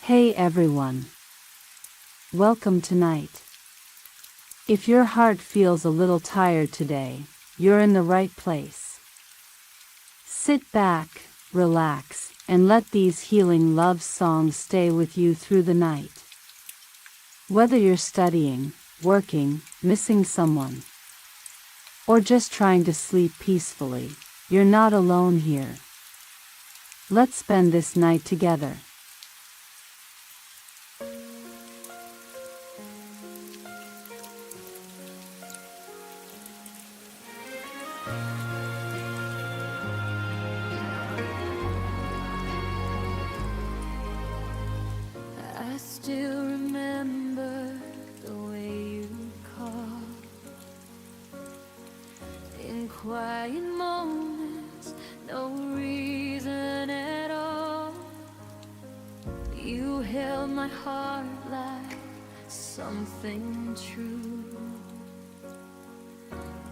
Hey everyone. Welcome tonight. If your heart feels a little tired today, you're in the right place. Sit back, relax, and let these healing love songs stay with you through the night. Whether you're studying, working, missing someone, or just trying to sleep peacefully, you're not alone here. Let's spend this night together. I still remember the way you called in quiet moments, no reason at all. You held my heart like something true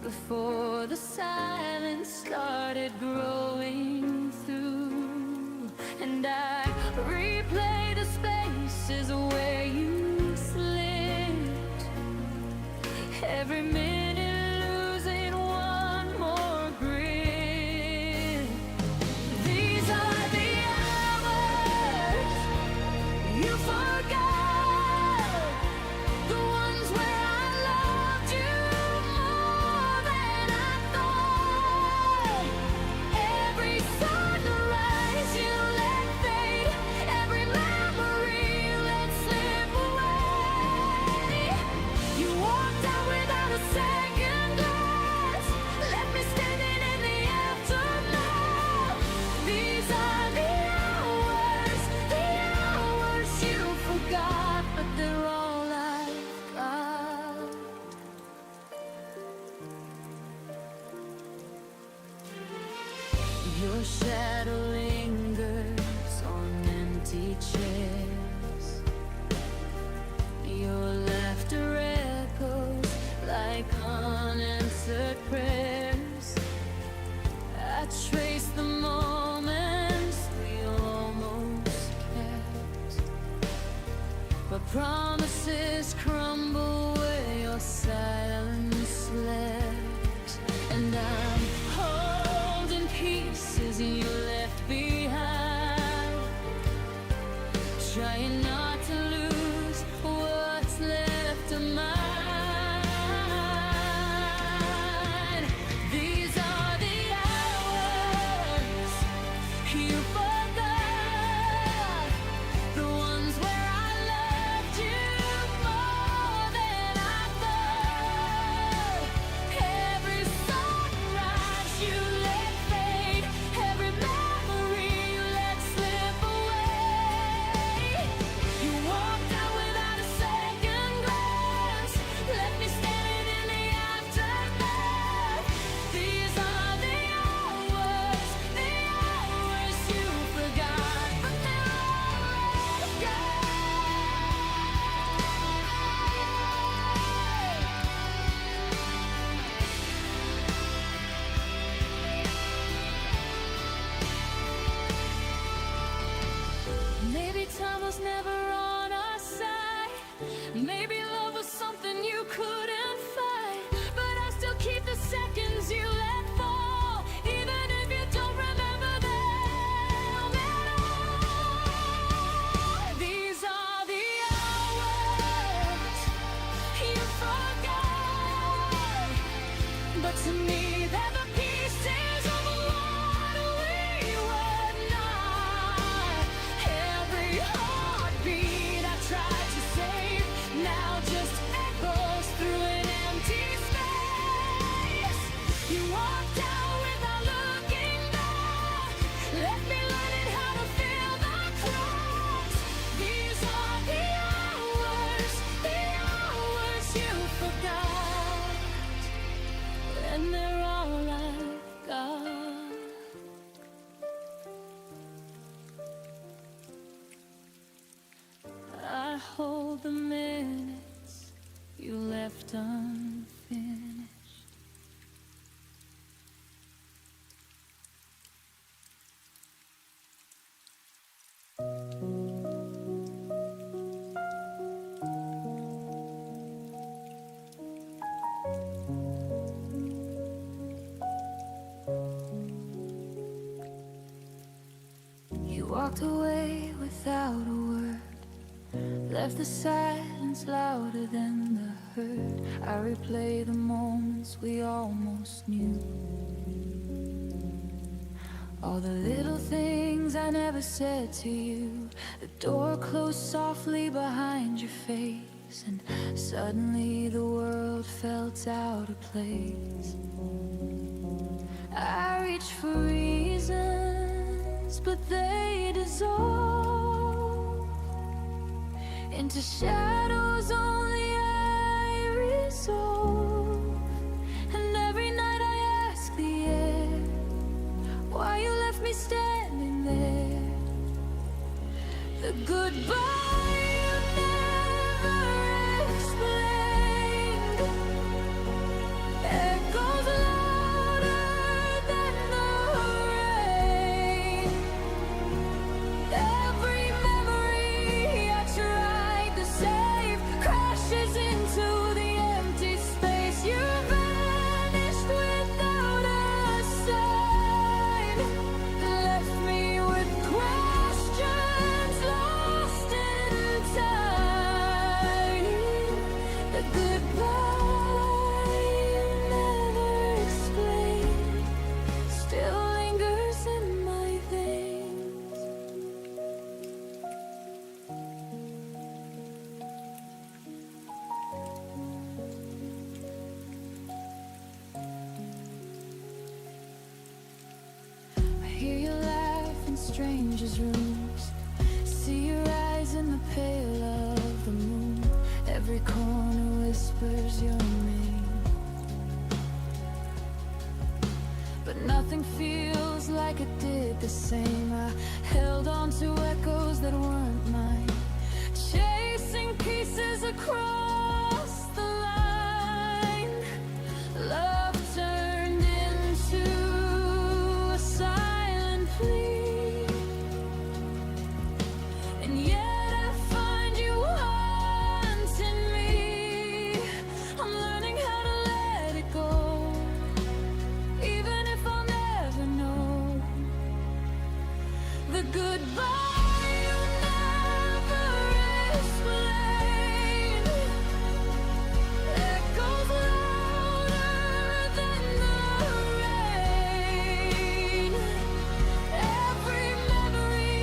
before the silence started growing through, and I replay the spaces where you slipped, every minute losing one more grip. These are the hours you forgot, the ones where I loved you more than I thought. Every sunrise you let fade, every memory you let slip away. You walked out without a second glance, left me standing in the aftermath. These are the hours you forgot, but they're all I've got. Your shadow lingers on empty chairs, your laughter echoes like unanswered prayers. I trace the moments we almost kept, but promises crumble where your silence left, and I'm holding pieces you left behind, trying not to lose what's left of mine. These are the hours you forgot, the ones where I loved you more than I thought. Every sunrise you let fade, every memory you let slip away. You walked out without a second glance, left me standing in the aftermath. These are the hours you forgot, but they're all I've got. Maybe time was never on our side. Maybe love was something you couldn't fight. But I still keep the seconds you let fall, even if you don't remember them at all. These are the hours you forgot, but to me they're the pieces of what we were not. Every heartbeat I tried to save now just echoes through an empty space. You walked out without looking back, left me learning how to fill the cracks. These are the hours you forgot, and they're all I've got. I hold the minutes you left unfinished. walked away without a word, left the silence louder than the hurt. I replay the moments we almost knew, all the little things I never said to you. The door closed softly behind your face, and suddenly the world felt out of place. I reached for reasons, but they dissolve into shadows only I resolve. And every night I ask the air why you left me standing there. The goodbye you never explained echoes louder than the rain. Every memory I tried to save crashes into the empty space. You vanished without a sign, left me with questions lost in time. The goodbye you never explained still lingers in my veins. I hear you laugh in strangers' rooms, see your eyes in the pale of the moon. Every corner whispers your name, but nothing feels like it did the same. I held on to echoes that weren't mine, chasing pieces across the line. Love turned into a silent plea, and yet I find you haunting me. I'm learning how to let it go, even if I'll never know. The goodbye you never explained echoes louder than the rain. Every memory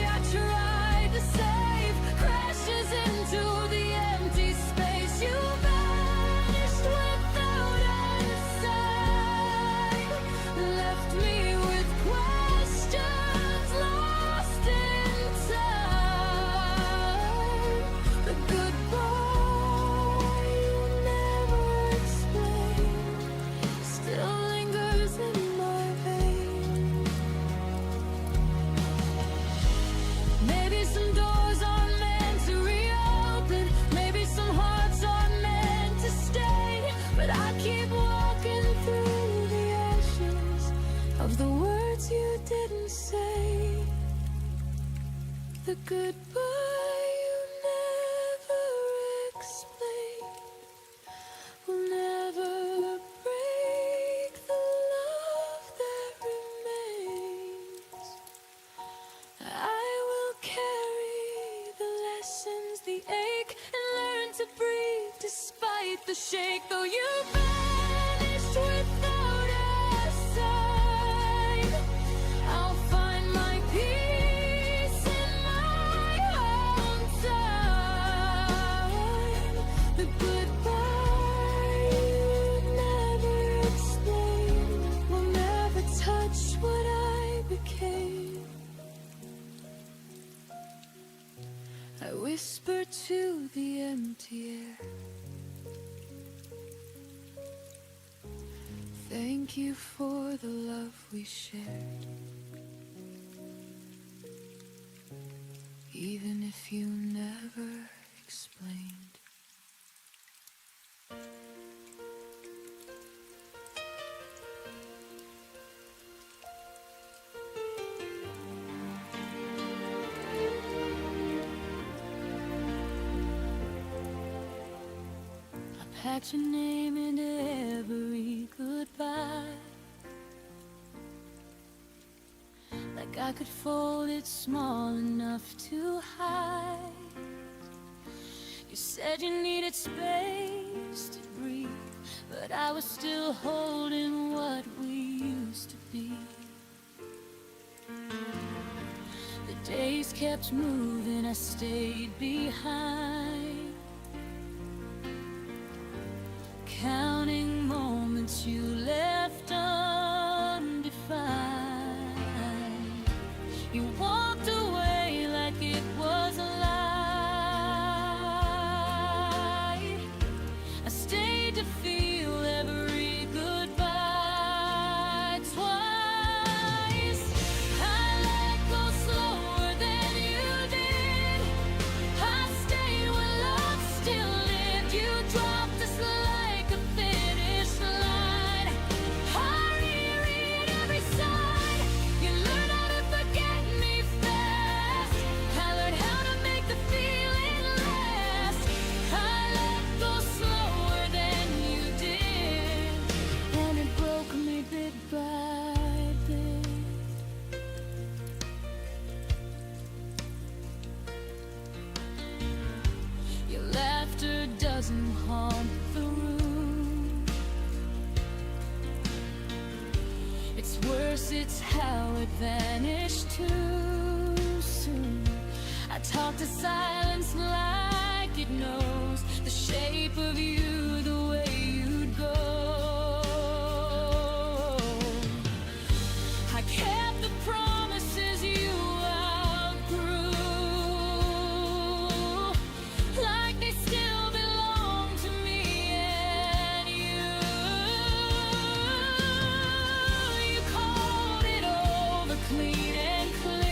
I tried to save crashes into the empty space. You vanished without a sign, left me with questions lost in time. The goodbye you never explained still lingers in my veins. Maybe some doors aren't meant to reopen, maybe some hearts aren't meant to stay, but I keep walking through the ashes of the words you didn't say. The goodbye you never explained will never break the love that remains. I will carry the lessons, the ache, and learn to breathe despite the shake. Though you vanished without a sign, I'll find my peace in my own time. The goodbye you never explained will never touch what I became. I whisper to the empty air, thank you for the love we shared, even if you never explained. I packed your name into every goodbye, like I I could fold it small enough to hide. You said you needed space to breathe, but I was still holding what we used to be. The days kept moving, I stayed behind, counting moments you left undefined. You walked away like it was a lie. I stayed to feel every goodbye twice. I let go slower than you did. I stayed when love still lived. You dropped us like a finish line. I reread every side. You learned how to forget me fast. I learned how to make the feeling last. I let go slower than you did, and it broke me bit by bit. Your laughter doesn't haunt the room. It's worse, it's how it vanished too soon. I talk to silence like it knows the shape of you, the way you'd go. I kept the promises you outgrew, like they still belong to me and you. You called it over clean and clear.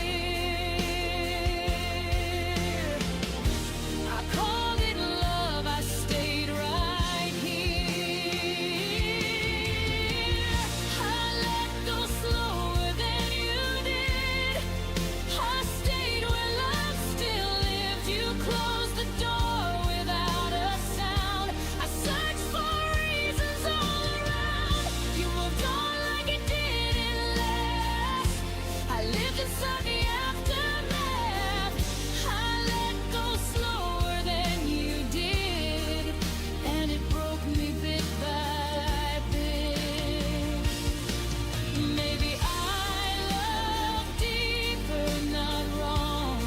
I called it love, I stayed right here. I let go slower than you did. I stayed where love still lived. You closed the door without a sound. I searched for reasons all around. You moved on like it didn't last. I lived inside the aftermath. I let go slower than you did, and it broke me bit by bit. Maybe I love deeper, not wrong.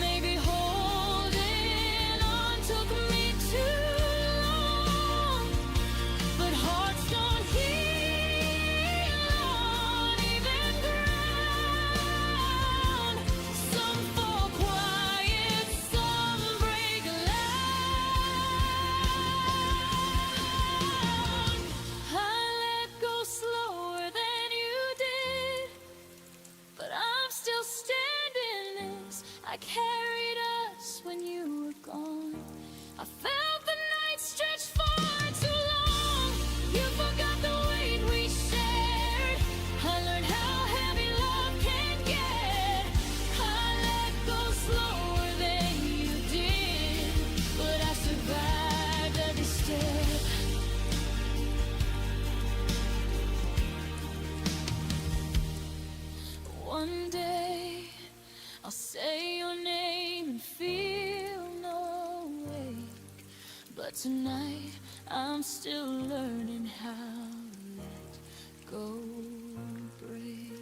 Maybe holding on took me too long. But hearts don't heal on even ground. Some fall quiet, some break loud. I let go slower than you did, but I'm still standing as I carried us when you were gone. I felt the night stretch far too long. You forgot the weight we shared. I learned how heavy love can get. I let go slower than you did, but I survived every step. One day I'll say your name and feel no ache, but tonight I'm still learning how to let go break.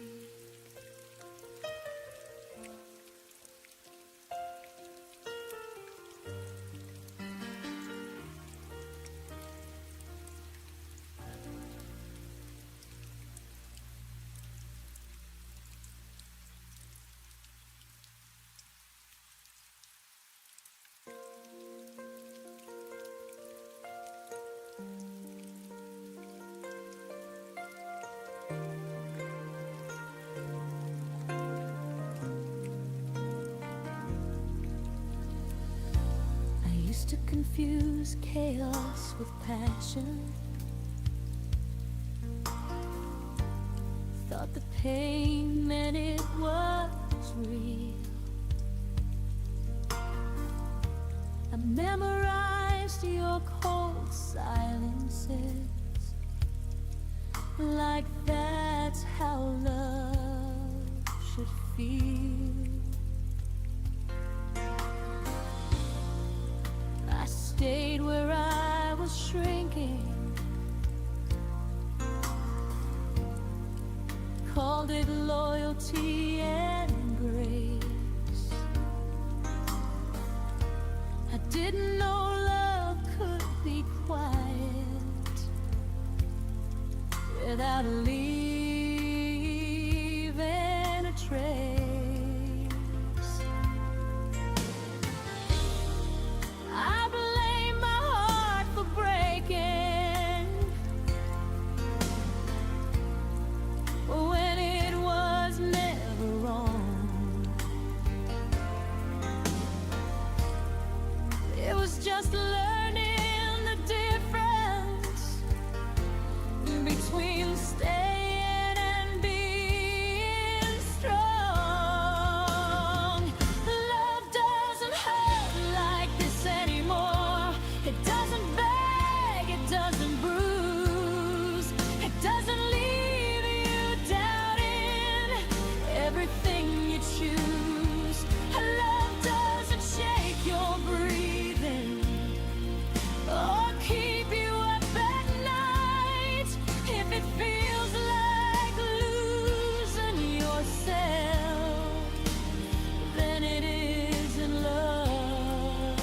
I used to confuse chaos with passion. Thought the pain meant it was real. I memorized your cold silences, like that's how love loyalty and grace. I didn't know love could be quiet without leaving a trace. I blame my heart for breaking when it was never wrong. It was just learning the difference between staying and being strong. Love doesn't hurt like this anymore. It doesn't beg, it doesn't bruise, it doesn't leave you doubting everything you choose. Love doesn't shake your breathing or keep you up at night. If it feels like losing yourself, then it isn't love,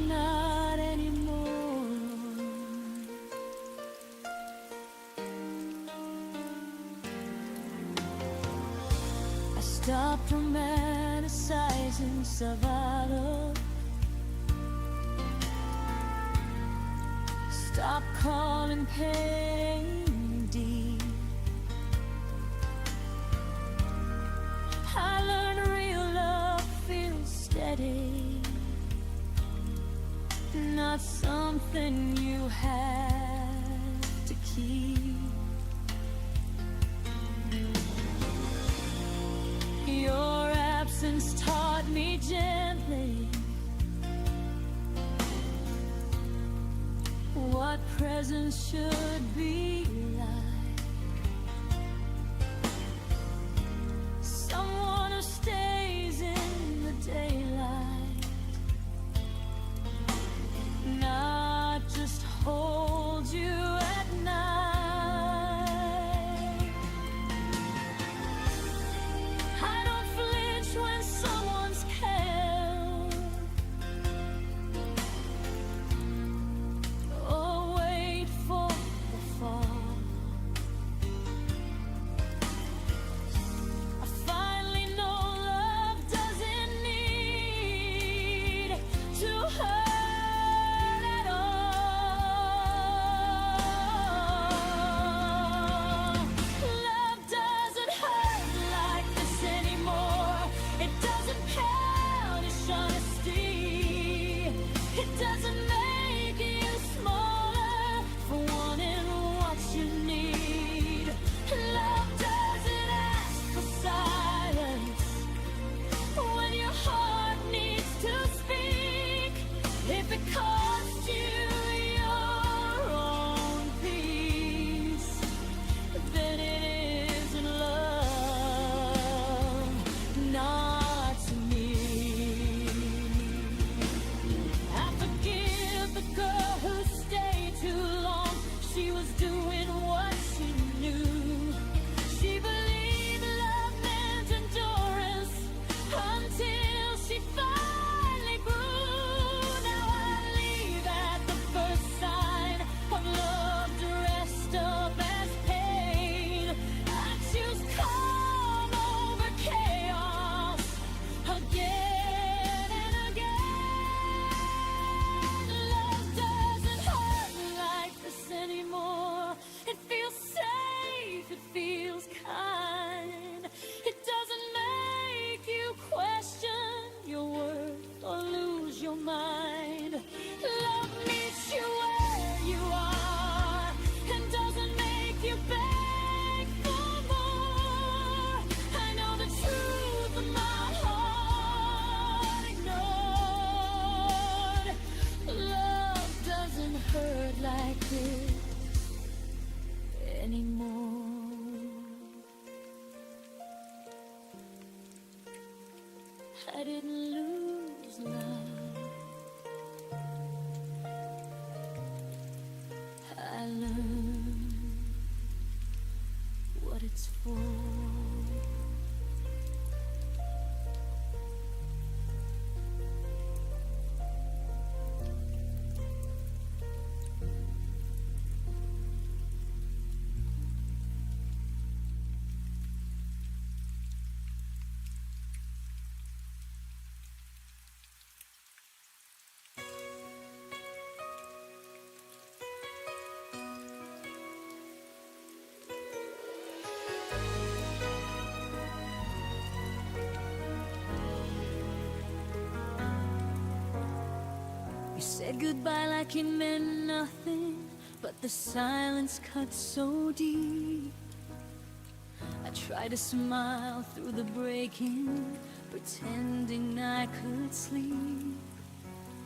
not anymore. I stopped romanticizing survival. Stop calling pain deep. I learned real love feels steady, not something you have to keep. Your absence taught me gently what presence should be like. Someone who stays in the daylight, not just holds you at night. I don't flinch when someone's held or wait for the fall. I finally know love doesn't need to hurt at all. Love doesn't hurt like this anymore. It doesn't punish honesty. It doesn't make you smaller for wanting what you need. Love doesn't ask for silence when your heart needs to speak. If it costs you your own peace, then it isn't love, not to me. I forgive the girl who stayed too long. She was doing what she knew. She believed love meant endurance until she finally grew. Now I leave at the first sign of love dressed up as pain. I choose calm over chaos again and again. Love doesn't hurt like this anymore. It feels safe, it feels kind. It doesn't make you question your worth or lose your mind. Love meets you where you are and doesn't make you beg for more. I know the truth of my heart ignored. Love doesn't hurt like this anymore. I didn't lose love, I learned what it's for. Said goodbye like it meant nothing, but the silence cut so deep. I tried to smile through the breaking, pretending I could sleep.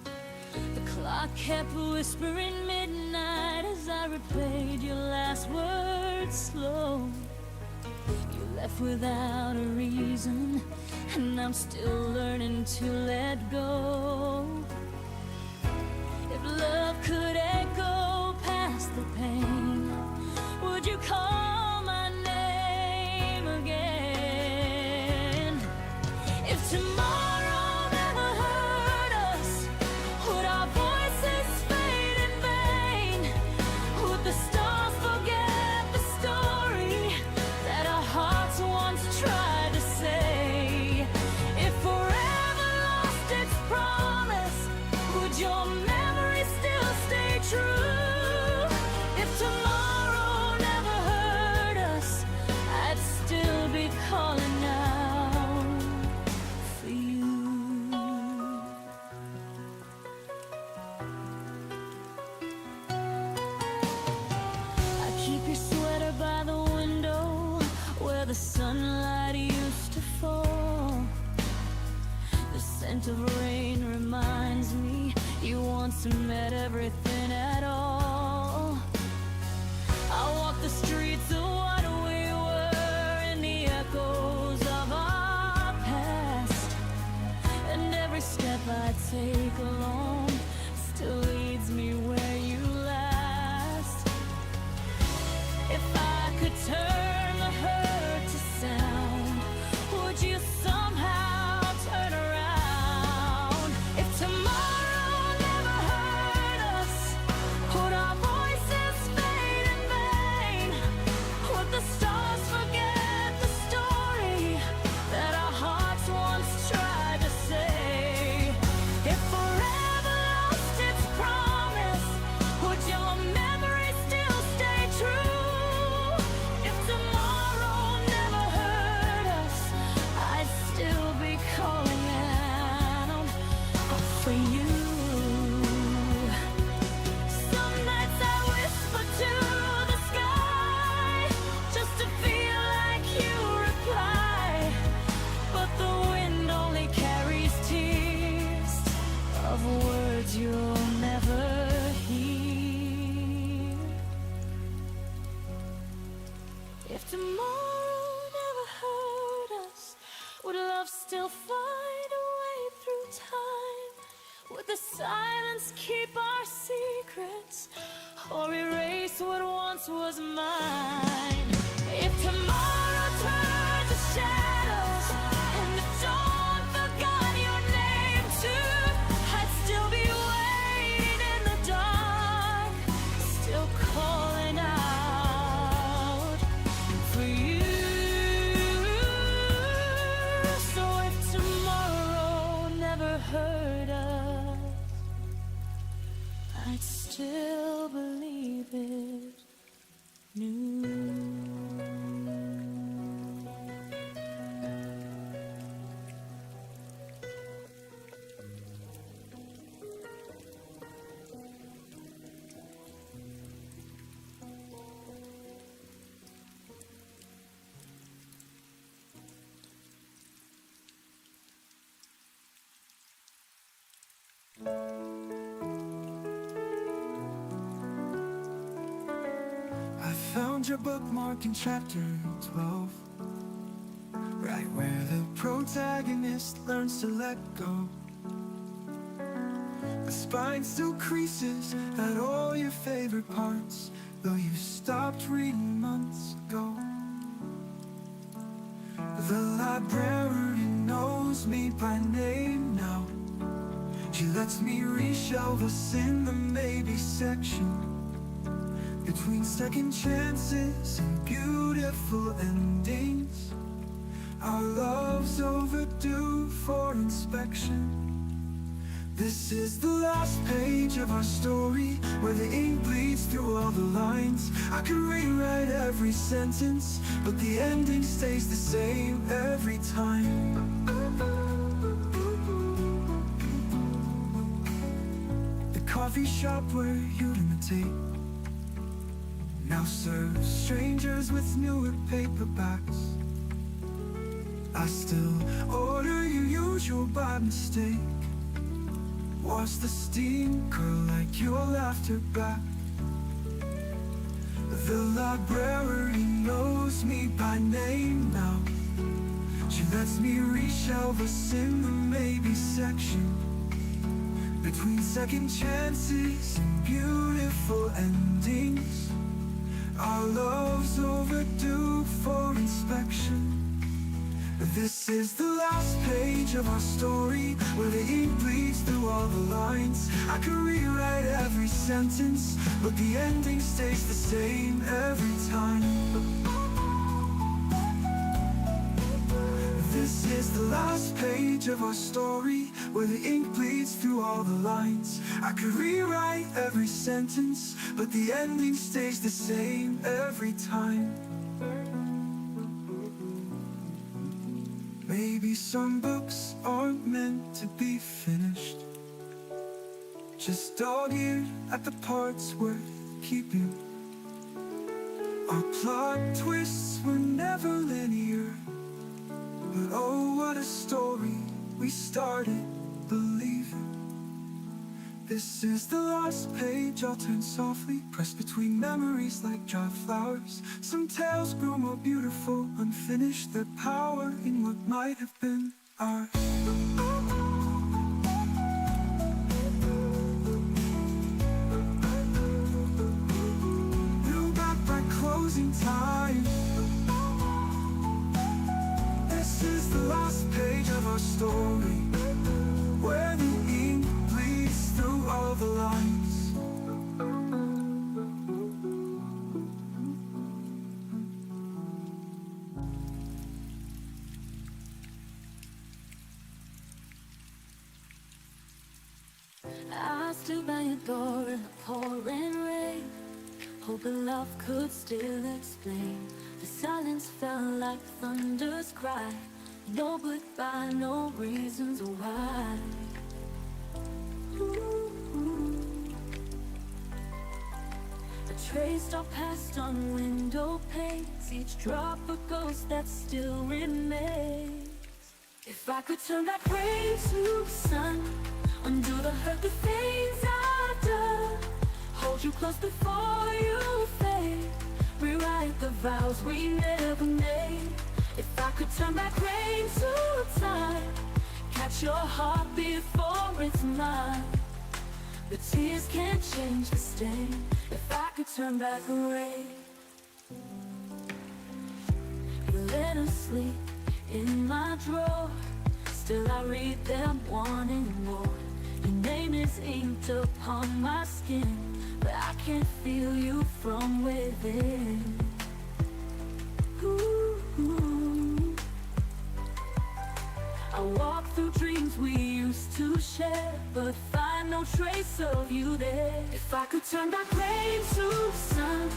The clock kept whispering midnight as I replayed your last words slow. You left without a reason, and I'm still learning to let go. If love could echo past the pain, would you call my name again? If tomorrow never hurt us, would our voices fade in vain? Would the stars forget the story that our hearts once tried to say? If forever lost its promise, would your memory still stay true? If tomorrow never hurt us, I'd still be calling out for you. I keep your sweater by the window where the sunlight used to fall. The scent of rain reminds me you once meant everything at all. I walk the streets of what we were in the echoes of our past, and every step I take alone still leads me where you last. If I could turn the hurt to sound, would you somehow turn around? If tomorrow never hurt us, would our voices fade in vain? Would the stars forget the story that our hearts once tried to say? If forever lost its promise, would your memory still stay true? If tomorrow never hurt us, I'd still be calling out for you. Some nights I whisper to the sky just to feel like you reply, but the wind only carries tears of words you'll never hear. If tomorrow never hurt us, would love still find a way through time? Would the silence keep our secrets or erase what once was mine? If tomorrow turns to shadows and the dawn forgot your name too, I'd still be waiting in the dark, still calling out for you. So if tomorrow never hurt us, I'd still believe it new. I found your bookmark in chapter 12, right where the protagonist learns to let go. The spine still creases at all your favorite parts, though you stopped reading months ago. The librarian knows me by name now. She lets me reshelve us in the maybe section, between second chances and beautiful endings. Our love's overdue for inspection. This is the last page of our story, where the ink bleeds through all the lines. I could rewrite every sentence, but the ending stays the same every time. The coffee shop where you'd imitate now serves strangers with newer paperbacks. I still order your usual by mistake. Watch the steam curl like your laughter back. The library knows me by name now. She lets me reshelve us in the maybe section, between second chances and beautiful endings. Our love's overdue for inspection. This is the last page of our story, where the ink bleeds through all the lines. I could rewrite every sentence, but the ending stays the same every time. This is the last page of our story, where the ink bleeds through all the lines. I could rewrite every sentence, but the ending stays the same every time. Maybe some books aren't meant to be finished, just dog-eared at the parts worth keeping. Our plot twists were never linear, but oh, what a story we started believing. This is the last page, I'll turn softly, pressed between memories like dry flowers. Some tales grow more beautiful, unfinished, their power in what might have been ours. Held back by closing time. This is the last page of our story, where the ink bleeds through all the lines. I stood by your door in the pouring rain, hoping love could still explain. The silence felt like thunder's cry. No goodbye, no reasons why. I traced our past on window panes, each drop a ghost that still remains. If I could turn back rain to sun, undo the hurt, the things I've done, hold you close before you fade, rewrite the vows we never made. If I could turn back rain to time, catch your heart before it's mine. The tears can't change the stain. If I could turn back rain, you let us sleep in my drawer, still I read them wanting more. Your name is inked upon my skin, but I can't feel you from within. Ooh. I walk through dreams we used to share, but find no trace of you there. If I could turn back rain to sun,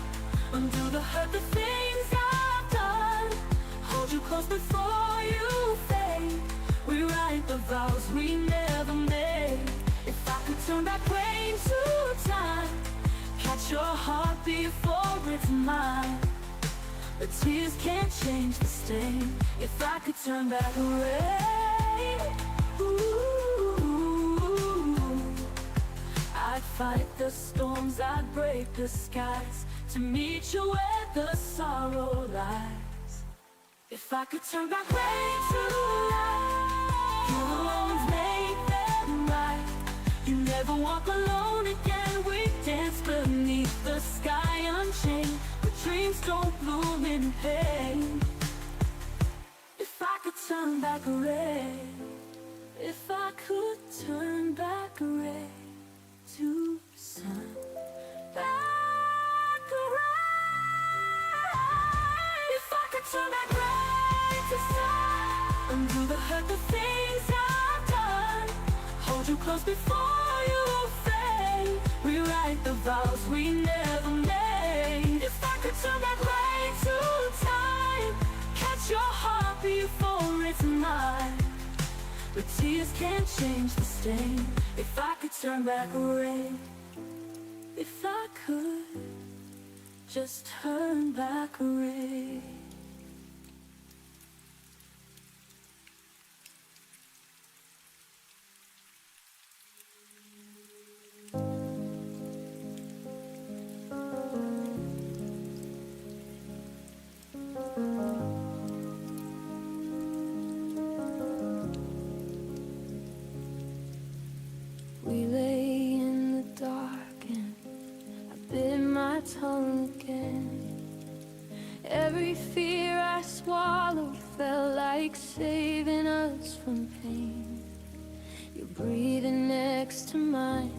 undo the hurt, the things I've done, hold you close before you fade, rewrite the vows we never made. If I could turn back rain to time, catch your heart before it's mine. The tears can't change the stain. If I could turn back rain, ooh, I'd fight the storms, I'd break the skies, to meet you where the sorrow lies. If I could turn back rain to light, you're the ones make them right. You never walk alone again. We dance beneath the sky unchained, but dreams don't bloom in pain. If I could turn back rain, if I could turn back rain to sun, back rain. If I could turn back rain to sun, undo the hurt, the things I've done, hold you close before you fade, rewrite the vows we never made. If I could turn back rain to time, catch your heart before it's mine. but tears can't change the stain. If I could turn back a ray, if I could just turn back a ray. We lay in the dark and I bit my tongue again. Every fear I swallowed felt like saving us from pain. Your breathing next to mine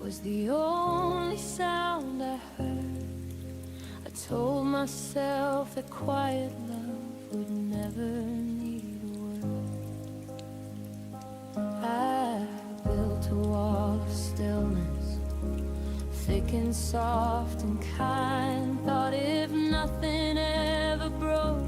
was the only sound I heard. I told myself that quiet love would never need a word. I built a wall of stillness, thick and soft and kind. Thought if nothing ever broke,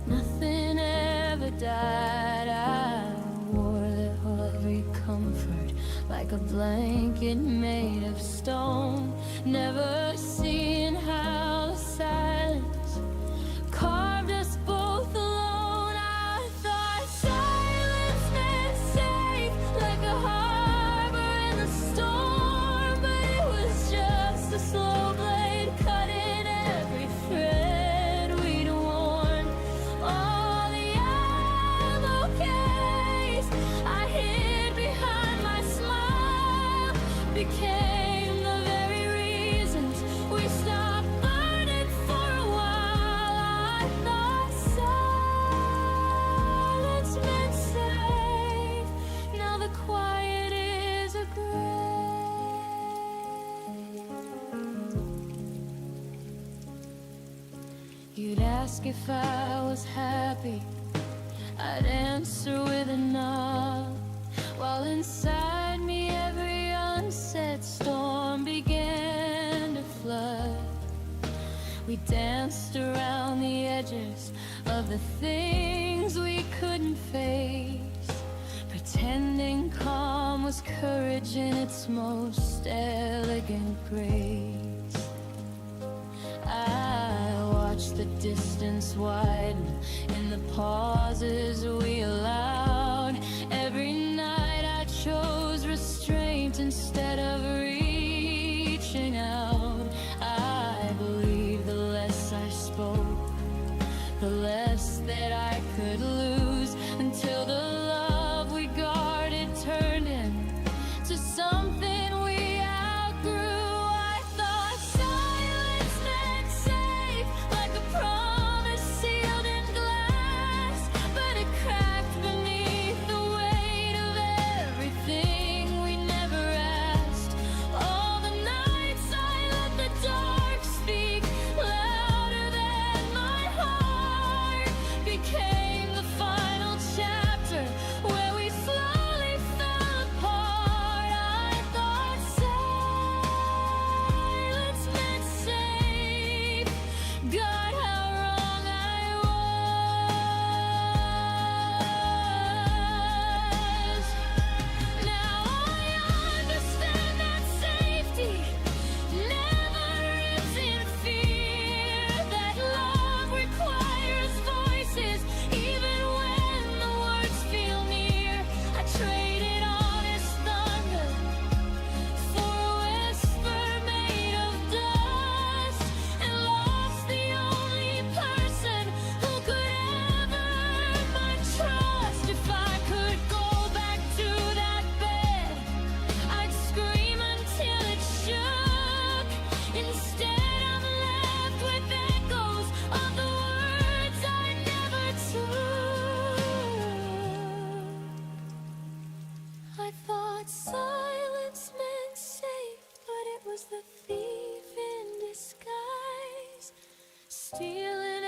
nothing ever died. I wore that every comfort like a blanket made of stone, never seeing how the silence carved us both alone. I thought silence meant safe, like a harbor in the storm, but it was just a slow blade cutting every thread we'd worn. All the yellow case I hid behind my smile became the very reasons we stopped burning for a while. I thought silence meant safe, now the quiet is a grave. You'd ask if I was happy, I'd answer with a nod, while inside me every unsaid storm began to flood. We danced around the edges of the things we couldn't face, pretending calm was courage in its most elegant grace. I watched the distance widen in the pauses we allowed. Every night I chose restraint instead of reaching out. I believe the less I spoke, the less that I could lose, until the love we guarded turned into something we outgrew. I thought silence meant safe, like a promise sealed in glass, but it cracked beneath the weight of everything we never asked. All the nights I let the dark speak louder than my heart became the final chapter where we slowly fell apart. I thought silence meant safe. God, how wrong I was. Now I understand that safety never lives in fear, that love requires voices even when the words feel near. I traded honest thunder for a whisper made of dust, and lost the only person who could ever earn my trust. If I could go back to that bed, I'd scream until it shook. Instead I'm left with echoes of the words I never took. I thought silence meant safe, but it was the thief in disguise, stealing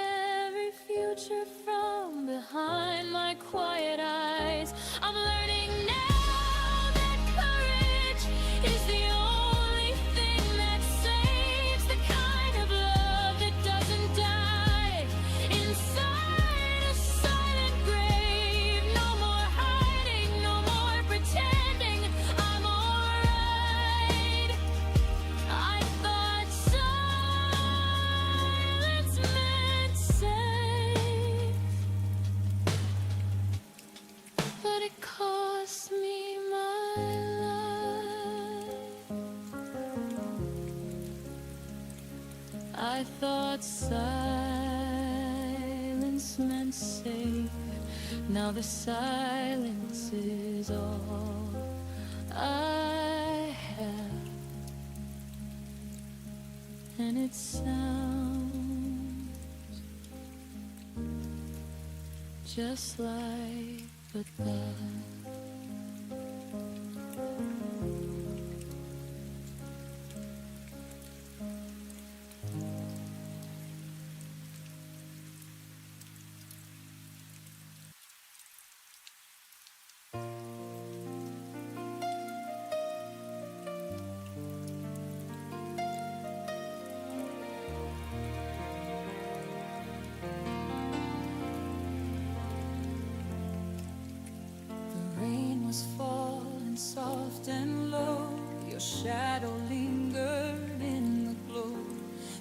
every future from behind my quiet eyes. I'm learning now that courage is the only thing that saves, the kind of love that doesn't die inside a silent grave. No more it cost me my life. I thought silence meant safe. Now the silence is all I have, and it sounds just like goodbye. Was falling soft and low. Your shadow lingered in the glow.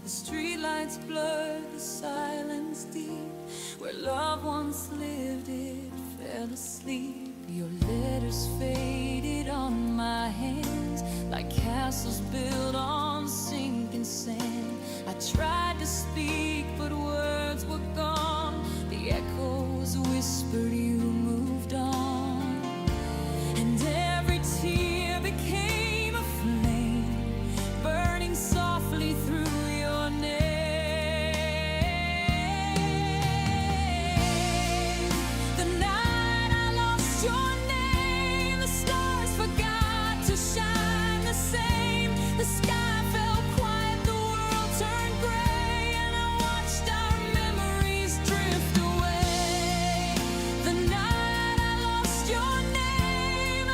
The streetlights blurred the silence deep. Where love once lived, it fell asleep. Your letters faded on my hands, like castles built on sinking sand. I tried to speak, but words were gone. The echoes whispered, you moved on. Tear became a flame, burning softly through your name. The night I lost your name, the stars forgot to shine the same. The sky fell quiet, the world turned gray, and I watched our memories drift away. The night I lost your name,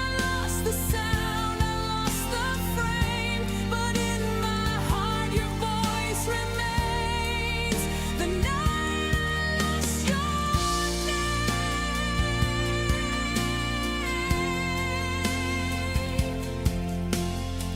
the sound, I lost the frame, but in my heart your voice remains. The night I lost your name.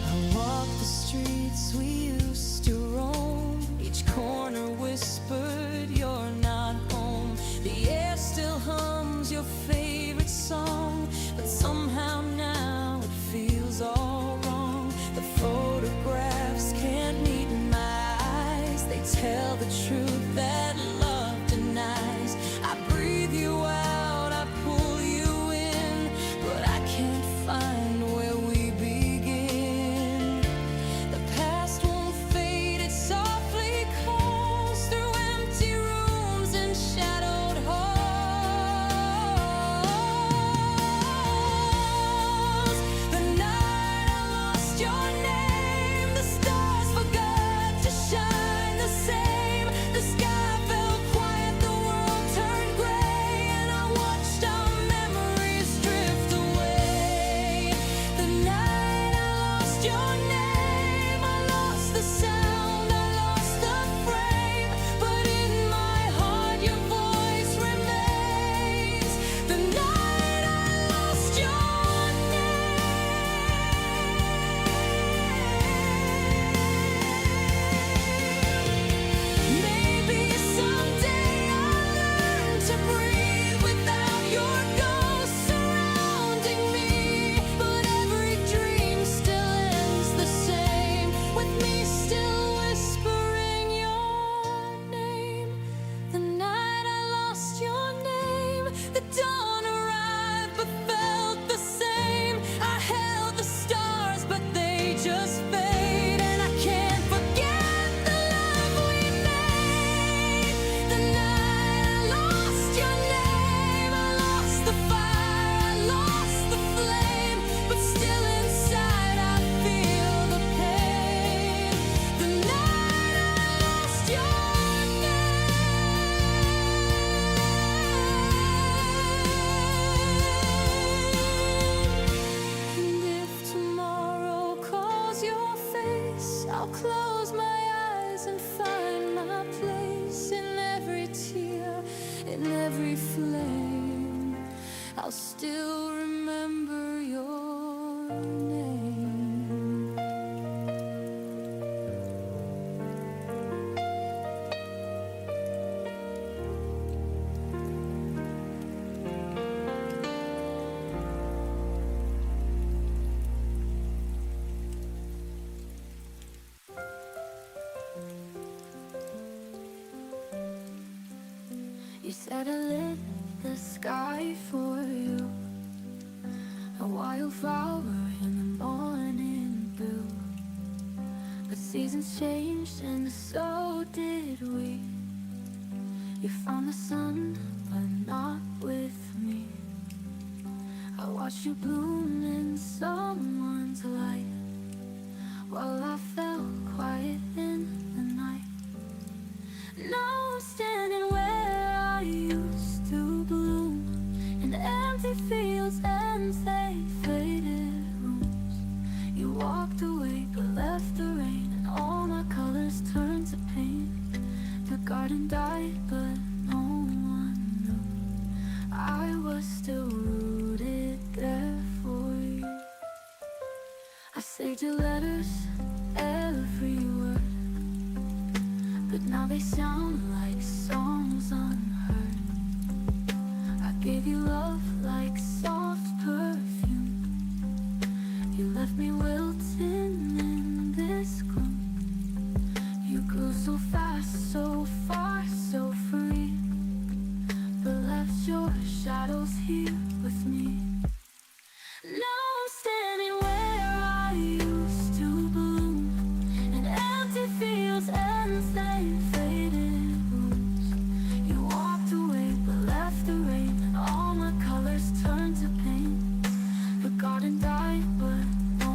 I walked the streets we used to roam. Each corner whispered, you're not home. The air still hums your favorite song, but somehow now feels all wrong. The photographs can't meet my eyes. They tell the truth that love denies. I breathe you out, I pull you in, but I can't find where we begin. The past won't fade, it softly calls through empty rooms and shadowed halls. The night I lost your name, the stars forgot to shine the same. The sky fell quiet, the world turned gray, and I watched our memories drift away. The night I lost your name, I lost the sound, I lost the frame, but in my heart your voice remains. The night I lost your name. Maybe someday I'll learn to breathe without your ghost surrounding me, but every dream still ends the same, with me still whispering your name. The night I lost your name, the dawn arrived but felt the same. I held the stars but they just fade, and I can't forget the love we made. The night I lost your name, I lost the fire, I lost the flame, but still inside I feel the pain. The night I lost your name. And if tomorrow calls your face, I'll close my eyes and find my place. In every tear, in every flame, I'll still remember your name. said I lit the sky for you, a wildflower in the morning blue. But seasons changed and so did we. You found the sun, but not with me. I watched you bloom in someone's light, while I fell quiet in the night. Now I'm standing where I used to bloom, in empty fields and they faded rooms. You walked away but left the rain, and all my colors turned to pain. The garden died but no one knew I was still rooted there for you. I saved your letters, every word, but now they sound like songs unheard. I gave you love like soft perfume. You left me wilting in this gloom. You grew so fast, so far, so free, but left your shadows here with me. Now I'm standing where I used to bloom, in empty fields and they faded rooms. You walked away but left the rain, and all my colors turned to pain. The garden died but no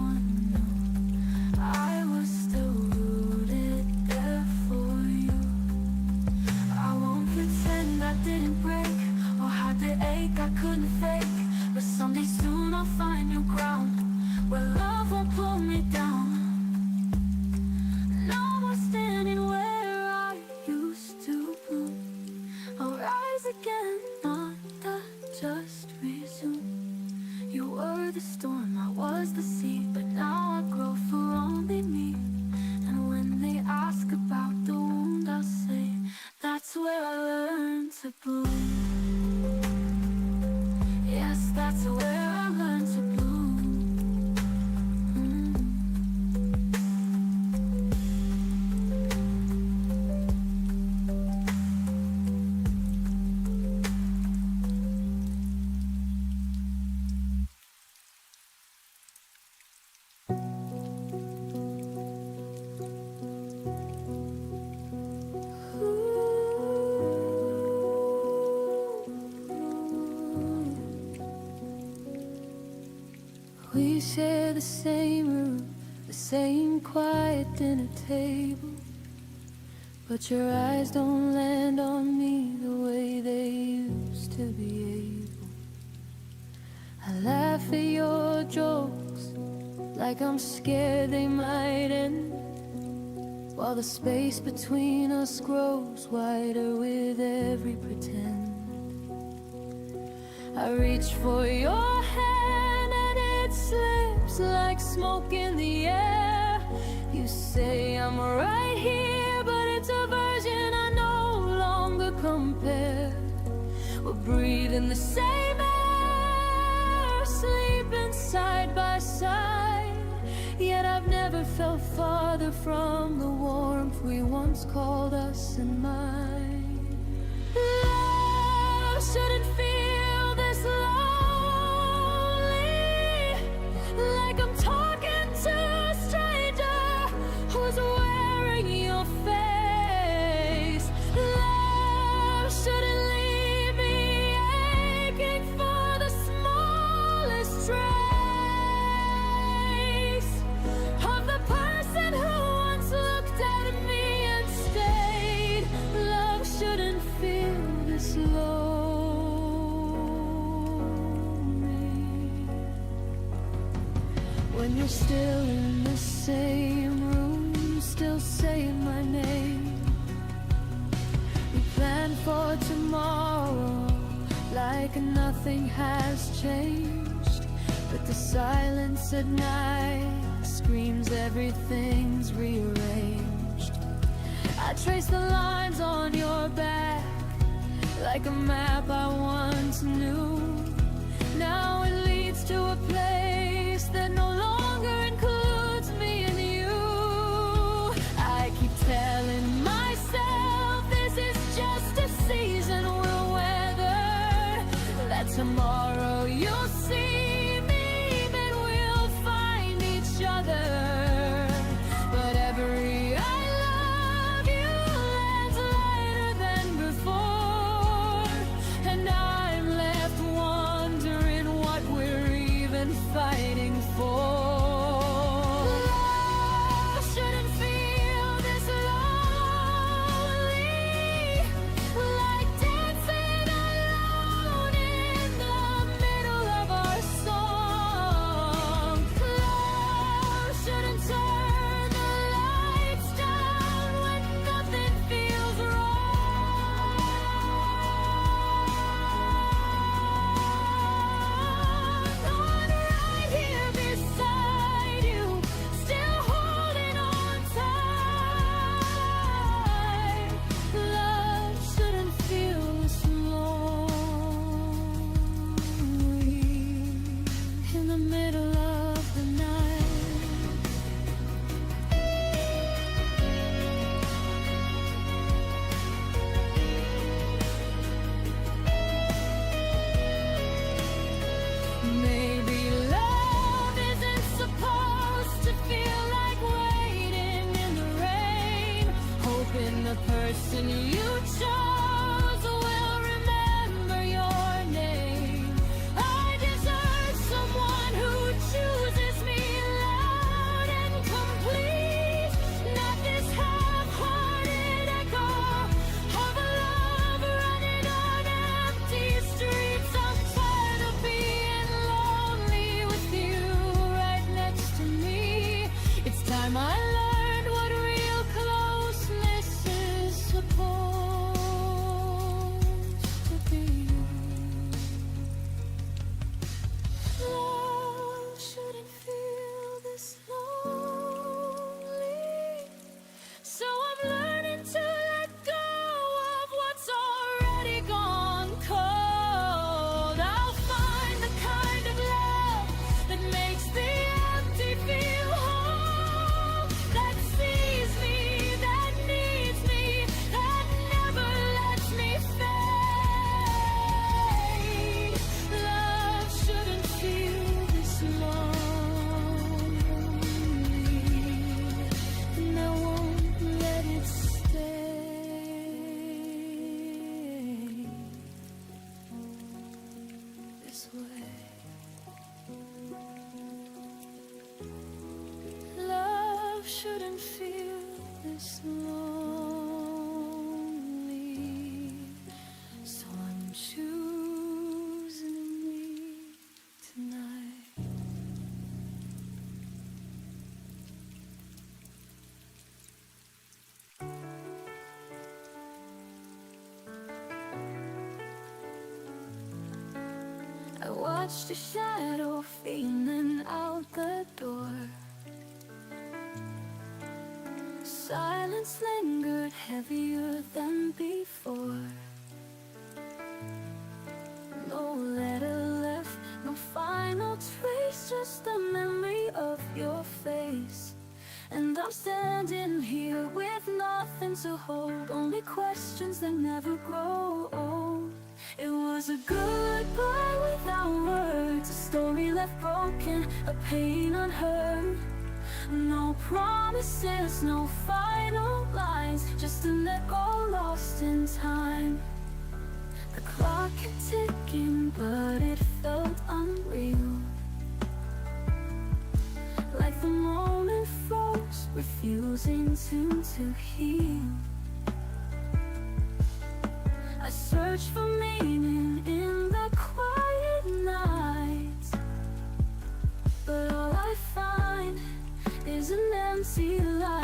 one knew I was still rooted there for you. I won't pretend I didn't break or hide the ache I couldn't fake, but someday soon I'll find new ground where love won't pull me down. Now I'm standing where I used to bloom. I'll rise again, not just resume. You were the storm, I was the sea, but now I grow for only me. And when they ask about the wound, I'll say that's where I learned to bloom. Yes, that's where I learned to bloom. We share the same room, the same quiet dinner table, but your eyes don't land on me the way they used to be able. I laugh at your jokes like I'm scared they might end, while the space between us grows wider with every pretend. I reach for your hand and it slips like smoke in the air. You say I'm right here, but it's a version I no longer compare. We're breathing the same air, sleeping side by side, yet I've never felt farther from the warmth we once called us and mine. Love shouldn't feel this lonely, like I'm talking to a stranger who's wearing your face. Love shouldn't leave me aching for the smallest trace of the person who once looked at me and stayed. Love shouldn't feel this lonely. When you're still in the same room, still saying my name. We plan for tomorrow like nothing has changed, but the silence at night screams everything's rearranged. I trace the lines on your back like a map I once knew. Now it leads to a place that no longer includes me and you. I keep telling myself this is just a season tomorrow you'll see me, then we'll find each other. But every I love you lands lighter than before, and I'm left wondering what we're even fighting for. Love shouldn't feel this lonely, like dancing alone in the middle of our song. Love shouldn't turn the lights down when nothing feels wrong. I'm right here beside you, still holding on tight. Love shouldn't feel this lonely in the middle of the night. Maybe love isn't supposed to feel like waiting in the rain, hoping the person you chose will remember your name. I deserve someone who chooses me loud and complete, not this half-hearted echo of a love running on empty streets. I'm tired of being lonely with you right next to me. It's time I learned what real closeness is supposed to be. Love shouldn't feel this lonely, so I'm learning to let go of what's already gone cold. I'll find the kind of love that makes the empty feel whole, that sees me, that needs me, that never lets me fade. Love shouldn't feel this lonely, and I won't let it stay this way. Love shouldn't feel this lonely, so I'm choosing me tonight. I watched a shadow feeling out the door. Silence lingered heavier than before. No letter left, no final trace, just the memory of your face. And I'm standing here with nothing to hold, only questions that never grow old. It was a goodbye without words, a story left broken, a pain unheard. No promises, no final lines, just an echo lost in time. The clock kept ticking, but it felt unreal, like the moment froze, refusing to heal. I searched for meaning in the quiet night, but all I find is an empty light.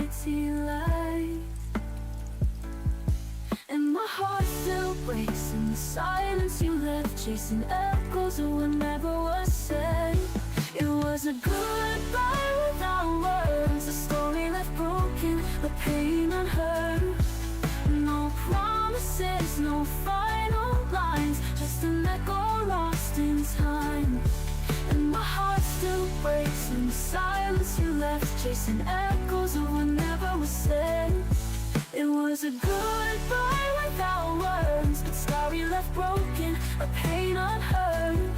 And my heart still breaks in the silence you left, chasing echoes of what never was said. It was a goodbye without words, a story left broken, a pain unheard. No promises, no final lines, just an echo lost in time. And my heart still breaks in the silence you left, chasing echoes of what never was said. It was a goodbye without words, a story left broken, a pain unheard.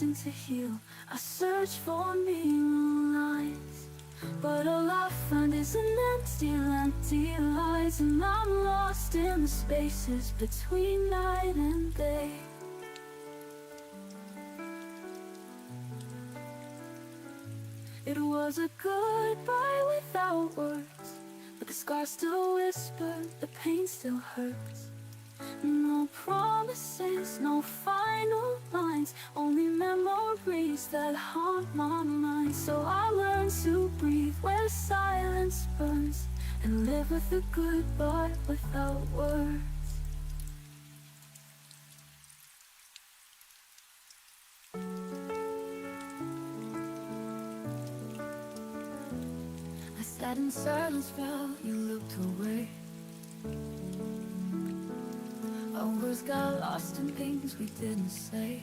losing to heal. I search for neon lines, but all I find is an empty lies, and I'm lost in the spaces between night and day. It was a goodbye without words, but the scars still whisper, the pain still hurts. No promises, no final lines, only memories that haunt my mind. So I learned to breathe where silence burns, and live with a goodbye without words. I sat in silence while you looked away. Our words got lost in things we didn't say.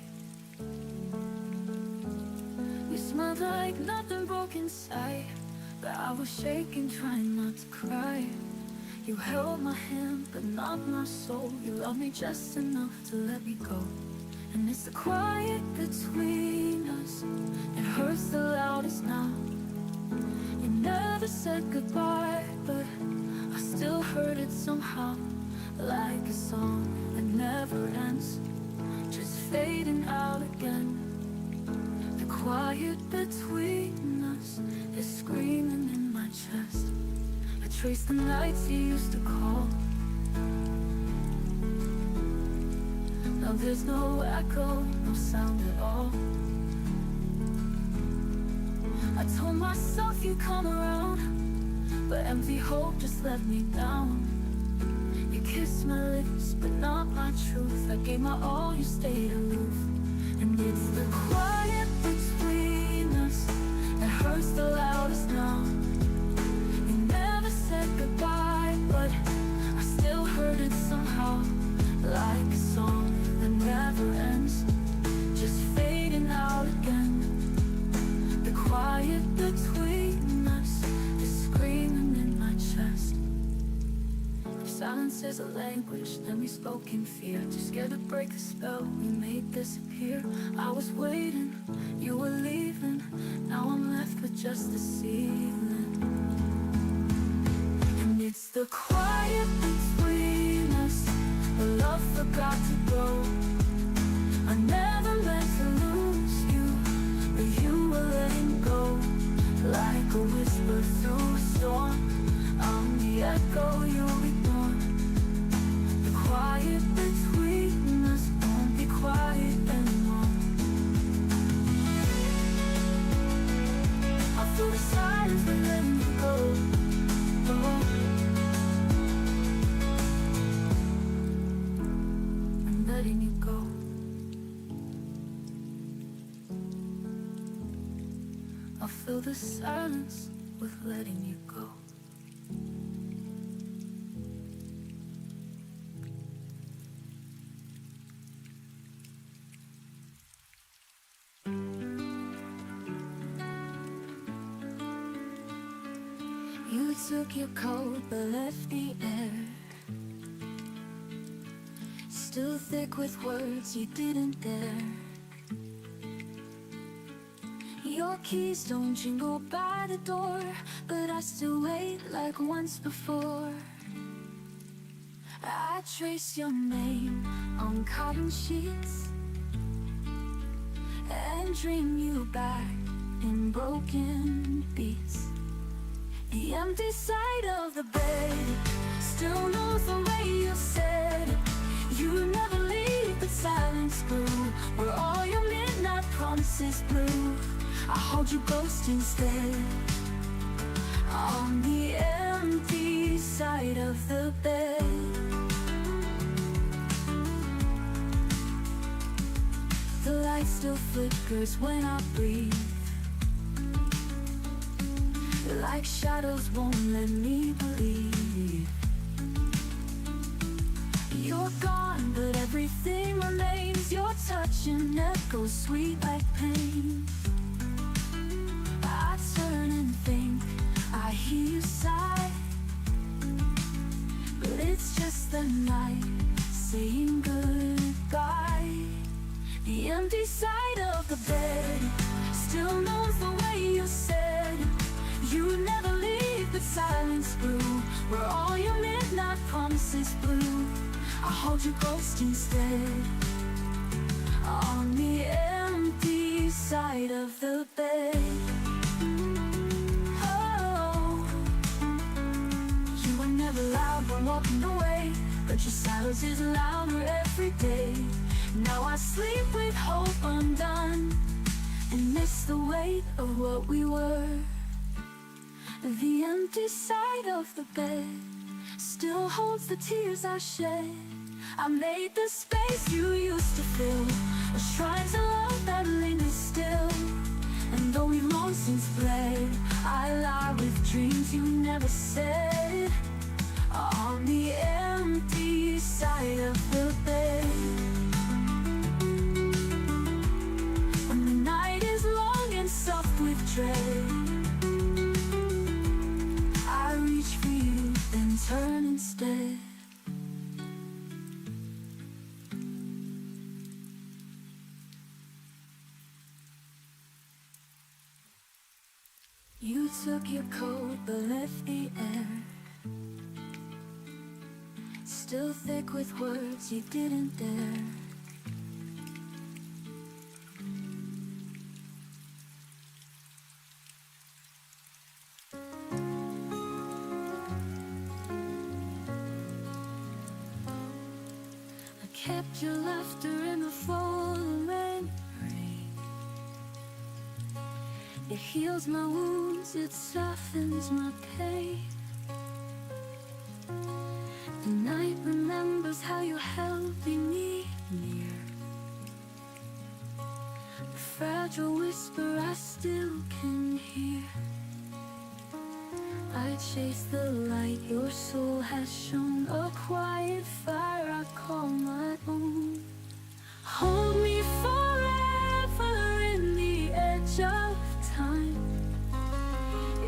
You smiled like nothing broke inside, but I was shaking, trying not to cry. You held my hand, but not my soul. You loved me just enough to let me go. And it's the quiet between us, it hurts the loudest now. You never said goodbye, but I still heard it somehow. Like a song that never ends, just fading out again. The quiet between us is screaming in my chest. I trace the nights you used to call. Now there's no echo, no sound at all. I told myself you'd come around, but empty hope just let me down. You kissed my lips, but not my truth. I gave my all, you stayed aloof. And it's the quiet between us that hurts the loudest now. You never said goodbye, but I still heard it somehow. Like a song that never ends, just fading out again. The quiet between us is screaming in my chest. Silence is a language that we spoke in fear, too scared to break the spell we made disappear. I was waiting, you were leaving, now I'm left with just the ceiling. And it's the quiet between us, the love forgot to grow. I never meant to lose you, but you were letting go. Like a whisper through a storm, I'm the echo you ignore. The quiet between us won't be quiet anymore. I feel the silence when letting you go. I'm letting you go. I feel the silence with letting you go. You took your coat but left the air still thick with words you didn't dare. Your keys don't jingle by the door, but I still wait like once before. I trace your name on cotton sheets and dream you back in broken beats. The empty side of the bed still knows the way you said it. You never leave, but silence grew where all your midnight promises blew. I hold you ghost instead on the empty side of the bed. The light still flickers when I breathe, like shadows won't let me believe. You're gone, but everything remains. Your touch and echoes sweet like pain. I turn and think I hear you sigh, but it's just the night saying goodbye. The empty side of the bed still knows the way you said you would never leave, but silence grew where all your midnight promises blew. I hold your ghost instead on the empty side of the bed. Oh, you were never loud when walking away, but your silence is louder every day. Now I sleep with hope undone and miss the weight of what we were. The empty side of the bed still holds the tears I shed. I made the space you used to fill a shrine to love that lingers still. And though we've long since bled, I lie with dreams you never said on the empty side of the bed. When the night is long and soft with dread, I reach for you, then turn instead. You took your coat but left the air still thick with words you didn't dare. I kept your laughter in the falling rain. It heals my wounds, it softens my pain. The night remembers how you held me near. The fragile whisper I still can hear. I chase the light your soul has shown, a quiet fire I call my own. Hold me forever in the edge of time,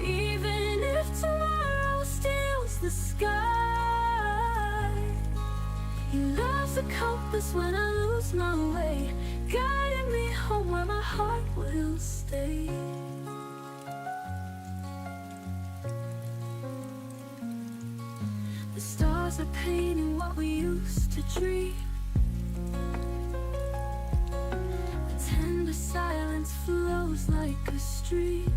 even if tomorrow steals the sky. Your love's a compass when I lose my way, guiding me home where my heart will stay. The stars are painting what we used to dream. The tender silence flows like a stream.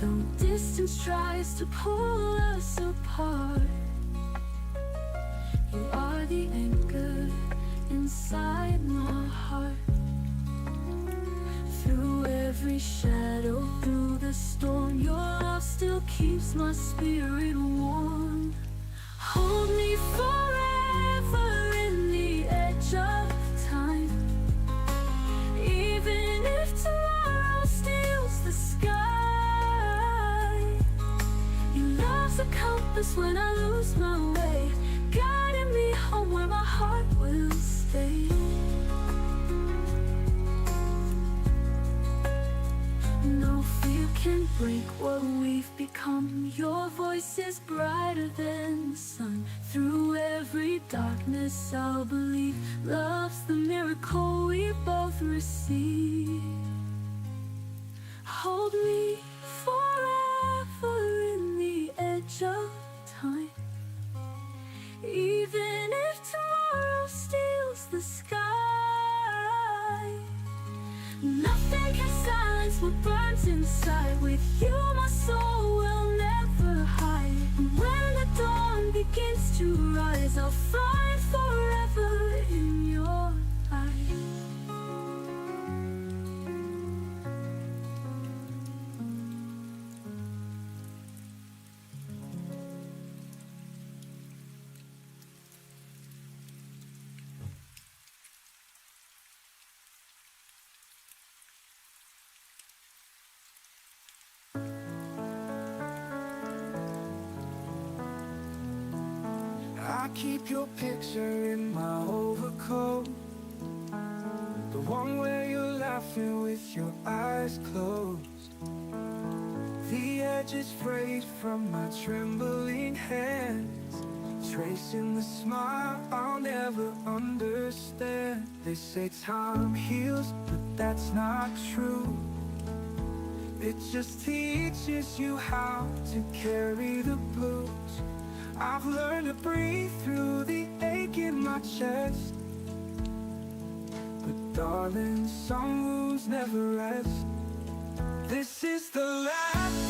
Though distance tries to pull us apart, you are the anchor inside my heart. Through every shadow, through the storm, your love still keeps my spirit warm. Hold me forever in the edge of time, even if tomorrow steals the sky. Your love's a compass when I lose my way, guiding me home where my heart will stay. No fear can break what we've become. Your voice is brighter than the sun. Through every darkness I'll believe love's the miracle we both receive. Hold me forever in the edge of time, even if tomorrow steals the sky. Nothing can silence what burns inside. With you my soul will never hide. And when the dawn begins to rise, I'll find forever in your eyes. I keep your picture in my overcoat, the one where you're laughing with your eyes closed. The edges frayed from my trembling hands, tracing the smile I'll never understand. They say time heals, but that's not true. It just teaches you how to carry the blues. I've learned to breathe through the ache in my chest. But darling, some wounds never rest. This is the last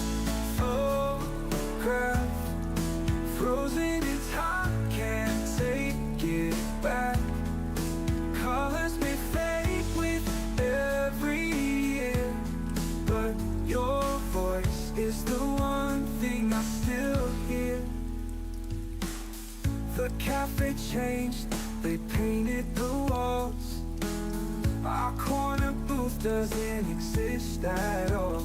photograph, frozen in time, can't take it back. Colors may fade with every year, but your voice is the one thing I still hear. The cafe changed, they painted the walls. Our corner booth doesn't exist at all.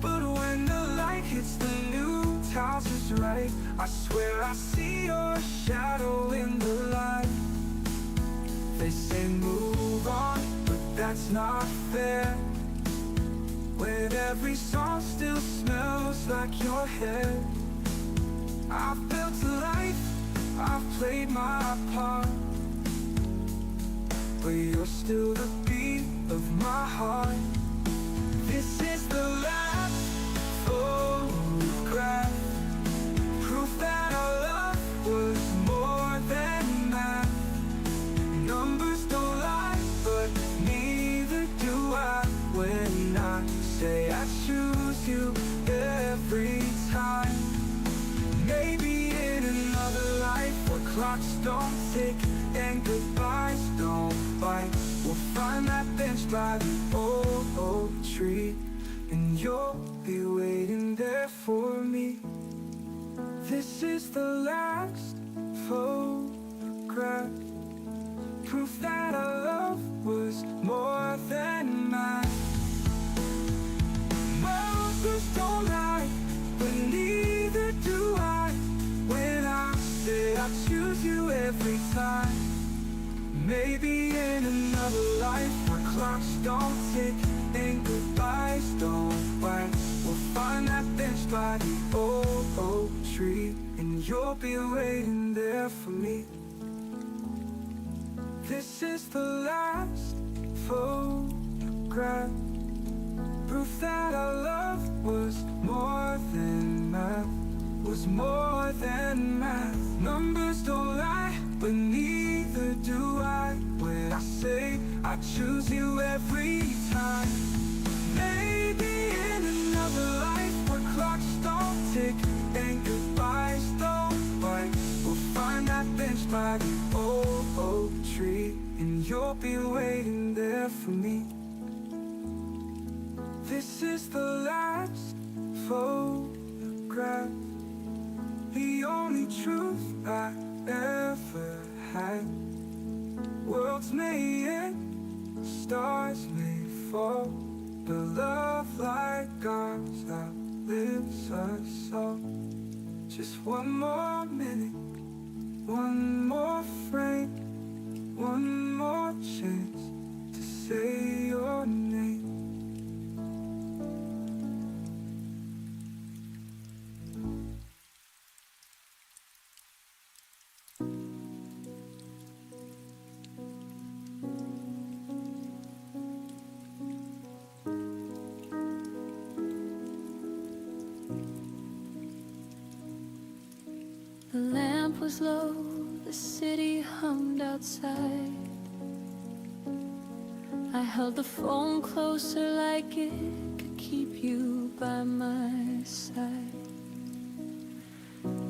But when the light hits the new tiles is right, I swear I see your shadow in the light. They say move on, but that's not fair, when every song still smells like your hair. I've built a life, I've played my part, but you're still the beat of my heart. This is the last photograph, proof that our love was more than math. Numbers don't lie, but neither do I. When I say I choose you every time, maybe in another life where clocks don't tick and goodbyes don't bite, we'll find that bench by the old oak tree, and you'll be waiting there for me. This is the last photograph, proof that our love was more than math. Numbers don't lie, but neither do I. When I say I choose you every time, maybe in another life where clocks don't tick and goodbyes don't bite, we'll find that bench by the old oak tree, and you'll be waiting there for me. This is the last photograph, proof that our love was more than math, was more than math. Numbers don't lie, but neither do I. When I say I choose you every time, maybe in another life where clocks don't tick and goodbyes don't bite, we'll find that bench by the old oak tree, and you'll be waiting there for me. This is the last photograph, the only truth I ever had. Worlds may end, stars may fall, but love like ours outlives us all. Just one more minute, one more frame, one more chance to say your name. The lamp was low, the city hummed outside. I held the phone closer like it could keep you by my side.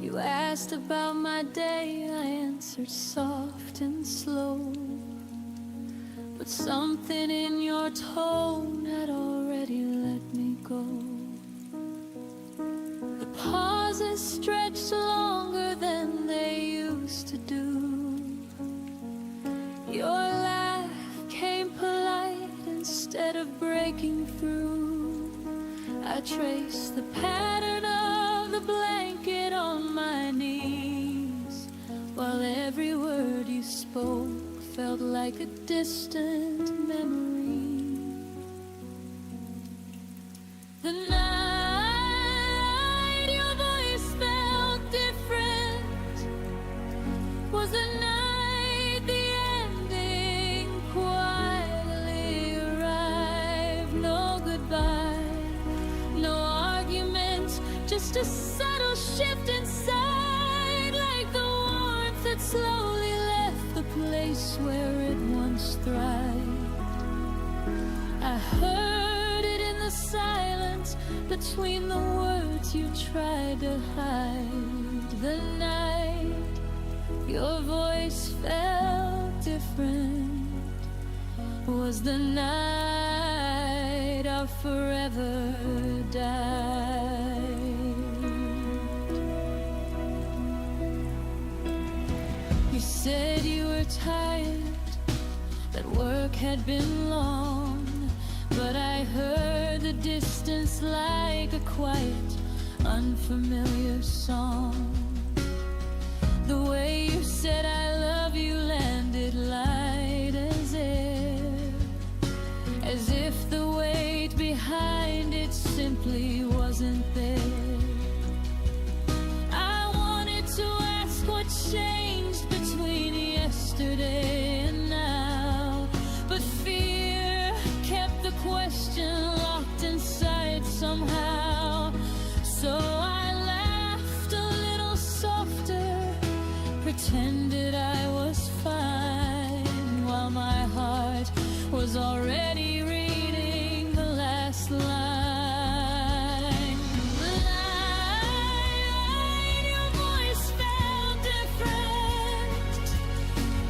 You asked about my day, I answered soft and slow, but something in your tone had already let me go. The pauses stretched longer than they used to do. Your laugh came polite instead of breaking through. I traced the pattern of the blanket on my knees, while every word you spoke felt like a distant memory. The night your voice felt different, between the words you tried to hide. The night your voice felt different was the night our forever died. You said you were tired, that work had been long, but I heard the distance like a quiet, unfamiliar song. The way you said I love you landed light as if the weight behind it simply wasn't there. I wanted to ask what changed between yesterday and now, but fear kept the question locked inside somehow. So I laughed a little softer, pretended I was fine, while my heart was already reading the last line. The night your voice felt different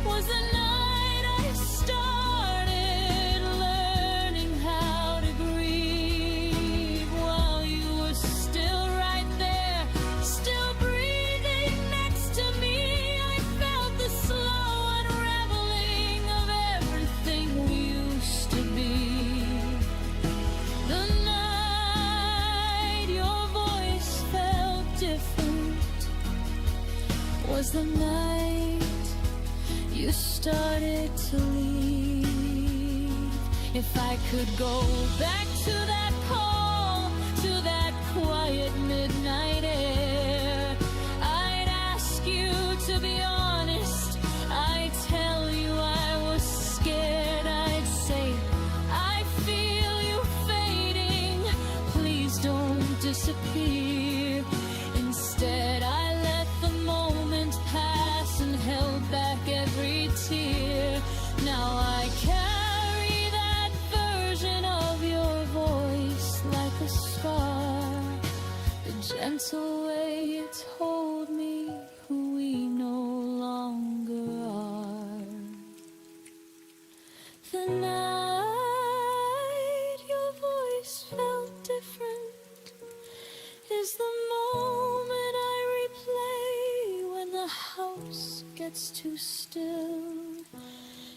was the night I started learning how to grieve, while you were still right there, still breathing next to me. I felt the slow unraveling of everything we used to be. The night your voice felt different was the night you started to leave. If I could go back to that call, to that quiet midnight air, I'd ask you to be honest. I'd tell you I was scared. I'd say, I feel you fading, please don't disappear. Instead I let the moment pass and held back every tear. Now I carry that version of your voice like a scar, the gentle way you told me who we no longer are. The night your voice felt different is the moment I replay when the house gets too still.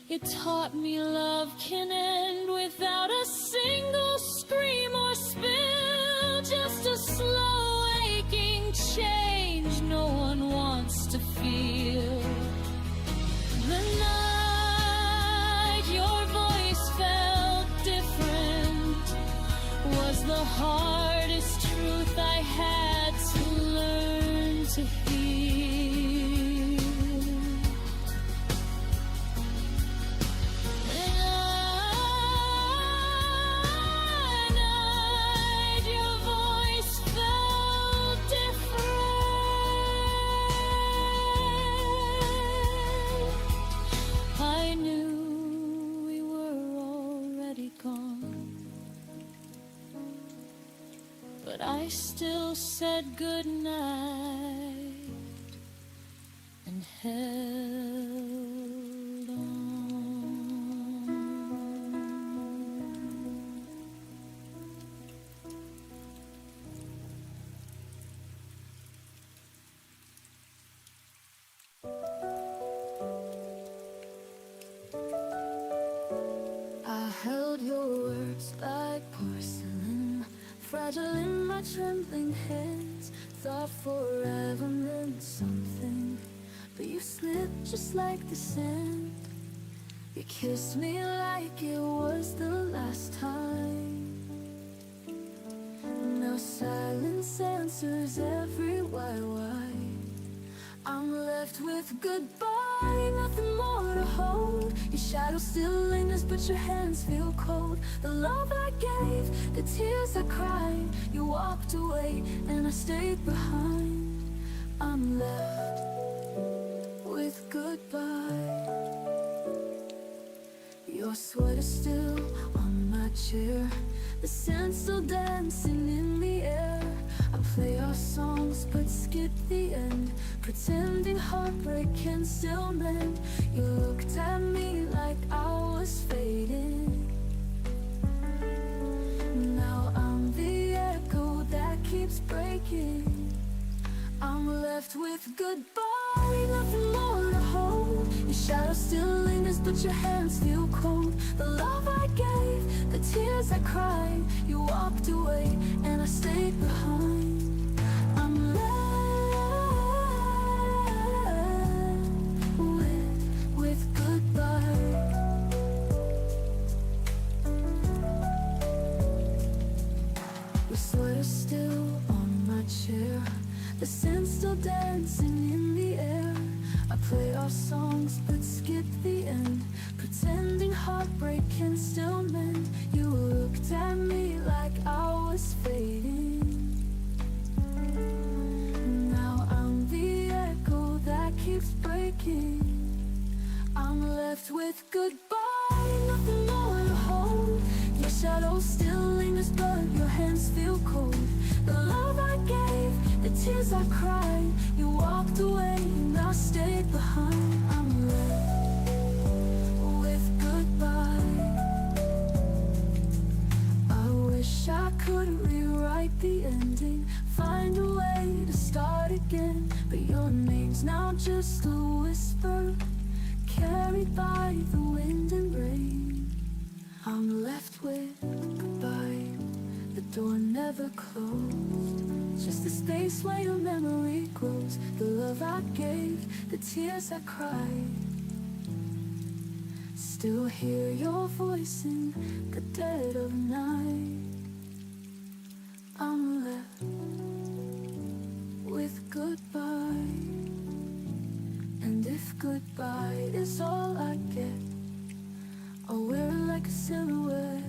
It taught me love can end without a single scream or spill, just a slow aching change no one wants to feel. The night your voice felt different was the hardest truth I had to learn to heal. The night your voice felt different, I knew we were already gone, but I still said goodnight and held on. I held your words like porcelain, fragile in my trembling hands. Thought forever meant something, but you slipped just like the sand. You kissed me like it was the last time. Now silence answers every why. I'm left with goodbye, nothing more to hold. Your shadow still lingers, but your hands feel cold. The love I gave, the tears I cried, you walked away and I stayed behind. I'm left with goodbye. Your sweater still on my chair, the sand still dancing in the air. I play our songs but skip the end, pretending heartbreak can still mend. You looked at me like I was fading. Now I'm the echo that keeps breaking. I'm left with goodbye, nothing more to hold. Your shadow still lingers but your hands feel cold. The love I gave, the tears I cried, you walked away and I stayed behind. I'm left with goodbye. Your sweater still on my chair, the sand still dancing in the air. I play our songs but skip the end, pretending heartbreak can still mend. You looked at me like I was fading. Now I'm the echo that keeps breaking. I'm left with goodbye, nothing more to hold. Your shadow still lingers but your hands feel cold. The love I gave, the tears I cried, you walked away and I stayed behind. I'm left with goodbye. I wish I could rewrite the ending, find a way to start again. But your name's now just a whisper, carried by the wind and rain. I'm left with goodbye, the door never closed, just the space where your memory grows. The love I gave, the tears I cried, still hear your voice in the dead of night. I'm left with goodbye, and if goodbye is all I get, I'll wear it like a silhouette.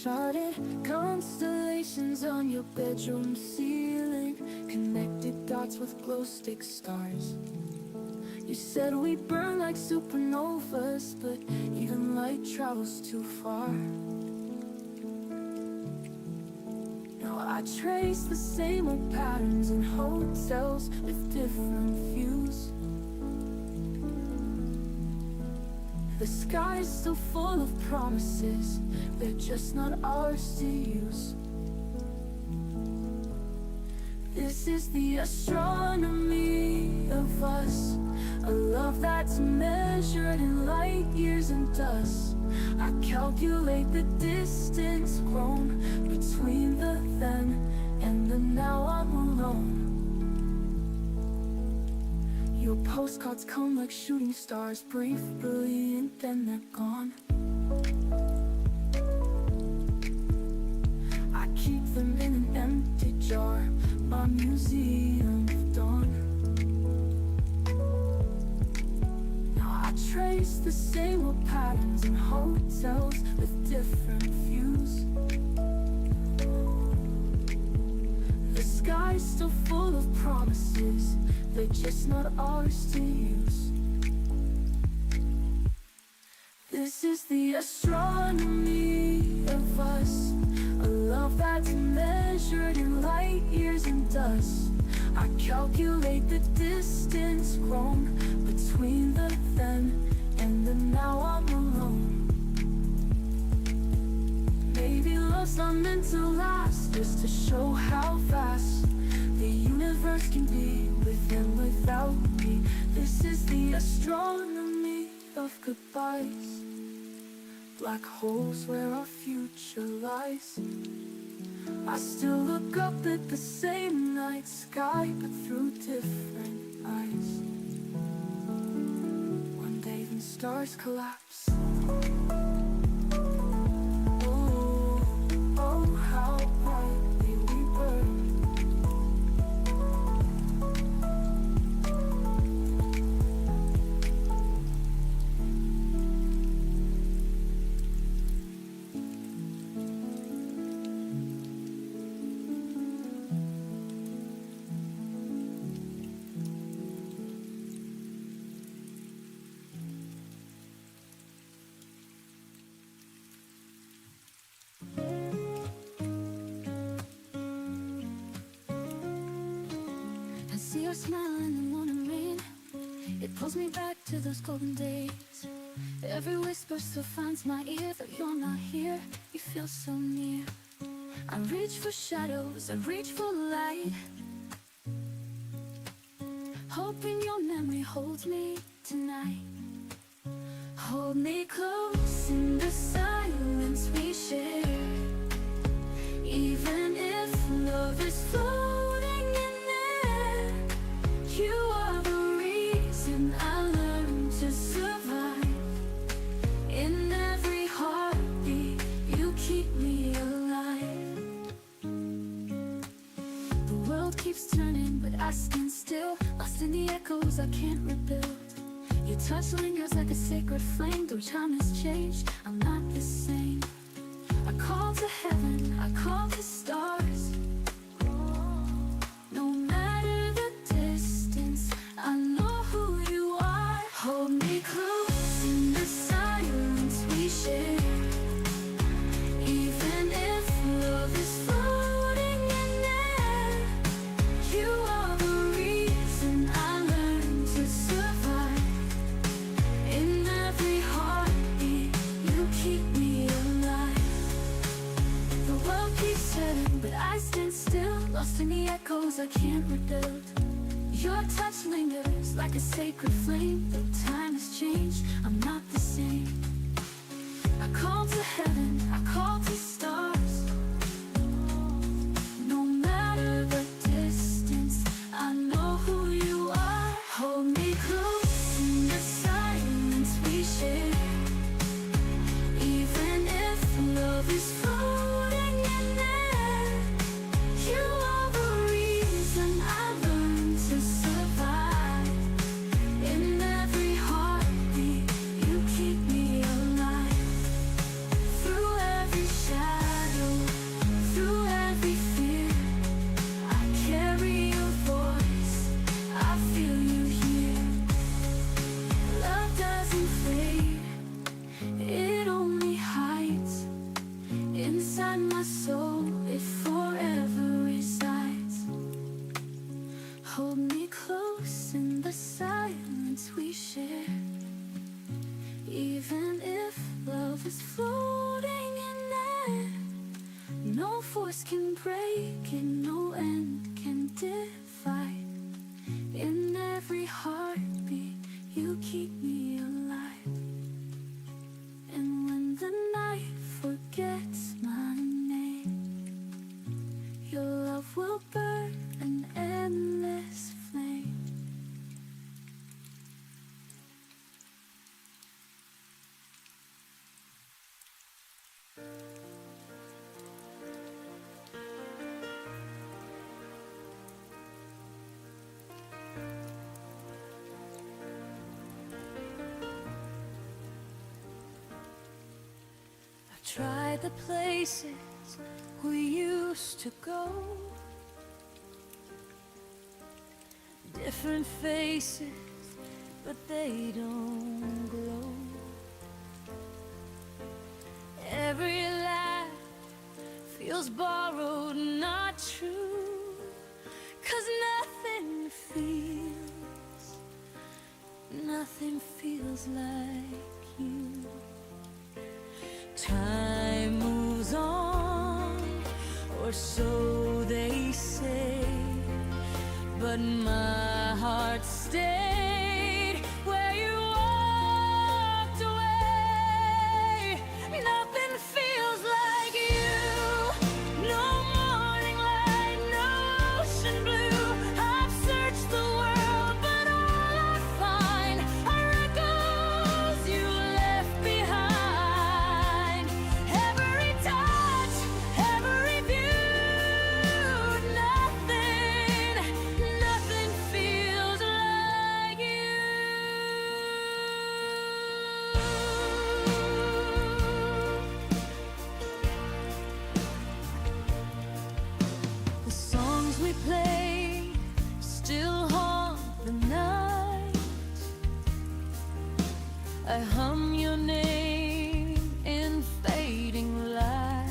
Charted constellations on your bedroom ceiling, connected dots with glow stick stars. You said we burn like supernovas, but even light travels too far. Now I trace the same old patterns in hotels with different views. The sky is still full of promises, they're just not ours to use. This is the astronomy of us, a love that's measured in light years and dust. I calculate the distance grown between the then and the now I'm alone. Your postcards come like shooting stars, brief, brilliant, then they're gone. I keep them in an empty jar, my museum of dawn. Now I trace the same old patterns in hotels with different views. The sky's still full of promises, they're just not ours to use. This is the astronomy of us, a love that's measured in light years and dust. I calculate the distance grown between the then and the now I'm alone. Maybe love's not meant to last, just to show how fast the universe can be with and without me. This is the astronomy of goodbyes, black holes where our future lies. I still look up at the same night sky, but through different eyes. One day then stars collapse. Oh, oh, how brightly we burn. smile in the morning rain. It pulls me back to those golden days. Every whisper still finds my ear, though you're not here, you feel so near. I reach for shadows, I reach for light, hoping your memory holds me tonight. Hold me close in the silence we share, even if love is floating in there. You are the reason I learned to survive. In every heartbeat, you keep me alive. The world keeps turning, but I stand still, lost in the echoes I can't rebuild. Your touch lingers like a sacred flame. Though time has changed, I'm not the same. I call to heaven, I call to stars. No matter the distance, I know who you are. Hold me close in the silence we share, even if love is floating in air. You are the reason I learned to survive. In every heartbeat, you keep me alive. The world keeps turning, but I stand still, lost in the echoes I can't rebuild. Your touch lingers like a sacred flame. Though time has changed, I'm not the same. I call to heaven, I call to stars. No matter the distance, I know who you are. Hold me close in the silence we share, even if love is floating in there. You are the reason I learned to survive. In every heartbeat, you keep me alive. Through every shadow, through every fear, I carry your voice, I feel you here. Love doesn't fade, it only hides. Inside my soul, it forever resides. Hold me close in the silence we share, even if love is floating in air. No force can break it, no end can divide. In every heartbeat, you keep me alive. And when the night forgets my name, your love will burn an endless flame. I've tried the places we used to go, different faces, but they don't glow. Every laugh feels borrowed, not true, 'cause nothing feels like you. Time moves on, or so they say, but my heart stayed where you walked away. Nothing feels like you. No morning light, no ocean blue. I've searched the world, but all I find are echoes you left behind. Every touch, every view, nothing feels like you. The songs we play still haunt the night. I hum your name in fading light.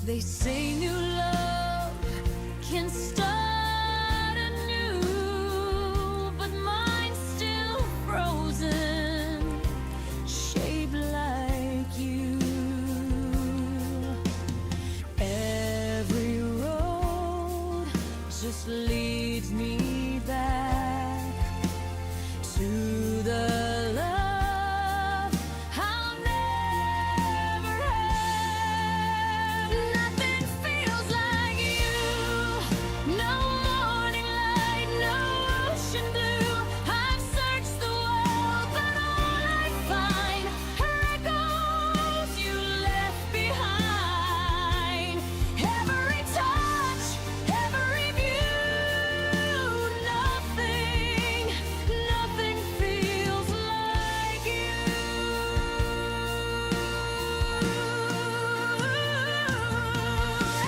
They say new love can start just leads me back to the love I'll never have. Nothing feels like you. No morning light, no ocean blue. I've searched the world, but all I find are echoes you left behind. Every touch, every view, nothing feels like you.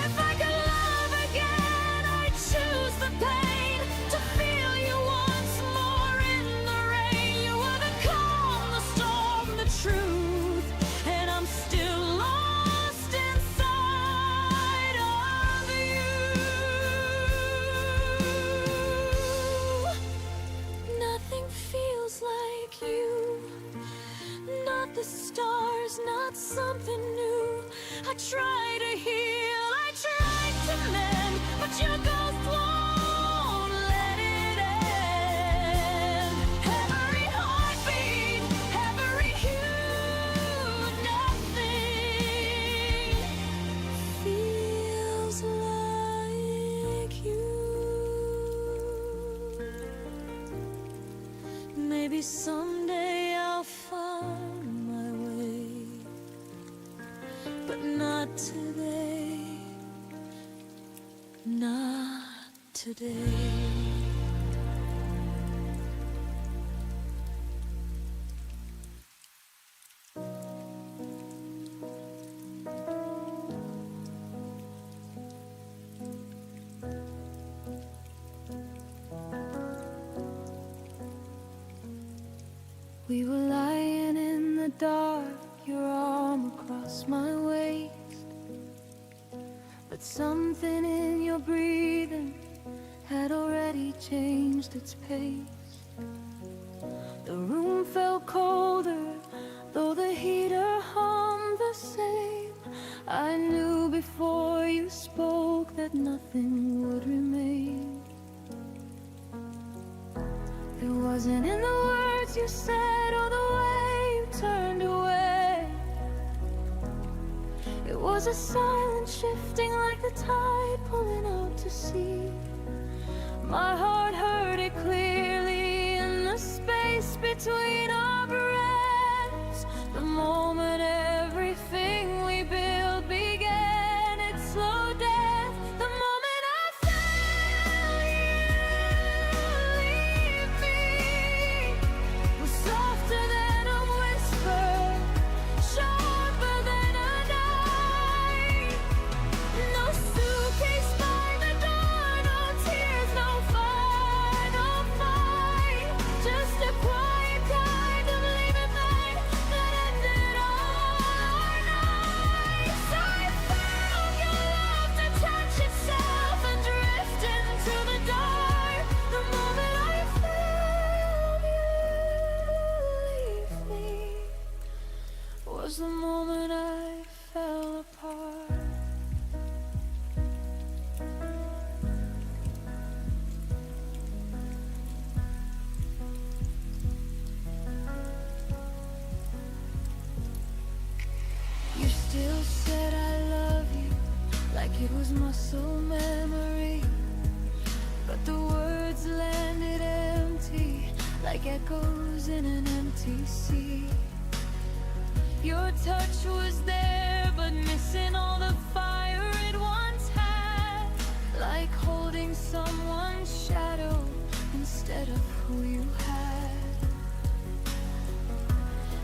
If I could love again, I'd choose the pain, to feel you once more in the rain. You were the calm, the storm, the truth, and I'm still lost inside of you. Nothing feels like you. Not the stars, not something new. I try to heal, I try to mend, but your ghost won't let it end. Every heartbeat, every hue, nothing feels like you. Maybe someday I'll find my way, but not today, not today. We were lying in the dark, your arm across my waist, but something in your breathing had already changed its pace. The room felt colder, though the heater hummed the same. I knew before you spoke that nothing would remain. It wasn't in the words you said or the way you turned away. It was a silent shifting like the tide pulling out to sea. My heart heard it clearly in the space between our breaths. The moment everything we built began its slow death. The moment I felt you leave me was softer than a whisper, sharper than a knife. No suitcase by the door, no tears, no final fight. Just a quiet kind of leaving mine that ended all our nights. I found your love to touch itself and drift into the dark. The moment I felt you leave me was the moment I fell apart. You still said I love you like it was muscle memory, but the words landed empty like echoes in an empty sea. Your touch was there, but missing all the fire it once had, like holding someone's shadow instead of who you had.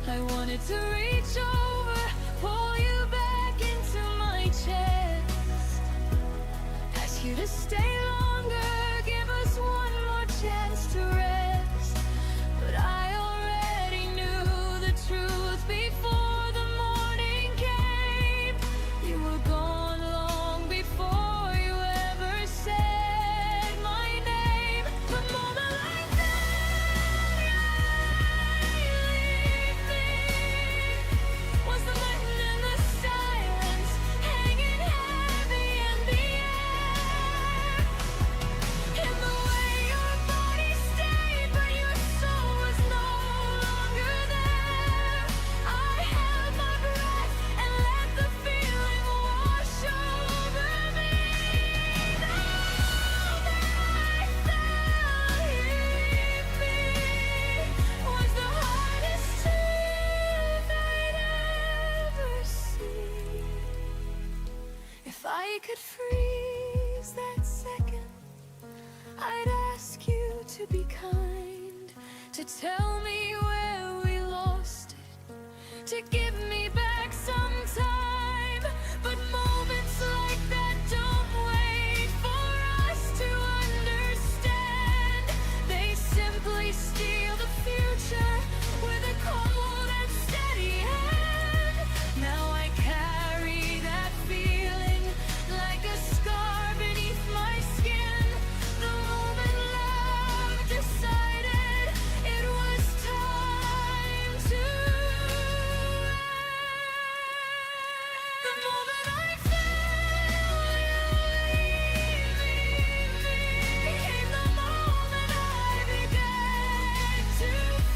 I wanted to reach over, pull you back into my chest, ask you to stay longer, give us one more chance to rest. But I already knew the truth before the morning came. You were gone long before you ever said my name. The moment I felt you leave me I could freeze that second, I'd ask you to be kind, to tell me where we lost it, to give me back some time. But moments like that don't wait for us to understand. They simply steal the future with a cold and steady hand. Now I carry that feeling like a scar beneath my skin. The moment love decided it was time to end. The moment I felt you leave me became the moment I began to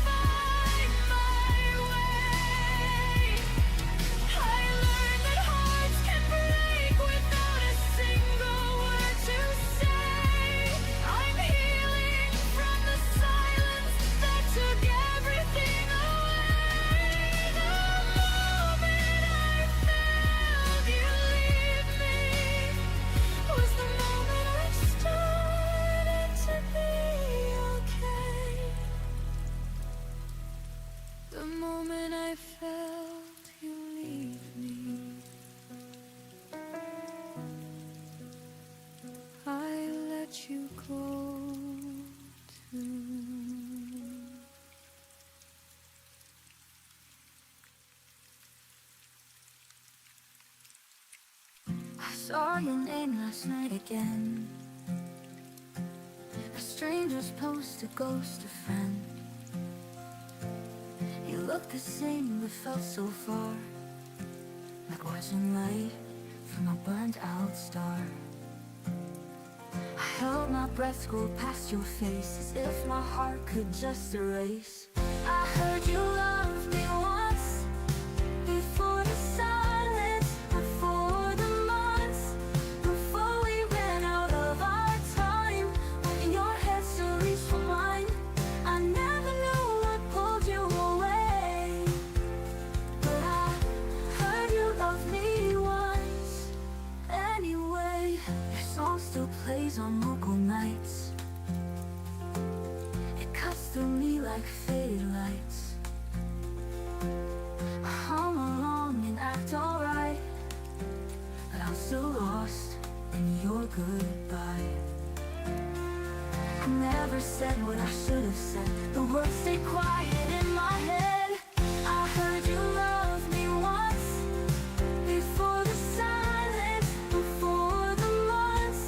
find my way. I learned that hearts can break without a single word to say. I'm healing from the silence that took everything away. The moment I felt you leave me was the moment I started to be okay. The moment I felt you leave me, I let you go too. I saw your name last night again. A stranger's post, a ghost, a friend. You looked the same but felt so far, like watching light from a burnt out star. I held my breath, scrolled past your face, as if my heart could just erase. I heard you love me once, before the silence, before the months, before we ran out of our time. When your head still reached for mine, I never knew what pulled you away. But I heard you love me once anyway. Your song still plays on local nights. It cuts through me like faded lights. I hum along and act alright, but I'm still lost in your goodbye. I never said what I should have said. The words stayed quiet in my head. I heard you love me once, before the silence, before the months,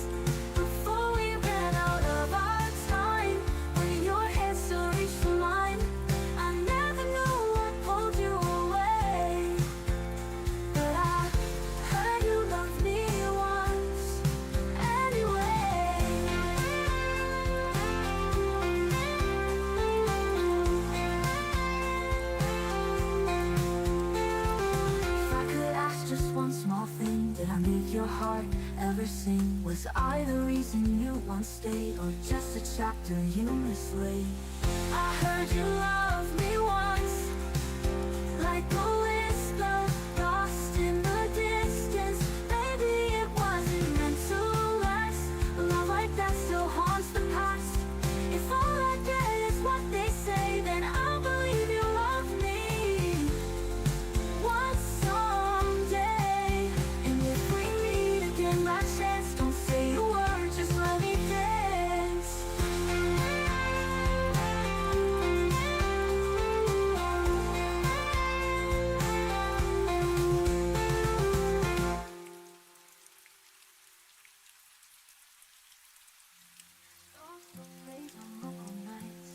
before we ran out of our time. When your hand still reached for mine, I never knew what pulled you away. But I heard you love me once anyway. If I could ask just one small thing, did I make your heart ever sing? Was I the reason you once stayed, or just a chapter you mislaid? I heard you love me once, like a whisper lost in the distance. Maybe it wasn't meant to last. A love like that still haunts the past. If all I get is what they say, then I'll believe you love me once someday. And if we meet again by chance, don't say a word, just let me dance. Songs still plays on local nights.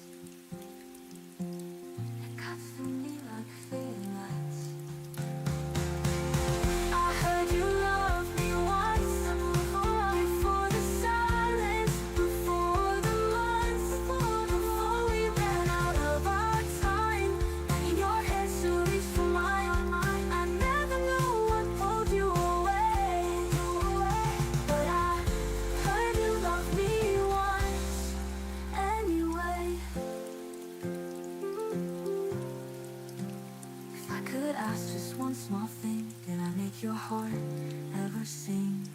It cuts through me like faded lights. I heard you love me once, before the silence, before the months, before we ran out of our time. When your head still reached for mine, I never knew what pulled you away. But I heard you love me once anyway. If I could ask just one small thing, did I make your heart ever sing?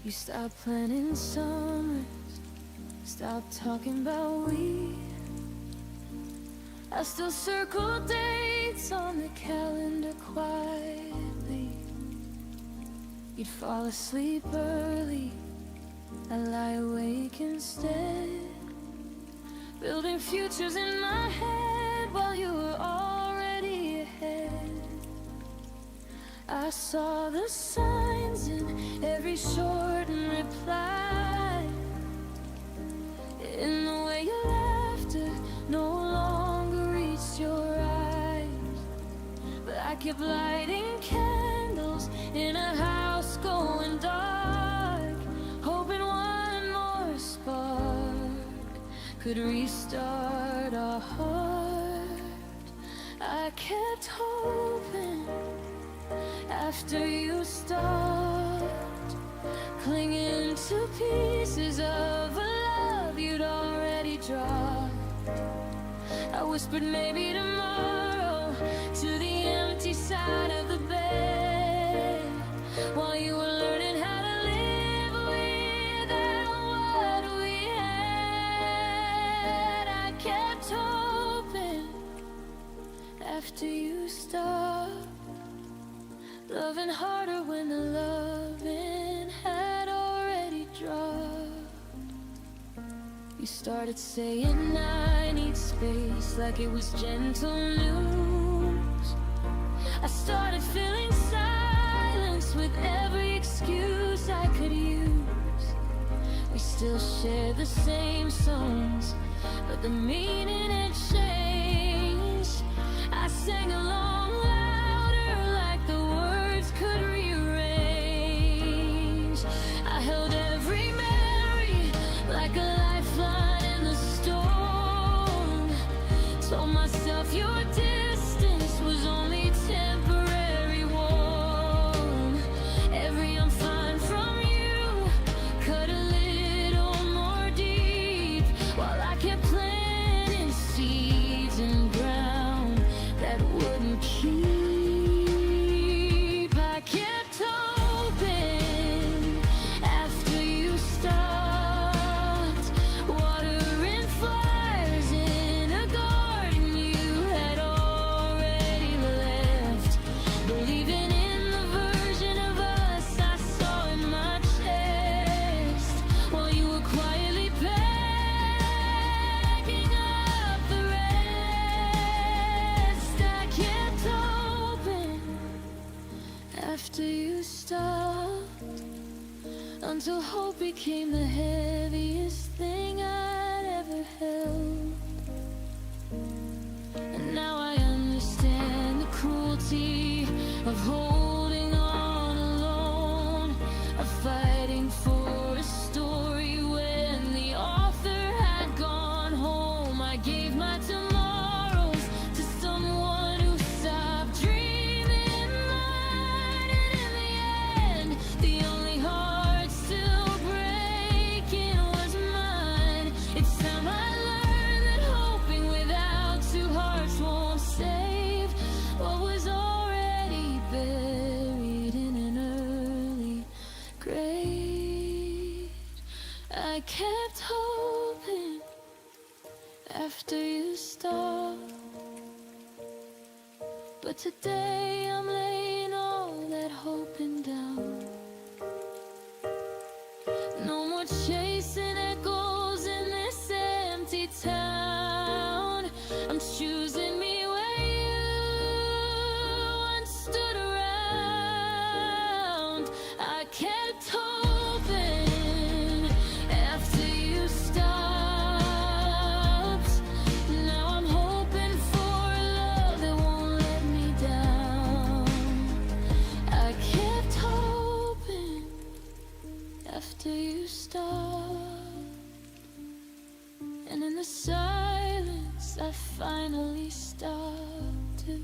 You stop planning summers, stop talking about we. I still circle dates on the calendar quietly. You'd fall asleep early, I lie awake instead, building futures in my head while you were already ahead. I saw the signs in every shortened reply, in the way your laughter no longer reached your eyes. But I kept lighting candles in a house going dark, hoping one more spark could restart our heart. I kept hoping after you stopped, clinging to pieces of a love you'd already dropped. I whispered maybe tomorrow to the empty side of the bed, while you were learning how to live without what we had. I kept hoping after you stopped, loving harder when the loving had already dropped. You started saying I need space like it was gentle news. I started filling silence with every excuse I could use. We still share the same songs, but the meaning had changed. I sang along louder like the words could rearrange. I held every memory like a lifeline in the storm. Told myself your distance was only temporary warm. Every I'm fine from you cut a little more deep, while I kept planting seeds in ground that wouldn't keep. I kept hoping after you stopped, watering flowers in a garden you had already left, believing in the version of us I saw in my chest, while you were quietly packing up the rest. I kept hoping after you stopped, until hope became the heaviest thing I'd ever held. And now I understand the cruelty of holding on alone, of fighting for a story when the author had gone home. I gave my tomorrows to someone who stopped dreaming mine, and in the end, the only heart still breaking was mine. It's time I learned that hoping without two hearts won't save what was already buried in an early grave. I kept hoping after you stopped, but today I'm laying all that hoping down. No more chasing echoes in this empty town. I'm choosing me where you once stood around. I kept hoping after you stopped. Now I'm hoping for a love that won't let me down. I kept hoping after you stopped, and in the silence I finally stopped to.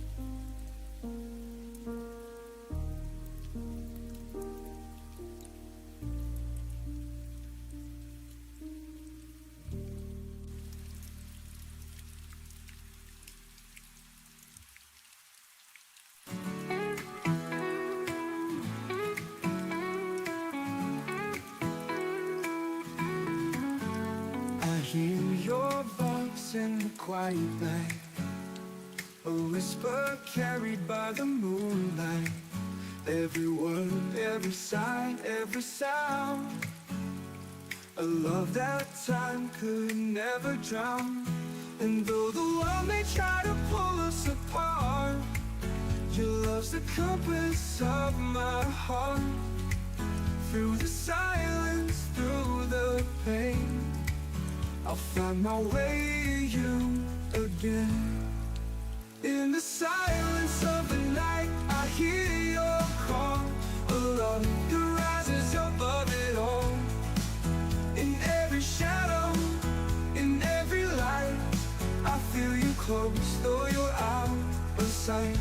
silence in the quiet night, a whisper carried by the moonlight. Every word, every sign, every sound, a love that time could never drown. And though the world may try to pull us apart, your love's the compass of my heart. Through the silence, through the pain, I'll find my way to you again. In the silence of the night, I hear your call, a love that rises above it all. In every shadow, in every light, I feel you close, though you're out of sight.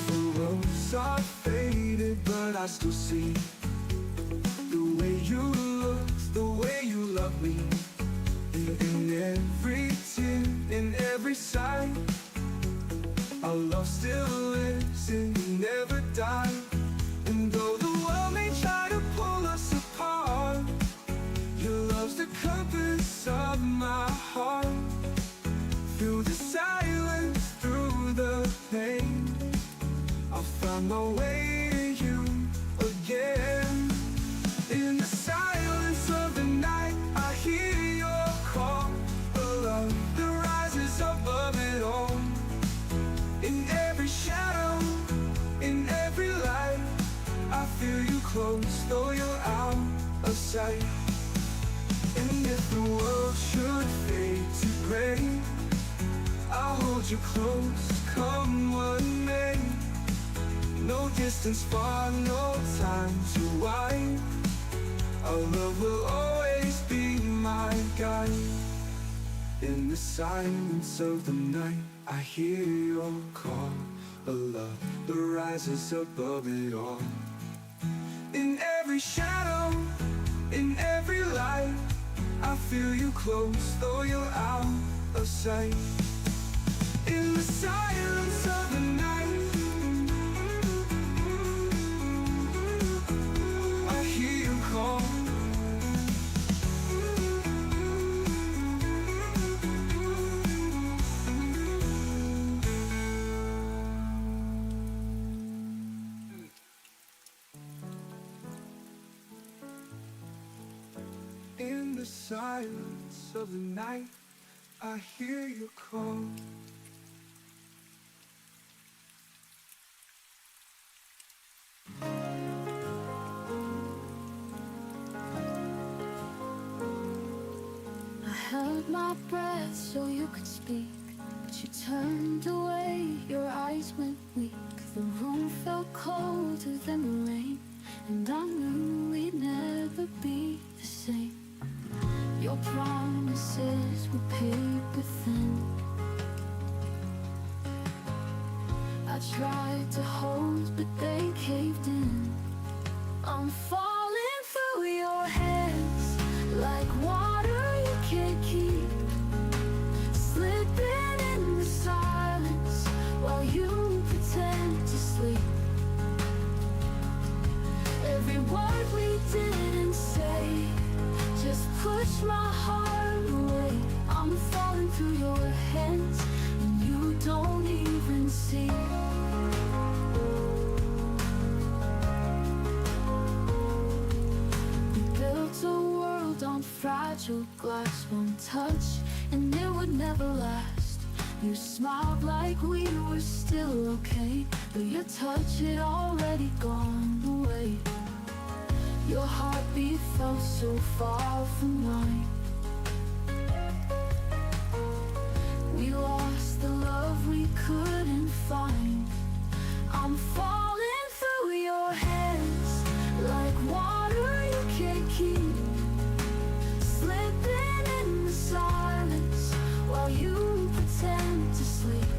The roads are faded, but I still see the way you look, the way you love me. In every tear, in every sign, our love still lives and never dies. And though the world may try to pull us apart, your love's the compass of my heart. Through the silence, through the pain, I'll find my way to you again. In the silence of the night, I hear your call, a love that rises above it all. In every shadow, in every light, I feel you close, though you're out of sight. And if the world should fade to gray, I'll hold you close, come what may. No distance far, no time too wide, our love will always be my guide. In the silence of the night, I hear your call, a love that rises above it all. In every shadow, in every light, I feel you close, though you're out of sight. In the silence of the night, I hear you call. In the silence of the night, I hear you call. I held my breath so you could speak, but you turned away, your eyes went weak. The room felt colder than the rain, and I knew we'd never be the same. Your promises were paper thin. I tried to hold, but they caved in. I'm falling through your hands like water you can't keep, slipping in the silence while you pretend to sleep. Every word we didn't say just push my heart away. I'm falling through your hands and you don't even see. We built a world on fragile glass, one touch and it would never last. You smiled like we were still okay, but your touch had already gone away. Your heartbeat felt so far from mine. We lost the love we couldn't find. I'm falling through your hands like water you can't keep, slipping in the silence while you pretend to sleep.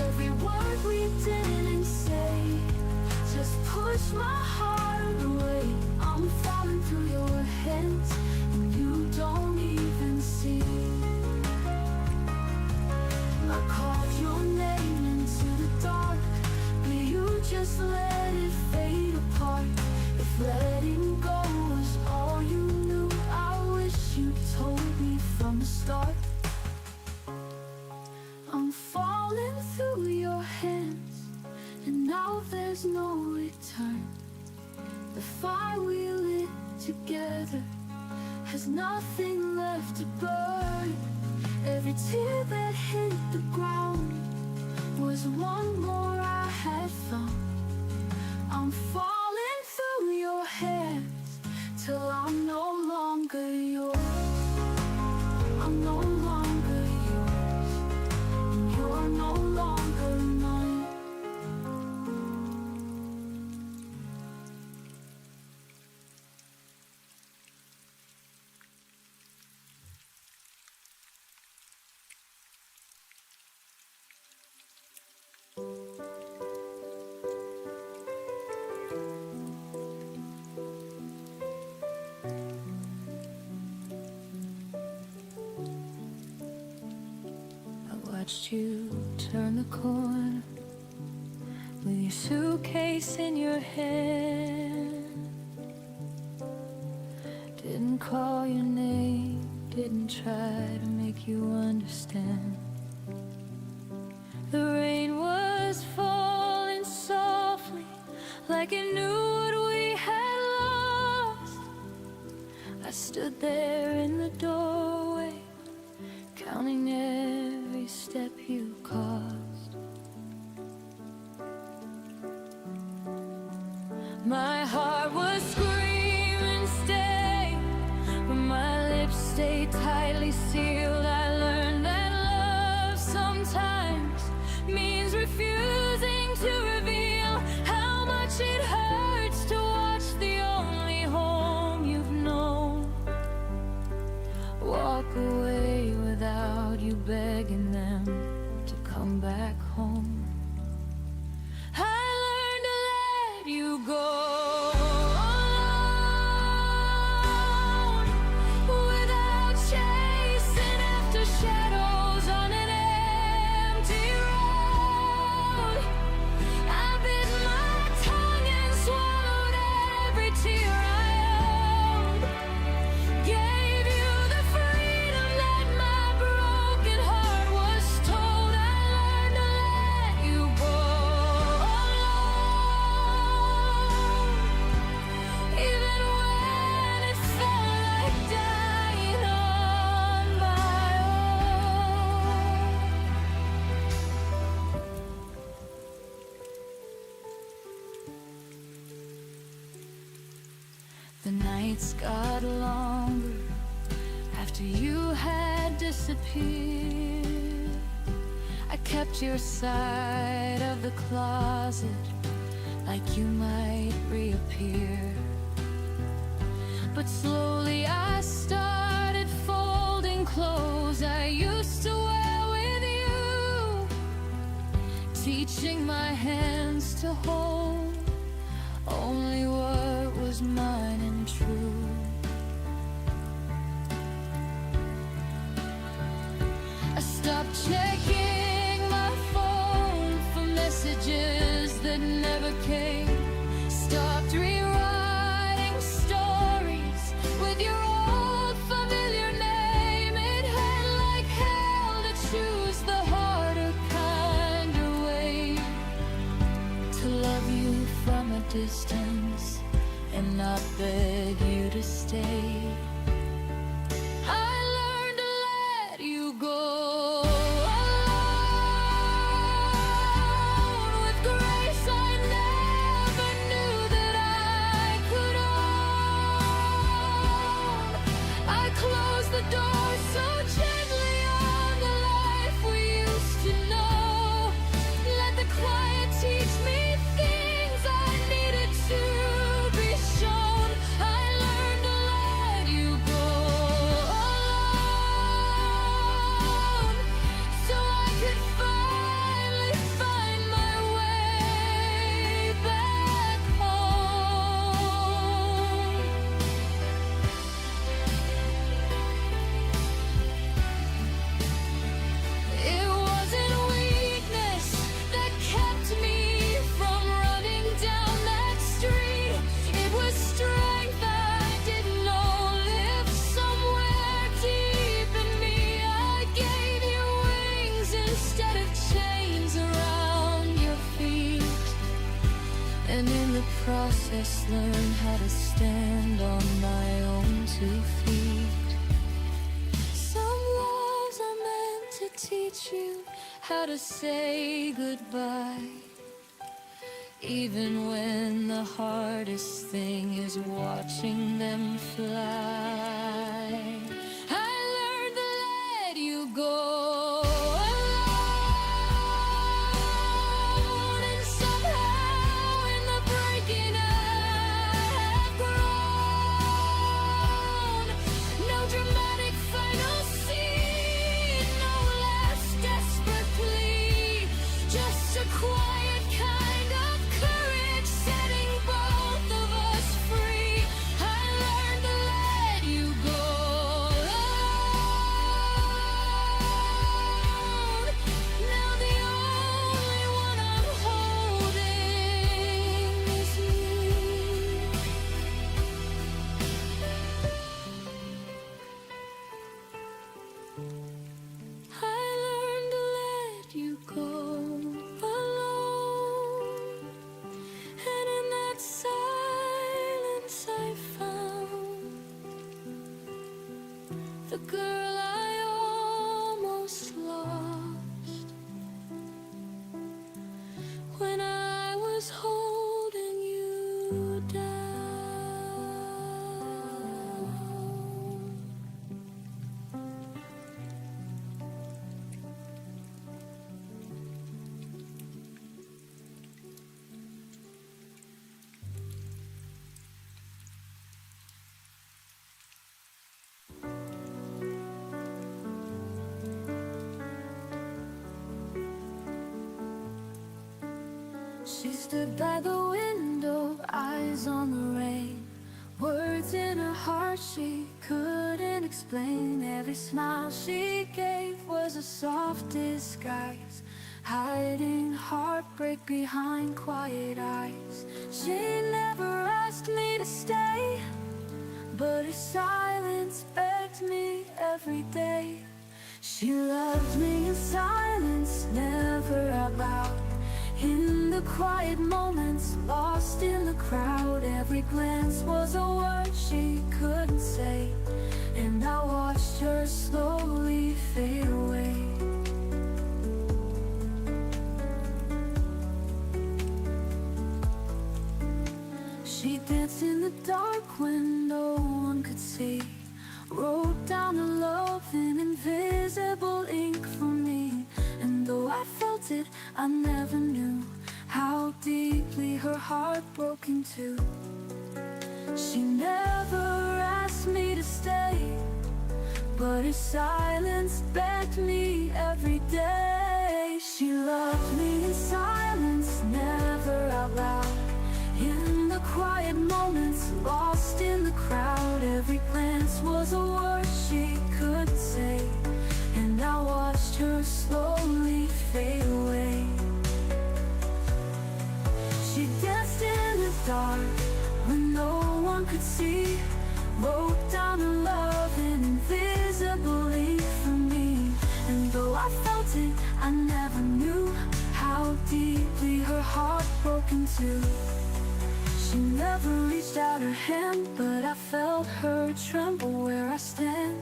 Every word we didn't say just push my heart away. I'm falling through your hands and you don't even see. together has nothing left to burn. Every tear that hit the ground was one more I had found. I'm falling through your hands till I'm no longer yours. I'm no longer yours, and you're no longer mine. Watched you turn the corner with your suitcase in your hand. Didn't call your name, didn't try to make you understand. The rain was falling softly, like it knew what we had lost. I stood there in the doorway, counting every step you caused. My heart was screaming, stay, but my lips stayed tightly sealed. I learned that love sometimes means refusing to reveal how much it hurts to watch the only home you've known walk away without you begging them to come back home. I learned to let you go alone, without chasing after shadows on an empty road. I bit my tongue and swallowed every tear I owed. Gave you the freedom that my broken heart was told. I learned to let you go alone, even when it felt like dying on my own. The nights got longer after you had disappeared. I kept your side of the closet like you might reappear. But slowly I started folding clothes I used to wear with you, teaching my hands to hold only what was mine and true. I stopped checking my phone for messages that never came. Stopped rewriting stories with your old familiar name. It hurt like hell to choose the harder kind of way, to love you from a distance and not beg you to stay. I learned to let you go alone, with grace I never knew that I could own. I closed the door so gently on the life we used to know. Let the quiet teach me things I needed to be shown. I learned to let you go alone, so I could finally find my way back home. It wasn't weakness that kept me from running down that street. It was strength I didn't know lived somewhere deep in me. I gave you wings instead of chains around your feet, and in the process learned how to stand stand on my own 2 feet. Some loves are meant to teach you how to say goodbye, even when the hardest thing is watching them fly. I learned to let you go. The girl I almost lost when I was holding you down. She stood by the window, eyes on the rain, words in her heart she couldn't explain. Every smile she gave was a soft disguise, hiding heartbreak behind quiet eyes. She never asked me to stay, but her silence begged me every day. She loved me in silence, never out loud. In the quiet moments, lost in the crowd, every glance was a word she couldn't say, and I watched her slowly fade away. She danced in the dark when no one could see, wrote down the love in invisible ink for me. And though I felt it, I never knew how deeply her heart broke into. She never asked me to stay, but her silence begged me every day. She loved me in silence, never out loud. In the quiet moments, lost in the crowd, every glance was a word she couldn't say, and I watched her slowly fade away. She danced in the dark when no one could see, wrote down her love in invisible ink for me. And though I felt it, I never knew how deeply her heart broke into. She never reached out her hand, but I felt her tremble where I stand.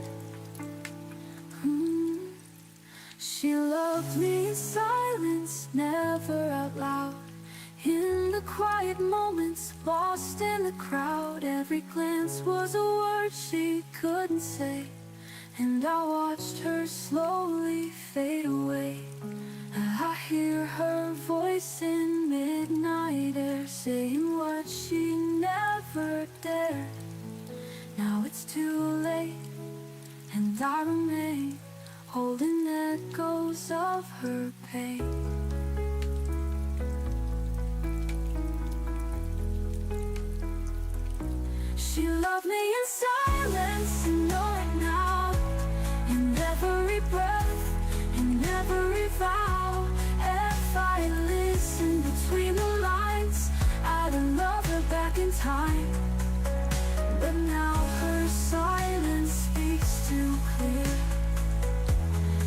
She loved me in silence, never out loud. In the quiet moments, lost in the crowd, every glance was a word she couldn't say, and I watched her slowly fade away. I hear her voice in midnight air, saying what she never dared. Now it's too late, and I remain holding echoes of her pain. She loved me in silence, and know it now. In every breath, in every vow, if I listen between the lines, I'd love her back in time. But now her silence speaks too clear.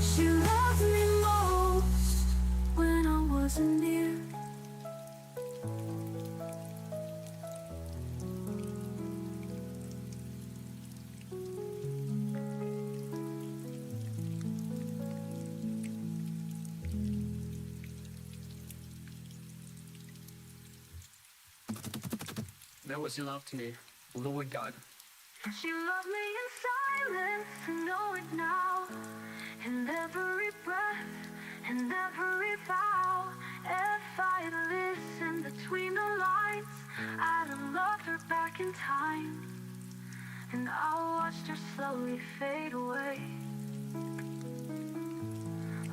She loved me most when I wasn't near. know what she loved me, Lord God. She loved me in silence, I know it now. In every breath, and every vow. If I'd listened between the lines, I'd have loved her back in time. And I watched her slowly fade away.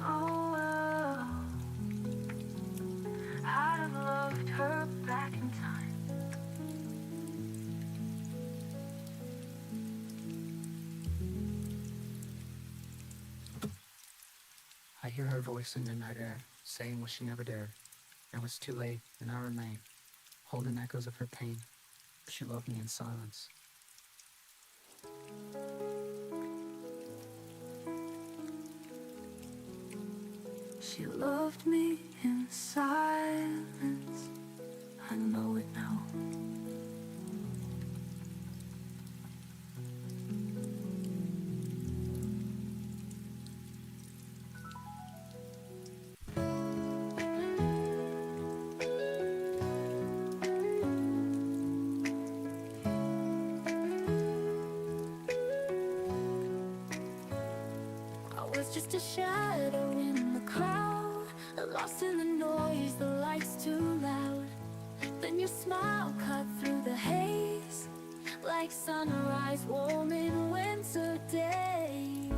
Oh well, I'd have loved her back in time. I hear her voice in the night air, saying what she never dared. It was too late, and I remain, holding echoes of her pain. She loved me in silence. She loved me in silence, I know it now. Just a shadow in the crowd, lost in the noise, the lights too loud. Then your smile cut through the haze, like sunrise warm in winter days.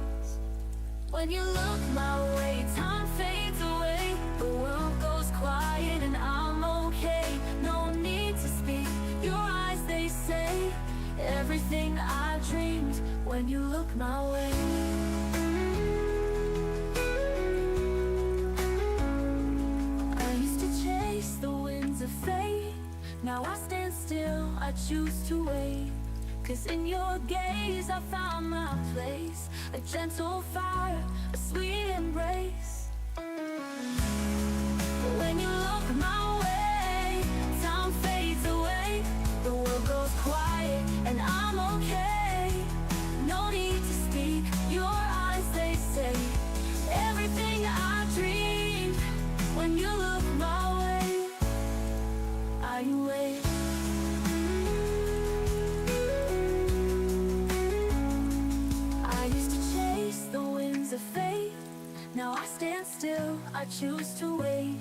When you look my way, time fades away. The world goes quiet and I'm okay. No need to speak, your eyes they say everything I dreamed when you look my way. Now I stand still, I choose to wait. 'Cause in your gaze I found my place, a gentle fire, a sweet embrace. When you look my way, time fades away. The world goes quiet and I'm okay. No need to speak, your eyes they say everything I dreamed when you look my way. Are you wait? I used to chase the winds of fate. Now I stand still, I choose to wait.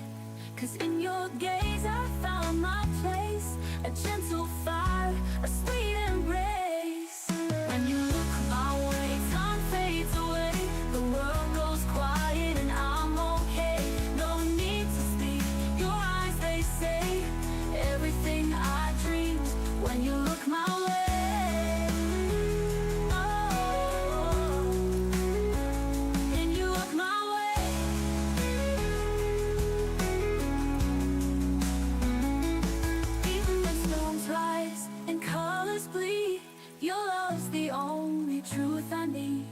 'Cause in your gaze I found my place, a gentle fire, a sweet embrace. When you look my way, time fades away. The world goes quiet and I'm okay. No need to speak, your eyes they say everything I dreamed when you look my way. Oh, and you look my way. Even when storms rise and colors bleed, your love's the only truth I need.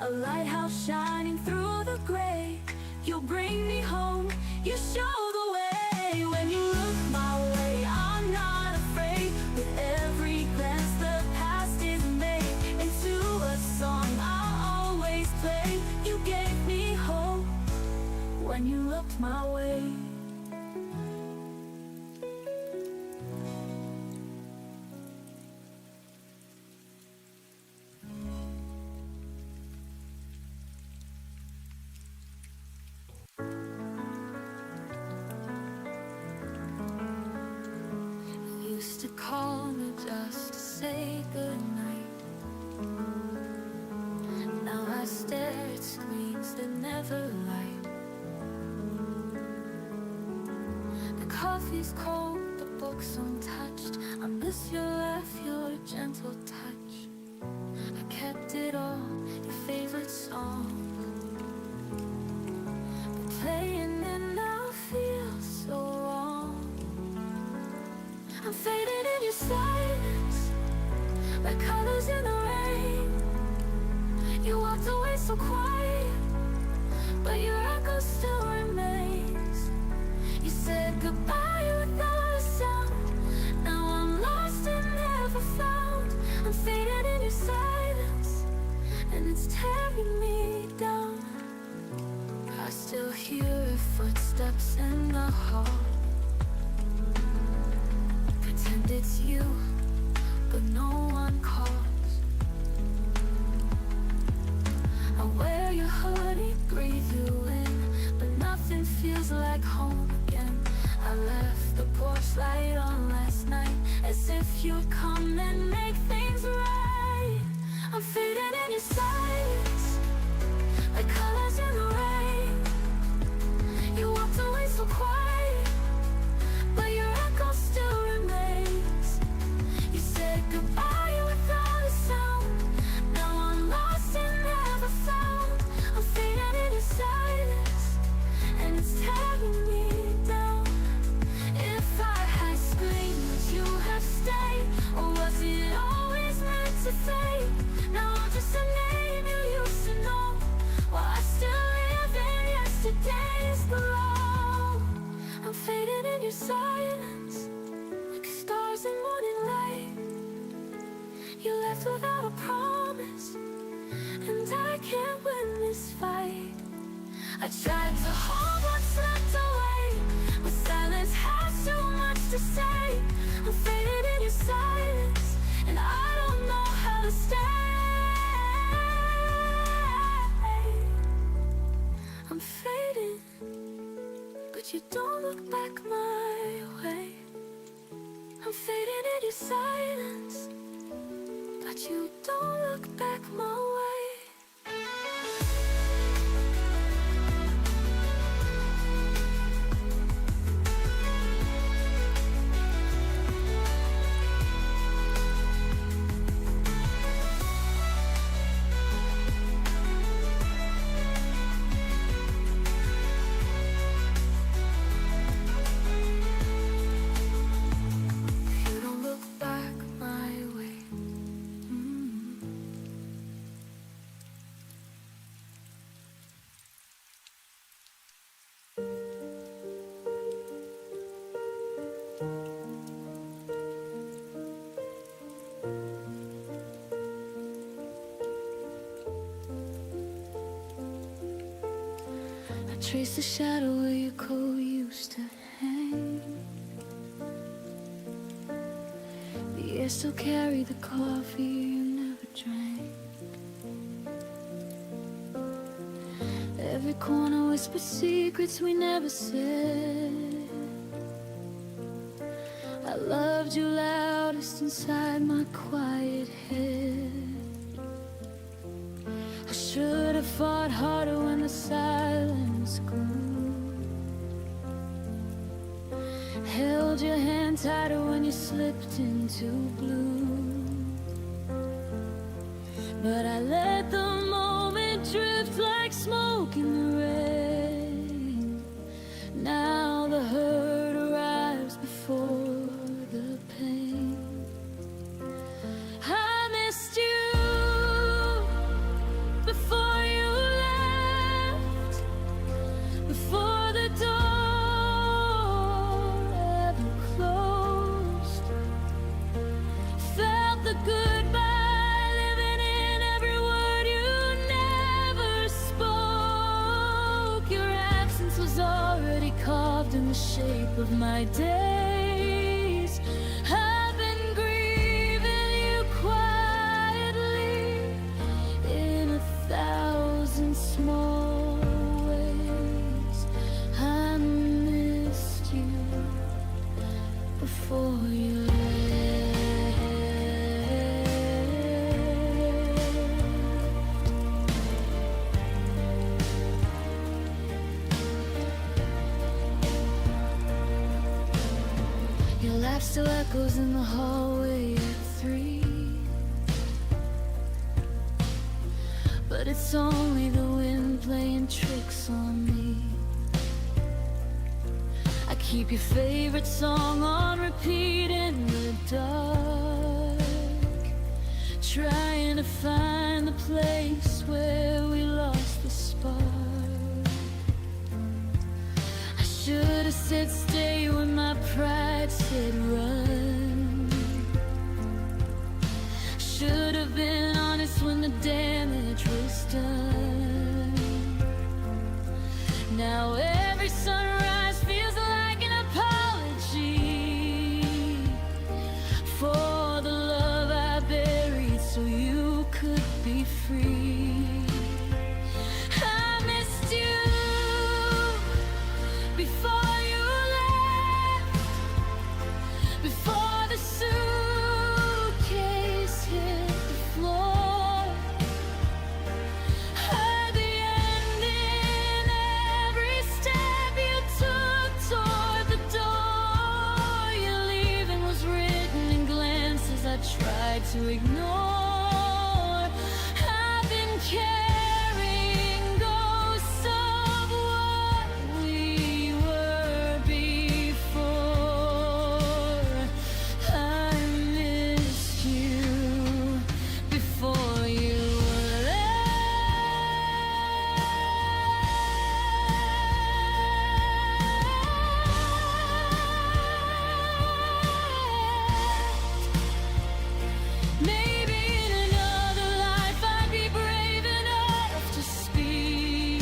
A lighthouse shining through the gray. You'll bring me home, you show the way. When you look my way, I'm not afraid. With every glance the past is made into a song I'll always play. You gave me hope when you looked my way. Used to call me just to say goodnight. Now I stare at screens that never light. The coffee's cold, the book's untouched. I miss your laugh, your gentle touch. I kept it all, your favorite song. But playing it now feels so wrong. I'm fading in your silence, like colors in the rain. You walked away so quiet, but your echo still remains. You said goodbye without a sound. Now I'm lost and never found. I'm fading in your silence, and it's tearing me down. I still hear footsteps in the hall, pretend and it's you, but no one calls. I wear your hoodie, breathe you in, but nothing feels like home again. I left the porch light on last night, as if you'd come and make things right. I'm fading in your silence, like colors in the rain. You walked away so quiet, but your echo still remains. You said goodbye without a sound. Now I'm lost and never found. I'm fading in your silence, and it's tearing me down. If I had screamed, would you have stayed? Or was it always meant to fade? Now I'm just a name you used to know, while I still live in yesterday's glow. I'm fading in your silence, like stars in morning light. You left without a promise, and I can't win this fight. I tried to hold what's slipped away, but silence has too much to say. I'm faded in your silence, and I don't know how to stay. I'm fading, but you don't look back my way. I'm fading in your silence, but you don't look back my way. You don't look back my way. I trace the shadow where your coat used to hang. The air still carried the coffee you never drank. Every corner whispered secrets we never said. I loved you loudest inside my quiet head. I should have fought harder when the silence grew. Held your hand tighter when you slipped into blue. But I let the moment drift like smoke in the rain. Now the hurt arrives before the pain. I missed you before you left, before the door ever closed. Felt the goodbye living in every word you never spoke. Your absence was already carved in the shape of my days. I've been grieving you quietly in 1,000 small ways. I missed you before you left. Your laugh still echoes in the hallway at 3. But it's only the wind playing tricks on me. I keep your favorite song on repeat in the dark, trying to find the place where we lost the spark. I should have said stay when my pride said run. Should have been honest when the damage was done. Now every sunrise feels like an apology. to ignore. I've been carrying ghosts of what we were before. I missed you before you Maybe in another life I'd be brave enough to speak.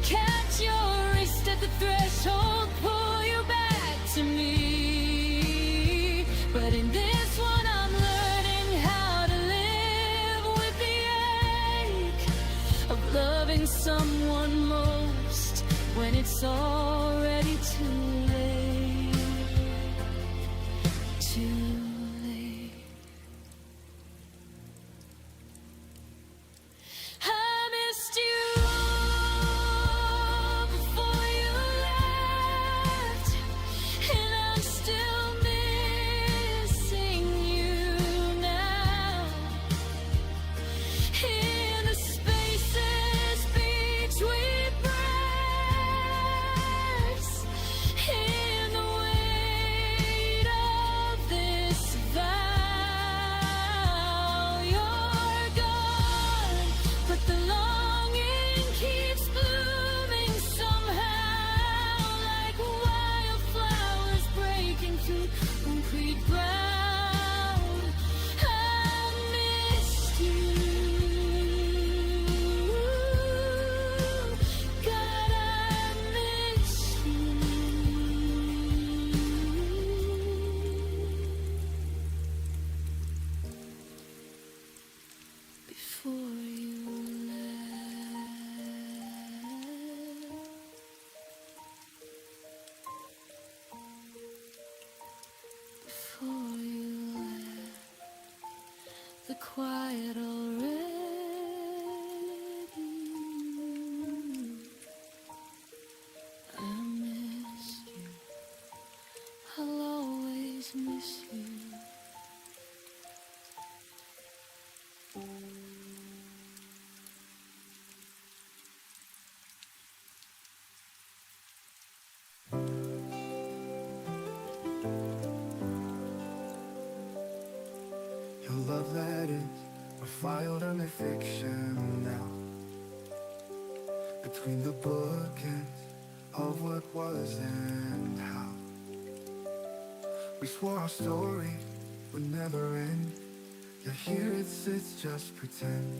Catch your wrist at the threshold, pull you back to me. But in this one I'm learning how to live with the ache of loving someone most when it's already too late. Too late. I missed you before you left, and I'm still missing you now. In the spaces between breaths, in the weight of this vow, you're gone, but the longing keeps blooming somehow, like wildflowers breaking through concrete ground. I missed you, God, I missed you before you left. Before you left, the quiet already. I missed you, I'll always miss you. Your love letters are filed under fiction now, between the bookends of what was and how. We swore our story would never end, yet here it sits just pretend.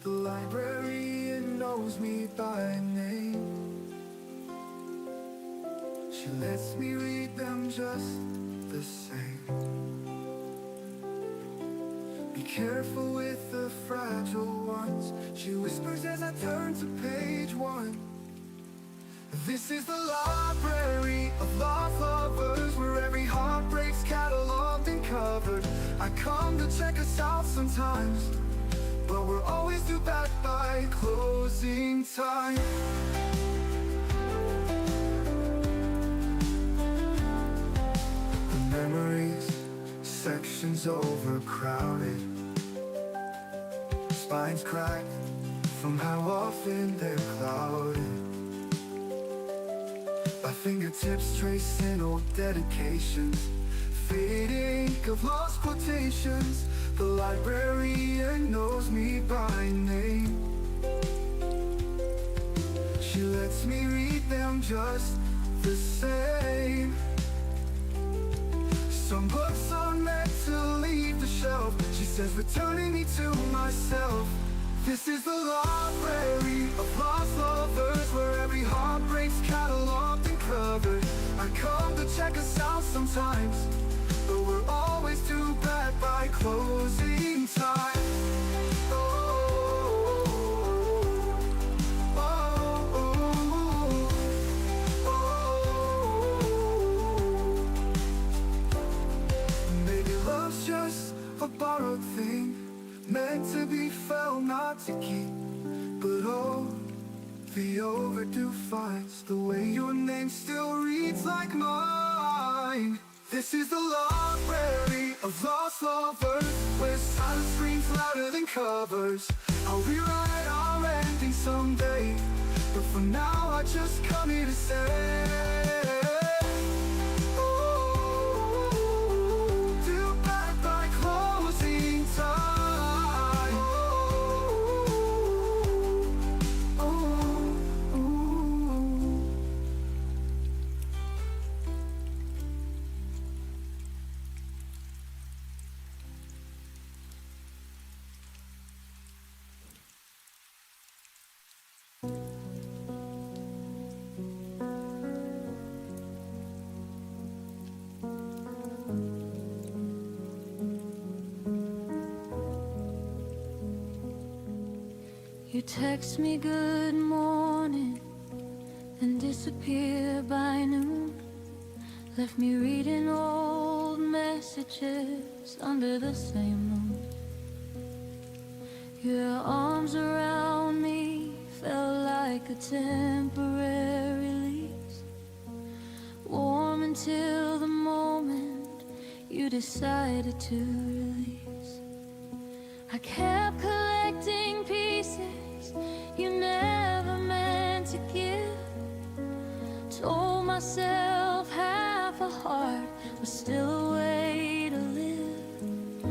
The librarian knows me by name. She lets me read them just the same. Be careful with the fragile ones, she whispers as I turn to page 1. This is the library of lost lovers, where every heartbreak's cataloged and covered. I come to check us out sometimes, but we're always due back by closing time. The memories, sections overcrowded, spines cracked from how often they're clouded by fingertips tracing old dedications, fading ink of lost quotations. The librarian knows me by name. She lets me read them just the same. Some books are meant to leave the shelf, she says, returning me to myself. This is the library of lost lovers, where every heartbreak's cataloged and covered. I come to check us out sometimes, but we're always due back by closing time. Maybe love's just a borrowed thing, meant to be felt, not to keep. But oh, the overdue finds the way your name still reads like mine. This is the library of lost lovers, where silence screams louder than covers. I'll rewrite our ending someday, but for now I just come here to say, ooh, do back by closing time. Ooh, ooh, ooh. You text me good morning, then disappear by noon. Left me reading old messages under the same moon. Your arms around me felt like a temporary release, warm until the moment you decided to release. I kept collecting pieces you never meant to give. Told myself half a heart was still a way to live,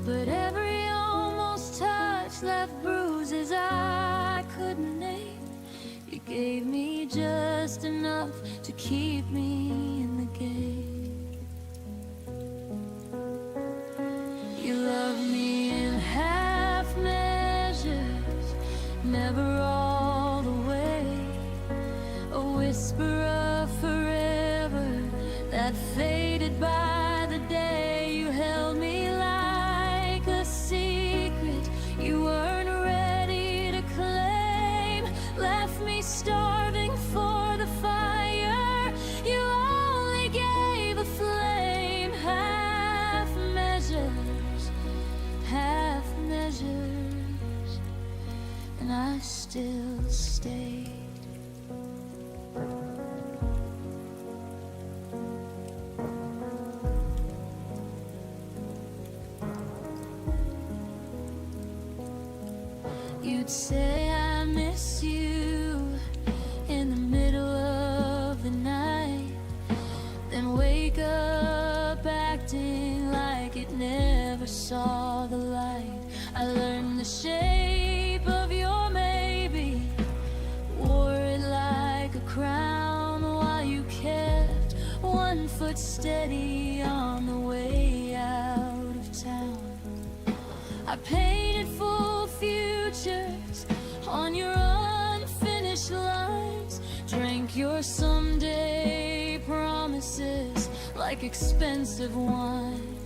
but every almost touch left bruises I couldn't name. You gave me just enough to keep me in the game. You loved me in half measures, never all the way. A whisper of forever that faded by the day. You held me like a secret you weren't ready to claim. Left me starving for the fire you only gave a flame. Half measures, half measures, and I still stayed. You'd say I miss you in the middle of the night, then wake up acting like it never saw the light. I learned the shape of your maybe, wore it like a crown while you kept one foot steady on the way out of town. I painted full futures on your unfinished lines, drank your someday promises like expensive wine.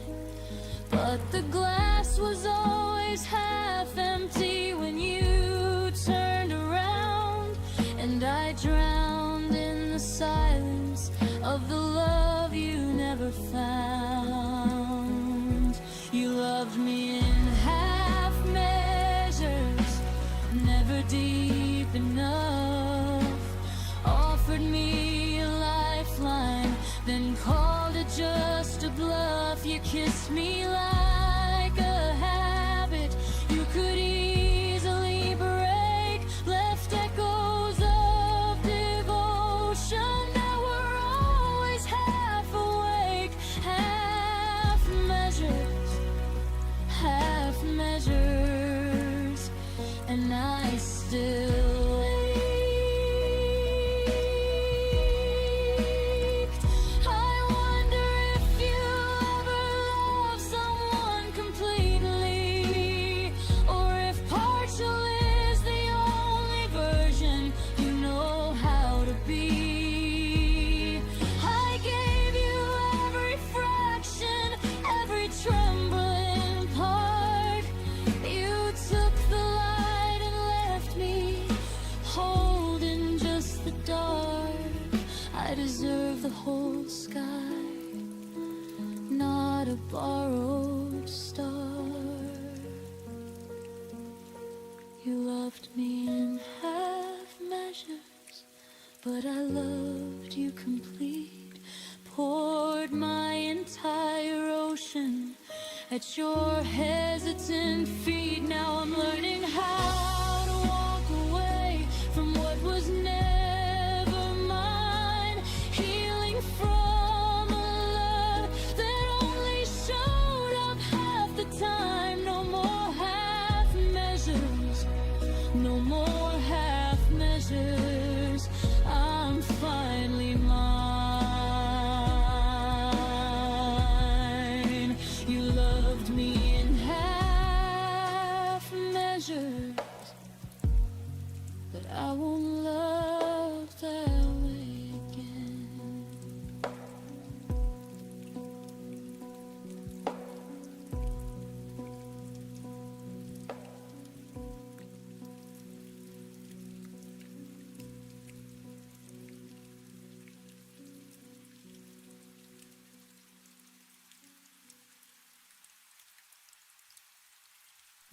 But the glass was always half empty when you turned around, and I drowned in the silence of the love you never found. You loved me in half measures, never deep enough. Offered me a lifeline, then called it just a bluff. You kissed me like a habit you could easily break, left echoes of devotion that were always half awake. Half measures, half measures, and I still ached. I wonder if you ever love someone completely, or if partial is the only version you know how to be. I gave you every fraction, every trembling part. You took the light and left me holding just the dark. I deserve the whole sky, not a borrowed star. You loved me in half measures, but I loved you complete. Poured my entire ocean at your hesitant feet. Now I'm learning how to walk away from what was never mine, healing from a love that only showed up half the time. No more half measures, no more half measures. I'm finally mine. You loved me in half measures, but I won't love that way again.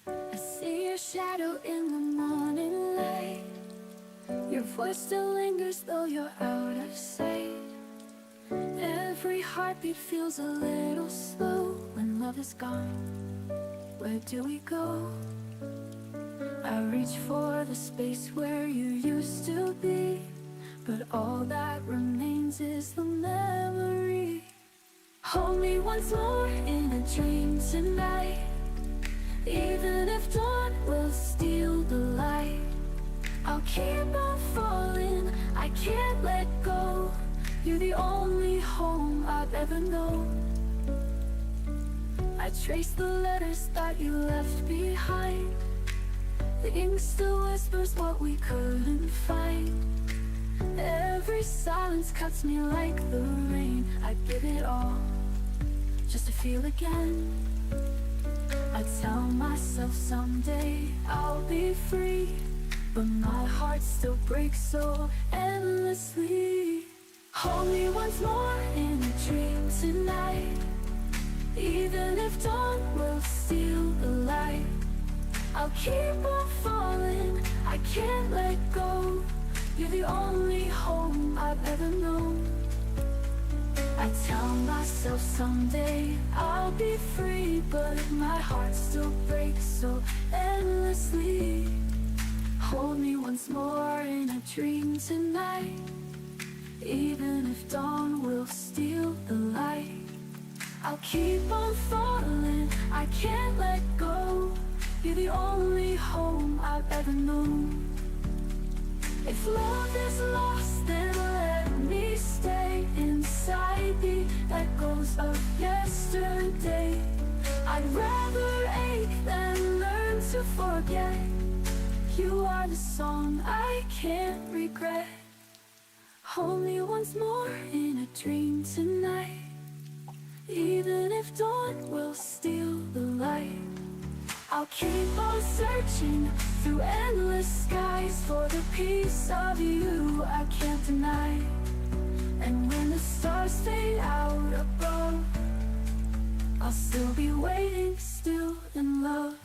I see your shadow in the morning light. Your voice still lingers though you're out of sight. Every heartbeat feels a little slow when love is gone. Where do we go? I reach for the space where you used to be, but all that remains is the memory. Hold me once more in a dream tonight. Even if dawn will steal the light, I'll keep on falling, I can't let go. You're the only home I've ever known. I trace the letters that you left behind. The ink still whispers what we couldn't find. Every silence cuts me like the rain. I'd give it all just to feel again. I tell myself someday I'll be free, but my heart still breaks so endlessly. Hold me once more in a dream tonight. Even if dawn will steal the light, I'll keep on falling, I can't let go. You're the only home I've ever known. I tell myself someday I'll be free, but my heart still breaks so endlessly. Hold me once more in a dream tonight. Even if dawn will steal the light, I'll keep on falling, I can't let go. You're the only home I've ever known. If love is lost, then let me stay inside the echoes of yesterday. I'd rather ache than learn to forget. You are the song I can't regret. Hold me once more in a dream tonight. Even if dawn will steal the light, I'll keep on searching through endless skies for the piece of you I can't deny. And when the stars fade out above, I'll still be waiting, still in love.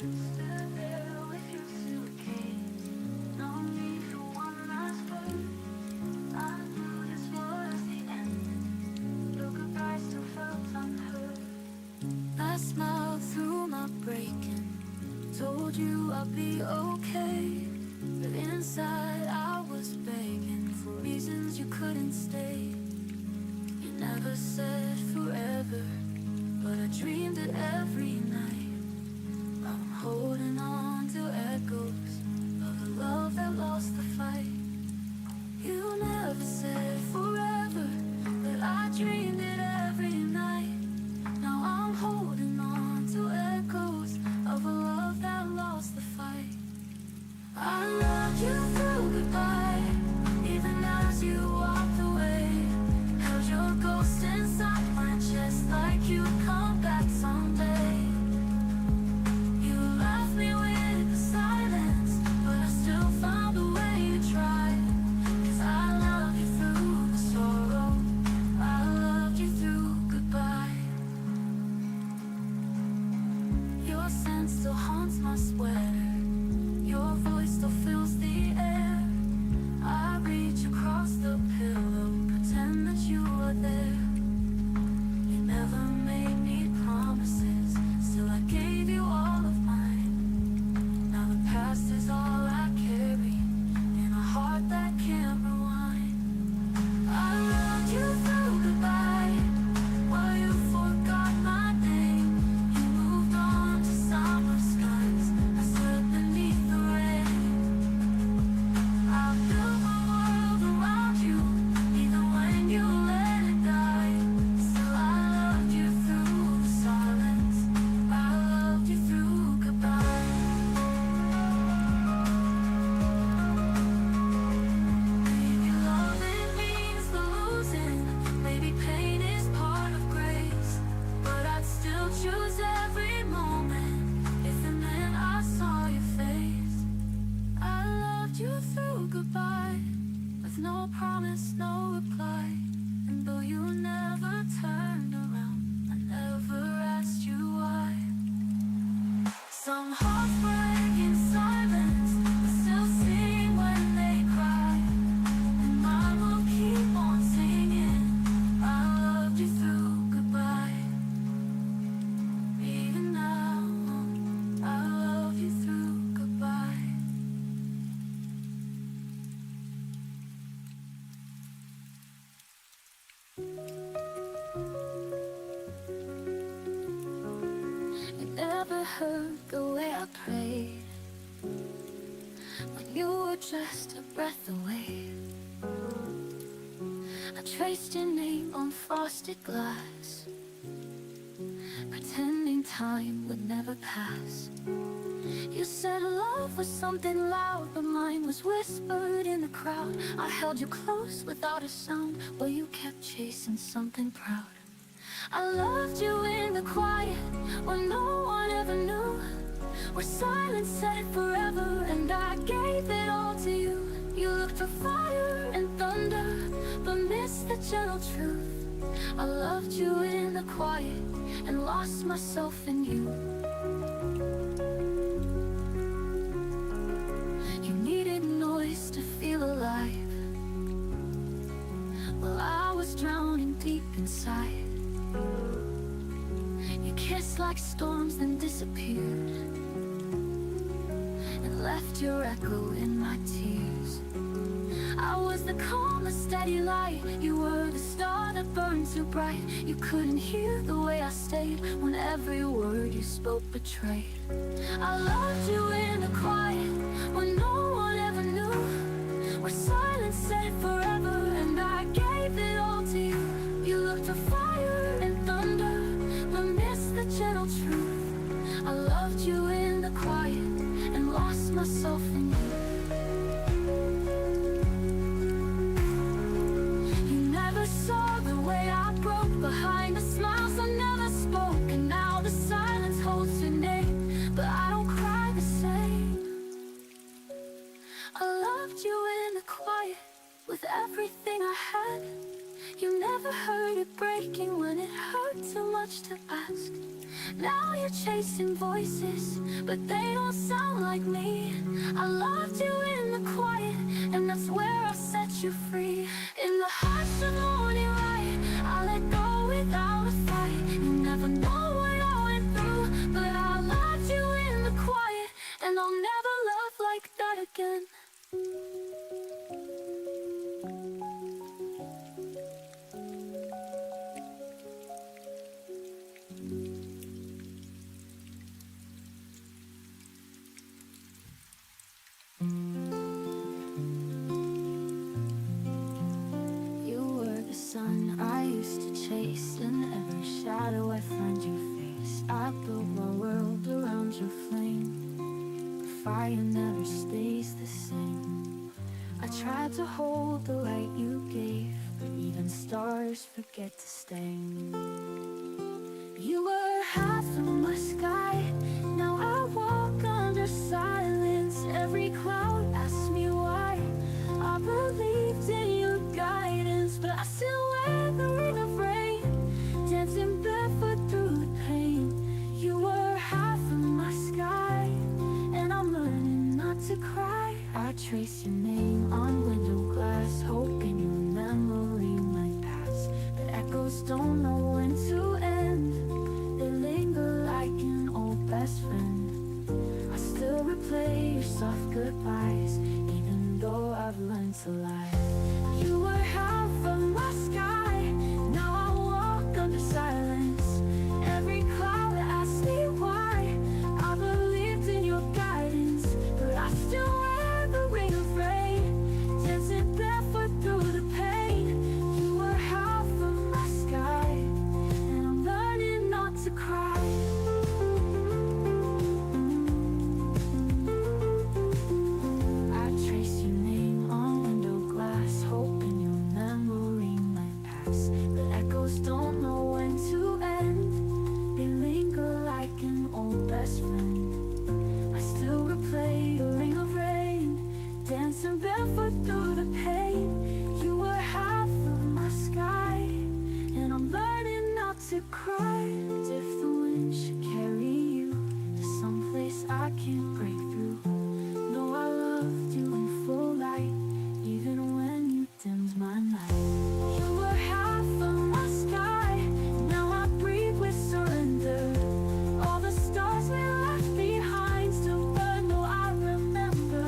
You stood there with your suitcase, no need for one last word. I knew this was the end. Your goodbye still felt unheard. I smiled through my breaking, told you I'd be okay, but inside I was begging for reasons you couldn't stay. You never said forever, but I dreamed it every night. I'm holding on to echoes of a love that lost the fight. You never said forever, but I dreamed it every night. Now I'm holding on to echoes of a love that lost the fight. I loved you through goodbye, even as you walked away. Held your ghost inside my chest like you'd come back someday. You left me with the silence. heard the way I prayed when you were just a breath away. I traced your name on frosted glass, pretending time would never pass. You said love was something loud, but mine was whispered in the crowd. I held you close without a sound, while you kept chasing something proud. I loved you in the quiet, when no one ever knew, where silence said forever, and I gave it all to you. You looked for fire and thunder, but missed the gentle truth. I loved you in the quiet, and lost myself in you. You needed noise to feel alive, while I was drowning deep inside. You kissed like storms, then disappeared, and left your echo in my tears. I was the calm, the steady light. You were the star that burned too bright. You couldn't hear the way I stayed, when every word you spoke betrayed. I loved you in the quiet, when no one ever knew, where silence said forever, and I gave it all to you. You looked for fire and thunder, but missed the gentle truth. I loved you in the quiet, and lost myself in you. You never saw the way I broke behind the smiles I never spoke, and now the silence holds your name, but I don't cry the same. I loved you in the quiet, with everything I had. You never heard it breaking when it hurt too much to ask. Now you're chasing voices, but they don't sound like me. I loved you in the quiet, and that's where I set you free. In the hush of morning light, I let go without a fight. You never know what I went through, but I loved you in the quiet, and I'll never love like that again. I used to chase, in every shadow I find your face. I built my world around your flame. The fire never stays the same. I tried to hold the light you gave, but even stars forget to stay. You were half of my sky, now I walk under silence. Every cloud asks me why. I believed in your guidance, but I still wear the ring of rain, dancing barefoot through the pain. You were half of my sky, and I'm learning not to cry. I trace your name on window glass, hoping your memory might pass. But echoes don't know when to end, they linger like an old best friend. I still replay your soft goodbyes, even though I've learned to lie. You were half of my sky, now I walk under silence. Every cloud asks me why. I believed in your guidance, but I still wear the ring of rain, dancing barefoot through the pain. You were half of my sky, and I'm learning not to cry. I trace your name on window glass, hoping your memory might pass. But echoes don't know when to end, they linger like an old best friend. I still replay the ring of rain, dancing barefoot through the pain. You were half of my sky, and I'm learning not to cry. If the wind should carry you to someplace I can't break through, know I loved you in full light, even when you dimmed my light. You were half of my sky, now I breathe with surrender. All the stars we left behind still burn, though I remember.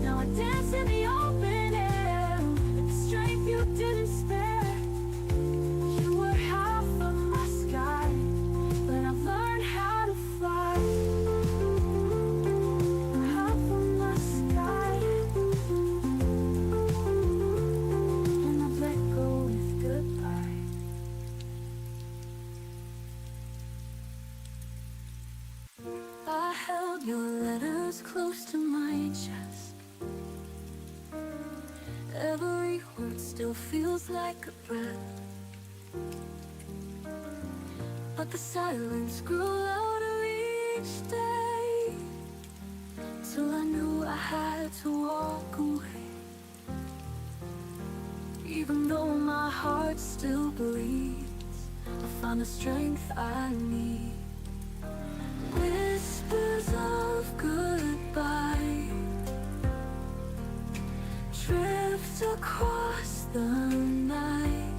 Now I dance in the open air, with the strength you didn't spare. You were half of my sky, feels like a breath. But the silence grew louder each day, till I knew I had to walk away. Even though my heart still bleeds, I found the strength I need. Whispers of goodbye drift across the night.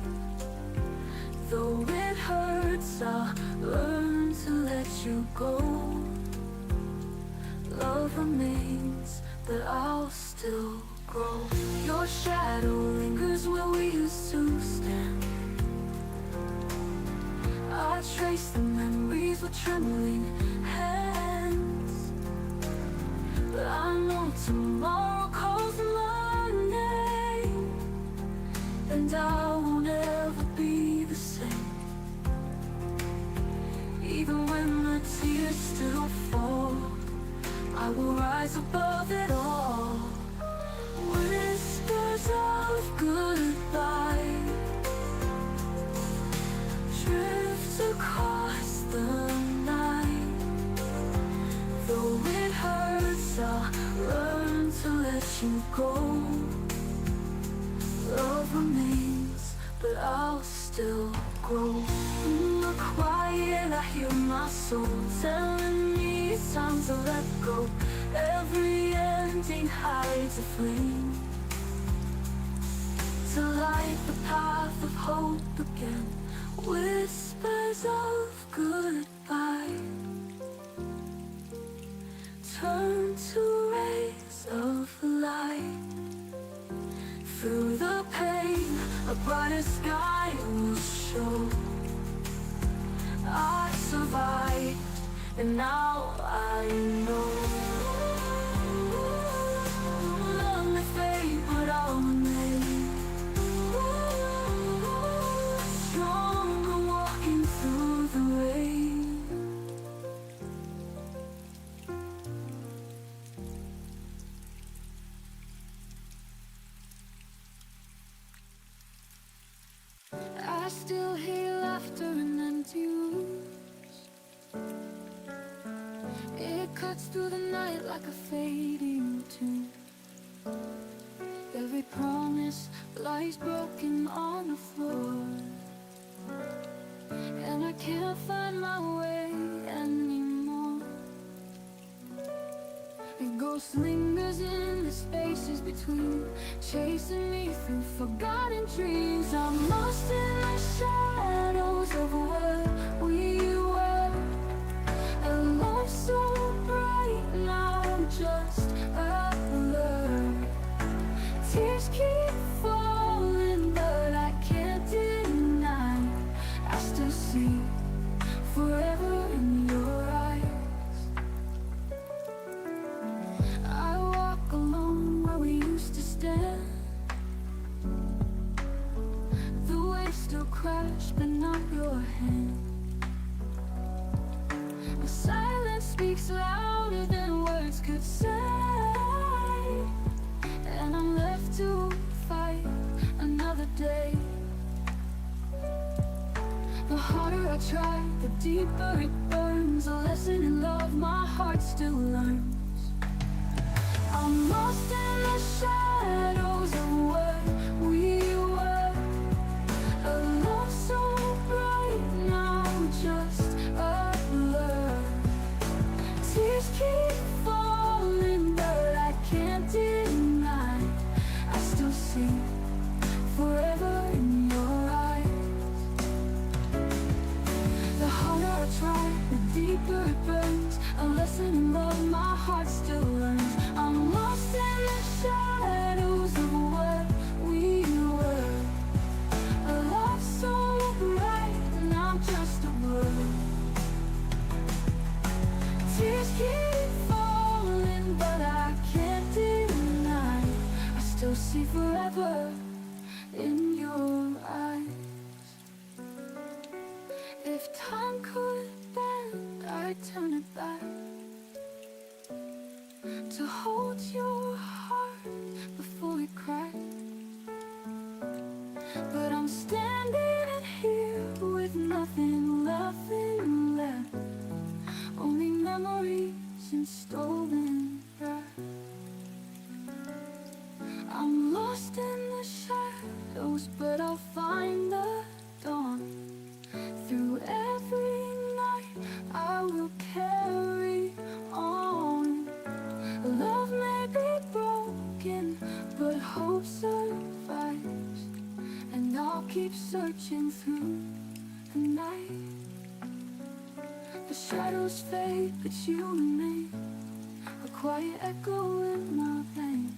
Though it hurts, I'll learn to let you go. Love remains, but I'll still grow. Your shadow lingers where we used to stand. I trace the memories with trembling hands, but I know tomorrow calls Monday, and I won't ever be the same. Even when the tears still fall, I will rise above it all. Whispers of goodbye drift across the night. Though it hurts, I'll learn to let you go. Love remains, but I'll still grow. In the quiet, I hear my soul telling me it's time to let go. Every ending hides a flame to light the path of hope again. Whispers of goodbye turn to rays of light. Through the pain, a brighter sky will show. I survived, and now I know. Love may fade, but I'll remain stronger, walking through the rain. I still hear laughter and empty rooms. It cuts through the night like a fading tune. Every promise lies broken on the floor, and I can't find my way anymore. A ghost lingers in the spaces between, chasing me through forgotten dreams. I'm lost in the shadows of what we were. A love so bright, now just a blur. Tears keep falling, but I can't deny I still see forever in your eyes. I walk alone where we used to stand. The waves still crash, but not your hand. The silence speaks louder than words could say, and I'm left to fight another day. The harder I try, the deeper it burns. A lesson in love my heart still learns. I'm lost in the shadows of what we were. A love so bright, now just a blur. Tears keep falling, but I can't deny I still see forever in your eyes. The harder I try, the deeper it burns. A lesson in love my heart still learns. I'm lost in the shadows of what we were. A love so bright, now just a blur. Tears keep falling, but I can't deny I still see forever in your eyes. If time could bend, I'd turn it back to hold your heart before it cracked. standing here with nothing, nothing left, only memories and stolen breath. I'm lost in the shadows, but I'll find the dawn. Through every night I will carry on. Love may be broken, but hope survives, and I'll keep searching through the night. The shadows fade, but you remain, a quiet echo in my veins.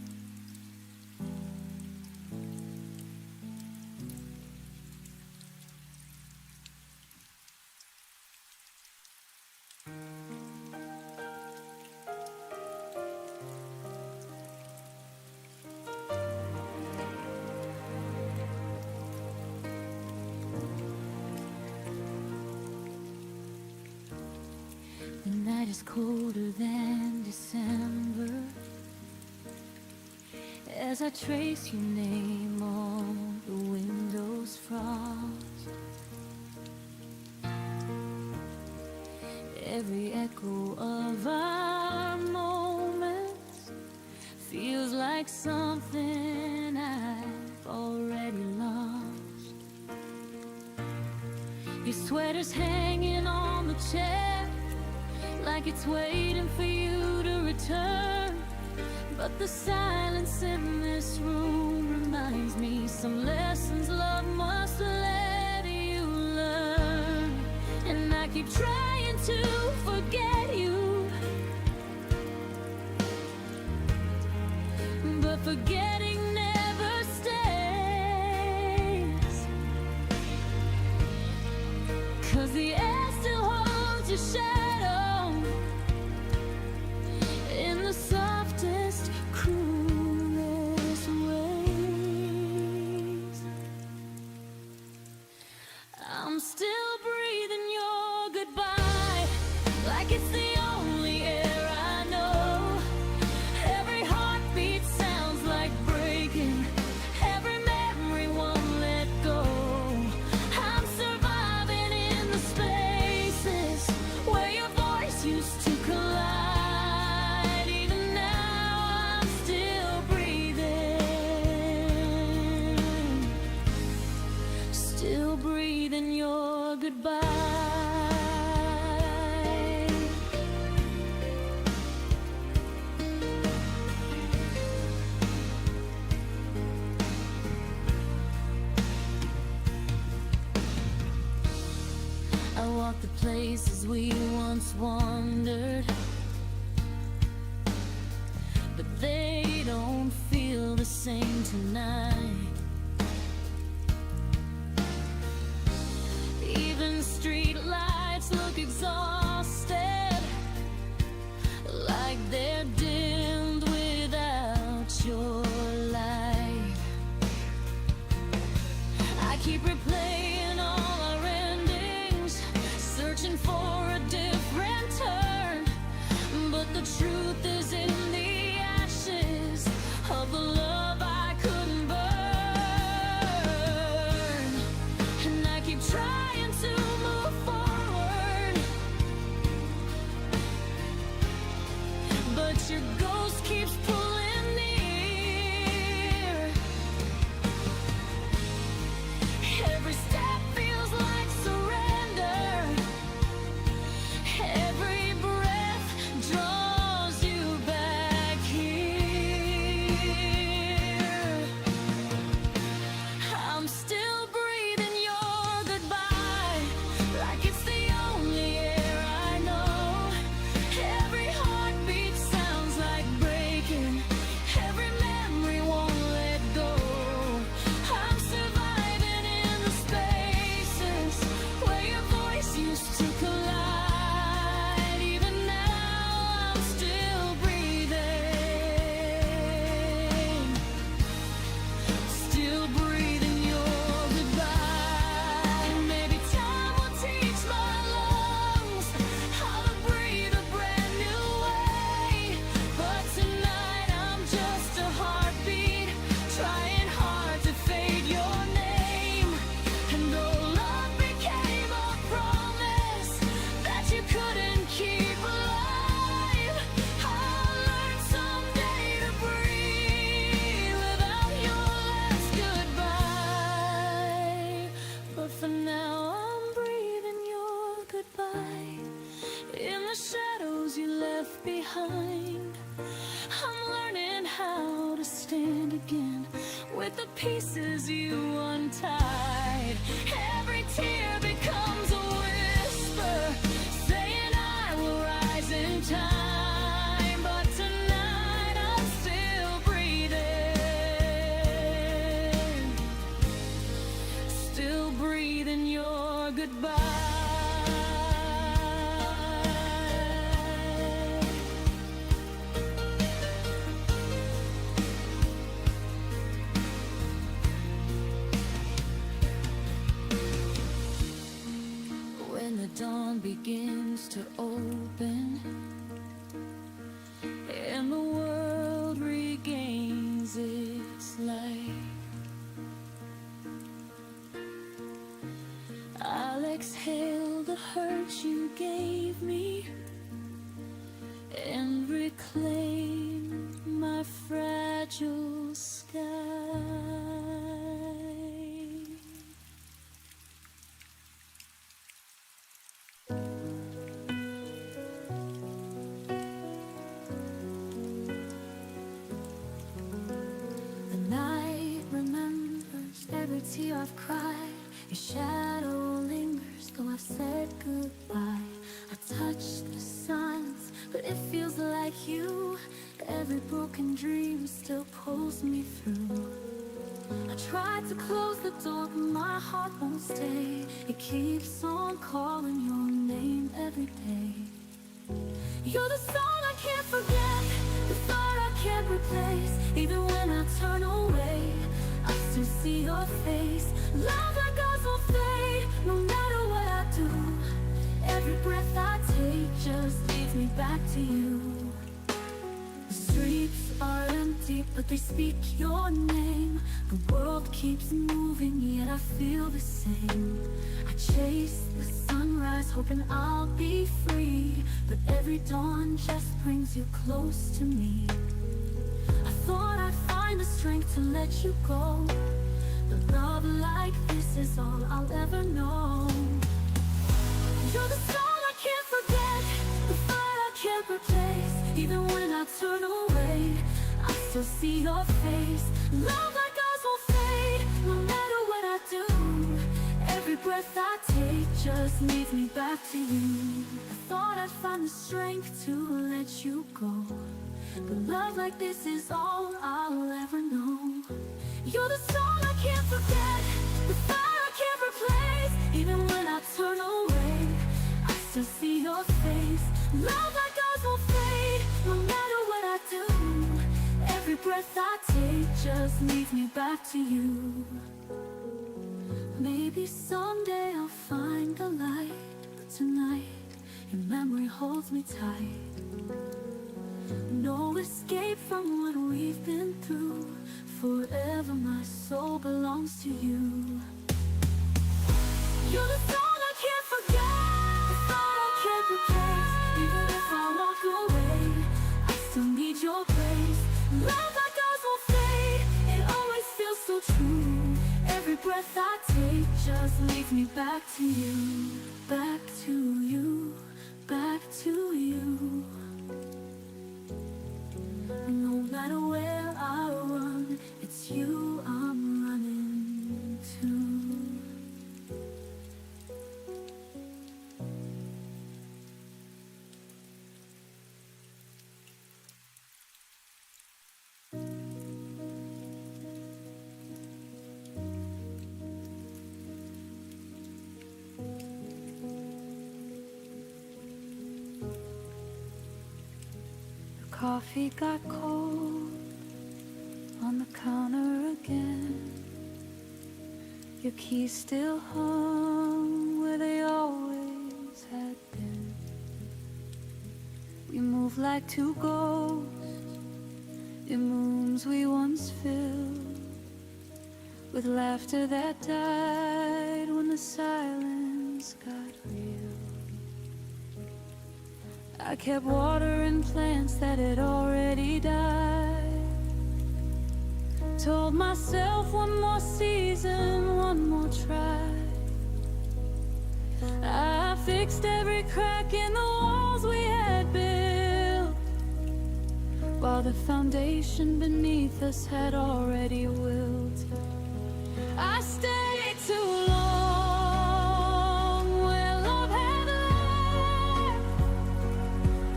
The night is colder than December, as I trace your name on the window's frost. Every echo of our moments feels like something I've already lost. Your sweater's hanging on the chair, like it's waiting for you to return. But the silence in this room reminds me some lessons love must let you learn. And I keep trying to forget you, but forgetting never stays. 'Cause the air still holds your shadow in the softest, coolest ways. I'm still breathing your goodbye, like it's the only air I know. Every heartbeat sounds like breaking, every memory won't let go. I'm surviving in the spaces where your voice used to collide. Even now I'm still breathing your goodbye. I walk the places we once wandered, but they don't feel the same tonight. Even street lights look exhausted, like they're dimmed without your light. I keep replaying all our endings, searching for a different turn, but the truth is in the ashes of the love I couldn't burn. Now I'm breathing your goodbye in the shadows you left behind. I'm learning how to stand again with the pieces you untied. Every tear becomes a whisper saying I will rise in time. But tonight I'm still breathing, still breathing your goodbye. When the dawn begins to open and the world regains its light, I'll exhale the hurt you gave me and reclaim my fragile sky. The night remembers every tear I've cried. Your shadow lingers, though I've said goodbye. I touch the silence, but it feels like you. Every broken dream still pulls me through. I tried to close the door, but my heart won't stay. It keeps on calling your name every day. You're the song I can't forget, the fire I can't replace. Even when I turn away, I still see your face. Love like ours will fade, no matter what I do. Every breath I take just leads me back to you. The streets are empty, but they speak your name. The world keeps moving, yet I feel the same. I chase the sunrise, hoping I'll be free, but every dawn just brings you close to me. I thought I'd find the strength to let you go, but love like this is all I'll ever know. You're the song I can't forget, the fire I can't replace. Even when I turn away, I still see your face. Love like ours will fade, no matter what I do. Every breath I take just leads me back to you. I thought I'd find the strength to let you go, but love like this is all I'll ever know. You're the song I can't forget, the fire I can't replace. Even when I turn away, I still see your face. Love like ours will fade, no matter what I do. Every breath I take just leads me back to you. Maybe someday I'll find the light, but tonight your memory holds me tight. No escape from what we've been through. Forever my soul belongs to you. You're the song I can't forget, the thought I can't replace. Even if I walk away, I still need your grace. Love like ours will fade, it always feels so true. Every breath I take just leads me back to you. Back to you, back to you. No matter where I run, it's you I'm running to. Coffee got cold on the counter again. Your keys still hung where they always had been. We move like two ghosts in rooms we once filled, with laughter that died when the silence got real. I kept watering plants that had already died. Told myself one more season, one more try. fixed every crack in the walls we had built, while the foundation beneath us had already wilted. I stayed too long where love had left,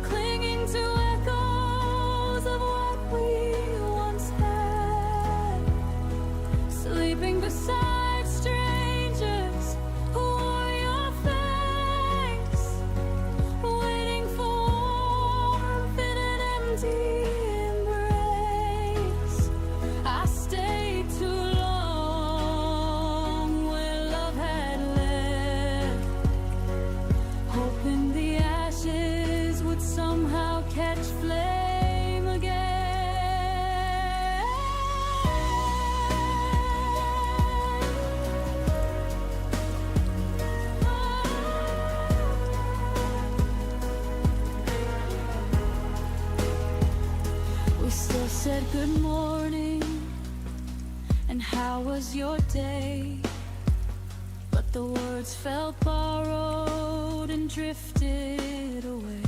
clinging to echoes of what we once had, sleeping beside strangers who wore your face, waiting for warmth in an empty embrace. I stayed too long where love had left, hoping the ashes would somehow catch flame again. We still said good morning and how was your day, but the words felt borrowed and drifted away.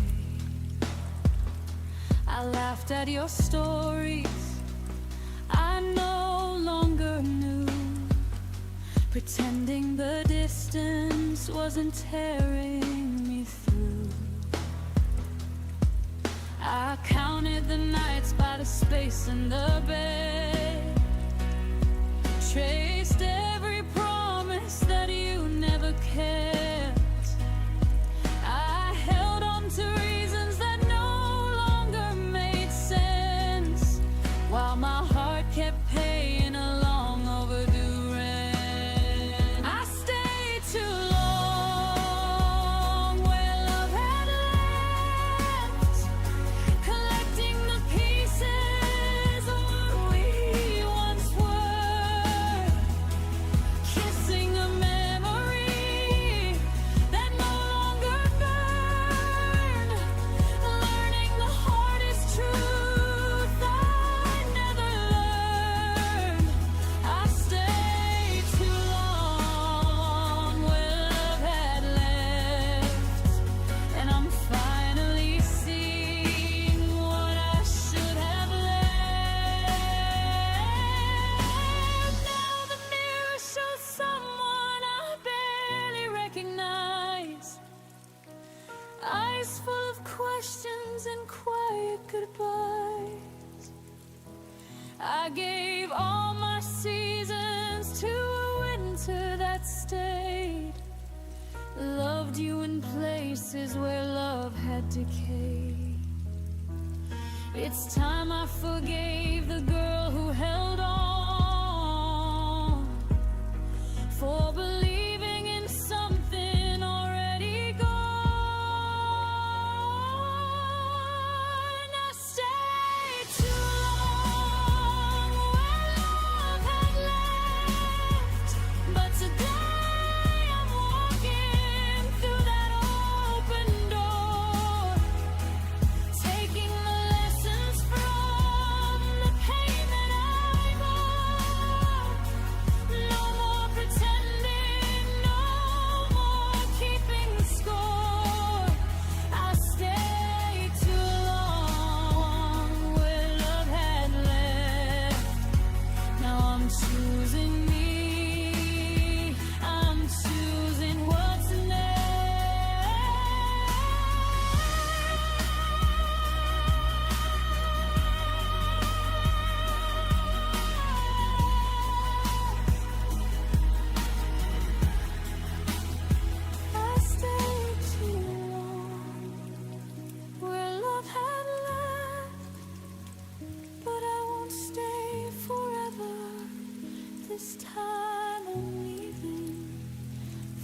I laughed at your stories I no longer knew, pretending the distance wasn't tearing me through. I counted the nights by the space in the bed, traced every promise that you never kept. I held on to reasons that no longer made sense, while my heart kept paying a long overdue rent. I stayed too long where love had left, collecting the pieces of what we once were, kissing a memory that no longer burned, learning the hardest truth I never learned. I stayed too long where love had left, and I'm finally seeing what I should have left. Now the mirror shows someone I barely recognize, eyes full of questions and quiet goodbyes. I gave all my seasons to a winter that stayed, loved you in places where love had decayed. It's time I forgave the girl who held on, for believing in something already gone. I stayed too long where love had left, but today I'm walking through that open door, taking the lessons from the pain that I bore. No more pretending, no more keeping score. I stayed too long where love had left. Now I'm choosing me, I'm choosing what's next. I stayed too long where love had left, but I won't stay forever. This time I'm leaving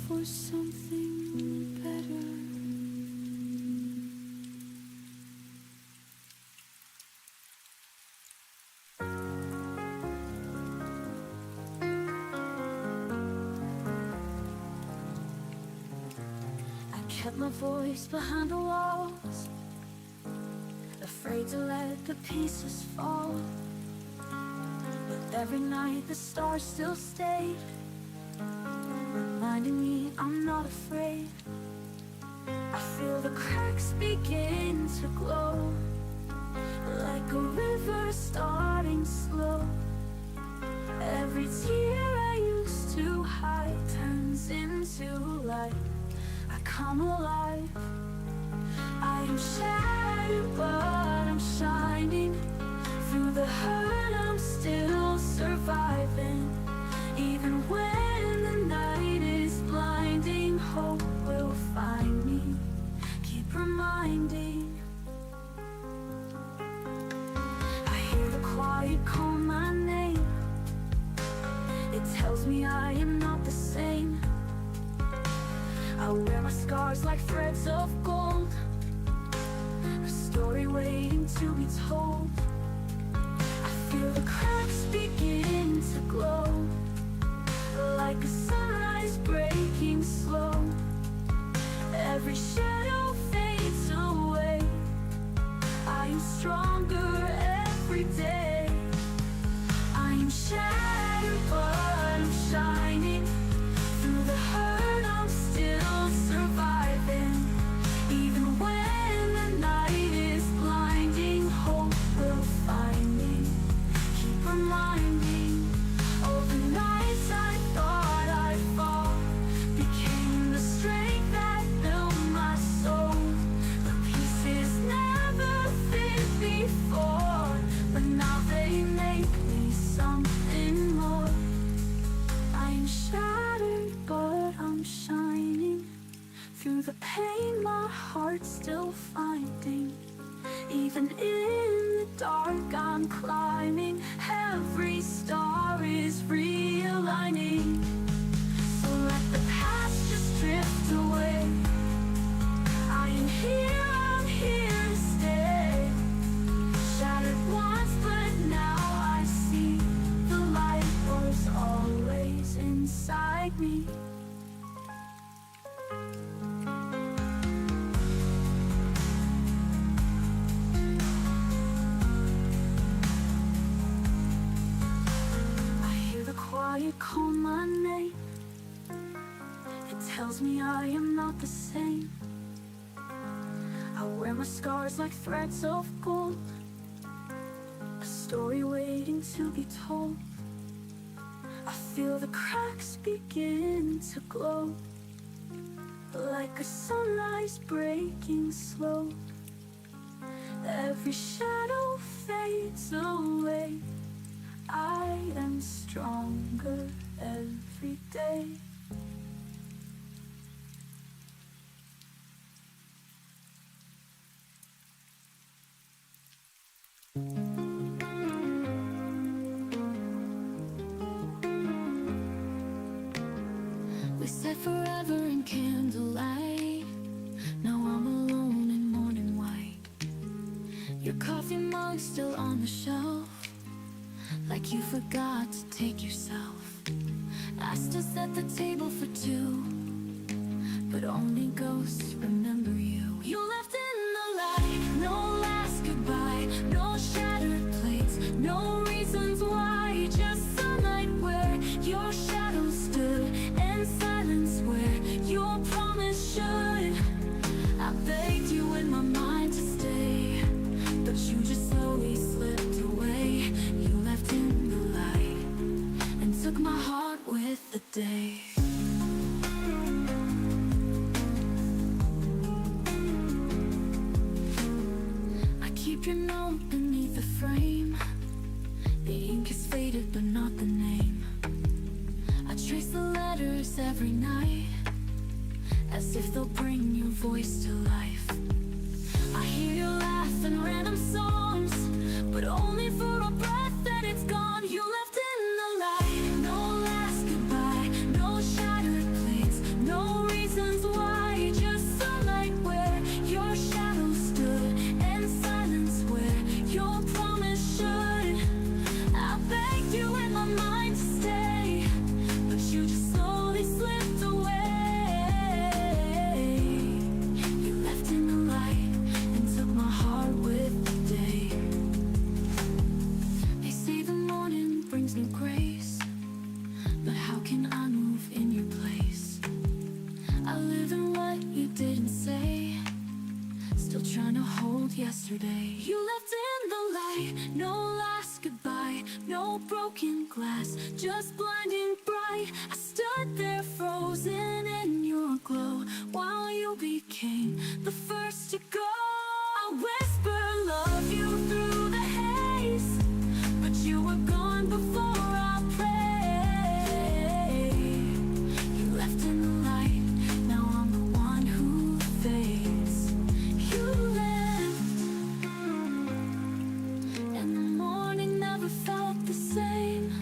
for something better. I kept my voice behind the walls, afraid to let the pieces fall. But every night the stars still stayed, reminding me I'm not afraid. cracks begin to glow, like a river starting slow. Every tear I used to hide turns into light. I come alive. I am shattered, but I'm shining. Through the hurt, I'm still surviving. Even when the night is blinding, hope will find me. Keep reminding. I hear the quiet call my name. It tells me I am not the same. I wear my scars like threads of gold, a story waiting to be told. I feel the cracks begin to glow, like a sunrise breaking slow. Every shadow fades away. I am stronger every day. I am shattered, but I'm shining. Through the hurt, I'm still surviving. Even when the night is blinding, hope will find me. Keep reminding. All the nights I thought I'd fall became the strength that built my soul. The pieces never fit before, but now they make me something more. I am shattered, but I'm shining. Through the pain, my heart's still finding. Even in the dark, I'm climbing. Every star is realigning. So let the past just drift away. I am here, I'm here to stay. Shattered once, but now I see the light was always inside me. I hear the quiet call my name. It tells me I am not the same. I wear my scars like threads of gold, a story waiting to be told. I feel the cracks begin to glow, like a sunrise breaking slow. Every shadow fades away. I am stronger every day. We said forever in candlelight. Now I'm alone in morning white. Your coffee mug's still on the shelf, like you forgot to take yourself. Asked to set the table for two, but only ghosts remember you. You left in the light, no last goodbye, no shattered plates, no reasons why. Just sunlight where your shadow stood, and silence where your promise should. I begged you in my mind to stay, but you just slowly slipped away. You left in the light and took my heart with the day. I keep your note beneath the frame. The ink is faded but not the name. I trace the letters every night, as if they'll bring your voice to life. I hear you laugh in random songs, but only for a breath, then it's gone. You left in the light, no last goodbye, no shattered plates, no reasons why. Just sunlight where your shadow stood, and silence where your promise should. I begged you in my mind to stay, but you just slowly slipped away. You left in the light and took my heart with the day. They say the morning brings new grace, but how can I move in your place? I live in what you didn't say, Still trying to hold yesterday. You left in the light, no last goodbye, no broken glass, just blinding bright. I stood there frozen in your glow while you became the first to go. I whisper love you through the haze, but you were gone before I pray. You left in the light, now I'm the one who fades. You left, and the morning never felt the same.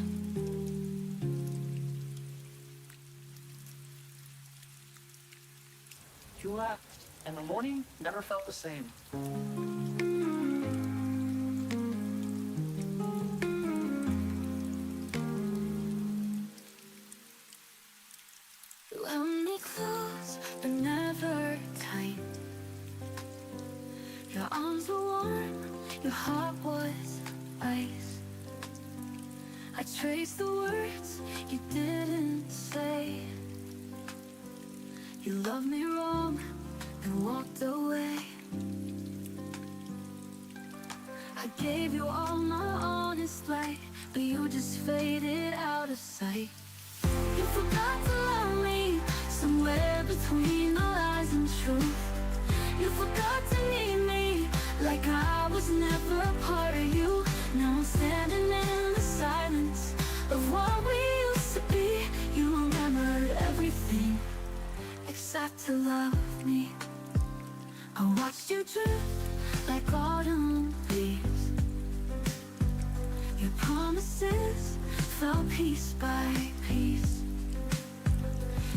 You left, and the morning never felt the same. You held me close, but never tight. Your arms were warm, your heart was ice. I traced the words you didn't say. You loved me wrong and walked away. I gave you all my honest light, but you just faded out of sight. You forgot to love me somewhere between the lies and truth. You forgot to need me like I was never a part of you. Now I'm standing in the silence of what we used to be. You remembered everything except to love me. I watched you drift like autumn leaves. Your promises fell piece by piece.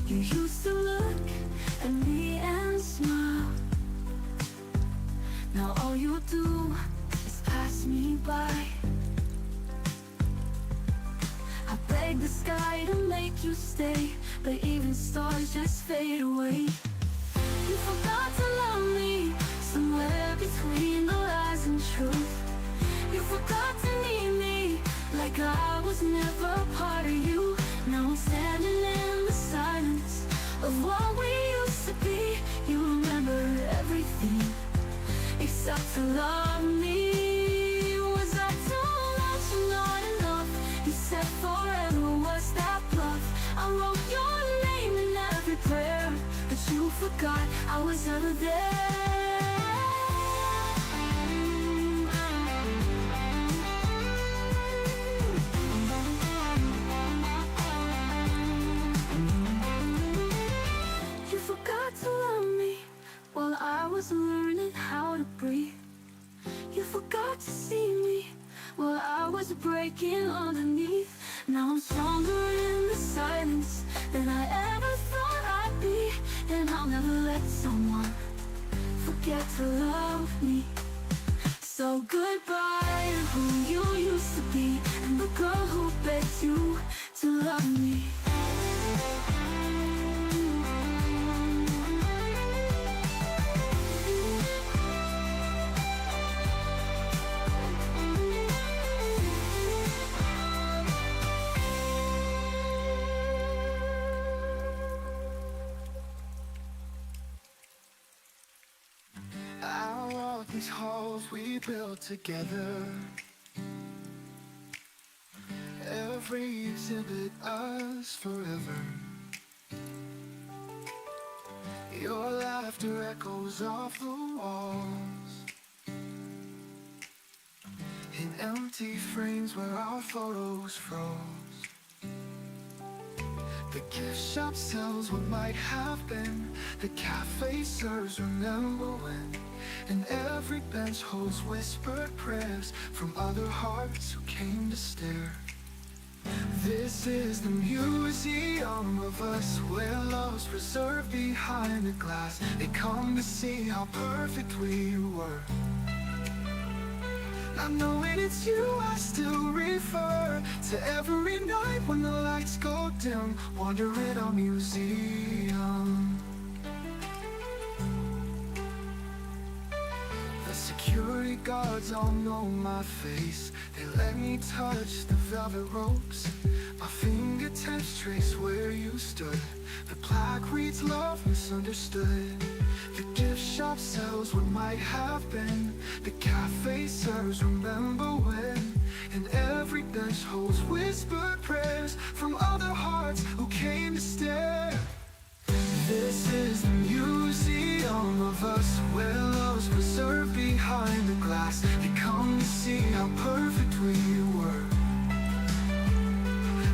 You used to look at me and smile. Now all you do is pass me by. I beg the sky to make you stay, but even stars just fade away. You forgot to love me somewhere between the lies and truth. You forgot to need me like I was never a part of you. Now I'm standing in the silence of what we used to be. You remember everything except to love me. Was I too much or not enough? You said forever, was that bluff? I wrote your name in every prayer, but you forgot I was ever there. You forgot to love me while I was learning how to breathe. You forgot to see me while I was breaking underneath. Now I'm stronger in the silence than I ever thought I'd be. And I'll never let someone forget to love me. So goodbye to who you used to be, and the girl who begged you to love me. I'll walk these halls we built together. Every exhibit us forever. Your laughter echoes off the walls in empty frames where our photos froze. The gift shop sells what might have been. The cafe serves remember when. And every bench holds whispered prayers from other hearts who came to stare. This is the museum of us, where love's preserved behind the glass. They come to see how perfect we were. Not knowing it's you, I still refer to every night when the lights go dim, wandering our museum. The security guards all know my face. They let me touch the velvet ropes. My fingertips trace where you stood. The plaque reads love misunderstood. The gift shop sells what might have been. The cafe serves remember when. And every bench holds whispered prayers from other hearts who came to stare. This is the museum of us, where love's preserved behind the glass. They come to see how perfect we were.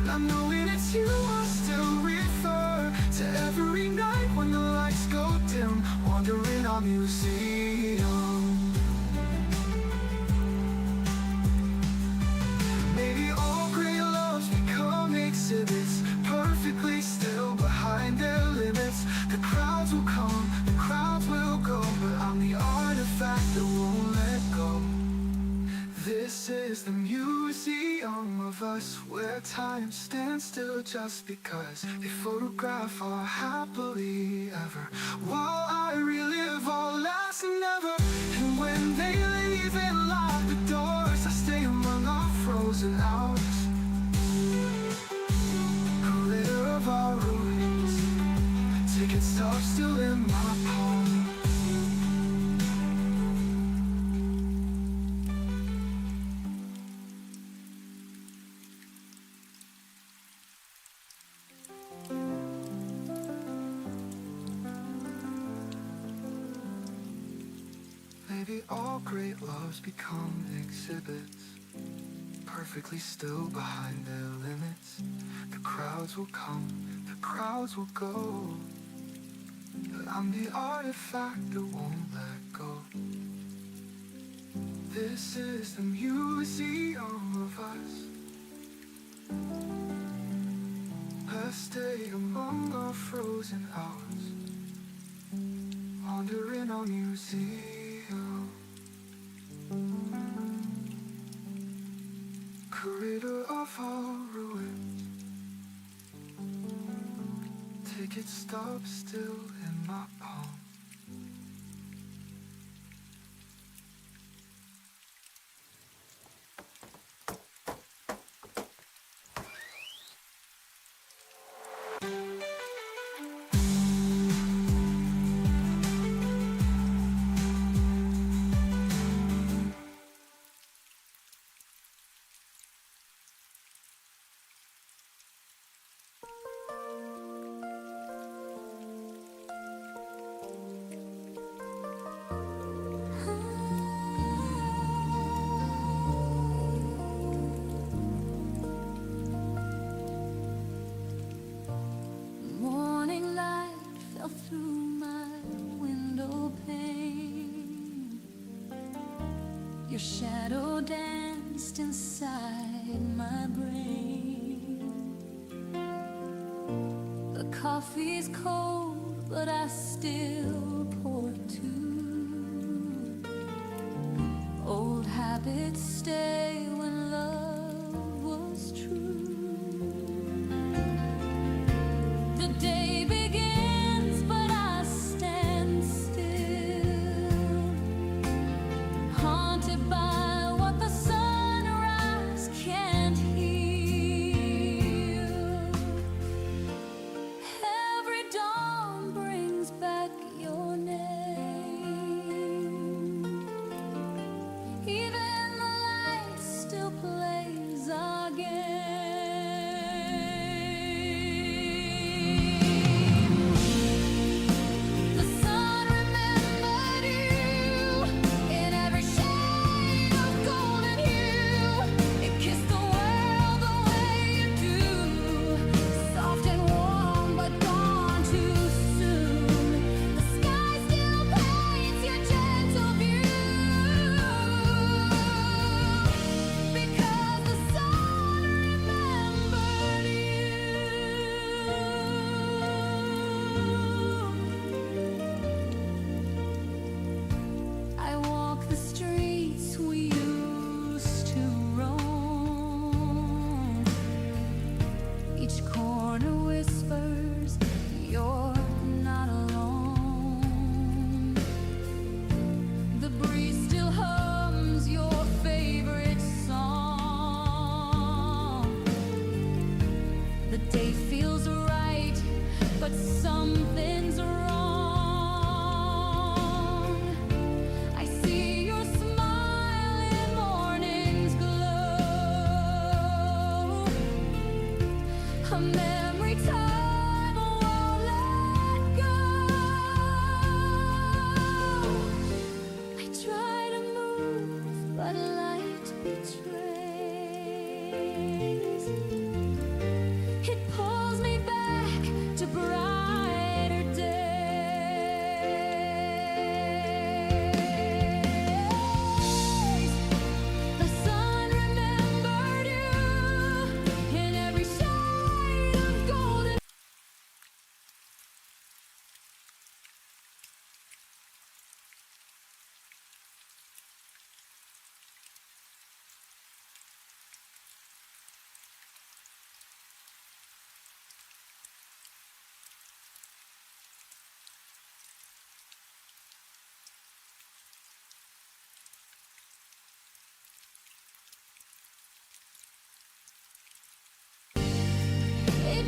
Not knowing it's you, I still refer to every night when the lights go dim, wandering our museum. Maybe all great loves become exhibits, perfectly still behind their limits. The crowds will come, the crowds will go, but I'm the artifact that won't let go. This is the museum of us, where time stands still just because. They photograph our happily ever, while I relive our last and never. And when they leave and lock the doors, I stay among our frozen hours. A litter of our ruins, ticket stubs still in my palm. Maybe all great loves become exhibits, perfectly still behind their limits. The crowds will come, the crowds will go, but I'm the artifact that won't let go. This is the museum of us. Let's stay among our frozen hours, wandering our museum. Corridor of our ruins, ticket stop still in my palm. Morning light fell through my window pane. Your shadow danced inside my brain. The coffee's cold, but I still pour two. Old habits stay when love was true. The day begins, but I stand still, haunted by what the sunrise can't heal. Every dawn brings back your name. Even the lights still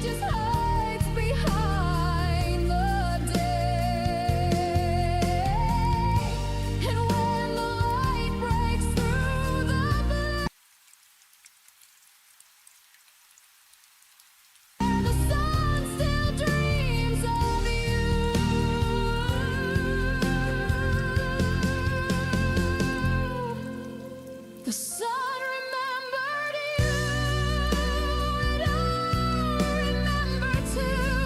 just hides behind the day. And when the light breaks through the the sun still dreams of you. The sun remembered you, and I remember too.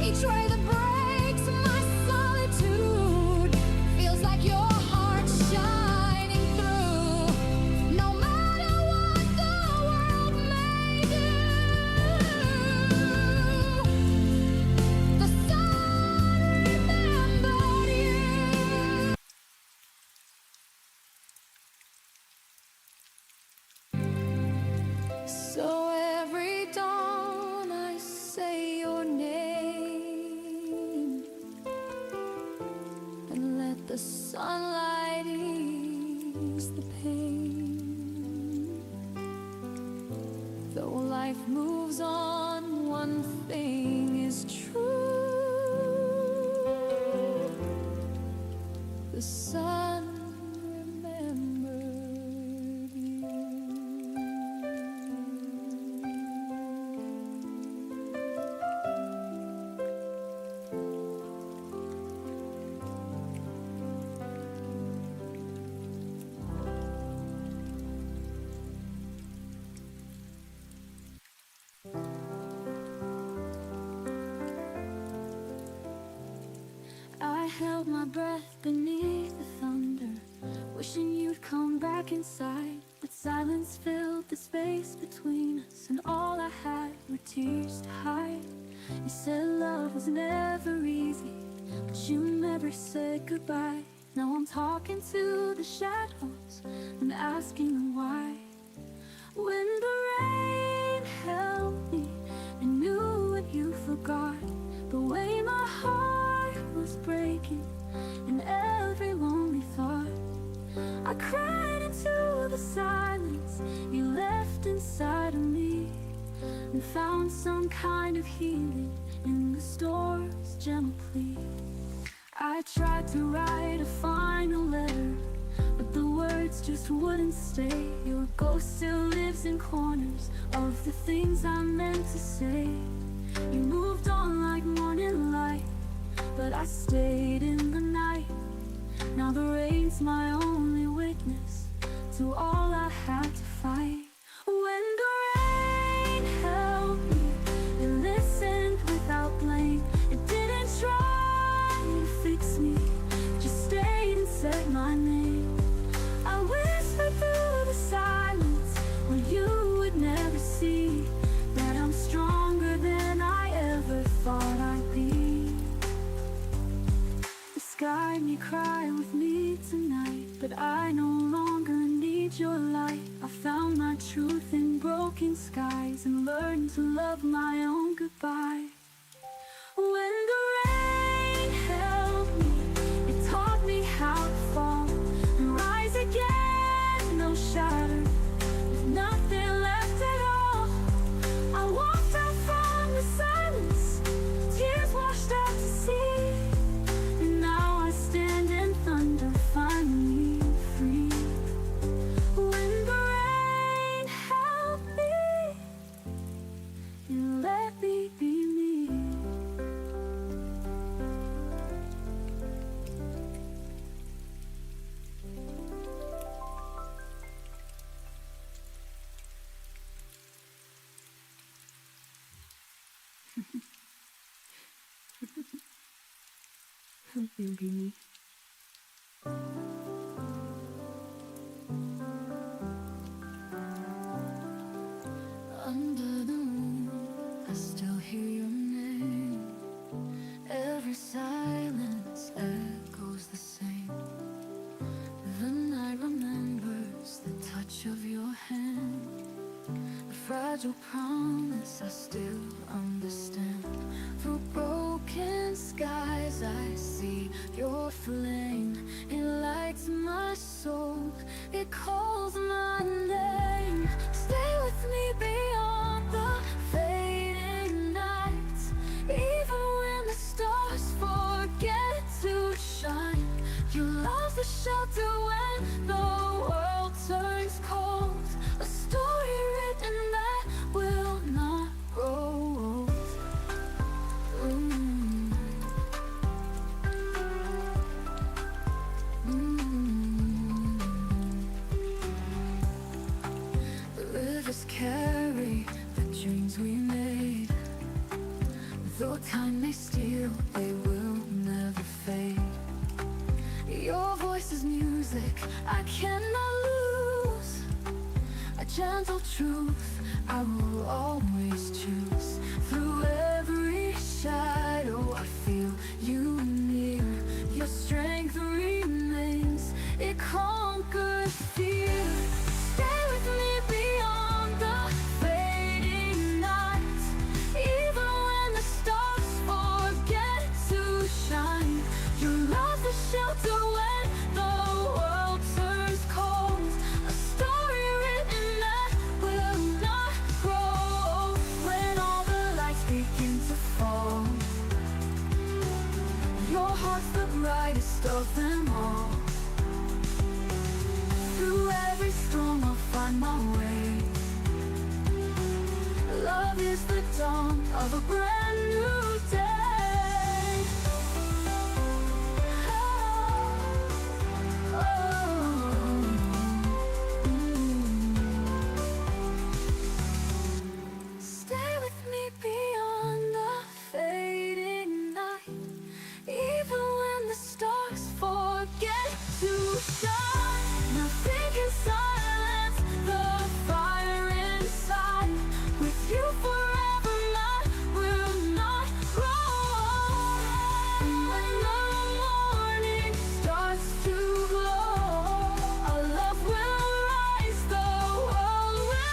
Each ray that breaks my solitude feels like your heart shining through. No matter what the world may do, the sun remembered you. So every dawn I say your name and let the sunlight ease the pain. Though life moves on, one thing is true. The sun remembered you. I held my breath beneath the thunder, wishing you'd come back inside. But silence filled the space between us, and all I had were tears to hide. You said love was never easy, but you never said goodbye. Now I'm talking to the shadows and asking them why. When the rain held me, I knew what you forgot. The way my heart was breaking in every lonely thought. I cried into the silence you left inside of me, and found some kind of healing in the storm's gentle plea. I tried to write a final letter, but the words just wouldn't stay. Your ghost still lives in corners of the things I meant to say. You moved on like morning light, but I stayed in the night. Now the rain's my only witness to all I had to fight. When the rain held me, it listened without blame. It didn't try to fix me, just stayed and said my name. I whispered through the silence where you would never see that I'm stronger than I ever thought I'd be. The sky may cry with me tonight, but I no longer need your light. I found my truth in broken skies and learned to love my own goodbye. When the rain held me, it taught me how to fall and rise again, no shatter, with nothing left at all. I walked out from the silence, tears washed out to sea, and now I stand in thunder, finally free. When the rain held me, you let me be me. You'll be me. Under the moon, I still hear your name. Every silence echoes the same. The night remembers the touch of your hand, a fragile promise I still understand. Through broken skies I see your flame. It lights my soul, it calls my name. Stay with me beyond the fading night. the shelter when the world turns cold. A story written that will not grow old. The rivers carry the dreams we made. Though time may steal, they will never fade. Your voice is music I cannot lose. A gentle truth I will always choose. Through every shadow I feel you near. Your strength remains, it conquers fear. Stay with me beyond the fading night. Even when the stars forget to shine. Your love is shelter when the world turns cold. A story written that will not grow. When all the lights begin to fall, your heart's the brightest of them all. Through every storm I'll find my way. Love is the dawn of a brand new day. Stay with me beyond the fading night. Even when the stars forget to shine. Nothing can silence the fire inside. With you forever, my will not grow. When the morning starts to glow, our love will rise, the world will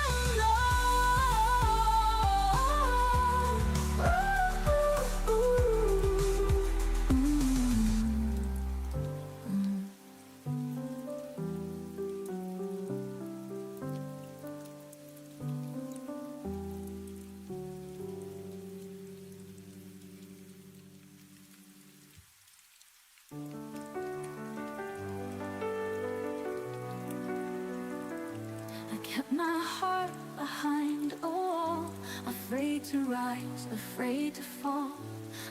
I kept my heart behind a wall, afraid to rise, afraid to fall.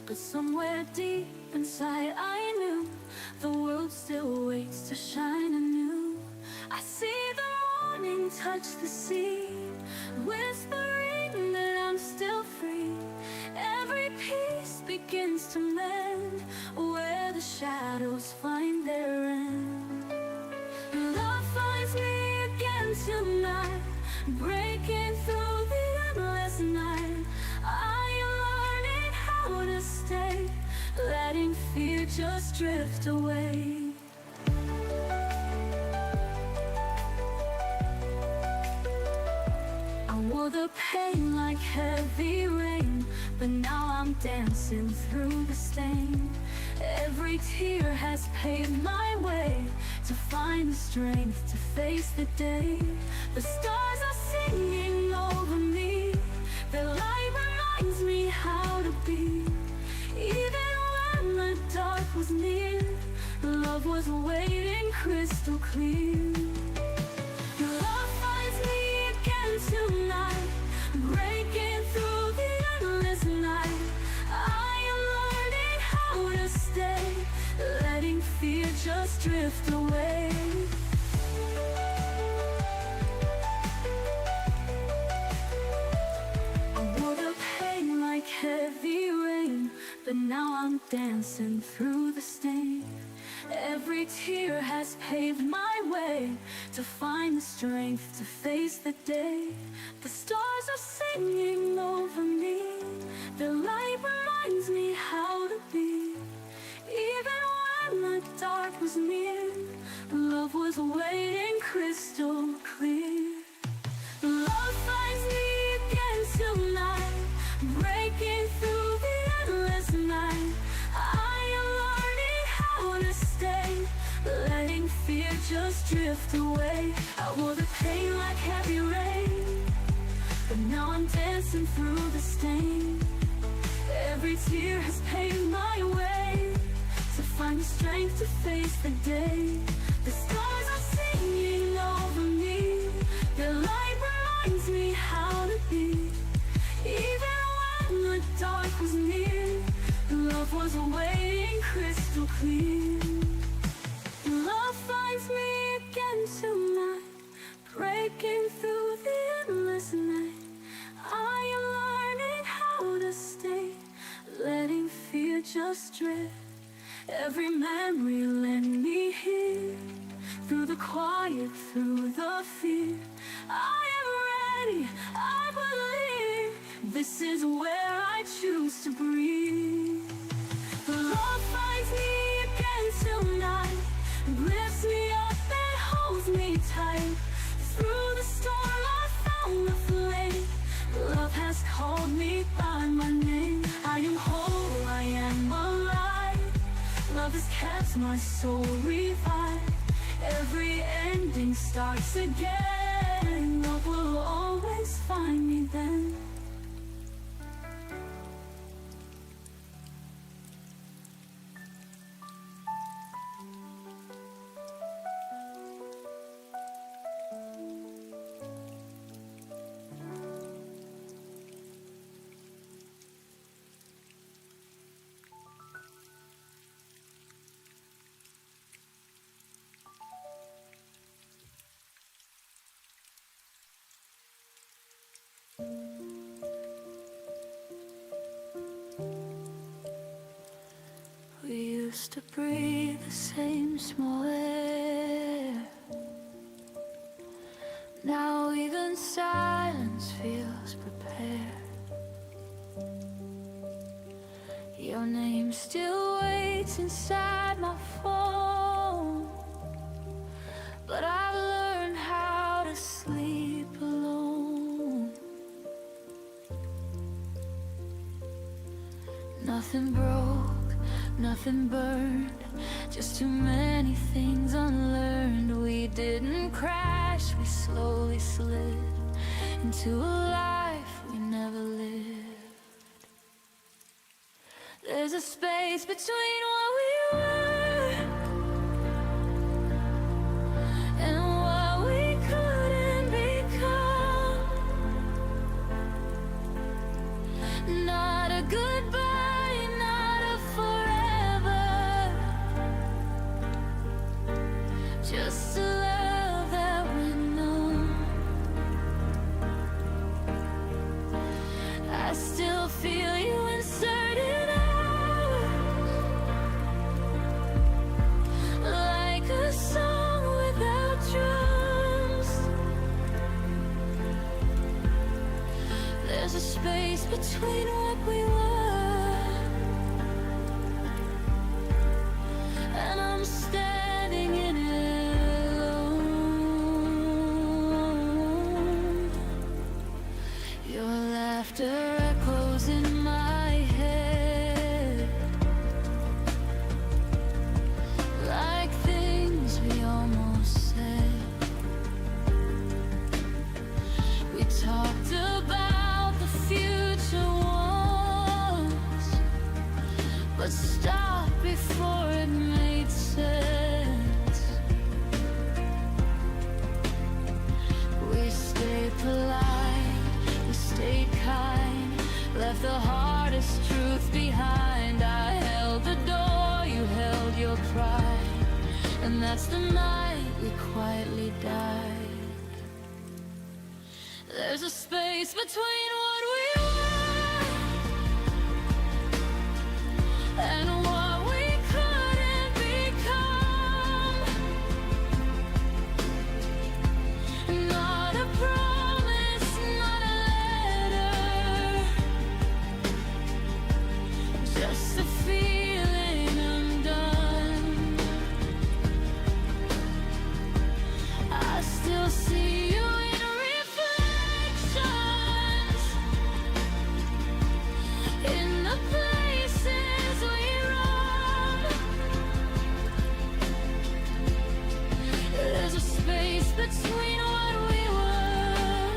But somewhere deep inside I knew the world still waits to shine anew. I see the morning touch the sea, whispering that I'm still free. Every piece begins to mend where the shadows find their end. Your love finds me again tonight, breaking through the endless night. I am learning how to stay, letting fear just drift away. I wore the pain like heavy rain, but now I'm dancing through the stain. Every tear has paved my way to find the strength to face the day. The stars are singing over me, their light reminds me how to be. Even when the dark was near, love was waiting crystal clear. Your love finds me again tonight, breaking through the endless night. I am learning how to stay, letting fear just drift away. I wore the pain like heavy rain, but now I'm dancing through the stain. Every tear has paved my way to find the strength to face the day. The stars are singing over me, the light reminds me how to be. Even when the dark was near, love was waiting crystal clear. Love finds me again tonight, breaking through the endless night. I am learning how to stay, letting fear just drift away. I wore the pain like heavy rain, but now I'm dancing through the stain. Every tear has paved my way to find find the strength to face the day. The stars are singing over me. Their light reminds me how to be. Even when the dark was near, love was waiting crystal clear. Love finds me again tonight, breaking through the endless night. I am learning how to stay, letting fear just drift. Every memory led me here, through the quiet, through the fear. I am ready, I believe, this is where I choose to breathe. Love finds me again tonight, lifts me up and holds me tight. Through the storm I found the flame. Love has called me by my name. I am whole, I am alive. Love has kept my soul revived. Every ending starts again. Love will always find me then. We used to breathe the same small air. Now even silence feels prepared. Your name still waits inside my phone, but I've learned how to sleep alone. Nothing broke, nothing burned, just too many things unlearned. We didn't crash, we slowly slid into a life we never lived. There's a space between what we were and what we couldn't become. Not a goodbye, not a forever, just a love that went numb. I still feel you inserted out, like a song without drums. There's a space between what we were, and I'm standing in it alone. Your laughter echoes in my head, like things we almost said. We talked about the future once, but stopped before it made sense. We stayed polite, we stayed kind, left the hardest truth behind. I held the door, you held your pride, and that's the night we quietly died. There's a space between what we were and what we couldn't become. Not a promise, not a letter, just a feeling undone. I still see you in reflections, in the places we run. There's a space between what we were,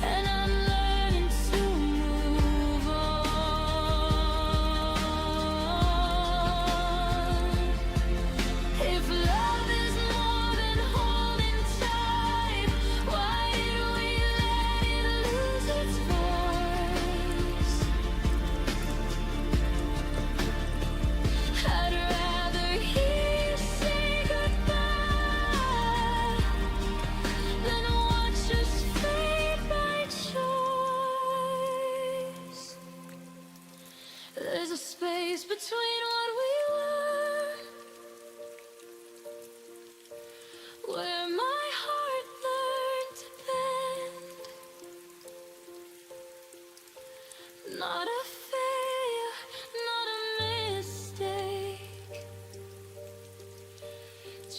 and I'm learning to move on.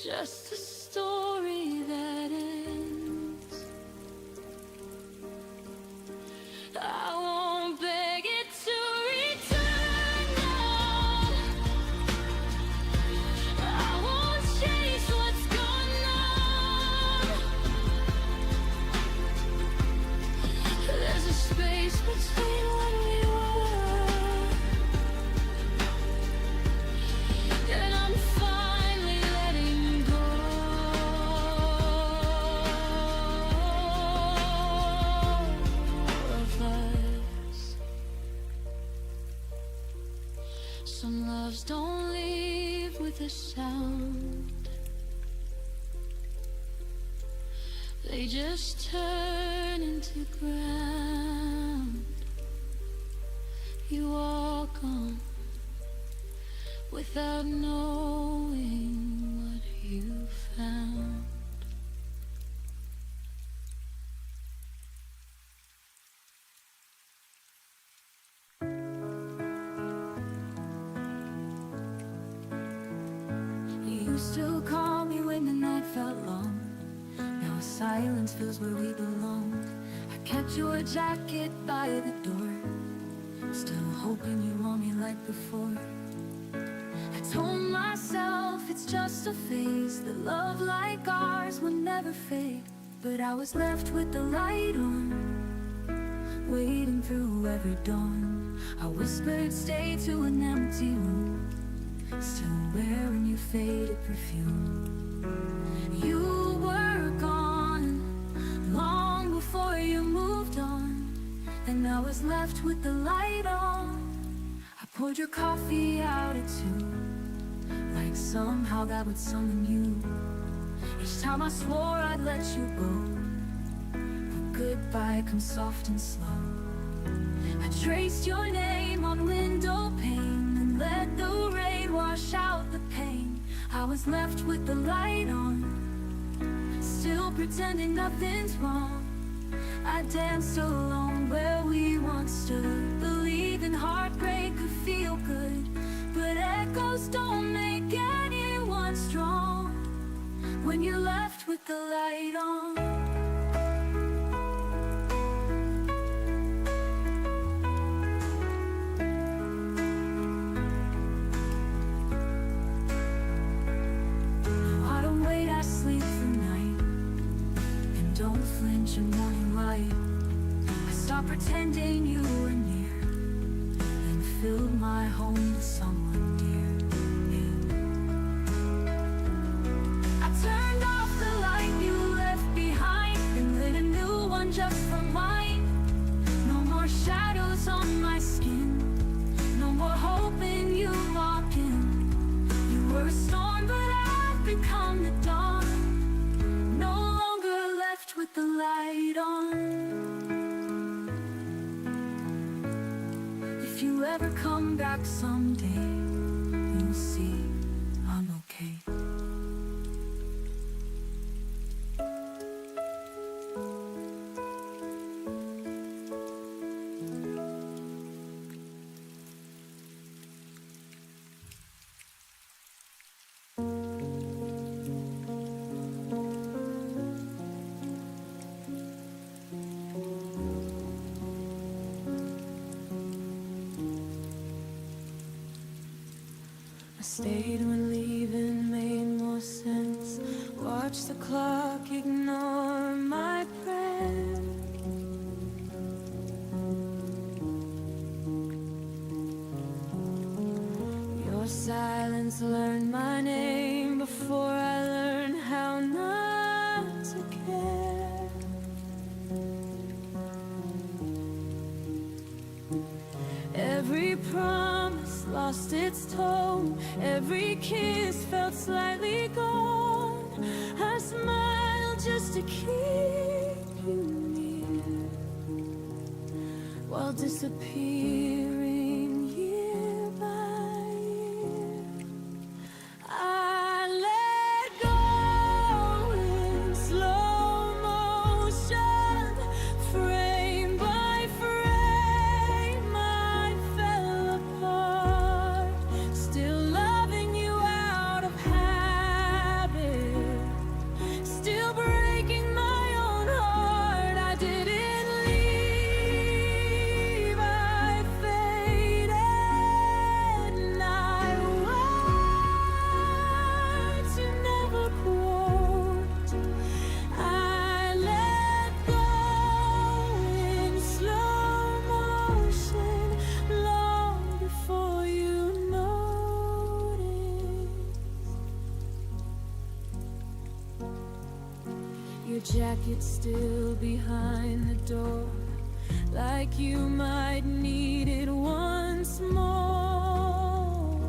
just a story that ends. I won't beg it to return now. I won't chase what's gone now. There's a space between when we were, and I'm finally letting go of us. Some loves don't leave with a sound, they just turn into ground. You walk on without knowing what you found. You used to call me when the night felt long. Now silence feels where we belong. I kept your jacket by the door, still hoping you want me like before. I told myself it's just a phase, that love like ours will never fade. But I was left with the light on, waiting through every dawn. I whispered stay to an empty room, still wearing your faded perfume. You were gone long before you moved on, and I was left with the light on. I poured your coffee out at 2, like somehow that would summon you. Each time I swore I'd let you go, but goodbye comes soft and slow. I traced your name on window pane and let the rain wash out the pain. I was left with the light on, still pretending nothing's wrong. I danced alone where we once stood, believing heartbreak could feel good. But echoes don't make anyone strong when you're left with the light on. No, I don't wait, I sleep through night, and don't flinch in morning light. I stopped pretending you were near, and filled my home with someone dear. I turned off the light you left behind, and lit a new one just for mine. No more shadows on my skin, no more hoping you walk in. You were a storm, but I've become the dawn, no longer left with the light on. If you ever come back someday, you'll see I'm okay. I stayed when leaving made more sense. Watch the clock ignore my prayer. Your silence learned my name before I learned how not to care. Every promise lost its tone, every kiss felt slightly gone. I smiled just to keep you near, while disappearing year by year. I let go in slow motion, frame by frame I fell apart, still loving you out of habit. jacket still behind the door, like you might need it once more.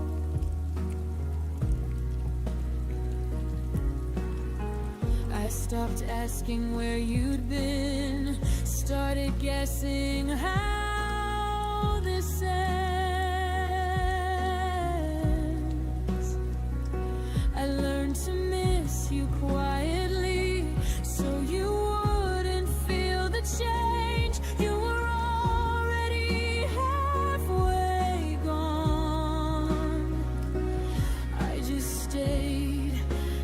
I stopped asking where you'd been, started guessing how this ends. I learned to miss you quietly, so you wouldn't feel the change. You were already halfway gone. I just stayed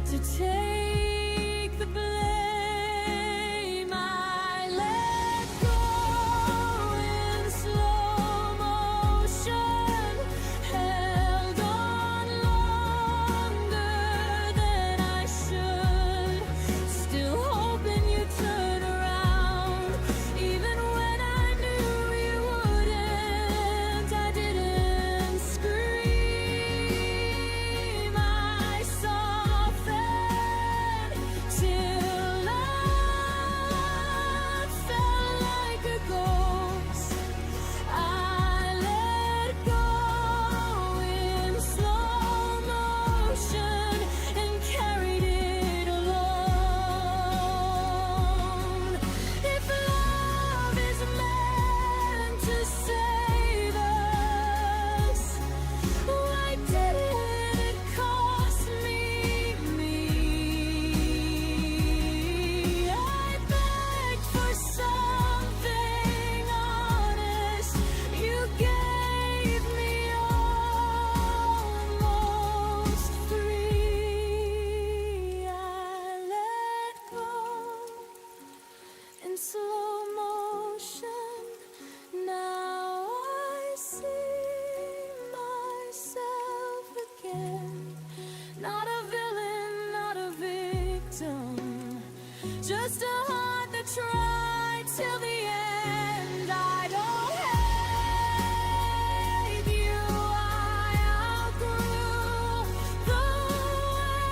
to take the blame. I let go in slow motion, held on longer than I should, still hoping you'd turn around, even when I knew you wouldn't. I didn't scream, I softened till love felt like a ghost. I let go in slow motion and carried it alone. If love is meant to save us, why didn't it cost me? I begged for something honest. You gave me almost free. I let go in slow motion. Now I see myself again. Not a villain, not a victim, just a heart that tried till the end. I don't hate you, I outgrew the way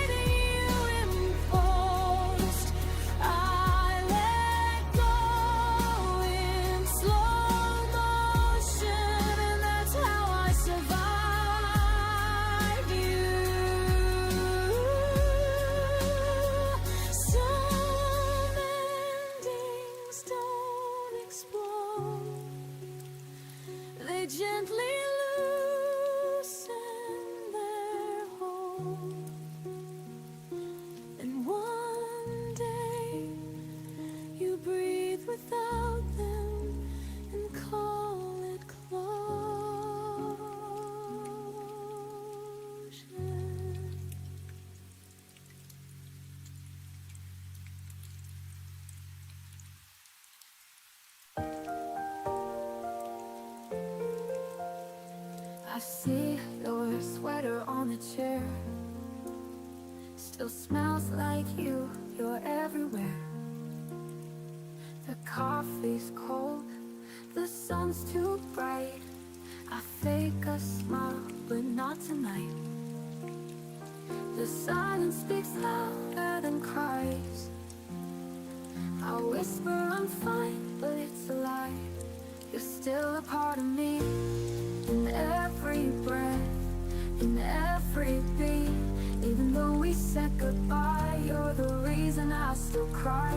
that you imposed. I let go in slow motion, and that's how I survive you. Some endings don't explode, they gently loosen their hold, and one day you breathe without them and call it closure. I see your sweater on the chair, still smells like you, you're everywhere. The coffee's cold, the sun's too bright. I fake a smile, but not tonight. The silence speaks louder than cries. I whisper I'm fine, but it's a lie. You're still a part of me, in every breath, in every beat. Even though we said goodbye, you're the reason I still cry.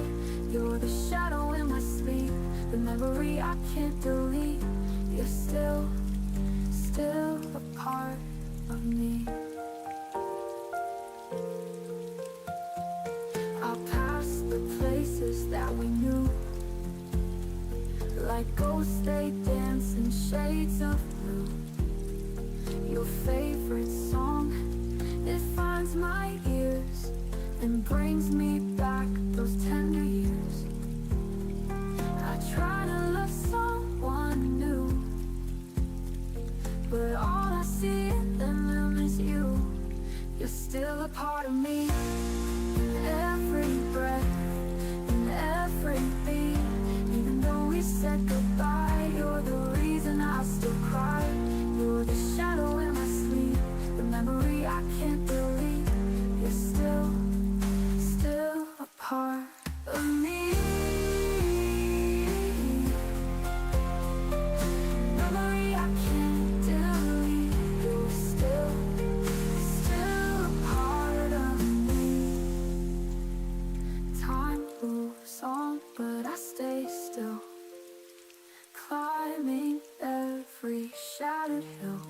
You're the shadow in my sleep, the memory I can't delete. You're still a part of me. I'll pass the places that we knew, like ghosts they dance in shades of blue. Your favorite song, it finds my ears and brings me back those tender years. I try to love someone new, but all I see in them is you. You're still a part of me, in every breath, in every beat. Even though we said goodbye, you're the reason I still cry. You're the shadow in my sleep, the memory I can't delete. You're still chill.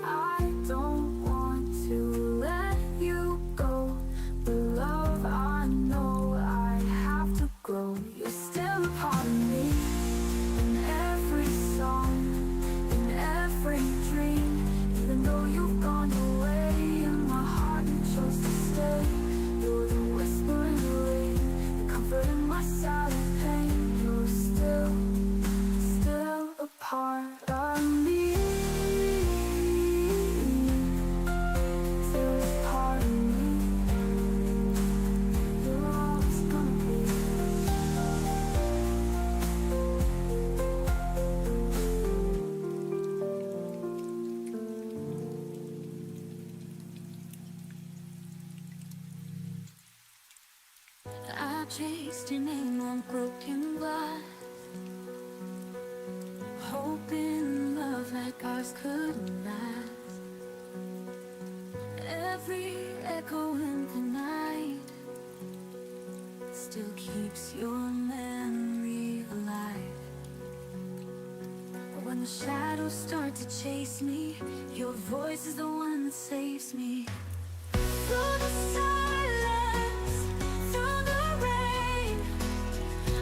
I don't want to let you go, but love, I know I have to grow. You're still a part of me, in every song, in every dream. Even though you've gone away, in my heart you chose to stay. You're the whisper in the rain, the comfort in my silent pain. You're still a part of me. Still a part of me. You're always gonna be. I chased your name on broken glass, hoping love like ours could last. Every echo in the night still keeps your memory alive. When the shadows start to chase me, your voice is the one that saves me. Through the silence, through the rain,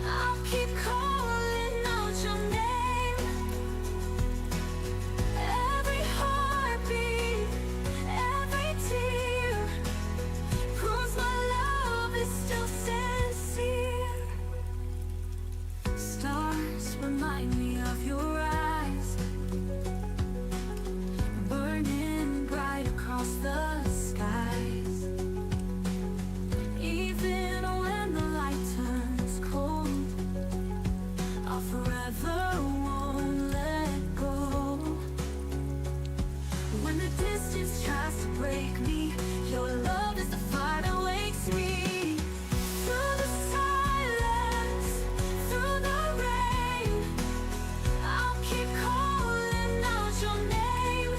I'll keep calling out your name. Every heartbeat, every tear proves my love is still sincere. Stars remind me of your eyes, burning bright across the skies. Even when the light turns cold, I'll forever won't let go. When the distance tries to break me, your love is the fire that wakes me. Through the silence, through the rain, I'll keep calling out your name.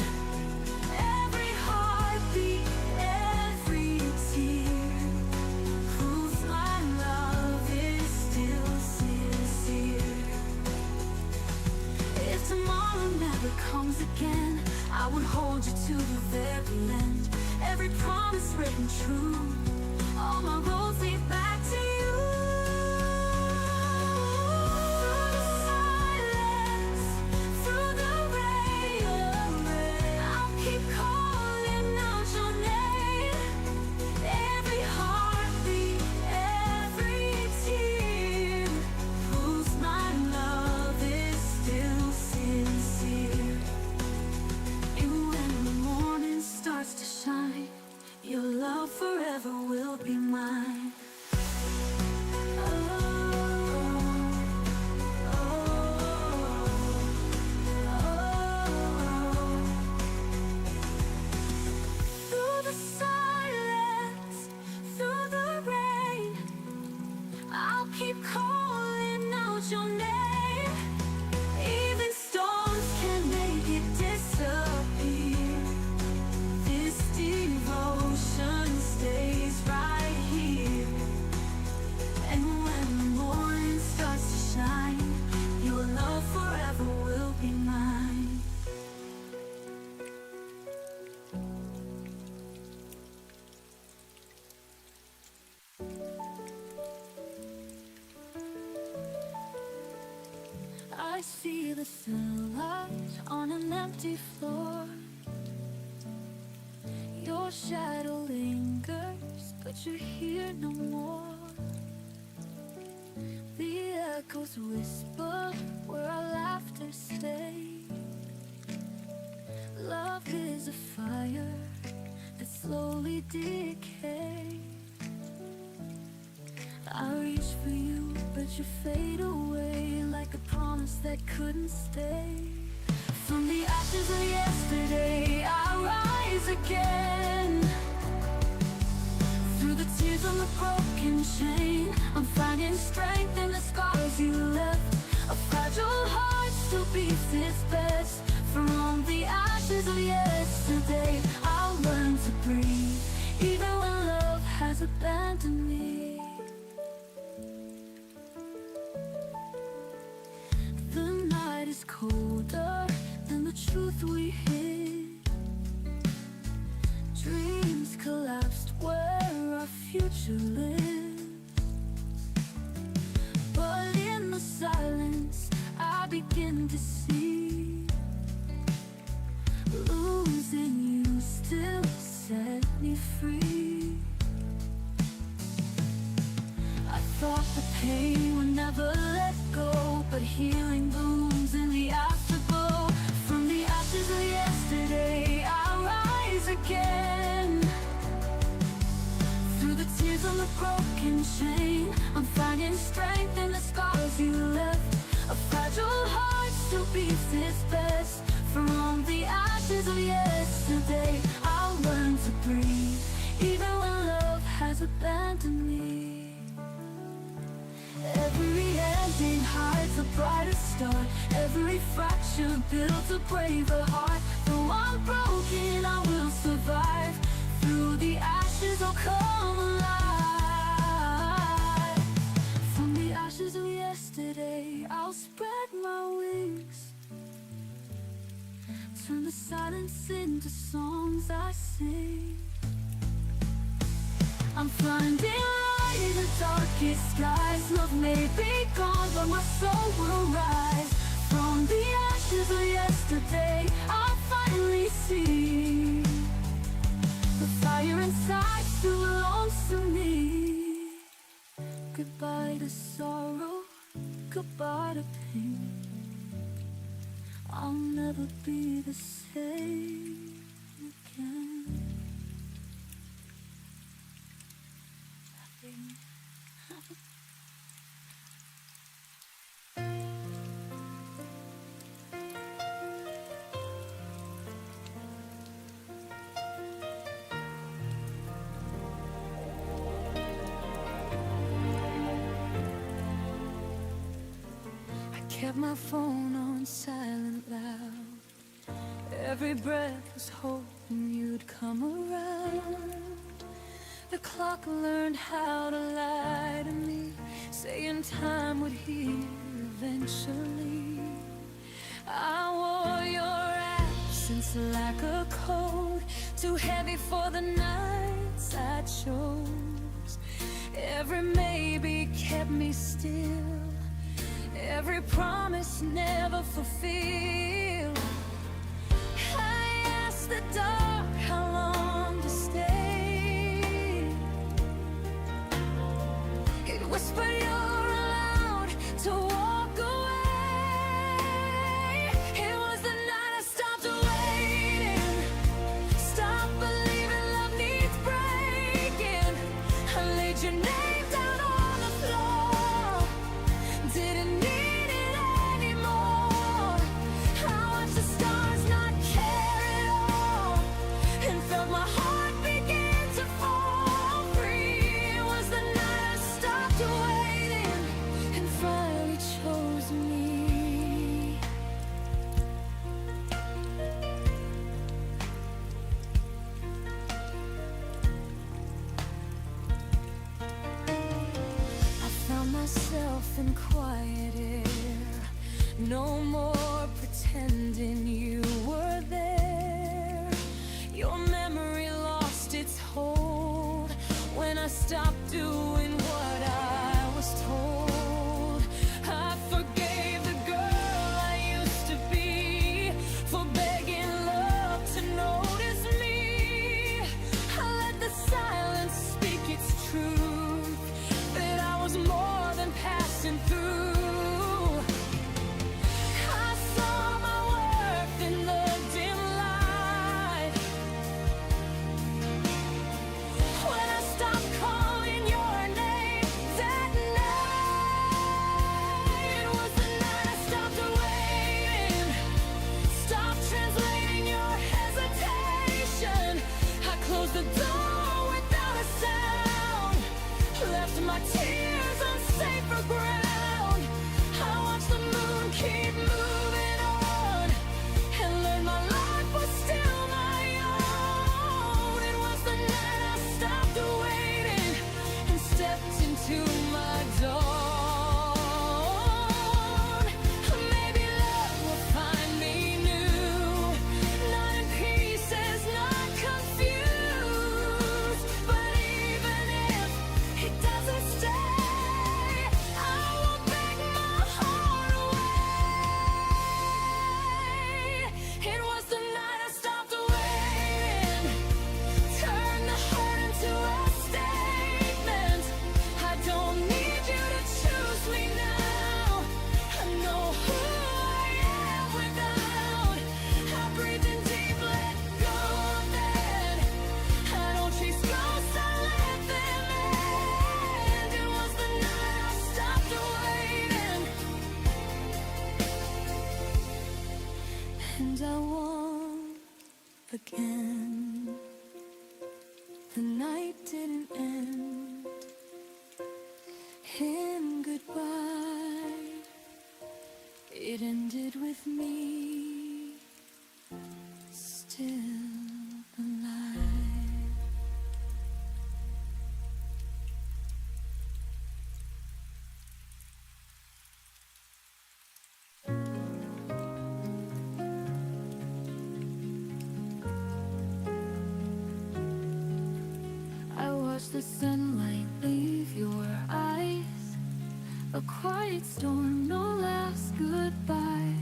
Every heartbeat, every tear proves my love is still sincere. If tomorrow never comes again, I would hold you to the very end. Every promise written true, all my roads lead back to you. Through the silence, through the rain, I'll keep calling out your name. Every heartbeat, every tear proves my love is still sincere. And when the morning starts to shine, your love forever will be mine. Through the silence, through the rain, I'll keep calling out your name. Even storms can make it disappear. This devotion stays right here. And when the morning starts to shine, your love forever will be mine. I see the silhouette on an empty floor. Your shadow lingers, but you're here no more. The echoes whisper where our laughter stays. Love is a fire that slowly decays. I reach for you, but you fade away like a promise that couldn't stay. From the ashes of yesterday, I rise again. Through the tears on the broken chain, I'm finding strength in the scars you left. A fragile heart still beats its best. From the ashes of yesterday, I'll learn to breathe, even when love has abandoned me. The night is colder than the truth earth we hid. Dreams collapsed where our future lives. But in the silence I begin to see, losing you still set me free. I thought the pain would never let go, but healing blooms in the afterglow. From the ashes of yesterday I rise again. Through the tears on the broken chain, I'm finding strength in the scars you left. A fragile heart still beats its best. From the ashes of yesterday I'll learn to breathe, even when love has abandoned me. Every ending hides a brighter start. Every fracture builds a braver heart. Though I'm broken, I will survive. Through the ashes I'll come alive. From the ashes of yesterday I'll spread my wings, turn the silence into songs I sing. I'm finding light in the darkest skies. Love may be gone, but my soul will rise. From the ashes of yesterday I'll finally see the fire inside still belongs to me. Goodbye to sorrow, goodbye to pain. I'll never be the same again. I kept my phone on silent loud. Every breath was hoping you'd come around. The clock learned how to lie to me, saying time would heal eventually. I wore your absence like a coat, too heavy for the nights I chose. Every maybe kept me still, every promise never fulfilled. I asked the dark how long to stay. It whispered you're allowed to walk away. It was the night I stopped waiting, stopped believing love needs breaking. I laid your name down on the floor, didn't need it anymore. I watched the stars not care at all, and felt my heart begin to fall free. It was the night I stopped waiting and finally chose me. I found myself in quiet air, no more pretending you were there. Your memory lost its hold when I stopped doing what I was told. I forgave the girl I used to be for begging love to notice me. I let the silence speak its truth, that I was more than passing through. I saw my worth in the dim light when I stopped calling your again. The night didn't end in goodbye. It ended with me still alive. I watched the sunlight leave your eyes. A quiet storm, no last goodbye.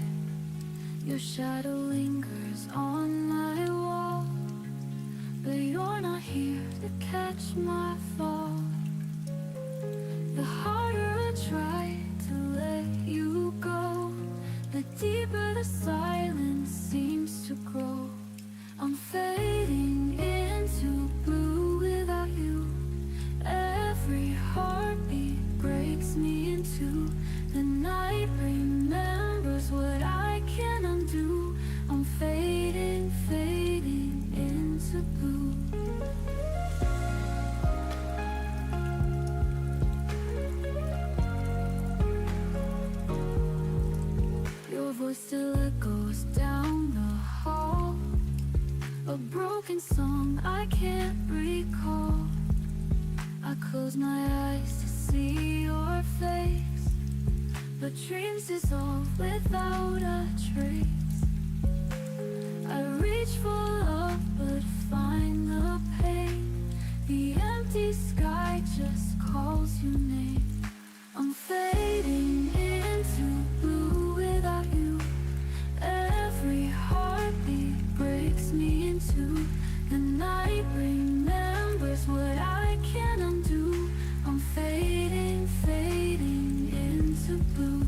Your shadow lingers on my wall, but you're not here to catch my fall. The harder I try to let you go, the deeper the silence seems to grow. I'm fading into blue without you. Every heartbeat breaks me into. The night remembers what I can't undo. I'm fading, fading into blue. Your voice still echoes down the hall, a broken song I can't recall. I close my eyes to see your face, but dreams dissolve without a trace. I reach for love but find the pain. The empty sky just calls your name. I'm fading into blue without you. Every heartbeat breaks me into. The night remembers what I can't undo. I'm fading, fading into blue.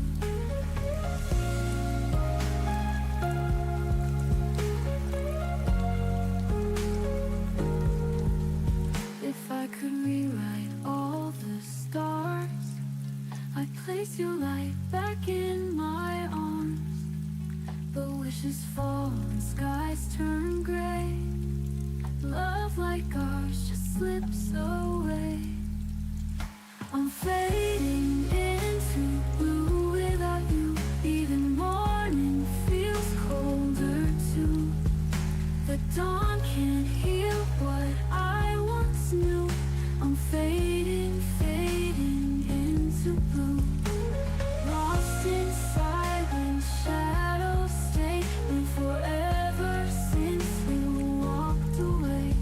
If I could rewrite all the stars, I'd place your light back in my arms. But wishes fall and skies turn gray. Love like ours just slips away. I'm fading into blue without you. Even morning feels colder too. The dawn can't heal what I once knew. I'm fading, fading into blue. Lost in silence, shadows stay. Been forever since we walked away.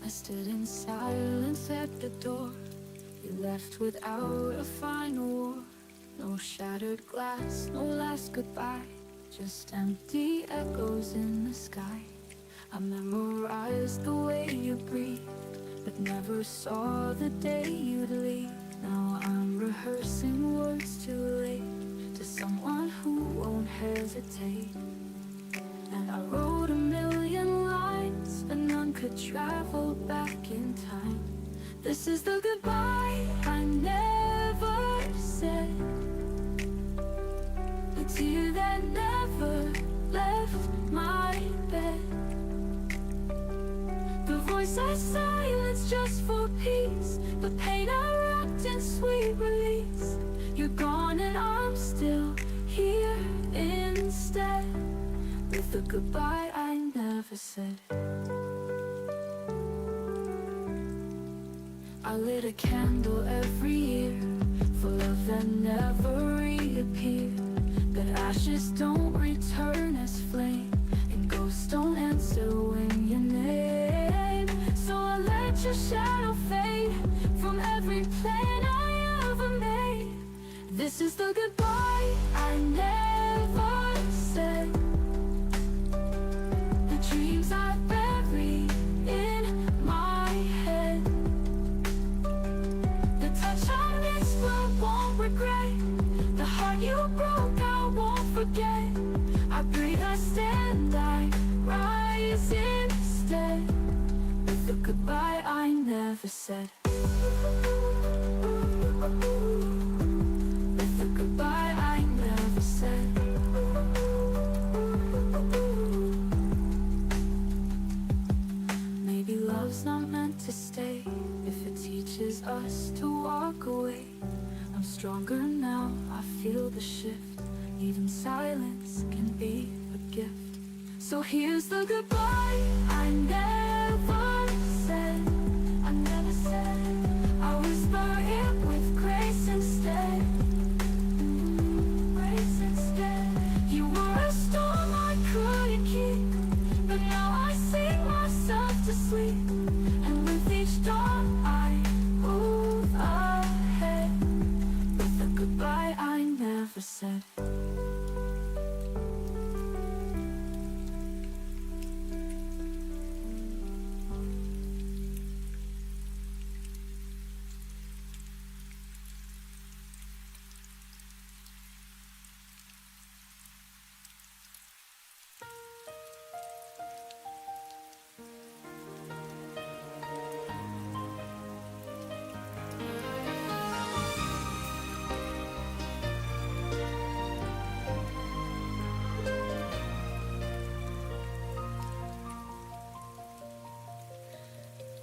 I stood in silence at the door. You left without a final war. No shattered glass, no last goodbye, just empty echoes in the sky. I memorized the way you breathe, but never saw the day you'd leave. Now I'm rehearsing words too late to someone who won't hesitate. And I wrote a million lines, but none could travel back in time. This is the goodbye I never said, a tear that never left my bed. The voice I silenced just for peace, the pain I wrapped in sweet release. You're gone and I'm still here instead, with the goodbye I never said. I lit a candle every year for love that never reappeared. But ashes don't return as flame, and ghosts don't answer when you name. So I let your shadow fade from every plan I ever made. This is the goodbye I never said. The dreams I buried in my head, the touch I missed but won't regret, the heart you broke I won't forget. I breathe, I stand, I rise goodbye I never said. With the goodbye I never said. Maybe love's not meant to stay if it teaches us to walk away. I'm stronger now, I feel the shift. Even silence can be a gift. So here's the goodbye I never said. I never said. I whisper it with grace instead. Grace instead. You were a storm I couldn't keep, but now I sing myself to sleep. And with each dawn I move ahead with the goodbye I never said.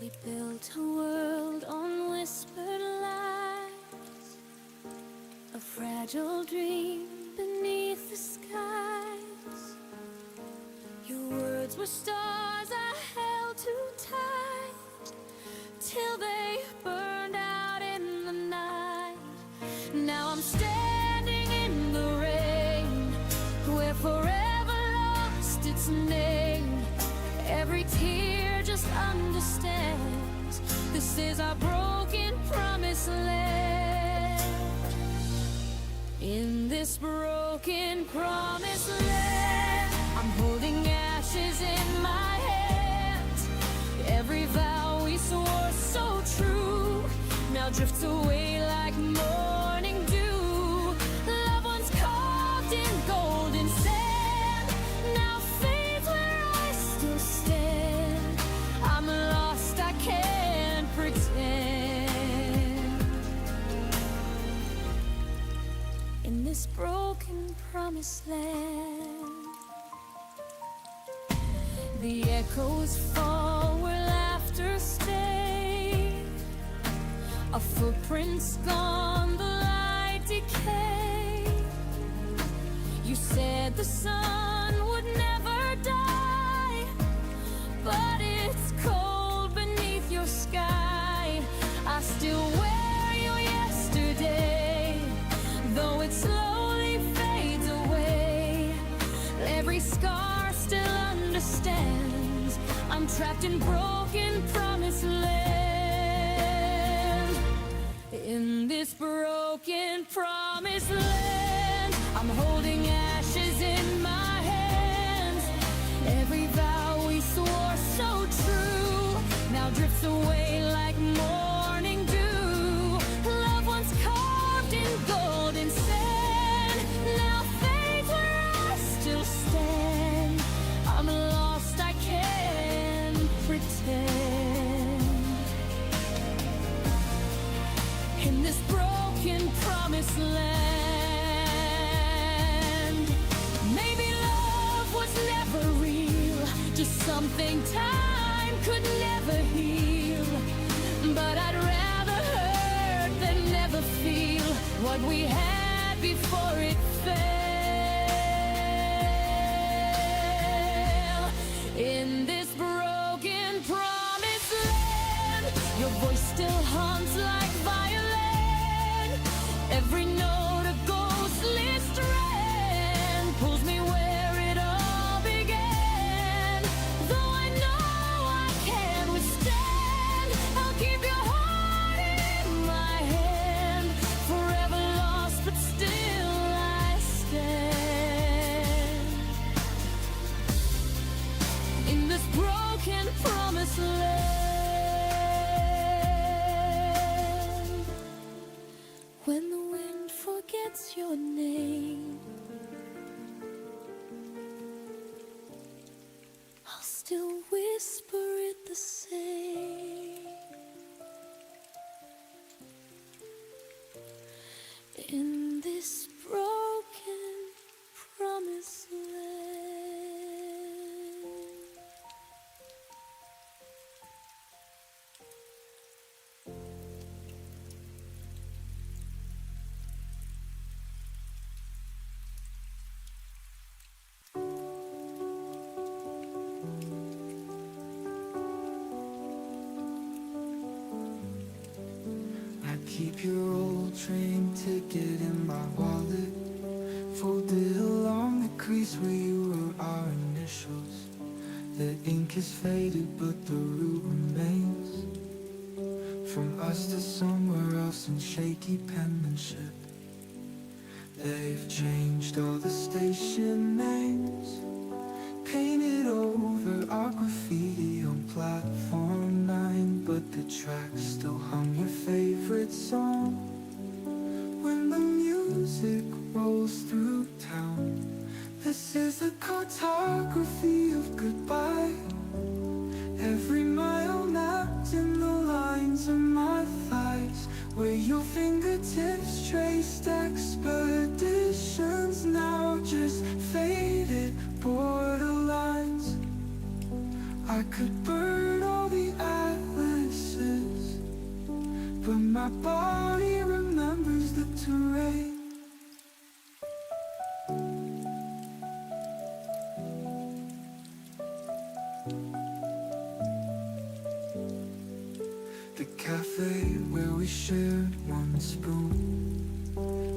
We built a world on whispered lies, a fragile dream beneath the skies. Your words were stars I held too tight, till they burned out in the night. Now I'm standing in the rain, where forever lost its name. Every tear just understands this is our broken promised land. In this broken promised land, I'm holding ashes in my hands. Every vow we swore so true now drifts away like morning dew. Loved ones carved in golden sand now fades where I still stand. I'm lost, I can't pretend. In this broken promised land, the echoes fall where laughter stayed. Our footprints gone, the light decayed. You said the sun would never die, but it's cold beneath your sky. I still wear you yesterday, though it slowly fades away. Every scar still understands I'm trapped in broken promised land. In this broken promised land, I'm holding ashes in my hands. Every vow we swore so true now drifts away like morning dew. Loved ones carved in golden sand now fades where I still stand. I'm lost, I can't pretend. In this broken promised land, maybe love was never real, just something time could never heal. But I'd rather hurt than never feel what we had before it fell. In this broken promised land, your voice still haunts like violin. Every note a ghostly strand pulls me where it all began. Though I know I can't withstand, I'll keep your heart in my hand. Forever lost, but still I stand. In this broken promised land, when the wind forgets your name, I'll still whisper it the same. keep your old train ticket in my wallet, folded along the crease where you wrote our initials. The ink is faded but the root remains, from us to somewhere else in shaky penmanship. They've changed all the station names, painted over our graffiti on platform 9, but the tracks still hum your favorite song. When the music rolls through town, this is the cartography of goodbye. Every mile mapped in the lines of my thighs, where your fingertips traced expeditions, now just faded borderlines. I could burn all the atlases, but my body remembers the terrain. The cafe where we shared one spoon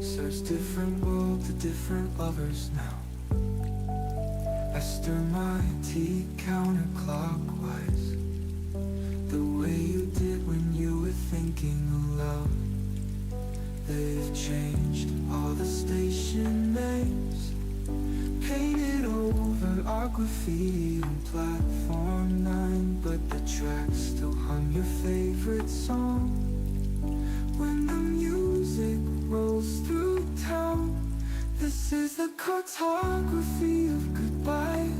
serves different world to different lovers now. I stir my tea counterclockwise, the way you did when you were thinking aloud. They've changed all the station names, painted over our graffiti on platform 9, but the tracks still hum your favorite song. When the music rolls through town, this is the cartography of goodbye.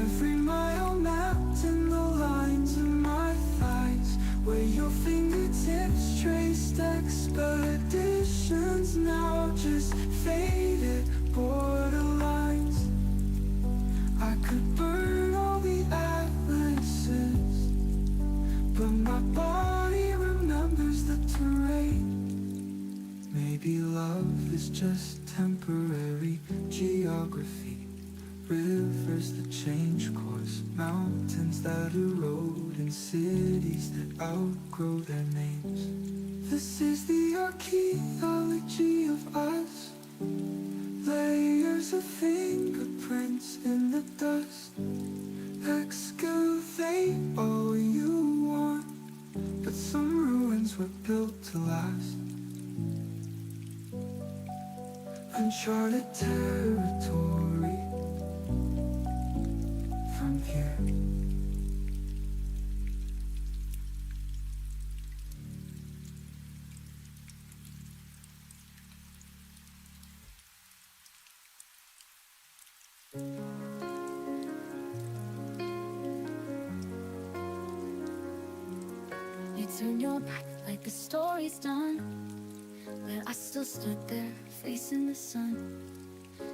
Every mile mapped in the lines of my thighs, where your fingertips traced expeditions, now just faded borderlines. I could burn all the atlases, but my body remembers the terrain. Maybe love is just temporary geography, rivers that change course, mountains that erode, and cities that outgrow their names. This is the archaeology of us, layers of fingerprints in the dust. Excavate all you want, but some ruins were built to last. Uncharted territory from here. You turn your back like the story's done, but I still stood there facing the sun.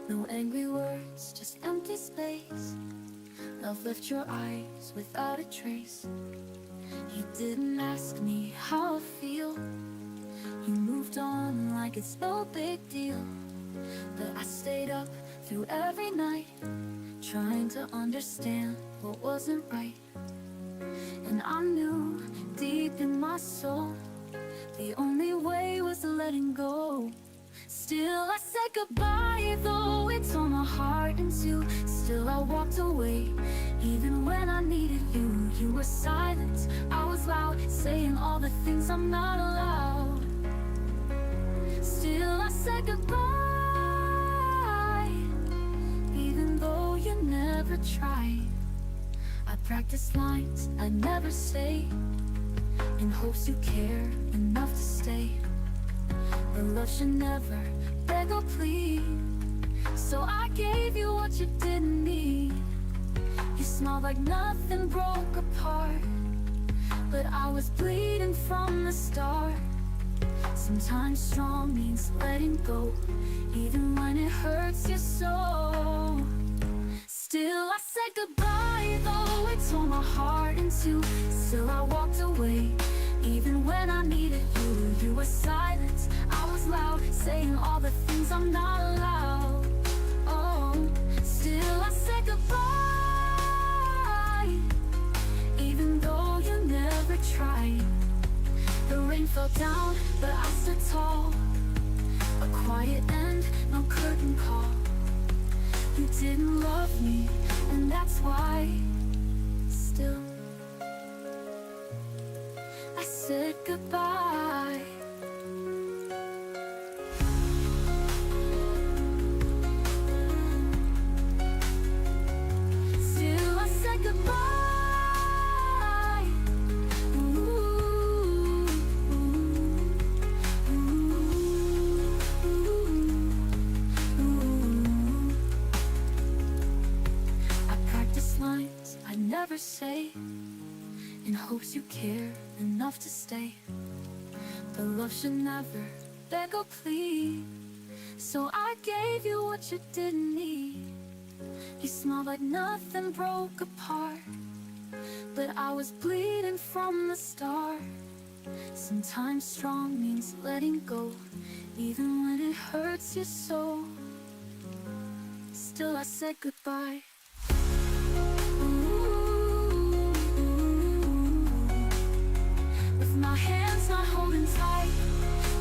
No angry words, just empty space. Love left your eyes without a trace. You didn't ask me how I feel, you moved on like it's no big deal. But I stayed up through every night, trying to understand what wasn't right. And I knew deep in my soul, the only way was letting go. Still I said goodbye, though it tore my heart in two. Still I walked away, even when I needed you. You were silent, I was loud, saying all the things I'm not allowed. Still I said goodbye, even though you never tried. I practiced lines I never say, in hopes you care enough to stay. But love should never beg or plead, so I gave you what you didn't need. You smiled like nothing broke apart, but I was bleeding from the start. Sometimes strong means letting go, even when it hurts your soul. Still I said goodbye, though it tore my heart in two. Still I walked away, even when I needed you. You were silent, I was loud, saying all the things I'm not allowed. Oh, still I said goodbye, even though you never tried. The rain fell down, but I stood tall. A quiet end, no curtain call. You didn't love me, and that's why. Still, I said goodbye. Still, I said goodbye. Never say, in hopes you care enough to stay. But love should never beg or plead, so I gave you what you didn't need. You smiled like nothing broke apart, but I was bleeding from the start. Sometimes strong means letting go, even when it hurts you so. Still I said goodbye. My hands not holding tight.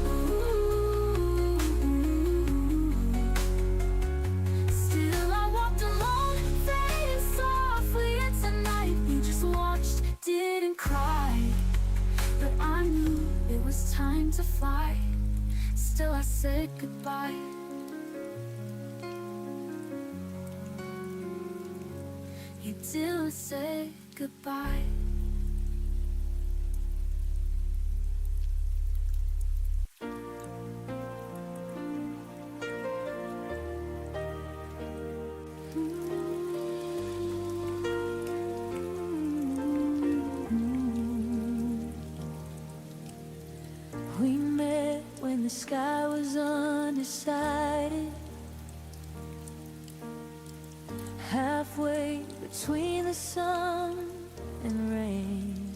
Ooh. Still I walked alone, fading softly into night. You just watched, didn't cry, but I knew it was time to fly. Still I said goodbye. You still said goodbye. We met when the sky was undecided, halfway between the sun and rain.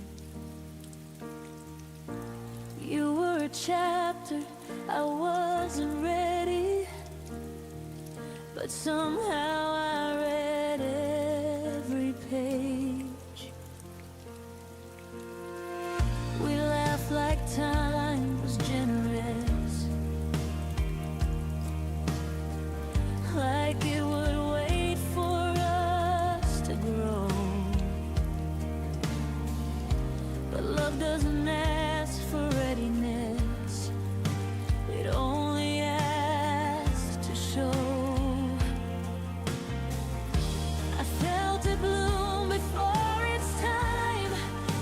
You were a chapter I wasn't ready, but somehow I read every page. We laughed like time was generous, like it would wait for us to grow. But love doesn't ask for readiness, it only asks to show. I felt it bloom before its time,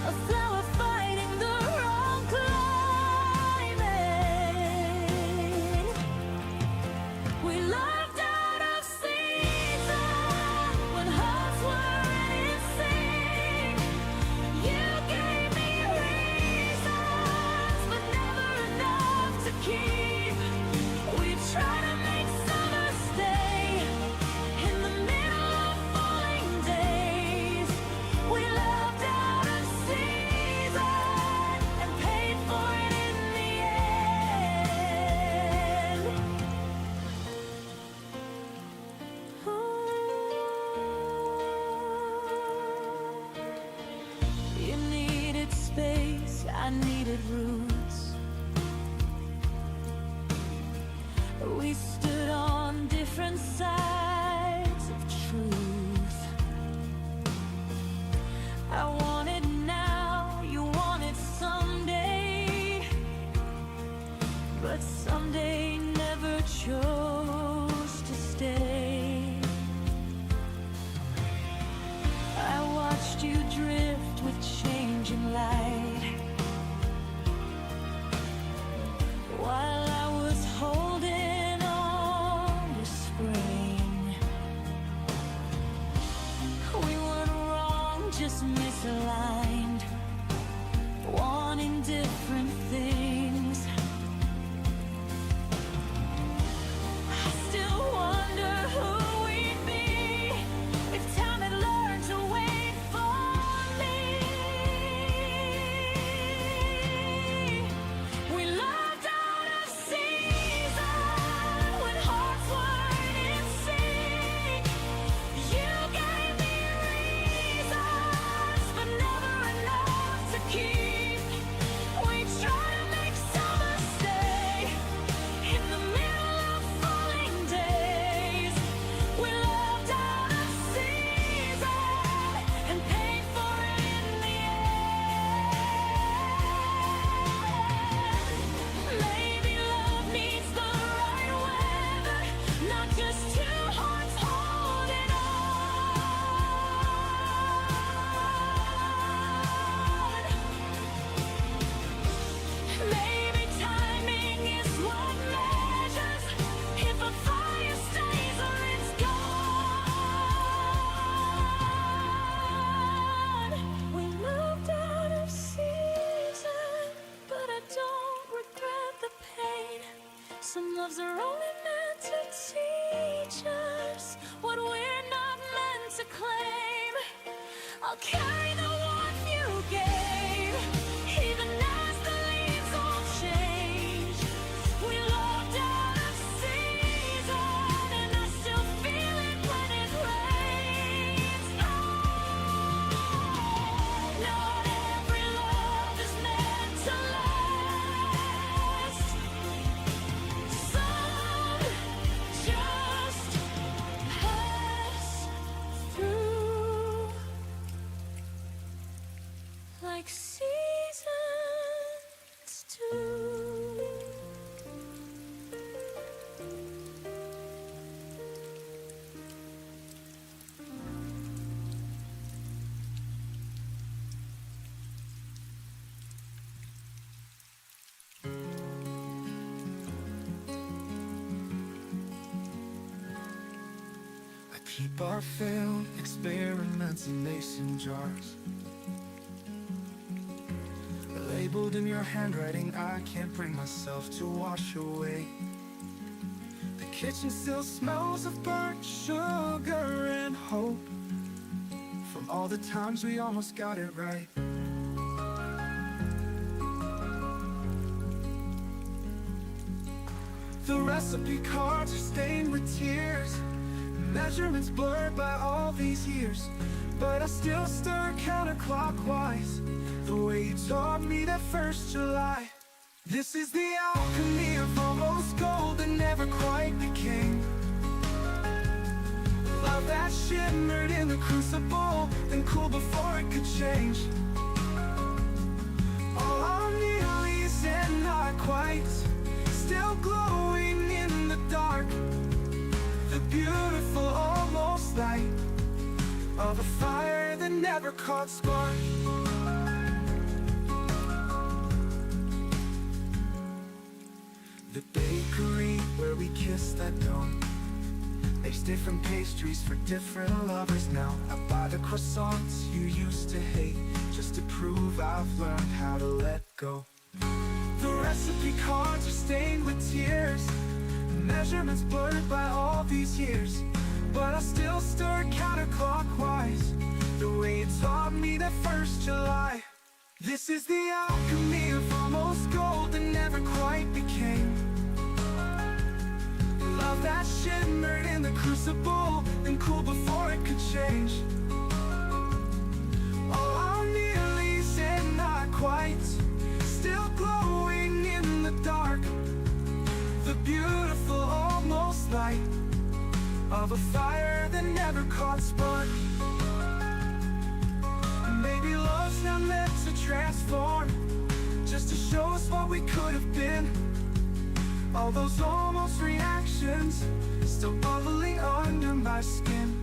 a flower fighting the wrong climate. We loved out of season when hearts were in sync. You gave me reasons, but never enough to keep. We tried to make summer stay in the middle of falling days. We loved out of season and paid for it in the end. You needed space, I needed roots. We stood on different sides of truth. I wanted now, you wanted someday, but someday never chose to stay. I watched you drift with changing light, while I was holding on to spring. We weren't wrong, just misaligned, wanting different things. I still wonder who we'd be if time had learned to wait for me. We loved out of season when hearts weren't in sync. You gave me reasons, but never I'll carry the warmth you gave, even as the leaves all change. We loved out of season, and I still feel it when it rains. Not every love is meant to last. Some just pass through, like seasons do. I keep our failed experiments in mason jars, labeled in your handwriting I can't bring myself to wash away. The kitchen still smells of burnt sugar and hope from all the times we almost got it right. The recipe cards are stained with tears, measurements blurred by all these years, but I still stir counterclockwise the way you taught me that first July. This is the alchemy of almost gold that never quite became love that shimmered in the crucible, then cooled before it could change. All our nearlies and not quite, still glowing in the dark. The beautiful almost light of a fire that never caught spark. The bakery where we kissed at dawn makes different pastries for different lovers now. I buy the croissants you used to hate just to prove I've learned how to let go. The recipe cards are stained with tears, measurements blurred by all these years, but I still stir counterclockwise the way you taught me that first July. This is the alchemy of almost gold that never quite became love that shimmered in the crucible, then cooled before it could change. All our nearlies and not quite, still glowing in the dark. The beautiful almost light of a fire that never caught spark. And maybe love's not meant to transform, just to show us what we could have been. All those almost reactions still bubbling under my skin.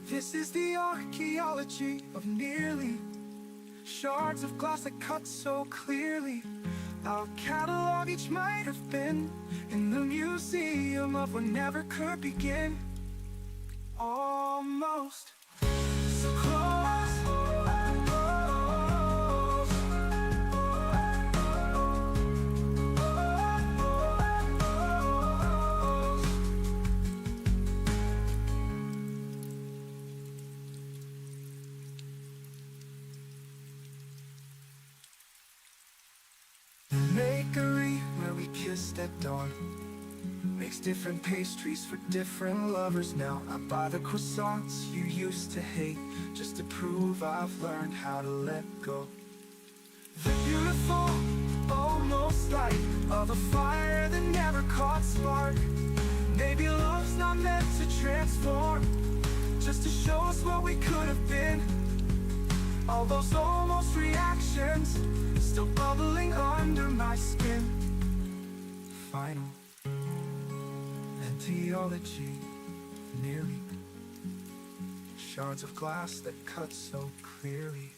This is the archaeology of nearly, shards of glass that cut so clearly. I'll catalog each might have been in the museum of what never could begin. Almost so close. Bakery where we kissed at dawn makes different pastries for different lovers now. I buy the croissants you used to hate just to prove I've learned how to let go. The beautiful almost light of a fire that never caught spark. Maybe love's not meant to transform, just to show us what we could have been. All those almost reactions still bubbling under my skin. Final antiology, nearly, shards of glass that cut so clearly.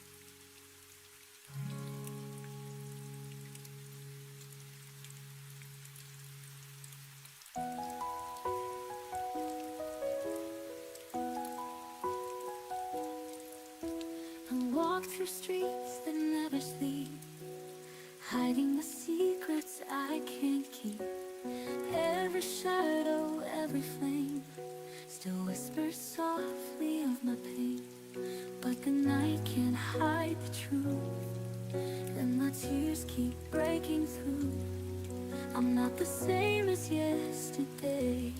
I walk through streets that never sleep, hiding the secrets I can't keep. Every shadow, every flame still whispers softly of my pain, but like a night can't hide the truth, and the tears keep breaking through. I'm not the same as yesterday,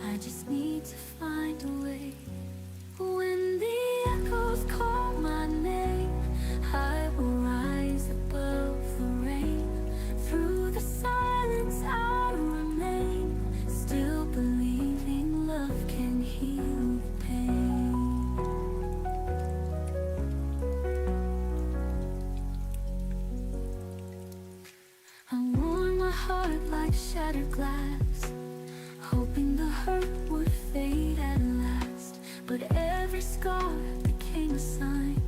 I just need to find a way. When the echoes call my name, I will rise above the rain. Through the silence I'll remain, still believing love can heal the pain. I worn my heart like shattered glass, hoping the hurt would fade at last. But every scar became a sign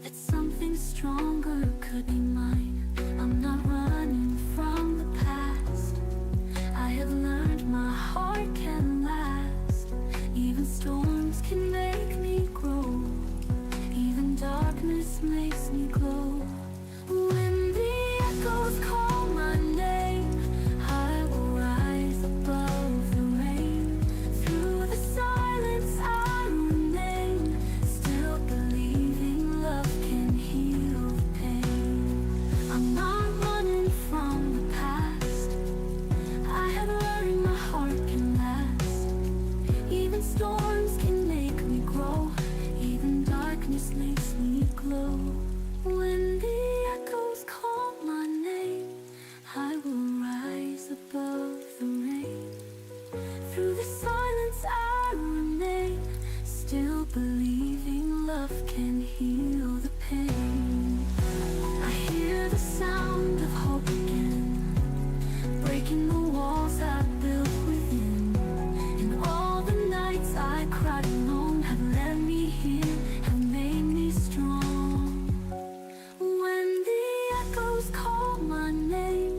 that something stronger could be mine. I'm not running from the past, I have learned my heart can last. Even storms can make me grow, even darkness makes me glow. When the echoes call my name, I will rise above the rain. Through the silence I remain, still believing love can heal the pain. I'm not running from the past, I have learned my heart can last. Even storms can make me grow, even darkness makes me glow. When the echoes call my name, I will rise above the rain. Through the silence I remain, still believing love can heal the pain. I hear the sound of hope again, breaking the walls I built within. And all the nights I cried alone have led me here, have made me strong. When the echoes call my name,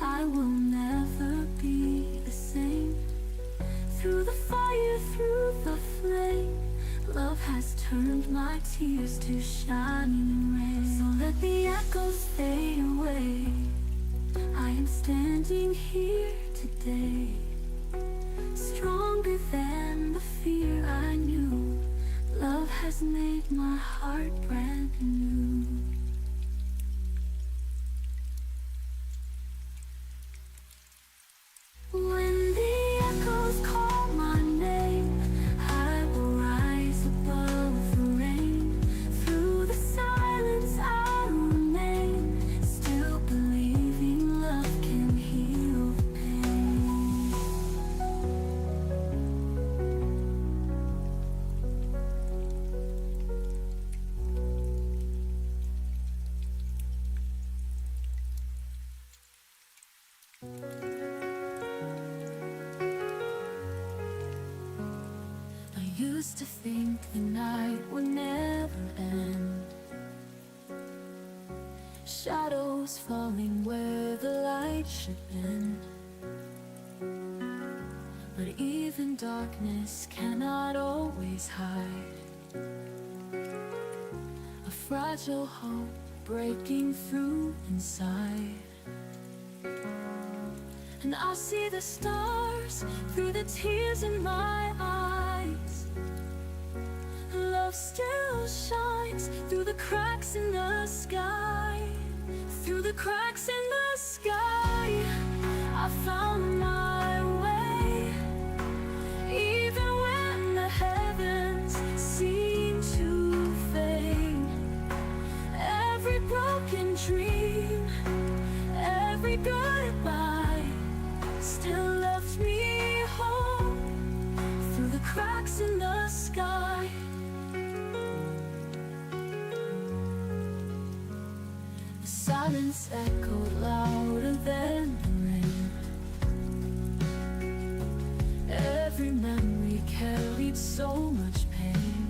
I will never be the same. Through the fire, through the flame, love has turned my tears to shining rain. So let the echoes fade away, I am standing here today, stronger than the fear I knew. Love has made my heart brand new. When the echoes call my name, I will rise above the rain. Through the silence I remain, still believing love can heal the pain. I used to think the night would never end, shadows falling where the light should bend. But even darkness cannot always hide a fragile hope breaking through inside. And I see the stars through the tears in my eyes. Love still shines through the cracks in the sky. Through the cracks in the sky, I found my way. Even when the heavens seem to fade, every broken dream, every goodbye still left me home. Through the cracks in the sky, the silence echoed louder than the rain. Every memory carried so much pain.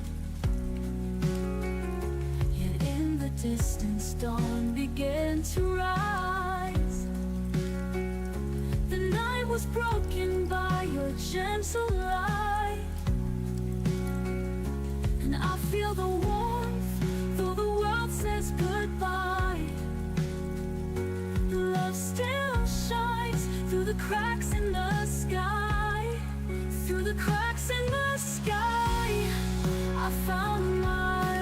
Yet in the distance dawn began to rise. The night was broken by your gentle light, and I feel the warmth though the world says goodbye. Love still shines through the cracks in the sky. Through the cracks in the sky, I found my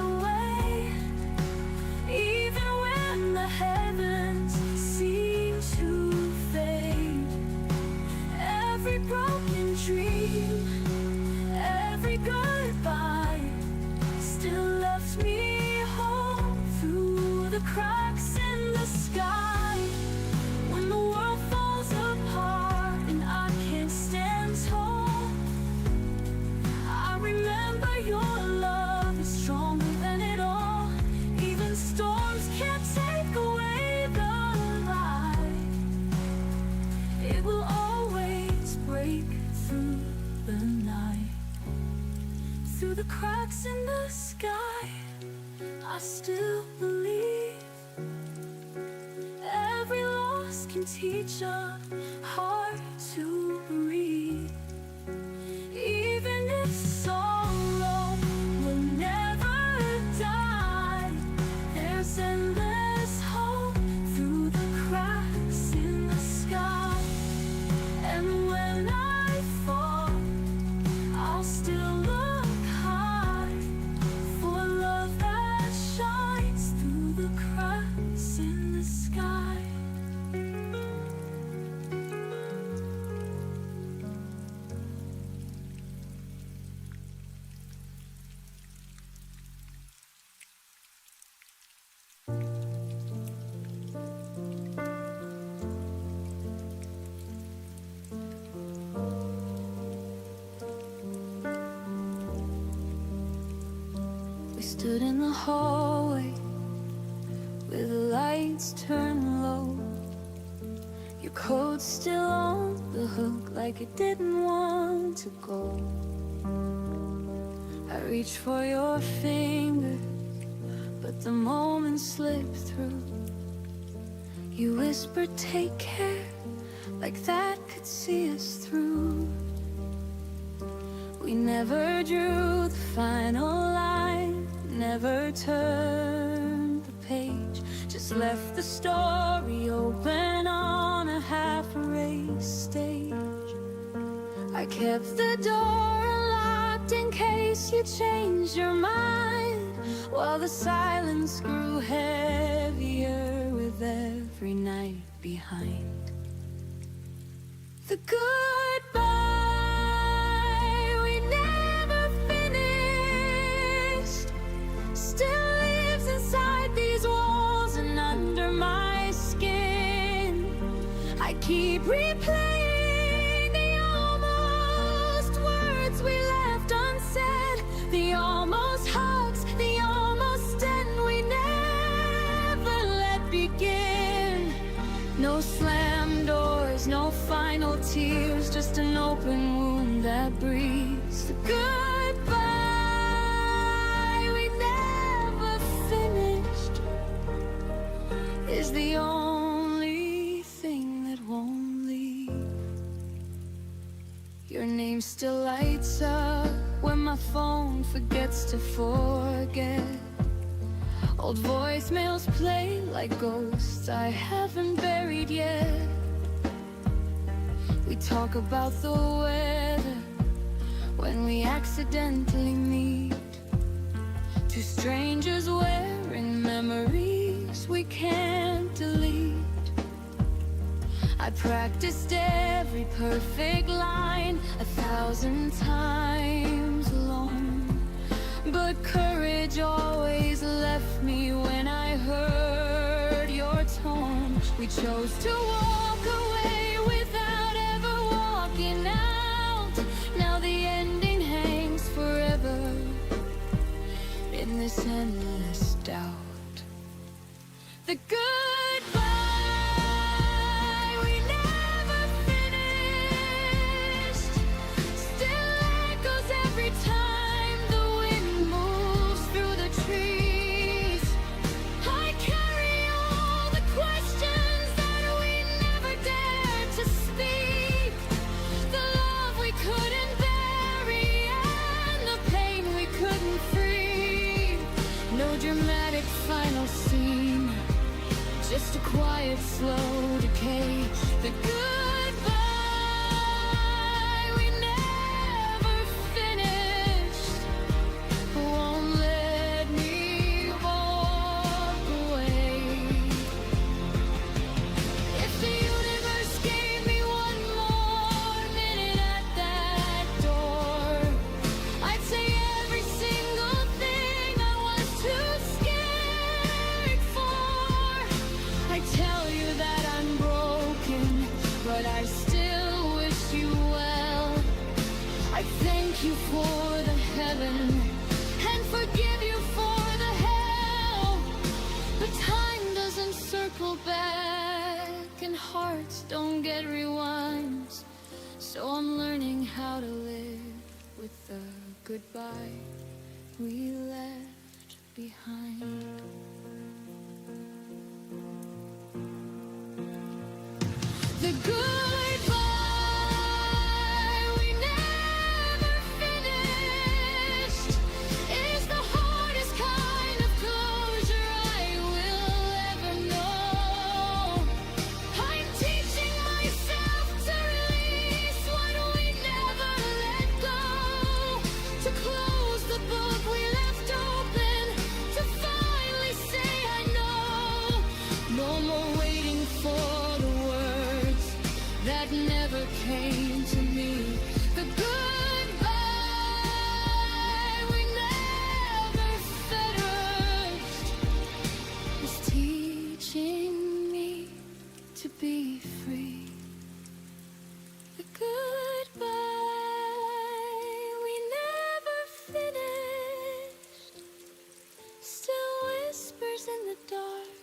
the cracks in the sky. When the world falls apart and I can't stand tall, I remember your love is stronger than it all. Even storms can't take away the light. It will always break through the night. Through the cracks in the sky, I still believe every loss can teach a heart to breathe. Even if sorrow will never die, there's endless hope through the cracks in the sky. And when I fall, I'll still look high for love that shines through the cracks in the sky. We stood in the hallway with the lights turned low. Your coat still on the hook like it didn't want to go. I reached for your fingers, but the moment slipped through. You whispered, take care, like that could see us through. We never drew the final line, never turned the page, just left the story open on a half-erased stage. I kept the door unlocked in case you changed your mind, while the silence grew heavier with every night behind. The goodbye we never finished still lives inside these walls and under my skin. I keep replaying the almost words we left unsaid, the almost hugs, the almost end we never let begin. No slam doors, no final tears, just an open wound that breathes. The goodbye we never finished is the only thing that won't leave. Your name still lights up when my phone forgets to forget. Old voicemails play like ghosts I haven't buried yet. We talk about the weather when we accidentally meet. Two strangers wearing memories we can't delete. I practiced every perfect line 1,000 times alone, but courage always left me when I heard your tone. We chose to walk away without ever walking out. Now the ending hangs forever in this endless doubt. The goodbye we never finished still echoes every time the wind moves through the trees. I carry all the questions that we never dared to speak, the love we couldn't bury and the pain we couldn't free. No dramatic final scene, just a quiet, slow decay. The goodbye we never finished won't let me walk away. If the universe gave me one more minute at that door, I'd say every single thing I was too scared for. behind. The goodbye we never finished is the hardest kind of closure I will ever know. I'm teaching myself to release what we never let go, to close the book we left open, to finally say I know. No more waiting for the words that never came to me. The goodbye we never finished is teaching me to be free. The goodbye we never finished still whispers in the dark,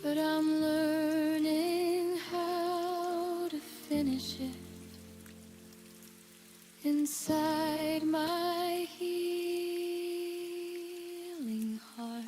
but I'm learning how to finish it inside my healing heart.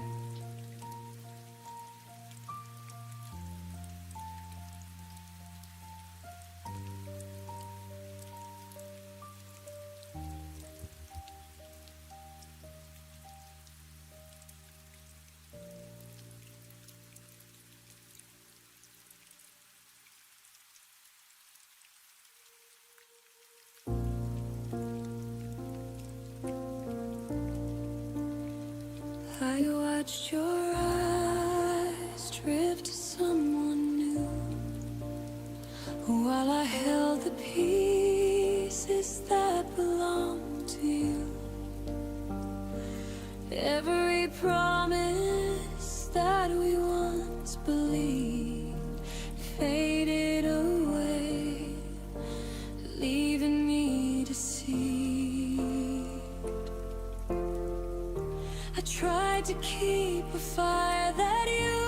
I watched your eyes drift to someone new, while I held the pieces that belonged to you. Every promise that we once believed faded away, leaving me deceived. I tried to keep a fire that you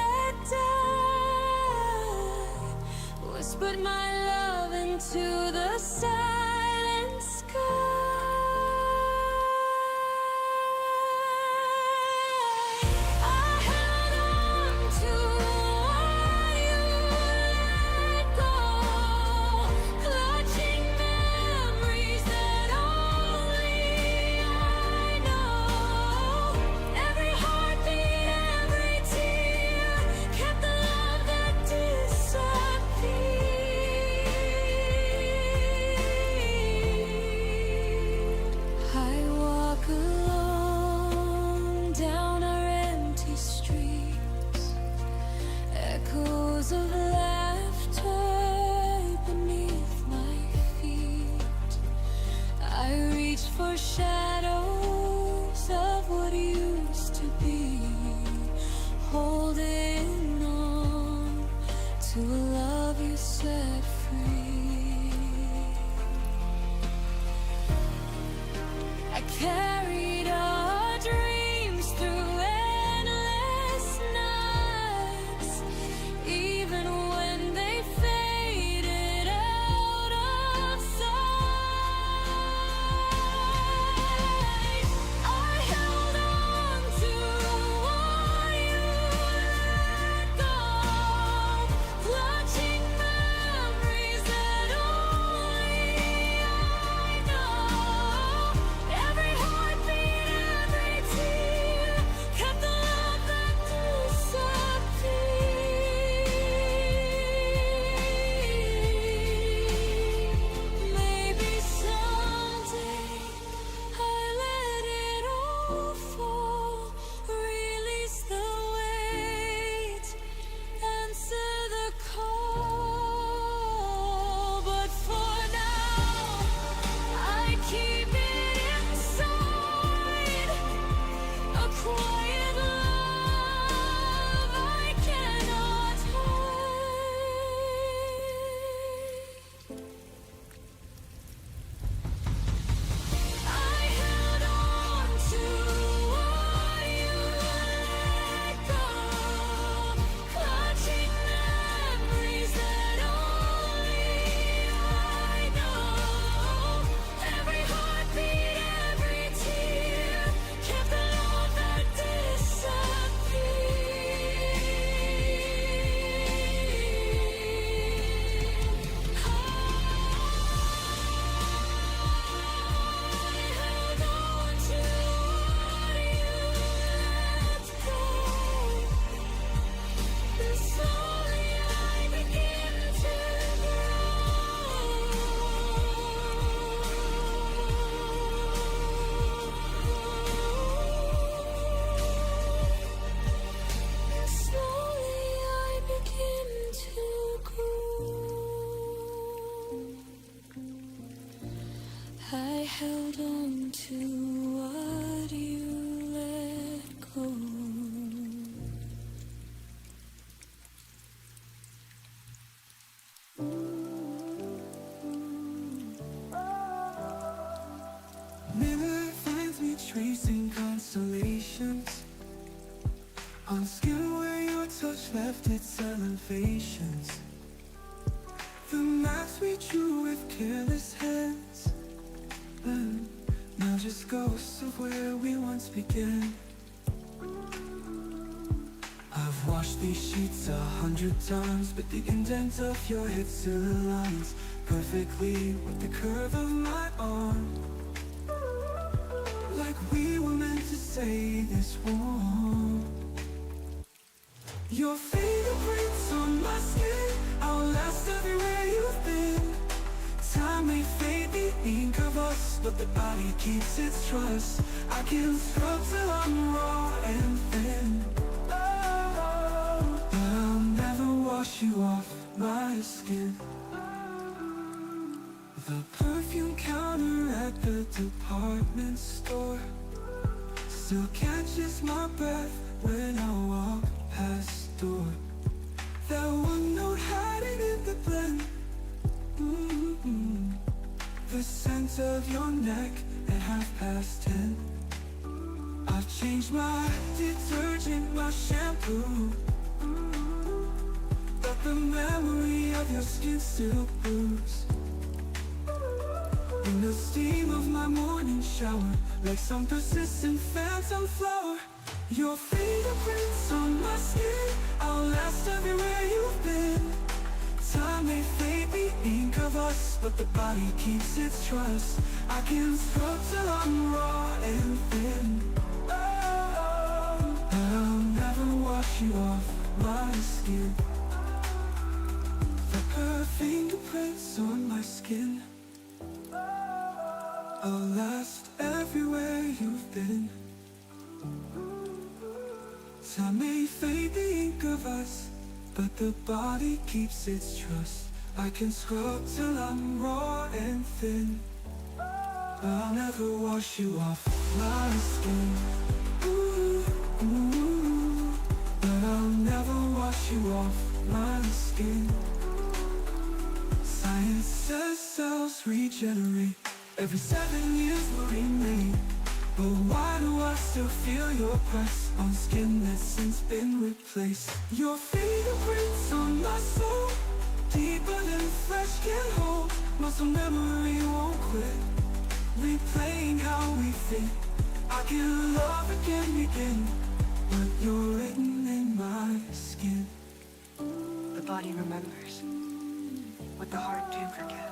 let die, whispered my love into the silent sky. I held on to what you let go, clutching memories that only I know. Every heartbeat, every tear kept the love that disappeared. I walk alone down our empty streets, echoes of laughter beneath my feet. I reach for shadows of what used to be, holding on to a love you set free. I carried our dreams through endless nights, even when they faded out of sight. I held on to what you let go, clutching memories that only I know. Every heart held on to what you let go. Mirror finds me tracing constellations on skin where your touch left its elevations. The maps we drew with careless hands now just ghosts of where we once began. I've washed these sheets 100 times, but the indent of your head still aligns perfectly with the curve of my arm. Like we were meant to say this warm. Your fingerprints on my skin outlast everywhere you've been. Time may fade the ink of us, but the body keeps its trust. I can scrub till I'm raw and thin. Oh, but I'll never wash you off my skin. The perfume counter at the department store still catches my breath when I walk past the door. That one note hiding in the blend. The scent of your neck at 10:30. I've changed my detergent, my shampoo, but the memory of your skin still brews in the steam of my morning shower, like some persistent phantom flower. Your fingerprints on my skin outlast everywhere you've been. Time may fade the ink of us, but the body keeps its trust. I can scrub till I'm raw and thin. Oh, but I'll never wash you off my skin. Her fingerprints on my skin outlast everywhere you've been. Time may fade the ink of us, but the body keeps its trust. I can scrub till I'm raw and thin. I'll never wash you off my skin. Ooh, ooh, but I'll never wash you off my skin. Science says cells regenerate every 7 years we're remade. But why do I still feel your press on skin that's since been replaced? Your fingerprints on my soul, deeper than flesh can hold. Muscle memory won't quit, replaying how we fit. I can love again, begin, but you're written in my skin. The body remembers what the heart can't forget.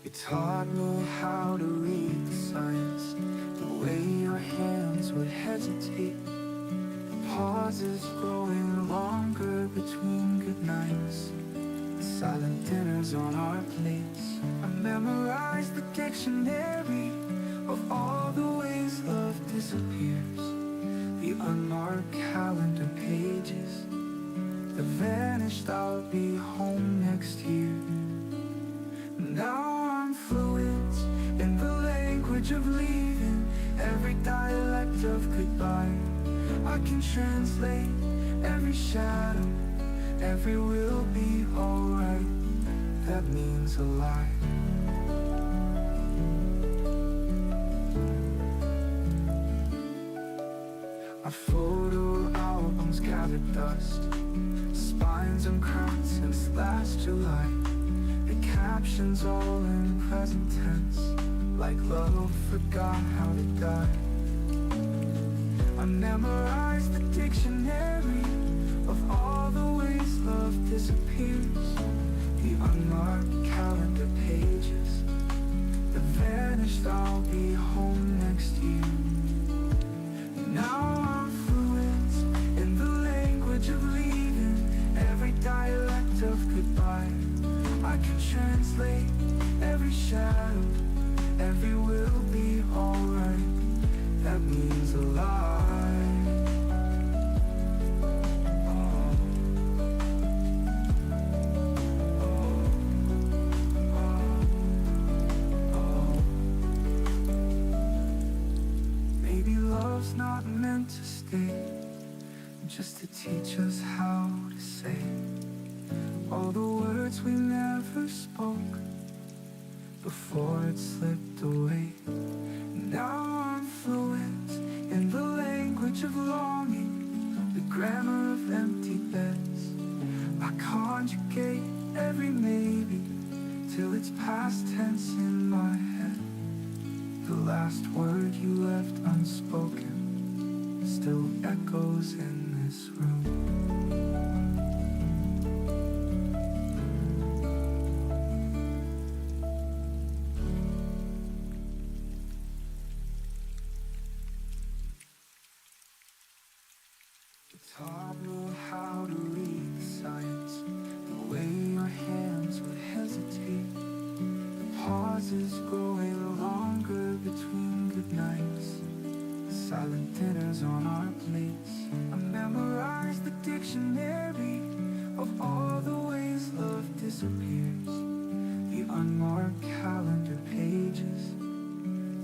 You taught me how to read the signs, the way your hands would hesitate, the pauses growing longer between goodnights, the silent dinners on our plates. I memorized the dictionary of all the ways love disappears, the unmarked calendar pages, the vanished I'll be home next year. Now I'm fluent in the language of leaving, every dialect of goodbye. I can translate every shadow, every will be alright. That means a lot. Our photo albums gather dust, spines uncracked since last July. The captions all in present tense, like love forgot how to die. I memorized the dictionary of all the ways love disappears, the unmarked calendar pages, the vanished I'll be home next year. Now I'm fluent in the language of leaving, every dialect of goodbye. I can translate every shadow, every will be alright. means a lot. Maybe love's not meant to stay, just to teach us how to say all the words we never spoke before it slipped away. Now I'm fluent in the language of longing, the grammar of empty beds. I conjugate every maybe till it's past tense in my head. The last word you left unspoken still echoes in this room. Taught me how to read the signs, the way your hands would hesitate, the pauses growing longer between goodnights, the silent dinners on our plates. I memorized the dictionary of all the ways love disappears, the unmarked calendar pages,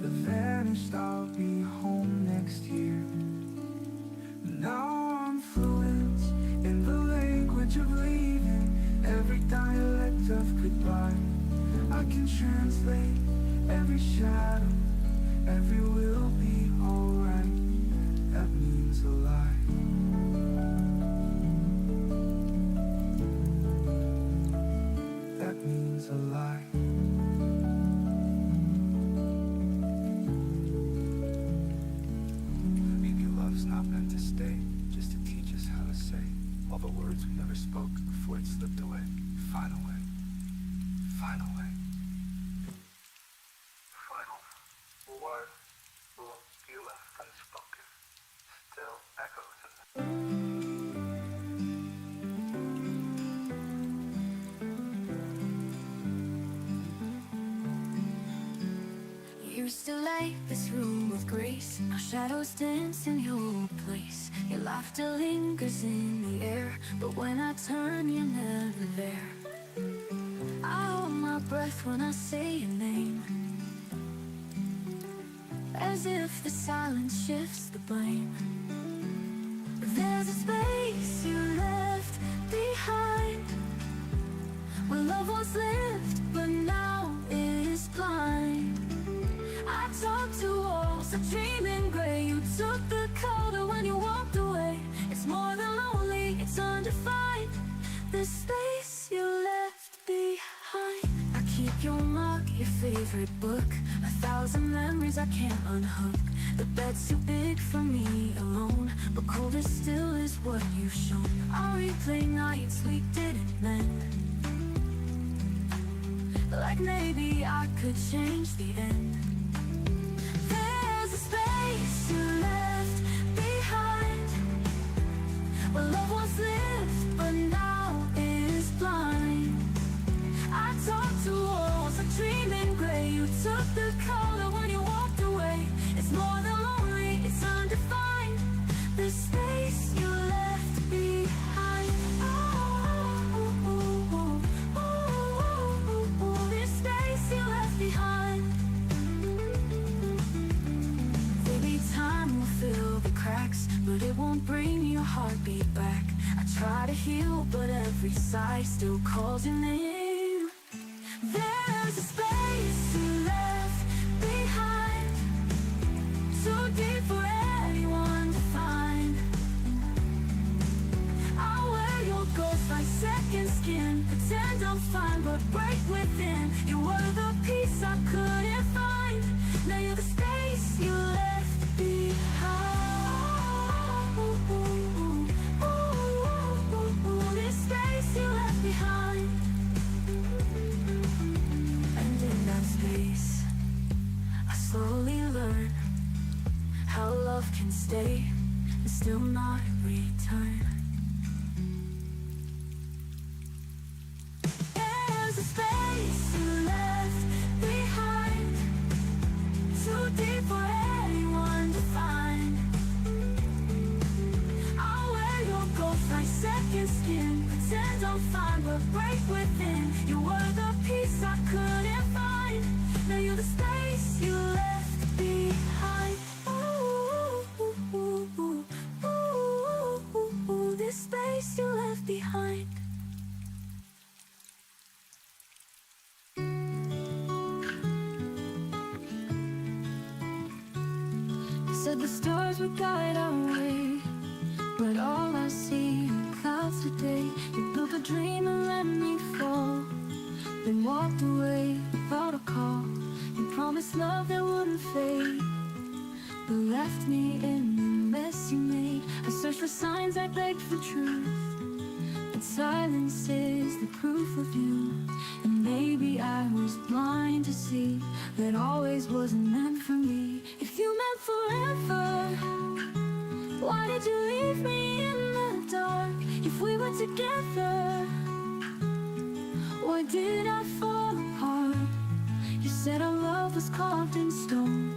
the vanished I'll be home next year. Now I'm fluent in the language of leaving, every dialect of goodbye. I can translate every shadow, every will be alright. That means a lot. That means a lot. Maybe love's not meant to stay, just to teach us how to say all the words we never spoke before it slipped away. Final way. Final way. Final word will be left unspoken, still echoes in the You used to light this room with grace. Our shadows dance in your place. Your laughter lingers in the air, but when I turn, you're never there. I hold my breath when I say your name, as if the silence shifts the blame. There's a space you left behind, where love once lived, but now is blind. I talk to walls, a dream in gray. You took the color when you walked away. It's more than lonely, it's undefined, the space you left behind. I keep your mug, your favorite book, 1,000 memories I can't unhook. The bed's too big for me alone, but colder still is what you've shown. I'll replay nights we didn't mend, like maybe I could change the end. There's a space you left behind, where love once lived, but now is blind. I talk to walls, a dream in gray. You took the color when you walked away. It's more than lonely, it's undefined, the space you left behind. This space you left behind. Maybe time will fill the cracks, but it won't bring your heartbeat back. I try to heal, but every sigh still calls your name. There's a space you left behind, too deep for anyone to find. I'll wear your ghost like second skin, pretend I'm fine, but break within. You were the peace I couldn't find. Now you're the space you left behind. This space you left behind. And in that space, I slowly learn how love can stay and still not return. There's a space you left behind, too deep for anyone to find. broken skin. Pretend I'm fine, but break within. You were the peace I couldn't find. Now you're the space you left behind. Ooh, this space you left behind. Said the stars would guide our way, but all I see are clouds today. You built a dream and let me fall, then walked away without a call. You promised love that wouldn't fade, but left me in the mess you made. I searched for signs, I begged for truth, but silence is the proof of you. And maybe I was blind to see that always wasn't meant for me. If you meant forever, why did you leave me in the dark? If we were together, why did I fall apart? You said our love was carved in stone,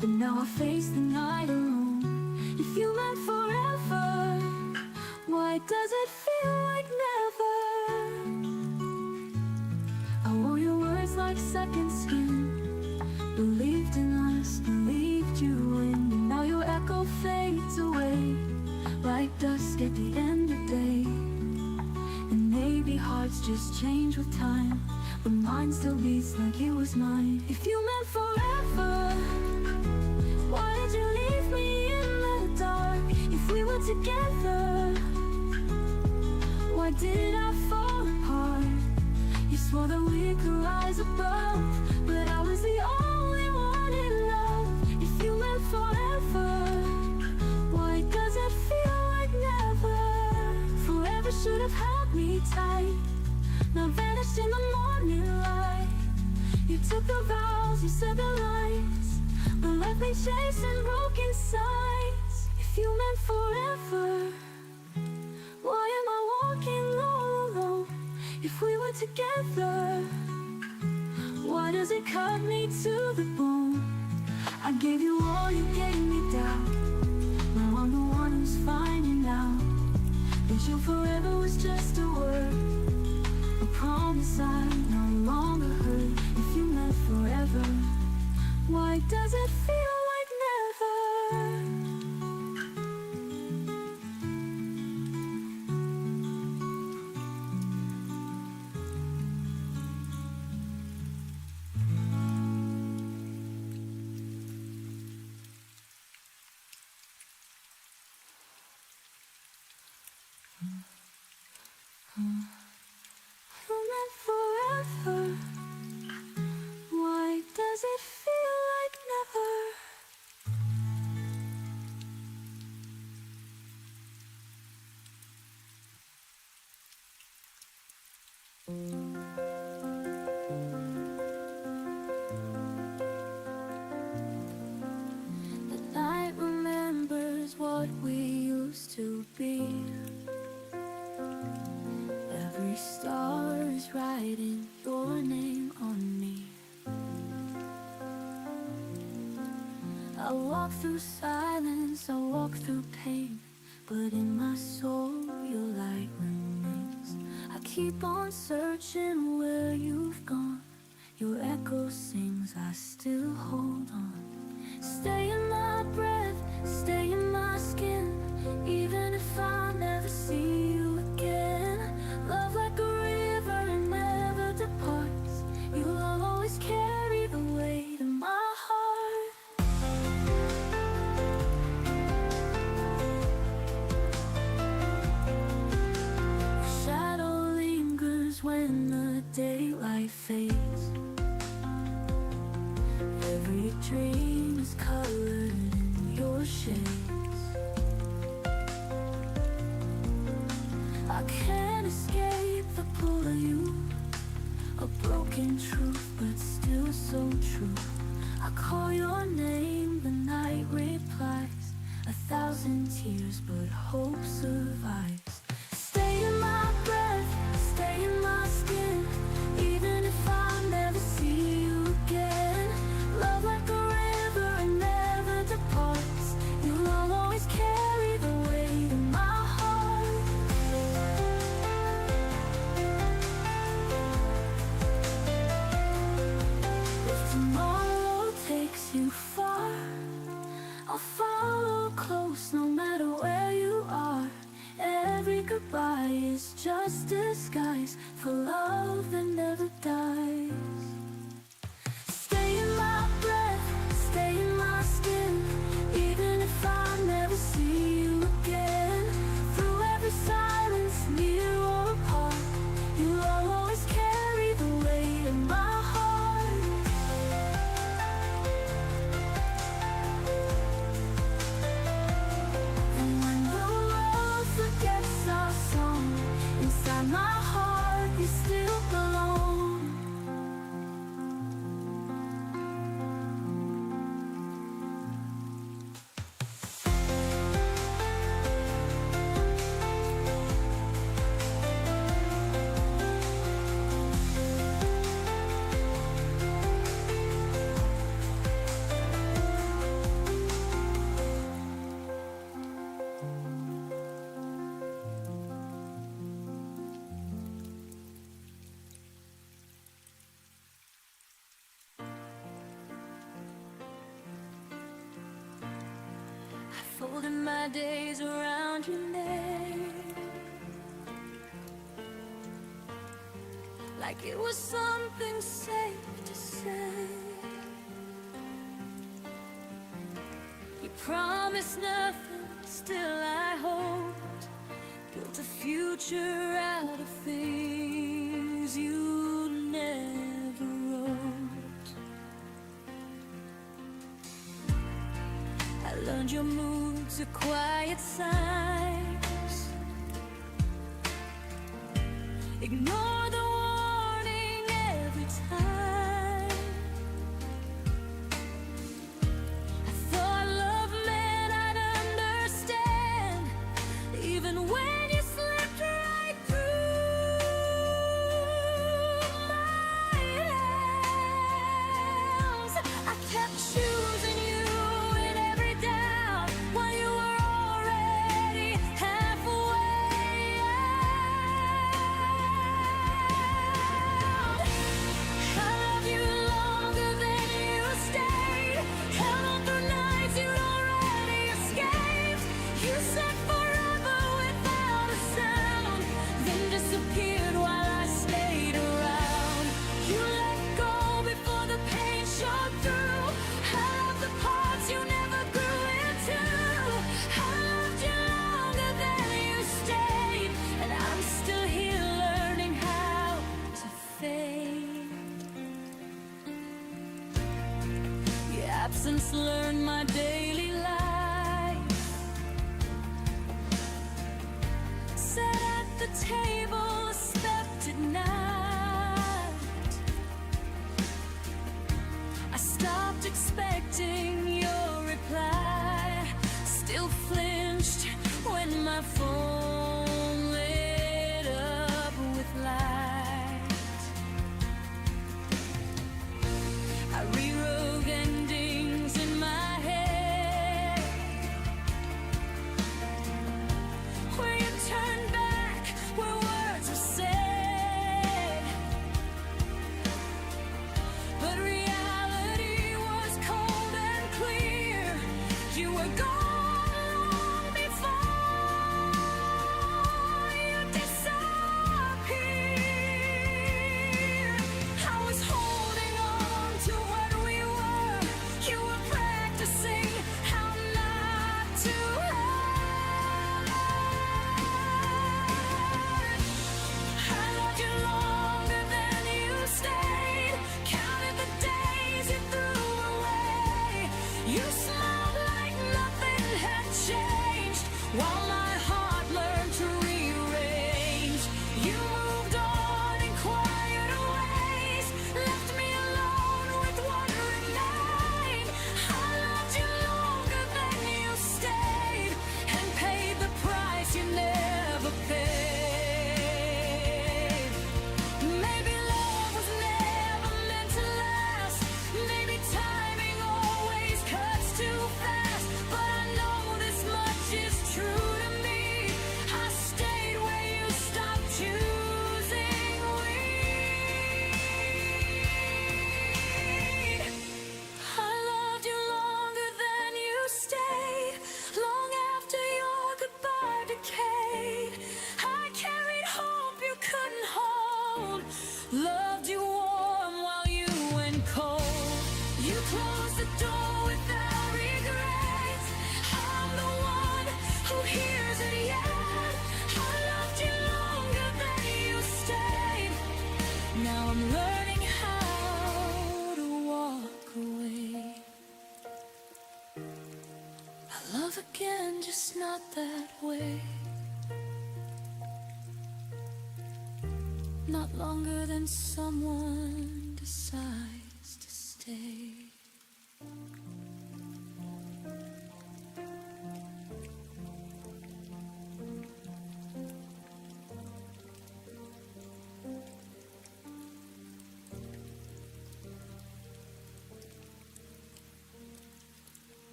but now I face the night alone. If you meant forever, why does it feel like never? I wore your words like second skin, believed in us, believed you in. And now your echo fades away like dusk at the end of day. And maybe hearts just change with time, but mine still beats like it was mine. If you meant forever, why did you leave me in the dark? If we were together, why did I fall apart? You swore that we could rise above, but I was the only one in love. If you meant forever, why does it feel like never? Forever should have held me tight, now vanished in the morning light. You took the vows, you said the lines, but left me chasing broken signs. If you meant forever, why am I walking all alone? If we were together, why does it cut me to the bone? I gave you all, you gave me doubt. Now I'm the one who's finding out that you forever was just a word, a promise I no longer heard. If you meant forever, why does it feel like never? You meant forever, why does it feel like never? The night remembers what we used to be. Every star is writing your name on me. I walk through silence, I walk through pain, but in my soul your light remains. I keep on searching where you've gone. Your echo sings, I still hold on. Stay in my breath, stay in my skin, even if I never see you again. Love like a river and never departs. You'll always carry the weight of my heart. Shadow lingers when the daylight fades. Every dream is colored in your shades. I can't escape the pull of you, a broken truth but still so true. I call your name, the night replies, 1,000 tears but hope survives. Stay in my breath, stay in my skin, even if I never see you again. Love like a river and never departs. You'll always carry the weight of my heart. I'll follow close no matter where you are. Every goodbye is just disguise for love that never dies. Stay in my breath, stay in my skin, even if I never see you again. Through every silence, near or apart, you'll always carry the weight of my heart. And when the world forgets our song, inside my heart you still belong. Folded my days around your neck, like it was something safe to say. You promised nothing, still I hoped. Built a future out of things you never wrote. I learned your moods are quiet signs. Ignore the warning every time. I thought love meant I'd understand, even when you slipped right through my hands. I kept choosing you in every doubt, while you were already halfway out. I loved you longer than you stayed, held on through nights you'd already escaped. You said forever without a sound, then disappeared while I stayed around. You let go before the pain showed through. I loved the parts you never grew into. I loved you longer than you stayed, and I'm still here learning how to fade. Your absence learned my daily life. Sat at the table, expected night. I stopped expecting your reply. Still flinched when my phone lit up with light. I rewrote endings in my head, where you turned back, where words were said. But reality was cold and clear. You were gone long before love again, just not that way. Not longer than someone decides to stay.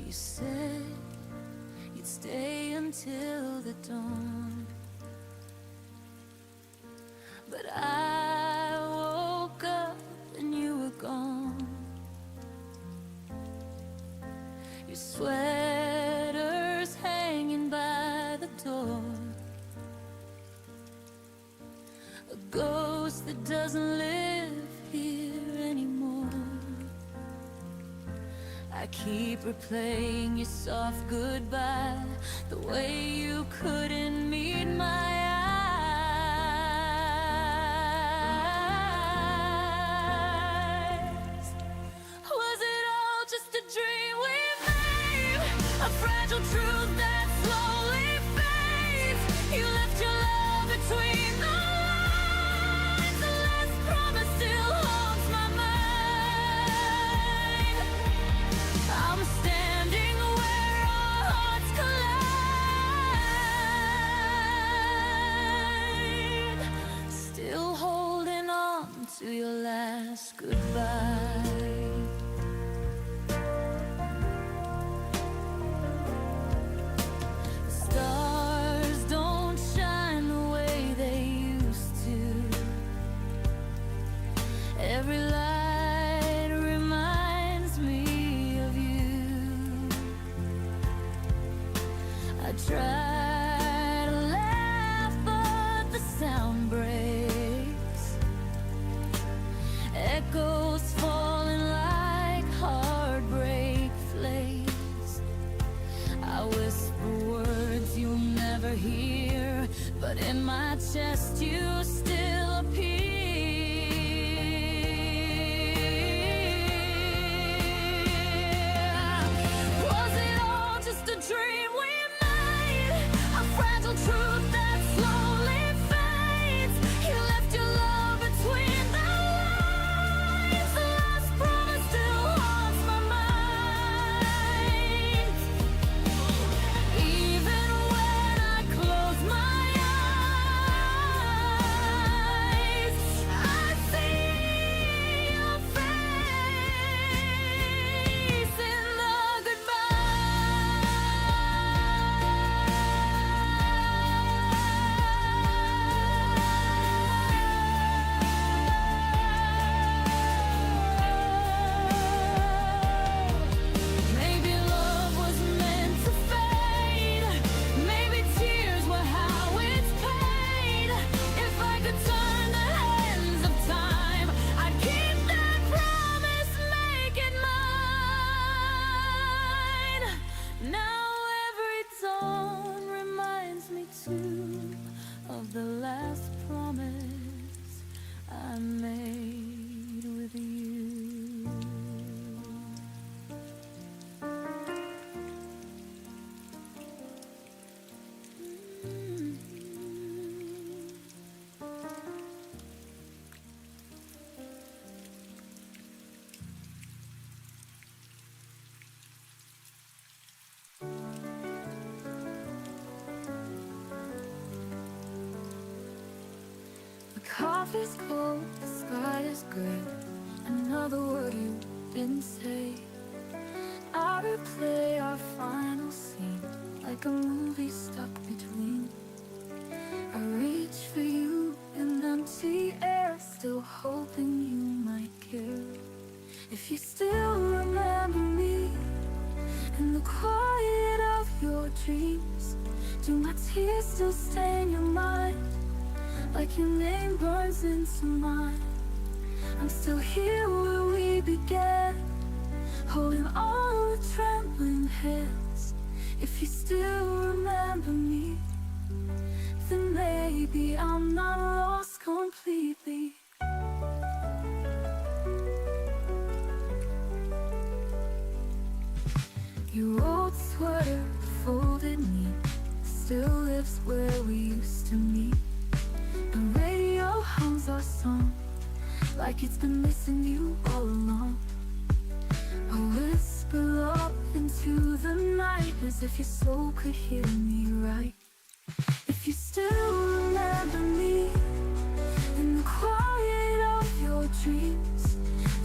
You said you'd stay until the dawn, but I woke up and you were gone. Your sweater's hanging by the door, a ghost that doesn't live here anymore. I keep replaying your soft goodbye, the way you couldn't meet my eyes. Was it all just a dream we made? A fragile truth that slowly fades. You left your love between the lines. The last promise still haunts my mind. I'm standing where our hearts collide, still holding on to your last goodbye. The stars don't shine the way they used to. Every light reminds me of you. I try to laugh, but the sound breaks. Echoes falling like heartbreak flakes. I whisper words you'll never hear, but in my chest you still appear. Was it all just a dream we made? A fragile truth that slowly fades. You left your love between the lines. The last promise still haunts my mind. Even when I close my eyes, I see your face in the goodbye. Maybe love was meant to fade. Maybe tears were how it's paid. If I could turn the hands of time, I'd keep that promise, make it mine. Now every dawn reminds me too of the last promise I made with you. The coffee's cold, the sky is gray. Another word you didn't say. I replay our final scene like a movie stuck between. I reach for you in empty air, still hoping you might care. If you still remember me in the quiet of your dreams, do my tears still stain your mind like your name burns into mine? I'm still here where we began, holding all the trembling hands. If you still remember me, then maybe I'm not lost completely. Your old sweater, folded neat, still lives where we used to meet. The radio hums our song, like it's been missing you all along. A whisper up into the night, as if your soul could hear me right. If you still remember me, in the quiet of your dreams,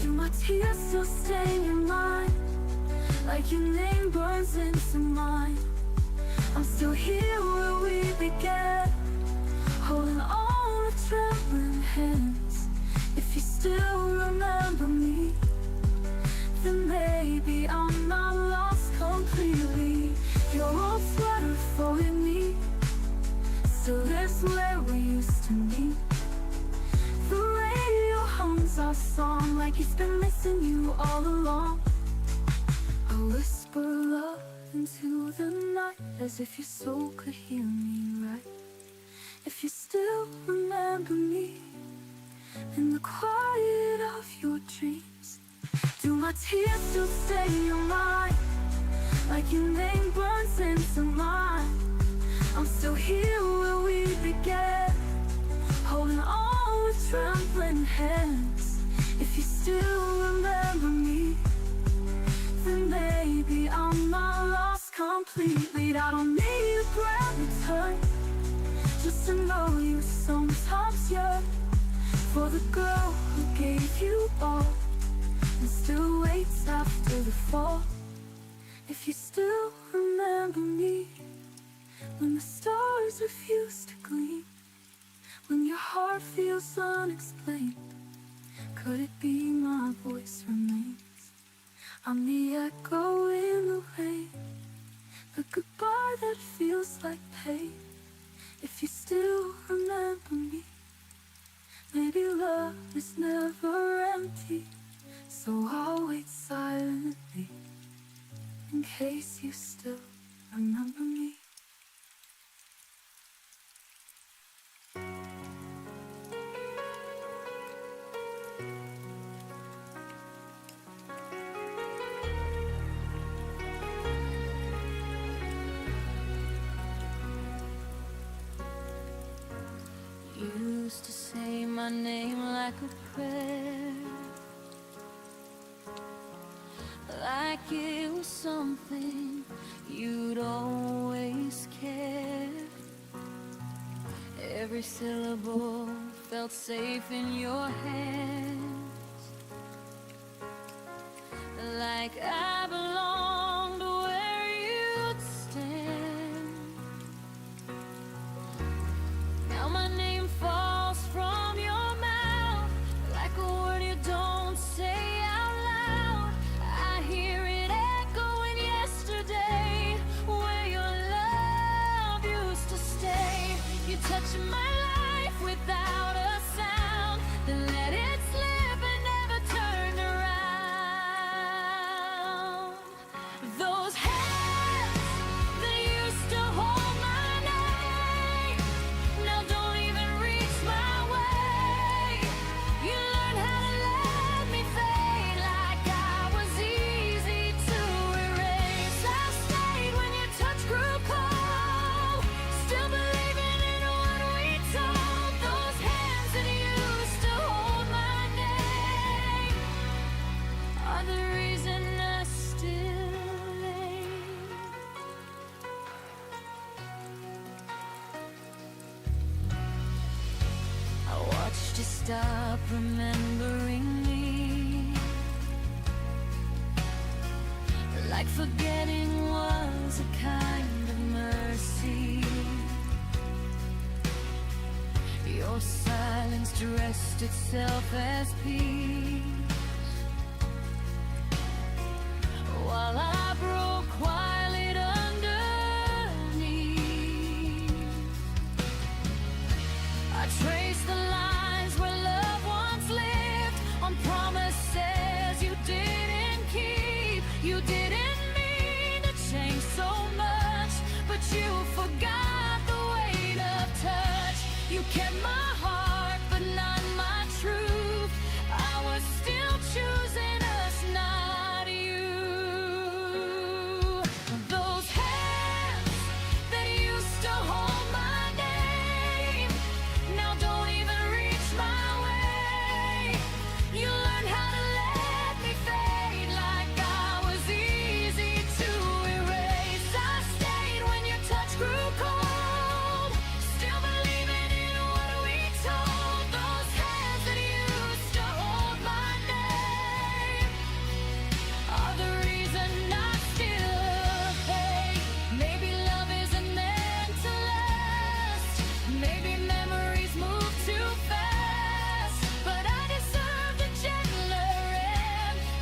do my tears still stain your mind, like your name burns into mine? I'm still here where we began, holding all the trembling hands. If you still remember me, then maybe I'm not lost completely. Your old sweater folded me, still lives where we used to meet. The radio hums our song, like it's been missing you all along. A whisper love into the night, as if your soul could hear me right. If you still remember me, in the quiet of your dreams, do my tears still stain your mind, like your name burns into mine? I'm still here where we began, holding all the trembling hands. If you still remember me, then maybe I'm not lost completely. I don't need a brand new time, just to know you sometimes yearn for the girl who gave you all, and still waits after the fall. If you still remember me, when the stars refuse to gleam, when your heart feels unexplained, could it be my voice remains? I'm the echo in the rain, the goodbye that feels like pain. If you still remember me, maybe love is never empty, so I'll wait silently, in case you still remember me. You used to say my name like a prayer, like it was something you'd always care. Every syllable felt safe in your hands, like I belonged where you'd stand. Now my name falls from your mouth, like a word you don't say out loud. I hear it echoing yesterday, where your love used to stay. You touch my life without a sound, then let it slip and never turned around. Those hands that used to hold my name now don't even reach my way. You learned how to let me fade, like I was easy to erase. I stayed when your touch grew cold, still believing in what we told. Those hands that used to hold my name are the reason I still ache. I watched you stop remembering me, like forgetting was a kind of mercy. Your silence dressed itself as peace, while I broke quiet underneath. I traced the lines where love once lived, on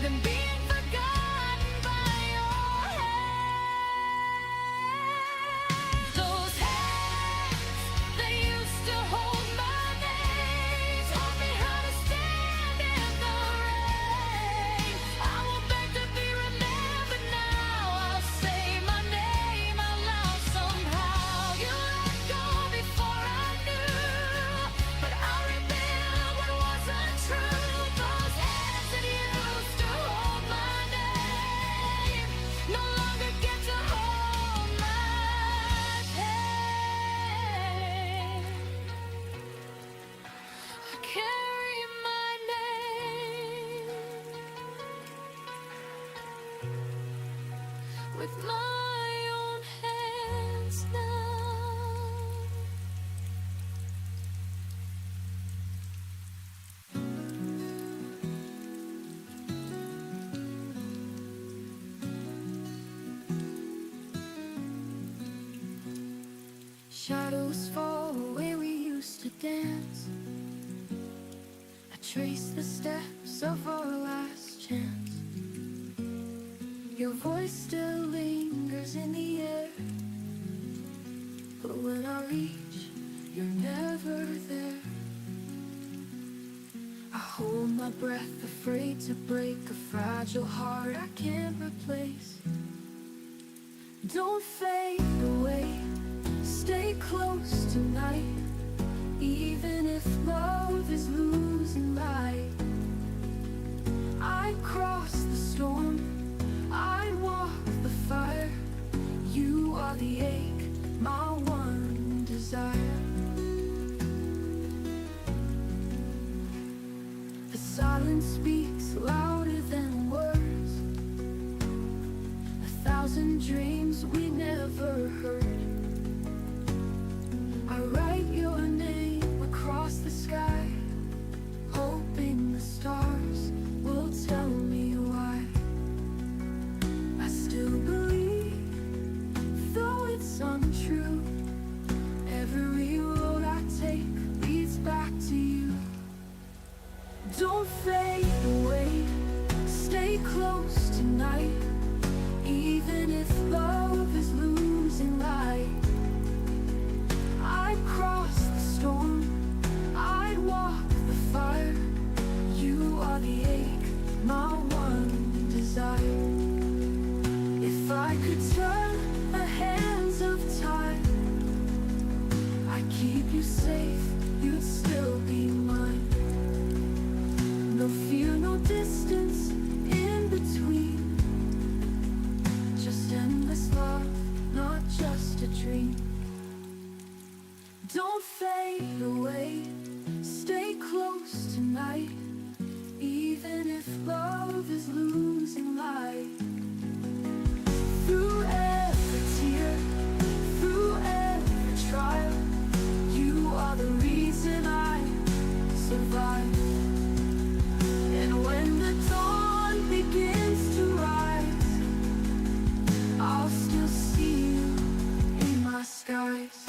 than being forgotten by your hand. Those hands that used to hold my name taught me how to stand in the rain. I won't beg to be remembered now. I'll say my name out loud somehow. You let go before I knew, but I rebuild what wasn't true. Those hands that used to hold my name no longer get to hold my pain. I carry my name with my own hands now. Shadows fall where we used to dance. I trace the steps of our last chance. Your voice still lingers in the air, but when I reach, you're never there. I hold my breath, afraid to break a fragile heart I can't replace. Don't fade away, stay close tonight, even if love is losing light. I cross the storm, I walk the fire. You are the ache, my one desire. The silence speaks louder than words. A thousand dreams we never heard. I write your name across the sky, hoping the stars will tell me why. I still believe, though it's untrue. Every road I take leads back to you. Don't fade away, stay close tonight, even if love is losing light. I'd cross the storm, I'd walk the fire. You are the ache, my one desire. If I could turn the hands of time, I'd keep you safe, you'd still be mine. No fear, no distance in between, just endless love, not just a dream. Don't fade away, stay close tonight, even if love is losing light. Through every tear, through every trial, you are the reason I survive. And when the dawn begins to rise, I'll still see you in my skies.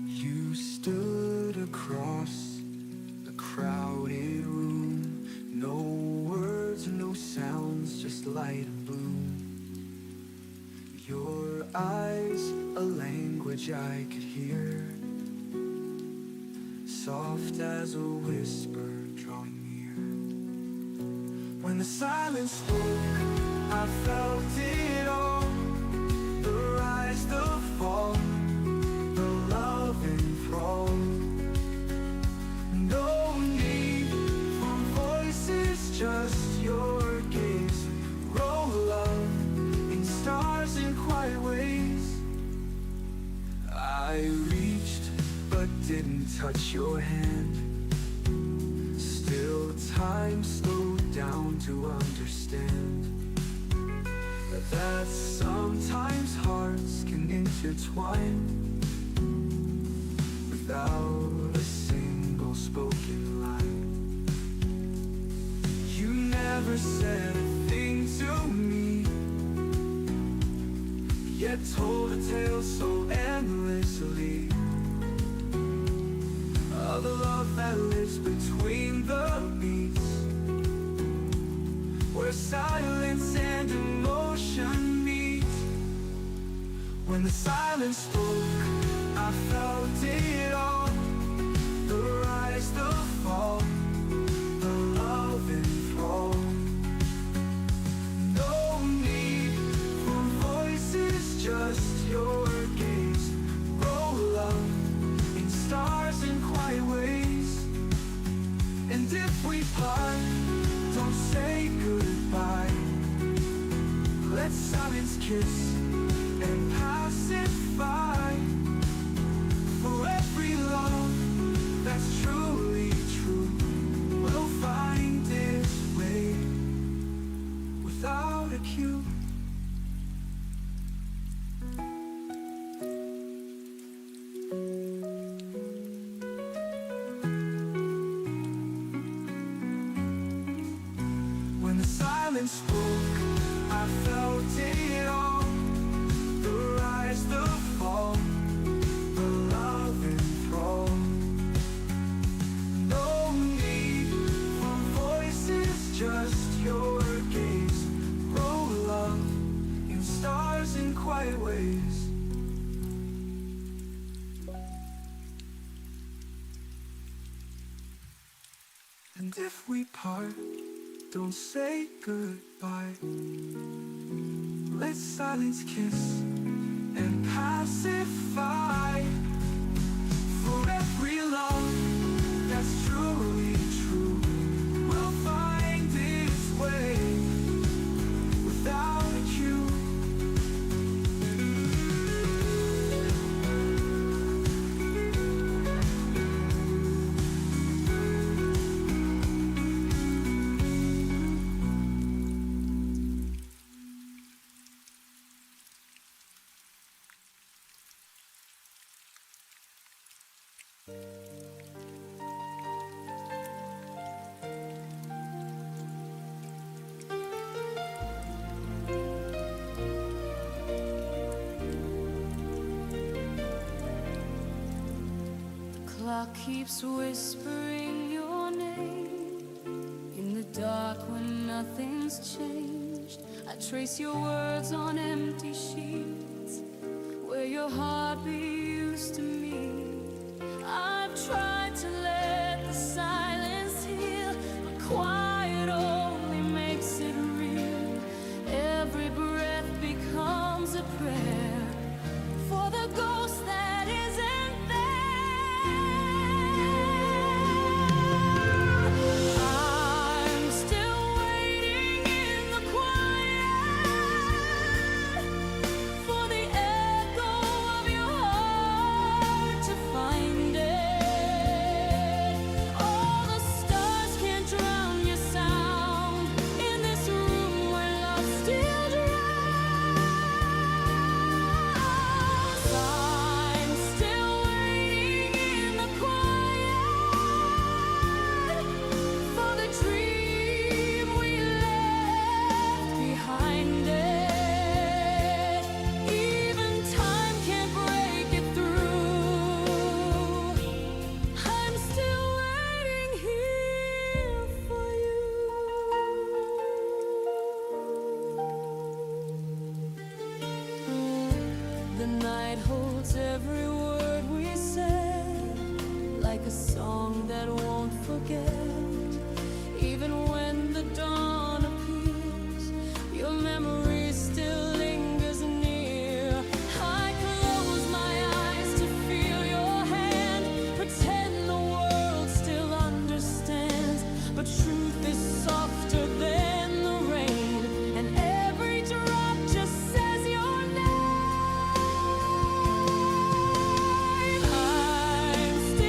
You stood across the crowded room. No words, no sounds, just light and bloom. Your eyes, a language I could hear, soft as a whisper drawing near. When the silence spoke, I felt it all. The rise, the fall, the love enthralled. No need for voices, just your gaze. Roll love in stars in quiet ways. I reached didn't touch your hand. Still time slowed down to understand that sometimes hearts can intertwine without a single spoken line. You never said a thing to me, yet told a tale so endlessly of the love that lives between the beats, where silence and emotion meet. When the silence spoke, I felt it all. The rise, the fall, the love enthrall. No need for voices, just your gaze. Roll up in stars and quiet ways. And if we part, don't say goodbye. Let silence kiss and pacify. For every love that's truly true will find its way without a cue. When the silence spoke, I felt it all. The rise, the fall, the love enthrall. No need for voices, just your gaze. Roll up in stars in quiet ways. And if we part, don't say goodbye. Let silence kiss and pacify. For every love that's truly true will find its way without a cue. Clock keeps whispering your name in the dark when nothing's changed. I trace your words on empty sheets where your heartbeat used to meet. I've tried to let the silence heal, but quiet only makes it real. Every breath becomes a prayer for the ghost that isn't there. I'm still waiting in the quiet for the echo of your heart to find it. All the stars can't drown your sound in this room where love still drowns. I'm still waiting in the quiet for the dream we left behind it. Even time can't break it through. I'm still waiting here for you. The night holds every word we said, like a song that won't forget. Even when the dawn appears, your memory still lingers near. I close my eyes to feel your hand, pretend the world still understands. But truth is softer than the rain, and every drop just says your name. I'm still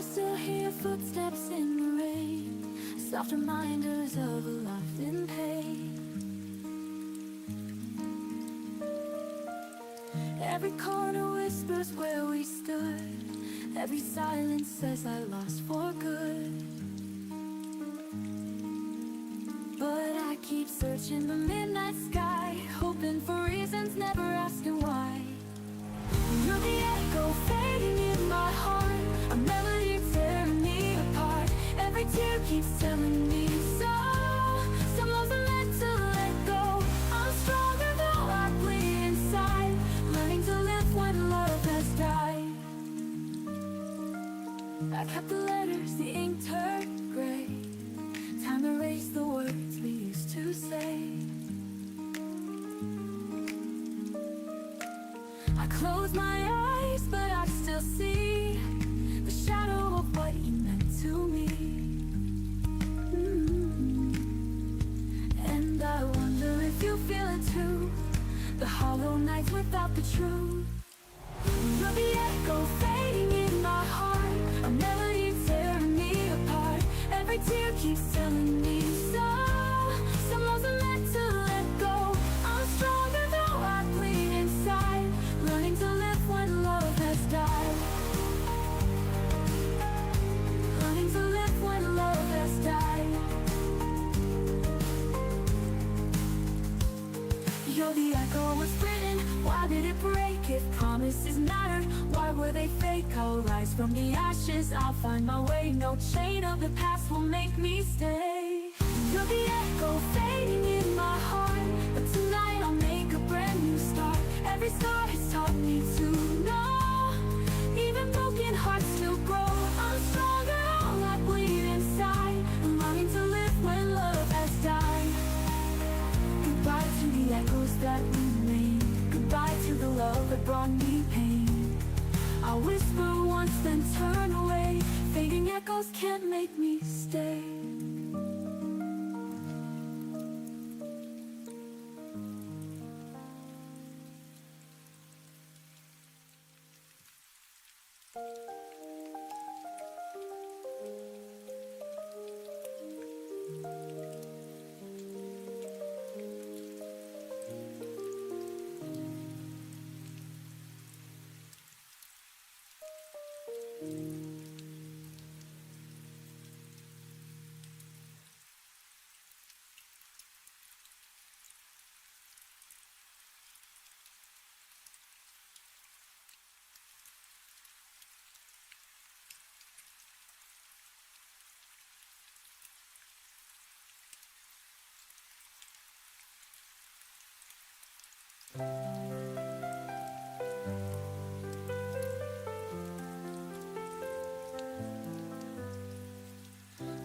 still hear footsteps in the rain, soft reminders of a life in pain. Every corner whispers where we stood, every silence says I lost for good. But I keep searching the midnight sky, hoping for reasons, never asking why. You're the echo fading in my heart, a melody tearing me apart. Every tear keeps telling me so. Some loves are meant to let go. I'm stronger though I bleed inside, learning to live when love has died. I kept the letters, the ink turned gray. Time erased the words we used to say. I close my eyes, but I still see the shadow of what you meant to me. And I wonder if you feel it too, the hollow nights without the truth. You're the echo fading in my heart, a melody tearing me apart. Every tear keeps telling me so. Some loves are meant to let go. I'm stronger though I bleed inside, learning to live when love has died. Learning to live when love has died. You're the echo was written, why did it break? If promises mattered, why were they fake? I'll rise from the ashes, I'll find my way. No chain of the past will make me stay. You're the echo fading in my heart, but tonight I'll make a brand new start. Every star has taught me to know, even broken hearts still grow. I'm stronger, all I bleed inside, I'm learning to live when love has died. Goodbye to the echoes that remain, goodbye to the love that brought me pain. I'll whisper once then turn away, fading echoes can't make me stay.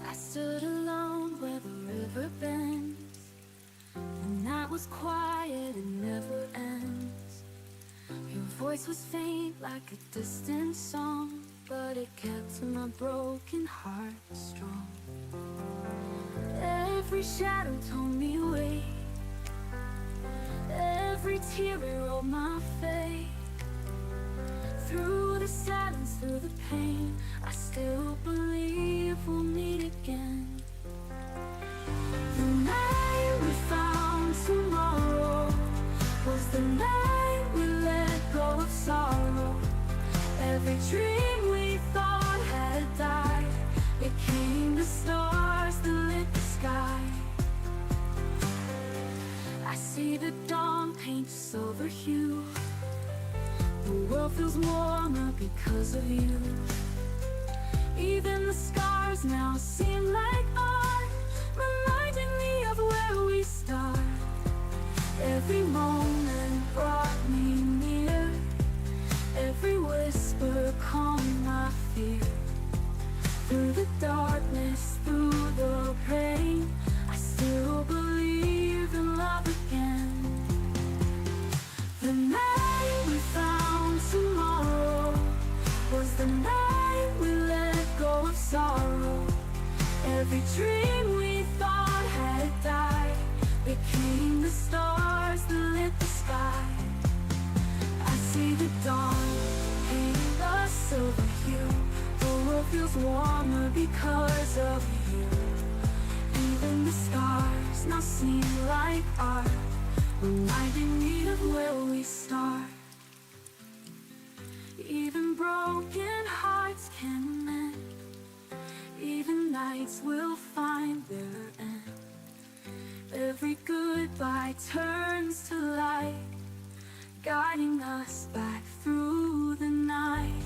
I stood alone where the river bends. The night was quiet, it never ends. Your voice was faint like a distant song, but it kept my broken heart strong. Every shadow told me wait, every tear erased my fate. Through the sadness, through the pain, I still believe we'll meet again. The night we found tomorrow was the night we let go of sorrow. Every dream we thought had died became the stars that lit the sky. I see the dawn paint a silver hue, the world feels warmer because of you. Even the scars now seem like art, reminding me of where we start. Every moment brought me near, every whisper calmed my fear. Through the darkness, through the pain, I still believe in love again. The night we found tomorrow was the night we let go of sorrow. Every dream we thought had died became the stars that lit the sky. I see the dawn paint a silver hue, the world feels warmer because of you. Even the stars now seem like art, reminding me of where we start. Even broken hearts can mend, even nights will find their end. Every goodbye turns to light, guiding us back through the night.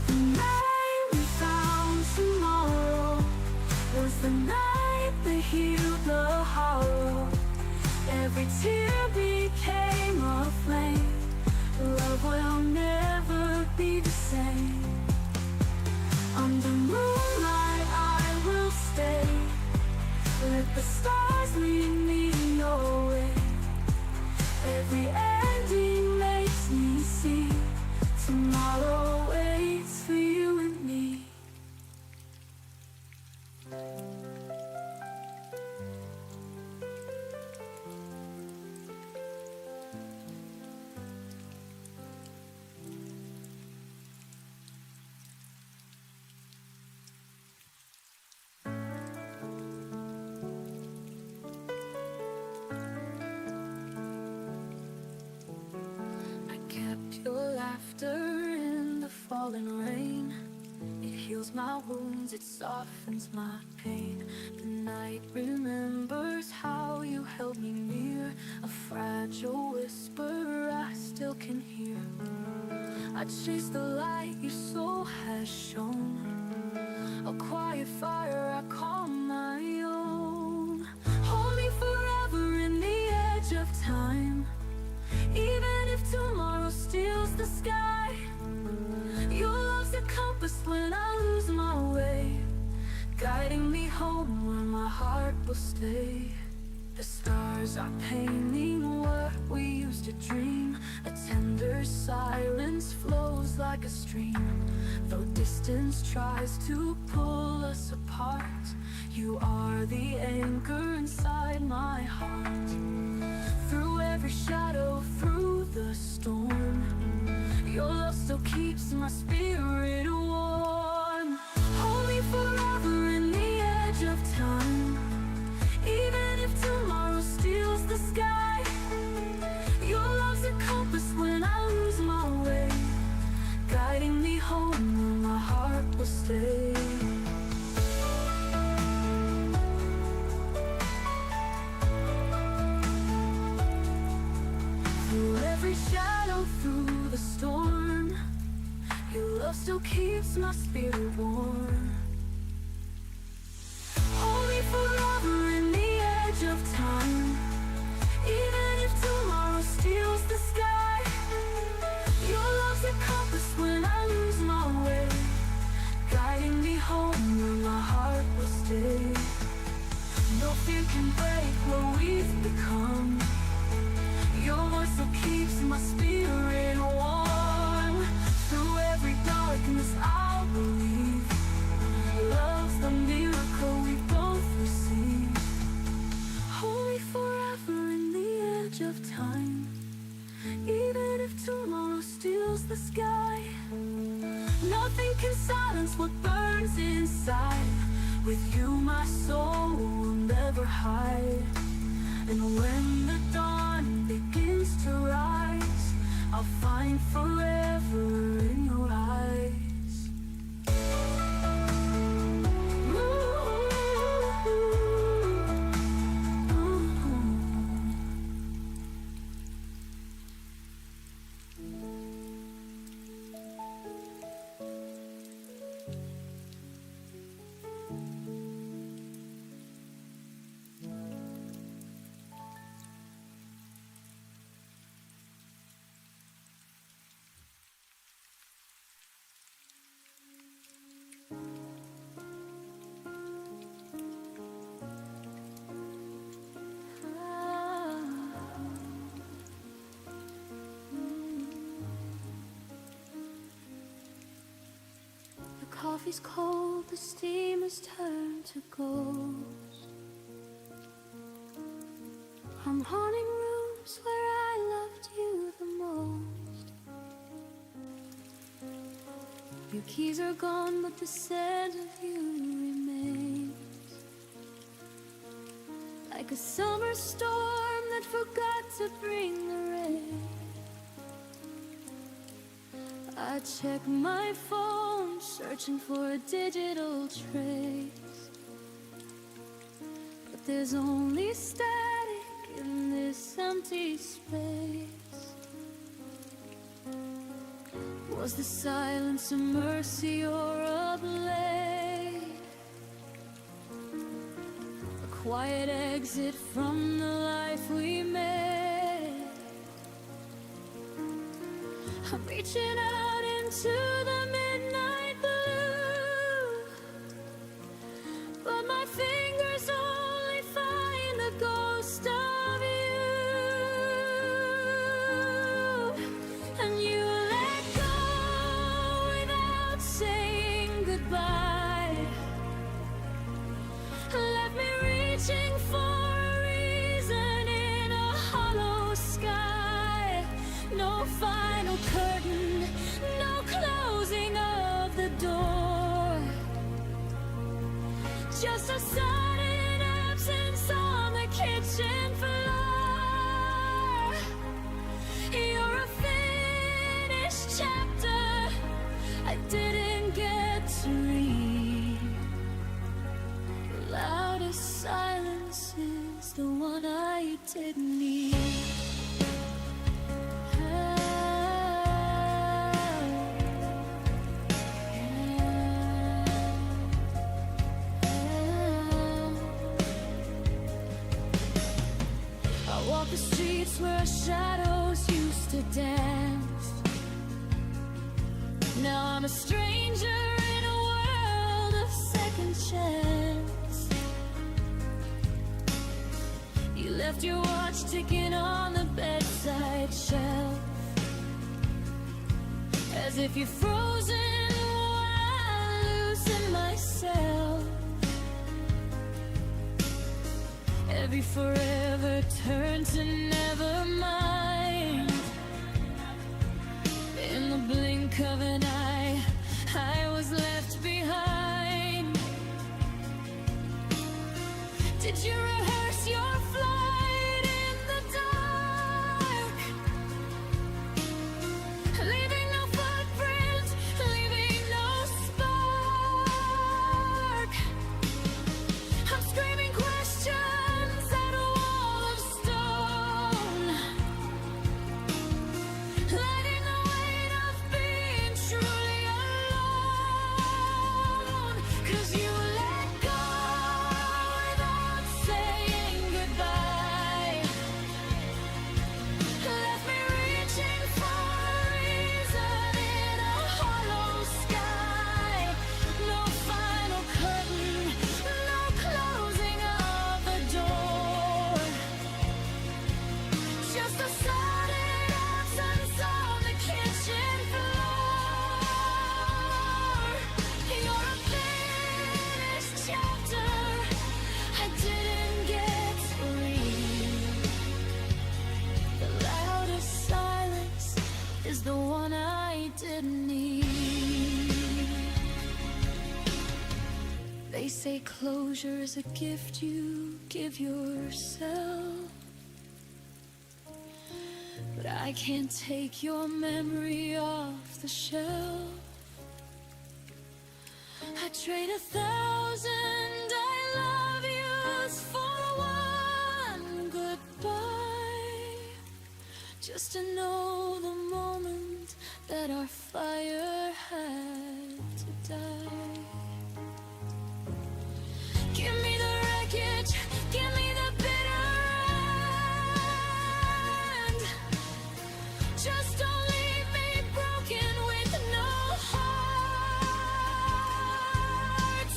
The night we found tomorrow was the night that healed the hollow. Every tear became a flame. Love will never be the same. Under moonlight I will stay. Let the stars lead me your way. Every ending makes me see tomorrow waits for you and me. I kept your laughter in the falling rain. It heals my wounds, it softens my pain. The night remembers how you held me near. A fragile whisper I still can hear. I chase the light your soul has shown, a quiet fire I call my own. Hold me forever in the edge of time, even if tomorrow steals the sky. Your love's a compass when I lose my way, guiding me home where my heart will stay. The stars are painting what we used to dream. A tender silence flows like a stream. Though distance tries to pull us apart, you are the anchor inside my heart. Through every shadow, through the storm, your love still keeps my spirit warm. Hold me forever in the edge of time, even if tomorrow steals the sky. Your love's a compass when I lose my way, guiding me home where my heart will stay. Through every shadow, through the storm, your love still keeps my spirit warm. Hold me forever in the edge of time, even if tomorrow steals the sky. Your love's a compass when I lose my way, guiding me home where my heart will stay. No fear can break what we've become. Your voice still keeps my spirit warm. Through every darkness I'll believe, love's the miracle we both receive. Hold me forever in the edge of time, even if tomorrow steals the sky. Nothing can silence what burns inside. With you my soul will never hide. And when the dawn begins to rise, I'll find forever in your eyes. The coffee's cold, the steam has turned to gold. I'm haunting rooms where I loved you the most. Your keys are gone, but the scent of you remains. Like a summer storm that forgot to bring the rain. I check my phone, searching for a digital trace, but there's only static in this empty space. Was the silence a mercy or a blade? A quiet exit from the life we made. I'm reaching out into the midnight blue, but my fingers only find the ghost of you. And you let go without saying goodbye. Left me reaching for a reason in a hollow sky. No final curtain, no closing of the door. Just a sudden absence on the kitchen floor. You're a finished chapter I didn't get to read. The loudest silence is the one I didn't need. I walk the streets where shadows used to dance. Now I'm a stranger in a world of second chance. You left your watch ticking on the bedside shelf, as if you're frozen while I loosen myself. Every forever turned to never mind. In the blink of an eye, I was left behind. Did you rehearse your flight in the dark? Leaving no footprint, leaving no spark. I'm screaming questions at a wall of stone, letting the weight of being truly alone. 'Cause you let go without saying goodbye. Left me reaching for a reason in a hollow sky. No final curtain, no closing of the door. Just a sudden absence on the kitchen floor. You're a finished chapter I didn't get to read. The loudest silence is the one I didn't need. They say closure is a gift you give yourself, but I can't take your memory off the shelf. I trade 1,000 I love yous for one goodbye, just to know the moment that our fire had to die. Give me the wreckage, give me the bitter end. Just don't leave me broken with no heart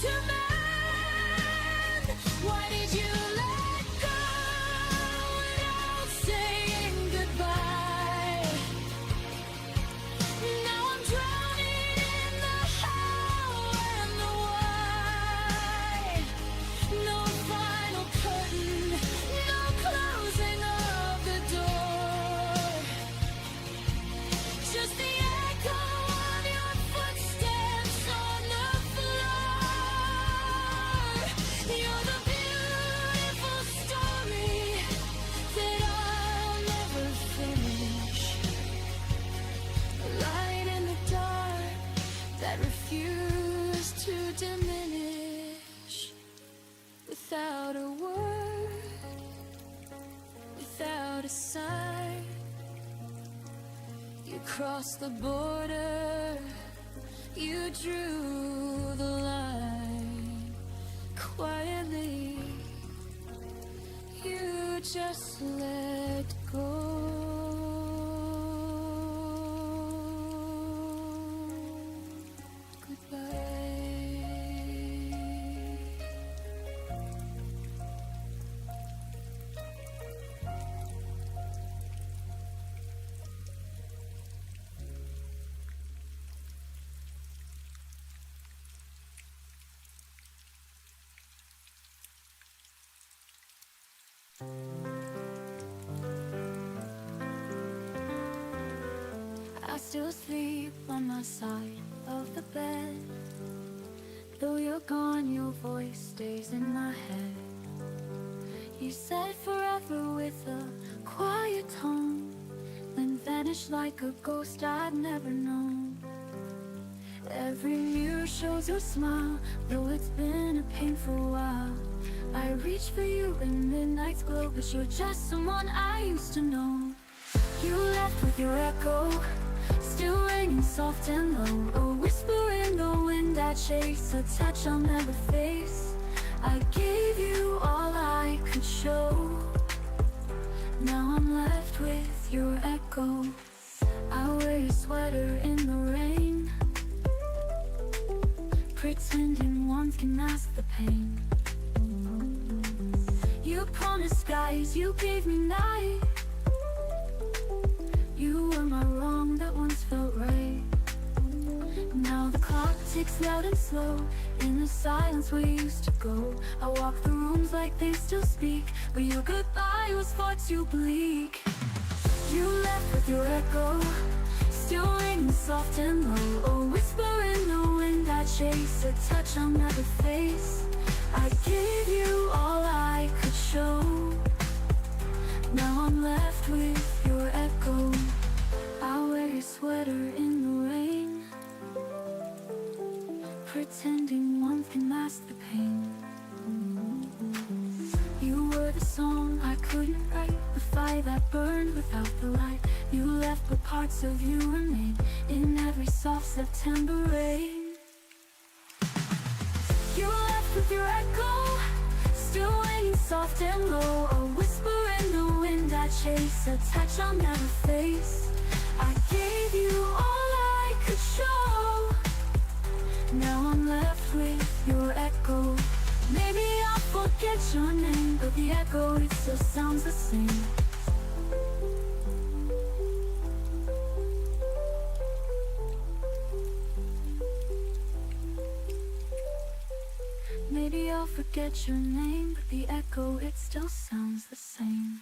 to mend. Why did you let go without saying goodbye? Now I'm drowning in the to diminish without a word, without a sign. You crossed the border, you drew the line. Quietly, you just let go. I still sleep on my side of the bed. Though you're gone, your voice stays in my head. You said forever with a quiet tone, then vanished like a ghost I'd never known. Every mirror shows your smile, though it's been a painful while. I reach for you in midnight's glow, but you're just someone I used to know. You left with your echo, still ringing soft and low. A whisper in the wind I chase, a touch I'll never face. I gave you all I could show. Now I'm left with your echo. I wear your sweater in the rain, pretending warmth can mask the pain. You promised skies, you gave me night. You were my wrong that once felt right. Now the clock ticks loud and slow, in the silence we used to go. I walk the rooms like they still speak, but your goodbye was far too bleak. You left with your echo, still ringing soft and low. A whisper in the wind I chase, a touch I'll never face. I gave you all I could show. Now I'm left with your echo. I wear your sweater in the rain, pretending warmth can mask the pain. You were the song I couldn't write, the fire that burned without the light. You left, but parts of you remain in every soft September rain. You left with your echo, still ringing soft and low. A whisper in the wind I chase, a touch I'll never face. I gave you all I could show. Now I'm left with your echo. Maybe I'll forget your name, but the echo, it still sounds the same. Maybe I'll forget your name, but the echo, it still sounds the same.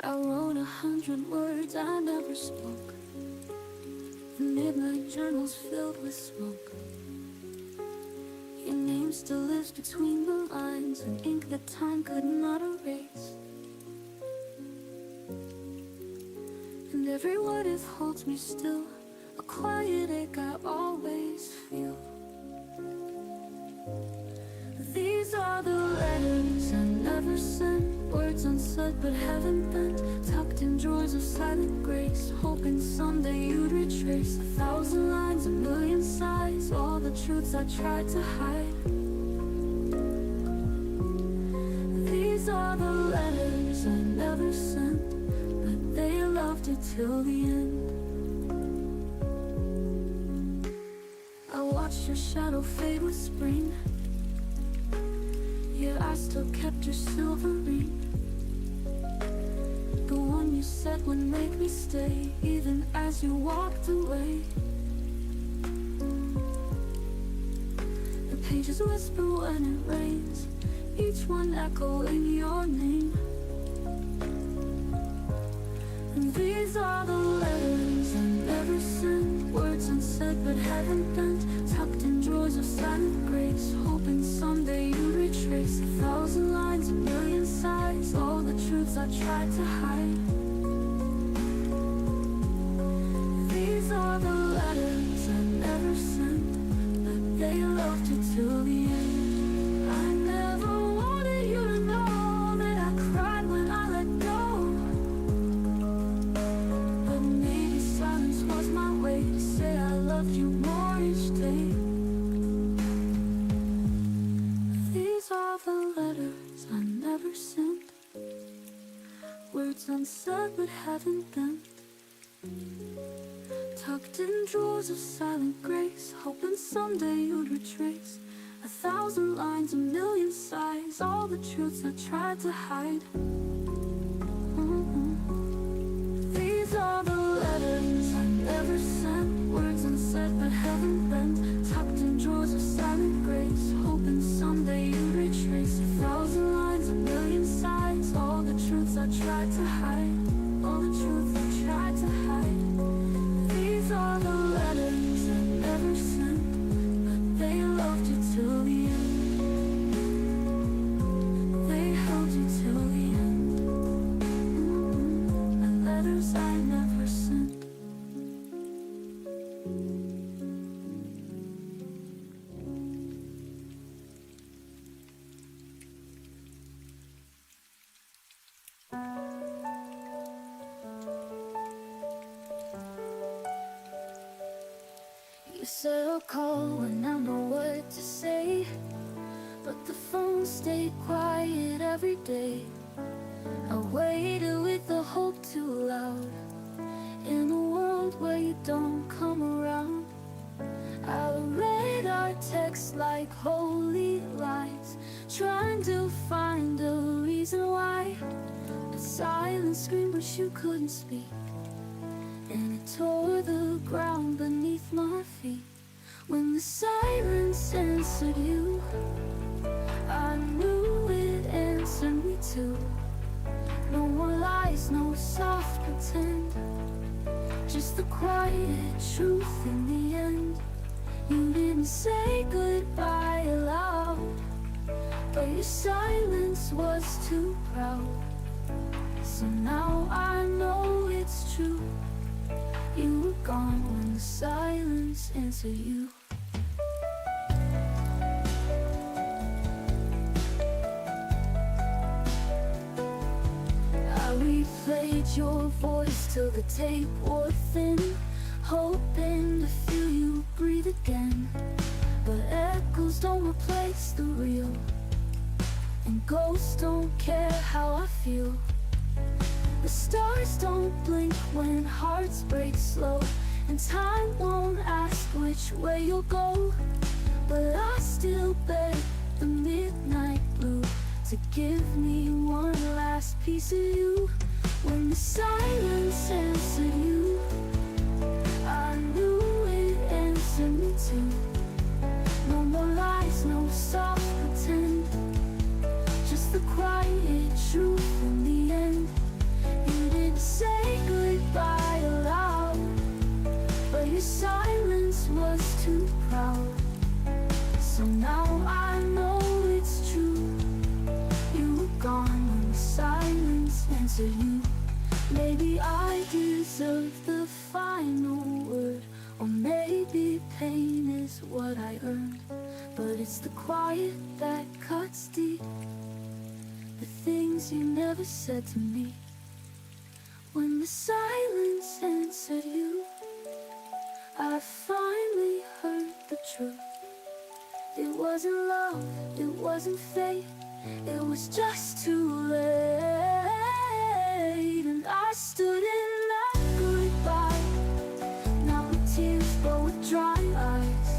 I wrote 100 words I never spoke, the midnight journals filled with smoke. Your name still lives between the lines, an ink that time could not erase. And every word it holds me still, a quiet ache I always feel. These are the letters I never sent, words unsaid but haven't bent, tucked in drawers of silent grace, hoping someday you'd retrace 1,000 lines, a million sighs, all the truths I tried to hide. These are the letters I never sent, but they loved you till the end. I watched your shadow fade with spring, yet I still kept your silver ring. The one you said would make me stay, even as you walked away. The pages whisper when it rains, each one echoing your name. And these are the letters I never sent, words unsaid but haven't bent, tucked in drawers of silent grace, hoping someday you'd retrace 1,000 lines, a million sighs, all the truths I tried to hide. These are the letters I never sent, but they loved you till the end. I never wanted you to know that I cried when I let go, but maybe silence was my way to say I loved you more each day. These are the letters I never sent, words unsaid but haven't been, tucked in drawers of silent grace, hoping someday you'd retrace 1,000 lines, a million sighs, all the truths I tried to hide. These are the letters I never sent, words unsaid but haven't bent, tucked in drawers of silent grace, hoping someday you'd retrace 1,000 lines, a million sighs, all the truths I tried to hide, all the truths I tried to hide. These are the letters I never sent, but they loved you till the end. They held you till the end. The letters I never sent. You said I'll call when I know what to say, but the phone stayed quiet every day. I waited with the hope too loud, in a world where you don't come around. I read our texts like holy lies, trying to find a reason why, but silence screamed but you couldn't speak, and it tore the ground beneath my feet. When the silence answered you, I knew it answered me too. No more lies, no soft pretend, just the quiet truth in the end. You didn't say goodbye aloud, but your silence was too proud. So now I know it's true, you were gone when the silence answered you. I replayed your voice till the tape wore thin, hoping to feel you breathe again. But echoes don't replace the real, and ghosts don't care how I feel. The stars don't blink when hearts break slow, and time won't ask which way you'll go. But I still beg the midnight blue to give me one last piece of you. When the silence answered you, I knew it answered me too. No more lies, no soft pretend, just the quiet truth in the end. You didn't say goodbye aloud, but your silence was too proud. So now I know it's true, you were gone when the silence answered you. Maybe I deserve the final word, or maybe pain is what I earned. But it's the quiet that cuts deep, the things you never said to me. When the silence answered you, I finally heard the truth. It wasn't love, it wasn't fate, it was just too late. And I stood in that goodbye, now with tears but with dry eyes.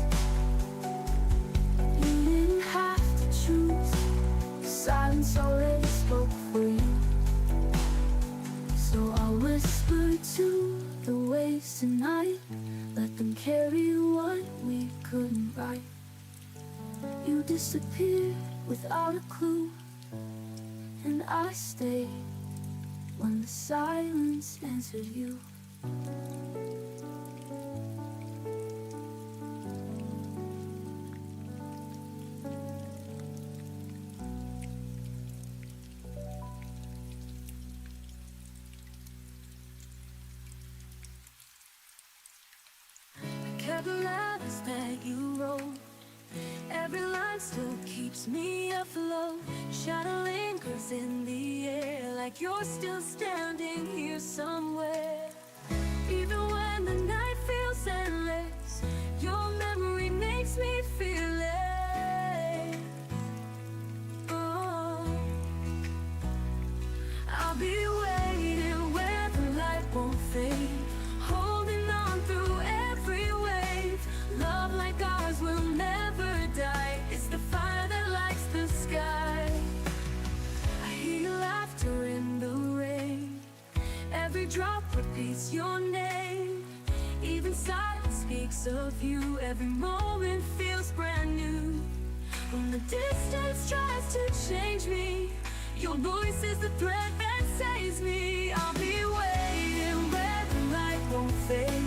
You didn't have to choose, silence already spoke for you. So I'll whisper to the waves tonight, let them carry what we couldn't write. You disappeared without a clue, and I stayed when the silence answered you. Kept the letters that you wrote. Every line still keeps me afloat. Shadow lingers in the air, like you're still standing here somewhere. Even when the night feels endless, your memory makes me feel it. Oh, I'll be waiting where the light won't fade, holding on through every wave. Love like ours will never die. It's the fire that lights the sky. I hear your laughter in the rain. Every drop repeats your name. Even silence speaks of you. Every moment feels brand new. When the distance tries to change me, your voice is the thread that saves me. I'll be waiting where the light won't fade,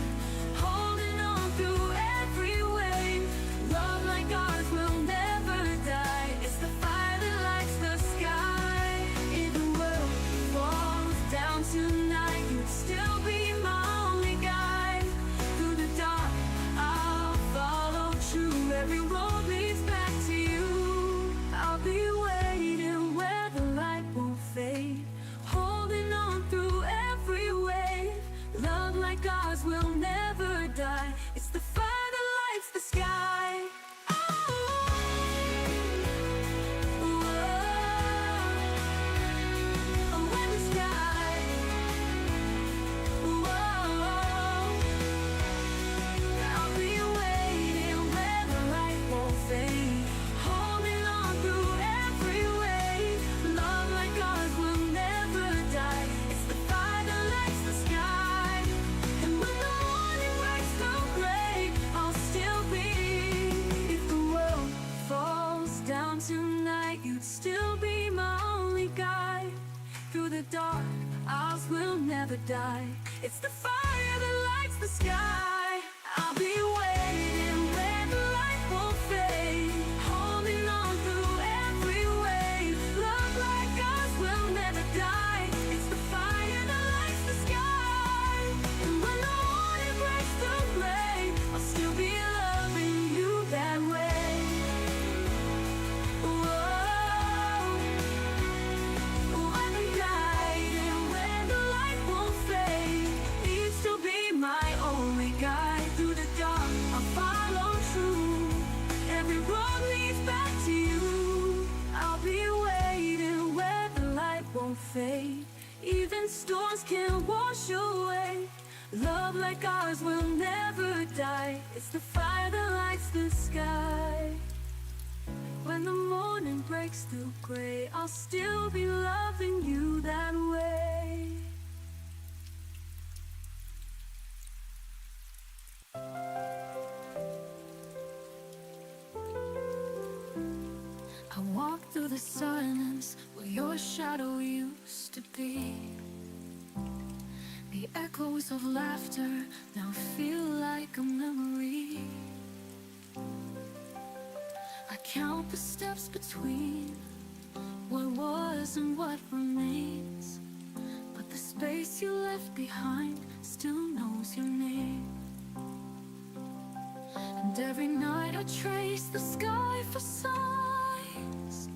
holding on through every wave. Love like ours will never die. It's the fire that lights the sky. If the world falls down tonight, you'd still be my only guide. Through the dark, I'll follow true. Every road leads back to you. I'll be waiting where the light won't fade, holding on through every wave. Love like ours will never die. It's the fire that lights the sky. Dark, ours will never die. It's the fire that lights the sky. I'll be waiting where the light won't fade, holding on through every wave. Love like ours will never die. It's the fire that lights the sky. And when the morning breaks through gray, I'll still be loving you that way. Fade. Even storms can wash away. Love like ours will never die. It's the fire that lights the sky. When the morning breaks through gray, I'll still be loving you that way. I walk through the silence where your shadow used to be. The echoes of laughter now feel like a memory. I count the steps between what was and what remains, but the space you left behind still knows your name. And every night I trace the sky for signs,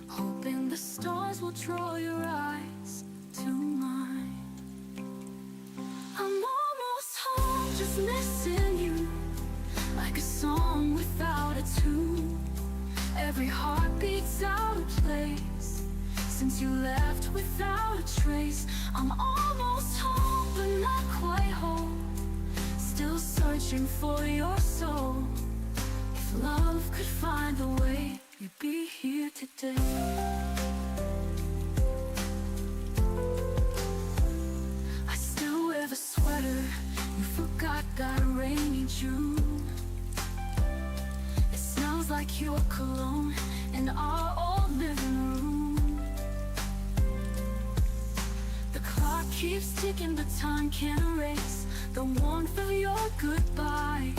hoping the stars will draw your eyes to mine. I'm almost home, just missing you, like a song without a tune. Every heartbeat's out of place since you left without a trace. I'm almost home, but not quite home, still searching for your soul. If love could find a way, you'd be here today. I still wear the sweater you forgot that rainy June. It smells like your cologne ticking, but time can't erase the warmth of your goodbye,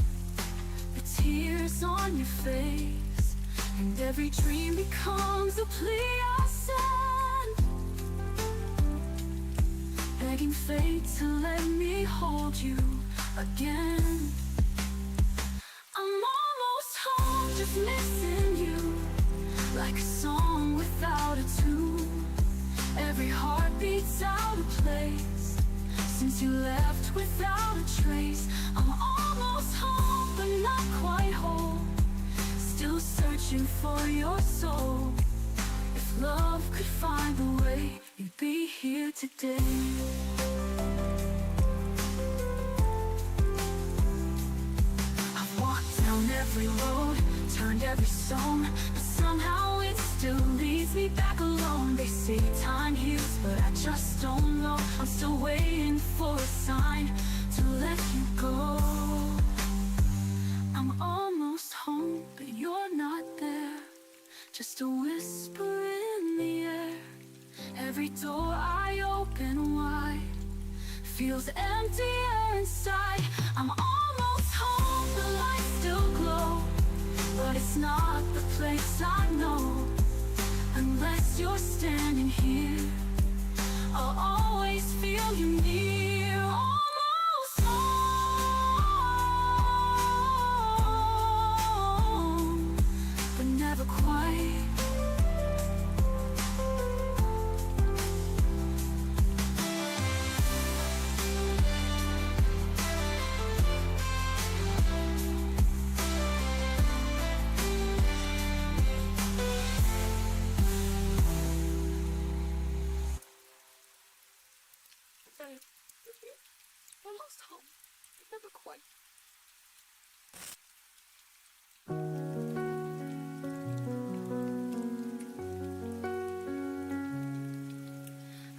the tears on your face, and every dream becomes a plea I send, begging fate to let me hold you again. I'm almost home, just missing you, like a song without a tune. Every heartbeat's out of place since you left without a trace. I'm almost home, but not quite whole, still searching for your soul. If love could find a way, you'd be here today. I've walked down every road, turned every stone, but somehow it still leads me back alone. They say time heals, but I just don't know. I'm still waiting for a sign to let you go. I'm almost home, but you're not there, just a whisper in the air. Every door I open wide feels emptier inside. I'm almost home, the lights still glow, but it's not the place I know. Unless you're standing here, I'll always feel you near. Almost home, but never quite. Almost home, but never quite.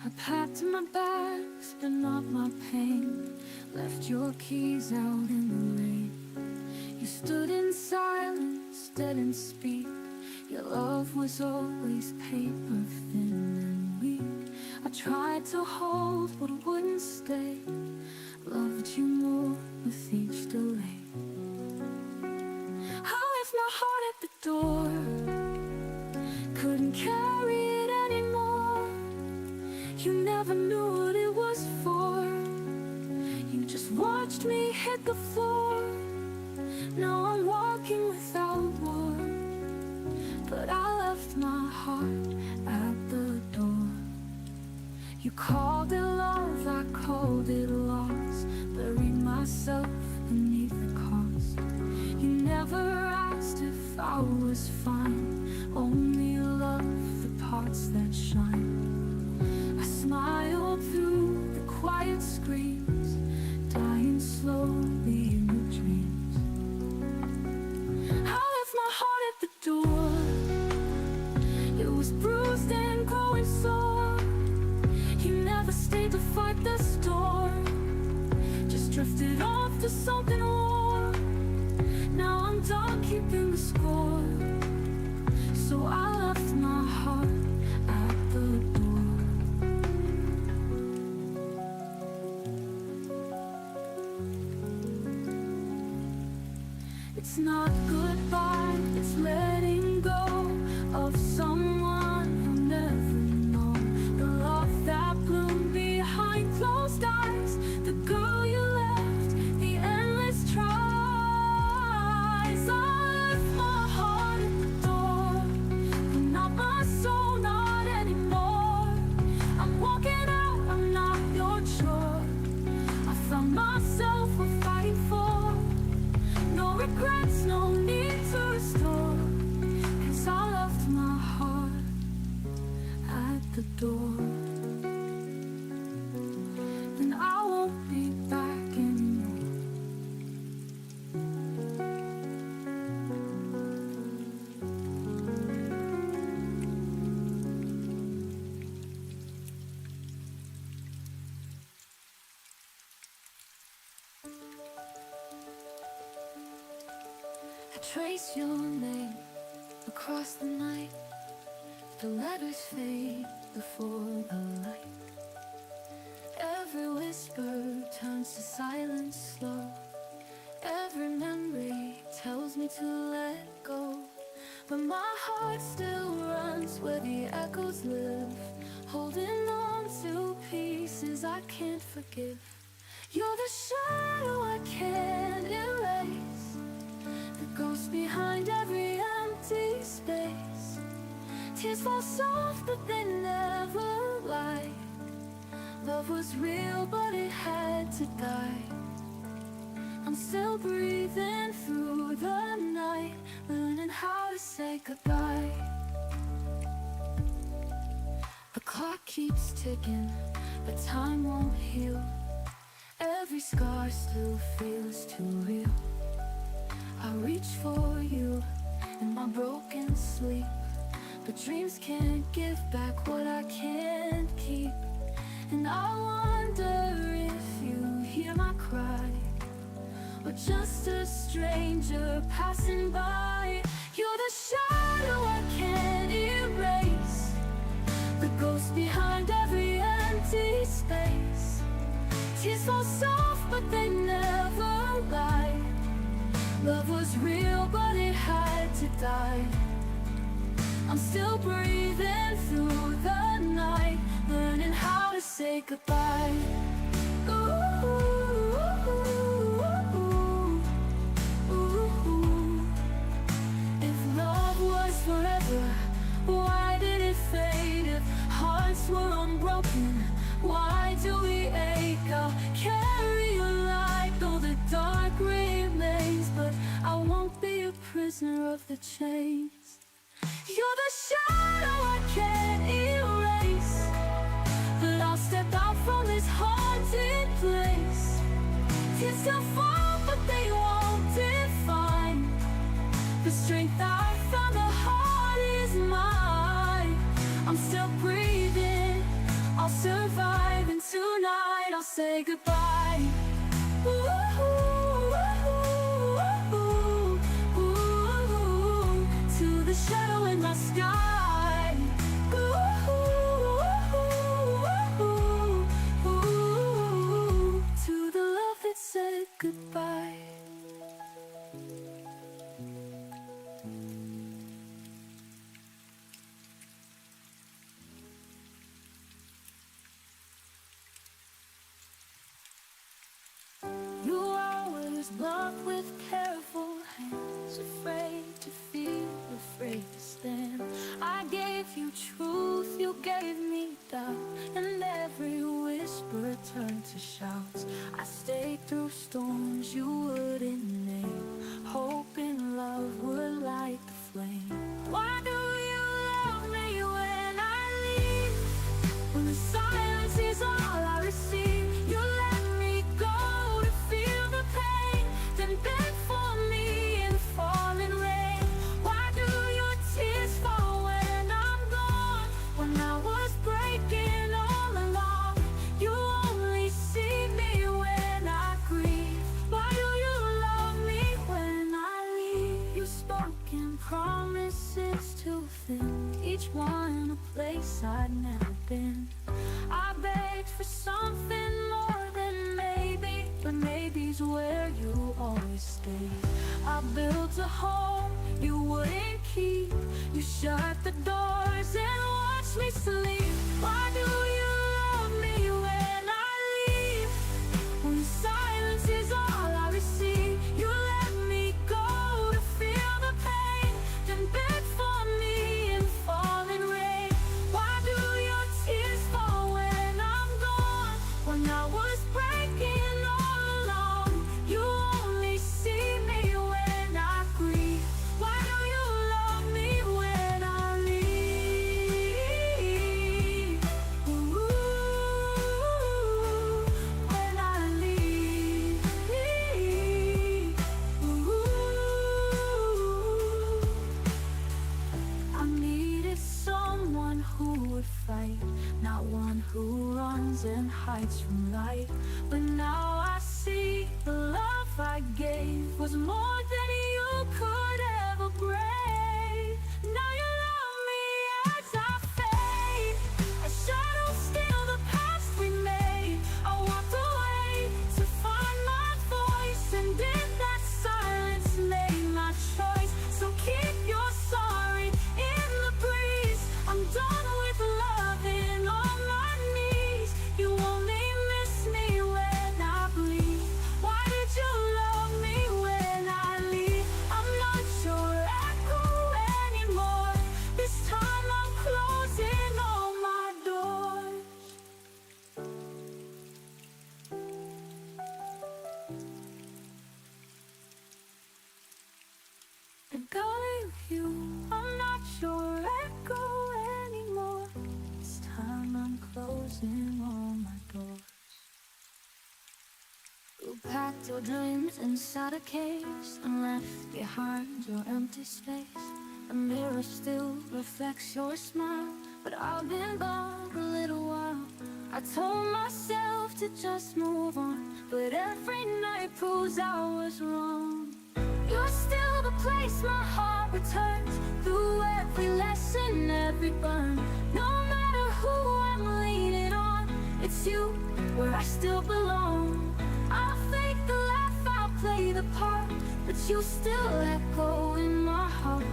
I packed my bags, but not my pain. Left your keys out in the rain. You stood in silence, didn't speak. Your love was always paper thin and weak. I tried to hold, but wouldn't stay. Loved you more with each delay. I left my heart at the door, couldn't carry it anymore. You never knew what it was for. You just watched me hit the floor. Now I'm walking without war, but I left my heart at the door. You called it love, I called it loss. Buried myself beneath the cost. You never asked if I was fine, only loved the parts that shine. I smiled through the quiet screams, dying slowly in your dreams. I left my heart at the door. It was bruised and growing sore. You never stayed to fight the storm, just drifted off to something more. Now I'm done keeping the score, so I left my heart at the door. It's not goodbye, it's letting go of someone who never know. The love that bloomed behind closed eyes, the girl you left, the endless tries. I left my heart at the door, but not my soul, not anymore. I'm walking out, I'm not your chore. I found myself worth fighting for. No regrets, no need to restore, 'cause I left my heart at the door. Then I won't be back anymore. I trace your name across the night. The letters fade before the light. Every whisper turns to silence slow. Every memory tells me to let go, but my heart still runs where the echoes live, holding on to pieces I can't forgive. You're the shadow I can't erase, the ghost behind every empty space. Tears fall soft but they never lie. Love was real but it had to die. I'm still breathing through the night, learning how to say goodbye. The clock keeps ticking, but time won't heal. Every scar still feels too real. I reach for you in my broken sleep, but dreams can't give back what I can't keep. And I wonder if you hear my cry, or just a stranger passing by. You're the shadow I can't erase, the ghost behind every empty space. Tears fall soft but they never lie. Love was real but it had to die. I'm still breathing through the night, learning how to say goodbye. Ooh, ooh, ooh, ooh. If love was forever, why did it fade? If hearts were unbroken, why do we ache? I'll carry a light though the dark remains, but I won't be a prisoner of the chains. You're the shadow I can't erase, but I'll step out from this haunted place. Tears still fall but they won't define the strength I found. The heart is mine. I'm still breathing, I'll survive, and tonight I'll say goodbye. Ooh, ooh, ooh, ooh, ooh, to the shadow in my sky. Ooh, ooh, ooh, ooh, to the love that said goodbye. You always loved with careful hands, afraid to feel, afraid to stand. I gave you truth, you gave me doubt, and every whisper turned to shouts. I stayed through storms you wouldn't name, hoping love would light the flame. Why do you love me when I leave? When the silence is all I receive, you let me go to feel the pain, then beg for me in falling rain. Why do your tears fall when I'm gone? When I was breaking all along, you only see me when I grieve. Why do you love me when I leave? You spoke in promises to fill each one a place I'd never been. I begged for something more than maybe, but maybe's where you always stay. I built a home you wouldn't keep, you shut the doors and watched me sleep. Why do you love me when I leave? When the silence is all I receive, you let me go to feel the pain, then beg for me in falling rain. Why do your tears fall when I'm gone? When I was breaking all along, you only see me when I grieve. Why do you love me when I leave? Ooh, when I leave. Ooh, I needed someone who would fight, not one who runs and hides from light. But now I see the love I gave was more than you could ever brave. Now you love me as I fade, a shadow steal the past we made, a your dreams inside a case and left behind your empty space. A mirror still reflects your smile, but I've been gone a little while. I told myself to just move on, but every night proves I was wrong. You're still the place my heart returns, through every lesson, every burn. No matter who I'm leaning on, it's you where I still belong. I'll fake the laugh, I'll play the part, but you still echo in my heart.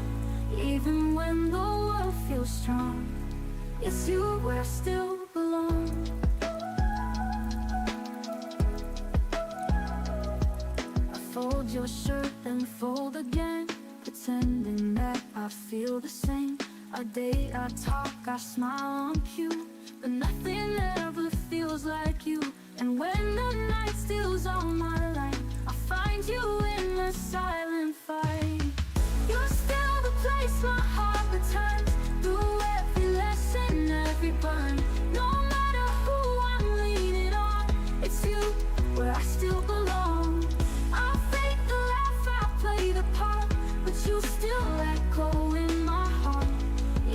Even when the world feels strong, it's you where I still belong. I fold your shirt then fold again, pretending that I feel the same. A day I talk, I smile on cue, but nothing ever feels like you. And when the night steals all my light, I find you in the silent fight. You're still the place my heart returns, through every lesson, every burn. No matter who I'm leaning on, it's you where I still belong. I'll fake the laugh, I'll play the part, but you still echo in my heart.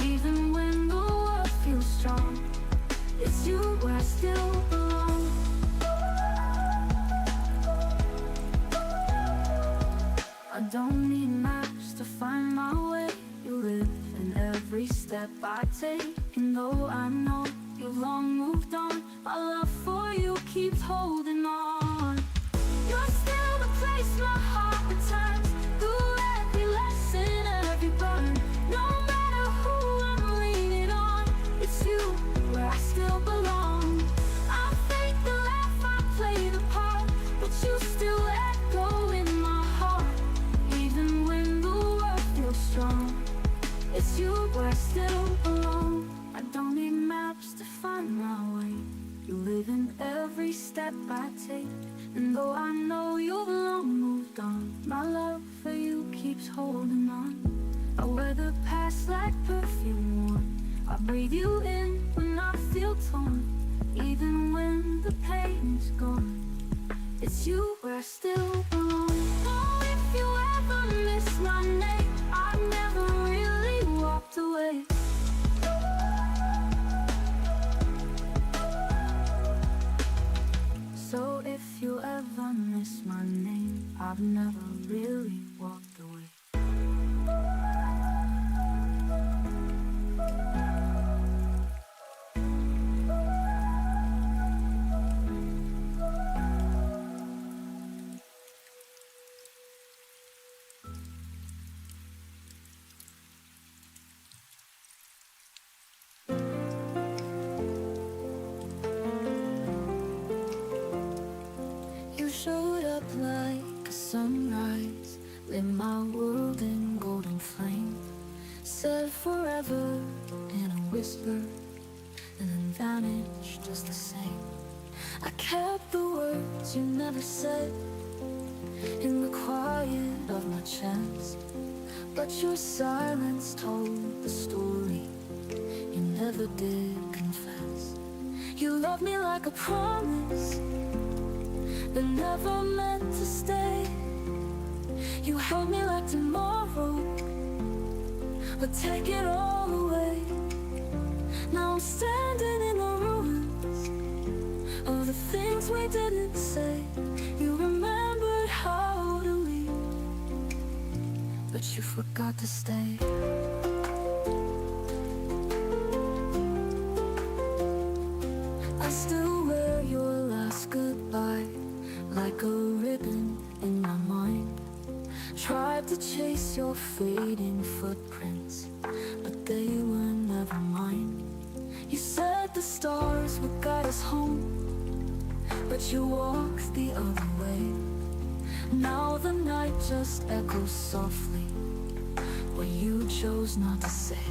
Even when the world feels strong, it's you where I still belong. I don't need maps to find my way. You live in every step I take. And though I know you've long moved on, my love for you keeps holding on. You're still the place my heart returns, through every lesson, every burn. No matter who I'm leaning on, it's you where I still belong. I'll fake the laugh, I'll play the part, but you still echo in my heart. Even when the world feels strong, it's you where I still belong. I don't need maps to find my way. You live in every step I take. And though I know you've long moved on, my love for you keeps holding on. I wear the past like perfume worn. I breathe you in when I feel torn. Even when the pain's gone, it's you where I still belong. Oh, if you ever miss my name, I've never really walked away. So if you ever miss my name, I've never really walked away. Showed up like a sunrise, lit my world in golden flame. Said forever in a whisper, and then vanished just the same. I kept the words you never said in the quiet of my chest, but your silence told the story you never did confess. You loved me like a promise that never meant to stay. You held me like tomorrow, but take it all away. Now I'm standing in the ruins of the things we didn't say. You remembered how to leave, but you forgot to stay. I still wear your last goodbye like a ribbon in my mind. Tried to chase your fading footprints, but they were never mine. You said the stars would guide us home, but you walked the other way. Now the night just echoes softly what you chose not to say.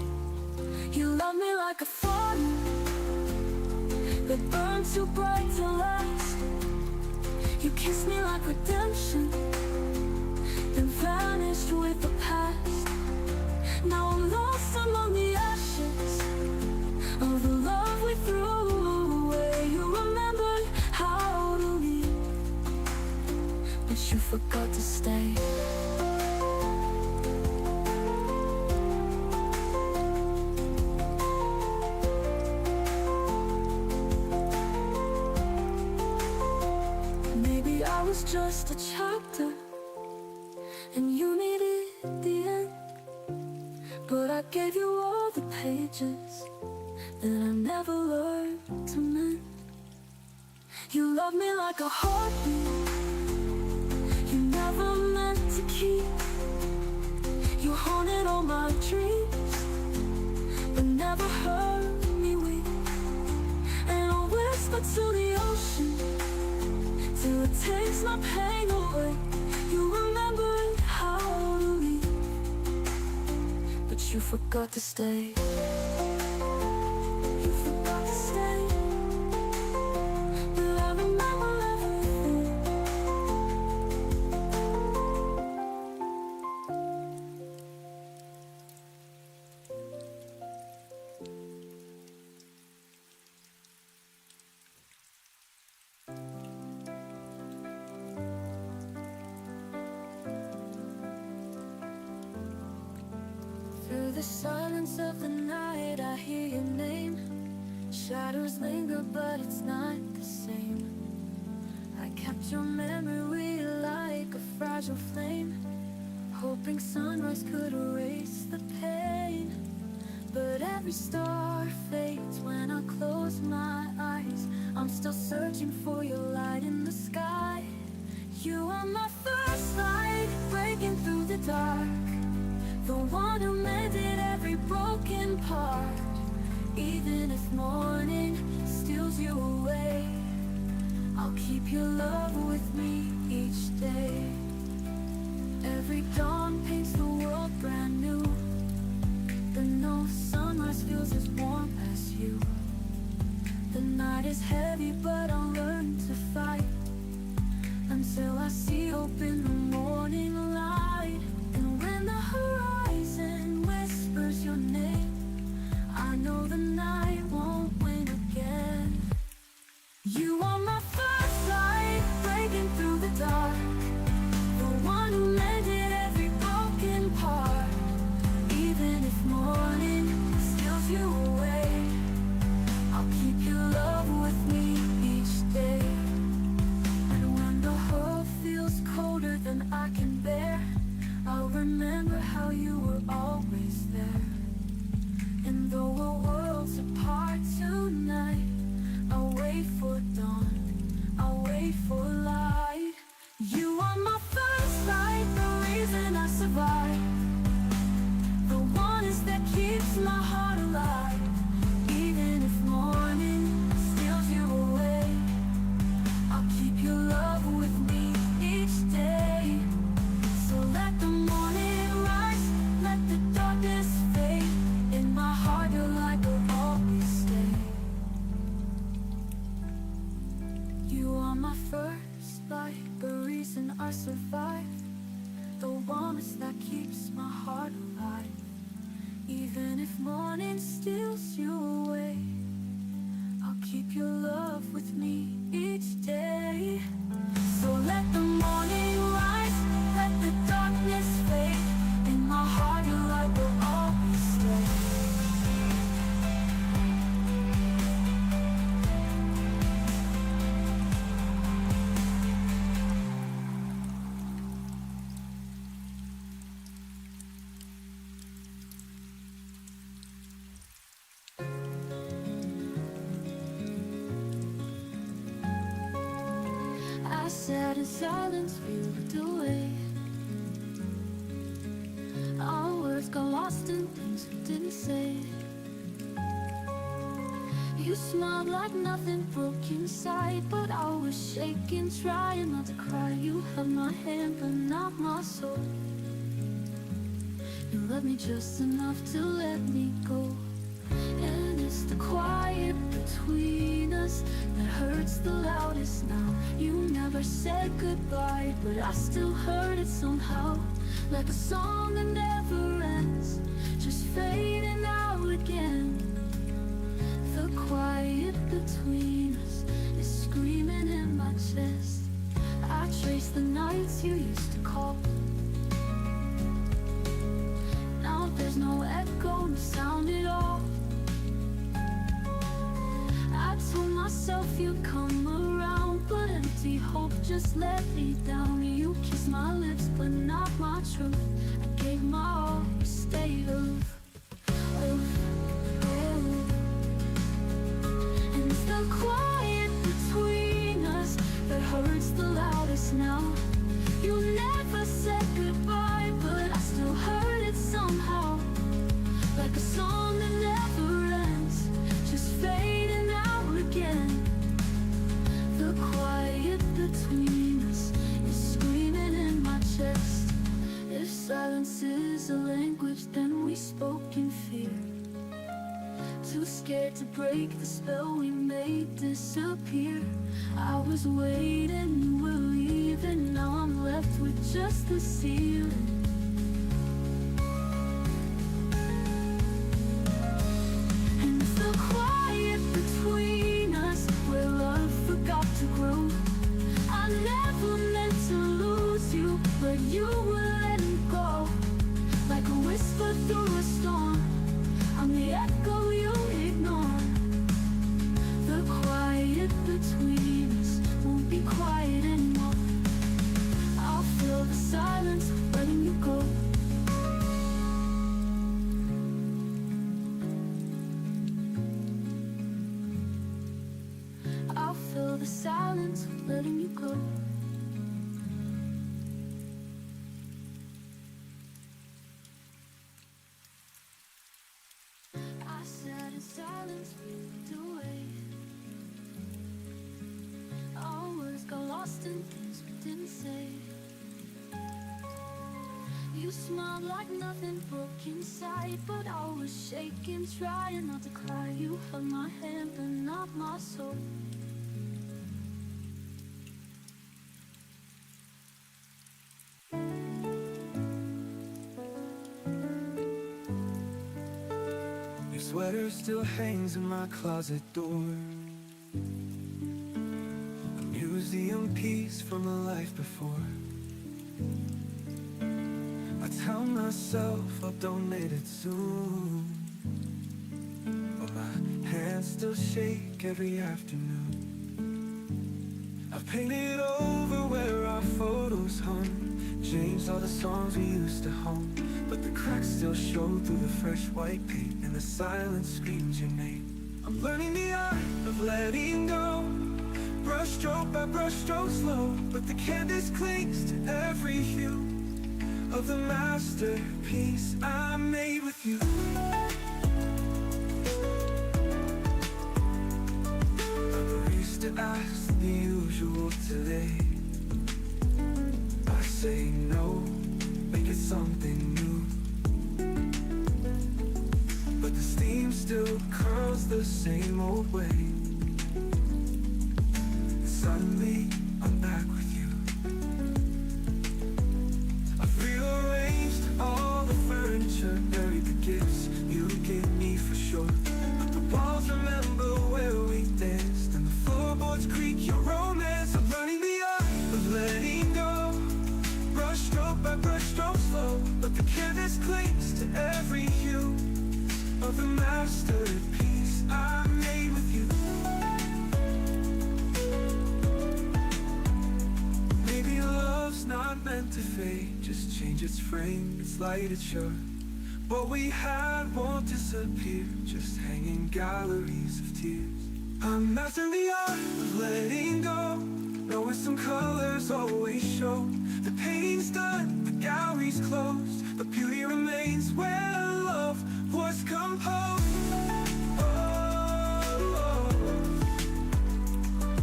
You love me like a fire that burns too bright to last. You kissed me like redemption, then vanished with the past. Now I'm lost among the ashes of the love we threw away. You remembered how to leave, just a chapter, and you needed the end. But I gave you all the pages that I never learned to mend. You love me like a heartbeat you never meant to keep. You haunted all my dreams, but never heard me weep. And I'll whisper to the ocean till it takes my pain away. You remembered how to leave, but you forgot to stay. You forgot to stay, but I remember everything. Through the silence of the night, I hear your name. Shadows linger, but it's not the same. I kept your memory like a fragile flame, hoping sunrise could erase the pain. But every star fades when I close my eyes. I'm still searching for your light in the sky. You are my first light, breaking through the dark, the one who mended every broken part. Even if morning steals you away, I'll keep your love with me each day. Every dawn paints the world brand new, but no sunrise feels as warm as you. The night is heavy, but I'll learn to fight until I see hope in the morning light. And when the horizon whispers your name, I know the night won't win again. You are my first light, breaking through the dark, the one who mended every broken part. Even if morning steals you away, I'll keep your love with me each day. And when the world feels colder than I can bear, I'll remember how you were always there. And though we're worlds apart tonight, I'll wait for dawn, I'll wait for light. You are my first light, the reason I survive, the one that keeps my heart alive. Even if morning steals you away, I'll keep your love with me each day. So let the morning rise, let the darkness fade. In my heart your light will always stay. You are my first light, the reason I survive, the warmth that keeps my heart alive. Even if morning steals you away, I'll keep your love with me each day. So let the morning rise, let the darkness fade. In my heart your light will always stay. I sat in silence, viewed away. Our words got lost in things we didn't say. You smiled like nothing broke inside, but I was shaking, trying not to cry. You held my hand, but not my soul. You loved me just enough to let me go. And it's the quiet between us that hurts the loudest now. You never said goodbye, but I still heard it somehow, like a song that never ends, just fading out again. The quiet between us is screaming in my chest. I trace the nights you used to call. Now there's no echo, no sound at all. I told myself you'd come around, but until empty hope just let me down. You kissed my lips, but not my truth. I gave my all, you stayed aloof. And it's the quiet between us that hurts the loudest now. You never said goodbye, but I still heard it somehow. Like a song that never ends, just fading out again. The quiet between us is screaming in my chest. If silence is a language, then we spoke in fear. Too scared to break the spell we made disappear. I was waiting, you were leaving. Now I'm left with just the ceiling. And it's the quiet between us where love forgot to grow. I never meant to lose you, but you were letting go. Like a whisper through a storm, I'm the echo you ignore. The quiet between us won't be quiet anymore. I'll fill the silence, letting you go. I'll fill the silence, letting you go. I sat in silence, moved away. Our words got lost in things we didn't say. You smiled like nothing broke inside, but I was shaking, trying not to cry. You held my hand, but not my soul. Your sweater still hangs in my closet door, a museum piece from a life before. I tell myself I'll donate it soon, but my hands still shake every afternoon. I've painted over where our photos hung, changed all the songs we used to hum, but the cracks still show through the fresh white paint, and the silence screams your name. I'm learning the art of letting go, brush stroke by brush stroke slow, but the canvas clings to every hue of the masterpiece I made with you. A barista asks the usual today. I say no, make it something new, but the steam still curls the same old way. And suddenly I'm back with you. I've rearranged all the furniture, buried the gifts you gave me for sure, but the walls remember where we danced, and the floorboards creak your romance. I'm learning the art of letting go, brush stroke by brush stroke slow, but the canvas clings to every hue of the masterpiece I made with you. Maybe love's not meant to fade, just change its frame, its light, its sure. What we had won't disappear, just hang in galleries of tears. I'm mastering the art of letting go, knowing some colors always show. The painting's done, the gallery's closed, but beauty remains where love was composed.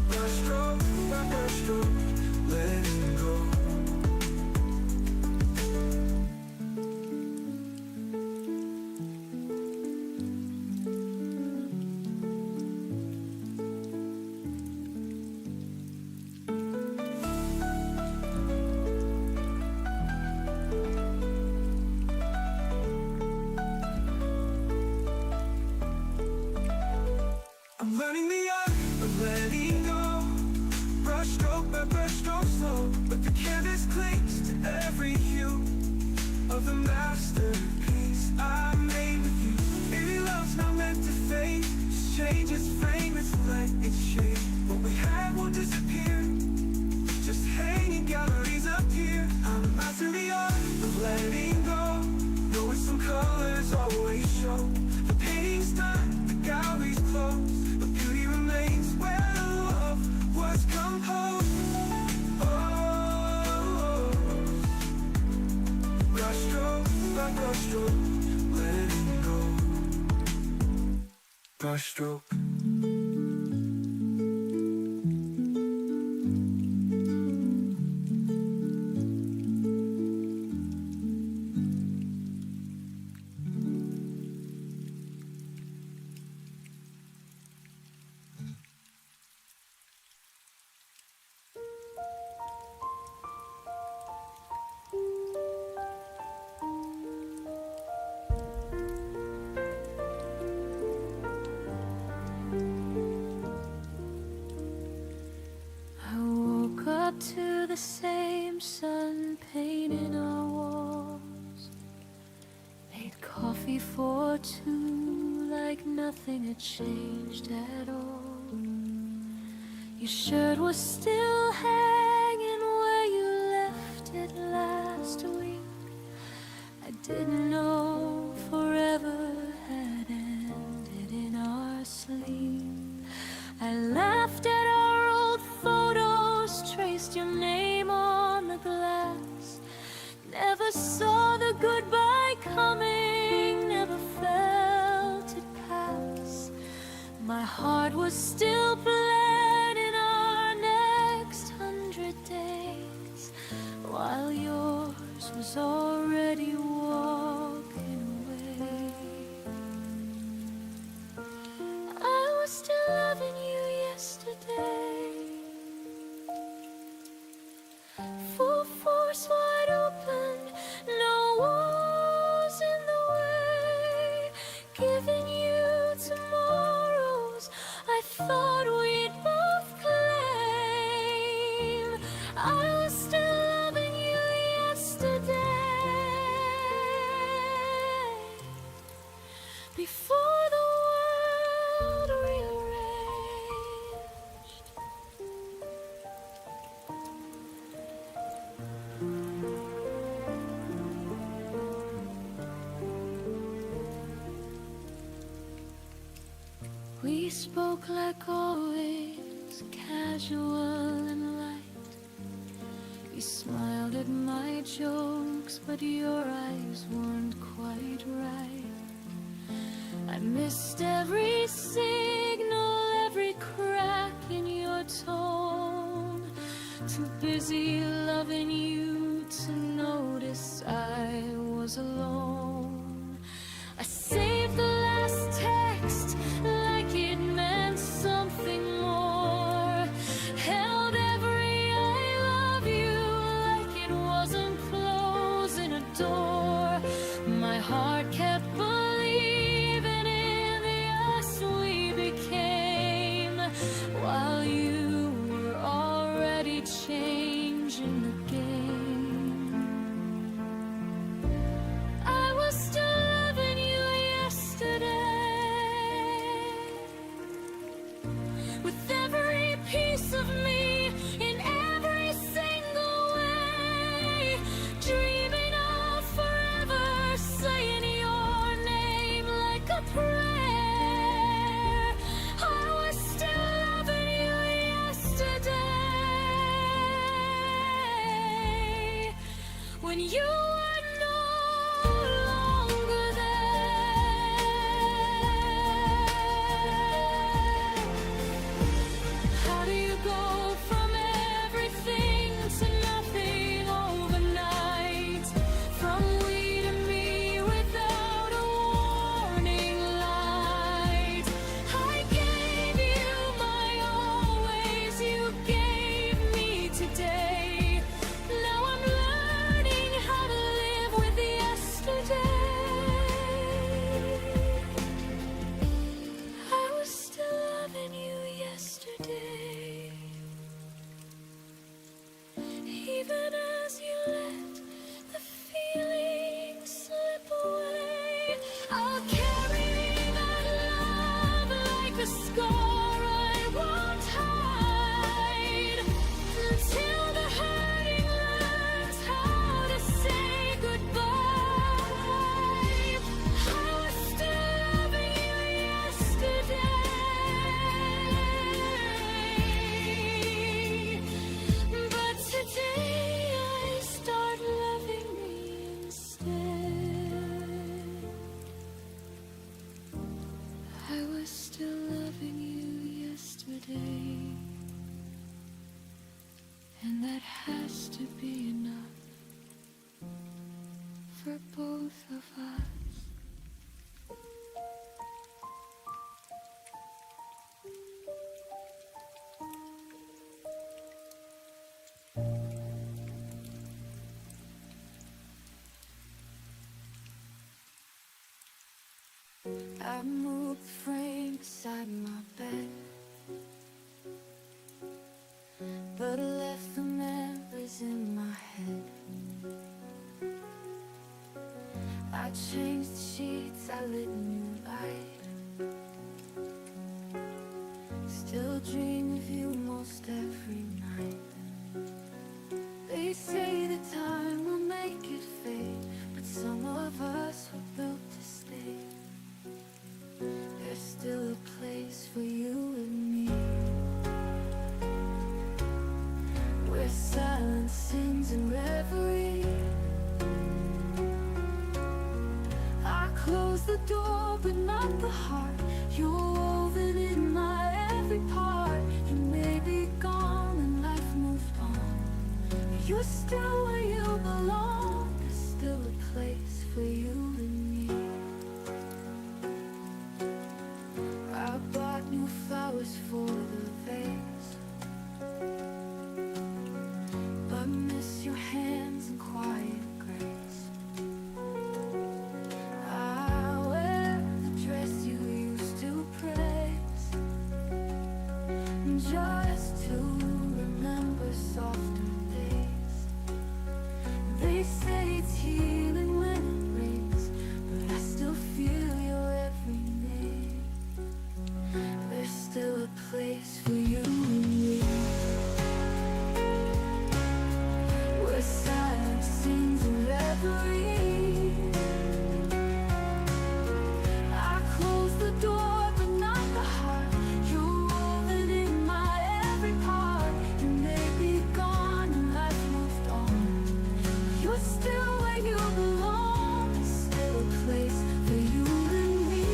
Brush stroke by brush stroke, letting go. I'm learning the art of letting go, brush stroke by brush stroke slow, but the canvas clings to every hue of the masterpiece I made with you. Maybe love's not meant to fade, just change its frame, its light, its shape. What we had won't disappear, brushstroke. To the same sun painting our walls, made coffee for two like nothing had changed at all. Your shirt was still hanging where you left it last week. I didn't know forever had ended in our sleep. I laughed at our old photos, traced your name on the glass. Never saw the goodbye coming, never felt it pass. My heart was still planning our next 100 days, while yours was already walking away. I was still loving you yesterday. Full force wide open, no walls in the way. Giving you tomorrows I thought we'd both claim. I was still loving you yesterday, before the world rearranged. We spoke like always, casual and light. You smiled at my jokes, but your eyes weren't quite right. I missed every signal, every crack in your tone. Too busy loving you to notice I was alone. I saved the last text like it meant something more. Held every I love you like it wasn't closing a door. My heart kept believing in the us we became, while you were already changing the game. I was was still loving you yesterday, and that has to be enough for both of us. I moved the frame beside my bed, but I left the memories in my head. I changed the sheets, I lit new light. Still dream of you most every night. They say that time will make it fade, but some of us were built to stay. There's still a place for you and me, where silence sings in reverie. I close the door but not the heart. You're woven in my every part. You may be gone and life moved on, but you're still where you belong. There's still a place for you and me. I bought new flowers for the vase, but miss your hands and quiet grace. I wear the dress you used to praise, just to remember softer days. They say it's healing when it rains, but I still feel your every name. There's still a place for you and me, where silence sings in reverie. I close the door but not the heart. You're woven in my every part. You may be gone and life moved on, you're still where you belong. There's still a place for you and me.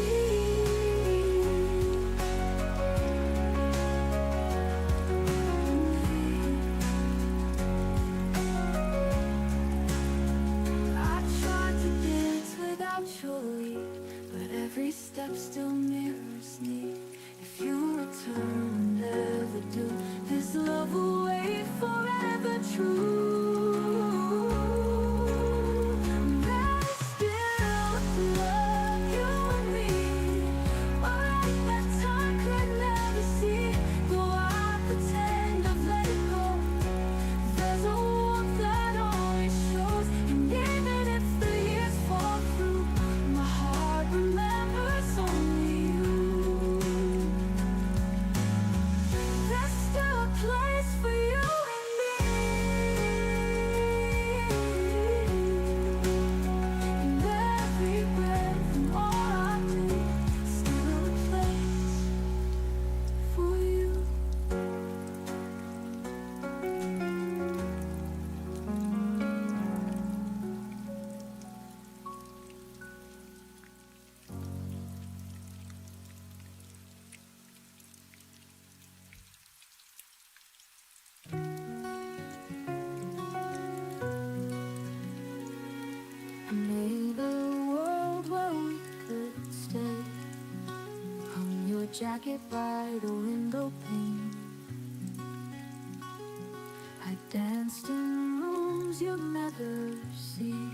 I tried to dance without your lead, but every step still mirrors need. If you return, never do. This love will wait forever true. There's still love, you and me. A light that time could never see. Though I pretend I've let it go, there's a warmth that always shows. And even if the years fall through, my heart remembers only you. There's still a place for you and me. In every breath and all I do, still a place for you. I made a world where we could stay. Hung your jacket by the window pane. I danced in rooms you'd never see,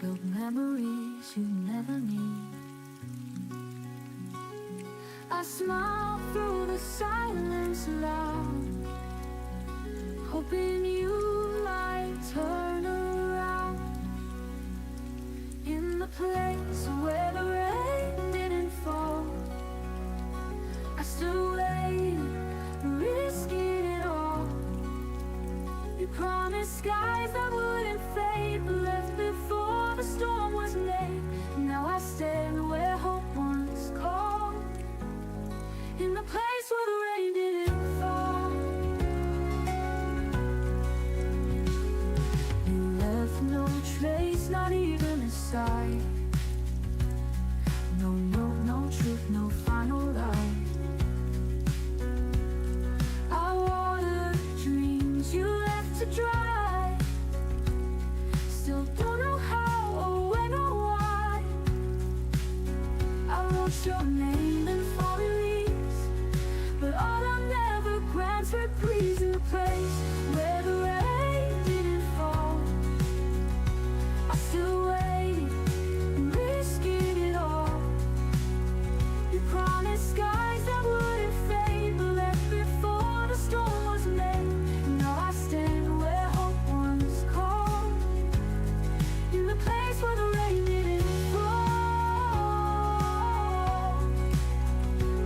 built memories you never need. I smiled through the silence loud, hoping you might turn around. In the place where the rain didn't fall, I stood waiting, risking it all. You promised skies that wouldn't fade, but left before the storm was made. Now I stand where hope once called, in the place where the rain didn't fall. You left no trace, not even a sigh. No truth no final love. I water dreams you left to dry. Still don't know how or when or why. I wrote your name in falling leaves, but autumn never grants reprise in a place where the rain didn't fall. I still wait and risking it all. You promised skies that wouldn't fade, but left before the storm was made. Now I stand where hope once called, in the place where the rain didn't fall.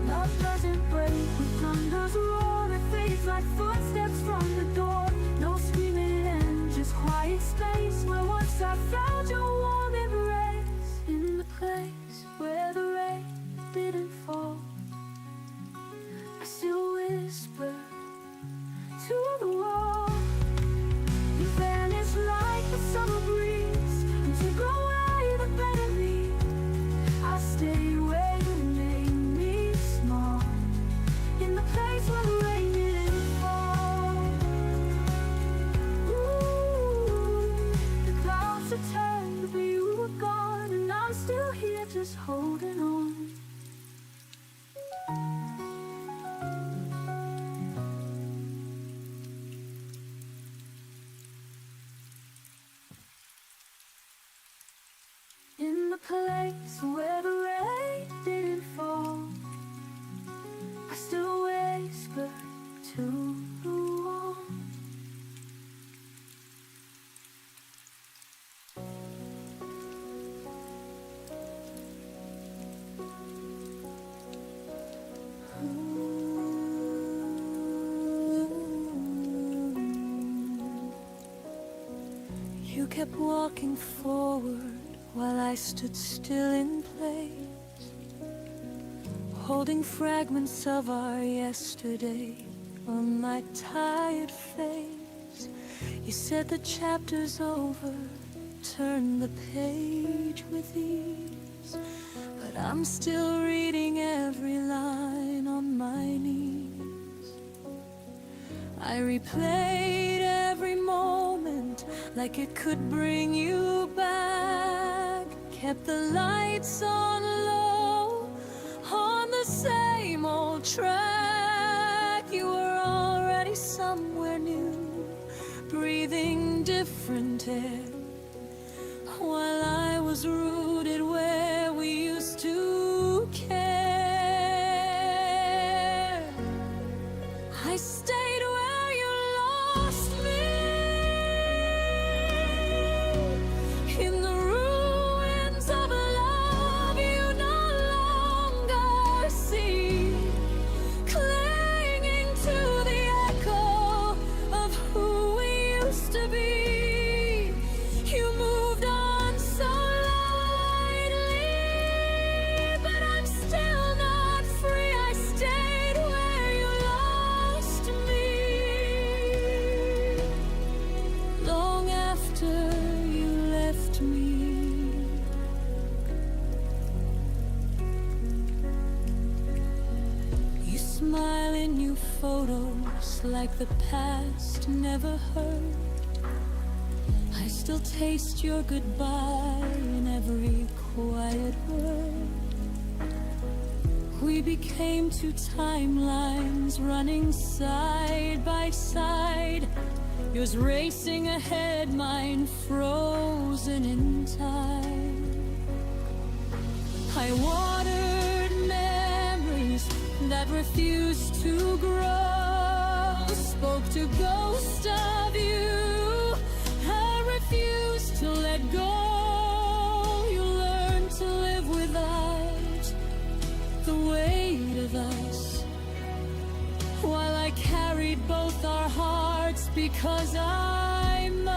Love doesn't break with thunder's roar, it fades like footsteps from the door. No screaming end, just quiet space where once I found your warm embrace. In the place where the rain didn't fall, I still whisper to the wall. You vanish like the summer breeze, and took away the better me. I stayed where you made me small, in the place where the rain didn't fall. Ooh, the clouds have turned, but you were gone, and I'm still here just holding on. In the place where the rain didn't fall, I still whisper to the wall. You kept walking forward while I stood still in place, holding fragments of our yesterday on my tired face. You said the chapter's over, turn the page with ease, but I'm still reading every line on my knees. I replayed every moment like it could bring you back, kept the lights on low on the same old track. You were already somewhere new, breathing different air, while I was rooted where we used to care. I stayed where you lost me, in the ruins of a love you no longer see, clinging to the echo of who we used to be. You moved on so lightly, but I'm still not free. I stayed where you lost me, long after you left me. You smile in new photos like the past never hurt. I still taste your goodbye in every quiet word. We became two timelines running side by side, yours racing ahead, mine frozen in time. I watered memories that refused to grow, spoke to ghosts of you, I refused to let go. You learned to live without the weight of us, while I carried both our hearts because I must.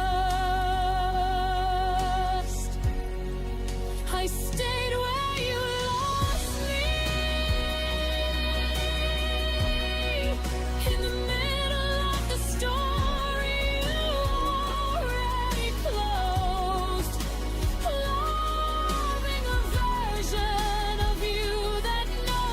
I stayed where you lost me, in the middle of the story you already closed, loving a version of you that no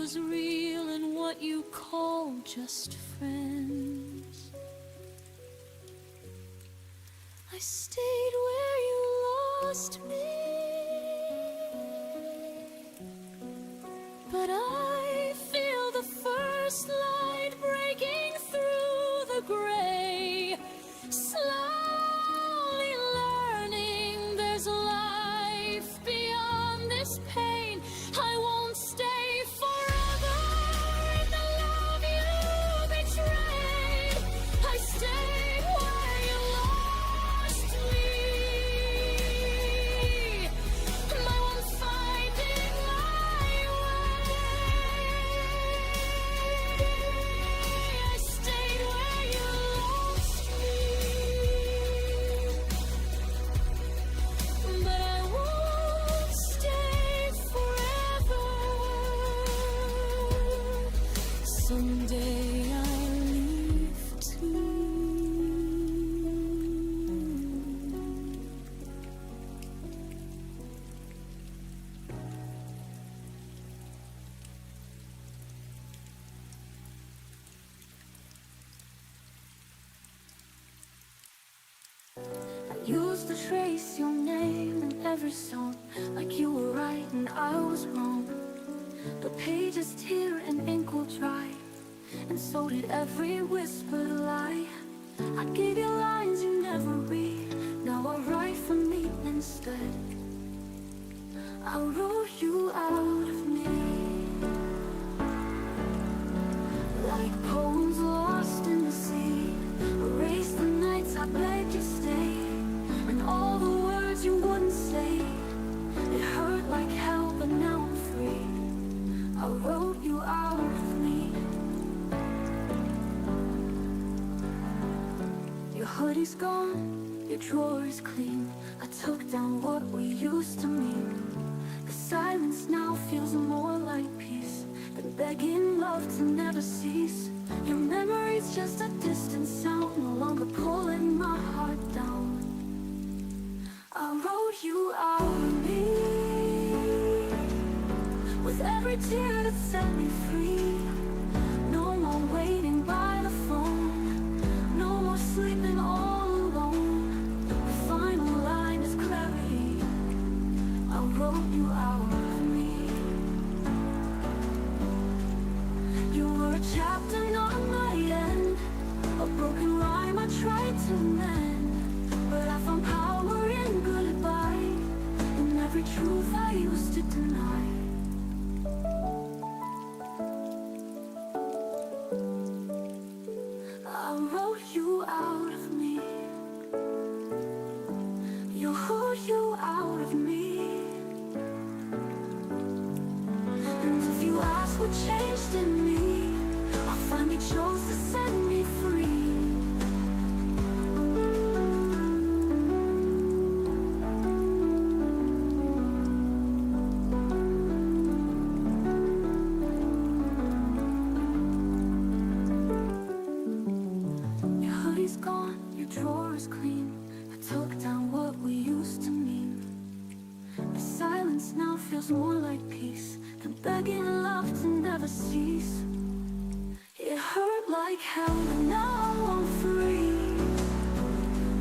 was real and what you call just friends. I stayed where you lost me, but I feel the first light breaking through the gray. Slowly learning there's life beyond this pain. I won't stay forever in the love you betrayed. I stayed where you lost me. My one finding my way. I stayed where you lost me. But I won't stay forever. Someday I'll leave too. I used to trace your name in every song, like you were right and I was wrong. The pages tear and ink will dry, and so did every whispered lie. I gave you lines you never read, now I write for me instead. I wrote you out of me, like poems lost in the sea. Erase the nights I begged you stay, and all the words you wouldn't say. It hurt like hell, but now I'm free. I wrote you out of me. Your hoodie's gone, your drawer is clean. I took down what we used to mean. The silence now feels more like peace than begging love to never cease. Your memory's just a distant sound, no longer pulling my heart down. I wrote you out of me, with every tear that set me free. No more waiting by the phone, no more sleeping all alone. The final line is clarity. I wrote you out of me. You were a chapter, not my end, a broken rhyme I tried to mend. But I found power in goodbye, in every truth I used to deny. I wrote you out of me. You wrote you out of me. And if you ask what changed in me, I'll find you chose to set me free. Your hoodie's gone, your drawer is clean. I took down what we used to mean. The silence now feels more like peace than begging love to never cease. It hurt like hell, but now I'm free.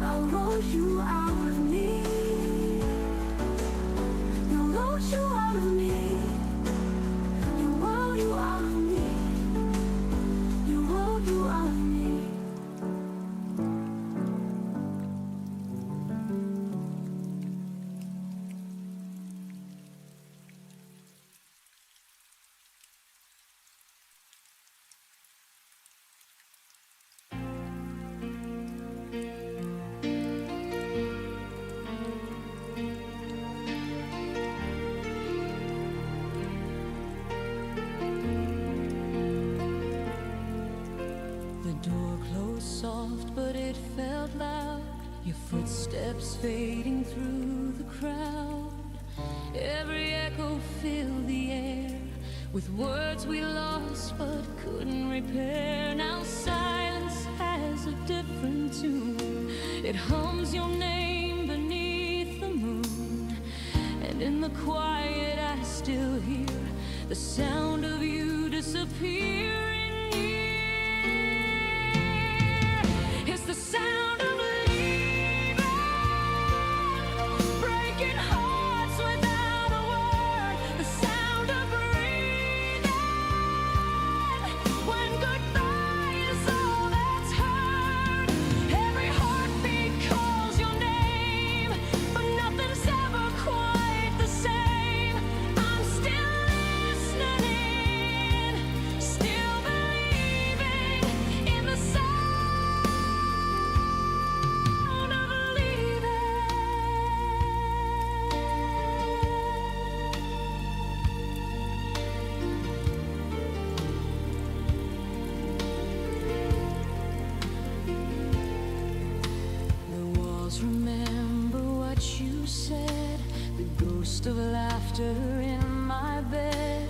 I wrote you out of me. You wrote you out of me. You wrote you out of me. You wrote you out of me. Soft, but it felt loud. Your footsteps fading through the crowd. Every echo filled the air with words we lost but couldn't repair. Now silence has a different tune. It hums your name beneath the moon, and in the quiet I still hear the sound of you ghost of laughter in my bed.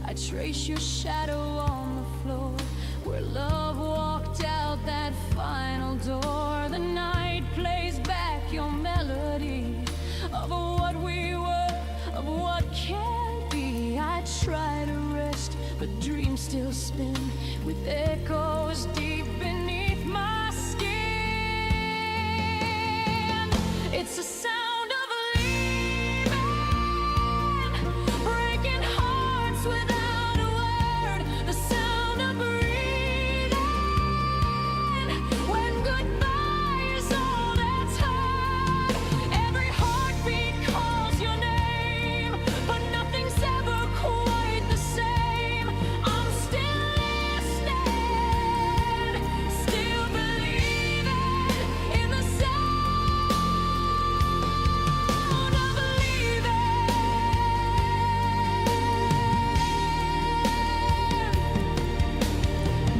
I trace your shadow on the floor where love walked out that final door. The night plays back your melody of what we were, of what can be. I try to rest, but dreams still spin with echoes deep beneath my skin. It's a sound of leaving, breaking hearts without a word. The sound of breathing when goodbye is all that's heard. Every heartbeat calls your name, but nothing's ever quite the same. I'm still listening, still believing in the sound of leaving.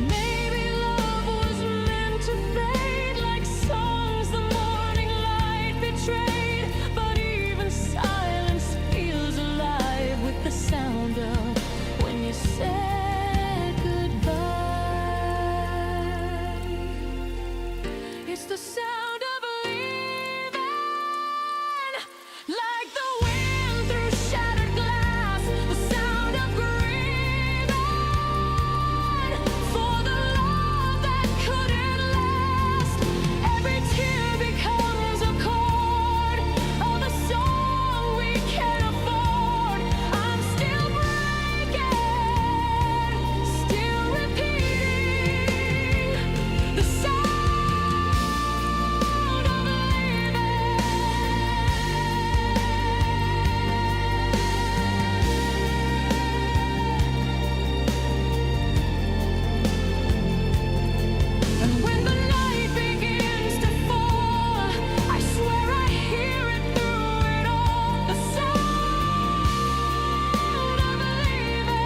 Maybe love was meant to fade like songs the morning light betrayed. But even silence feels alive with the sound of when you said goodbye. It's the sound of leaving, like the wind through shattered glass. The sound of grieving for the love that couldn't last. Every tear becomes a chord of a song we can't afford. I'm still breaking, still repeating the sound of leaving. And when the night begins to fall, I swear I hear it through it all. The sound of leaving,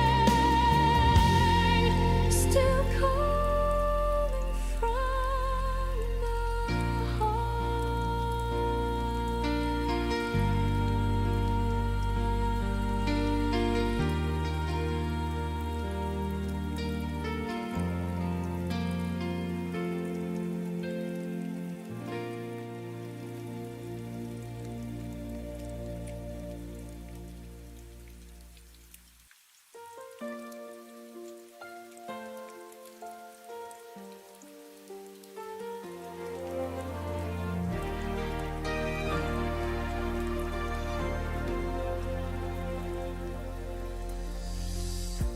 still calling from the heart.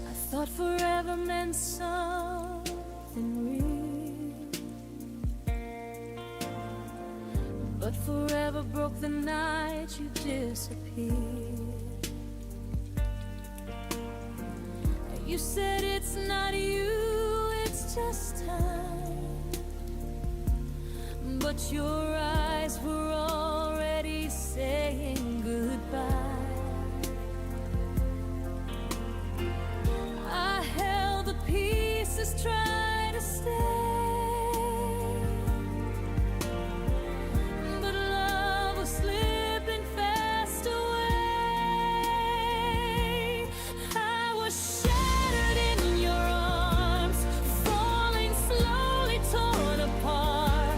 I thought forever meant something real, but forever broke the night you disappeared. You said it's not you, it's just time, but your eyes were already saying goodbye. I held the pieces, tried to stay, but love was slipping fast away. I was shattered in your arms, falling slowly, torn apart.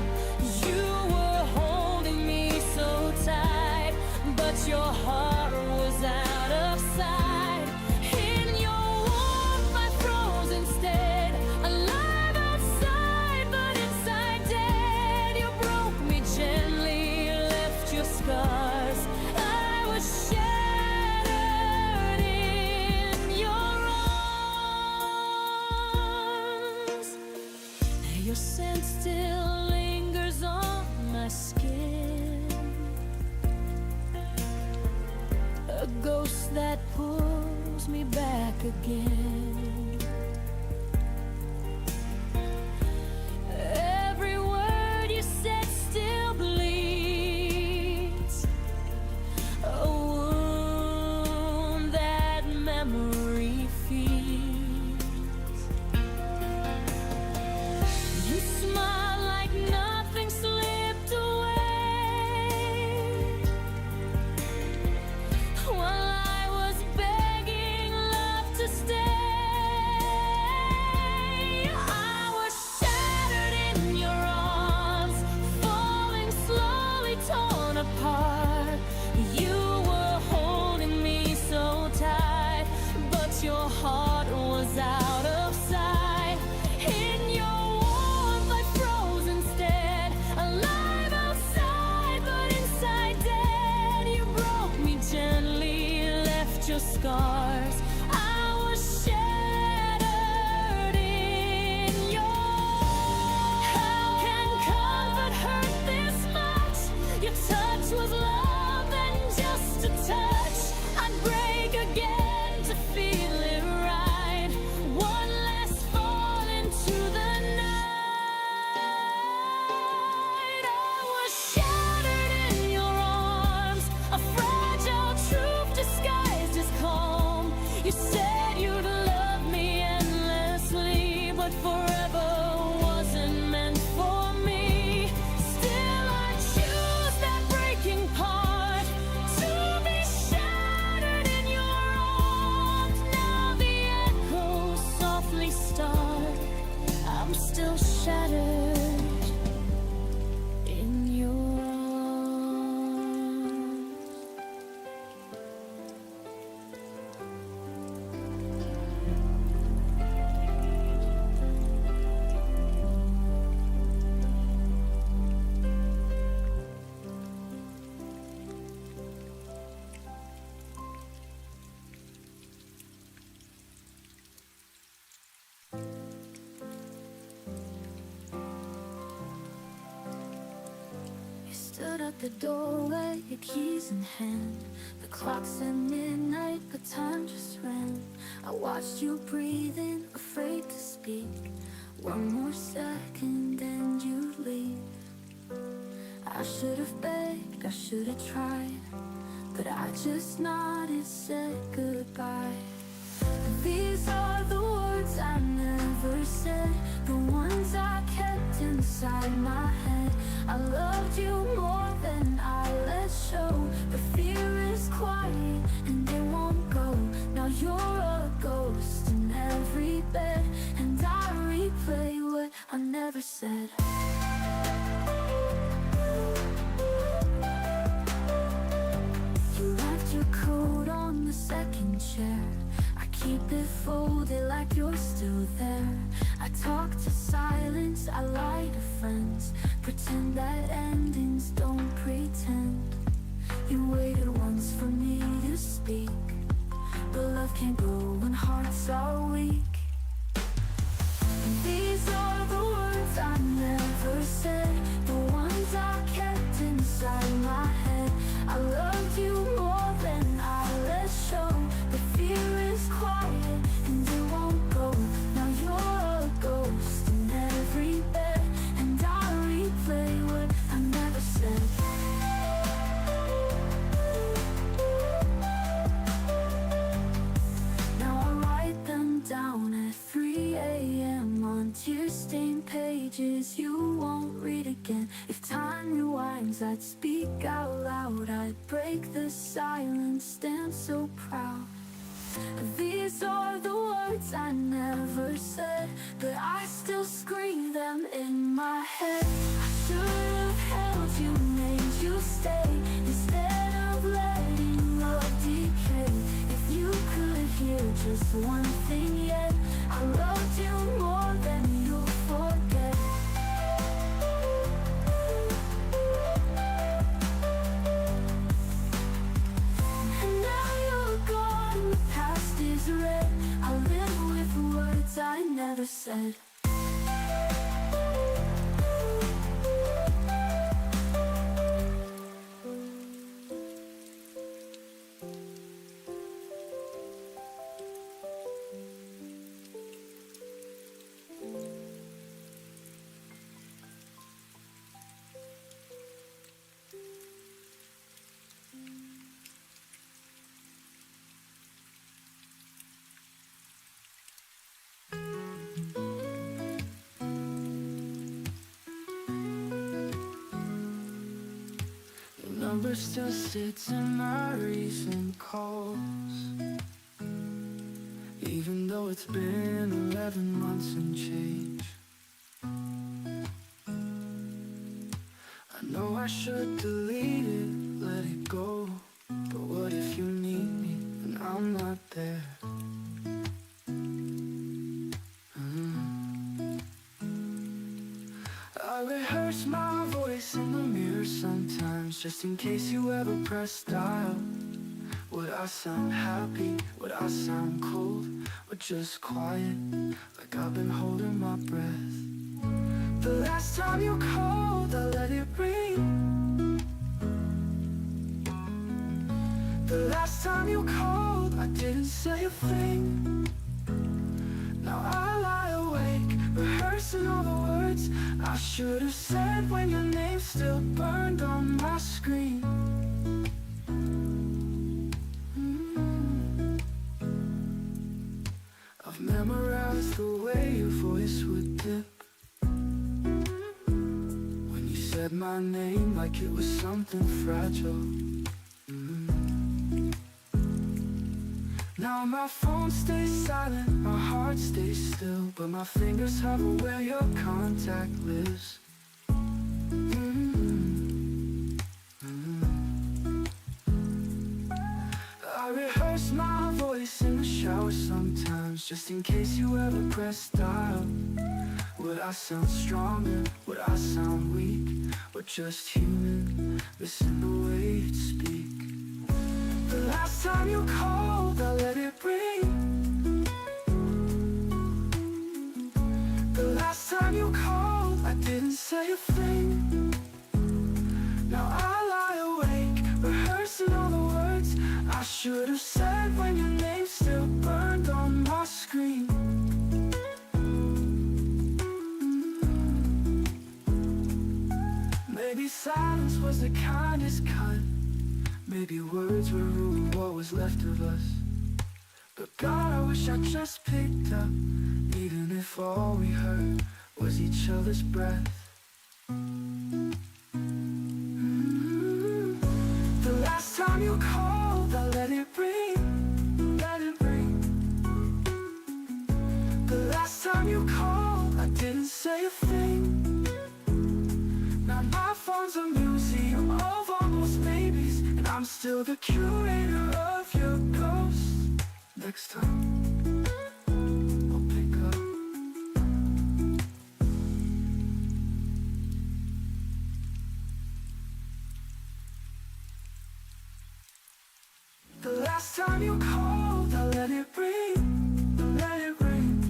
You were holding me so tight, but your heart was out of sight. In your warmth I froze instead, alive outside but inside dead. You broke me gently, left your scars. I was shattered in your arms. Your scent still lingers on my skin, a ghost that pulls me back again. Every word you said still bleeds, a wound that memory feeds. You smile like nothing slipped away, scars. I was shattered in yours. How can comfort hurt this much? Your touch was love and just a touch. I'd break again to feel it right. One last fall into the night. I was shattered in your arms, a fragile truth disguised as calm. You said you'd love me endlessly, but forever wasn't meant for me. Still I choose that breaking part, to be shattered in your arms. Now the echoes softly start. I'm still shattered in your arms. You stood at the doorway, your keys in hand. The clock said midnight, but time just ran. I watched you breathing, afraid to speak. One more second and you'd leave. I should have begged, I should have tried, but I just nodded, said goodbye. These are the words I never said, the ones I kept inside my head. I loved you more than I let show, but fear is quiet and it won't go. Now you're a ghost in every bed, and I replay what I never said. You left your coat on the second chair. I keep it folded like you're still there. I talk to silence, I lie to friends, pretend that endings don't pretend. You waited once for me to speak, but love can't grow when hearts are weak. These are the words I never said, the ones I kept inside my head. I loved you more than I let show, but fear is quiet and it won't go. Now you're a ghost in every bed, and I replay what I never said. Now I write them down at 3 a.m. on tear-stained pages you won't read again. If time rewinds, I'd speak out loud, I'd break the silence, stand so proud. These are the words I never said, but I still scream them in my head. I should have held you, made you stay, instead of letting love decay. If you could hear just one thing yet, I loved you more than you'll forget. And now you're gone, the past is red. I live with words I never said. Number still sits in my recent calls, even though it's been 11 months and change. I know I should delete it, let it go, but what if you need me and I'm not there? I rehearse my voice in the mirror sometimes, just in case you ever press dial. Would I sound happy? Would I sound cold? Or just quiet, like I've been holding my breath? The last time you called, I let it rain. The last time you called, I didn't say a thing. Now I lie awake, rehearsing all the words I should have said when your name still burned on my screen. I've memorized the way your voice would dip when you said my name like it was something fragile. Now my phone stays silent, my heart stays still, but my fingers hover where your contact lives. I rehearse my voice in the shower sometimes, just in case you ever press dial. Would I sound stronger? Would I sound weak? Or just human, missing the way you'd speak? The last time you called, I let it ring. The last time you called, I didn't say a thing. Now I lie awake, rehearsing all the words I should have said when your name still burned on my screen. Maybe silence was the kindest cut. Maybe words were ruining what was left of us. But God, I wish I just picked up, even if all we heard was each other's breath. The last time you called, I let it ring, let it ring. The last time you called, I didn't say a thing. Now my phone's a museum of almost maybes, and I'm still the curator of your ghost. Next time, I'll pick up. The last time you called, I let it ring, let it ring,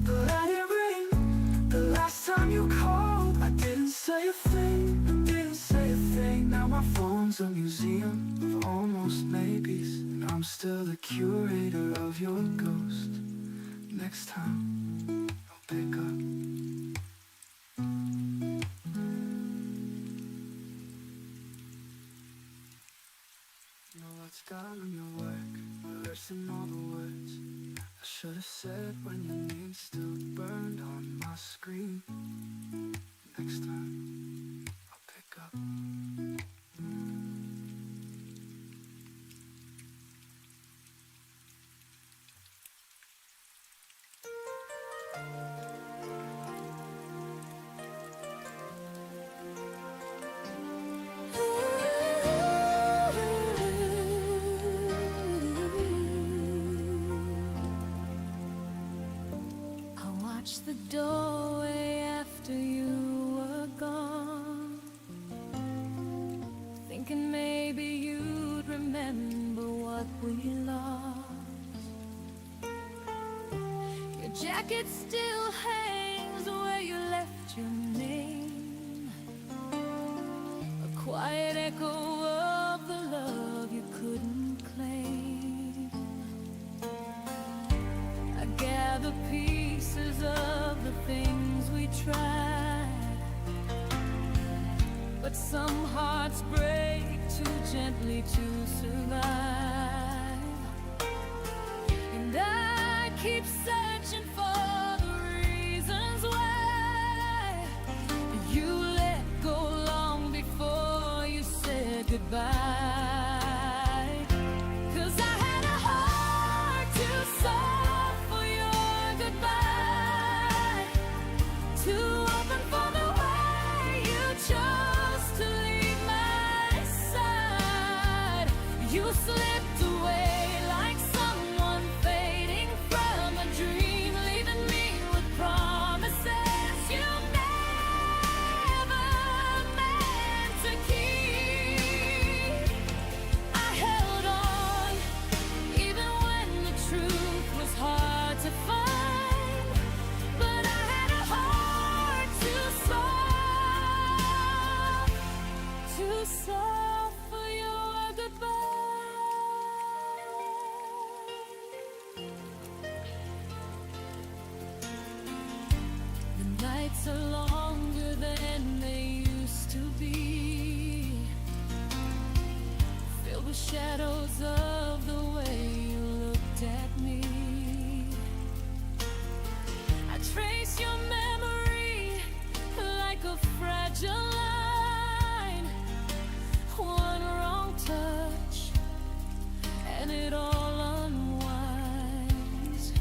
let it ring. The last time you called, I didn't say a thing, I didn't say a thing. Now my phone's a museum of almost maybes, and I'm still the curator of your ghost. Next time, I'll pick up. No, what's done your work, rehearsing all the words I should have said when your name still burned on my screen. Next time, I'll pick up. I watched the doorway after you were gone, thinking maybe you'd remember what we lost. Your jacket still hangs where you left your name, a quiet echo of the love you couldn't claim. I gather pieces of the things we tried, but some hearts break too gently to survive. And I keep searching for the reasons why you let go long before you said goodbye. 'Cause I had a heart too soft for your goodbye, too open for the way you chose to leave my side. You slipped away like someone fading from a dream, leaving me with promises you never meant to keep. I held on the shadows of the way you looked at me. I trace your memory like a fragile line. One wrong touch and it all unwinds.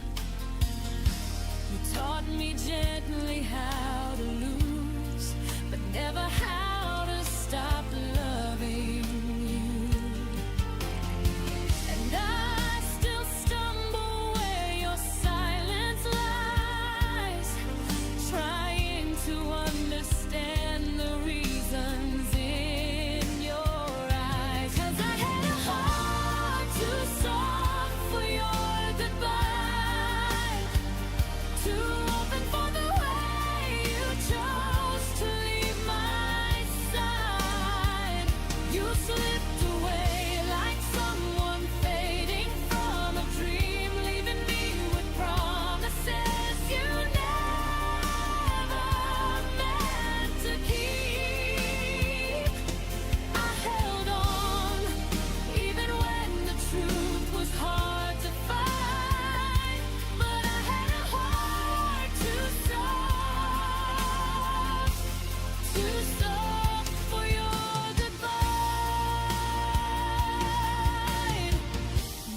You taught me gently how to lose, but never how to stop loving you. And I still stumble where your silence lies, trying to understand the reasons in your eyes. 'Cause I had a heart too soft for your goodbye, too open for the way you chose to leave my side. You slipped away like someone fading from a dream, leaving me with promises you never meant to keep. I held on even when the truth was hard to find, but I had a heart too soft for your goodbye.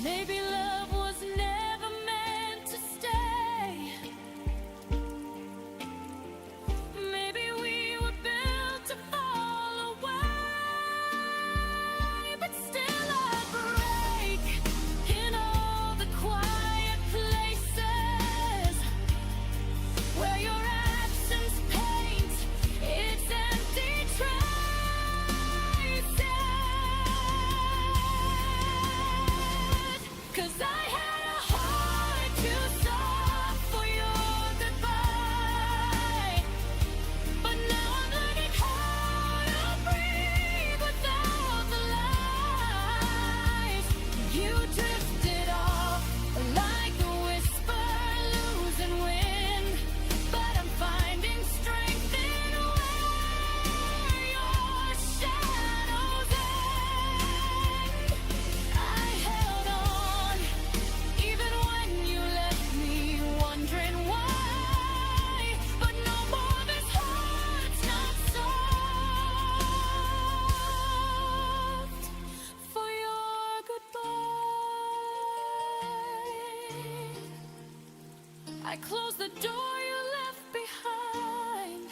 Maybe love was never meant to stay. Maybe we were built to fall away, but still I break in all the quiet places where your absence paints its empty traces. 'Cause I had a heart too soft for your goodbye, but now I'm learning how to breathe without the lies. You drifted off like a whisper losing wind, but I'm finding strength in where your shadows end. I held on even when you left me wondering why, but no more, this heart's not soft for your goodbye. I close the door you left behind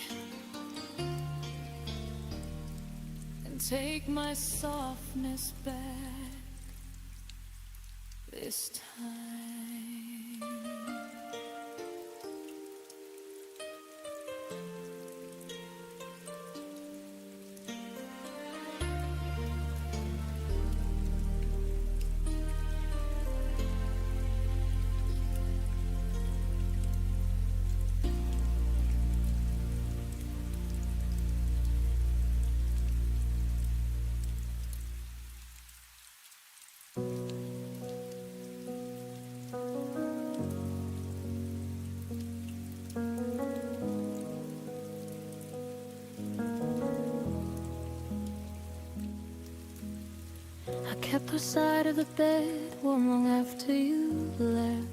and take my softness back this time. I kept our side of the bed warm long after you left.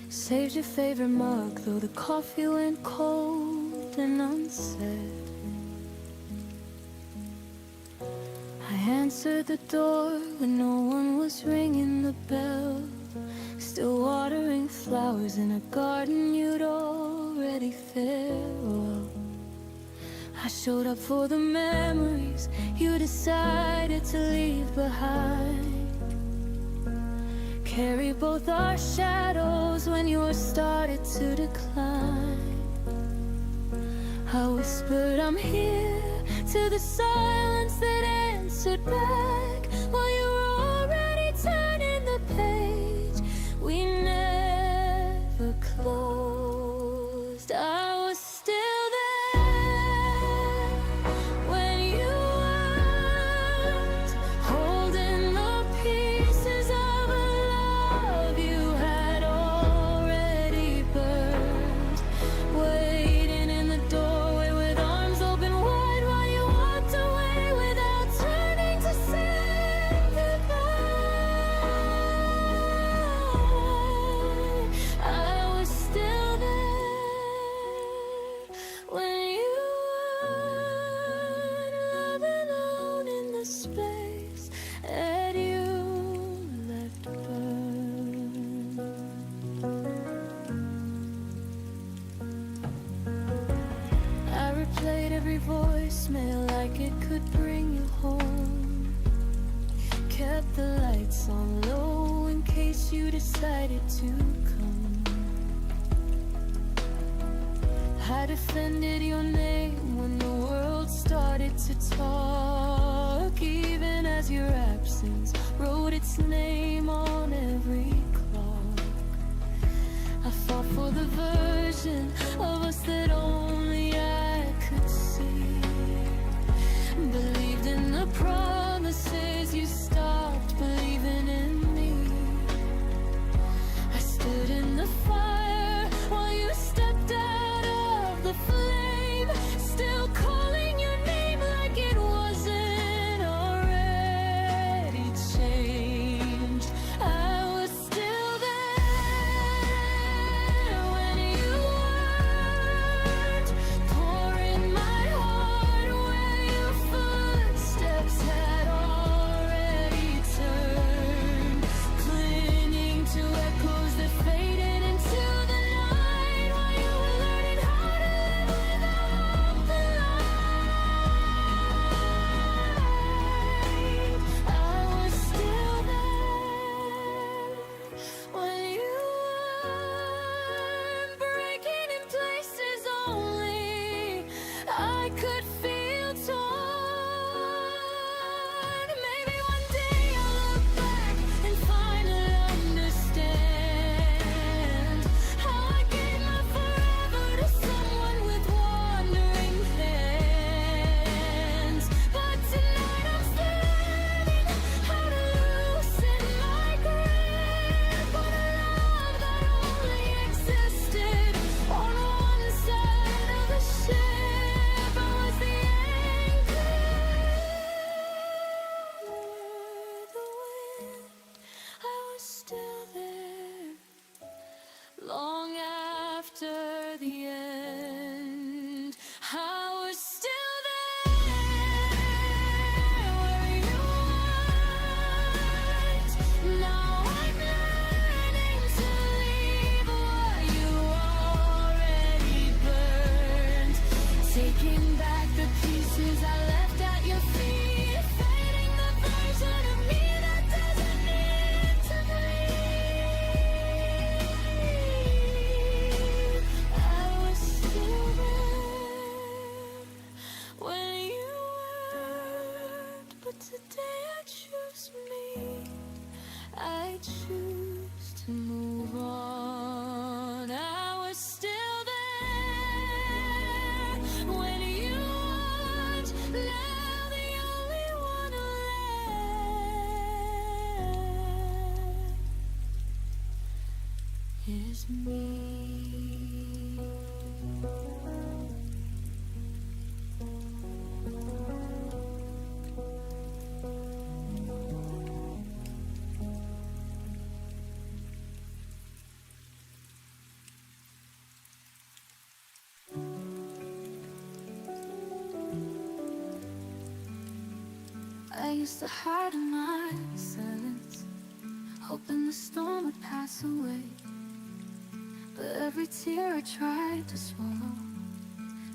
Saved your favorite mug, though the coffee went cold and unsaid. I answered the door when no one was ringing the bell, still watering flowers in a garden you'd already farewell. I showed up for the memories you decided to leave behind. Carry both our shadows when yours started to decline. I whispered I'm here to the silence that answered back, while you were already turning the page we never closed. I was still there when you weren't, holding the pieces of a love you had already burned, waiting in the doorway with arms open wide while you walked away without turning to say smell like it could bring you home. Kept the lights on low in case you decided to come. I defended your name when the world started to talk, even as your absence wrote its name on every clock. I fought for the version of us that only I could see. Believed in the promises, you stopped believing in me. I stood in the fire while you stepped out of the flame, still calling your name like it wasn't already changed. I was still there when you weren't, pouring my heart where your footsteps had already turned, clinging to echoes that faded into the night while you were learning how to live without the light. I was still there when you were breaking in places only I could feel torn. Maybe one day I'll look back and finally understand how I gave my forever to someone with wandering hands. But tonight I'm still learning how to loosen my grip on a love that only existed on one side of the ship. I was the anchor, the wind. I was still there long after the end. I was still there where you weren't. Now I'm learning to leave what you already burned, taking back the pieces I left at your feet, fading the version of me that doesn't need to breathe. I was still there when you weren't, but today I choose me. I choose to move on. I was still there when you weren't. Now the only one left is me. I used to hide in my silence, hoping the storm would pass away. But every tear I tried to swallow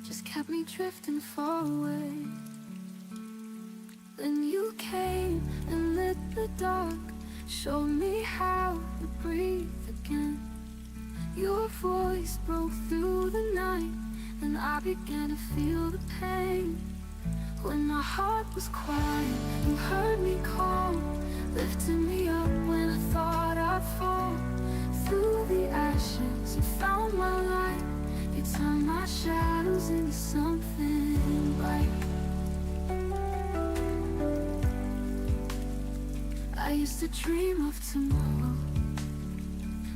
just kept me drifting far away. Then you came and lit the dark, showed me how to breathe again. Your voice broke through the night, and I began to feel the pain. When my heart was quiet, you heard me call, lifting me up when I thought I'd fall. Through the ashes, you found my light. You turned my shadows into something bright. I used to dream of tomorrow,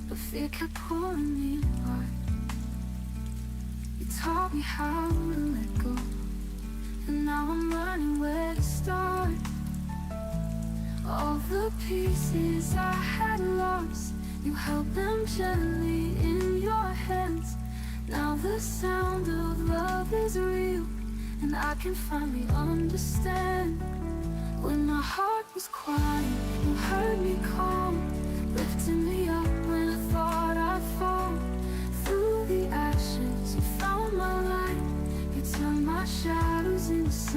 but fear kept pulling me apart. You taught me how to let go, and now I'm learning where to start. All the pieces I had lost, you held them gently in your hands. Now the sound of love is real, and I can finally understand. When my heart was quiet, you heard me call, lifting me up when I thought I'd fall. Through the ashes, you found my light. You turned my shadows into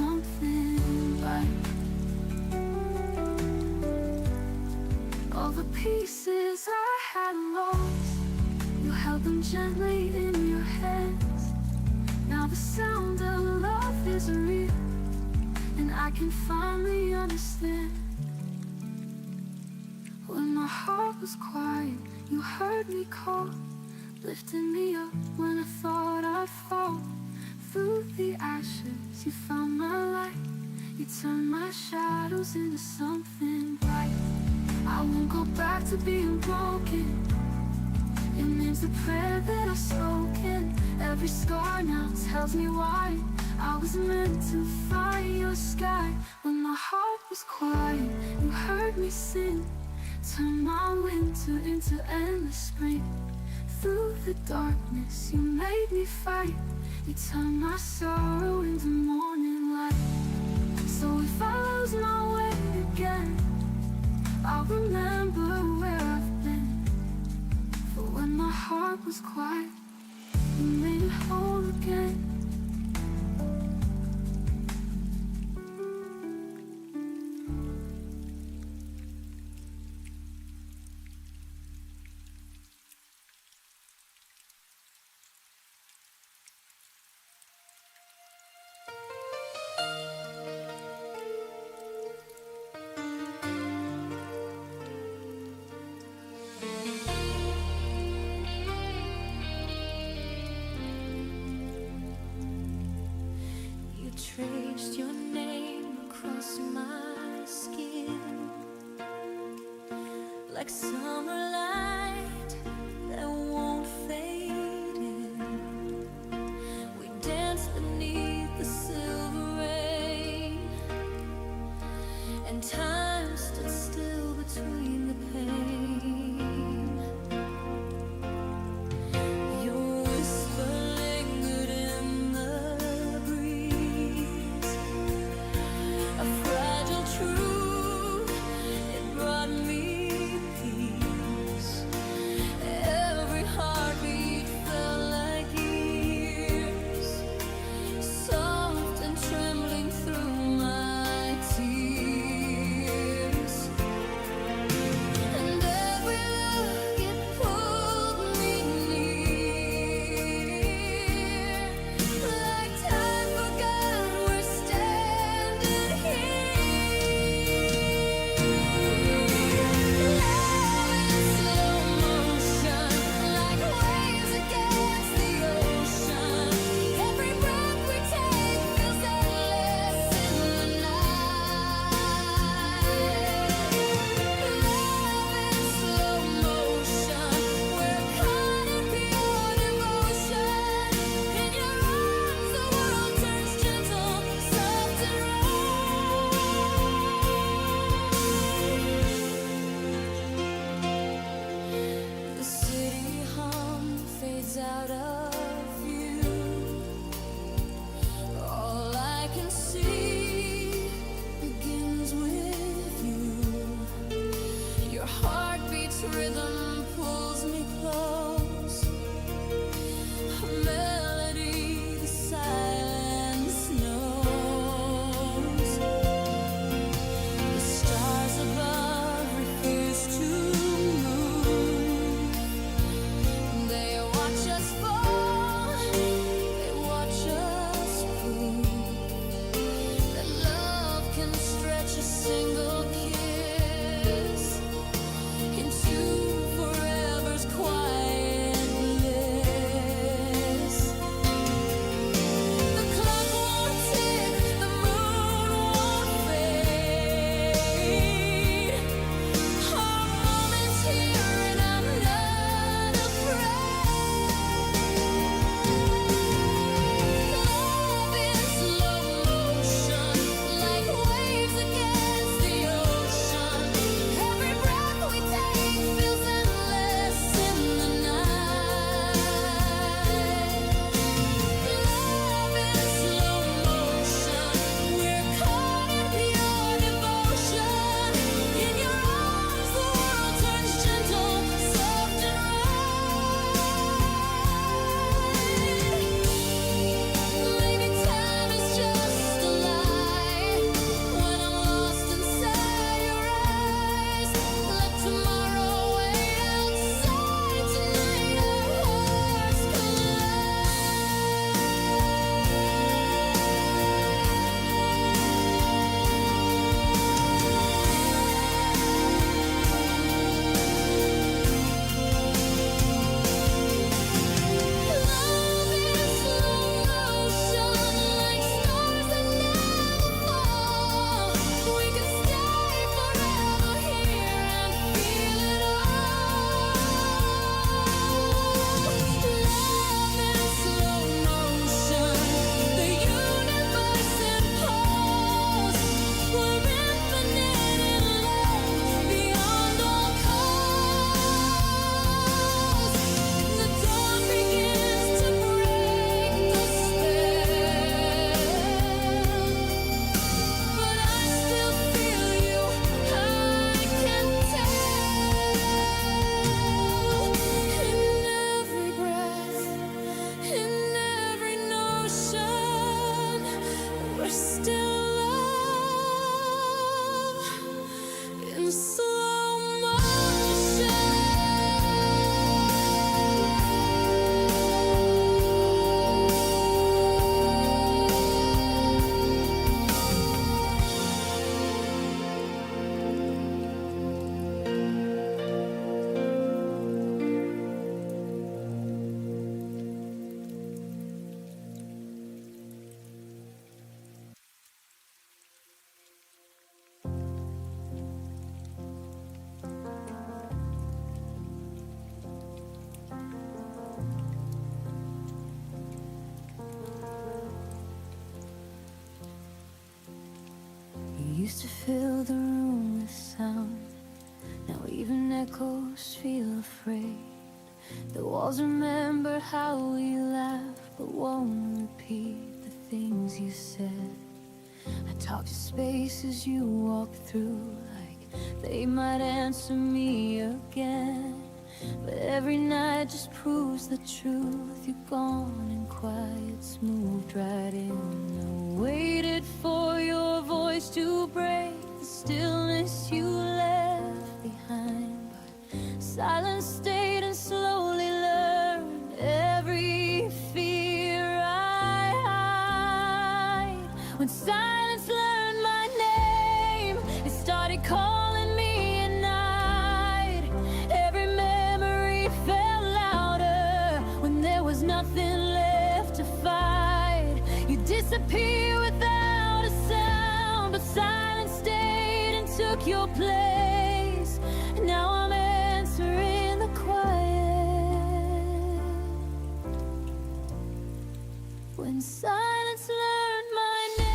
the pieces I had lost, you held them gently in your hands. Now the sound of love is real, and I can finally understand. When my heart was quiet, you heard me call, lifting me up when I thought I'd fall. Through the ashes, you found my light. You turned my shadows into something bright. I won't go back to being broken. It means the prayer that I've spoken. Every scar now tells me why I was meant to find your sky. When my heart was quiet, you heard me sing. Turn my winter into endless spring. Through the darkness, you made me fight. You turned my sorrow into morning light. So if I lose my way again, I'll remember where I've been. For when my heart was quiet, you made it whole again. Traced your name across my skin like summer light that won't fade in. We danced beneath the silver rain, and time stood still between the pain. Your whisper lingered in the breeze, a fragile truth, it brought me peace. fill the room with sound. Now even echoes feel afraid. The walls remember how we laughed, but won't repeat the things you said. I talk to spaces you walk through like they might answer me again. But every night just proves the truth. You're gone and quiet's moved right in. I waited for your voice to break the stillness you left behind, but silence stayed and slowly learned every fear I hide. When silence learned my name, it started calling me at night. Every memory fell louder when there was nothing left to fight. You disappear without a sound, but silence stayed and took your place. Now I'm answering the quiet. When silence learned my name.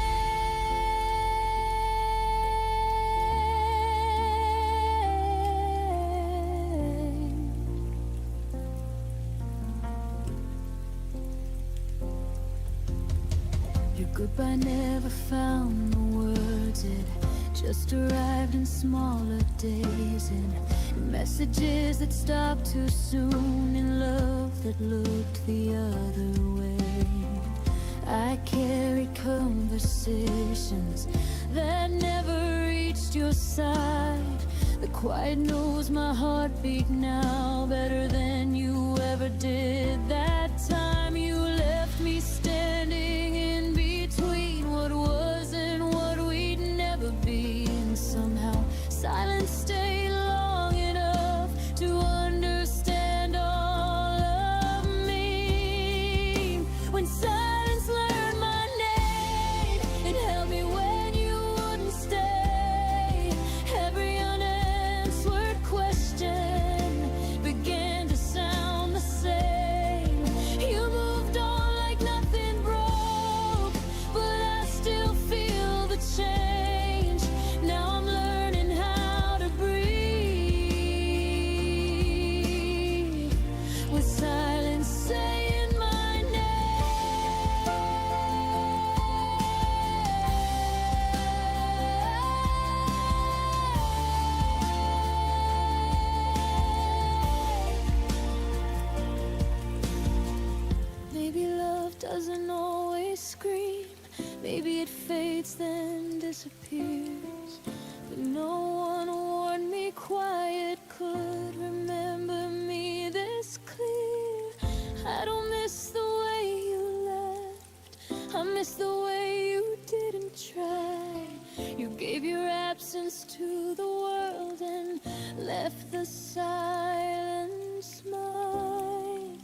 Your goodbye never found the words. It just arrived in smaller days, in messages that stopped too soon, in love that looked the other way. I carried conversations that never reached your side. The quiet knows my heartbeat now better than you ever did that time. You left me standing in between what was and what we'd never be, and somehow silence stayed long enough to understand all of me. When silence learned my name, it held me when you wouldn't stay. Every unanswered question began to sound the same. You moved on like nothing broke, but I still feel the change. Now I'm learning how to breathe with silence saying my name. Maybe love doesn't always scream. Maybe it fades then disappears. But no one warned me quiet could remember me this clear. I don't miss the way you left. I miss the way you didn't try. You gave your absence to the world and left the silence mine.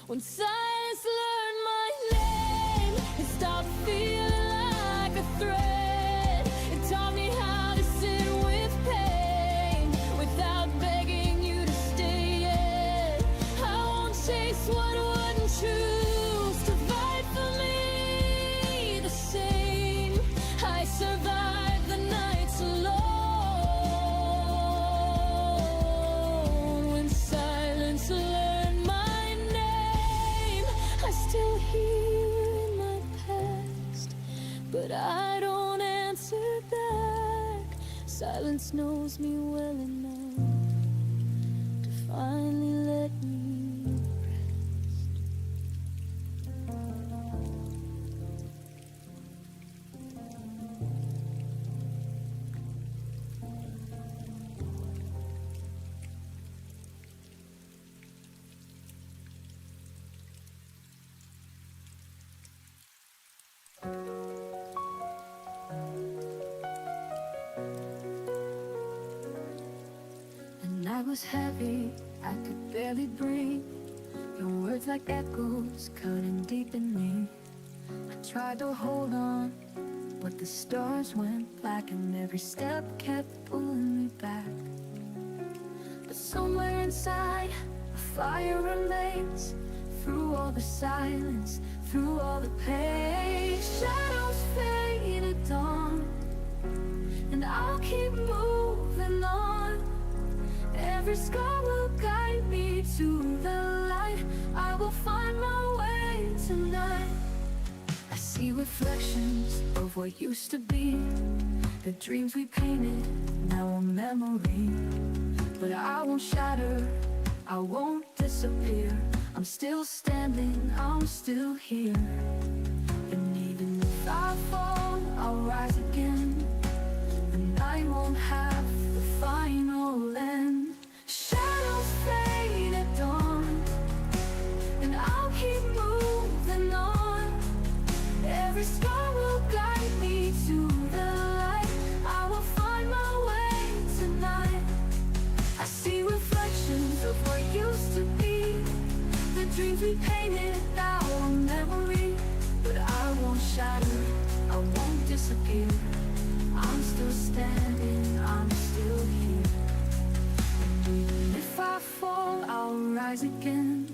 When silence learned my name, it stopped feeling like a threat. It taught me how to sit with pain without begging you to stay yet. I won't chase what wouldn't choose to fight for me the same. I survived the nights alone. When silence learned my name, I still hear in my past, but I don't answer back. Silence knows me well enough to finally let me rest. The night was heavy, I could barely breathe. Your words like echoes cutting deep in me. I tried to hold on, but the stars went black, and every step kept pulling me back. But somewhere inside, a fire remains. Through all the silence, through all the pain, shadows fade at dawn, and I'll keep moving on. Every scar will guide me to the light. I will find my way tonight. I see reflections of what used to be. The dreams we painted, now a memory. But I won't shatter, I won't disappear. I'm still standing, I'm still here. And even if I fall, I'll rise again. The night won't have the final end. Shadows fade at dawn, and I'll keep moving on. Every scar will guide me to the light. I will find my way tonight. I see reflections of what used to be. The dreams we painted, now a memory. But I won't shatter, I won't disappear. I'm still standing, I'm still here. And even if I fall, I'll rise again.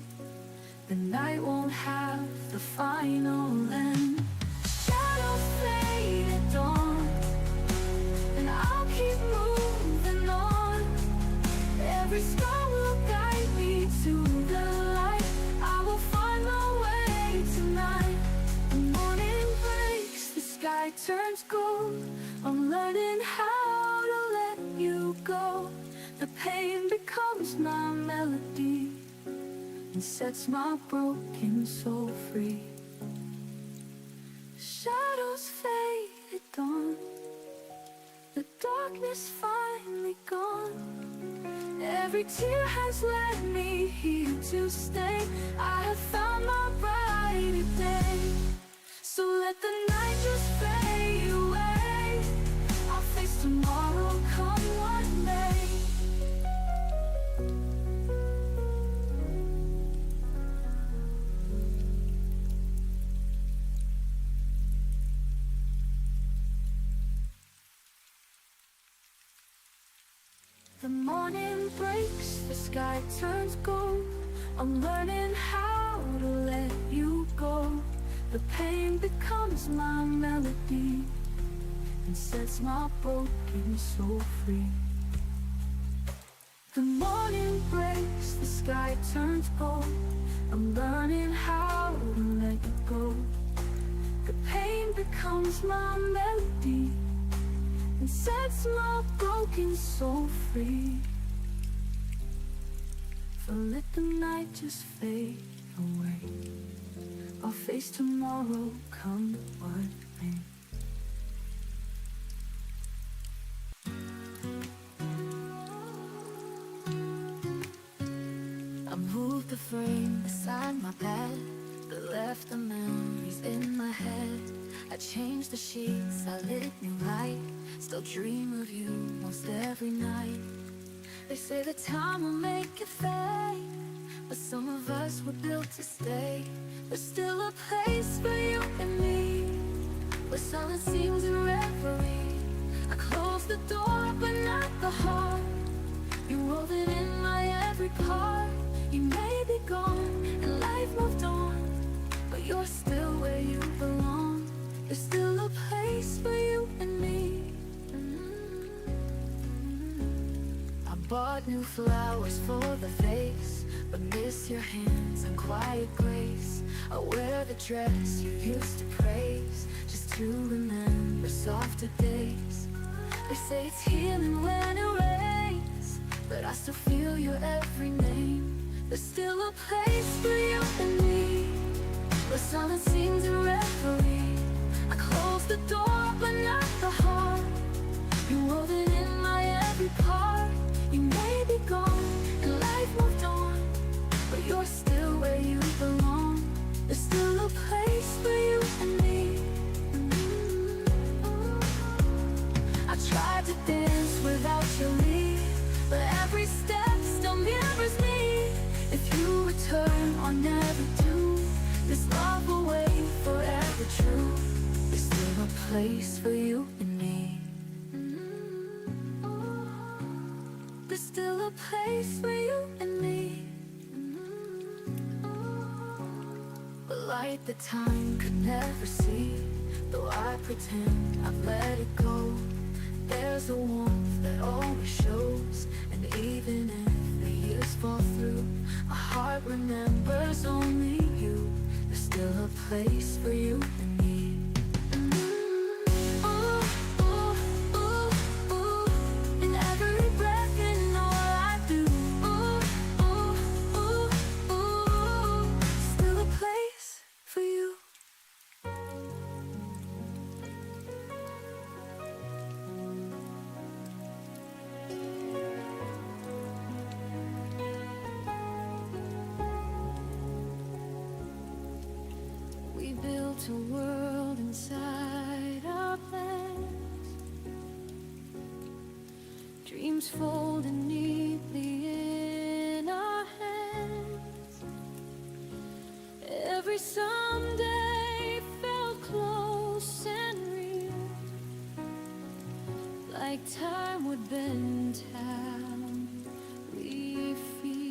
The night won't have the final end. Shadows fade at dawn, and I'll keep moving on. Every scar will guide me to the light. I will find my way tonight. The morning breaks, the sky turns gold. I'm learning how to let you go. The pain becomes my melody and sets my broken soul free. Shadows fade at dawn, the darkness finally gone. Every tear has led me here to stay. I have found my brighter day. So let the night just fade away. I'll face tomorrow, come what may. The morning breaks, the sky turns gold. I'm learning how to let you go. The pain becomes my melody and sets my broken soul free. The morning breaks, the sky turns gold. I'm learning how to let you go. The pain becomes my melody and sets my broken soul free. So let the night just fade away. I'll face tomorrow, come what may. I moved the frame beside my bed, but left the memories in my head. I changed the sheets, I lit new light. Still dream of you most every night. They say the time will make it fade, but some of us were built to stay. There's still a place for you and me, where silence seems a reverie. I close the door, but not the heart. You wove it in my every part. You may be gone, and life moved on, but you're still where you belong. There's still a place for you and me. I bought new flowers for the vase, but miss your hands and quiet grace. I wear the dress you used to praise, just to remember softer days. They say it's healing when it rains, but I still feel your every name. There's still a place for you and me, where silence sings a reverie. I close the door, but not the heart. You wove it in my every part. You may be gone, and life moved on, but you're still where you belong. There's still a place for you and me. I tried to dance without your leave, but every step still mirrors me. If you return or never do, this love will wait forever true. There's still a place for you and me. There's still a place for you and me. But light that time could never see, though I pretend I've let it go. There's a warmth that always shows, and even if the years fall through, my heart remembers only you. There's still a place for you and me. Ooh, ooh, ooh, ooh. In every breath and all I do. Ooh, ooh, ooh, ooh. Still a place for you. We built a world inside our plans, dreams folded neatly in our hands. Every someday felt close and real, like time would bend how we feel.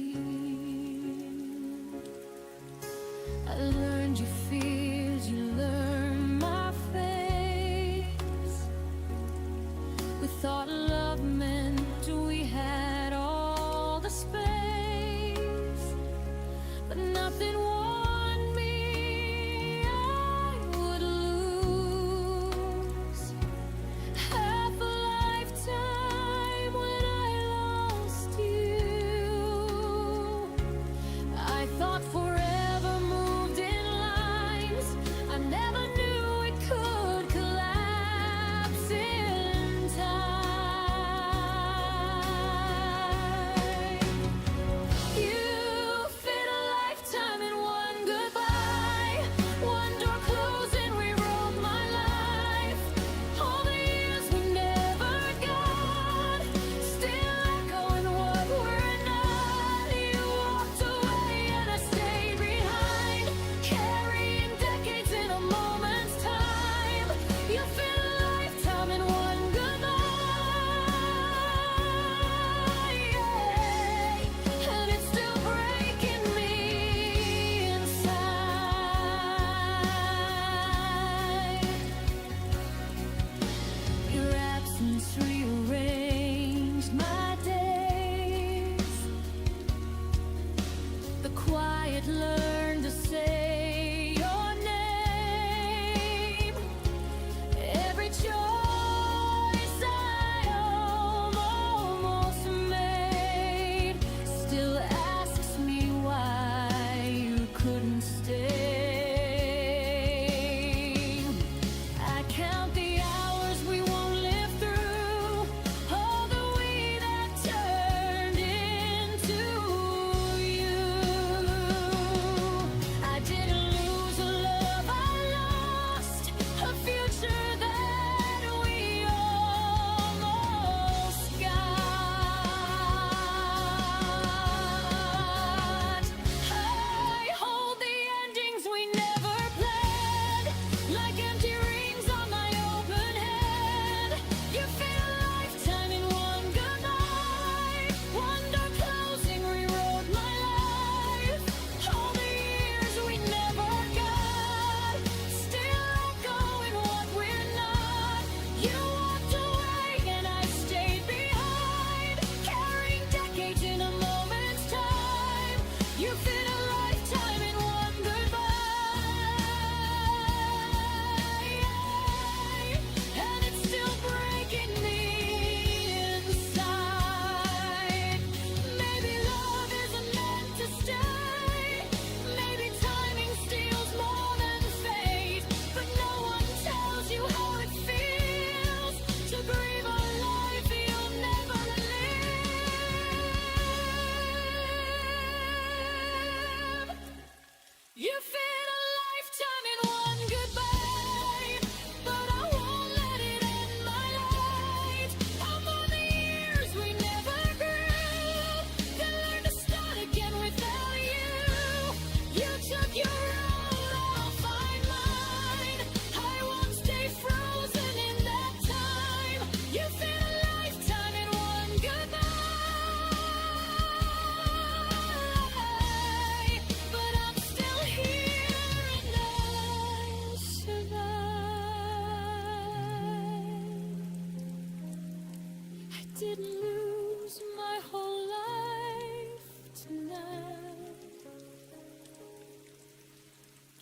I learned your fears, you learned my face. We thought love meant we had all the space, but nothing warned me I would lose half a lifetime when I lost you. I thought forever moved in lines. I never knew it could collapse in time. You fit a lifetime in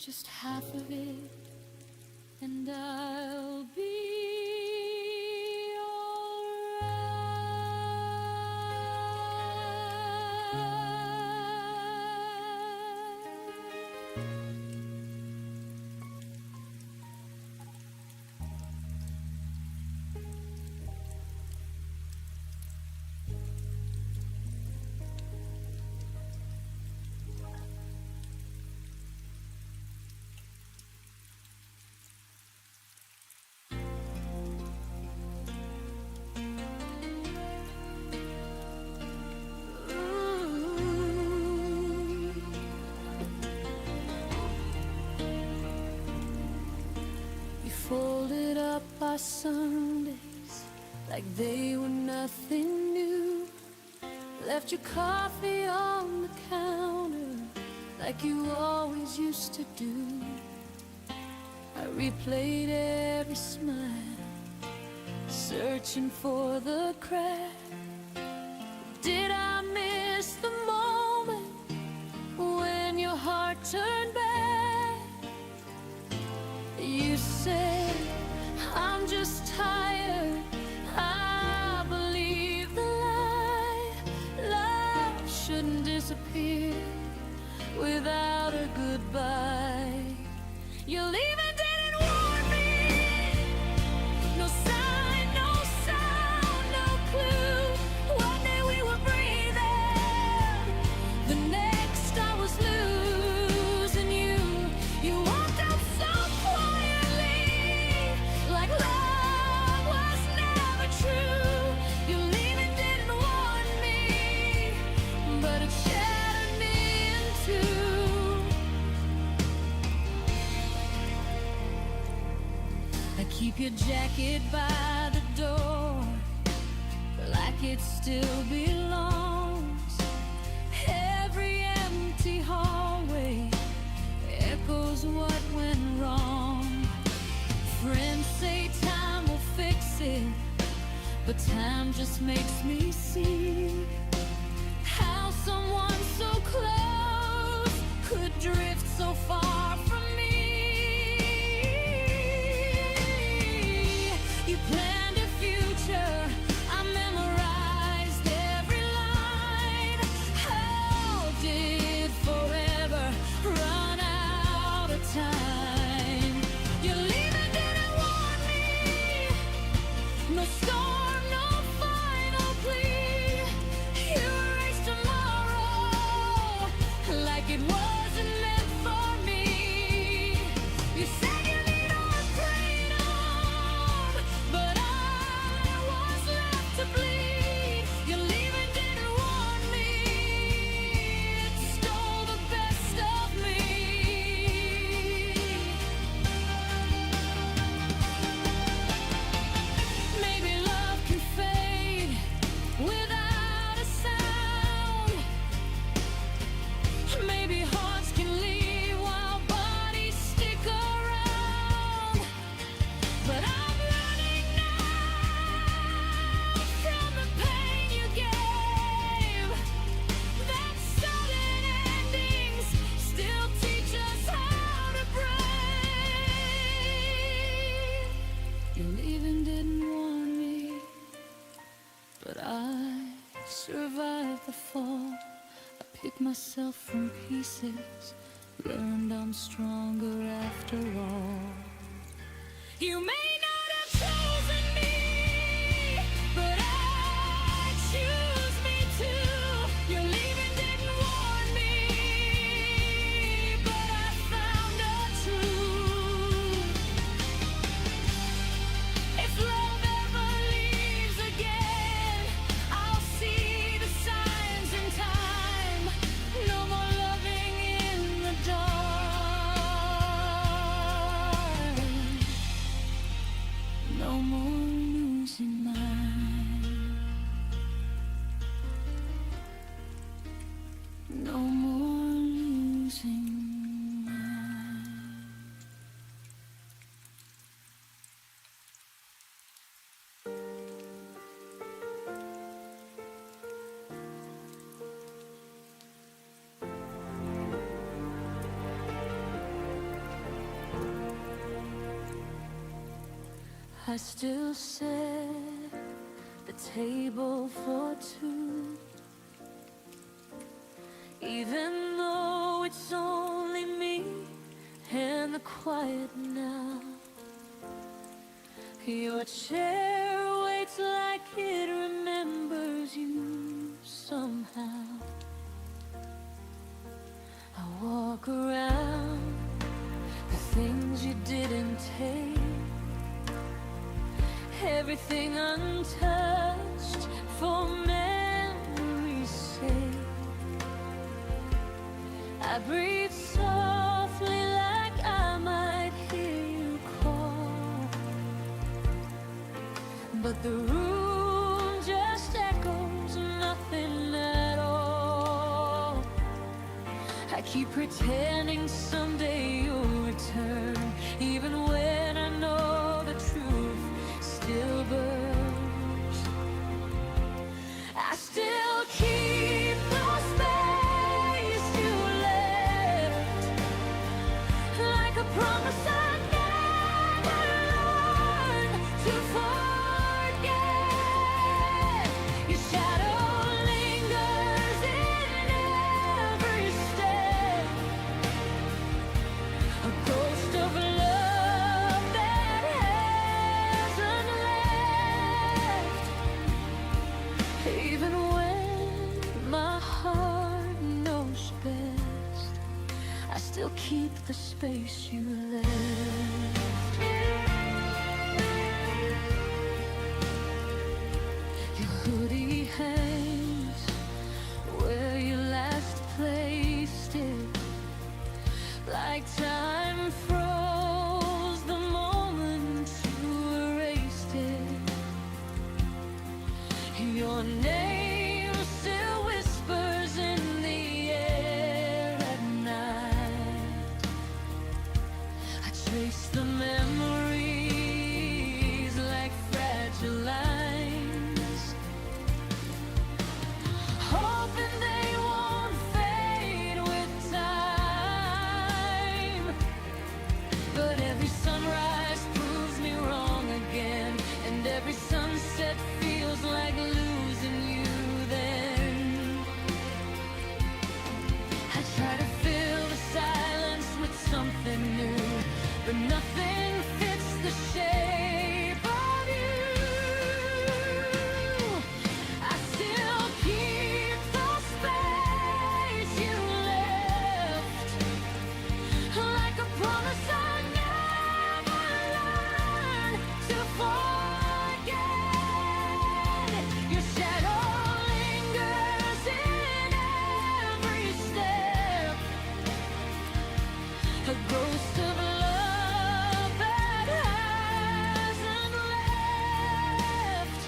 just half of it, and I'll be folded up our Sundays like they were nothing new. Left your coffee on the counter like you always used to do. I replayed every smile, searching for the crack. Did I miss the moment when your heart turned back? You said, I'm just tired. I believe the lie. Love shouldn't disappear without a goodbye. You're leaving, didn't warn me. No sign, no sound, no clue. One day we were breathing, the next I was losing you. You walked out so quietly, like love was never true. Your leaving didn't warn me, but it shattered me in two. I keep your jacket by the door, like it still belongs. Every empty hallway echoes what went wrong. Friends say time will fix it, but time just makes me see how someone so close could drift so far from me. You planned a future, I memorized every line. How did forever run out of time? Your leaving didn't warn me. No storm, no final plea. You erased tomorrow like it wasn't meant for me. You said you need our freedom, but I was left to bleed. Your leaving didn't warn me. It stole the best of me. Maybe love can fade without a sound. Maybe hearts can leave while bodies stick around. But I'm running now from the pain you gave. That sudden endings still teach us how to break. Your leaving didn't warn me, but I survived the fall. I picked myself from pieces, learned I'm stronger after all. You may not have chosen me, but I choose me too. Your leaving didn't warn me, but I found a truth. If love ever leaves again, I'll see the signs in time. No more loving in the dark. I still set the table for two, even though it's only me and the quiet now. Your chair waits like it remembers you somehow. I walk around the things you didn't take, everything untouched for memory's sake. I breathe softly like I might hear you call, but the room just echoes nothing at all. I keep pretending someday you'll return, even when I know the truth still burns. I still keep the space you left, like a promise I never learned to forget. Your shadow lingers in every step, a ghost of love that hasn't left. Even when my heart knows best, I still keep the space you left. Your hoodie hangs where you last placed it, like time froze the moment you erased it. Your name still whispers in the air at night. I trace the memories like fragile lines, hoping they won't fade with time. But every sunrise proves me wrong again, and every sunset feels like losing you then. I try to fill the silence with something new, but nothing fits the shape of you. I still keep the space you left, like a promise I never learned to forget. Your shadow lingers in every step, a ghost of love that hasn't left.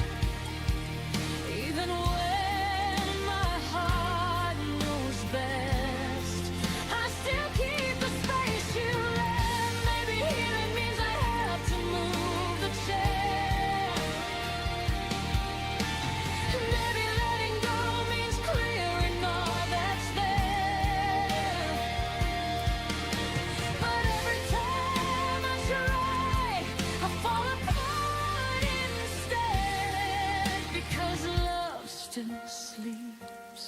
Even when my heart knows best, I still keep the space you left. Maybe healing means I have to move the chair. Maybe letting go means clearing all that's there. But every time I try, I fall apart instead, because love still sleeps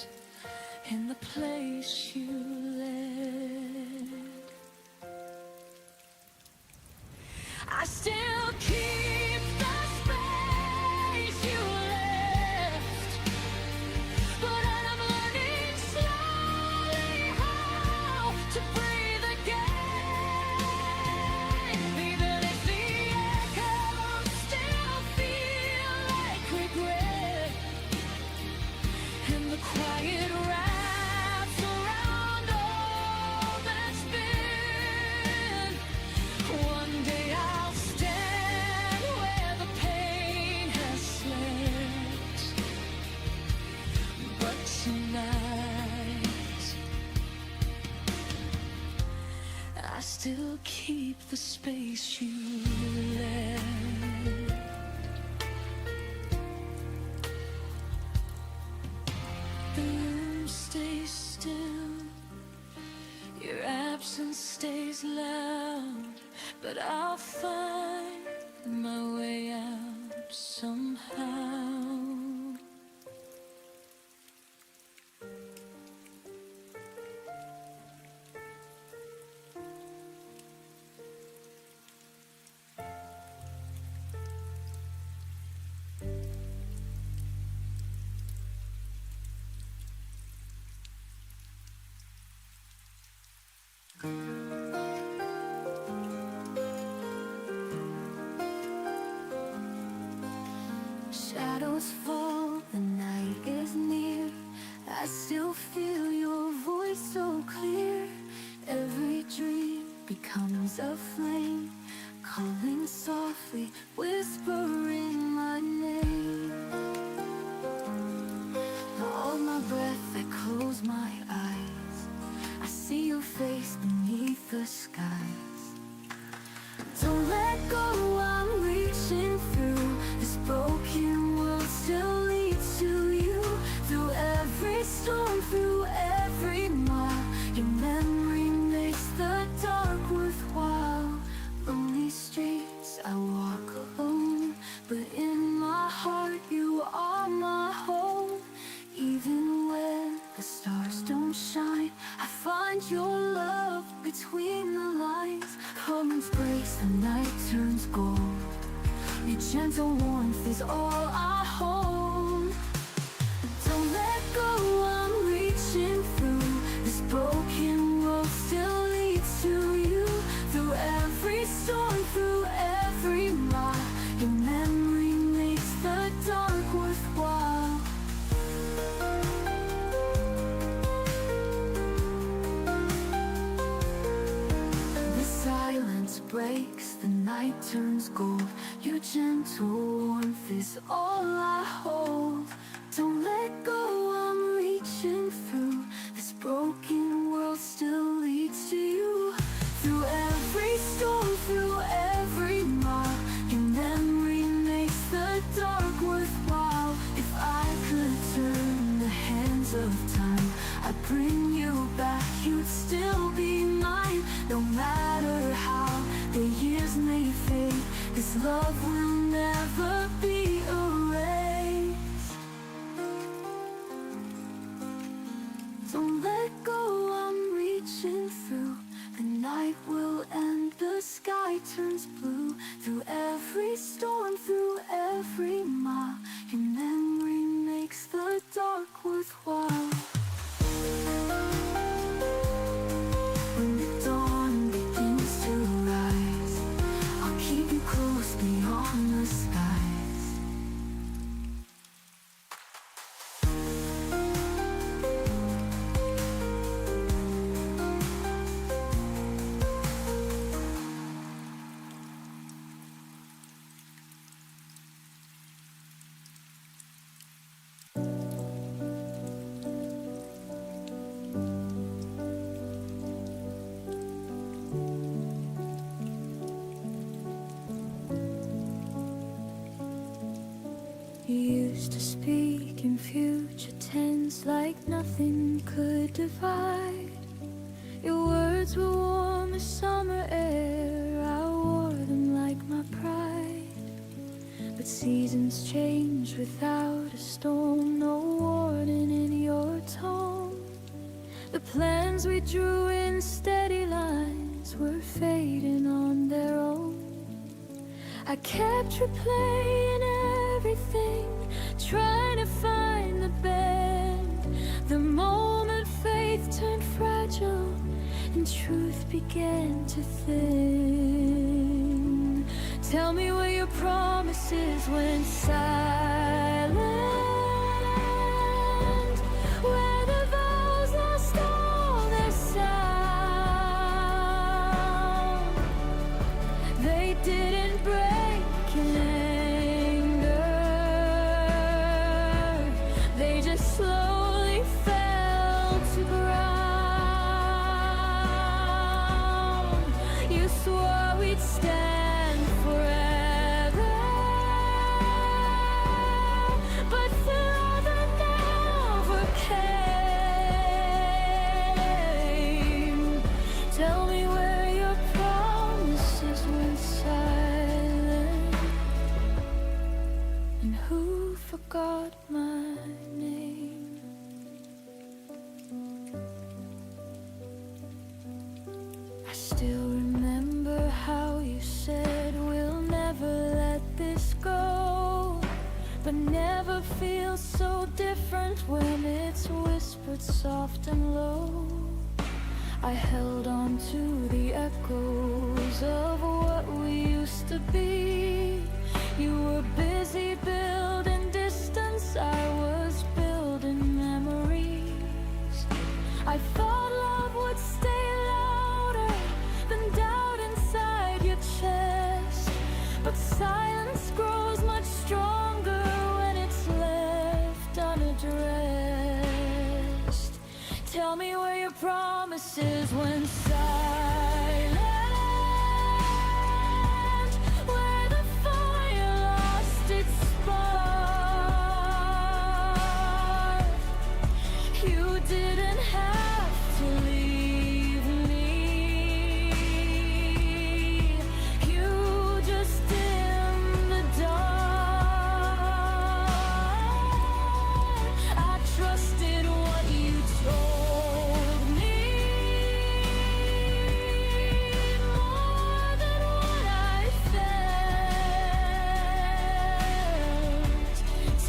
in the place you led. I still keep the space you left, but I'm learning slowly how to breathe again. Even if the echoes still feel like regret, and the quiet wraps around all that's been. One day I'll stand where the pain has slept, but tonight I still keep the space you left. The room stays still, your absence stays loud, but I'll find my way out somehow. Shadows fall, the night is near. I still feel your voice so clear. Every dream becomes a flame, calling softly, whispering my name. Hold my breath, I close my eyes. I see your face beneath the skies. Don't let go, I'm reaching through. This broken world still leads to you. Through every storm, through every mile, your memory makes the dark worthwhile. Lonely streets, I walk alone, but in my heart you are my home. Even when the stars don't shine, I find your love between the lines. Colors breaks, the night turns gold. Your gentle warmth is all I hold. Don't let go, I'm reaching through. This broken world still leads to you. Through every storm, through every mile, your memory makes the dark worthwhile. The silence breaks, the night turns gold. Your gentle warmth is all I hold. Don't let go, I'm reaching through. This broken world still leads to you. Through every storm, through every mile, your memory makes the dark worthwhile. If I could turn the hands of time, I'd bring you back, you'd still be mine. No matter how the years may fade, this love will never be erased. Don't let go, I'm reaching through. The night will end, the sky turns blue. Through every storm, through every mile, your memory makes the dark worthwhile. When the dawn begins to rise, I'll keep you close beyond the skies. You used to speak in future tense like nothing could divide. Your words were warm as summer air, I wore them like my pride. But seasons change without a storm, no warning in your tone. The plans we drew in steady lines were fading on their own. I kept replaying everything, trying to find the bend. The moment faith turned fragile and truth began to thin. Tell me where your promises went silent, where the vows lost all their sound. They didn't break in anger, they just slowly fell to ground. You swore we'd stand forever, still remember how you said we'll never let this go, but never feels so different when it's whispered soft and low. I held on to the echoes of what we used to be. You were busy building distance, I was building memories. I thought love would stay louder than doubt inside your chest, but silence grows much stronger when it's left unaddressed. Tell me where your promises went silent, where the fire lost its spark. You didn't have to leave me, you just dimmed the dark. I trusted what you told me more than what I felt.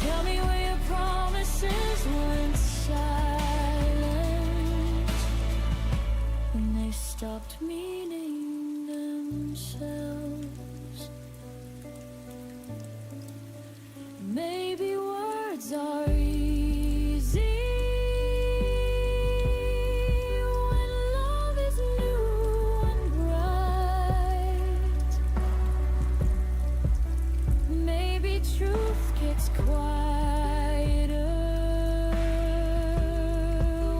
Tell me where your promises went silent, when they stopped meaning themselves. Maybe words are easy when love is new and bright. Maybe truth gets quieter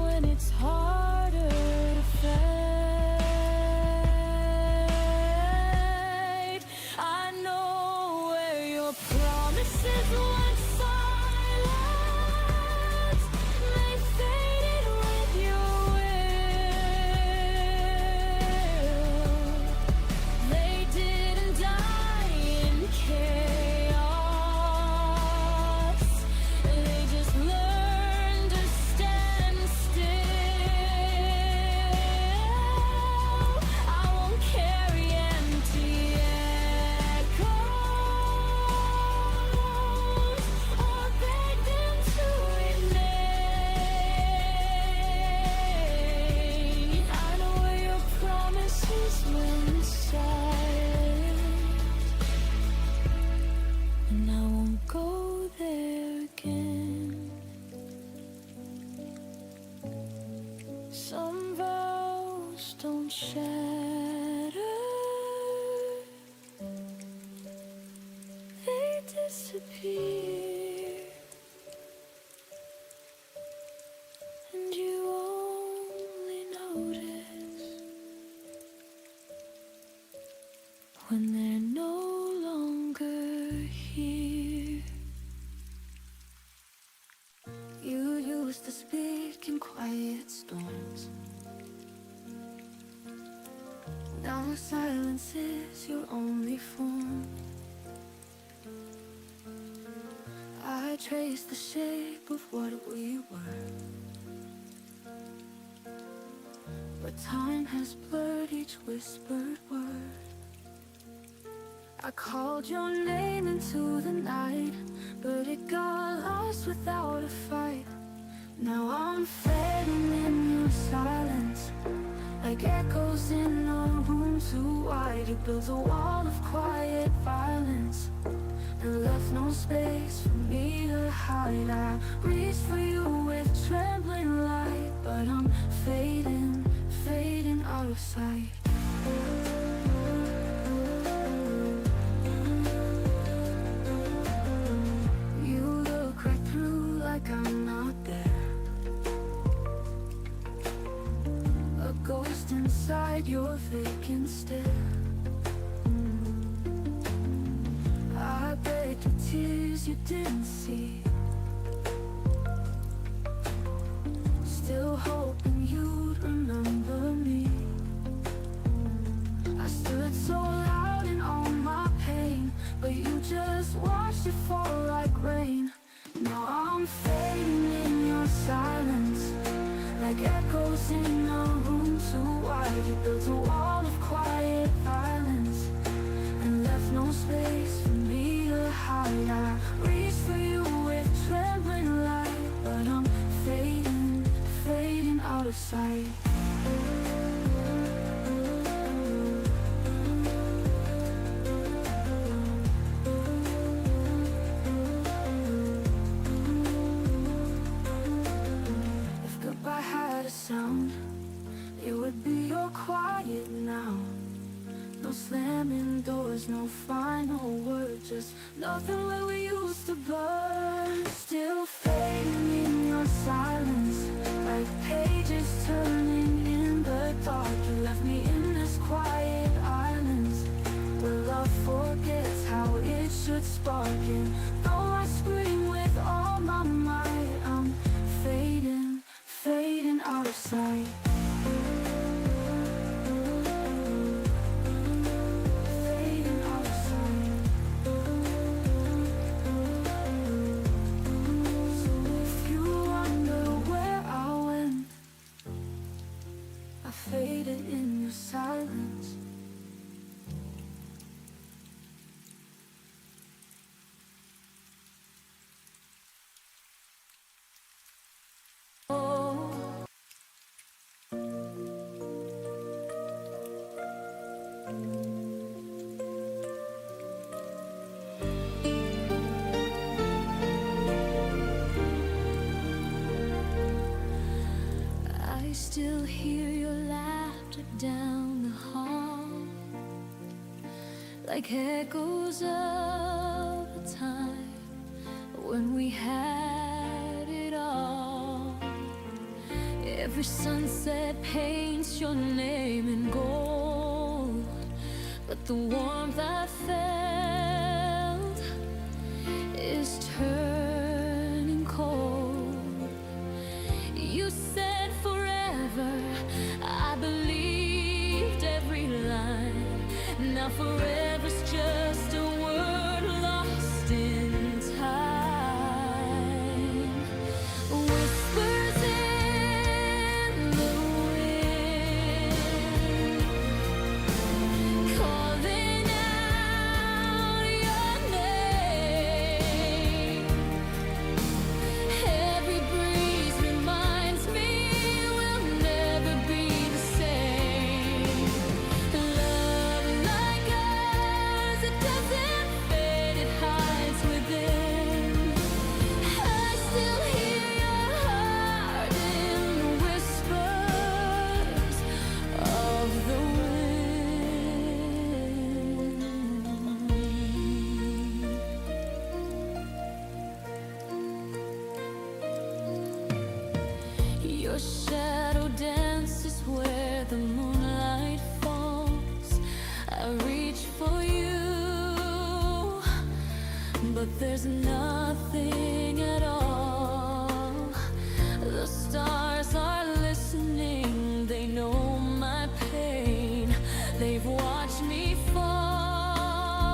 when it's harder to fight. I know where your promises went silent. They faded with your will. They didn't die in chaos. They just learned to stand still. I won't carry empty echoes or beg them to remain. I know where your promises went silent, and I won't go there again. Some vows don't shatter, they disappear, and you only notice when they're no longer here. You used to speak in quiet storms. Now silence is your only form. I trace the shape of what we were, but time has blurred each whispered word. I called your name into the night, but it got lost without a fight. Now I'm fading in your silence, like echoes in a room too wide. It builds a wall of quiet violence and left no space for me to hide. I reach for you with trembling light, but I'm fading, fading out of sight. You look right through like I'm not there, a ghost inside your vacant stare. I begged with tears you didn't see, still hoping you'd remember me. I stood so loud in all my pain, but you just watched it fall like rain. Now I'm fading in your silence, like echoes in a room too wide. It builds a wall of quiet islands and left no space for me to hide. I reach for you with trembling light, but I'm fading, fading out of sight. If goodbye had a sound, it would be your quiet now. No slamming doors, no final word, just nothing where we used to burn. Still fading in your silence, like pages turning in the dark. You left me in this quiet island where love forgets how it should spark. And though I scream with all my might, I'm fading, fading out of sight. Fading out of sight. So if you wonder where I went, I faded in your silence. Oh. I still hear your laughter down the hall, like echoes of a time when we had it all. Every sunset paints your name in gold, but the warmth I felt is turning cold. You said forever, I believed every line. Now forever's just a word lost in time. Whispers in the wind, calling out your name. Every breeze reminds me we'll never be the same. Love like ours, it doesn't fade, it hides within. I still hear your heart in the whispers of the wind. Your shadow dances where the moonlight falls. I reach for you, but there's nothing at all. The stars are listening, they know my pain. They've watched me fall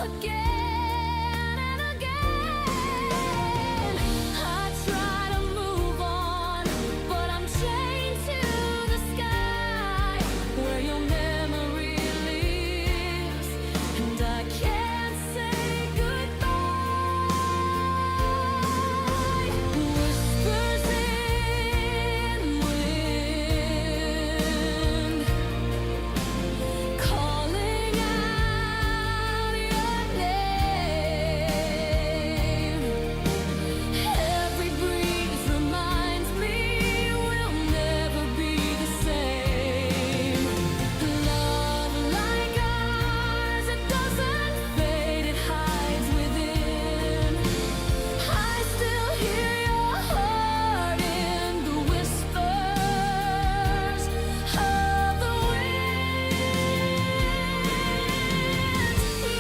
again and again. I try to move on, but I'm chained to the sky where your memory lives, and I can't say goodbye. Whispers in wind, calling out your name. Every breeze reminds me we'll never be the same. Love like ours, it doesn't fade, it hides within. I still hear your heart in the whispers of the wind.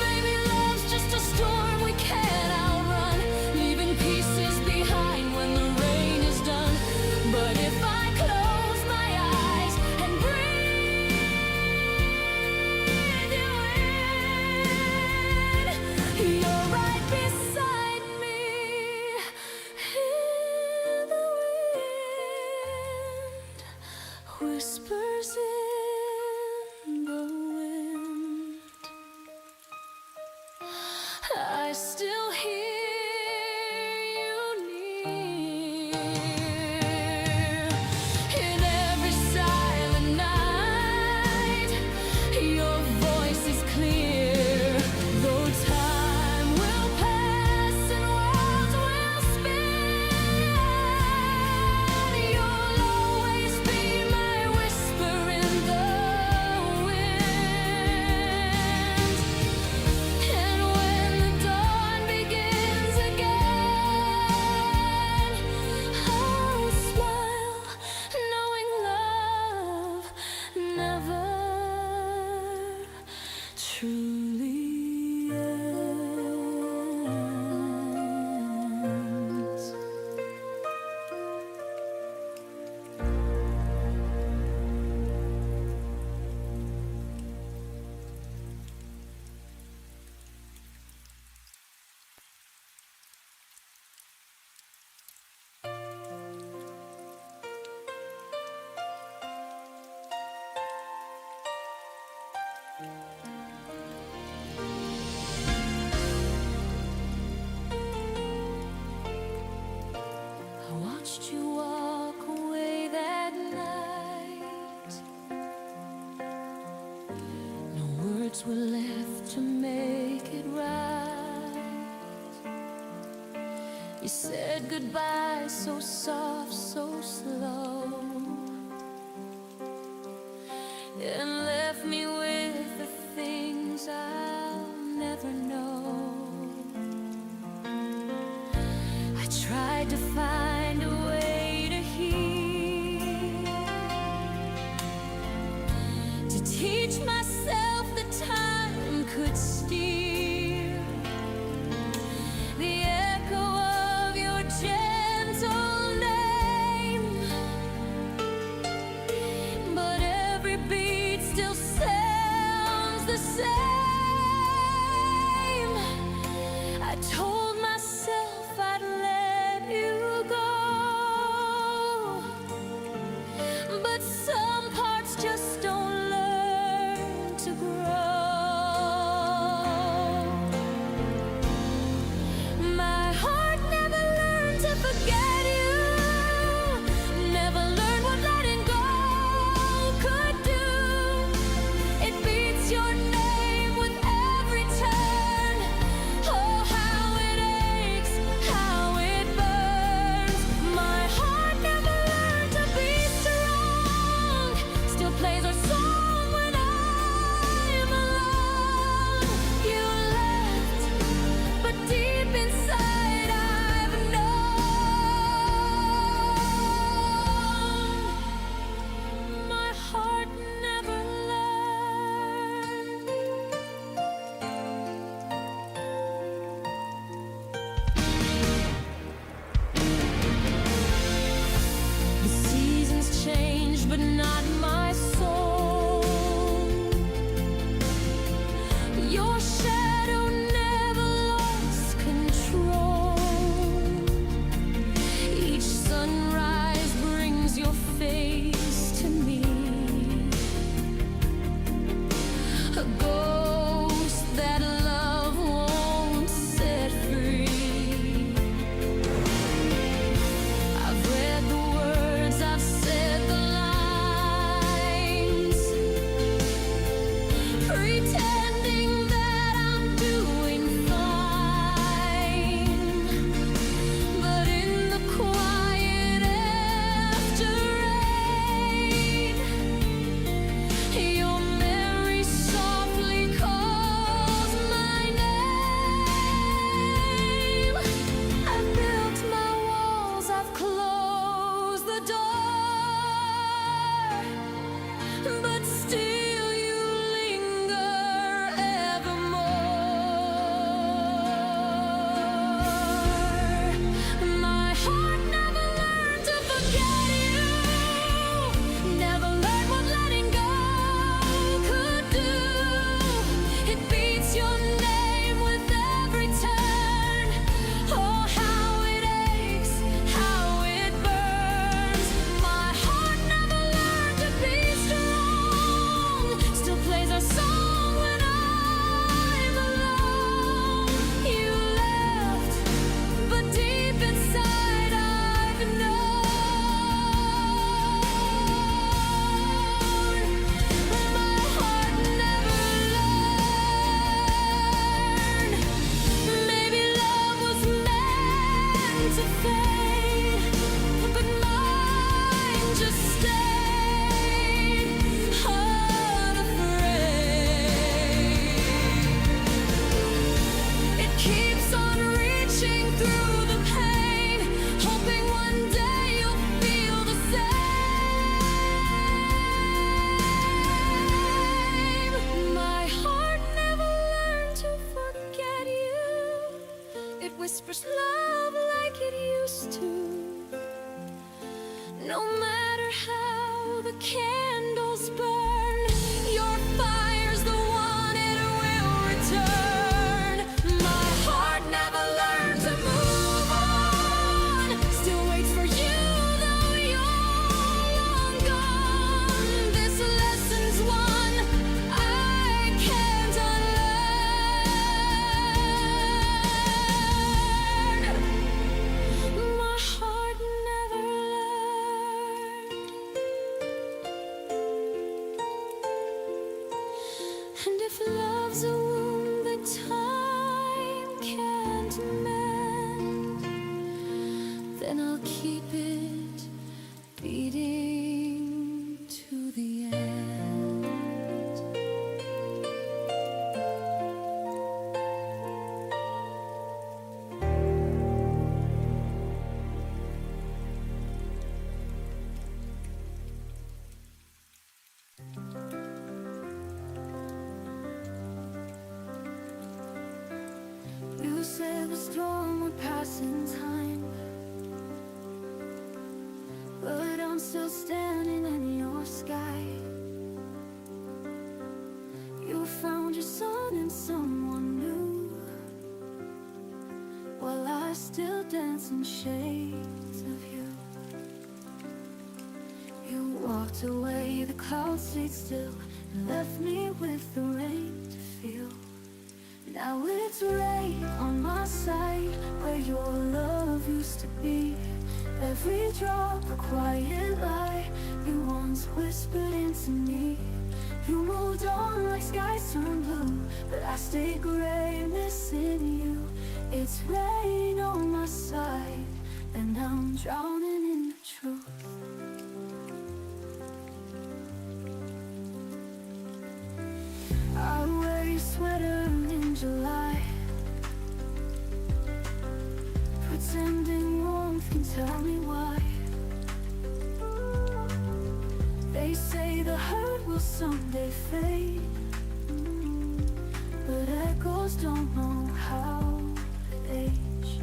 Maybe love's just a storm we can't outrun, leaving pieces behind when the rain is done. But if I close my eyes and breathe you in, you're right beside me in the wind. Whispers in words were left to make it right. You said goodbye so soft, so slow, and left me with the things I'll never know. I tried to find a way to heal, to teach myself that time could steal the echo of your gentle name, but every beat still sounds the same. I told myself I'd let you go, but some parts just don't learn to grow. My heart never learned to forget you, never learned what letting go could do. It beats your name with every turn. Oh, how it aches, how it burns. My heart never learned to be strong, still plays our song when I'm alone. You left, but deep inside I've known. My heart never learned. The seasons change, but not my soul. Your shadow never lost control. Each sunrise brings your face to me, a ghost that love won't set free. I've read the words, I've said the lines, pretending that I'm doing fine. But in the quiet after rain, your memory softly calls my name. I've built my walls, I've closed the door, but still you linger evermore. My heart never learned to forget you, never learned what letting go could do. It beats your name with every turn. Oh, how it aches, how it burns. My heart never learned to be strong, still plays our song when I'm alone. You left, but deep inside I've known. My heart never learned. Maybe love was meant to fade, but mine just stayed unafraid. It keeps on reaching through the pain, hoping one day you'll feel the same. My heart never learned to forget you. It whispers love like it used to. No matter how the candles burn, your fire's the one it will return. My heart never learned to move on, still waits for you though you're long gone. This lesson's one I can't unlearn. My heart never learned. storm would pass in time, but I'm still standing in your sky. You found your sun in someone new, while I still dance in shades of you. You walked away, the clouds stayed still, and left me with the rain to feel. Now it's rain on my side, where your love used to be. Every drop a quiet lie you once whispered into me. You moved on like skies turned blue, but I stayed gray, missing you. It's rain on my side, and I'm drowning in the truth. I wear your sweater in July, pretending warmth can tell me why. They say the hurt will someday fade, but echoes don't know how to age.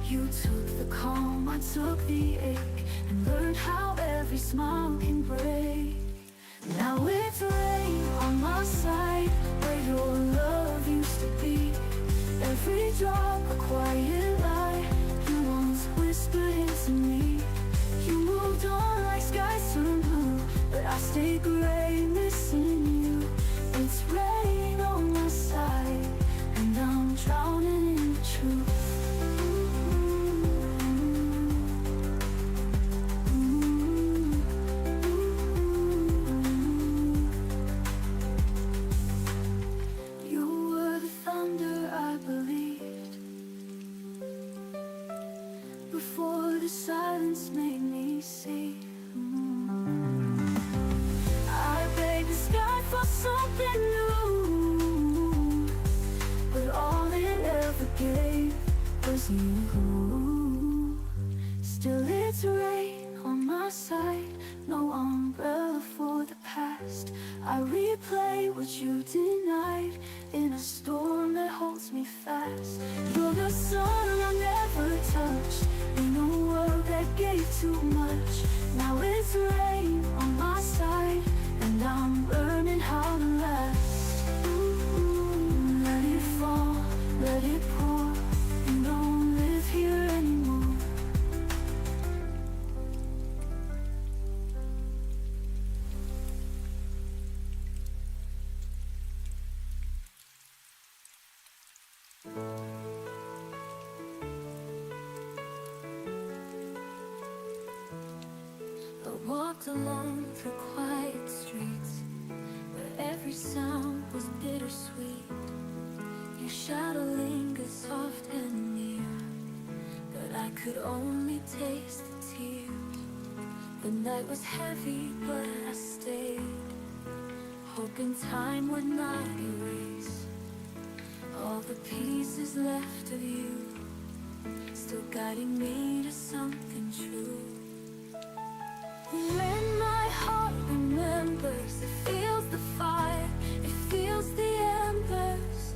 You took the calm, I took the ache, and learned how every smile can break. Now it's rain on my side, where your love used to be. Every drop a quiet lie you once whispered into me. You moved on like skies turned blue, but I stayed gray, missing you. It's rain on my side, and I'm drowning in the truth. You were the thunder I believed, before the silence made me see. I begged the sky for something new, but all it ever gave was you. Still it's rain on my side, no umbrella for the past. I replay what you denied in a storm that holds me fast. You're the sun I never touched, in a world that gave too much. Now it's rain on my side, and I'm learning how to last. Let it fall, let it pour, you don't live here anymore. I walked alone through quiet streets, where every sound was bittersweet. Your shadow lingered soft and near, but I could only taste the tears. The night was heavy, but I stayed, hoping time would not erase all the pieces left of you, still guiding me to something true. When my heart remembers, it feels the fire, it feels the embers.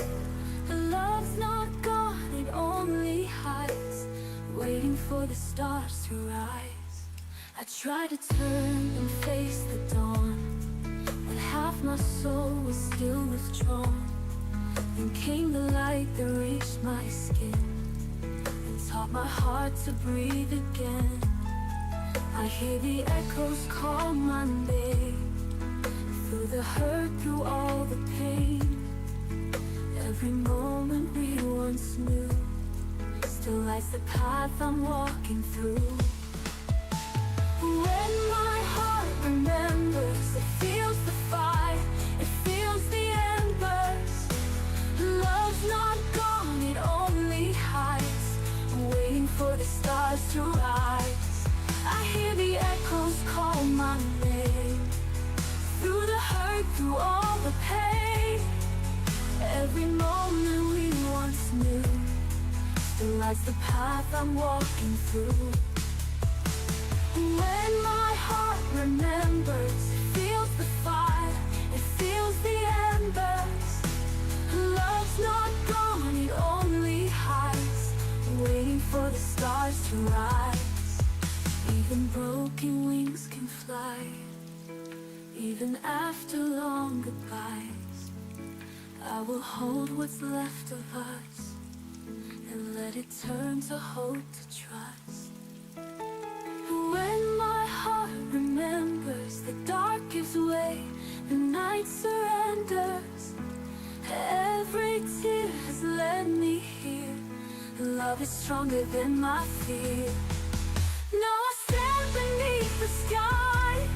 The love's not gone, it only hides, waiting for the stars to rise. I tried to turn and face the dawn, but half my soul was still withdrawn. Then came the light that reached my skin, and taught my heart to breathe again. I hear the echoes call my name, through the hurt, through all the pain. Every moment we once knew still lights the path I'm walking through. When my heart remembers, it feels the fire, it feels the embers. Love's not gone, it only hides, waiting for the stars to rise. I hear the echoes call my name, through the hurt, through all the pain. Every moment we once knew still lights the path I'm walking through. When my heart remembers, it feels the fire, it feels the embers. Love's not gone, it only after long goodbyes, I will hold what's left of us and let it turn to hope, to trust. When my heart remembers, the dark gives way, the night surrenders. Every tear has led me here. Love is stronger than my fear. Now I stand beneath the sky,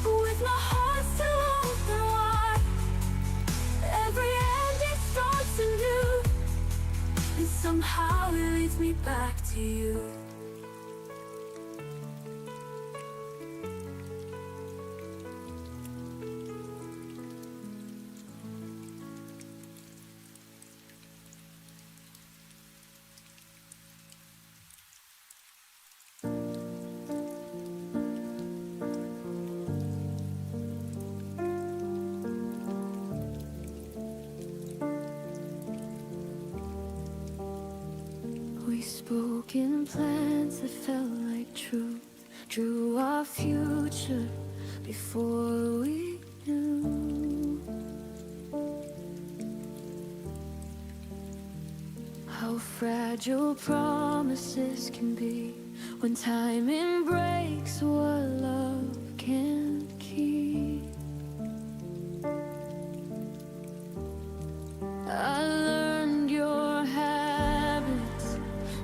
with my heart still open wide. Every ending starts anew, and somehow it leads me back to you. We spoke in plans that felt like truth, drew our future before we knew how fragile promises can be when timing breaks what love can't keep. I learned your habits,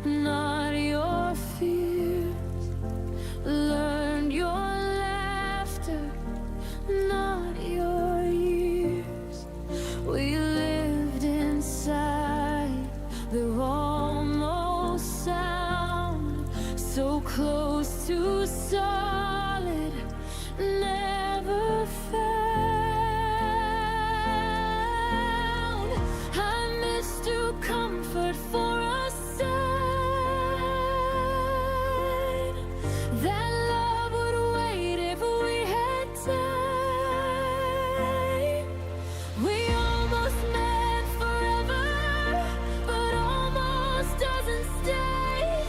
not your fears. Learned your laughter, not your years. We lived inside the almost sound, so close to solid, never found. I missed your comfort for a sign that love would wait if we had time. We almost met forever, but almost doesn't stay.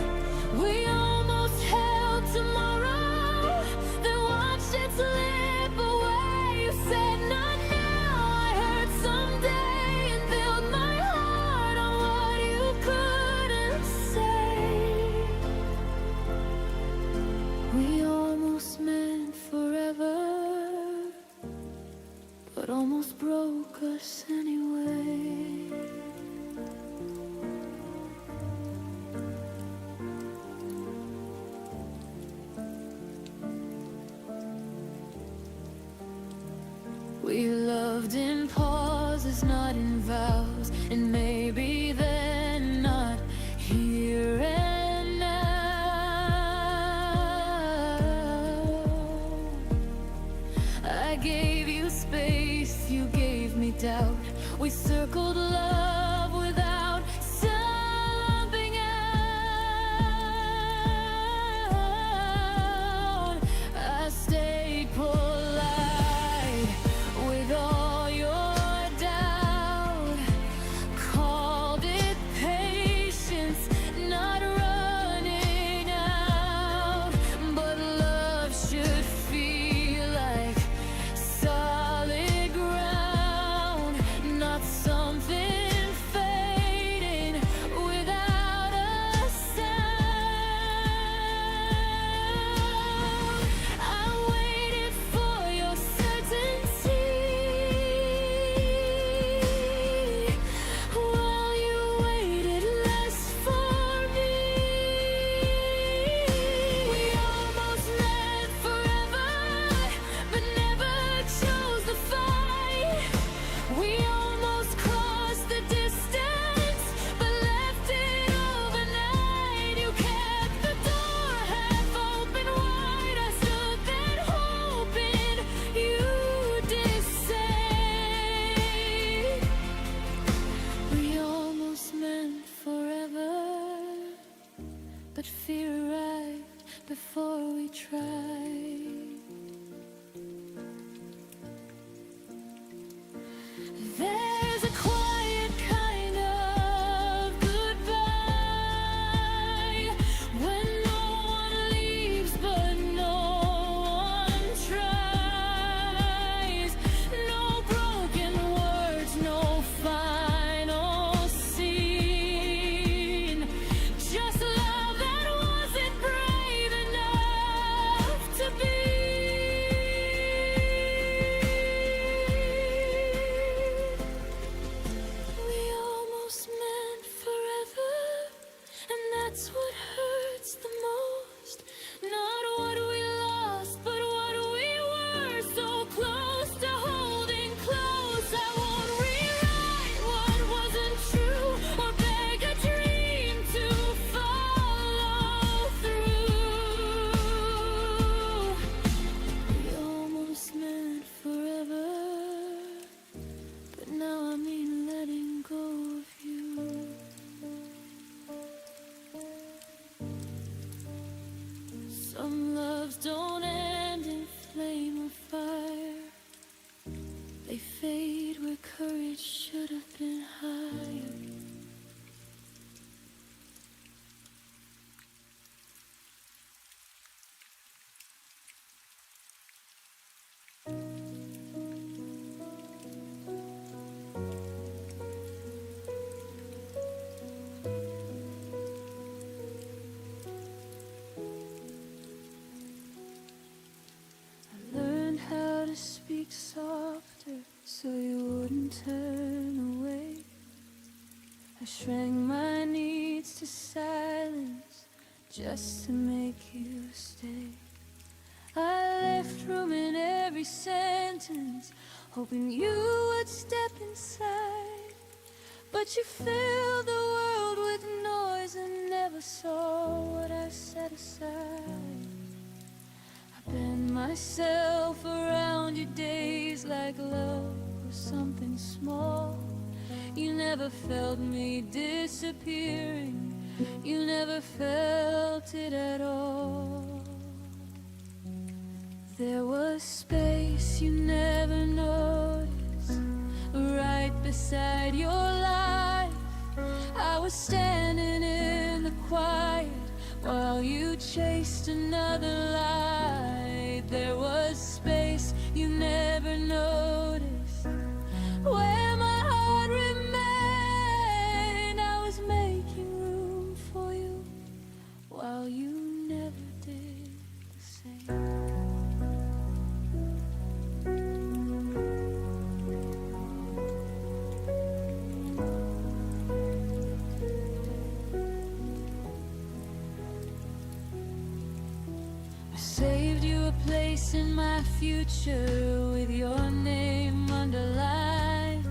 We almost held tomorrow, then watched it slip away. You said not now, I heard someday, and built my heart on what you couldn't say. We almost meant forever, but almost broke us anyway. We loved in pauses, not in vows, and maybe then not here and now. I gave you space, you gave me doubt. We circled love without something out. I stayed polite with all your doubt, called it patience, not running out. But love should feel like solid ground, not something fading without a sound. I waited for your certainty while you waited less for me. We almost met forever, but never chose the fight. We almost crossed the distance, but left it overnight. You kept the door half open wide. I stood there hoping you'd decide. We almost meant forever, but fear arrived before we tried. There's a quiet kind of goodbye when no one leaves, but no one tries. Some loves don't end in flame or fire. They fade where courage should have been higher. Speak softer so you wouldn't turn away. I shrank my needs to silence just to make you stay. I left room in every sentence, hoping you would step inside. But you filled the world with noise and never saw what I set aside. Bend myself around your days like love was something small. You never felt me disappearing. You never felt it at all. There was space you never noticed right beside your life. I was standing in the quiet while you chased another light. There was space you never noticed where my heart remained. I was making room for you while you never did the same. Saved you a place in my future with your name underlined.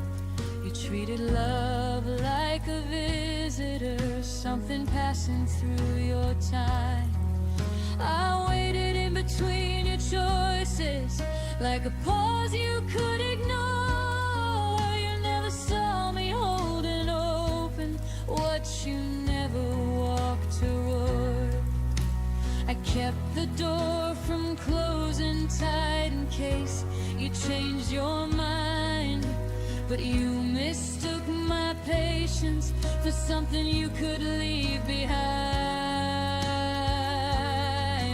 You treated love like a visitor, something passing through your time. I waited in between your choices like a pause you could ignore. You never saw me holding open what you never walked toward. I kept the door from closing tight in case you changed your mind. But you mistook my patience for something you could leave behind.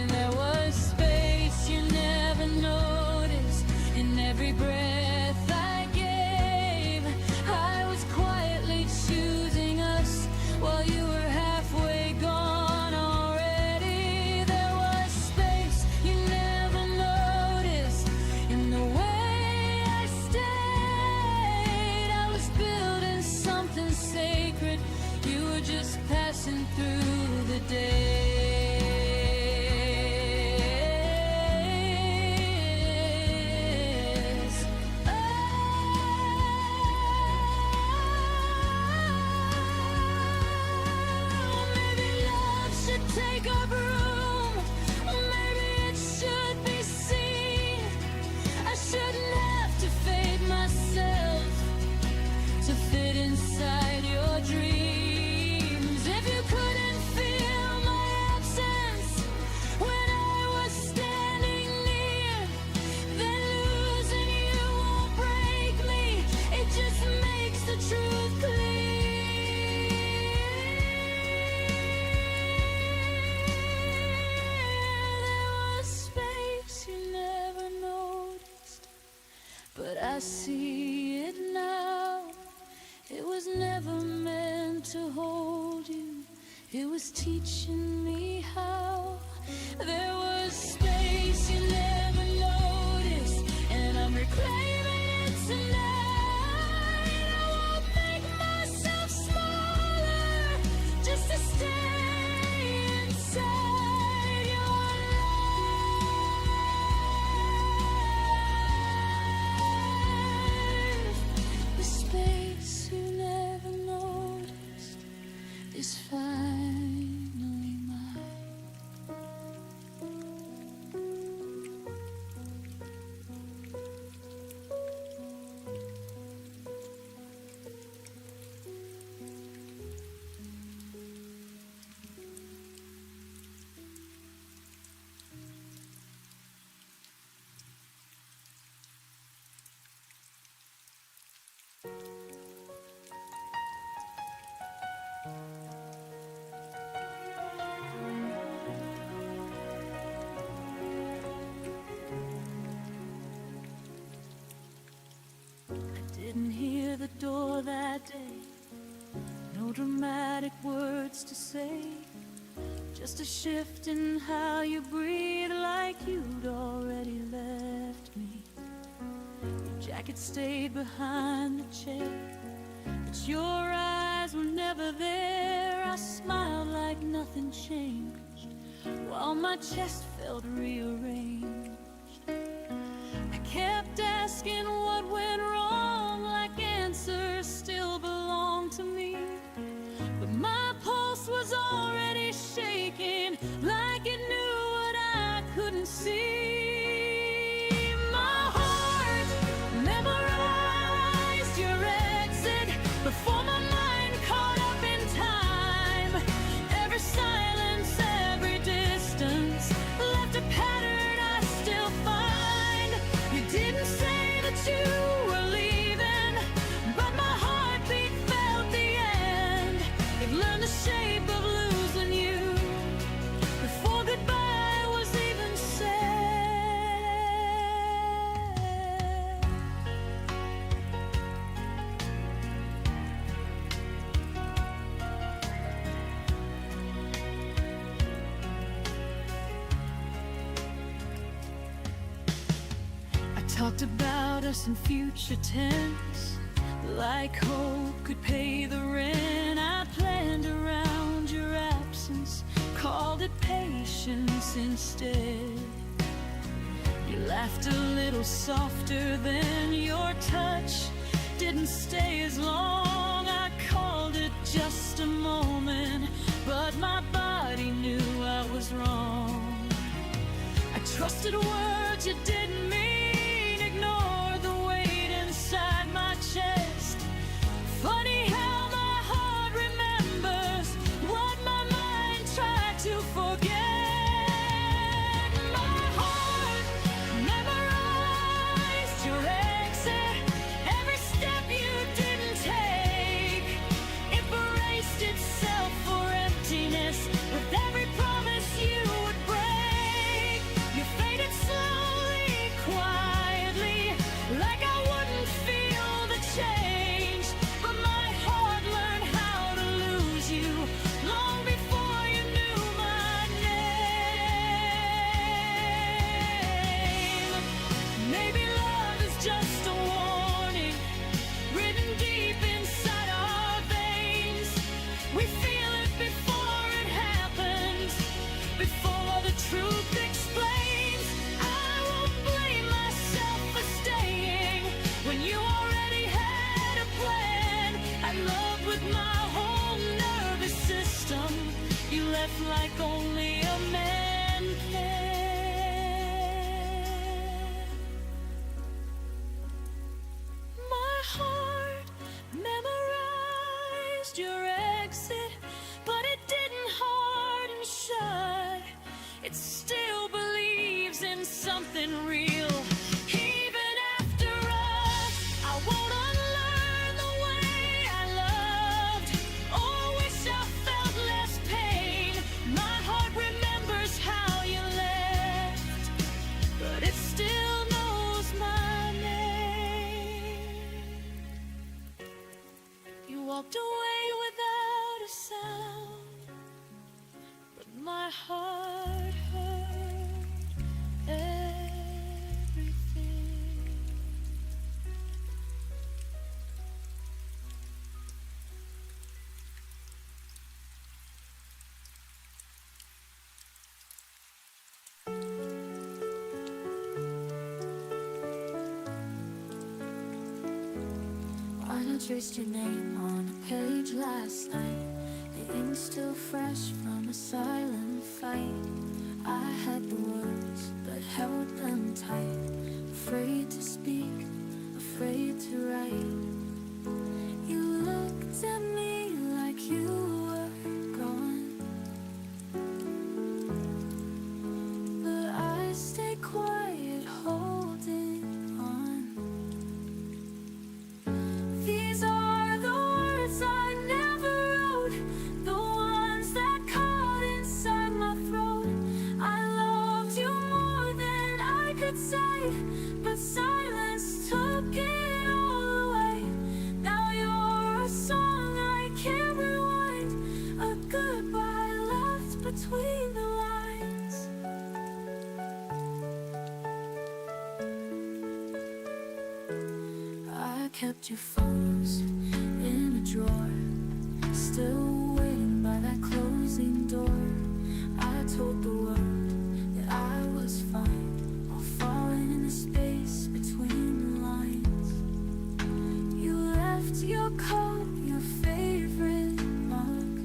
There was space you never noticed in every breath I gave. I was quietly choosing us while you were halfway gone. Passing through the days. Oh, maybe love should take up room. Maybe it should be seen. I shouldn't have to fade myself to fit inside your dreams. I see it now. It was never meant to hold you. It was teaching me how. There was space you never noticed, and I'm reclaiming it tonight. I won't make myself smaller just to stay inside your life. The space you never noticed is finally mine. Just a shift in how you breathe, like you'd already left me. Your jacket stayed behind the chair, but your eyes were never there. I smiled like nothing changed, while my chest felt rearranged. I kept asking what went wrong, like answers still belong to me. But my pulse was already shaking, like it knew what I couldn't see. My heart memorized your exit before my mind caught up in time. Every silence, every distance left a pattern I still find. You didn't say that you were leaving, but my heartbeat felt the end. It learned the shape of losing you before goodbye was even said. I talked about us in future tense, like hope could pay the rent. I planned around your absence, called it patience instead. You laughed a little softer than your touch didn't stay as long. I called it just a moment, but my body knew I was wrong. I trusted words you didn't mean, ignored the weight inside my chest. Funny how my heart remembers what my mind tried to forget. My heart memorized your exit, every step you didn't take. It braced itself for emptiness with every promise you would break. You faded slowly, quietly, like I wouldn't feel the change. But my heart learned how to lose you long before you knew my name. Maybe love is just a warning written deep inside our veins. We feel it before it happens, before the truth explains. I won't blame myself for staying when you already had a plan. I loved with my whole nervous system. You left like only a man can. My heart memorized your exit, but it didn't harden shut. It still believes in something real. Even after us, I won't unlearn the way I loved, or wish I felt less pain. My heart remembers how you left, but it still knows my name. You walked away without a sound, but my heart heard everything. When I traced your name on a page last night, the ink still fresh from a silent fight. I had the words, but held them tight. Afraid to speak, afraid to write. You looked at me like you were gone, but I stayed quiet, holding on. These are the words I never wrote, the ones that caught inside my throat. I loved you more than I could say, but silence took it all away. Now you're a song I can't rewind, a goodbye left between kept your photos in a drawer, still waiting by that closing door. I told the world that I was fine, while falling in the space between the lines. You left your coat, your favorite mug,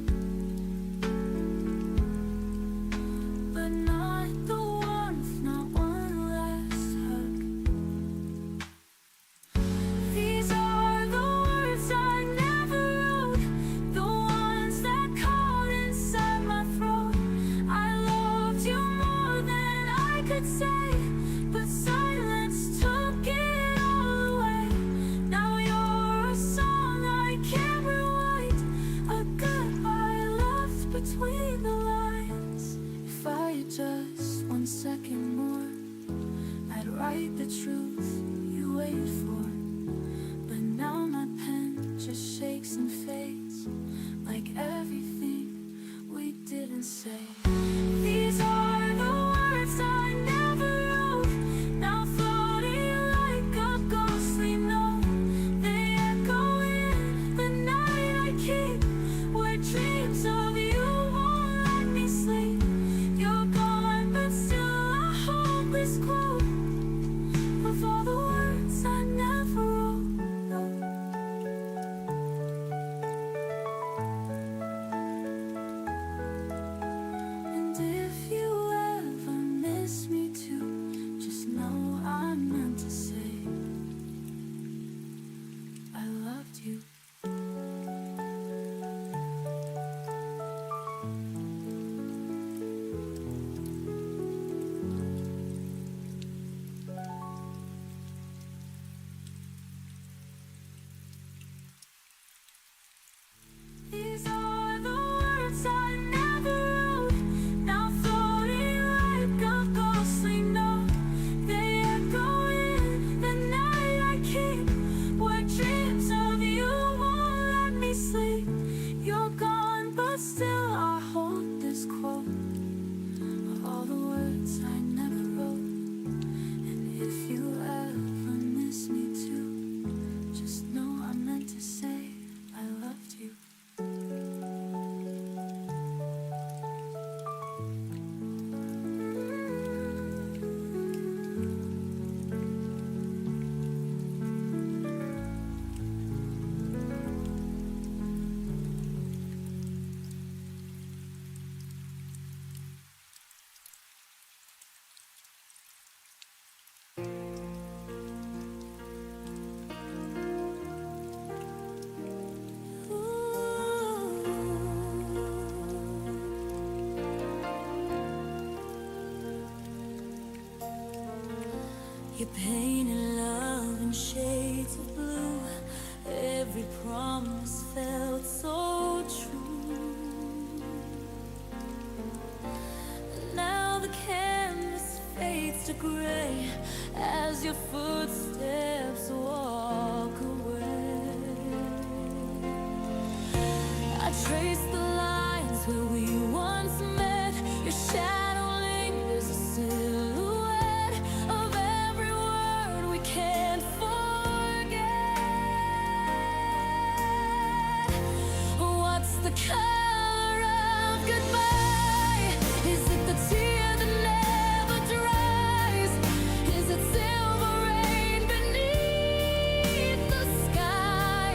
but not the warmth, not one last hug. These are the words I never wrote, the ones that caught inside my throat. I loved you more than I could say, but silence took it all away. Now you're a song I can't rewind, a goodbye left between the lines. If I had just 1 second more, I'd write the truth you wait for. But now my pen just shakes and fades, like everything we didn't say. These are the words I never wrote, now floating like a ghostly note. They echo in the night I keep, where dreams of you won't let me sleep. You're gone, but still I hold this quote of all the words I never wrote. No. And if you ever miss me too, just know I meant to say I loved you. These are the words I never wrote, now floating like a ghostly note. They echo in the night I keep, where dreams of you won't let me sleep. You're gone, but still I hold this quote of all the words I never wrote. And if you ever miss me too, just know I meant to say I loved you. You painted love in shades of blue. Every promise felt so true. And now the canvas fades to gray as your footsteps walk away. I trace the lines where we once met. Your shadow lingers a silhouette of every word we can't forget. What's the color of goodbye? Is it the tear that never dries? Is it silver rain beneath the sky?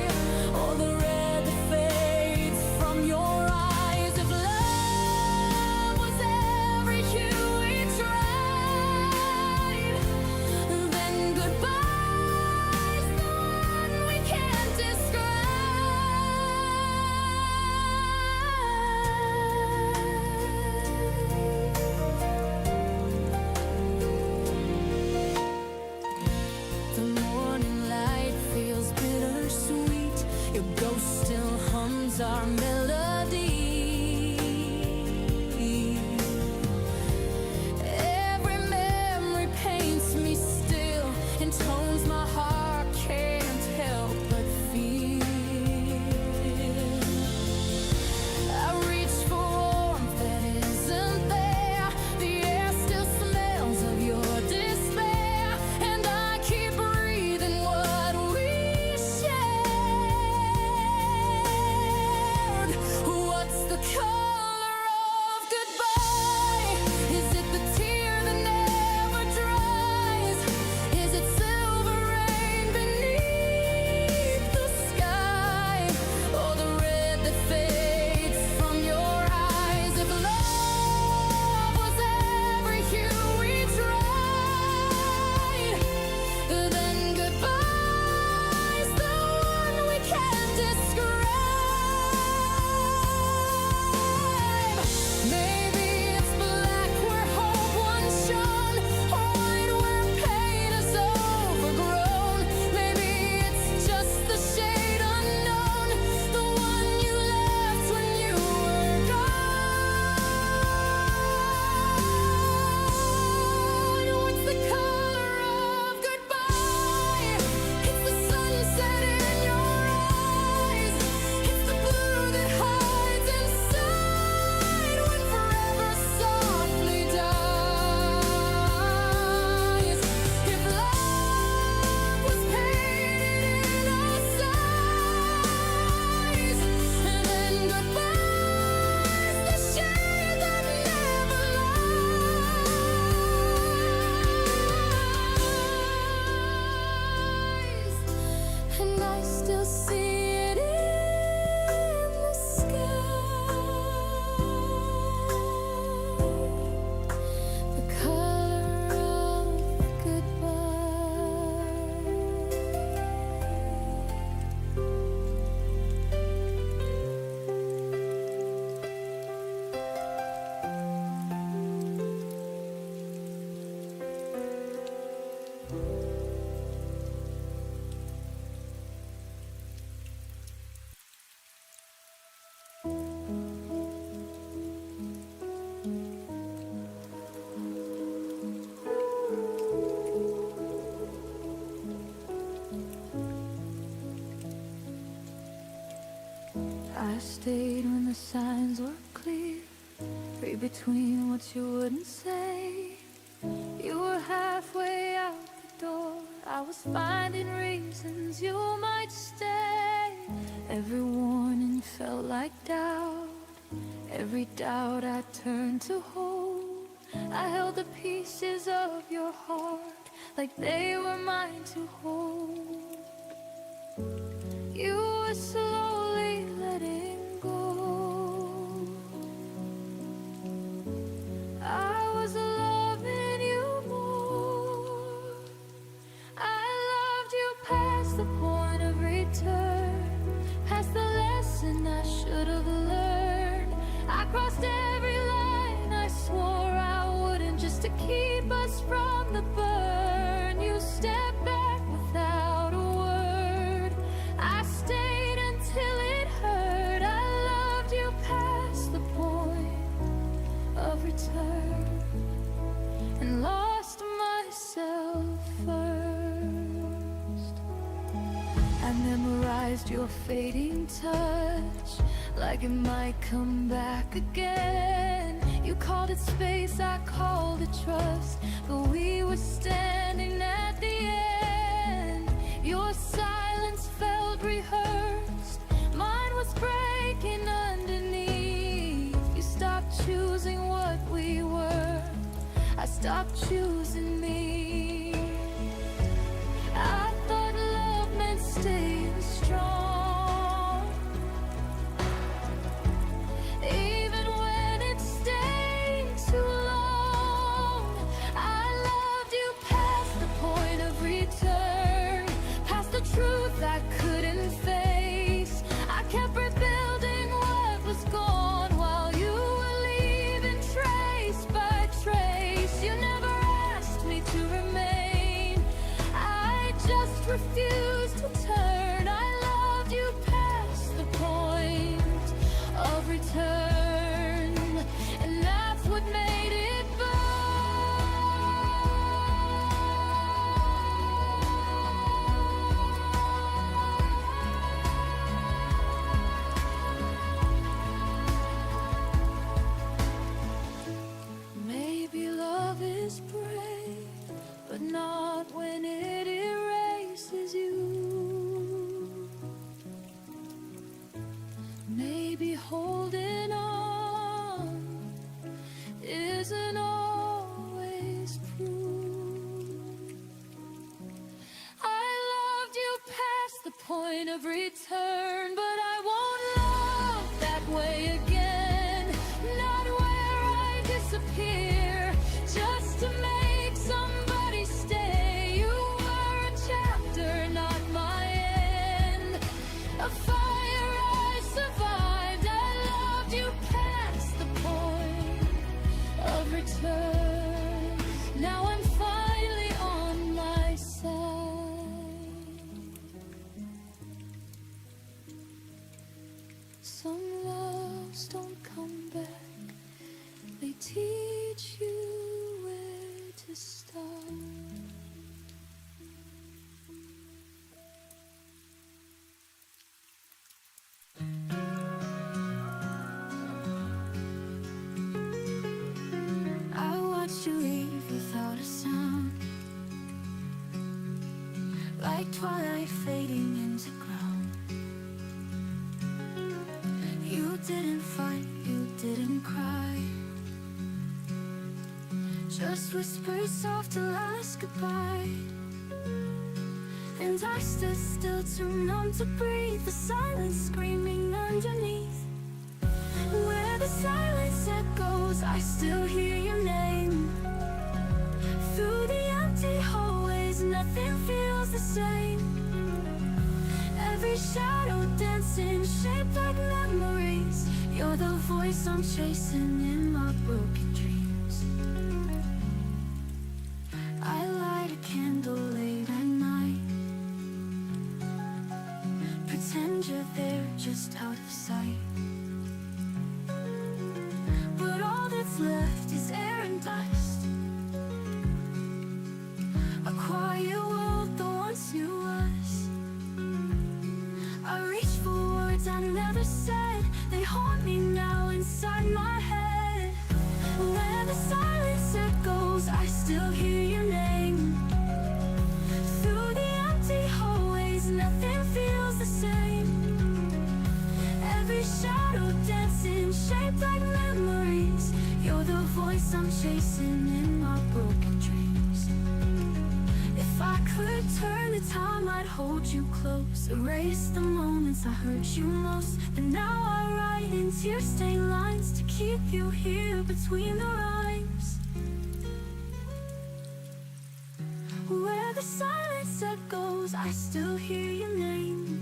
Or the red that fades from your stayed when the signs were clear. Read between what you wouldn't say. You were halfway out the door. I was finding reasons you might stay. Every warning felt like doubt. Every doubt I turned to hold. I held the pieces of your heart like they were mine to hold. You were slowly letting go. I was loving you more. I loved you past the point of return, past the lesson I should have learned. I crossed every line I swore I wouldn't, just to keep us from the burn. You stepped back without a word. I stayed until it hurt. I loved you past the point of return and lost myself first. I memorized your fading touch like it might come back again. You called it space, I called it trust, but we were standing at the end. Your silence felt rehearsed, mine was breaking underneath. You stopped choosing what we were, I stopped choosing me. I thought love meant staying strong, even when it stayed too long. I loved you past the point of return, past the truth I couldn't face. I kept rebuilding what was gone while you were leaving trace by trace. You never asked me to remain, I just refused to turn. I loved you past the point of return, and that's what made it burn. Maybe love is brave, but not when it erases you. Maybe holding on isn't always proof. I loved you past the point of return, but I won't love that way again. Not where I disappear just to make somebody stay. You were a chapter, not my end. A fire I survived. I loved you past the point of return. Now I'm finally on my side. Some loves don't come back, they teach you where to start. I watched you leave without a sound, like twilight fading into ground. You didn't fight, you didn't cry, just whispered soft to last goodbye. And I stood still, too numb to breathe, the silence screaming underneath. Where the silence echoes, I still hear your name. Through the empty hallways, nothing feels the same. Every shadow dancing, shaped like memories. You're the voice I'm chasing in my broken dreams. I light a candle late at night, pretend you're there just out of sight. But all that's left is air and dust, a quiet world that once knew us. I reach for words I never said, they still hear your name. Through the empty hallways, nothing feels the same. Every shadow dancing, shaped like memories. You're the voice I'm chasing in my broken dreams. If I could turn the time, I'd hold you close. Erase the moments I hurt you most. But now I write in tear-stained lines to keep you here between the rhymes. Where the silence echoes, I still hear your name.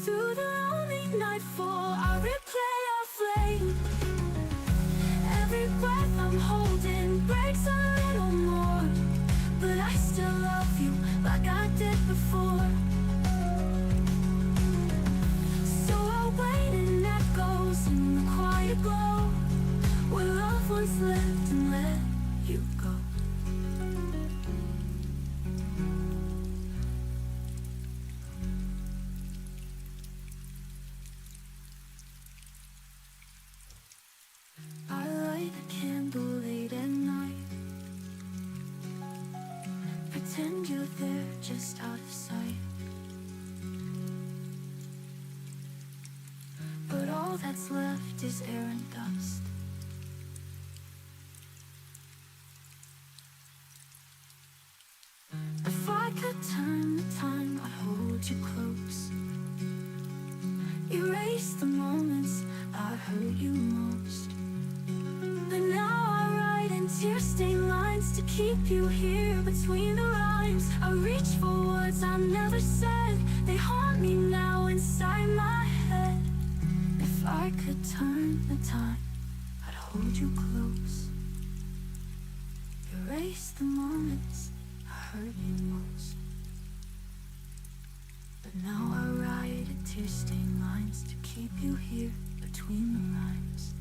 Through the lonely nightfall, I replay our flame. Every breath I'm holding breaks a little more, but I still love you like I did before. So I'll wait in echoes in the quiet glow, where love once lived and let you go. I light a candle late at night, pretend you're there just out of sight. But all that's left is air and dust. If I could turn the time, I'd hold you close. Erase the moments I hurt you most. But now I write in tear-stained lines to keep you here between the rhymes. I reach for words I never said. They haunt me now inside my head. If I could turn the time, I'd hold you close. Erase the moments I hurt you most. But now I write in tear-stained lines to keep you here between the rhymes.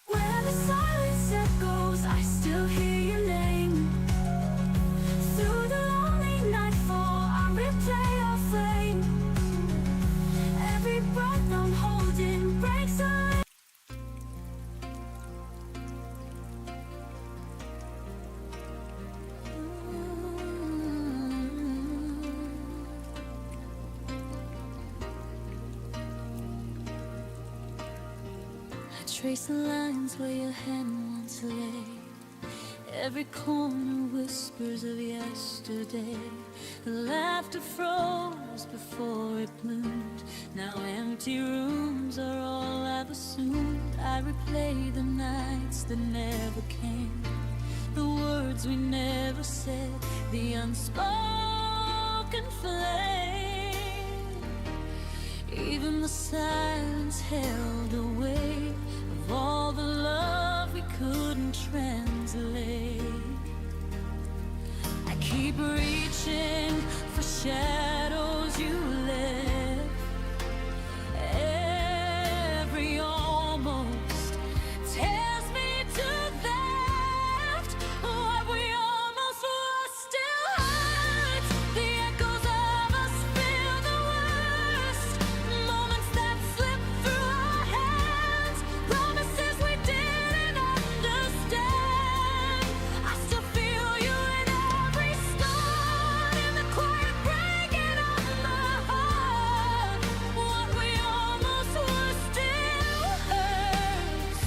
Where the silence echoes, I still hear your name. Through the lonely nightfall, I replay our flame. Every breath I'm holding breaks a trace the lines where your hand once lay. Every corner whispers of yesterday. The laughter froze before it bloomed. Now empty rooms are all I've assumed. I replay the nights that never came, the words we never said, the unspoken flame. Even the silence held a weight of all the love we couldn't translate. I keep reaching for shadows you left. Every almost tears me to theft. What we almost were still hurts. The echoes of us feel the worst. Moments that slip through our hands, promises we didn't understand. I still feel you in every stone, in the quiet breaking of my heart. What we almost were still hurts.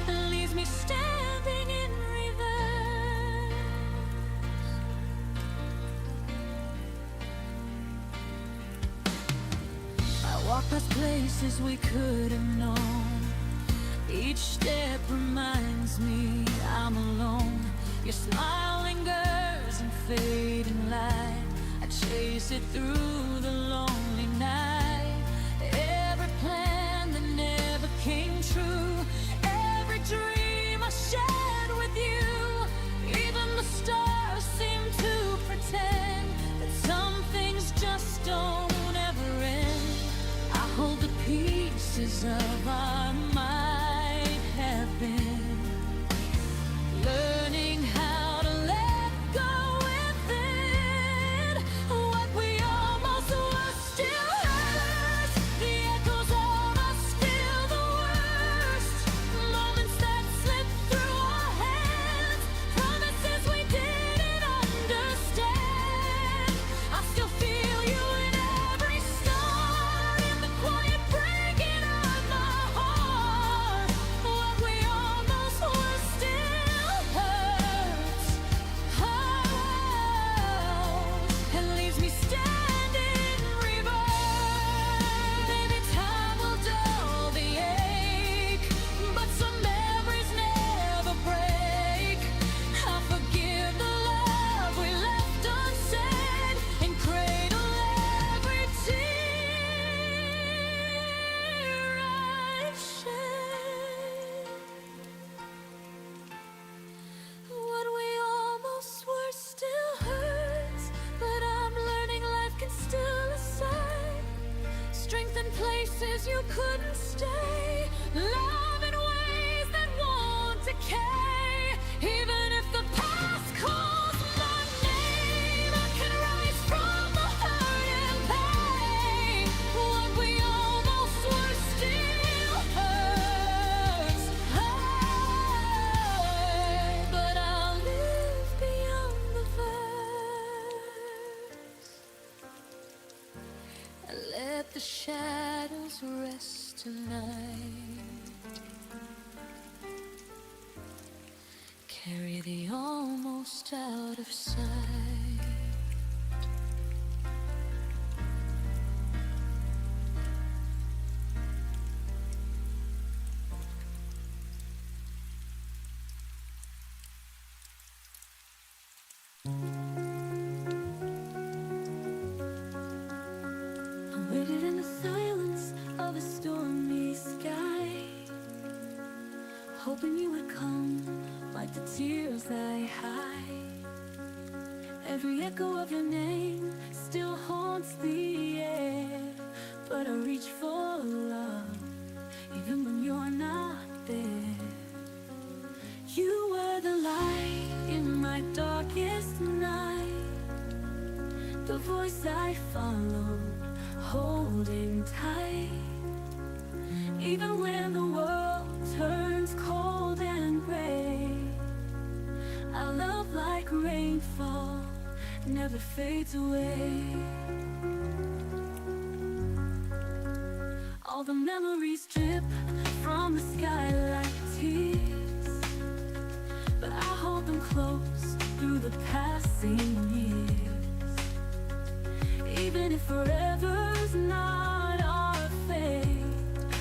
Hurt leaves me standing in reverse. I walk past places we could have known. Each step reminds me I'm alone. Your smile lingers in fading light. I chase it through the lonely night. Every plan that never came true, every dream I shared with you. Even the stars seem to pretend that some things just don't ever end. I hold the pieces of our might have been, learning how to let stay. Love in ways that won't decay. Even if the past calls my name, I can rise from the hurt and pain. What we almost were still hurts. But I'll live beyond the verse and let the shadows rest tonight. Carry the almost out of sight. I waited in the silence of a stormy sky, hoping you would come, wipe the tears I hide. Every echo of your name still haunts the air, but I reach for love, even when you're not there. You were the light in my darkest night, the voice I followed, holding tight. Even when the world turns cold and gray, our love like rainfall never fades away. All the memories drip from the sky like tears, but I hold them close through the passing years. Even if forever's not our fate,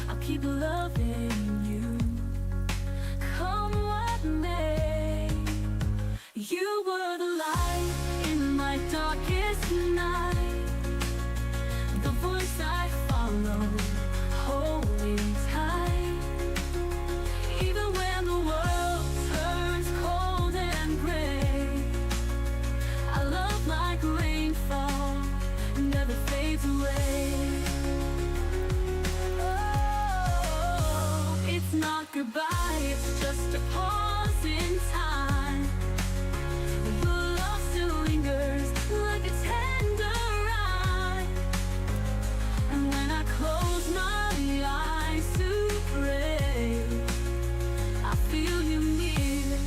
I'll keep loving you, come what may. You were the light in my darkest night, the voice I followed, holding tight. Even when the world turns cold and gray, our love like rainfall never fades away. Oh, it's not goodbye, it's just a pause in time. The love still lingers like a tender rhyme. And when I close my eyes to pray, I feel you near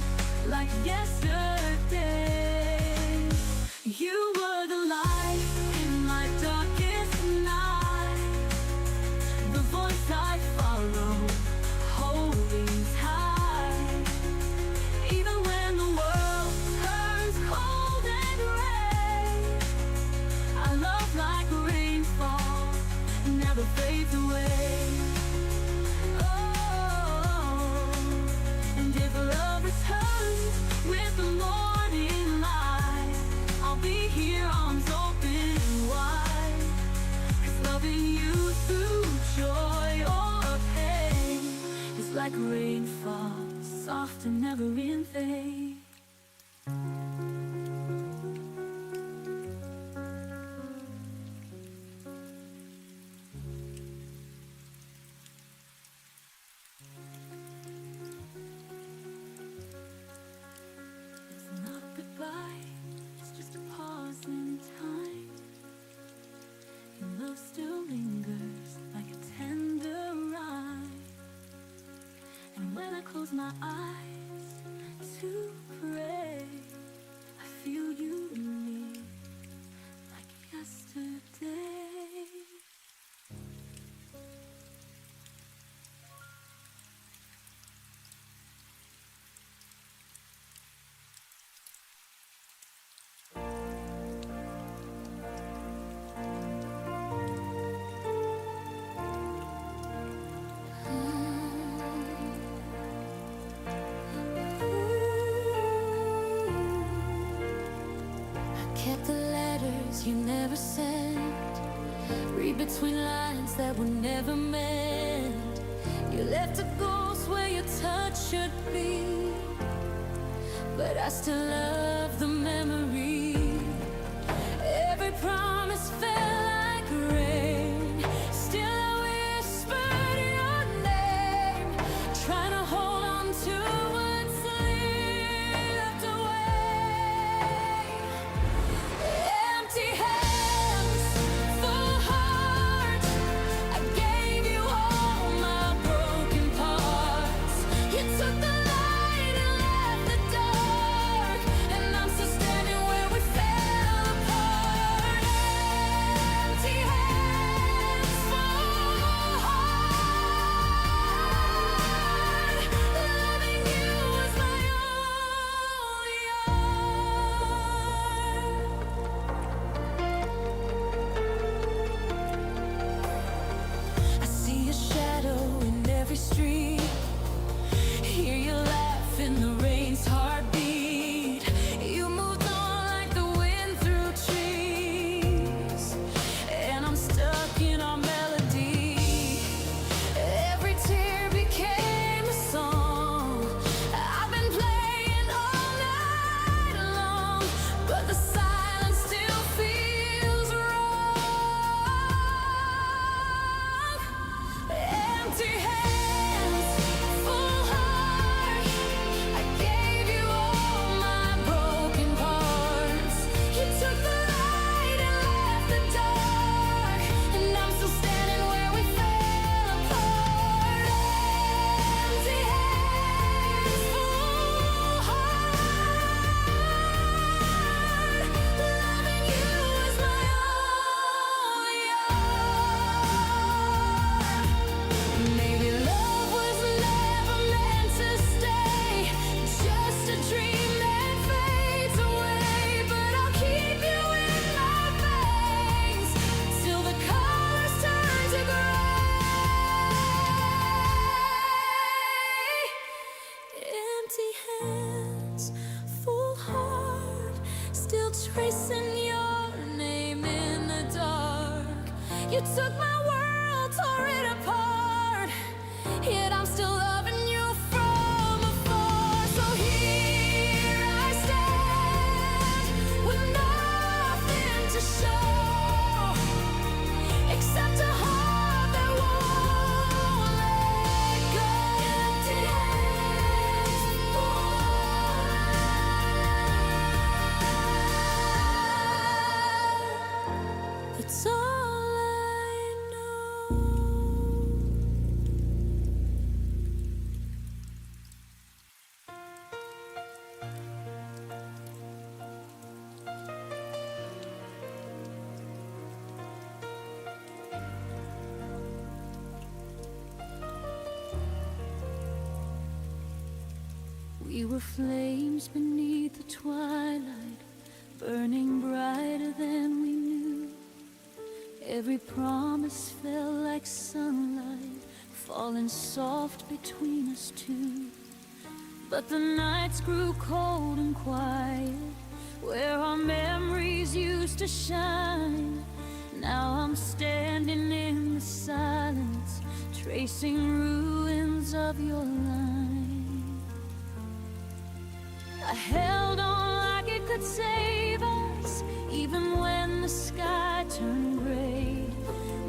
like yesterday. You were the light in my darkest night, the voice I followed, holding tight. Even when the world turns cold and gray, our love like rainfall never fades away. Oh, and if love returns with the morning light, I'll be here, arms open wide. 'Cause loving you through joy or pain is like rainfall, soft and never in vain. It's not goodbye, it's just a pause in time. And love still lingers like a tender rhyme. And when I close my eyes to pray, I feel you near like yesterday. Kept the letters you never sent, read between lines that were never meant. You left a ghost where your touch should be, but I still love the memory. Every promise fell like rain, still I whispered your tracing your name in the dark. You took my world, tore it apart, yet I'm still loving you from afar. So here I stand with nothing to show except a heart that won't let go. Empty hands, that's all I know. We were flames beneath the twilight, burning brighter than we knew. Every promise fell like sunlight, falling soft between us two. But the nights grew cold and quiet, where our memories used to shine. Now I'm standing in the silence, tracing ruins of your line. I held on like it could save us, even when the sky turned gray.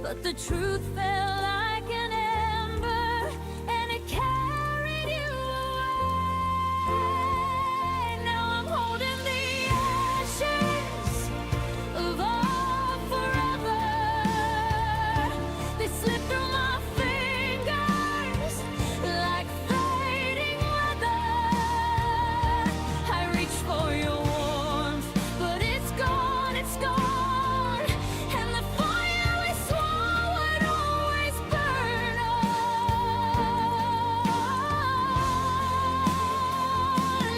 But the truth fell like an ember, and it carried you away. Now I'm holding the ashes of our forever. They slip through my fingers like fading weather. I reach for your warmth, but it's gone, it's gone. And the fire we swore would always burn on.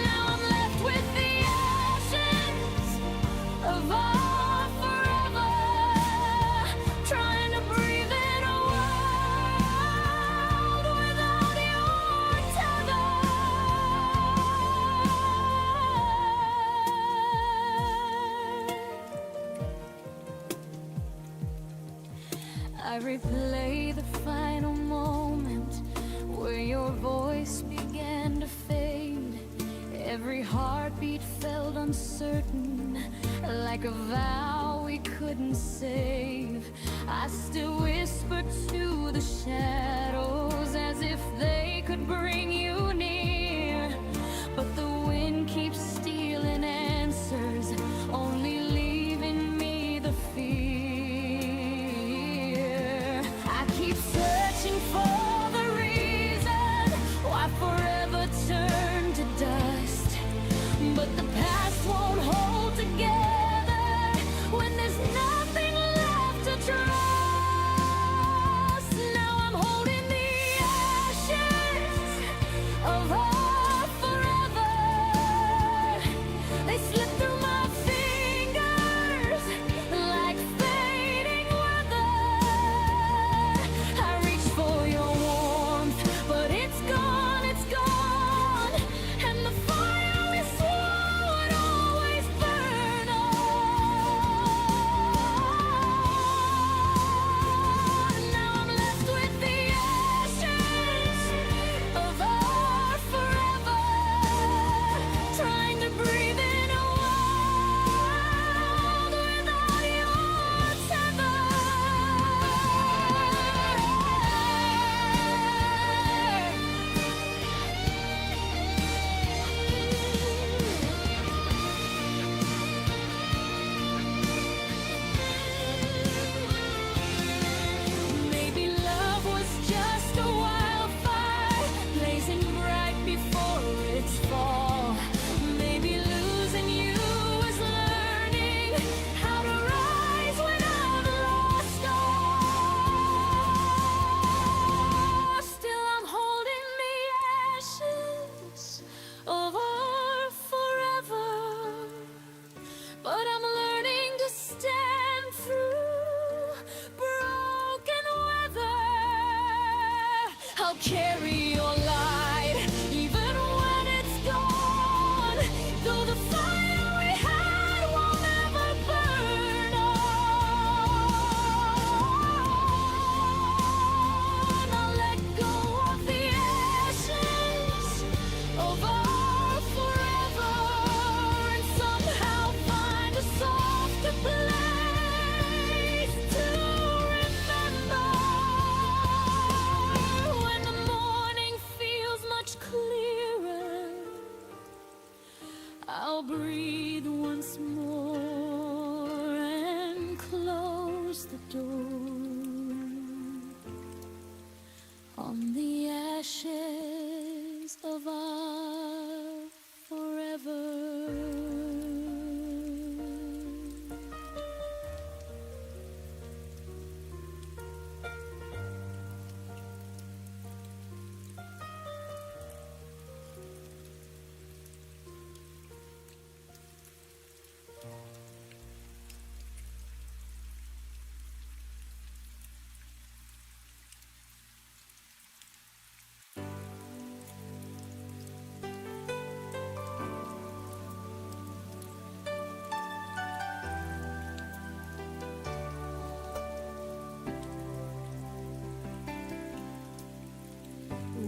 Now I'm left with the ashes of our forever, trying to breathe in a world without your tether. I replay the final moment where your voice began to fade. Every heartbeat felt uncertain, like a vow we couldn't save. I still whisper to the shadows as if they could bring you near. But the wind keeps stealing answers, only leaving me the fear. I keep searching for the reason why forever turned to dust. But the past won't hold together when there's nothing left to trust. Now I'm holding the ashes of our forever. They slip through my fingers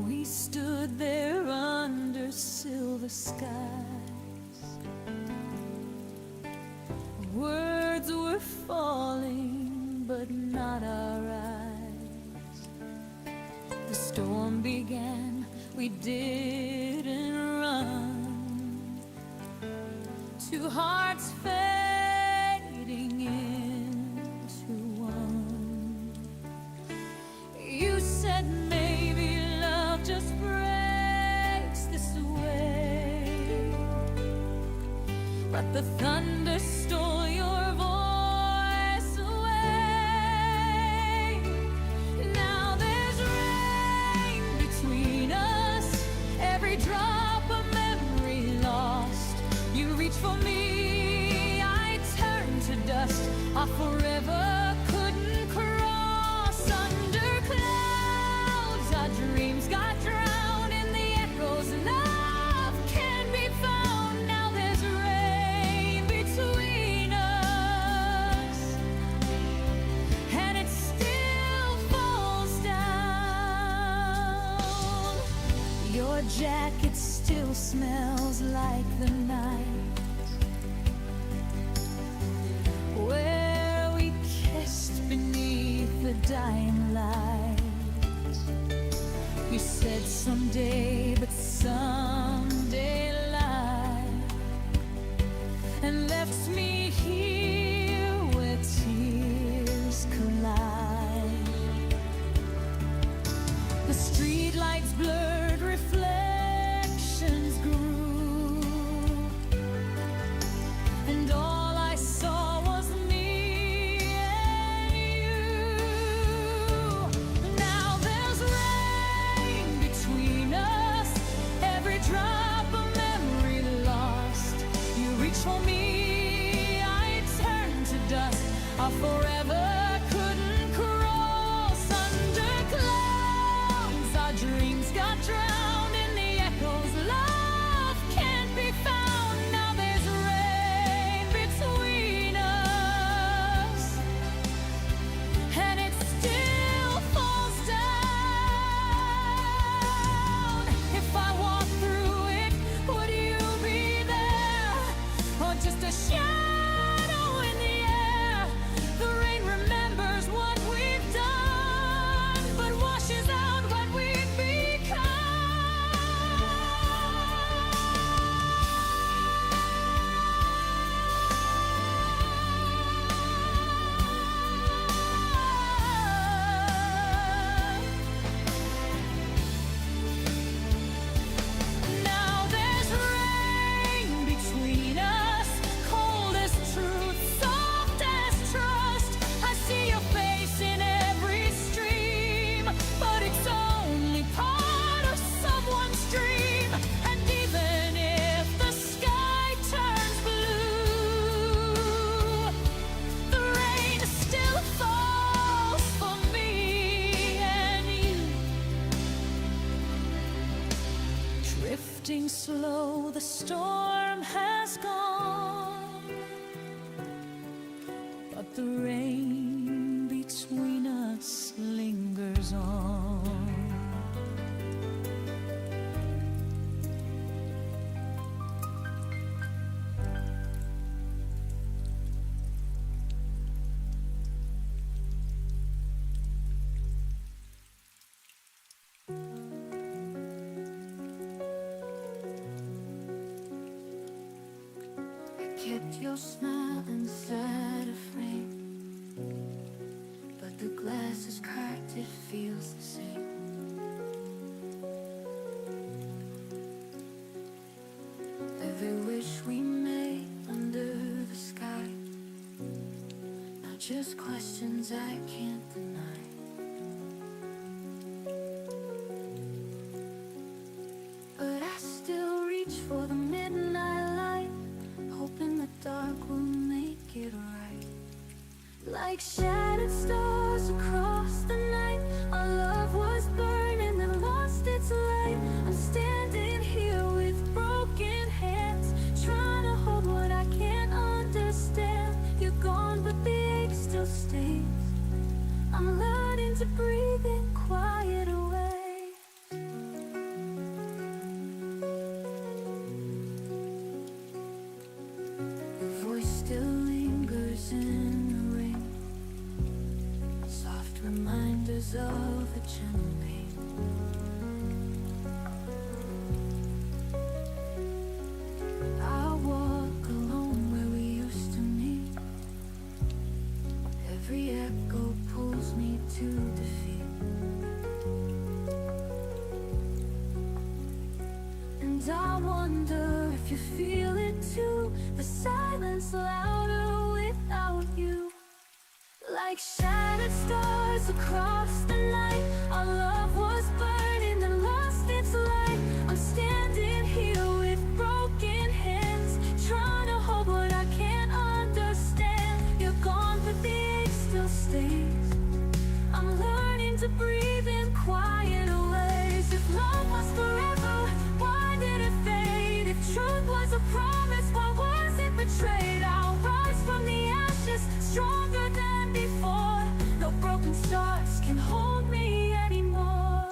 We stood there under silver skies. Words were falling, but not our eyes. The storm began, we didn't run. Two hearts fading into one. You said maybe love just breaks this way, but the thunder stole your voice away. Now there's rain between us, every drop a memory lost. You reach for me, I turn to dust. Our forever couldn't cross under clouds. Our dreams got drowned in the echoes. Love can't be found. Now there's rain between us, and it still falls down. Your jacket still smells like the night where we kissed beneath the dying light. You said someday, but someday lied, and left me here where tears collide. The streetlights blurred, reflections grew, and all I saw was me and you. Now there's rain between us, every drop a memory lost. You reach for me, I turn to dust. Our forever couldn't cross under clouds. Our dreams got drowned in the echoes. Love can't be found. Now there's rain between us, and it still falls down. If I walk through it, would you be there, or just a shadow in the air? The rain remembers what we've done, but washes out what we've become. Now there's rain between us, cold as truth, soft as trust. I see your face in every stream, but it's only part of someone's dream. And even if the sky turns blue, the rain still falls for me and you. Drifting slow, the storm has gone, but the rain between us lingers on. Kept your smile inside a frame, but the glass is cracked, it feels the same. Every wish we just questions I can't deny. But I still reach for the midnight light, hoping the dark will make it right. Like shattered stars across the night, our love was burning and lost its light. I'm standing here with broken hands, trying to hold what I can't understand. You're gone but the ache still stays. I'm learning to breathe in quiet away. Your voice still lingers in the rain, soft reminders of a gentle pain. I walk alone where we used to meet. Every echo pulls me to defeat. And I wonder if you feel it too, the silence louder without you. Like shattered stars across the night, our love was burning and lost its light. I'm standing here with broken hands, trying to hold what I can't understand. You're gone but the ache still stays. I'm learning to breathe in quiet ways. If love was forever, why did it fade? If truth was a promise, why was it betrayed? I'll rise from the ashes, stronger than before. No broken stars can hold me anymore.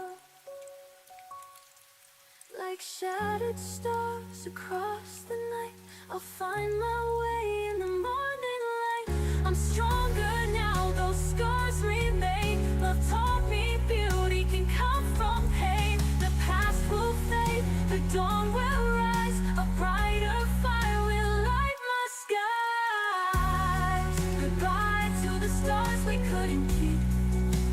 Like shattered stars across the night, I'll find my way in the morning light. I'm stronger now, those scars remain. Love taught me beauty can come from pain. The past will fade, the dawn will rise. A brighter fire will light my skies. Goodbye to the stars we couldn't keep.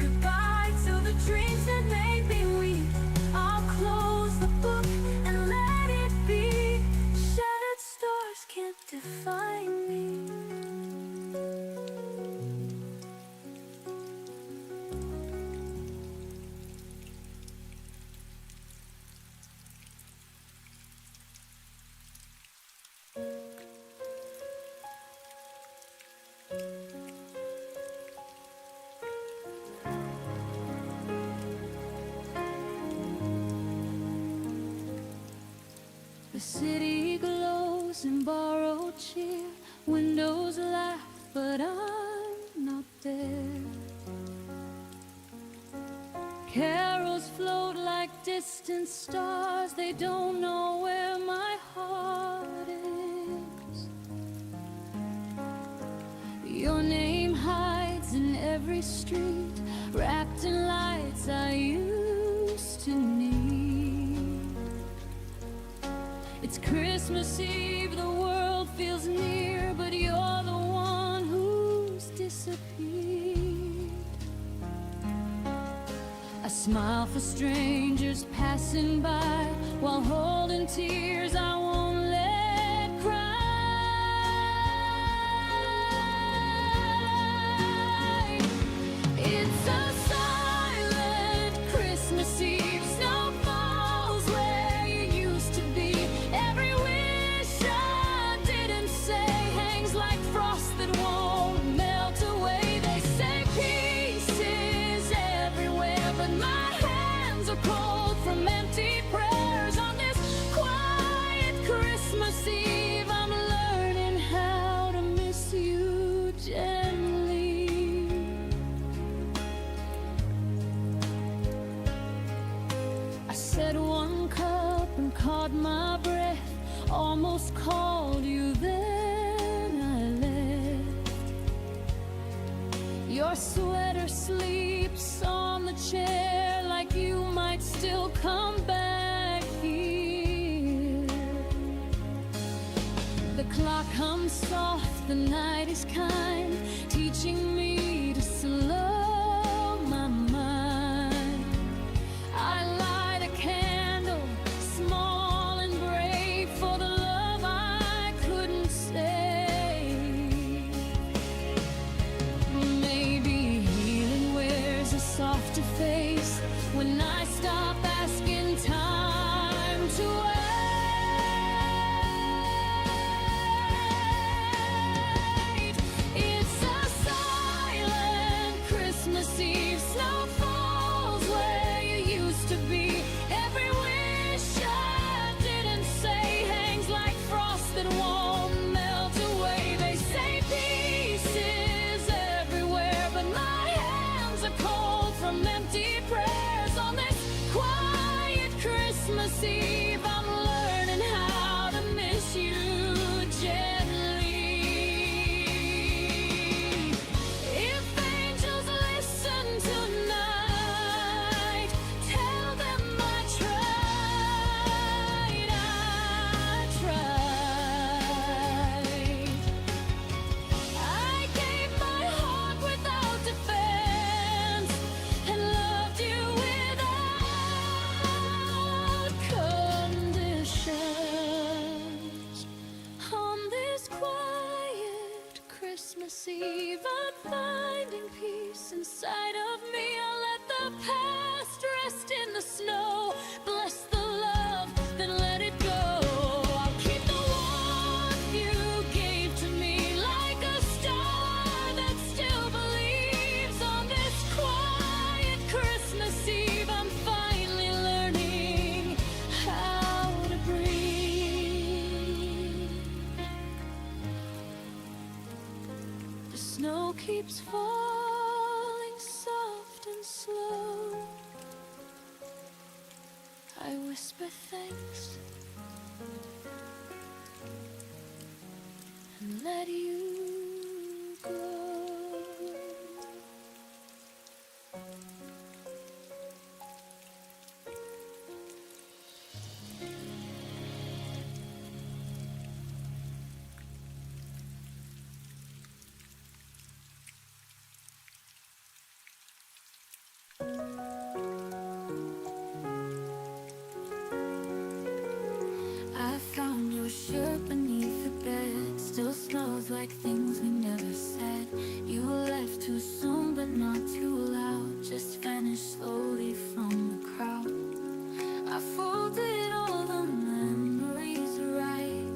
Goodbye to the dreams that made me weak. I'll close the book and let it be. Shattered stars can't define me. The city glows in borrowed cheer. Windows laugh, but I'm not there. Carols float like distant stars. They don't know where my heart is. Your name hides in every street, wrapped in lights I used to need. It's Christmas Eve, the world feels near, but you're the one who's disappeared. I smile for strangers passing by, while holding tears I won't let cry. It's a silent Christmas Eve, snow falls where you used to be. Every wish I didn't say hangs like frost that won't melt away. They say peace is everywhere, but my hands are cold from empty prayers. On this quiet Christmas Eve, I'm learning how to miss you gently. I said one cup and caught my breath, almost called you, then I left. Your sweater sleeps on the chair, like you might still come back here. The clock hums soft, the night is kind, teaching me to slow my mind. I light a candle, small and brave, for the love I couldn't save. Christmas Eve, I'm learning how to miss you gently. If angels listen tonight, tell them I tried. I gave my heart without defense and loved you without conditions. On this quiet Christmas Eve, I'm finding peace inside of me. I let the past rest in the snow. Bless the love, then let it go. I'll keep the warmth you gave to me like a star that still believes. On this quiet Christmas Eve, I'm finally learning how to breathe. The snow keeps falling soft and slow. I whisper thanks and let you go. I found your shirt beneath the bed. Still smells like things we never said. You left too soon but not too loud. Just vanished slowly from the crowd. I folded all the memories right,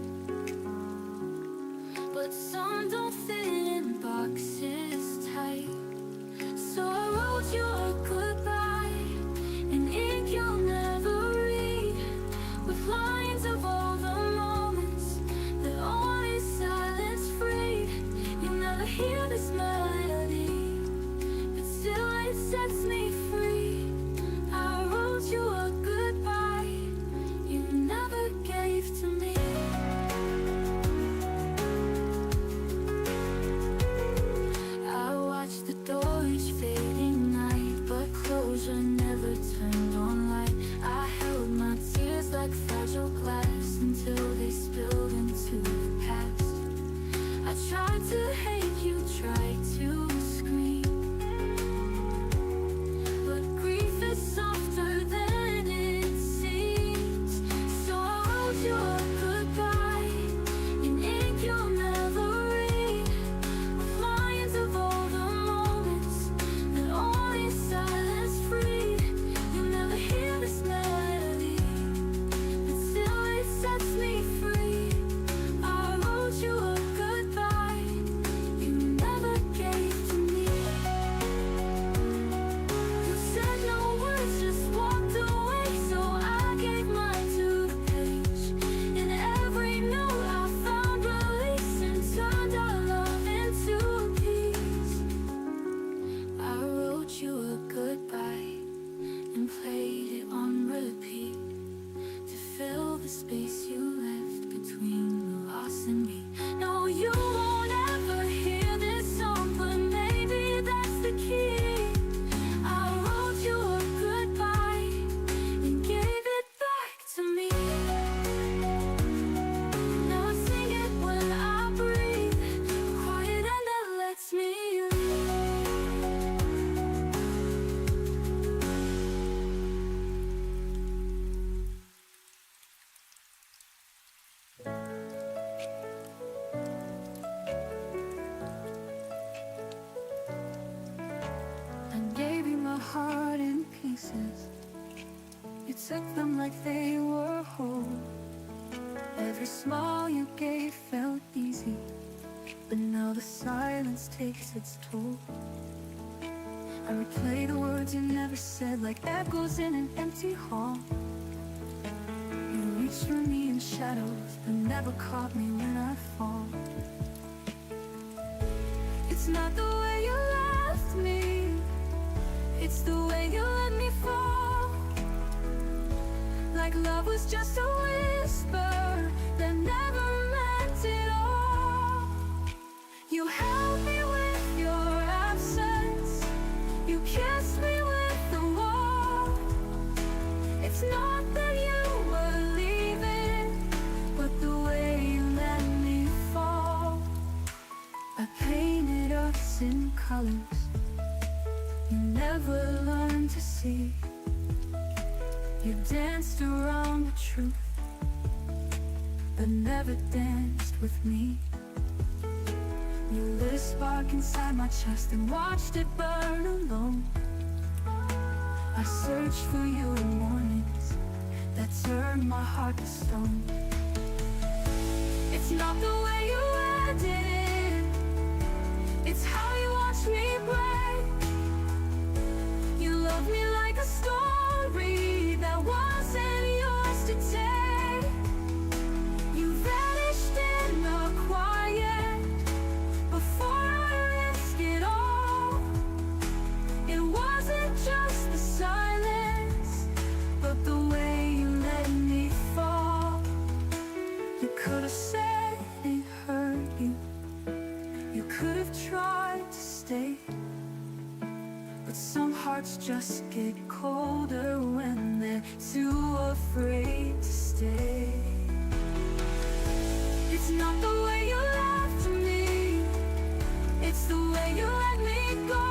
but some don't fit in boxes tight. So I wrote you a goodbye in ink you'll never read, with lines of all the moments that only silence freed. You'll never hear this melody, but still it sets me free. I wrote you a goodbye you never gave to me. I watched the door each fading night, but closure never turned on light. I held my tears like fragile glass until they spilled into the past. I tried to hate you, tried to scream, but grief is softer than it seems. So I wrote you a goodbye in ink you'll never read, with lines of all the moments that only silence freed. You'll never hear this melody, but still it sets me free. I wrote you a goodbye you never gave to me. You said no words, just walked away, so I gave mine to the page. In every note I found release and turned our love into a peace. I wrote you a goodbye and played it on repeat to fill the space you left between the loss and me. No, you won't ever hear this song, but maybe that's the key. I wrote you a goodbye and gave it back to me. Now I sing it when I breathe, a quiet end that lets me leave. I gave you my heart in pieces. You took them like they were whole. Every smile you gave felt easy, but now the silence takes its toll. I replay the words you never said like echoes in an empty hall. You reach for me in shadows, but never caught me when I fall. It's not the way you left me, it's the way you let me fall. like love was just a whisper that never meant it all. You held me with your absence, you kissed me with the wall. It's not that you were leaving, but the way you let me fall. I painted us in colors you never learned to see. You danced around the truth, but never danced with me. You lit a spark inside my chest and watched it burn alone. I searched for you in mornings that turned my heart to stone. It's not the way you ended, it's how you watched me break. You loved me like a story that wasn't yours to take. You vanished in the quiet before I risked it all. It wasn't just the silence, but the way you let me fall. You could have said it hurt you, you could have tried to stay, but some hearts just get colder when they're too afraid to stay. It's not the way you left me, it's the way you let me go.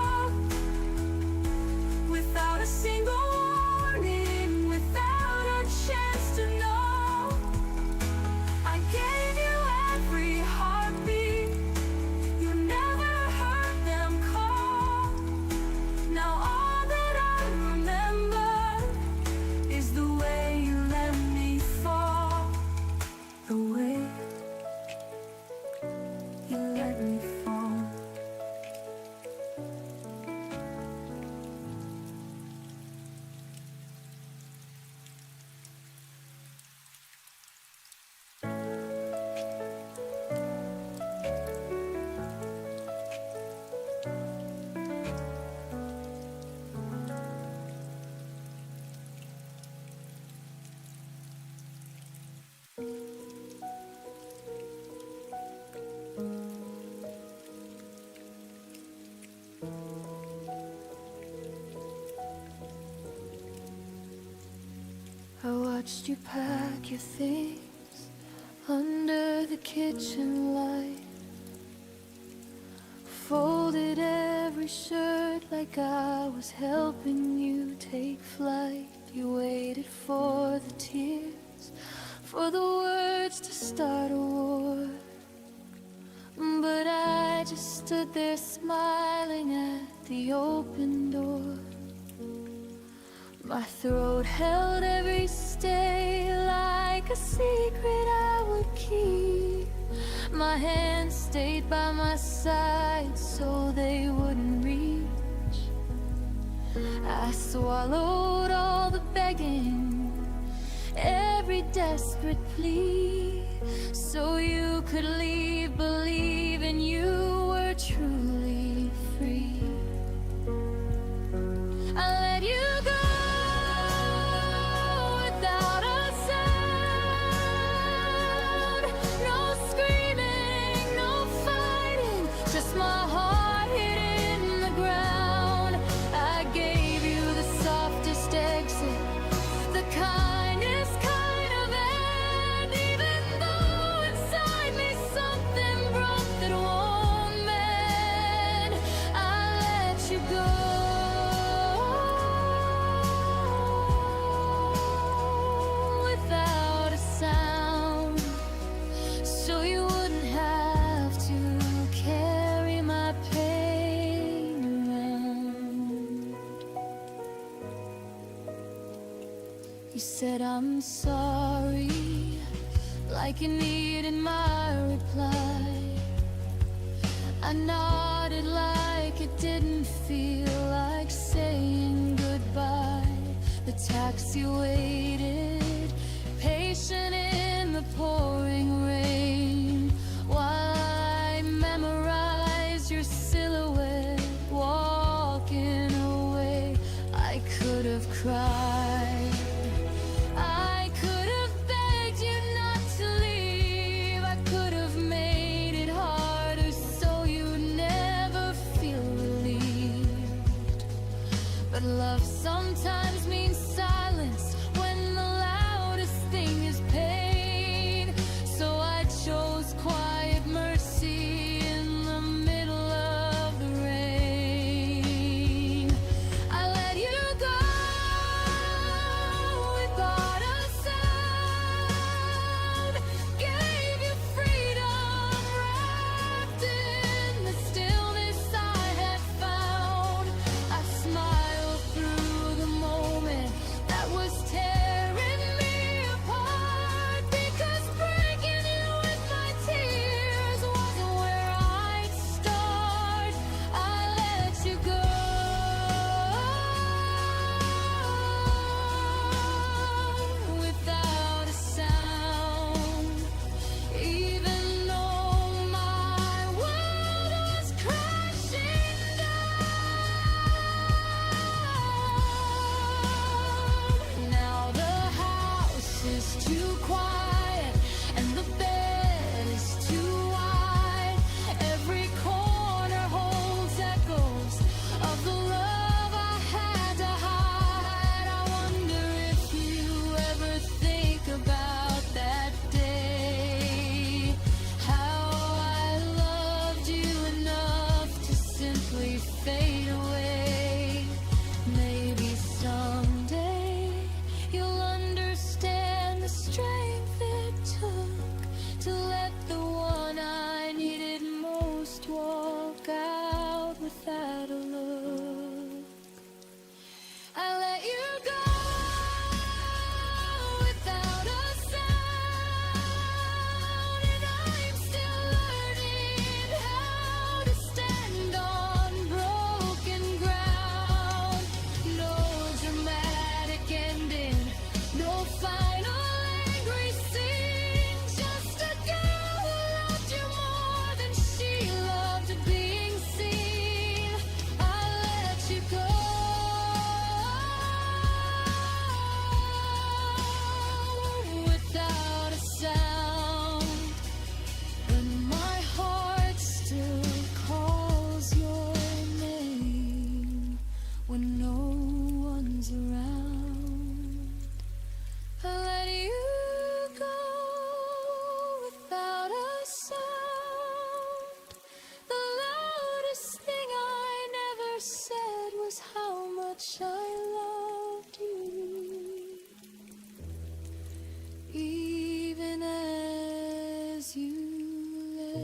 Without a single warning, without a chance to know. I gave you every heartbeat, you never heard them call. Now all that I remember is the way you let me fall. The way you let me fall. I watched you pack your things under the kitchen light. Folded every shirt like I was helping you take flight. You waited for the tears, for the words to start a war. But I just stood there smiling at the open door. My throat held every stay like a secret I would keep. My hands stayed by my side so they wouldn't reach. I swallowed all the begging, every desperate plea, so you could leave believing you were truly free. I let you go without a sound. No screaming, no fighting, just my heart hid in the ground. I gave you the softest exit, the kindest kind of end, even though inside me something broke that won't mend. I let you go without a sound, so you wouldn't have to carry my pain around. You said I'm sorry, like you needed my reply. I nodded like it didn't feel like saying goodbye. The taxi waited, patient in the pouring rain, while I memorized your silhouette walking away. I could have cried, I The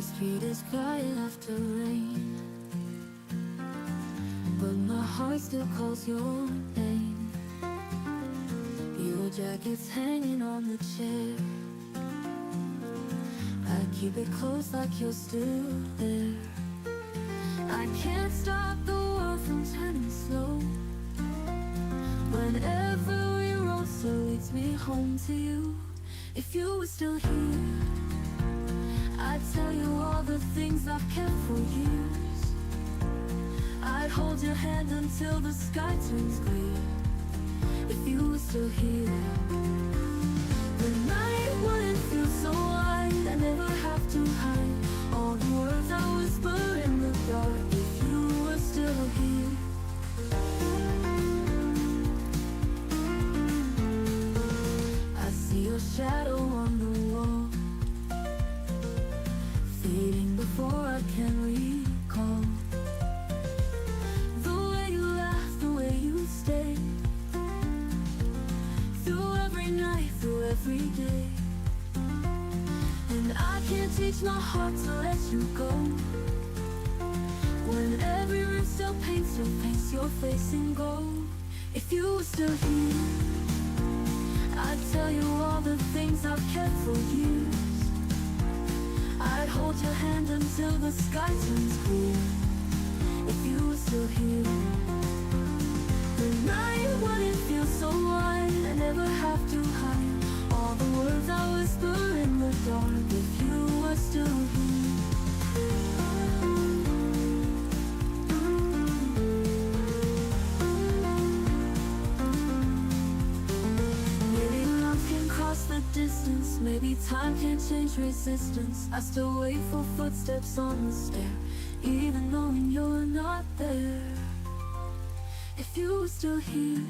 street is quiet after rain, but my heart still calls your name. Your jacket's hanging on the chair. I keep it close like you're still there. I can't stop the world from turning slow. Whenever we roll, so leads me home to you. If you were still here, I'd tell you all the things I've kept for years. I'd hold your hand until the sky turns clear. If you were still here, the night wouldn't feel so wide. I never have to hide all the words I whisper in the dark. If you were still here, I see your shadow on the wall, fading before I can recall. The way you laugh, the way you stay, through every night, through every day. And I can't teach my heart to let you go. When every room still paints your face in gold. If you were still here, I'd tell you all the things I've kept for years. I'd hold your hand until the sky turns clear. If you were still here, the night wouldn't feel so wide. I never have to hide all the words I whisper in the dark. If you were still here, maybe love can cross the distance. Maybe time can change resistance. I still wait for footsteps on the stair, even knowing you're not there. If you were still here,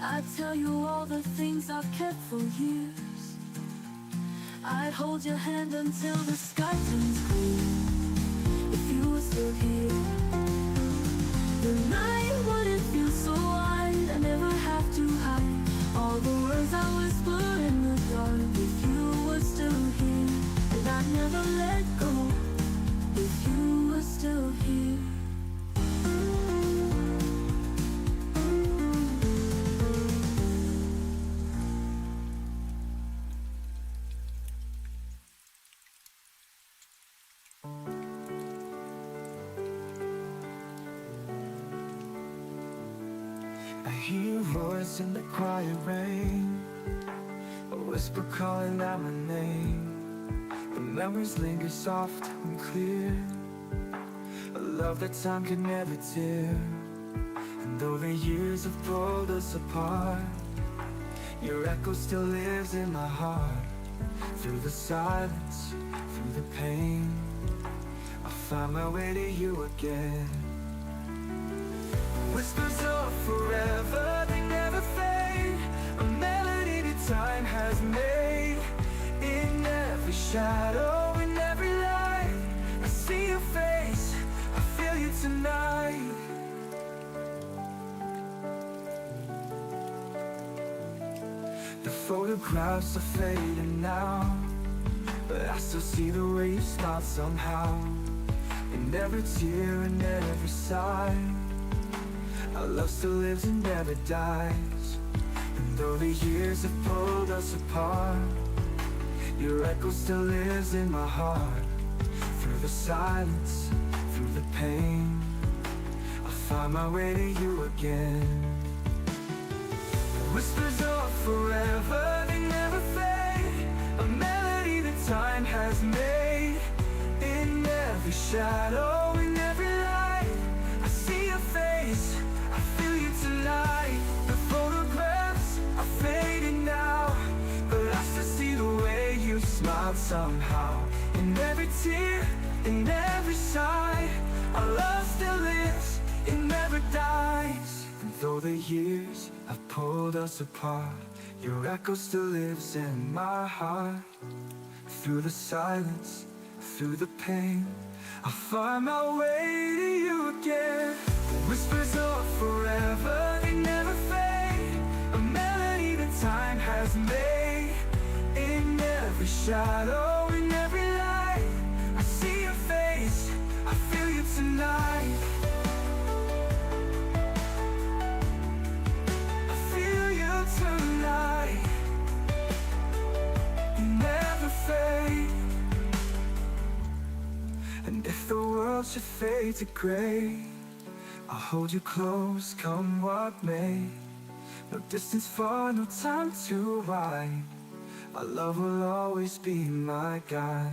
I'd tell you all the things I've kept for years. I'd hold your hand until the sky turns clear. If you were still here, the night wouldn't feel so wide. I never have to hide all the words I whisper in the dark. If you were still here, and I'd never let go. If you were still here. I hear your voice in the quiet rain, a whisper calling out my name. The memories linger soft and clear, a love that time could never tear. And though the years have pulled us apart, your echo still lives in my heart. Through the silence, through the pain, I'll find my way to you again. Whispers of forever, they never fade, a melody that time has made. In every shadow, in every light, I see your face, I feel you tonight. The photographs are fading now, but I still see the way you smile somehow. In every tear and every sigh, our love still lives and never dies. And though the years have pulled us apart, your echo still lives in my heart. Through the silence, through the pain, I'll find my way to you again. The whispers of forever, they never fade, a melody that time has made. In every shadow, in every light, I see your face, I feel you tonight. The photographs are fading now, but I still see the way you smiled somehow. In every tear, in every sigh, our love still lives it never dies. And though the years have pulled us apart, your echo still lives in my heart. Through the silence, through the pain, I'll find my way to you again. Whispers of forever, they never fade. A melody that time has made. In every shadow, in every light, I see your face, I feel you tonight. I feel you tonight. You never fade. And if the world should fade to gray, I'll hold you close, come what may. No distance far, no time to ride. Our love will always be my guide.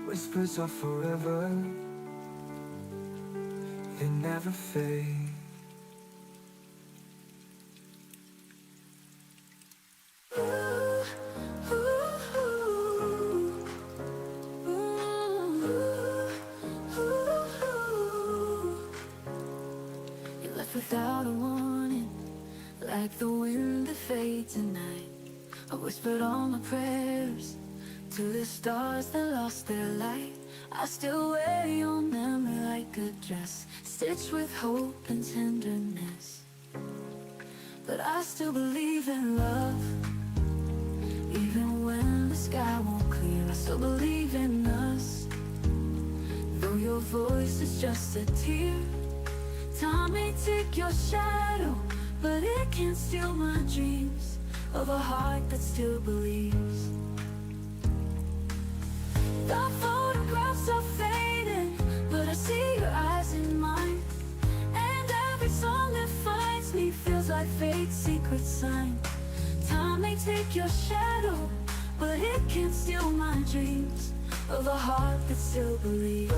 Whispers of forever, they never fade. Without a warning, like the wind that fades at night, I whispered all my prayers to the stars that lost their light. I still wear your memory like a dress, stitched with hope and tenderness. But I still believe in love, even when the sky won't clear. I still believe in us, though your voice is just a tear. Time may take your shadow, but it can't steal my dreams of a heart that still believes. The photographs are fading, but I see your eyes in mine. And every song that finds me feels like fate's secret sign. Time may take your shadow, but it can't steal my dreams of a heart that still believes.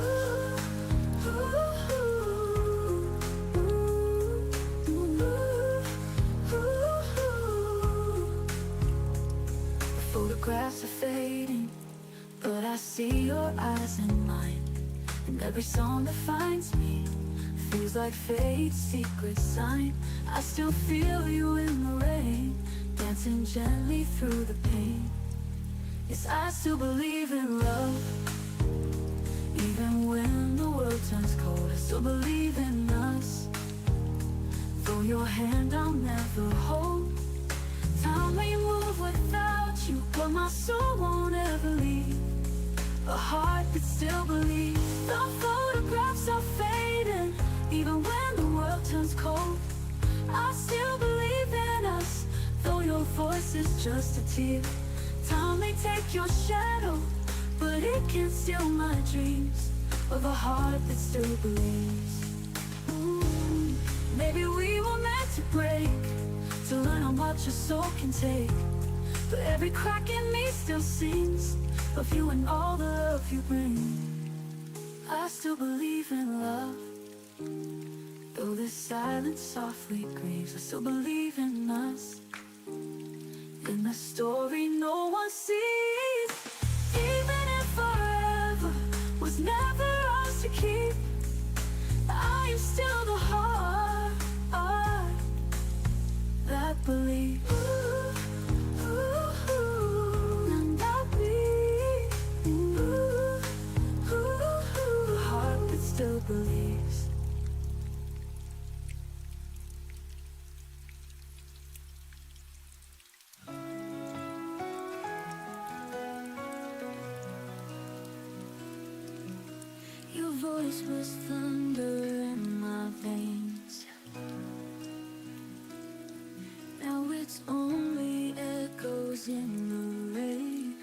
Photographs are fading, but I see your eyes in mine. And every song that finds me feels like fate's secret sign. I still feel you in the rain, dancing gently through the pain. Yes, I still believe in love, even when the world turns cold. I still believe in us, though your hand I'll never hold. Time may move without you, but my soul won't ever leave. A heart that still believes. The photographs are fading, even when the world turns cold. I still believe in us, though your voice is just a tear. Time may take your shadow, but it can't steal my dreams of a heart that still believes. Maybe we were meant to break, to learn how much a soul can take. But every crack in me still sings of you and all the love you bring. I still believe in love, though the silence softly grieves. I still believe in us, in the story no one sees. Even if forever was never ours to keep, I am still the heart that believes. And I believe, the heart that still believes. Your voice was thunder in my veins. Now it's only echoes in the rain.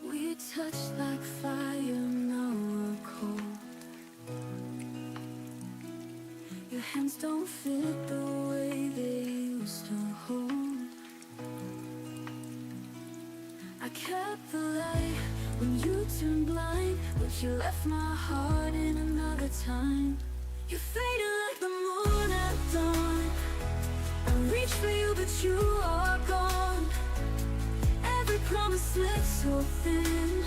We touched like fire, now we're cold. Your hands don't fit the way they used to hold. I kept the light when you turned blind, but you left my heart in another time. You faded like the moon at dawn. I reach for you, but you are gone. Every promise slips so thin.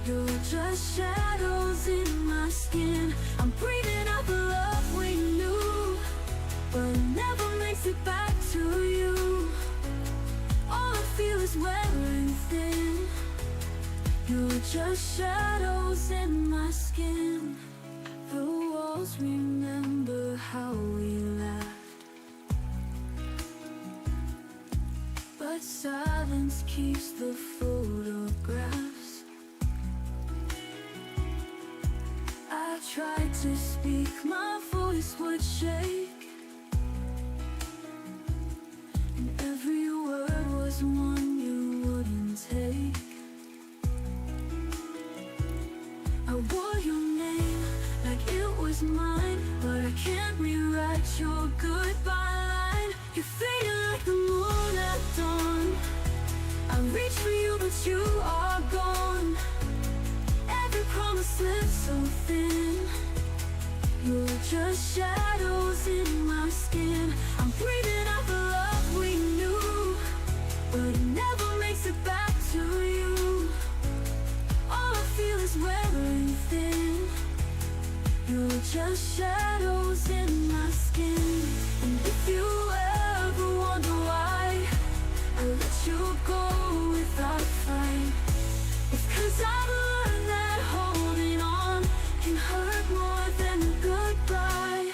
You're just shadows in my skin. I'm breathing out the love we knew, but it never makes it back to you. All I feel is wearing thin. You're just shadows in my skin. The walls remember how we laughed, but silence keeps the photographs. I tried to speak, my voice would shake, and every word was one you wouldn't take. I wore your name like it was mine, but I can't rewrite your goodbye line. You're fading like the moon at dawn. I reach for you, but you are gone. Every promise slips so thin. You're just shadows in my skin. I'm breathing out the love we knew, but it never makes it back to you. All I feel is wearing thin. You're just shadows in my skin. And if you ever wonder why I let you go without fight, it's 'cause I've learned that holding on can hurt more than a goodbye.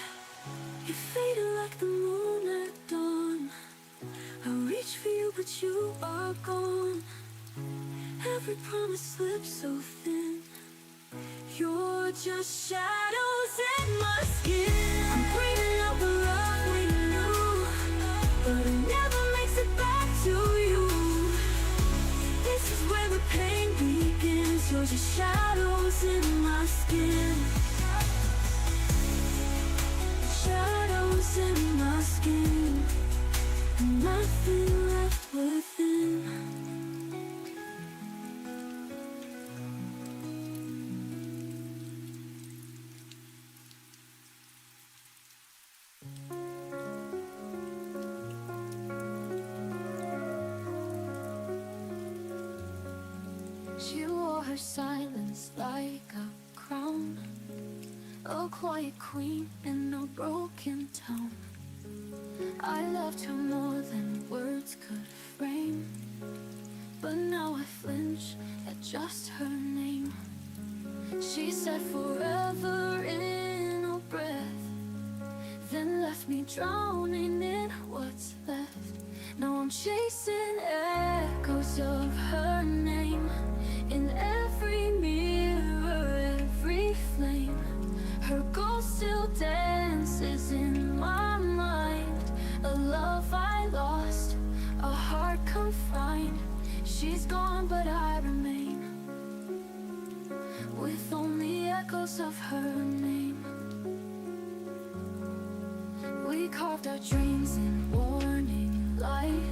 You faded like the moon at dawn. I reach for you, but you are gone. Every promise slips so thin. You're just shadows in my skin. I'm breathing out the love we knew, but it never makes it back to you. This is where the pain begins. You're just shadows in my skin. Shadows in my skin, and nothing left within. She wore her silence like a crown, a quiet queen in a broken town. I loved her more than words could frame, but now I flinch at just her name. She said forever in a breath, then left me drowning in what's left. Now I'm chasing echoes of her name in every mirror, every flame. Her ghost still dances in my mind. A love I lost, a heart confined. She's gone, but I remain with only echoes of her name. We carved our dreams in warning light,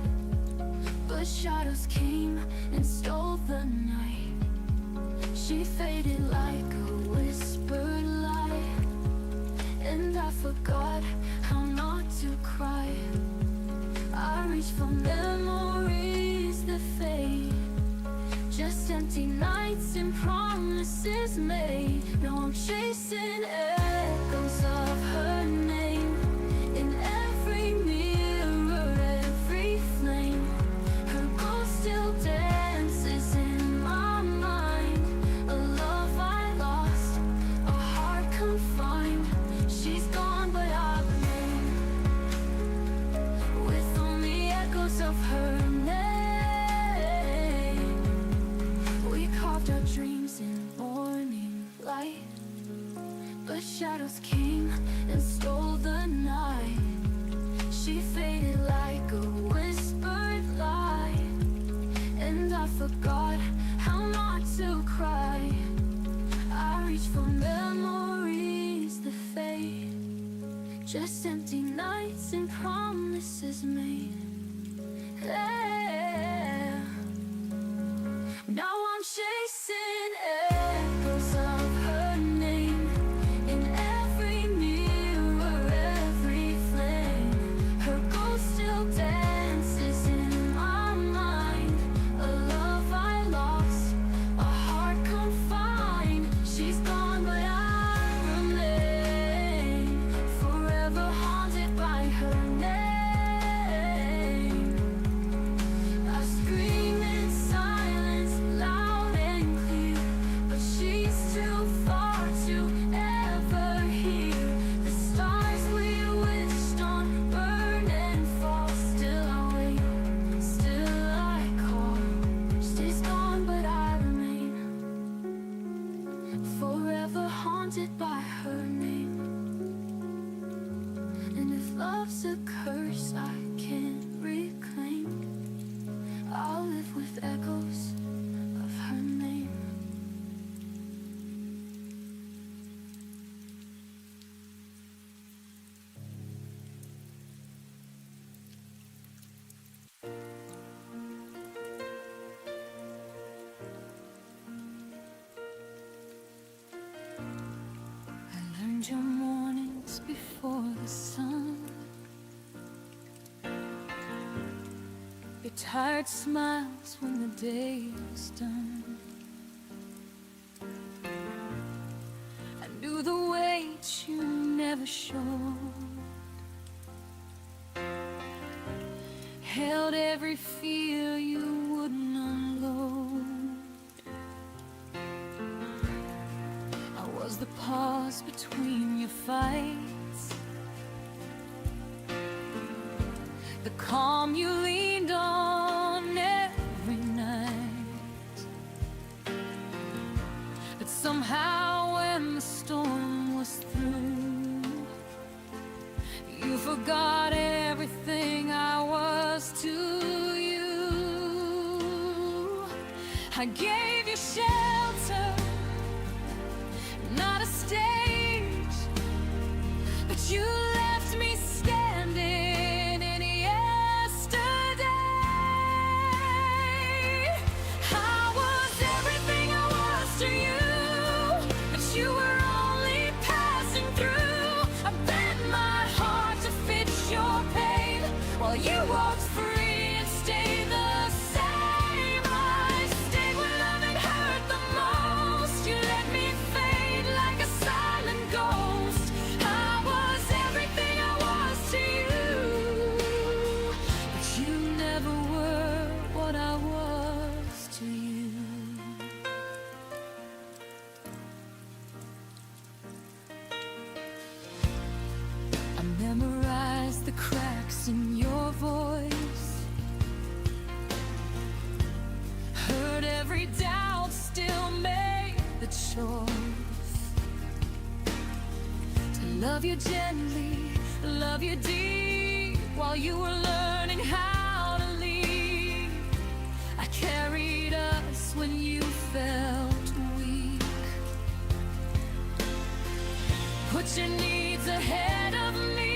but shadows came and stole the night. She faded like a whispered lie, and I forgot how not to cry. I reach for memories that fade, just empty nights and promises made. Now I'm chasing echoes of her name in every mirror, every flame. Her ghost still dances in my mind. A love I lost, a heart confined. She's gone, but I remain with only echoes of her name. We carved our dreams in morning light, but shadows came and stole the night. She faded like a whispered lie, and I forgot how not to cry. I reach for memories that fade, just empty nights and promises made. Yeah. Now I'm chasing echoes of her name in every mirror, every flame. Her ghost still dances in my mind. A forever haunted by her name. And if love's a curse I can't reclaim, I'll live with echoes of her name. I learned your mornings before the sun, your tired smiles when the day was done. I knew the weight you never showed, held every fear you wouldn't unload. I was the pause between your fights, the calm you leaned on every night. But somehow when the storm was through, you forgot everything I was to you. I gave you shelter, not a stage, but you left me standing in yesterday. I was everything I was to you, but you were only passing through. I bent my heart to fit your pain, while you walked free and stayed the same. I stayed when loving hurt the most. You let me fade like a silent ghost. I was everything I was to you, but you never were what I was to you. I memorized the cracks in your voice, heard every doubt, still made the choice to love you gently, love you deep, while you were learning how to leave. I carried us when you felt weak, put your needs ahead of me.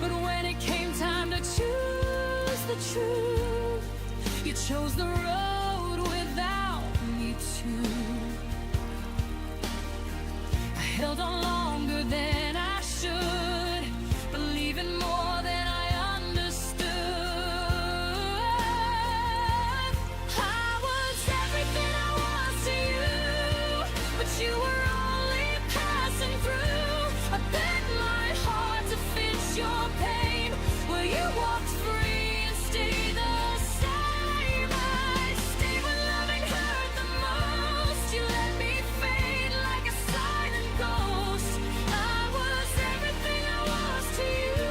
But when it came time to choose the truth, you chose the road without me too. I held on longer than I should, believing more than I understood. I was everything I was to you, but you were only passing through. I bent my heart to fit your pain, where you walked free and stayed the same. I stayed when loving hurt the most. You let me fade like a silent ghost. I was everything I was to you,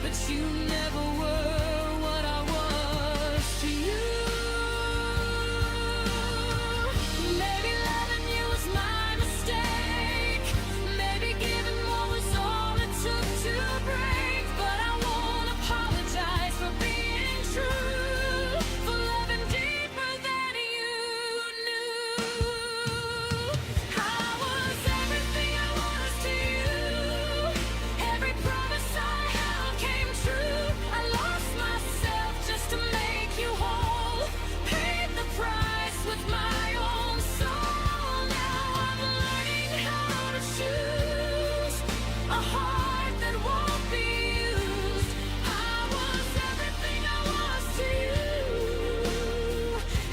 but you never were what I was to you. Maybe loving you was my mistake, maybe giving more was all it took to break. But I won't apologize for being true, for loving deeper than you knew. I was everything I was to you, every promise I held came true. I lost myself just to make you whole, paid the price with my own soul. Now I'm learning how to choose a heart that won't be used. I was everything I was to you,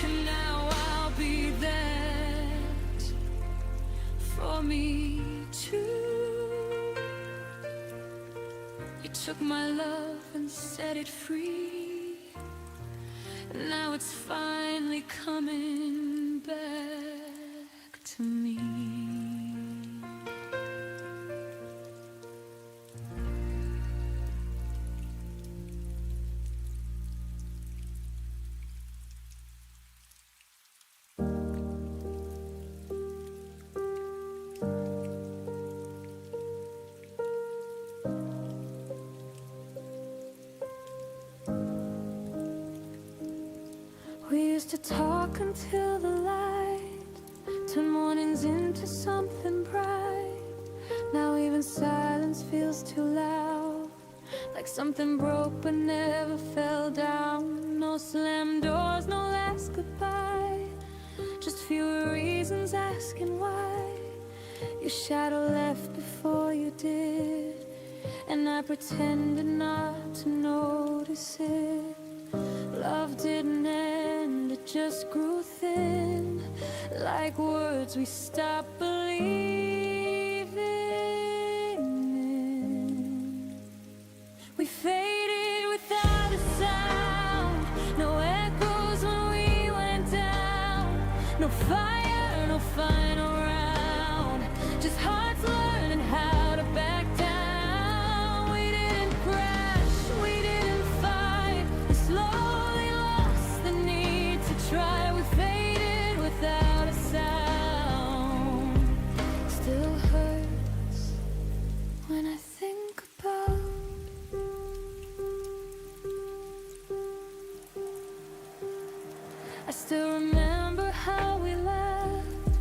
and now I'll be that for me too. You took my love and set it free, and now it's finally coming back to me. walk until the light turn mornings into something bright. Now even silence feels too loud, like something broke but never fell down. No slammed doors, no last goodbye, just fewer reasons asking why. Your shadow left before you did, and I pretended not to notice it. Love didn't end, it just grew thin, like words we stopped believing in. We faded without a sound, no echoes when we went down. No fire, no final round, just hearts learning how to back down. We didn't crash, we didn't fight, we slowly lost the need to try. We faded without a sound. Still hurts when I think about I still remember how we laughed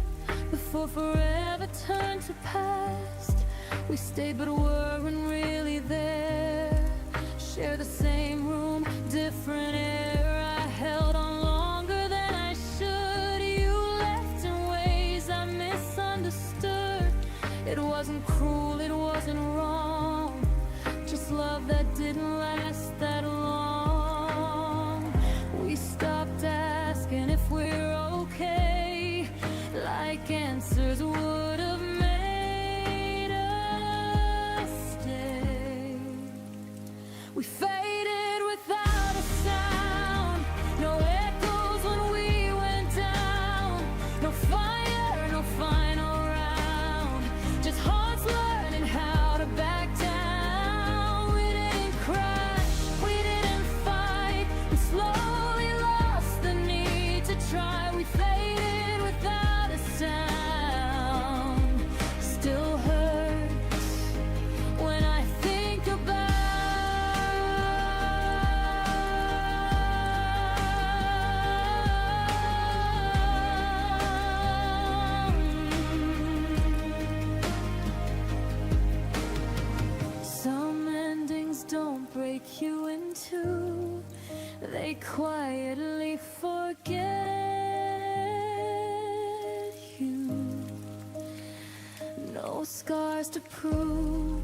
before forever turned to past. We stayed but weren't really there. Share the same room, different air. I held on longer than I should. You left in ways I misunderstood. It wasn't cruel, it wasn't wrong, just love that didn't last that long. We stopped asking if we're okay, like answers would have made us stay. We faded without a sound, no echoes when we went down. No fire, no final round, just hearts learning how to back down. We didn't crash, we didn't fight, we slowly lost the need to try. We faded without a sound. Still hurts when I think about some endings don't break you in two, they quietly forget you. No scars to prove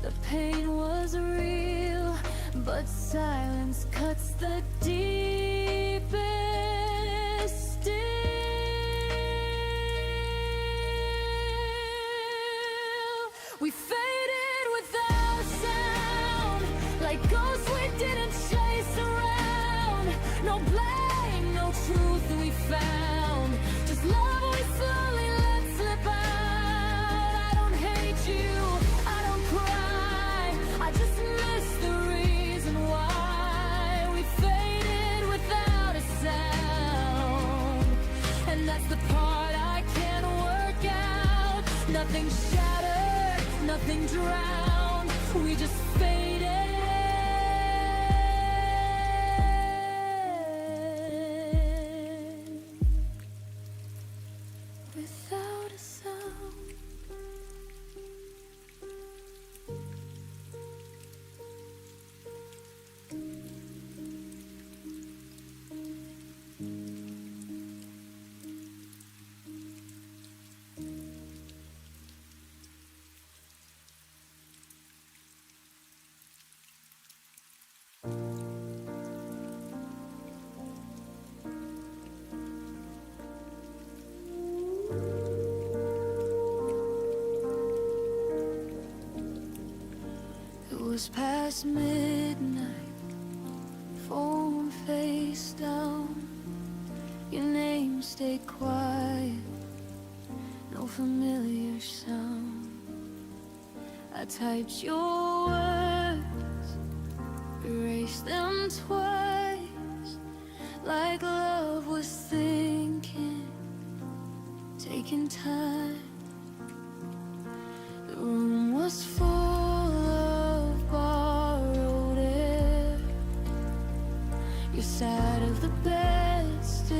the pain was real, but silence cuts the deepest still. We faded without a sound, like ghosts we didn't chase around. No blame, no truth we found, just love we slowly let slip out. I don't hate you, I don't cry, I just miss the reason why. We faded without a sound, and that's the part I can't work out. Nothing shattered, nothing drowned, we just faded without a sound. It was past midnight, phone face down. Your name stayed quiet, no familiar sound. I typed your words, erased them twice, like love was thinking, taking time. The room was full of borrowed air. Your side of the bed still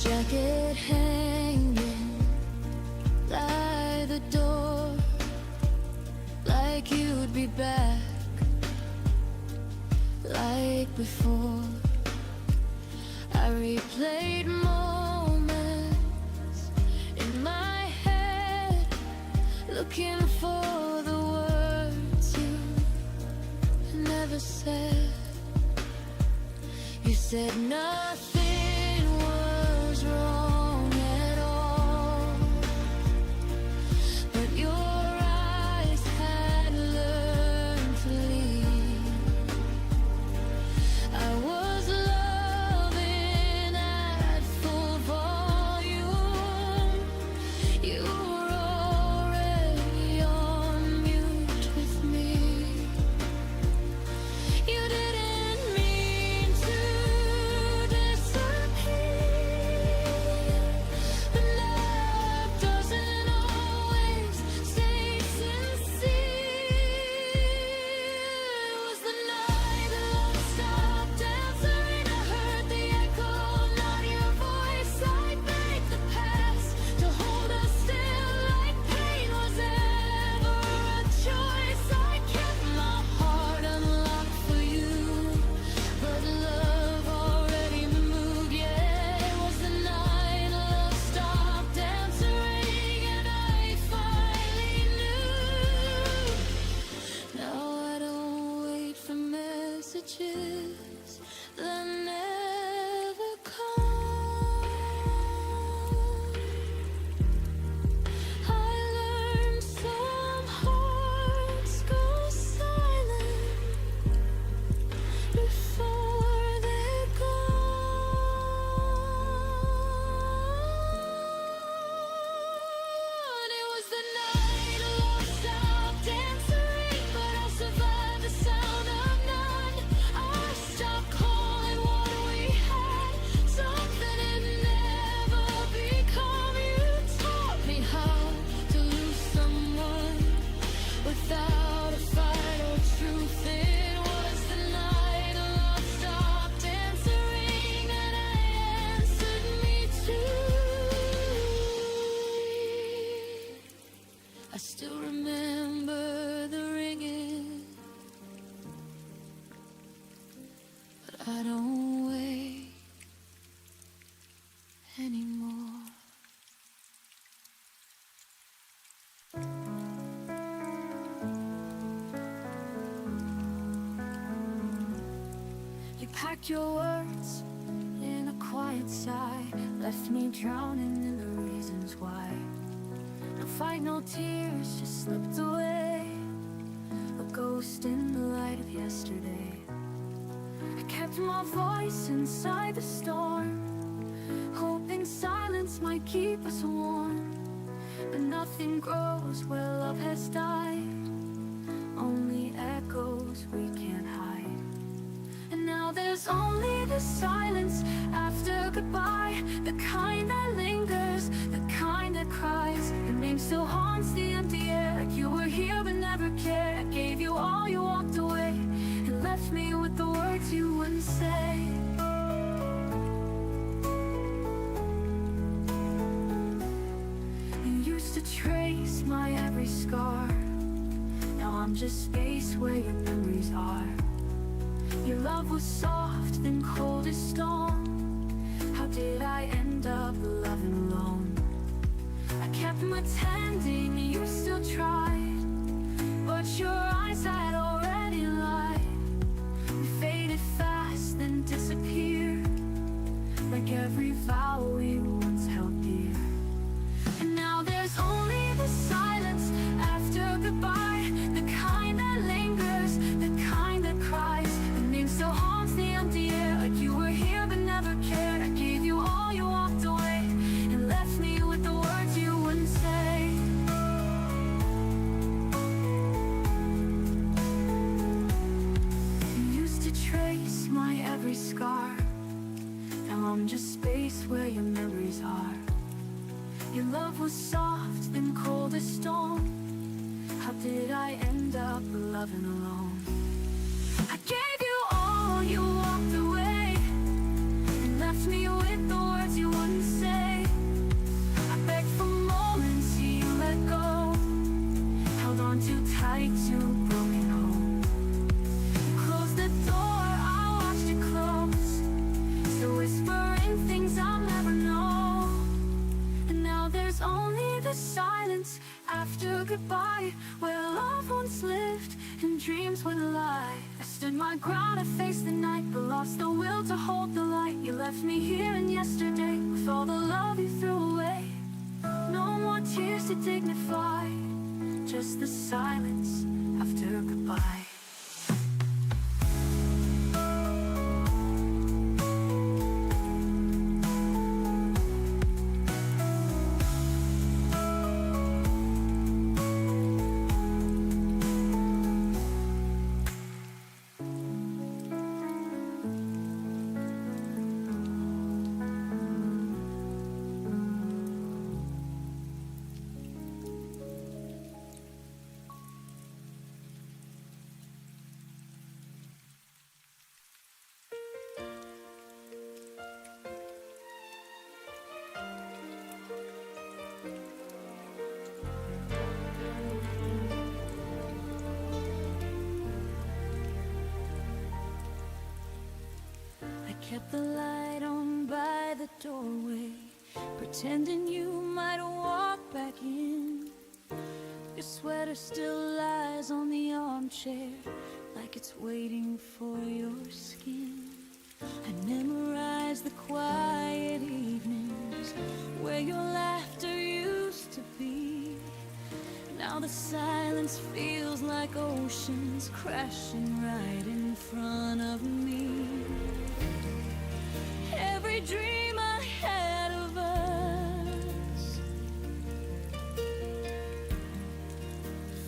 jacket hanging by the door, like you'd be back like before. I replayed moments in my head, looking for the words you never said. You said nothing was wrong at all, but your eyes had learned to leave. I was loving at full volume. You were already on mute with me. You didn't mean to disappear, but love doesn't always stay sincere. It was the night the love stopped answering. I heard the echo, not your voice. I begged the past to hold us still, like pain was ever a choice. I kept my heart unlocked for you, but love already moved. Yeah, it was the night love stopped answering, and I finally knew. Now I don't wait for messages that never come. I learned some hearts go silent before they're gone. It was the night love stopped answering, but I survived the sound of none. I stopped calling what we had, something it never become. You taught me how to lose someone without a fight or truth. It was the night love stopped answering, and I answered me too. I still remember the ringing, but I don't wait anymore. You packed your words in a quiet sigh, left me drowning in the reasons why. No fight, no tears, just slipped away, a ghost in the light of yesterday. I kept my voice inside the storm, hoping silence might keep us warm. But nothing grows where love has died, only echoes we can't hide. And now there's only the silence after goodbye, the kind that lingers, the kind that cries. Your name still haunts the empty air, like you were here but never cared. I gave you all, you walked away, and left me with the words you wouldn't say. You used to trace my every scar, now I'm just space where your memories are. Your love was soft, then cold as stone. How did I end up loving alone? I kept pretending you still tried, but your eyes had already lied. We faded fast, then disappeared, like every vow we once held dear. And now there's only the silence after goodbye, the kind that lingers, the kind that cries. The name still haunts the empty air, like you were here but never cared. I gave you all, you walked away, and left me with the words you wouldn't say. You used to trace my every scar, now I'm just space where your memories are. Your love was soft, then cold as stone. How did I end up loving alone? I gave you all, you walked away, and left me with the words you wouldn't say. goodbye, where love once lived and dreams would lie. I stood my ground, I faced the night, but lost the will to hold the light. You left me here in yesterday, with all the love you threw away. No more tears to dignify, just the silence after goodbye. Kept the light on by the doorway, pretending you might walk back in. Your sweater still lies on the armchair, like it's waiting for your skin. I memorized the quiet evenings where your laughter used to be. Now the silence feels like oceans crashing right in front of me. Every dream I had of us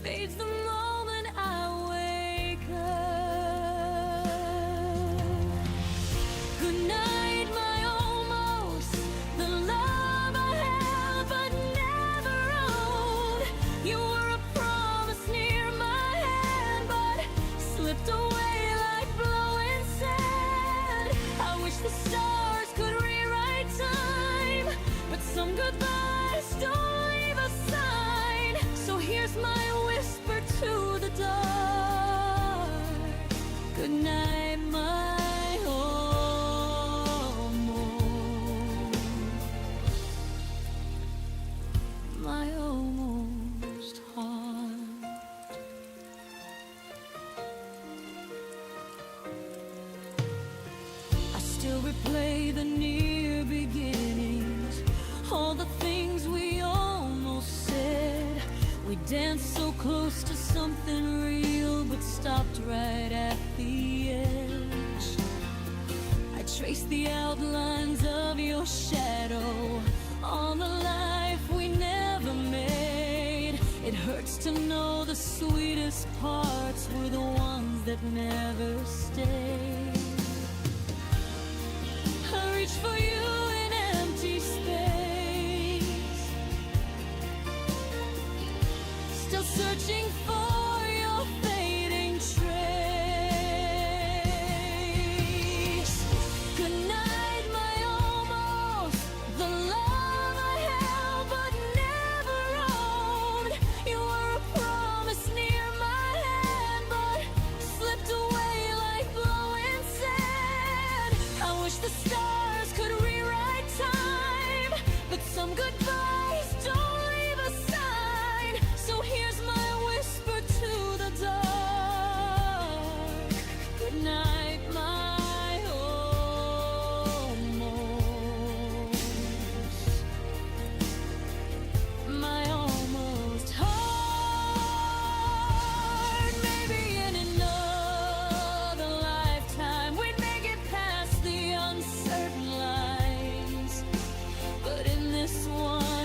fades the moment I wake up. Good night, my almost, the love I held but never owned. You were a promise near my hand, but slipped away like blowing sand. I wish the stars could rewrite time, but some goodbyes don't leave a sign. So here's my whisper to the dark. Good night, my almost, my almost heart. I still replay the near beginnings, all the things we almost said. We danced so close to something real, but stopped right at the edge. I traced the outlines of your shadow on the life we never made. It hurts to know the sweetest parts were the ones that never stayed. I reach for you in empty space, still searching for your fading trace. Good night, my almost, the love I held but never owned. You were a promise near my hand, but slipped away like blowing sand. I wish the stars could rewrite time, but some goodbyes don't leave a sign. So here's my whisper to the dark. Good night, my almost heart. Maybe in another lifetime we'd make it past the uncertain lines, but in this one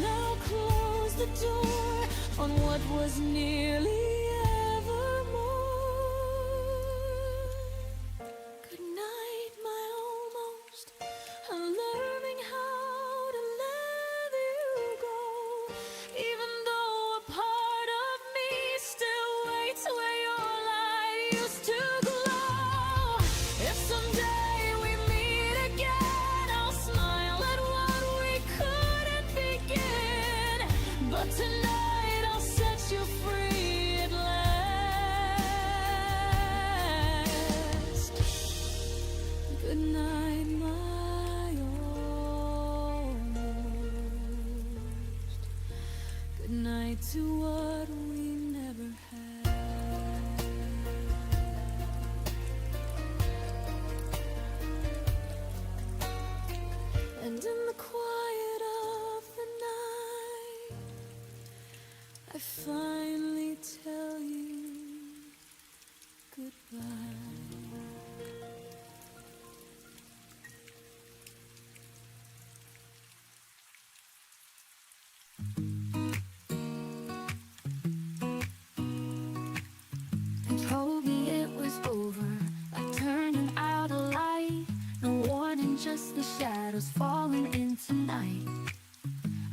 the shadows falling into night.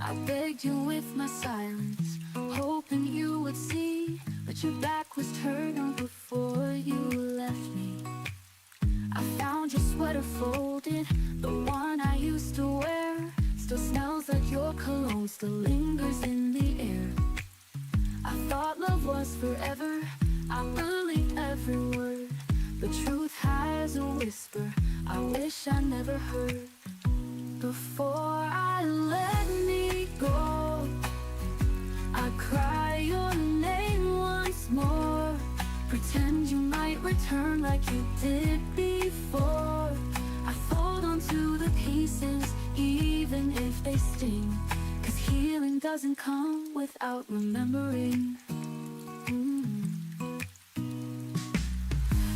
I begged you with my silence, hoping you would see, but your back was turned before you left me. I found your sweater folded, the one I used to wear. Still smells like your cologne, still lingers in the air. I thought love was forever, I believed every word. The truth has a whisper I wish I never heard. Before I let me go, I cry your name once more. Pretend you might return like you did before. I fold onto the pieces even if they sting, 'cause healing doesn't come without remembering.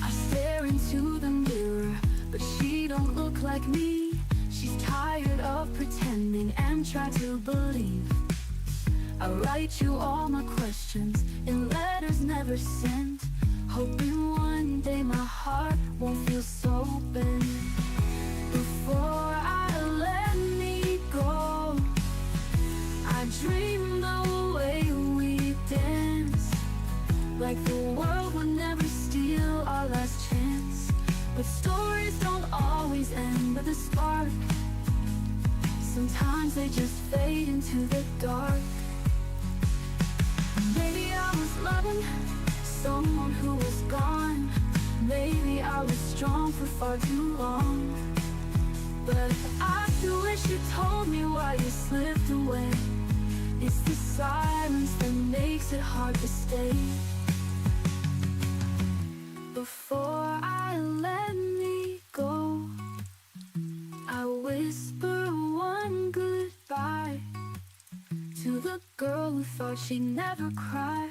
I stare into the mirror, but she don't look like me. She's tired of pretending and try to believe. I write you all my questions in letters never sent, hoping one day my heart won't feel so bent. Before I let me go, I dream the way we dance, like the world would never steal our last chance. But stories don't always end with a spark. Sometimes they just fade into the dark. Maybe I was loving someone who was gone. Maybe I was strong for far too long. But I still wish you told me why you slipped away. It's the silence that makes it hard to stay. Before I let me go, I whisper one goodbye to the girl who thought she'd never cry.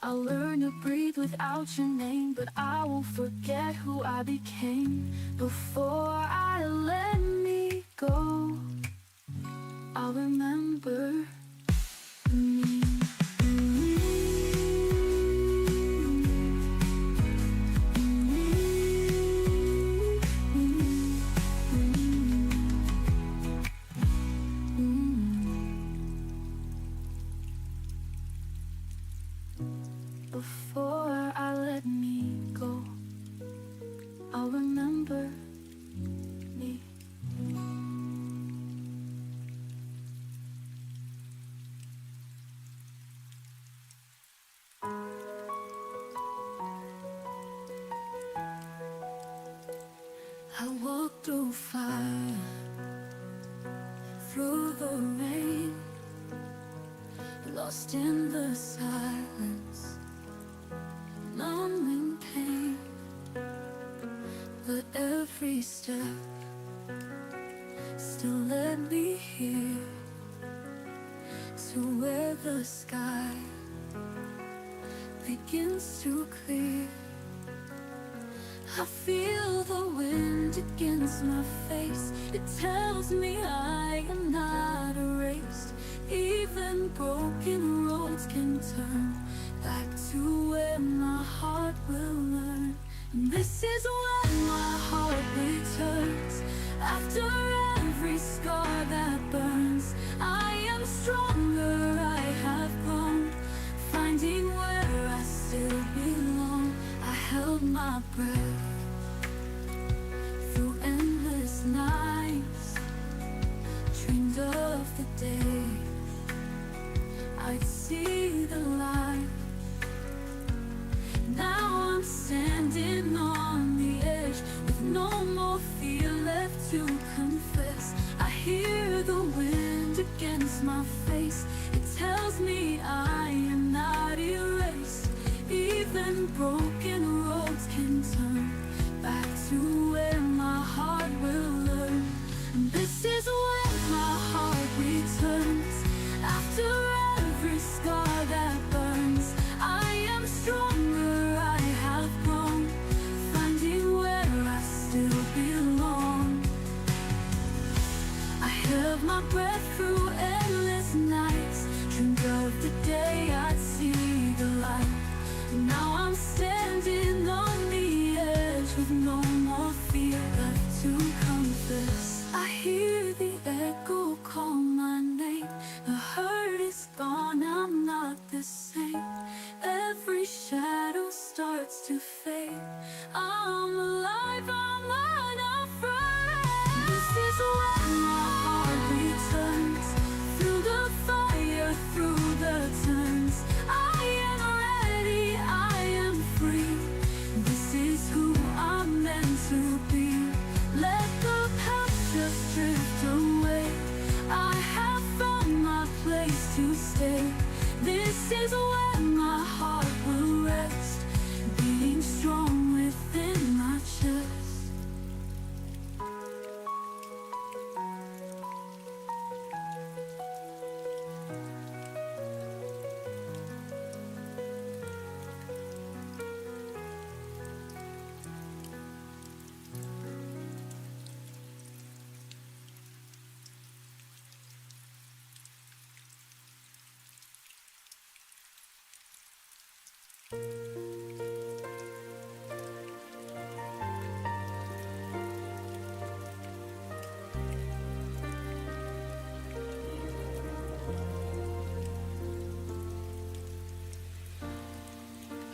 I'll learn to breathe without your name, but I won't forget who I became. Before I let me go, I'll remember me. Before I let me go, I'll remember me. I walk through fire, through the rain, lost in the silence, numbing pain. But every step still led me here, to where the sky begins to clear. I feel the wind against my face. It tells me I am not erased. Even broken roads can turn back to where my heart will learn. And this is when my heart returns. After every scar that burns, I am stronger, I have grown, finding where I still belong. I held my breath through endless nights, dreamed of the day I'd see the light. Now I'm standing on the edge with no more fear left to confess. I hear the wind against my face. It tells me I am not erased. Even broken roads can turn back to where my heart will learn. And this is when my heart returns. After every scar that burns, I am stronger, I have grown, finding where I still belong. I held my breath through endless nights, dreamed of the day I'd see the light. Now I'm standing on the edge with no more fear left to confess.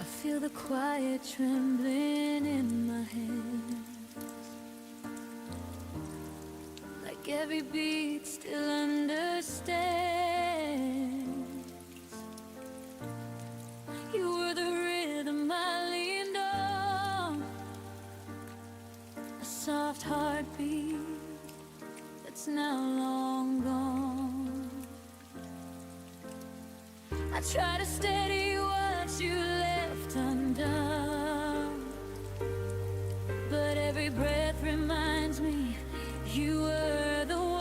I feel the quiet trembling in my hands, like every beat still understands. You were the rhythm I leaned on, a soft heartbeat that's now long gone. I try to steady what you left undone, but every breath reminds me you were the one.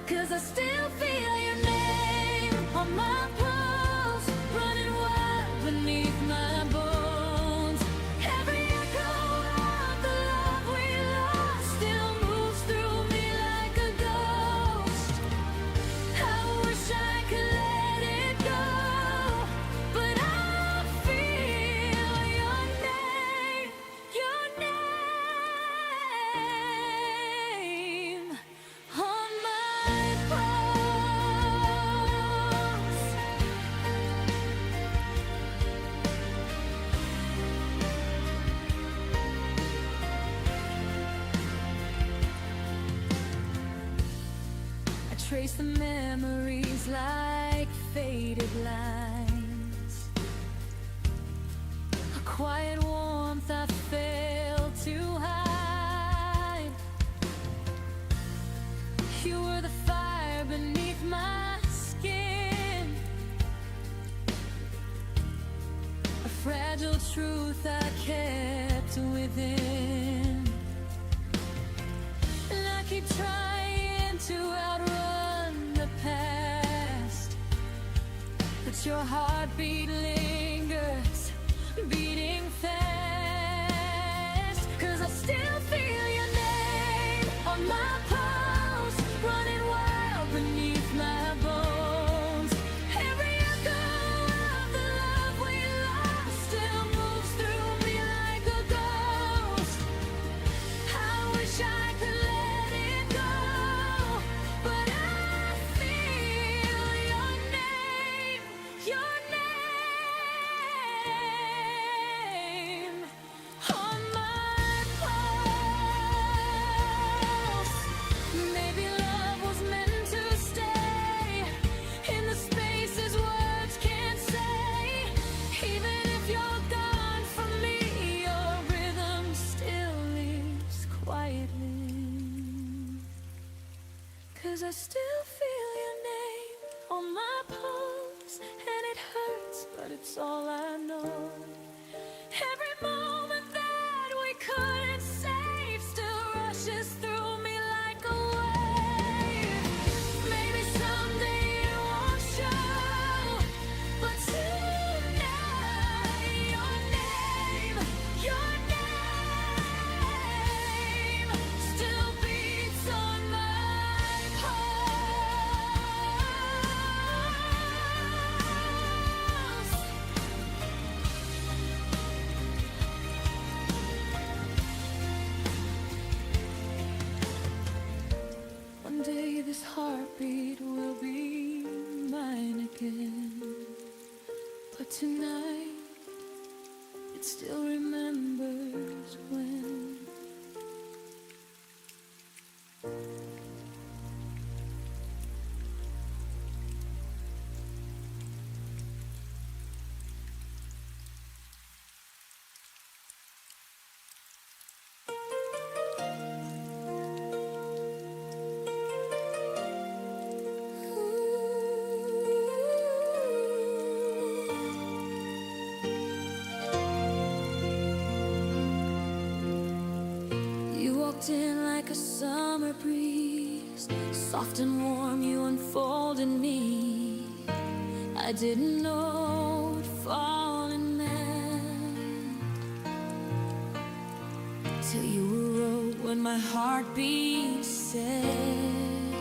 'Cause I still feel your name on my pulse, running wild beneath my bones. Every echo of the love we lost still moves through me like a ghost. I wish I could let it go, but I feel your name on my pulse. I trace the memories like faded lines, a quiet warmth I failed to hide. You were the fire beneath my skin, a fragile truth I kept within. And I keep trying to outrun the past, but your heartbeat lingers, beating fast. 'Cause I still feel your name on my pulse, running wild beneath my bones. Every echo of the love we lost still moves through me like a ghost. I wish I could let it go, but I feel your name on my pulse. Maybe love was meant to stay in the spaces words can't say. Even if you're gone from me, your rhythm still lives quietly. 'Cause I still feel your name on my pulse, and it hurts, but it's all I know. Every moment that we couldn't save still rushes through me like a wave. Maybe someday it won't show, but tonight your name still beats on my pulse. One day this heartbeat will be mine again, but tonight it still remembers when. You walked in like a summer breeze, soft and warm you unfolded me. I didn't know what falling meant till you wrote when my heartbeat said.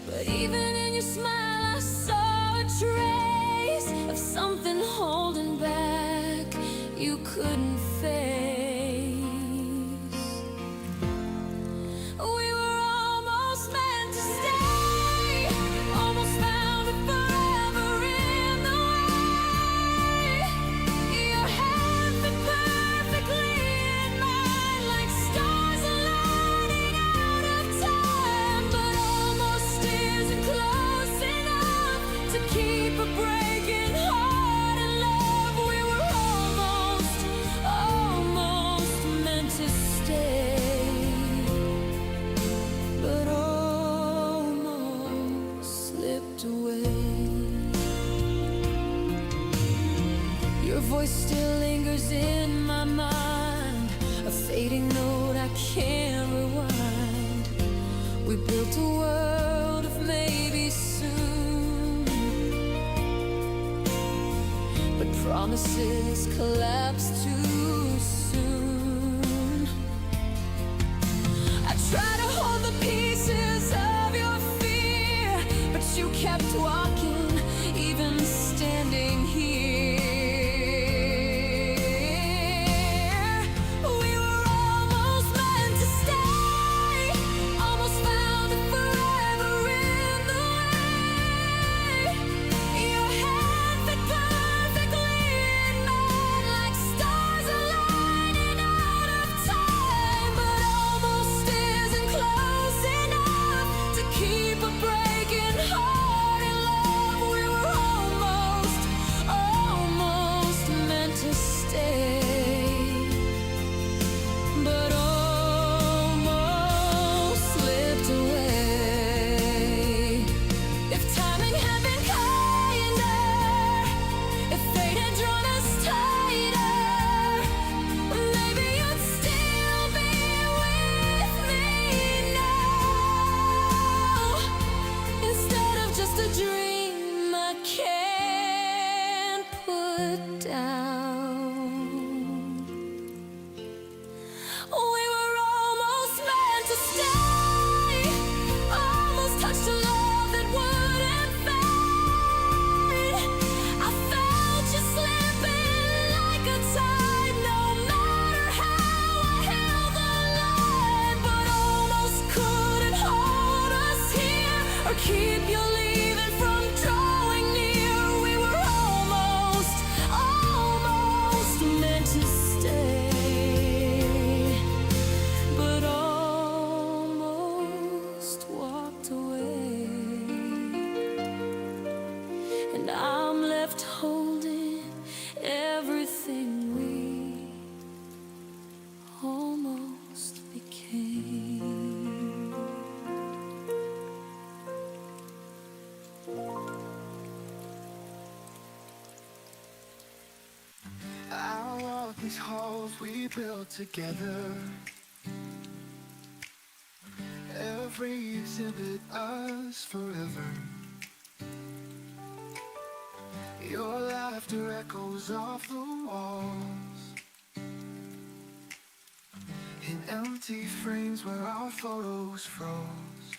But even in your smile I saw a trace holding back you couldn't face. We were almost meant to stay, almost found it forever in the way. Your hand fit perfectly in mine, like stars aligning out of time, but almost isn't close enough to keep a breaking heart in love. We were almost meant to stay, but almost slipped away. Your voice still lingers in my mind, a fading note I can't rewind. We built a world of maybe soon, but promises collapse too soon. I try to hold the pieces of your fear, but you kept walking, even standing here. We were almost meant to stay, almost found it forever in the way. Your hand fit perfectly in mine, like stars aligning out of time, but almost isn't close enough to keep a breaking heart in love. We were almost meant to stay, but almost slipped away. If timing had been kinder, if fate had drawn us tighter, maybe you'd still be with me now, instead of just a dream I can't put down. We were almost meant to stay, almost touched a love that wouldn't fade. I felt you slipping like a tide, no matter how I held the line, but almost couldn't hold us here or keep you leaving from drawing near. We were almost meant to stay, but almost walked away, and I'm left holding everything we almost became. I walk these halls we built together. Every exhibit us forever. Your laughter echoes off the walls, in empty frames where our photos froze.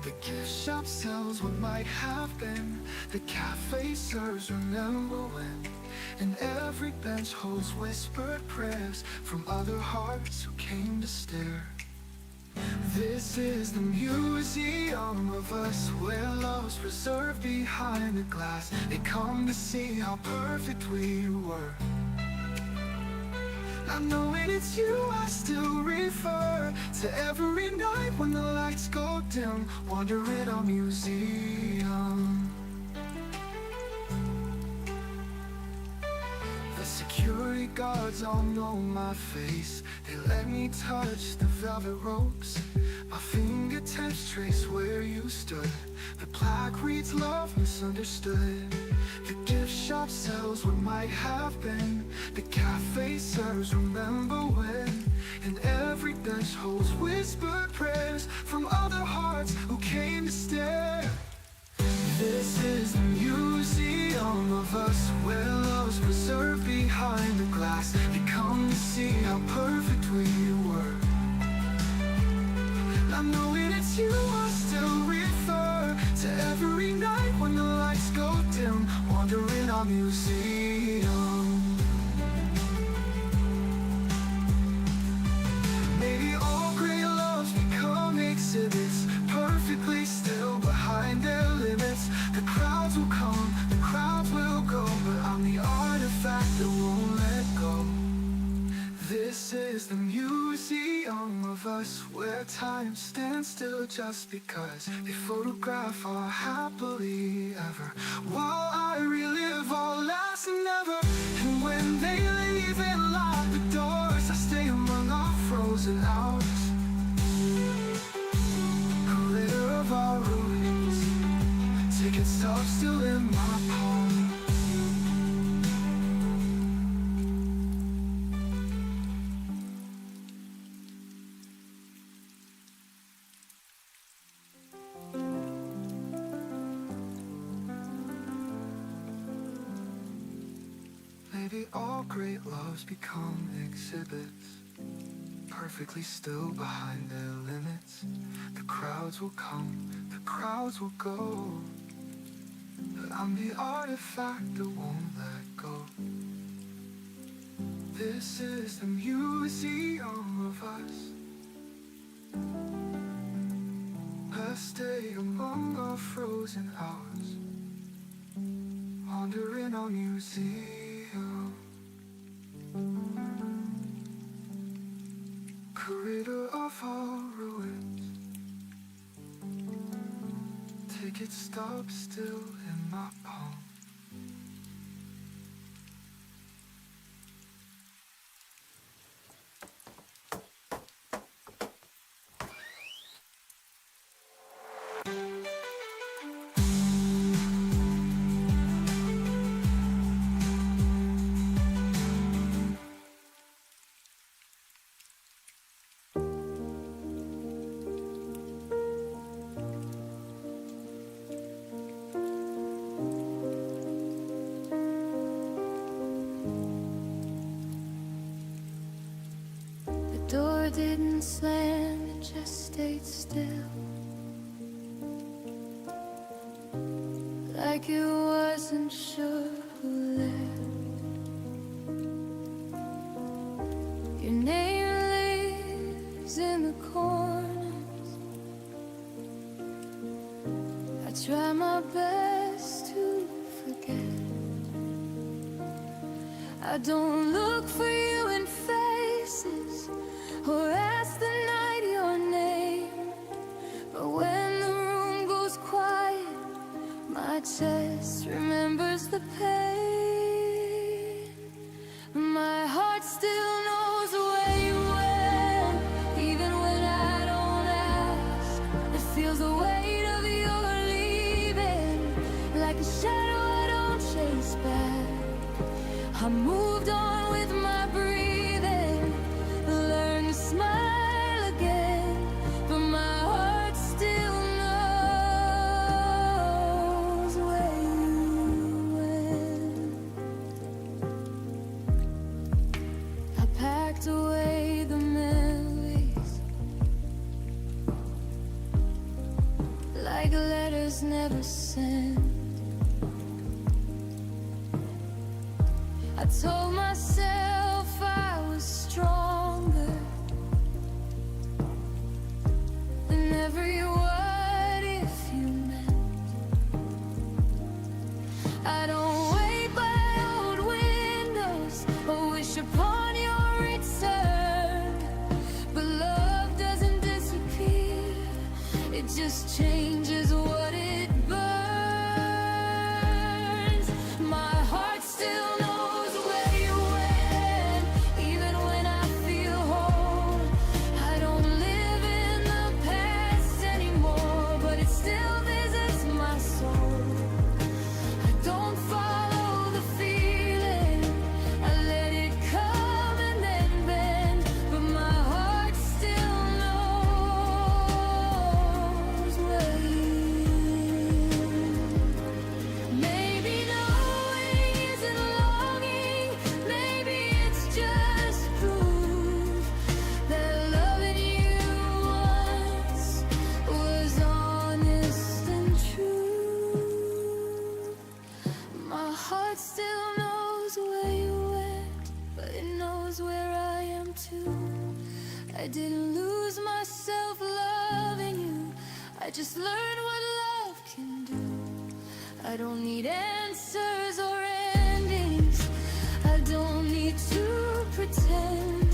The gift shop sells what might have been, the cafe serves remember when, and every bench holds whispered prayers from other hearts who came to stare. This is the museum of us, where love's preserved behind the glass. They come to see how perfect we were. Not knowing it's you, I still refer to every night when the lights go dim, wandering our museum. The security guards all know my face. They let me touch the velvet ropes. My fingertips trace where you stood. The plaque reads love misunderstood. The gift shop sells what might have been. The cafe serves remember when. And every bench holds whispered prayers from other hearts who came to stare. This is the museum of us, where love's preserved behind the glass. They come to see how perfect we were. Not knowing it's you, I still refer to every night when the lights go dim, wandering museum. Maybe all great loves become exhibits, perfectly still behind their limits. The crowds will come, the crowds will go, but I'm the artifact that won't let go. This is the museum of us, where time stands still just because they photograph our happily ever, while I relive our last and never. And when they leave and lock the doors, I stay among our frozen hours, a litter of our ruins, ticket stubs still in my palm. Maybe all great loves become exhibits, perfectly still behind their limits. The crowds will come, the crowds will go, but I'm the artifact that won't let go. This is the museum of us. Let's stay among our frozen hours, wandering our museum, corridor of our ruins, ticket stop still in my palm. The door didn't slam, it just stayed still, like it wasn't sure who lived. Your name lives in the corners. I try my best to forget. I don't look for you in faces or ask the night your name, but when the room goes quiet, my chest remembers the pain. My heart still knows where you went, even when I don't ask. It feels the weight of your leaving, like a shadow I don't chase back. I moved on with my breathing, learned to smile again, but my heart still knows where you went. I packed away the memories, like letters never sent. I told myself I was stronger than every what if you meant. I don't wait by old windows or wish upon your return, but love doesn't disappear, it just changes what it burns. My heart still knows where you went. I didn't lose myself loving you. I just learned what love can do. I don't need answers or endings. I don't need to pretend.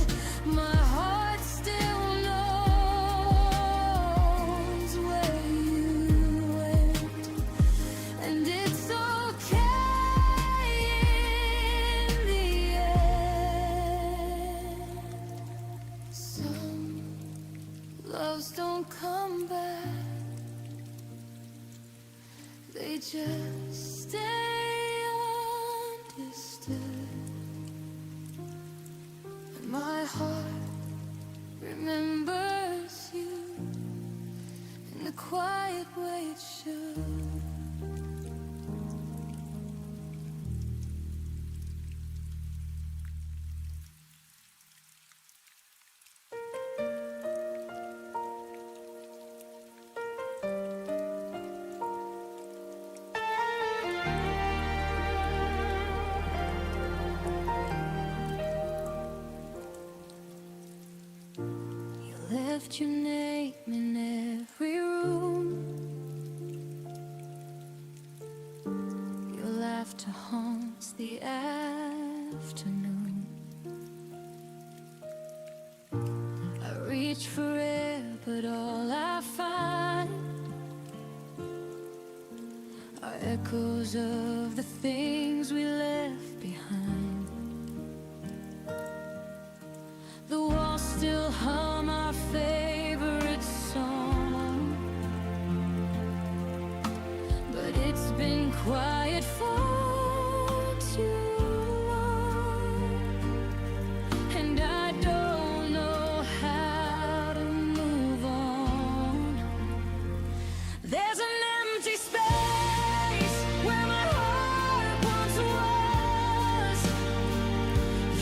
My heart still knows where you went, and it's okay in the end. Some loves don't come back, they just stay understood. And my heart remembers you in the quiet way it should. Left your name in every room. Your laughter haunts the afternoon. I reach for air, but all I find are echoes of the things we left behind. The walls still hum our favorite song, but it's been quiet for too long, and I don't know how to move on. There's an empty space where my heart once was.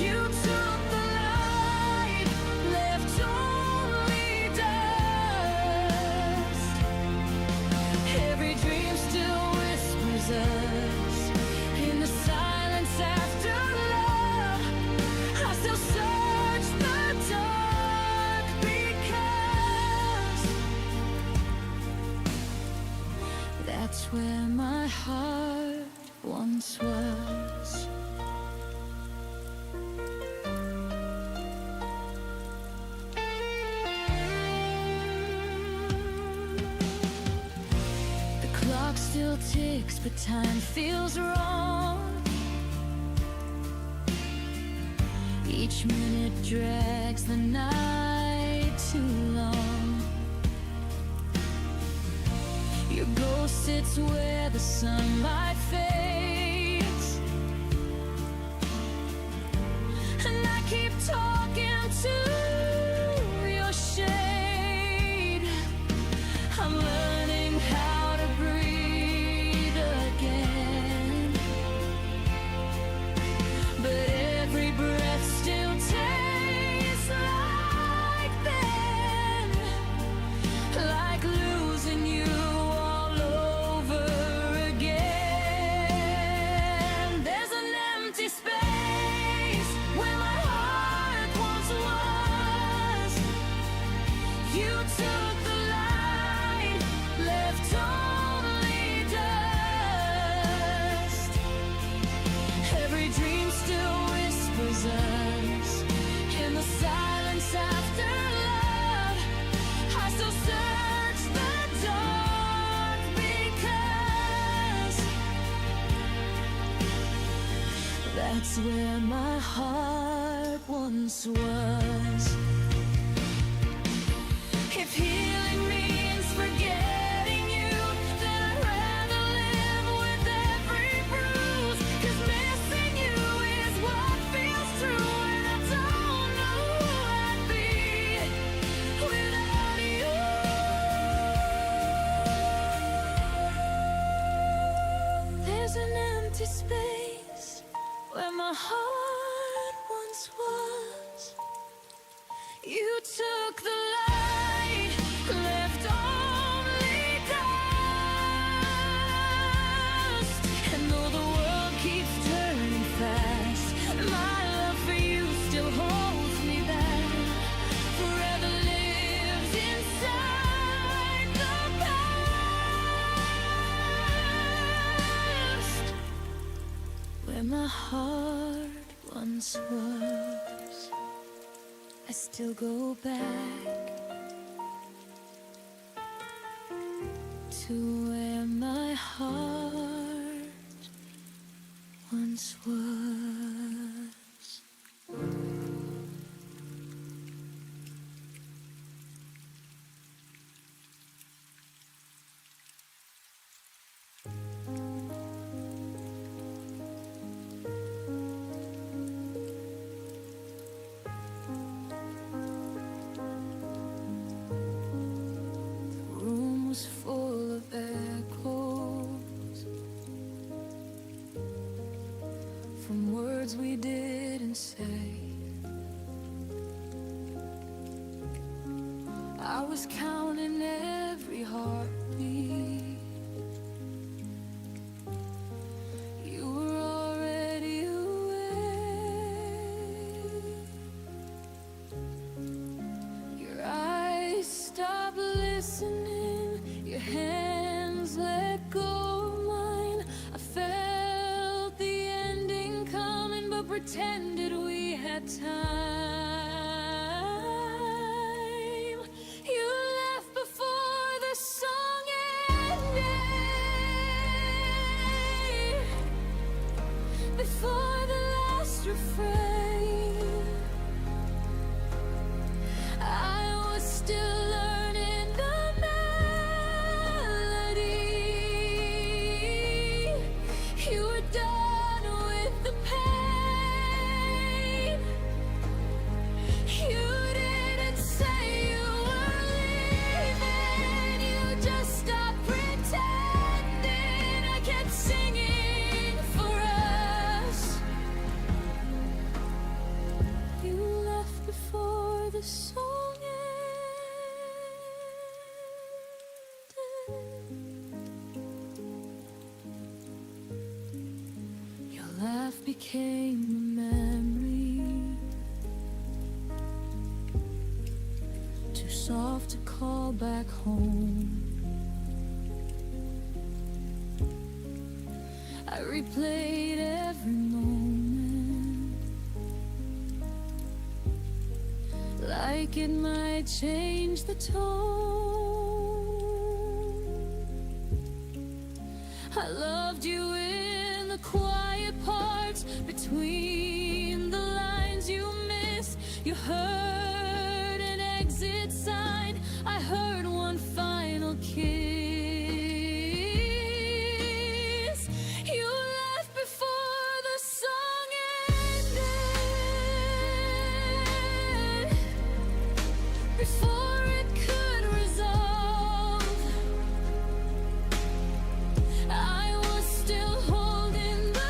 You took the light, left only dust. Every dream still whispers us in the silence after love. I still search the dark because that's where my heart once was. The clock still ticks, but time feels wrong. Each minute drags the night too long. Your ghost sits where the sunlight fades, and I keep talking to your shade. I'm learning how to breathe again, but every breath still tastes like then, like losing you all over again. There's an empty space where my heart once was. You took the light, left only dust. Every dream still whispers us in the silence after love. I still search the dark because that's where my heart once was. If healing means forgetting you, then I'd rather live with every bruise. 'Cause missing you is what feels true, and I don't know who I'd be without you. There's an empty space where my heart once was. once was. I still go back to where my heart once was. Full of echoes from words we didn't say. I was counting every heartbeat. You were already away. Your eyes stopped listening. Your hands let go of mine. I felt the ending coming, but pretended we had time. You left before the song ended, before the last refrain. I was still learning the you were done with the pain. You didn't say you were leaving. You just stopped pretending. I kept singing for us. You left before the song ended. Your laugh became a memory, too soft to call back home. I replayed every moment, like it might change the tone. I loved you in the quiet parts, between the lines you missed. You heard an exit sign. I heard one final kiss. You left before the song ended, before it could resolve. I was still holding the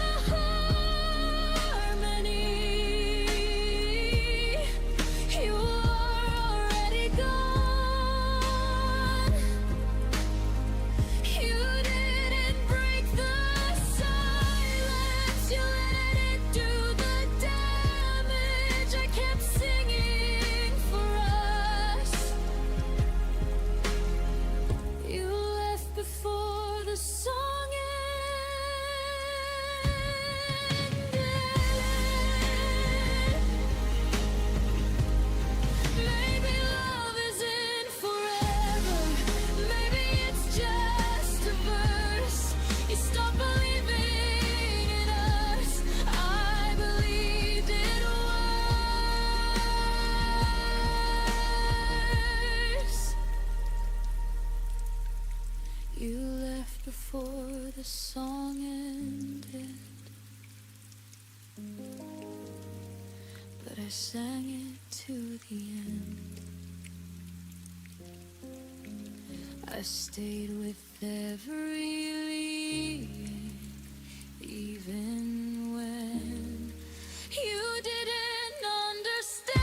harmony. You were already gone. You didn't break the silence. You let it do the damage. I kept singing for us. You left before the song ended. Maybe love isn't forever. Maybe it's just a verse. You stopped believing in us. I believed it worse. You left before the song ended, but I sang it to the end. I stayed with every leaving, even when you didn't understand.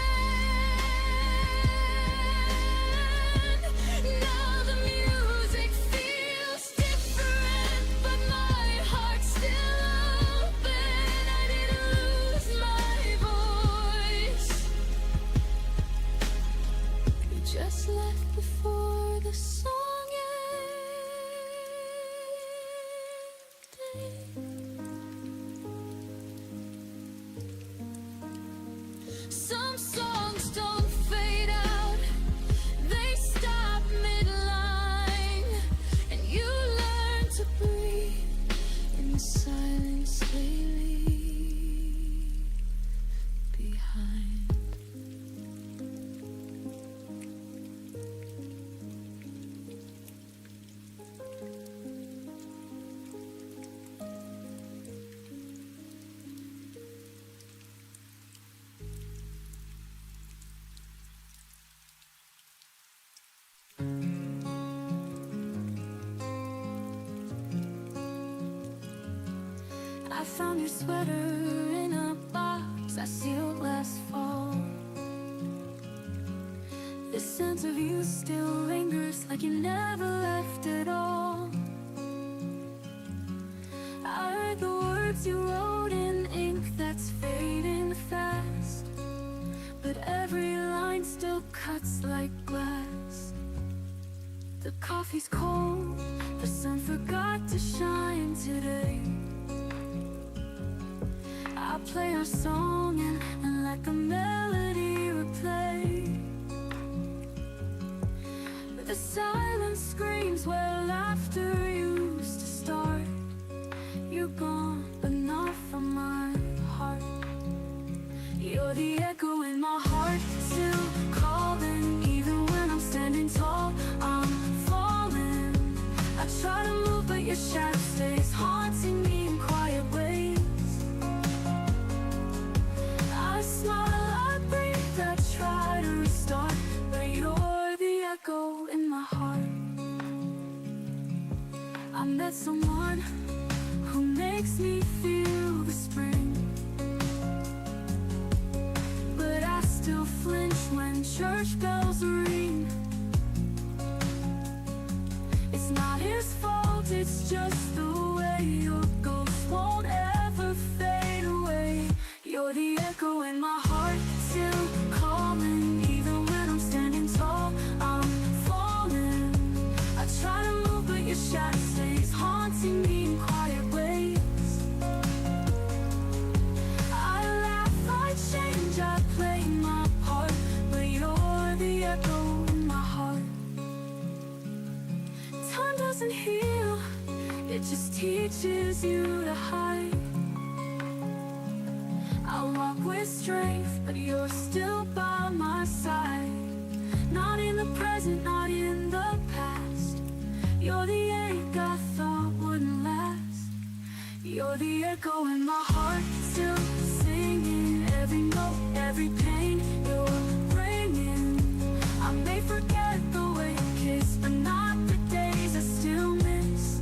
Now the music feels different, but my heart's still open. I didn't lose my voice. You just left before the song ended. found your sweater in a box I sealed last fall. The scent of you still lingers like you never left at all. I read the words you wrote in ink that's fading fast, but every line still cuts like glass. The coffee's cold, the sun forgot to shine today. I play our song and let the melody replay. The silence screams where laughter used to start. You're gone, but not from my heart. You're the echo in my heart, still calling. Even when I'm standing tall, I'm falling. I try to move, but your shadow stays haunting me in quiet ways. I smile, I breathe, I try to restart, but you're the echo in my heart. I met someone who makes me feel the spring, but I still flinch when church bells ring. It's not his fault, it's just the way your ghost won't ever fade away. You're the echo in my heart, still calling. Even when I'm standing tall, I'm falling. I try to move, but your shadow stays haunting me in quiet ways. I laugh, I change, I play my part, but you're the echo in my heart. Time doesn't heal, it just teaches you to hide. I walk with strength, but you're still by my side. Not in the present, not in the past. You're the ache I thought wouldn't last. You're the echo in my heart, still singing. Every note, every pain you're bringing. I may forget the way you kiss, but not the days I still miss.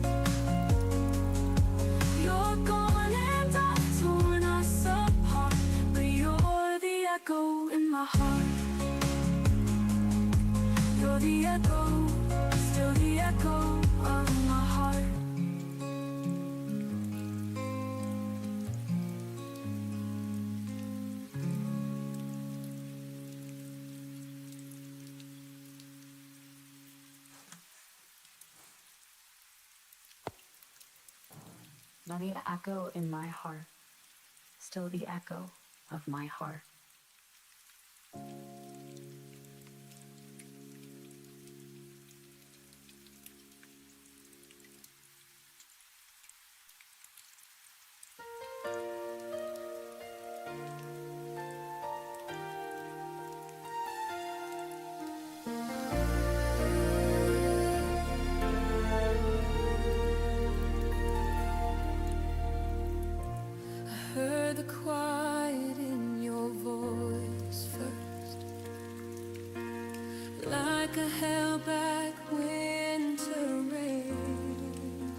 You're gone and I've torn us apart, but you're the echo in my heart. You're the echo, still the echo of my heart. Now the echo in my heart, still the echo of my heart. Heard the quiet in your voice first, like a held back winter rain.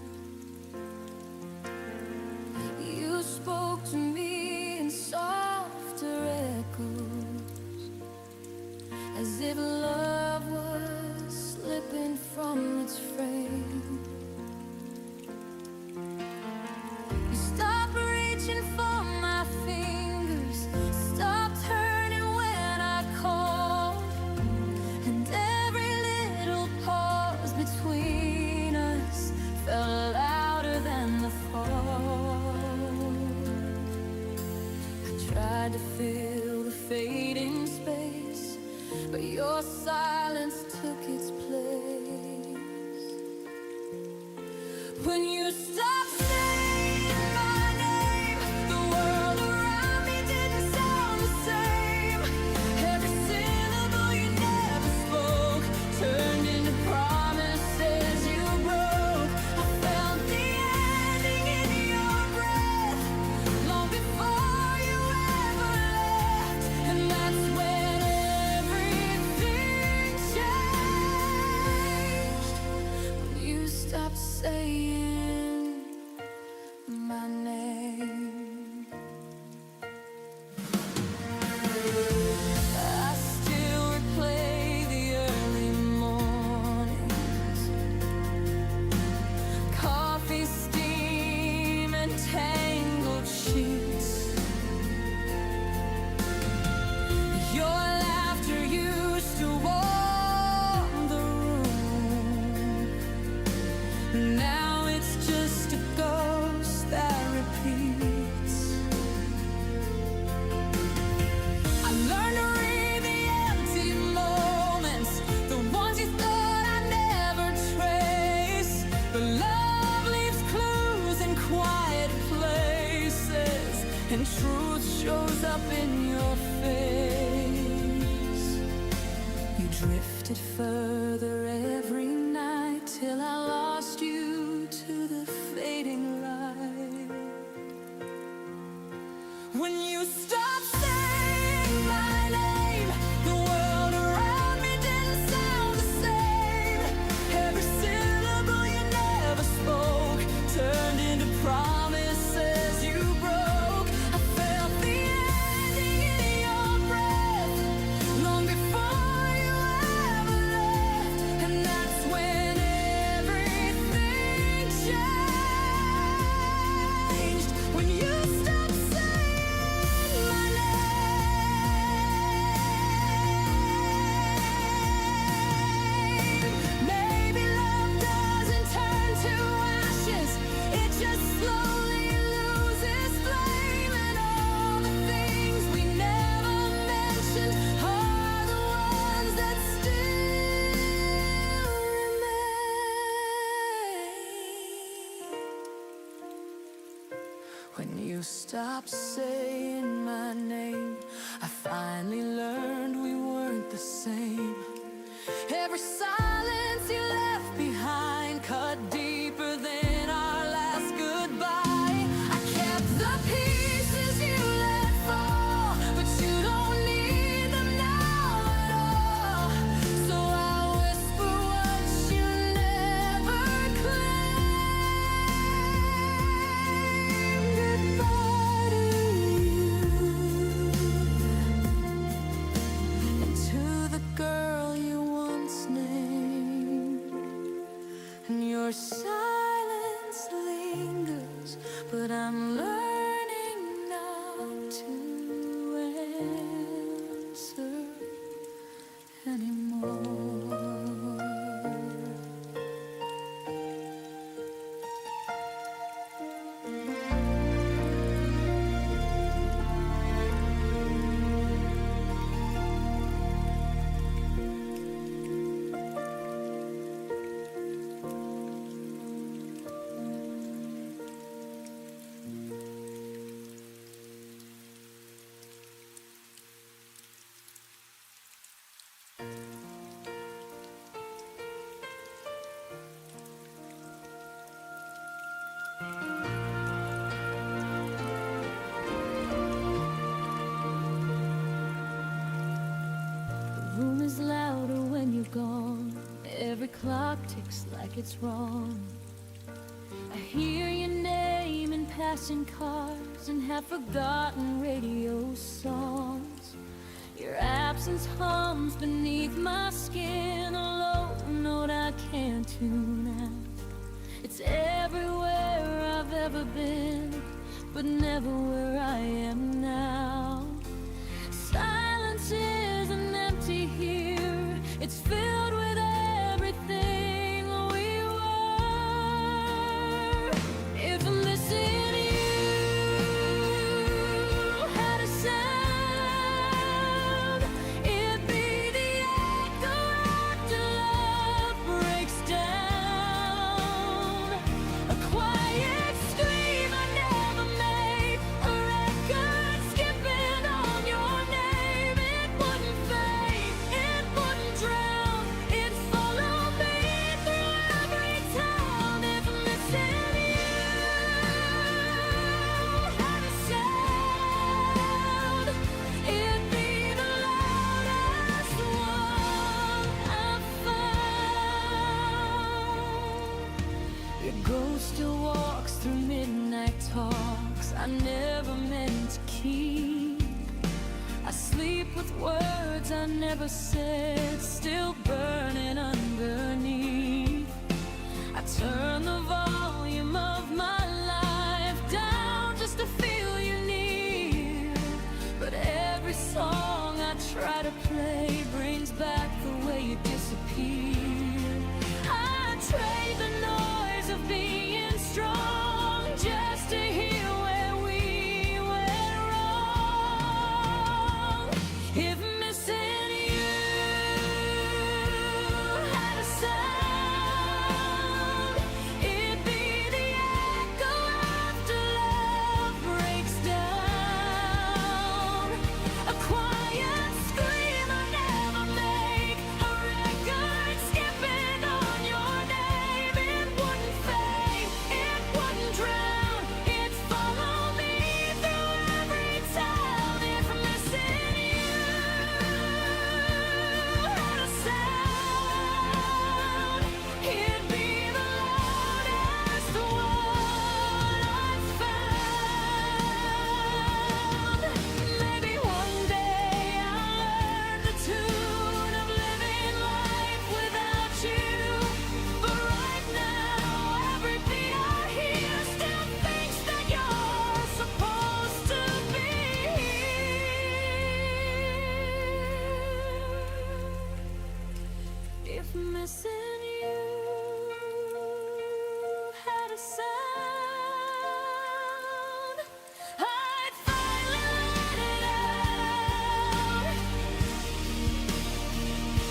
You spoke to me in softer echoes, as if love was slipping from its frame. You stopped reaching for my fingers, stop turning when I called, and every little pause between us felt louder than the fall. I tried to fill the fading space, but your silence took its place. When you stopped saying my name, the world around me didn't sound the same. Every syllable you never spoke turned into promises you broke. I felt the ending in your breath long before you ever left, and that's when everything changed. When you stopped saying drifted further every night till I lost you to the fading light. When you stopped saying my name, the world around me didn't sound the same. Every syllable you never spoke turned into promises you broke. I felt the ending in your breath long before you ever left, and that's when everything changed. When you stopped saying my name. Maybe love doesn't turn to ashes, it just slowly loses flame, and all the things we never mentioned are the ones that still remain. When you stopped saying my name, I finally learned we weren't the same. Every silence you left behind cut deeper than our last goodbye. I kept the pieces you let fall, but you don't need them now at all. So I whisper what you never claimed. Goodbye to you, and to the girl you once named. And your silence lingers, but I'm learning not to answer anymore. The room is louder when you're gone. Every clock ticks like it's wrong. I hear your name in passing cars and have forgotten radio songs. Your absence hums beneath my skin, a low note I can't tune out. It's everywhere I've ever been, but never where I am now. Silence isn't empty here, it's filled with everything we were. If missing you had a sound, it'd be the echo after love breaks down. A quiet scream I never made, a record skipping on your name. It wouldn't fade, it wouldn't drown, it'd follow me through every town. If missing you had a sound, it'd be the loudest one I've found. Your ghost still walks through midnight talks I never meant to keep. I sleep with words I never said, still burning underneath. I turn the volume of my life down just to feel you near, but every song I try to play brings back the way you disappeared. I trade the noise of being strong just to hear where we went wrong. If missing you had a sound, it'd be the echo after love breaks down. A quiet scream I never make, a if missing you had a sound, I'd finally let it out.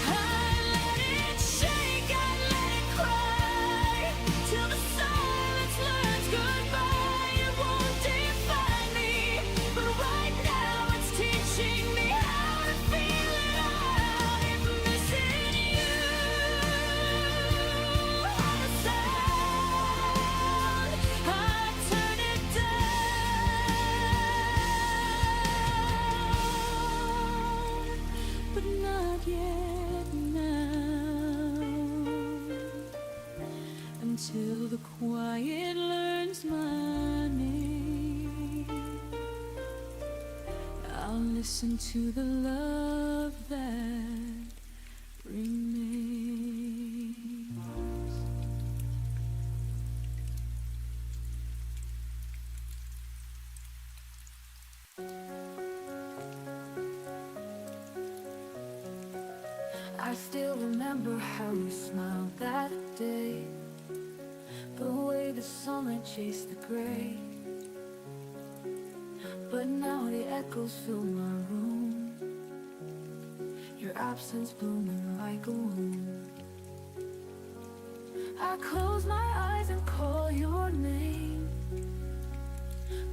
I'd let it shake, I'd let it cry, till the silence learns goodbye. It won't define me, but right now it's teaching me how to feel it out. If missing you had a sound, I'd turn it down, but not yet now, until the quiet learns my name. I'll listen to the love that remains. I still remember how you smiled that day, the way the sunlight chased the gray. But now the echoes fill my room, your absence blooming like a wound. I close my eyes and call your name.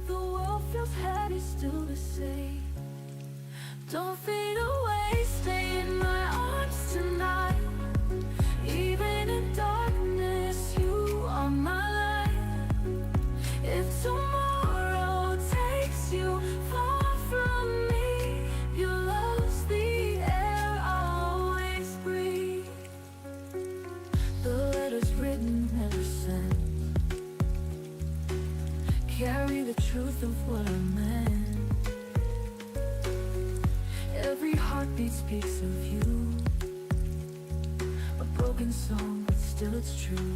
The world feels heavy, still the same. Don't fade away, stay in my arms tonight. Even in darkness, you are my light. If tomorrow takes you far from me, your love's the air I'll always breathe. The letters written, never sent, carry the truth of what I meant. Every heartbeat speaks of you, a broken song, but still it's true.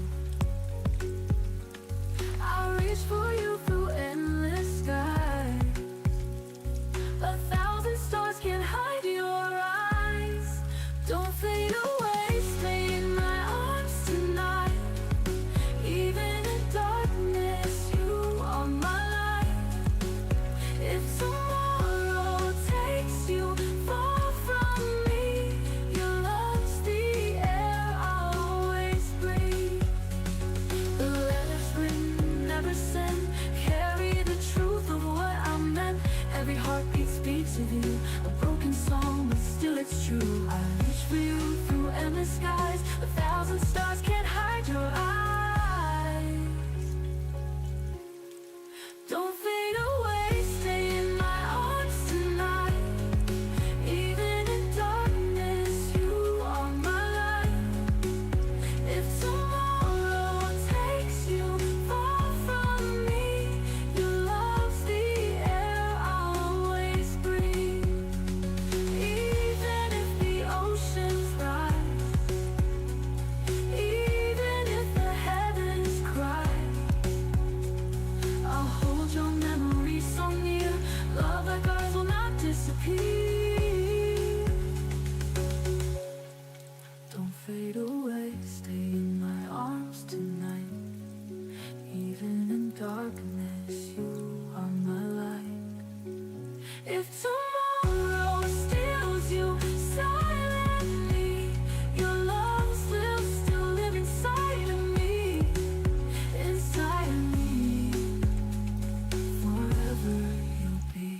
I reach for you through endless skies. 1,000 stars can't hide your eyes. Don't fade away, stay in my arms tonight. Even in darkness, you are my light. If tomorrow takes you far from me, your love's the air I'll always breathe. The letters written, never sent, carry the truth of what I meant. Every heartbeat speaks of you, a broken song, but still it's true. I reach for you through endless skies. 1,000 stars can't hide your eyes. Don't fade away, stay in my arms tonight. Even in darkness, you are my light. If tomorrow takes you far from me, your love's the air I'll always breathe. Even if the oceans rise, even if the heavens cry, I'll hold your memory so near. Love like ours will not disappear. Don't fade away, stay in my arms tonight. Even in darkness, you are my light. If tomorrow steals you silently, your love will still live inside of me. Inside of me, forever you'll be.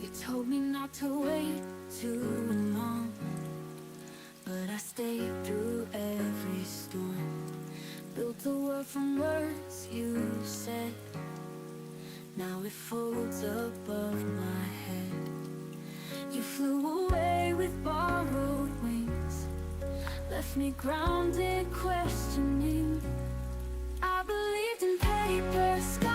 You told me not to wait too long, but I stayed through every storm. Built a world from words you said. Now it folds above my head. You flew away with borrowed wings, left me grounded, questioning. I believed in paper skies.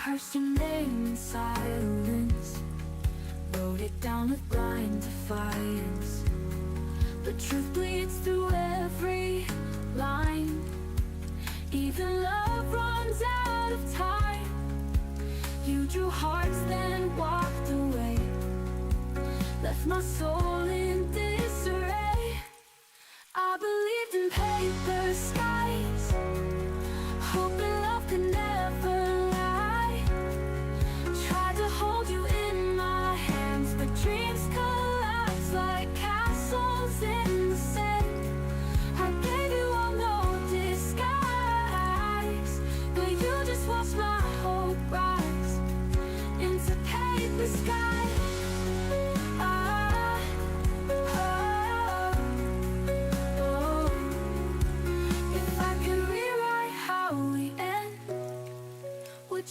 rehearsed your name in silence, wrote it down with blind defiance. But truth bleeds through every line. Even love runs out of time. You drew hearts then walked away, left my soul in disarray. I believed in paper skies, hoping love could never lie. Tried to hold you in my hands, but dreams collapse like castles in the sand. I gave you all no disguise, but you just watched my hope rise into paper skies.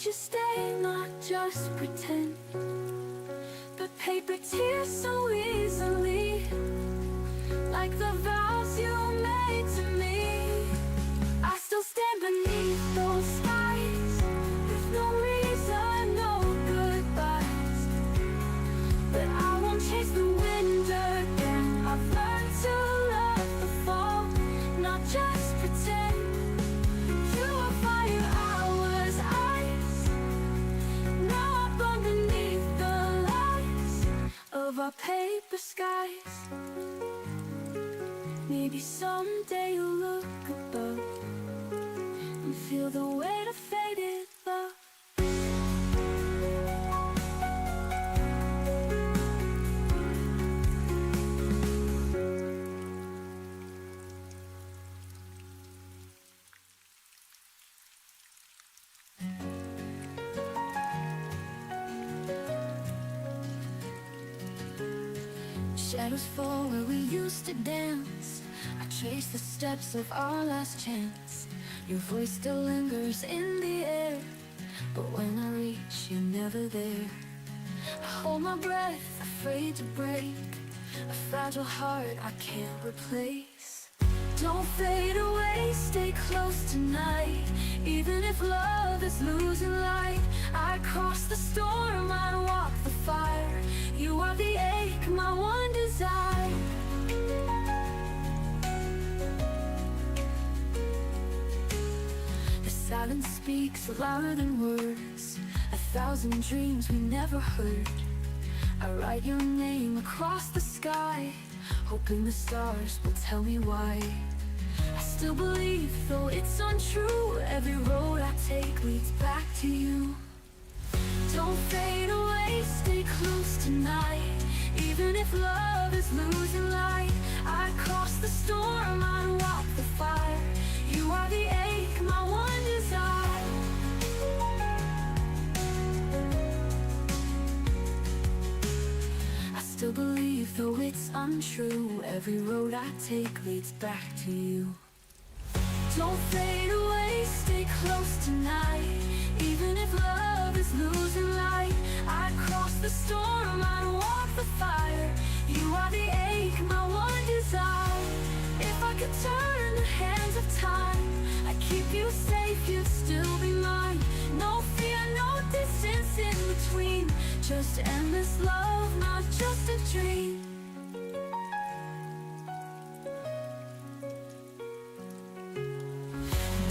You stay, not just pretend. But paper tears so easily, like the vows you made to me. I still stand beneath those skies, with no reason, no goodbyes. But I won't chase the wind again. I've learned to love the fall, not just pretend. You were fire, I was ice. Now I burn beneath the lights of our paper skies. Maybe someday you'll look above and feel the weight of faded love. Shadows fall where we used to dance. I trace the steps of our last chance. Your voice still lingers in the air, but when I reach, you're never there. I hold my breath, afraid to break a fragile heart I can't replace. Don't fade away, stay close tonight. Even if love is losing light, I cross the storm, I walk the fire. You are the ache, my one desire. The silence speaks louder than words, 1,000 dreams we never heard. I write your name across the sky, hoping the stars will tell me why. I still believe, though it's untrue, every road I take leads back to you. Don't fade away, stay close tonight. Even if love is losing light, I cross the storm, I walk the fire. You are the ache, my one desire. I still believe, though it's untrue, every road I take leads back to you. Don't fade away, stay close tonight. Even if love is losing light, I cross the storm, I walk the fire. You are the ache, my one desire. If I could turn the hands of time, I'd keep you safe, you'd still be mine. No fear, no distance in between, just endless love, not just a dream.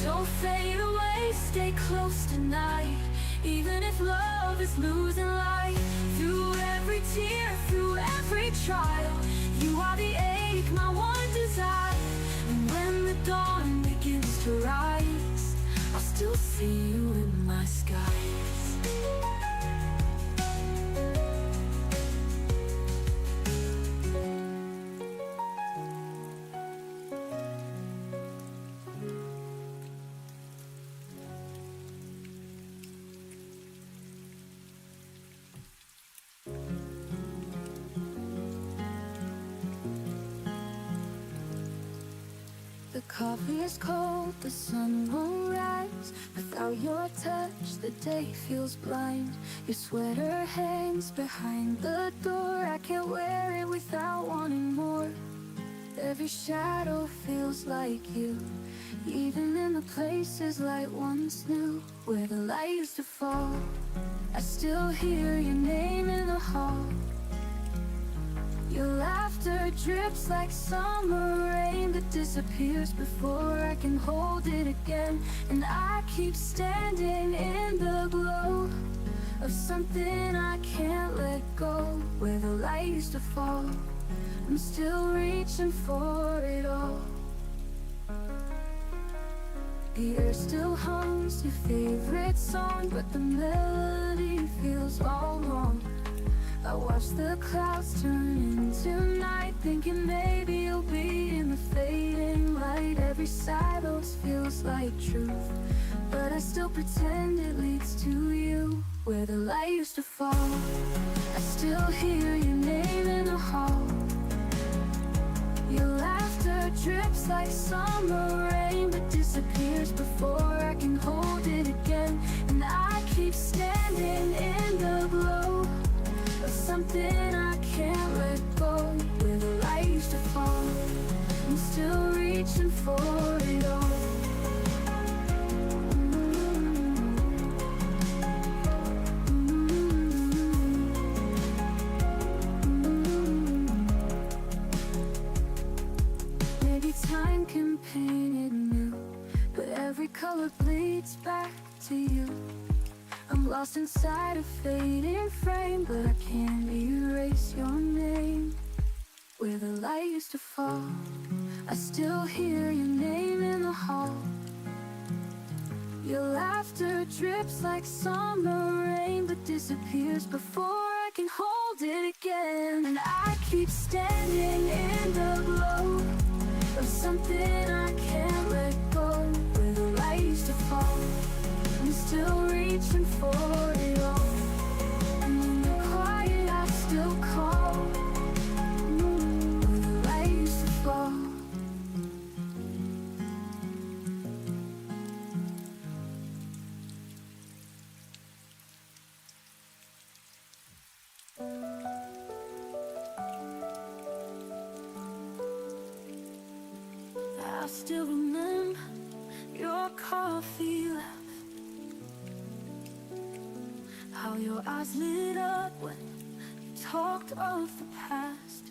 Don't fade away, stay close tonight. Even if love is losing light, through every tear, through every trial, you are the ache, my one desire. And when the dawn begins to rise, I'll still see you in my skies. The coffee is cold, the sun won't rise. Without your touch, the day feels blind. Your sweater hangs behind the door. I can't wear it without wanting more. Every shadow feels like you, even in the places light once knew, where the light used to fall, I still hear your name in the hall. Your laughter drips like summer rain, but disappears before I can hold it again. And I keep standing in the glow of something I can't let go. Where the light used to fall, I'm still reaching for it all. The air still hums your favorite song, but the melody feels all wrong. I watch the clouds turn into night, thinking maybe you'll be in the fading light. Every silence feels like truth, but I still pretend it leads to you. Where the light used to fall, I still hear your name in the hall. Your laughter drips like summer rain, but disappears before I can hold it again. And I keep standing in the glow of something I can't let go. Where the light used to fall, I'm still reaching for it all. Maybe time can paint it new, but every color bleeds back to you. I'm lost inside a fading frame, but I can't erase your name. Where the light used to fall, I still hear your name in the hall. Your laughter drips like summer rain, but disappears before I can hold it again. And I keep standing in the glow of something I can't let go. Where the light used to fall, I'm still reaching for it all. And when you're quiet, I still call. Where the light used to fall. I still remember your coffee laugh, how your eyes lit up when you talked of the past.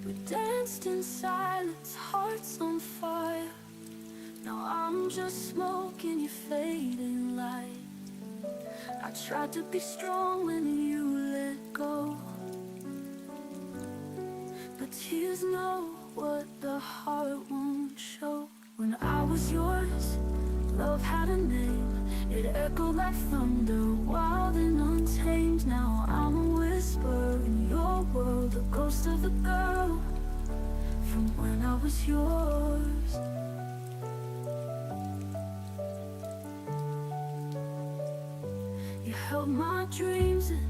We danced in silence, hearts on fire. Now I'm just smoke in your fading light. I tried to be strong when you let go, but tears know what the heart won't show. When I was yours, love had a name. It echoed like thunder, wild and untamed. Now I'm a whisper in your world, a ghost of the girl from when I was yours. You held my dreams in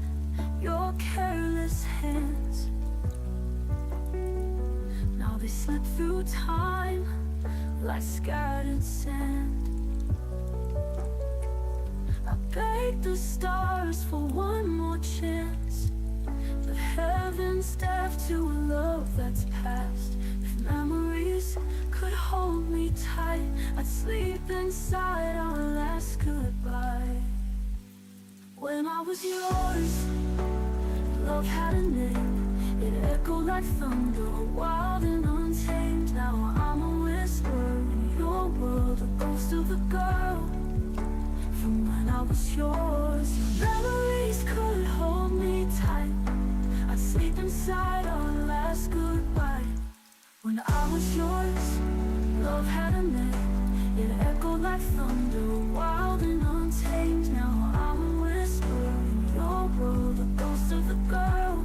your careless hands. Now they slip through time like scattered sand. I begged the stars for one more chance, but heaven's deaf to a love that's past. If memories could hold me tight, I'd sleep inside our last goodbye. When I was yours, love had a name. It echoed like thunder, wild and untamed. Now I'm a whisper in your world, a ghost of a girl from when I was yours. Your memories could hold me tight, I'd sleep inside our last goodbye. When I was yours, love had a name. It echoed like thunder, wild and untamed. Now I'm a whisper in your world, a ghost of a girl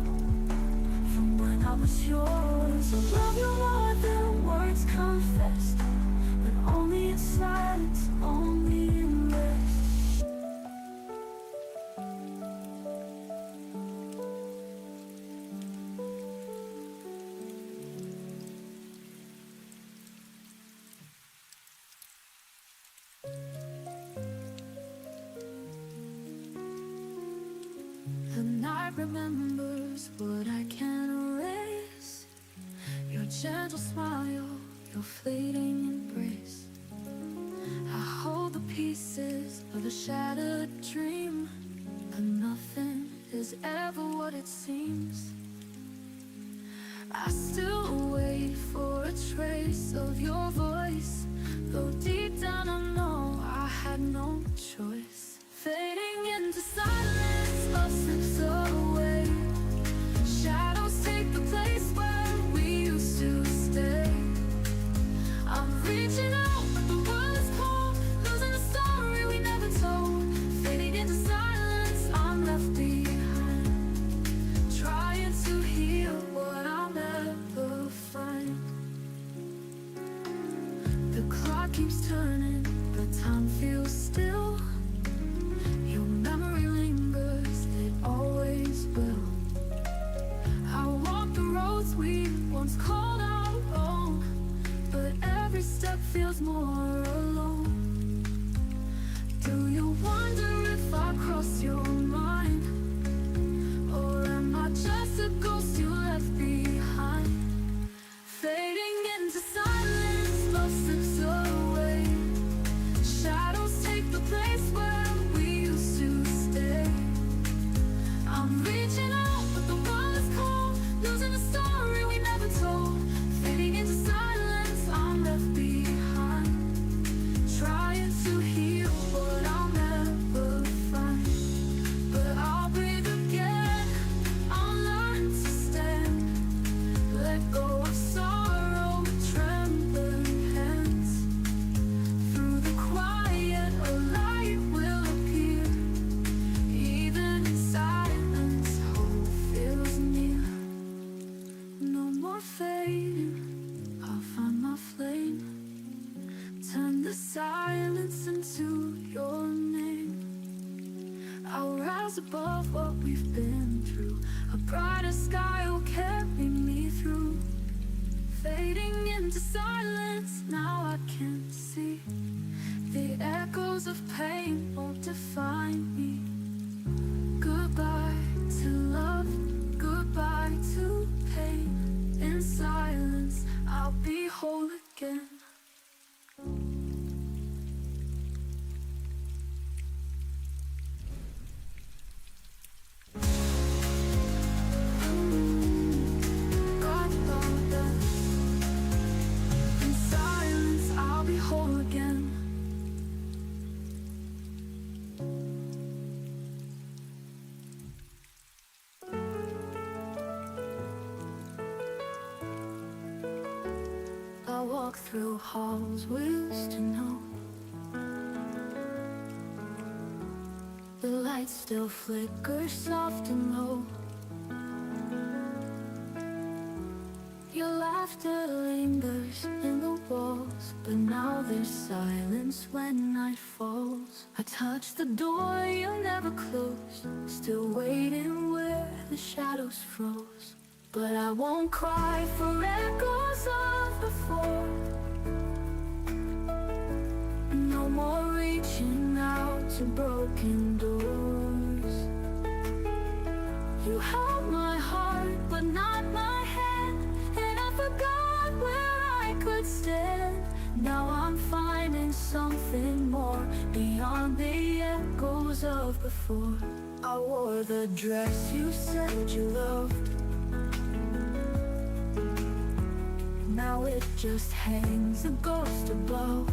from when I was yours. I love you more than words confessed, but only in silence, only in rest. The night remembers what I can't erase. Your gentle smile, your fleeting embrace. I hold the peace a shattered dream, and nothing is ever what it seems. I still wait for a trace of your voice, though deep down I know I had no choice. Fading into silence, love slips away. Shadows take the place where we used to stay. I'm reaching out, but the world is cold, losing the story we never told. Fading into silence, I'm left behind, trying to heal what I'll never find. The clock keeps turning, but time feels still. Your memory lingers, it always will. I walk the roads we once called our own, but every step feels more alone. Do you wonder if I cross your mind, or am I just a ghost you left behind? Fading into silence, love slips away. Shadows take the place where we used to stay. I'm reaching out, but the world is cold, losing the story we never told. Fading into silence, I'm left behind, trying to heal what I'll never find. But I'll breathe again, I'll learn to stand. Let go of sorrow with trembling hands. Through the quiet, a light will appear. Even in silence, hope feels near. No more fading, I'll find my flame. Turn the silence into your name. I'll rise above what we've been through. A brighter sky will carry me through. Fading into silence, now I can see. The echoes of pain won't define me. Goodbye to love, goodbye to pain. In silence, I'll be whole again. In silence, I'll be whole again. I walk through halls we used to know. The lights still flicker soft and low. Your laughter lingers in the walls, but now there's silence when night falls. I touch the door you never closed, still waiting where the shadows froze. But I won't cry for echoes of before. No more reaching out to broken doors. You held my heart but not my hand, and I forgot where I could stand. Now I'm finding something more beyond the echoes of before. I wore the dress you said you loved. Now it just hangs a ghost above.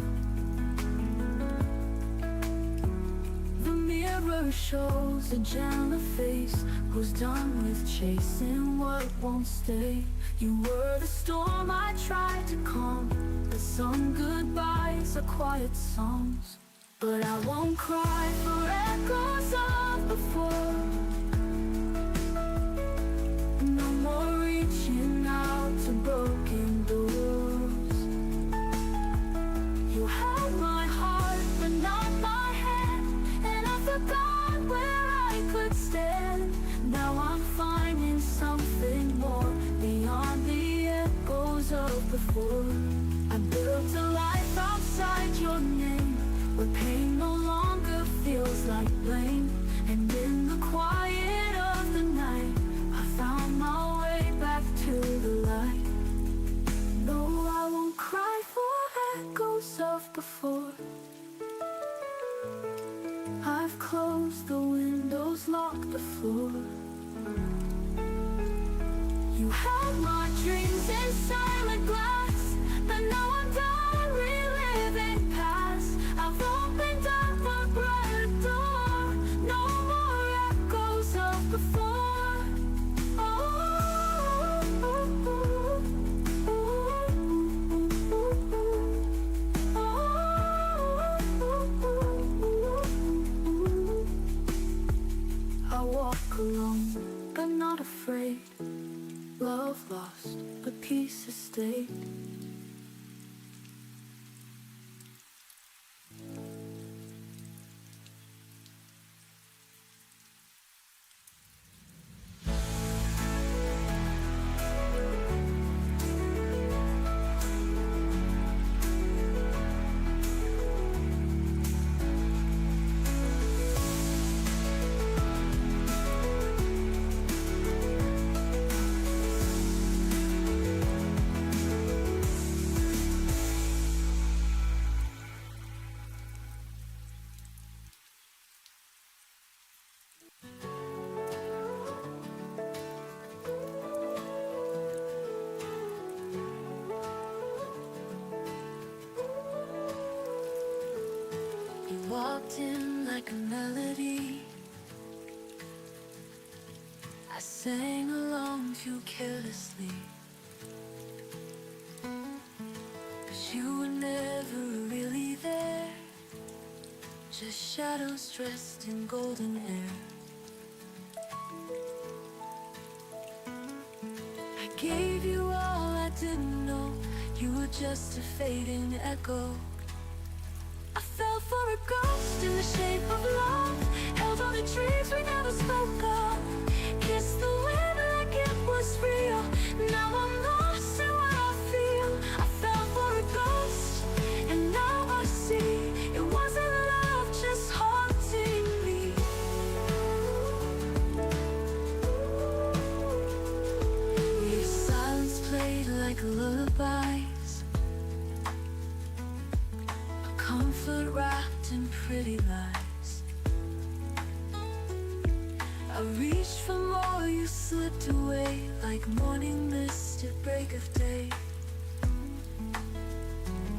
The mirror shows a gentler face who's done with chasing what won't stay. You were the storm I tried to calm, but some goodbyes are quiet songs. But I won't cry for echoes of before. No more reaching out to broken doors. You held my heart but not my hand, and I forgot where I could stand. Now I'm finding something more beyond the echoes of before. I built a life outside your name, where pain no longer feels like blame. And in the quiet I've closed the windows, locked the floor. You held my dreams in silent glass, but now I'm done reliving past. I've opened up a brighter door, no more echoes of before. I walk alone, but not afraid. Love lost, but peace has stayed. You walked in like a melody. I sang along too carelessly, but you were never really there, just shadows dressed in golden hair. I gave you all I didn't know, you were just a fading echo. I fell for a ghost in the shape of love, held on to dreams we never spoke of, kissed the wind like it was real. Now I'm lost in what I feel. I fell for a ghost, and now I see it wasn't love, just haunting me. Your silence played like lullabies, comfort wrapped in pretty lies. I reached for more, you slipped away like morning mist at break of day.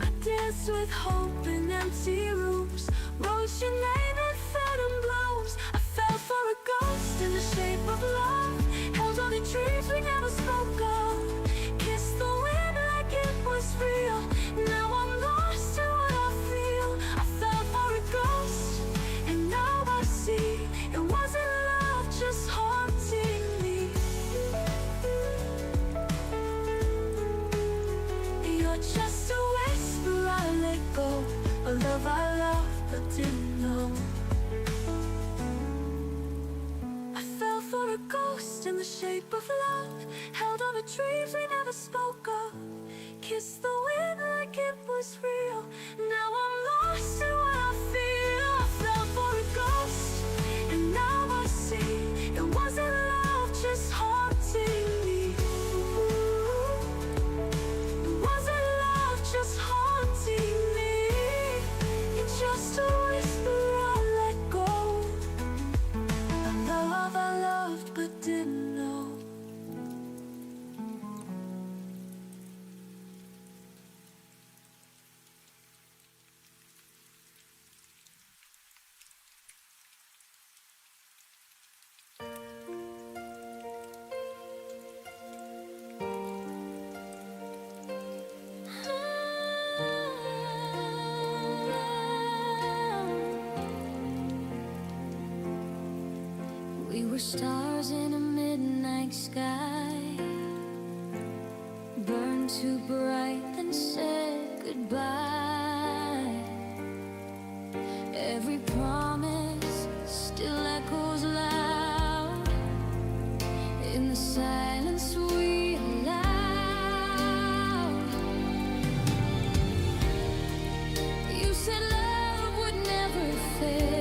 I danced with hope in empty rooms, wrote your name in phantom blows. I fell for a ghost in the shape of love, held on to dreams we never spoke of, kissed the wind like it was real. Now I'm lost in what I feel. I fell for a ghost, and now I see it wasn't love, just haunting me. You're just a whisper I let go, a love I loved but didn't know. I fell for a ghost in the shape of love, held on to dreams we never spoke of, kissed the wind like it was real. Now I'm lost in what I feel. I fell for a ghost, and now I see it wasn't love, just haunting me. It wasn't love, just haunting me. It's just a whisper I let go, a love I loved but didn't know. We were stars in a midnight sky, burned too bright then said goodbye. Every promise still echoes loud in the silence we allowed. You said love would never fade,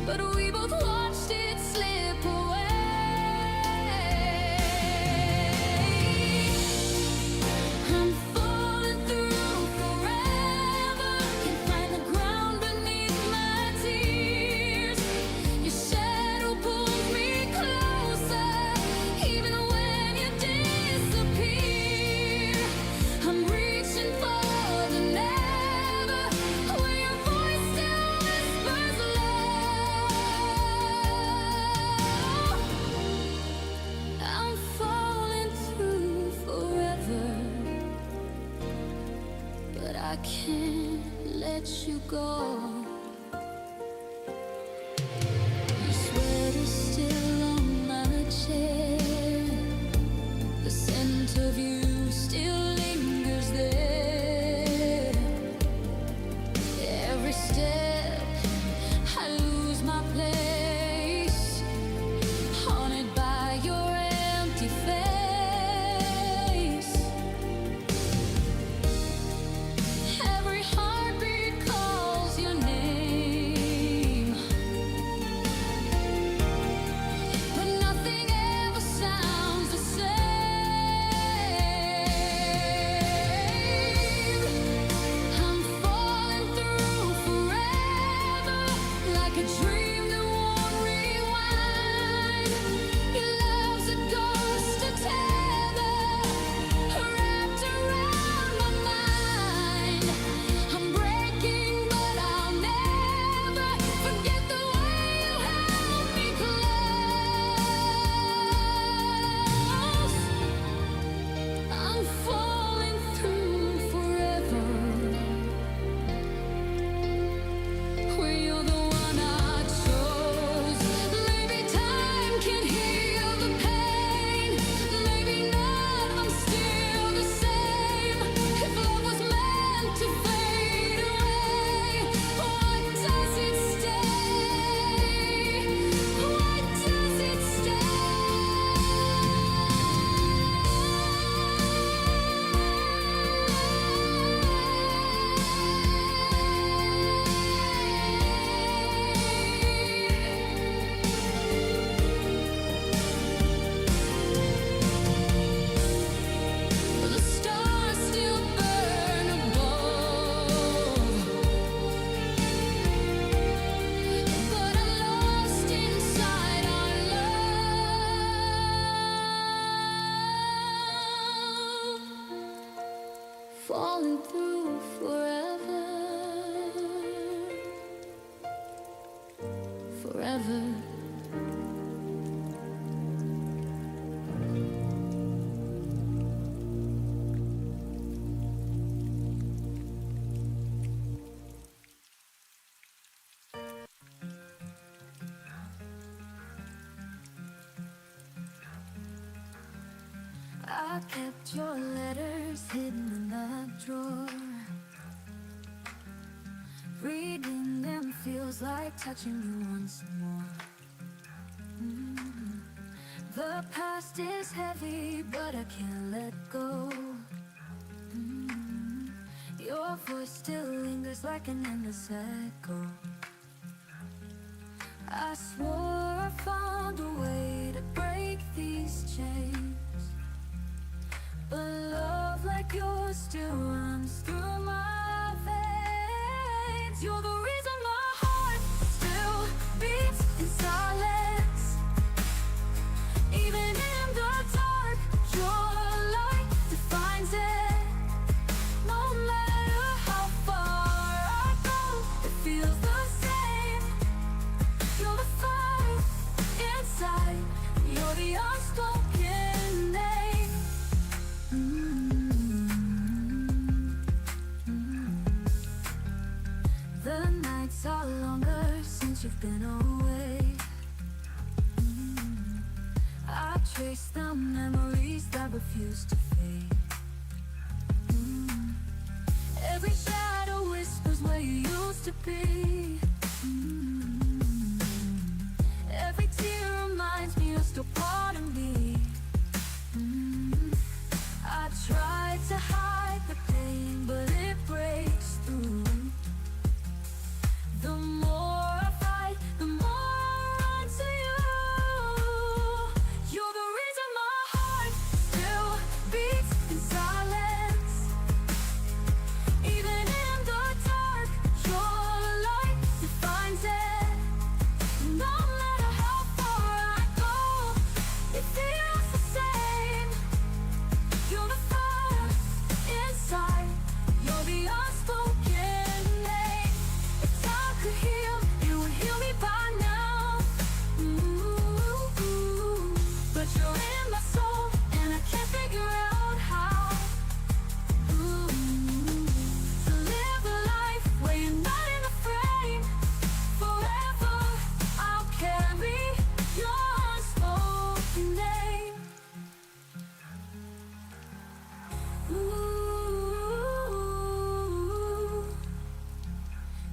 but we both watched it slip away. I'm falling through forever. I can't let you go. Your sweater's still on my chair. The scent of you still lingers there. Every step I lose my place, haunted by your empty face. Every heartbeat calls your name, but nothing ever sounds the same. I'm falling through forever, like a dream that won't rewind. Your love's a ghost, a tether wrapped around my mind. I'm breaking, but I'll never forget the way you held me close. I'm falling through forever, where you're the one I chose. Maybe time can heal the pain, maybe not, I'm still the same. If love was meant to fade away, why does it stay? Why does it The stars still burn above, but I'm lost inside our love. Falling through forever, forever. I kept your letters hidden in that drawer. Reading them feels like touching you once more. The past is heavy, but I can't let go. Your voice still lingers like an endless echo. I swore I found a way to break these chains, but love like yours still runs through my veins. You're the reason my heart still beats in silence. Even in the dark, your light defines it. No matter how far I go, it feels the same. You're the fire inside, you're the unspoken name. The nights are longer since you've been away. I trace the memories that refuse to fade. Every shadow whispers where you used to be. Every tear reminds me you're still part of me. I try to hide the pain, but it breaks through. The more I fight, the more I run to you. You're the reason my heart still beats in silence. Even in the dark, your light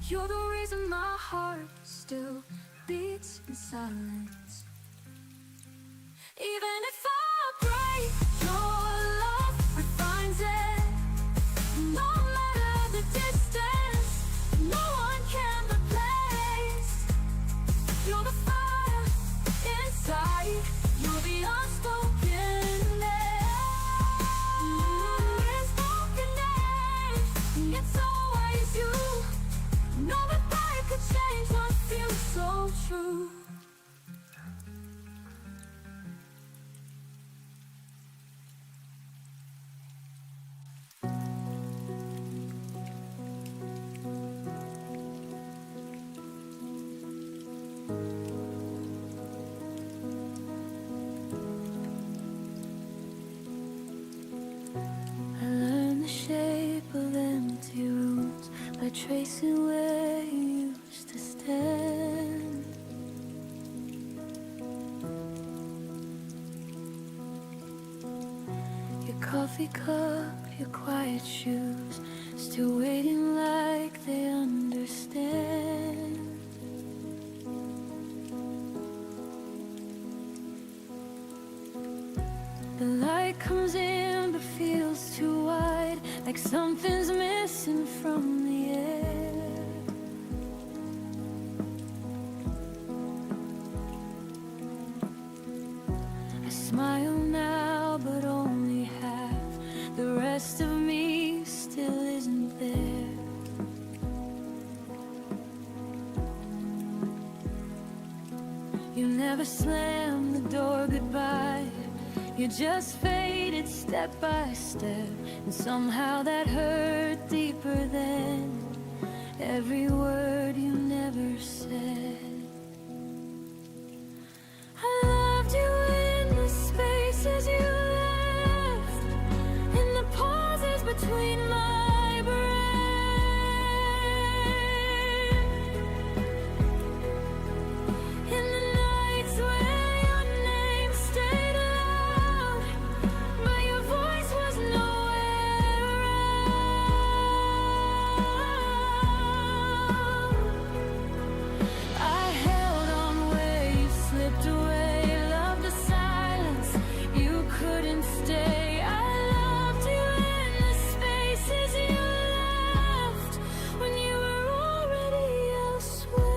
You're the reason my heart still beats in silence. Even if I break, your love refines it. No matter the distance, no one can replace. You're the fire inside, you're the unspoken name. It's always you. No goodbye could change what feels so true. I learned the shape of empty rooms by tracing where you used to stand. Your coffee cup, your quiet shoes, still waiting like they understand. The light comes in but feels too wide, like something's missing from the air. I smile now but only half, the rest of me still isn't there. You never slammed the door goodbye, you just faded step by step, and somehow that hurt deeper than every word you never said. I loved you in the spaces you left, in the pauses between my breath, in the nights where your name stayed loud, but your voice was nowhere around. I held on where you slipped away, loved the silence, you couldn't stay. I loved you in the spaces you left, when you were already elsewhere.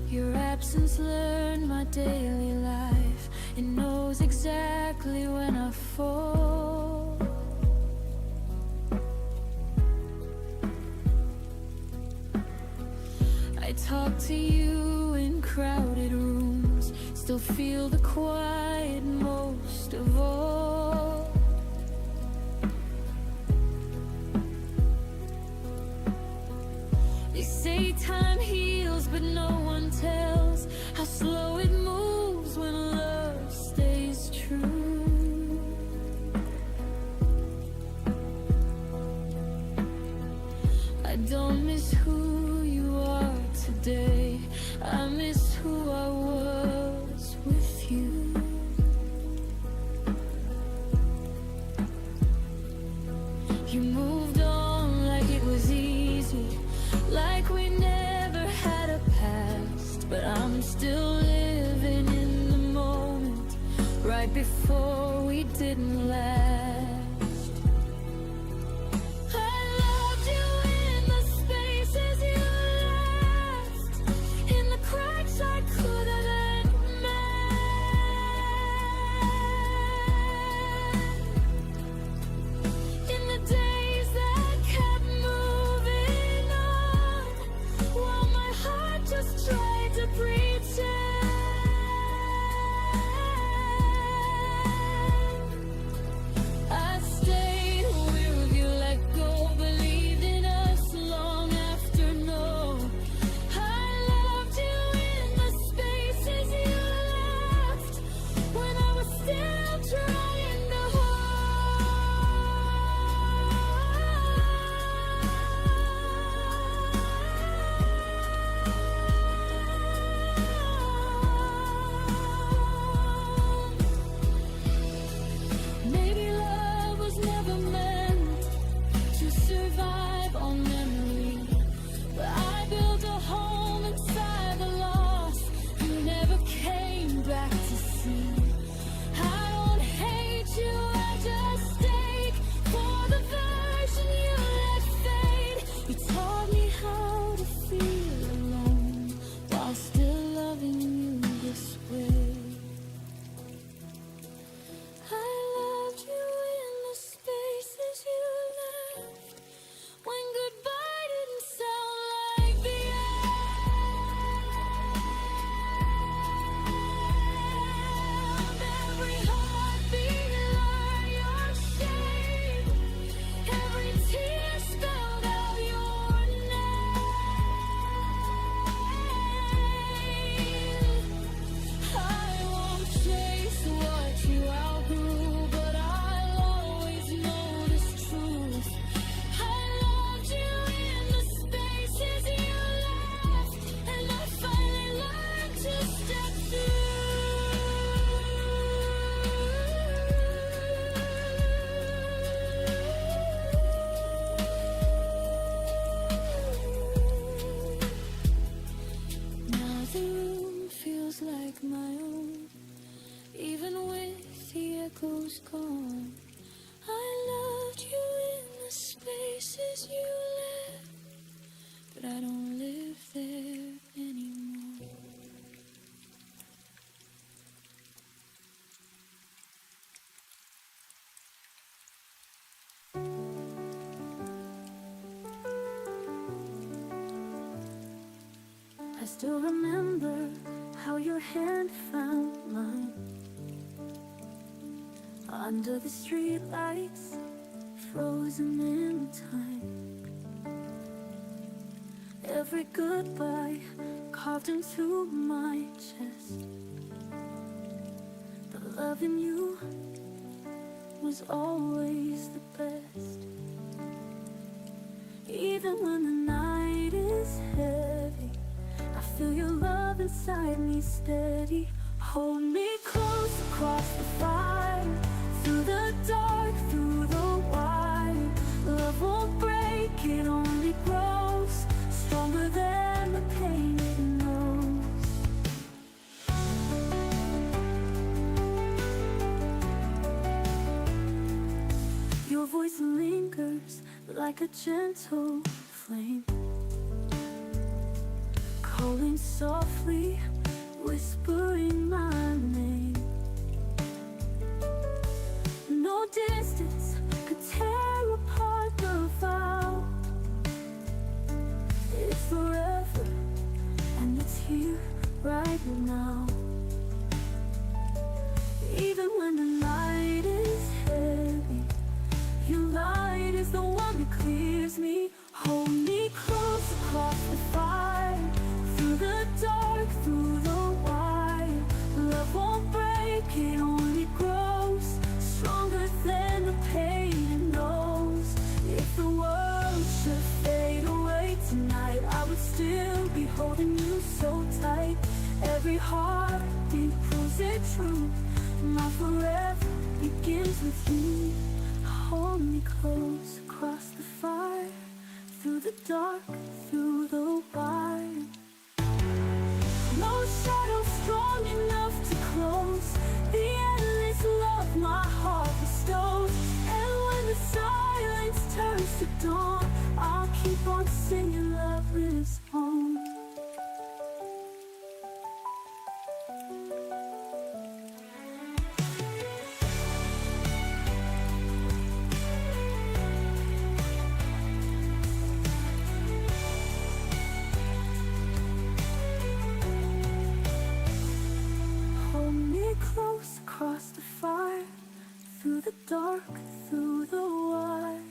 Your absence learned my daily life, it knows exactly when I fall. I talk to you in crowded rooms, still feel the quiet most of all. They say time heals, but no one tells how slow it moves when love stays true. I don't miss who you are today, I miss who I was with you. You moved on like it was easy, like we never had a past, but I'm still living in the moment, right before we didn't last. I loved you in the spaces you left, in the cracks I could have met, in the days that kept moving on, while my heart just tried to pretend. but I don't live there anymore. I still remember how your hand found mine under the streetlights, frozen in time. Every goodbye carved into my chest. The love in you was always the best. Even when the night is heavy, I feel your love inside me steady. Hold me close across the fire, through the dark, through the wire. Love won't break, it only grows stronger than the pain it knows. Your voice lingers like a gentle flame, calling softly, whispering my name. No distance could tear apart the vow. It's forever, and it's here right now. Even when the night is heavy, your light is the one that clears me. Hold me close across the fire, through the dark, through the wire. Love won't break, it only grows stronger than the pain it knows. If the world should fade away tonight, I would still be holding you so tight. Every heartbeat proves it true. My forever begins with you. Hold me close across the fire, through the dark, through the wire. No shadow strong enough to close the endless love my heart bestows. And when the silence turns to dawn, I'll keep on singing love lives on. Hold me close across the fire, through the dark, through the wire.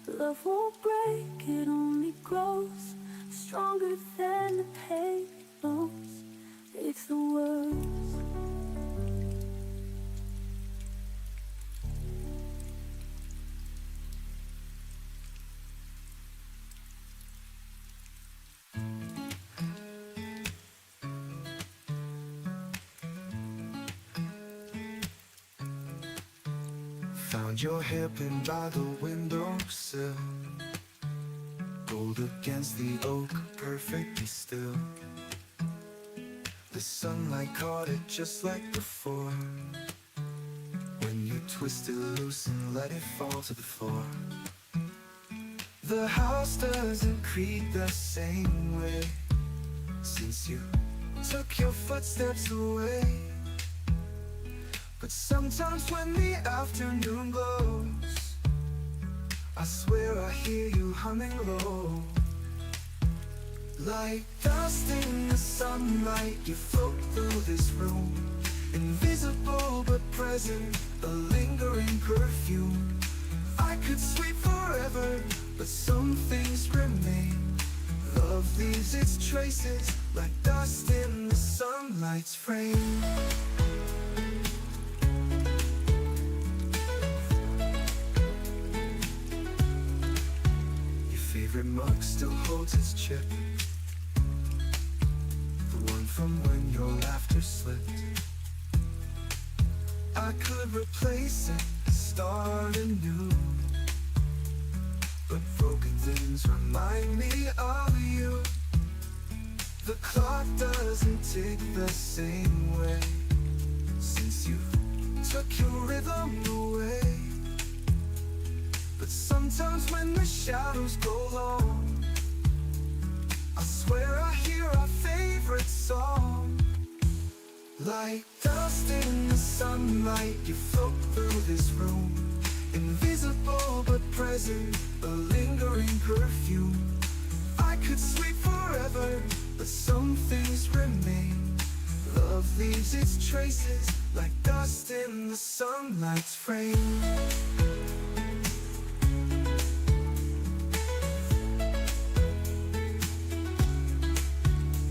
Love won't break, it only grows stronger than the pain it knows. It's the words. Found your hairpin by the windowsill, rolled against the oak, perfectly still. The sunlight caught it just like before, when you twisted loose and let it fall to the floor. The house doesn't creak the same way since you took your footsteps away. But sometimes when the afternoon glows, I swear I hear you humming low. Like dust in the sunlight, you float through this room, invisible but present, a lingering perfume. I could sweep forever, but some things remain. Love leaves its traces like dust in the sunlight's frame. Favorite mug still holds its chip, the one from when your laughter slipped. I could replace it, start anew, but broken things remind me of you. The clock doesn't tick the same way since you took your rhythm away. But sometimes when the shadows go long, Like dust in the sunlight, you float through this room. Invisible but present, a lingering perfume. I could sleep forever, but some things remain. Love leaves its traces, like dust in the sunlight's frame.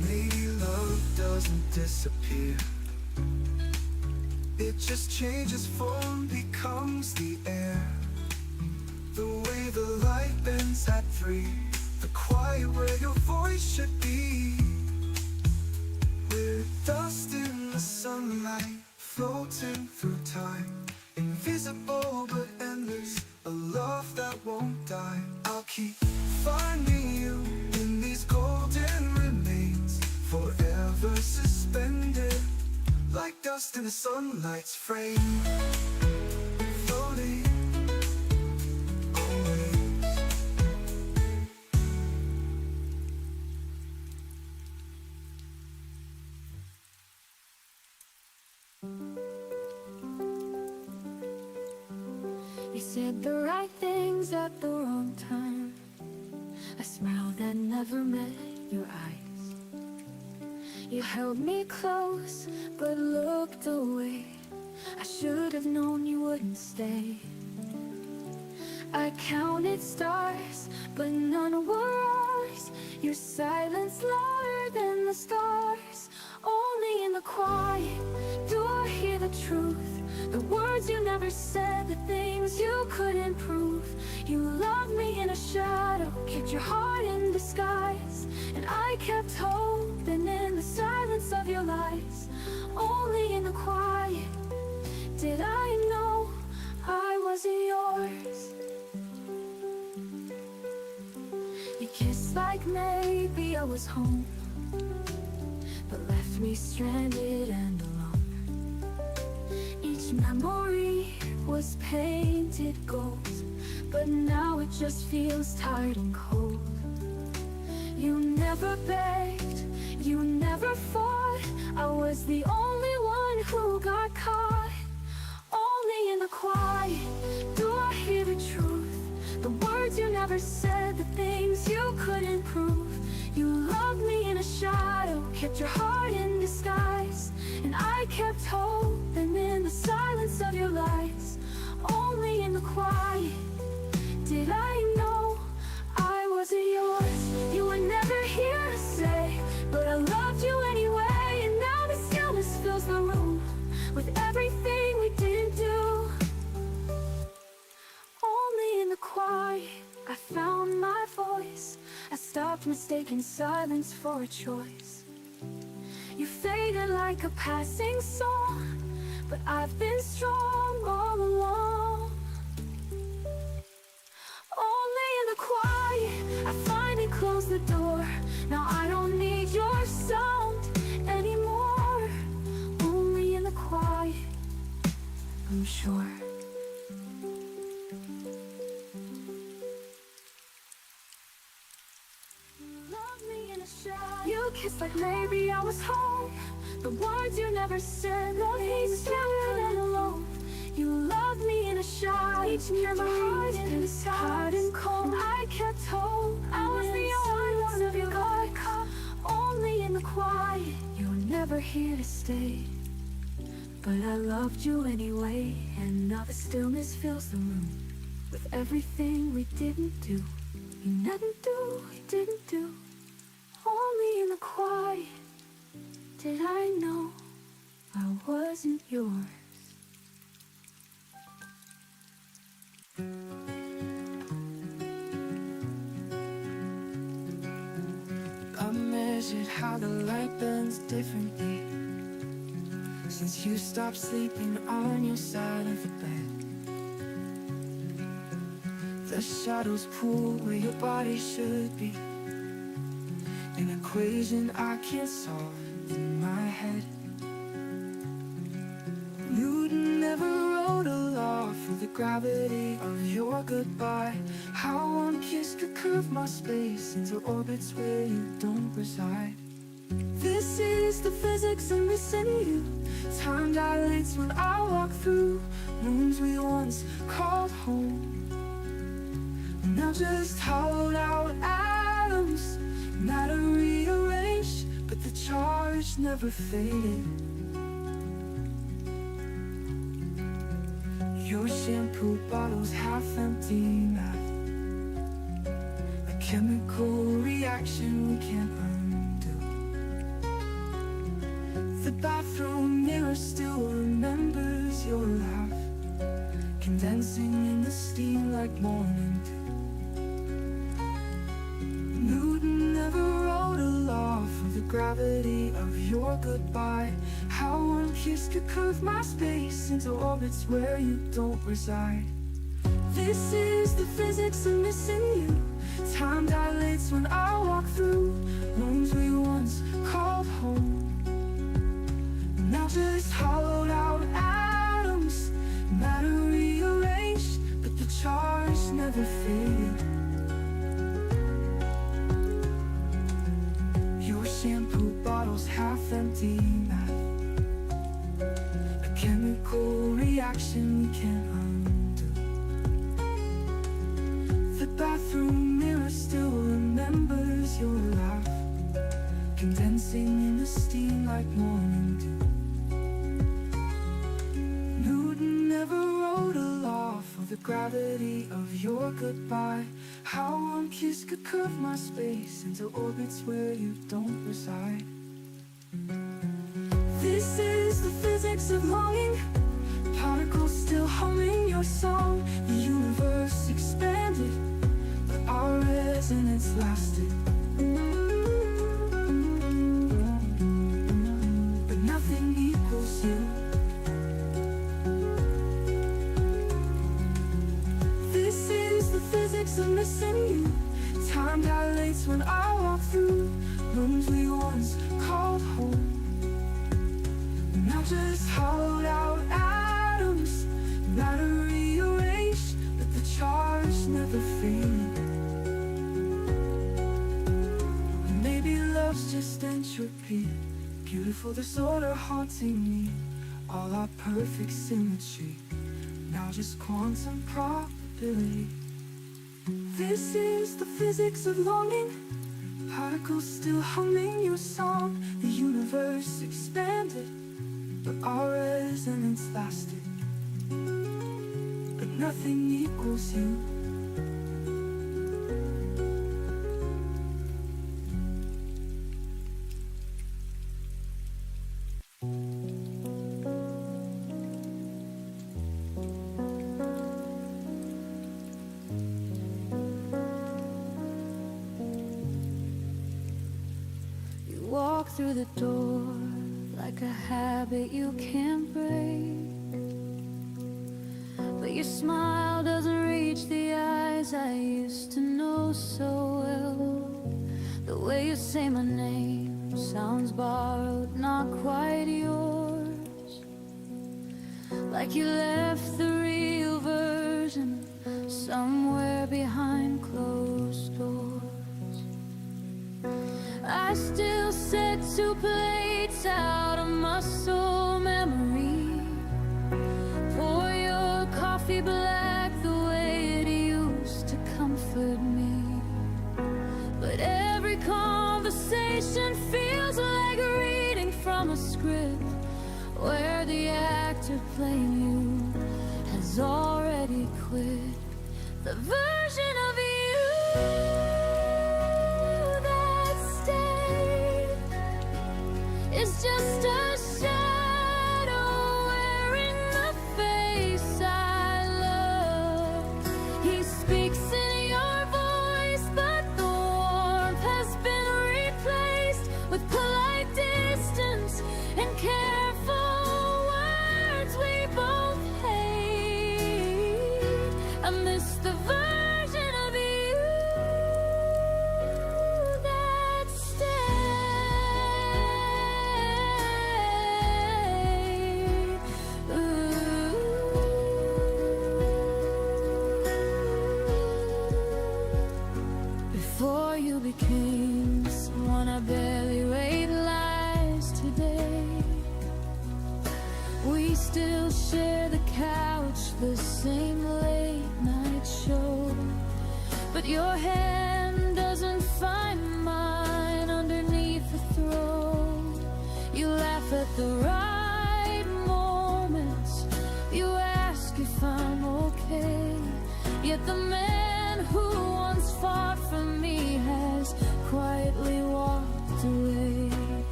Maybe love doesn't disappear. It just changes form, becomes the air. The way the light bends at 3, the quiet where your voice should be. We're dust in the sunlight, floating through time. Invisible but endless, a love that won't die. I'll keep finding you in these golden remains, forever suspended, like dust in the sunlight's frame. Floating always. You said the right things at the wrong time. A smile that never met your eyes. You held me close, but looked away. I should have known you wouldn't stay. I counted stars, but none were ours. Your silence louder than the stars. Only in the quiet do I hear the truth. The words you never said, the things you couldn't prove. You loved me in a shadow, kept your heart in disguise. And I kept hoping in the silence of your lies. Only in the quiet did I know I wasn't yours. You kissed like maybe I was home, but left me stranded and alone. Each memory was painted gold, but now it just feels tired and cold. You never begged, you never fought. I was the only one who got caught. Only in the quiet do I hear the truth. The words you never said, the things you couldn't prove. You loved me in a shadow, kept your heart in disguise. And I kept hoping in the silence of your lies. Only in the quiet did I know I wasn't yours. You were never here to say, but I loved you anyway. And now the stillness fills the room with everything we didn't do. Only in the quiet I found my voice. I stopped mistaking silence for a choice. You faded like a passing song, but I've been strong all along. Only in the quiet I finally closed the door. Now I don't need your sound anymore. Only in the quiet I'm sure. You kissed like maybe I was home. The words you never said, the things you couldn't alone. You loved me in a shower. Each memory is hard and cold. I kept hope. I was the only one of your got caught. Only in the quiet. You were never here to stay, but I loved you anyway. And now the stillness fills the room with everything we didn't do. You didn't do, we didn't do. Only in the quiet did I know I wasn't yours. I measured how the light bends differently since you stopped sleeping on your side of the bed. The shadows pull where your body should be, an equation I can't solve in my head. Newton never wrote a law for the gravity of your goodbye. How one kiss could curve my space into orbits where you don't reside. This is the physics of missing you. Time dilates when I walk through rooms we once called home. Now just hollowed out atoms, matter rearranged, but the charge never faded. Your shampoo bottle's half empty now, a chemical reaction we can't undo. The bathroom mirror still remembers your laugh, condensing in the steam like morning dew. Newton never wrote a law for the gravity of your goodbye. How one kiss could curve my space into orbits where you don't reside. This is the physics of missing you. Time dilates when I walk through rooms we once called home. Now just hollowed out atoms, matter rearranged, but the charge never faded. Your shampoo bottle's half empty now, a chemical reaction we can't undo. The bathroom mirror still remembers your laugh, condensing in the steam like morning dew. Newton never wrote a law for the gravity of your goodbye. How one kiss could curve my space into orbits where you don't reside. This is the physics of longing, particles still humming your song. The universe expanded, but our resonance lasted. But nothing equals you. This is the physics of missing you. Time dilates when I walk through rooms we once called home. Now just hollowed out atoms, matter rearranged, but the charge never faded. Maybe love's just entropy, beautiful disorder haunting me. All our perfect symmetry, now just quantum probability. This is the physics of longing, particles still humming your song. The universe expanded, but our resonance lasted. But nothing equals you. You walk through the door like a habit you can't break, but your smile doesn't reach the eyes I used to know so well. The way you say my name sounds borrowed, not quite yours, like you left the real version somewhere behind closed doors. I still set 2 plates out of muscle memory. Pour your coffee black the way it used to comfort me. But every conversation feels like reading from a script where the actor playing you has already quit. The version of you it's just a shadow wearing the face I love. He speaks in your voice, but the warmth has been replaced with polite distance and careful words we both hate. I miss the version of you that Before you became someone I barely raised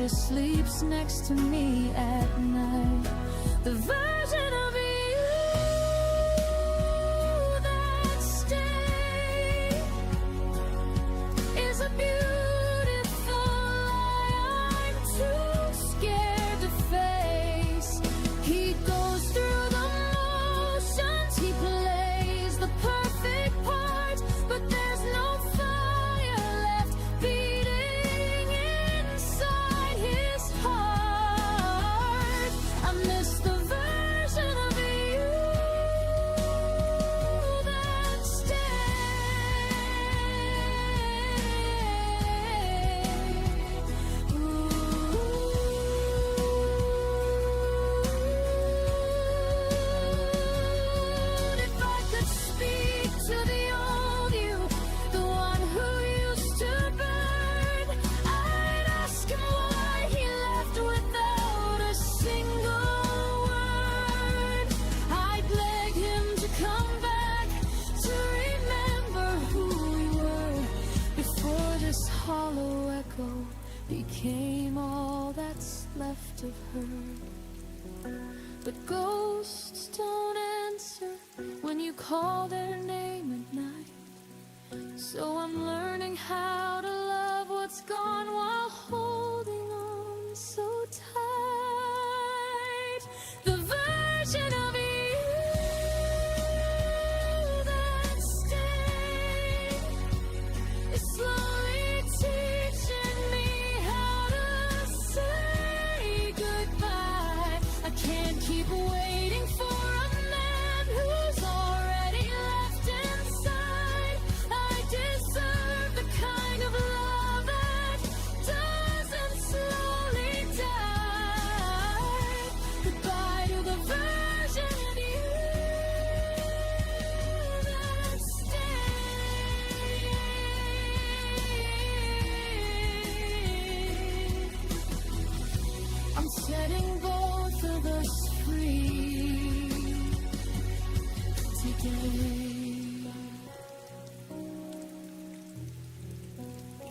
who sleeps next to me at night. The version of you that stays is a beautiful lie I'm too scared to face. He goes through the motions, he plays the perfect part, but there's no fire left beating inside his heart. I miss the version of you that If I could speak to the old you, the one who used to burn, I'd ask him why he left without a single word. I'd beg him to come back, to remember who we were before this hollow echo became all that's left of her. But ghosts don't answer when you call their name at night. So I'm learning how to love what's gone while holding on so tight. The version of you that stays is slowly teaching me how to say goodbye. I can't keep waiting for a man who's already left inside. I deserve the kind of love that doesn't slowly die. Goodbye to the version of you that stays. I'm setting both of us free today.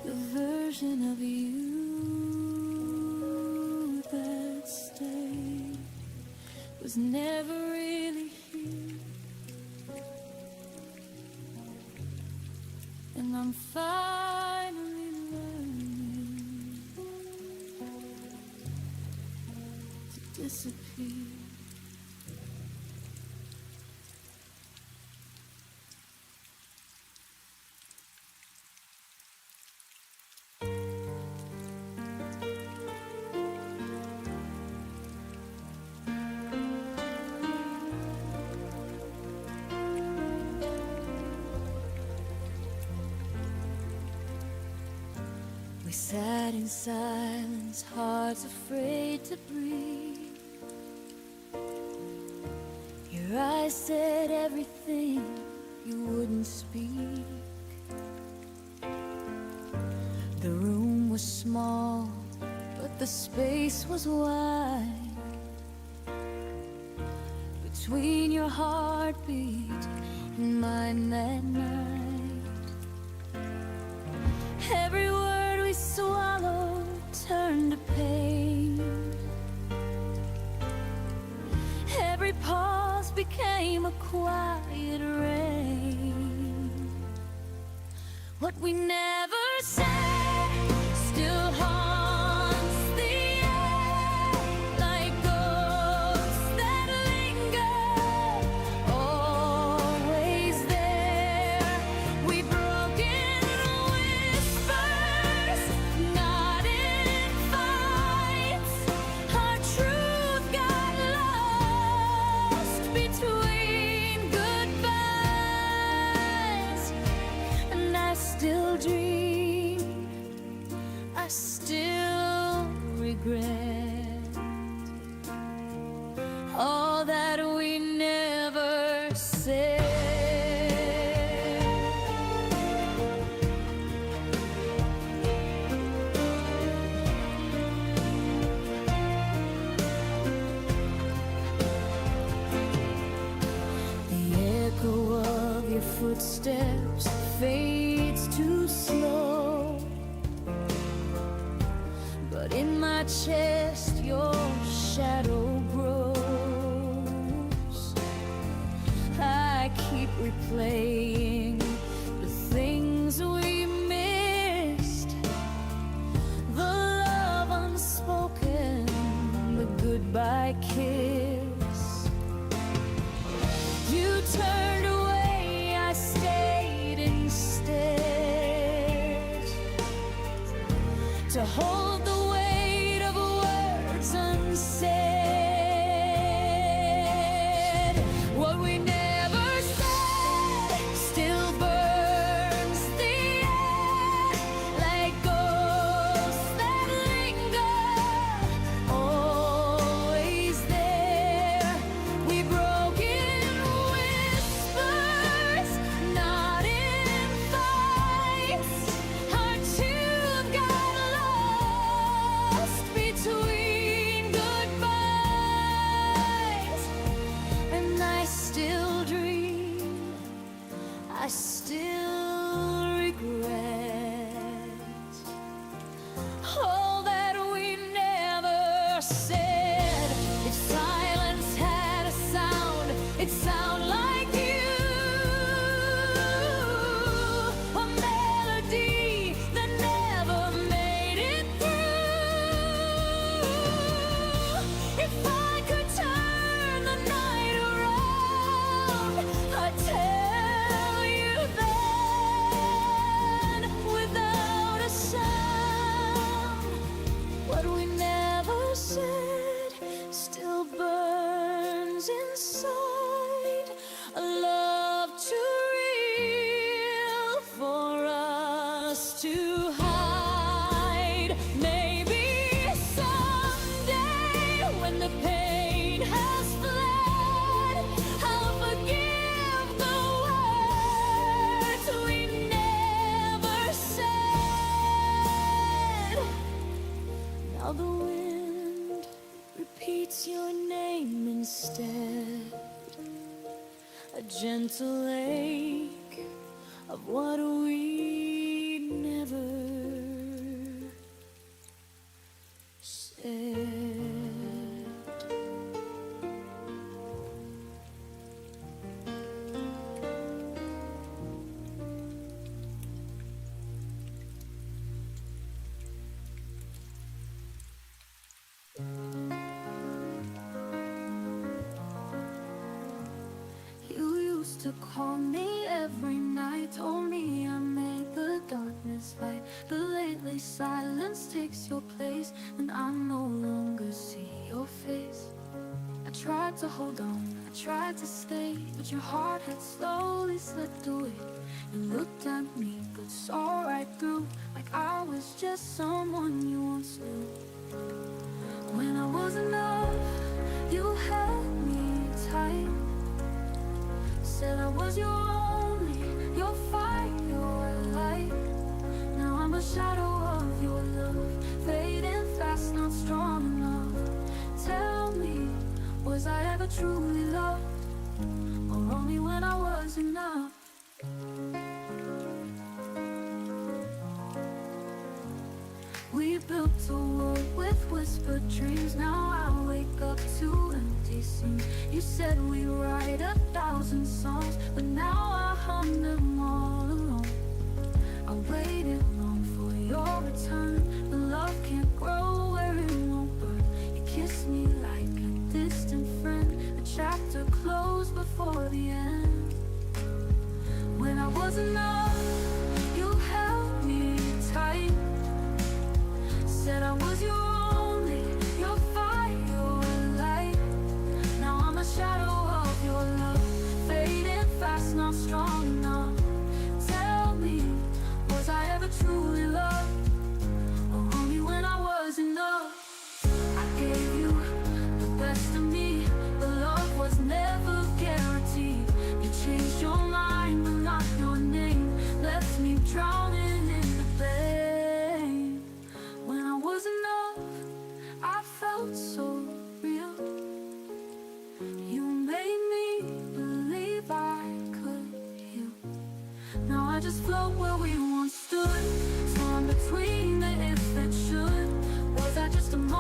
The version of you that stayed was never really here, and I'm finally learning to disappear. We sat in silence, hearts afraid to breathe. Your eyes said everything you wouldn't speak. The room was small, but the space was wide. Between your heartbeat and mine that night, every word we swallowed turned to pain. Every pause became a quiet rain. What we never said still haunts the air like ghosts that linger, always there. We broke in whispers, not in fights. Our truth got lost between goodbyes, and I still dream, I still regret all that we never said. The echo of your footsteps fades too slow, but in my my chest your shadow grows. I keep replaying the things we missed, the love unspoken, the goodbye kiss. You turned away, I stayed instead to hold the weight of words unsaid. What we never said still burns the air like ghosts that linger, always there. We broke in whispers, not in fights. Our tune got lost between goodbyes, and I still dream, I still regret all that we never said. If silence had a sound, it'd sound like you, a melody that never made it through. If I could turn the night around, I'd tell you then, without a sound, what we never said still burns inside. A love too real for us to hide. Maybe someday, when the pain has fled, I'll forgive the words we never said. Now the wind repeats your name instead, a gentle ache of what we never said. You used to call me every night, told me I made the darkness light. But lately silence takes your place, and I no longer see your face. I tried to hold on, I tried to stay, but your heart had slowly slipped away. You looked at me, but saw right through, like I was just someone you once knew. When I was enough, you held me tight, said I was your only, your fire, your light. Now I'm a shadow of your love, fading fast, not strong enough. Tell me, was I ever truly loved, or only when I was enough? We built a world with whispered dreams. Now I wake up to empty scenes. You said we'd write 1,000 songs, but now I hum them all alone. I waited long for your return, but love can't grow where it won't burn. You kissed me like a distant friend, a chapter closed before the end. When I was enough, you held me tight, said I was your only, your fire, your light. Now I'm a shadow of your love, fading fast, not strong enough. Tell me, was I ever truly loved, or only when I was enough? I gave you the best of me, but love was never guaranteed. You changed your mind, but not your name, left me drowning in the blame. When I was enough, I felt so real. You made me believe I could heal. Now I just float where we once stood, torn between the if and should. Was I just a moment?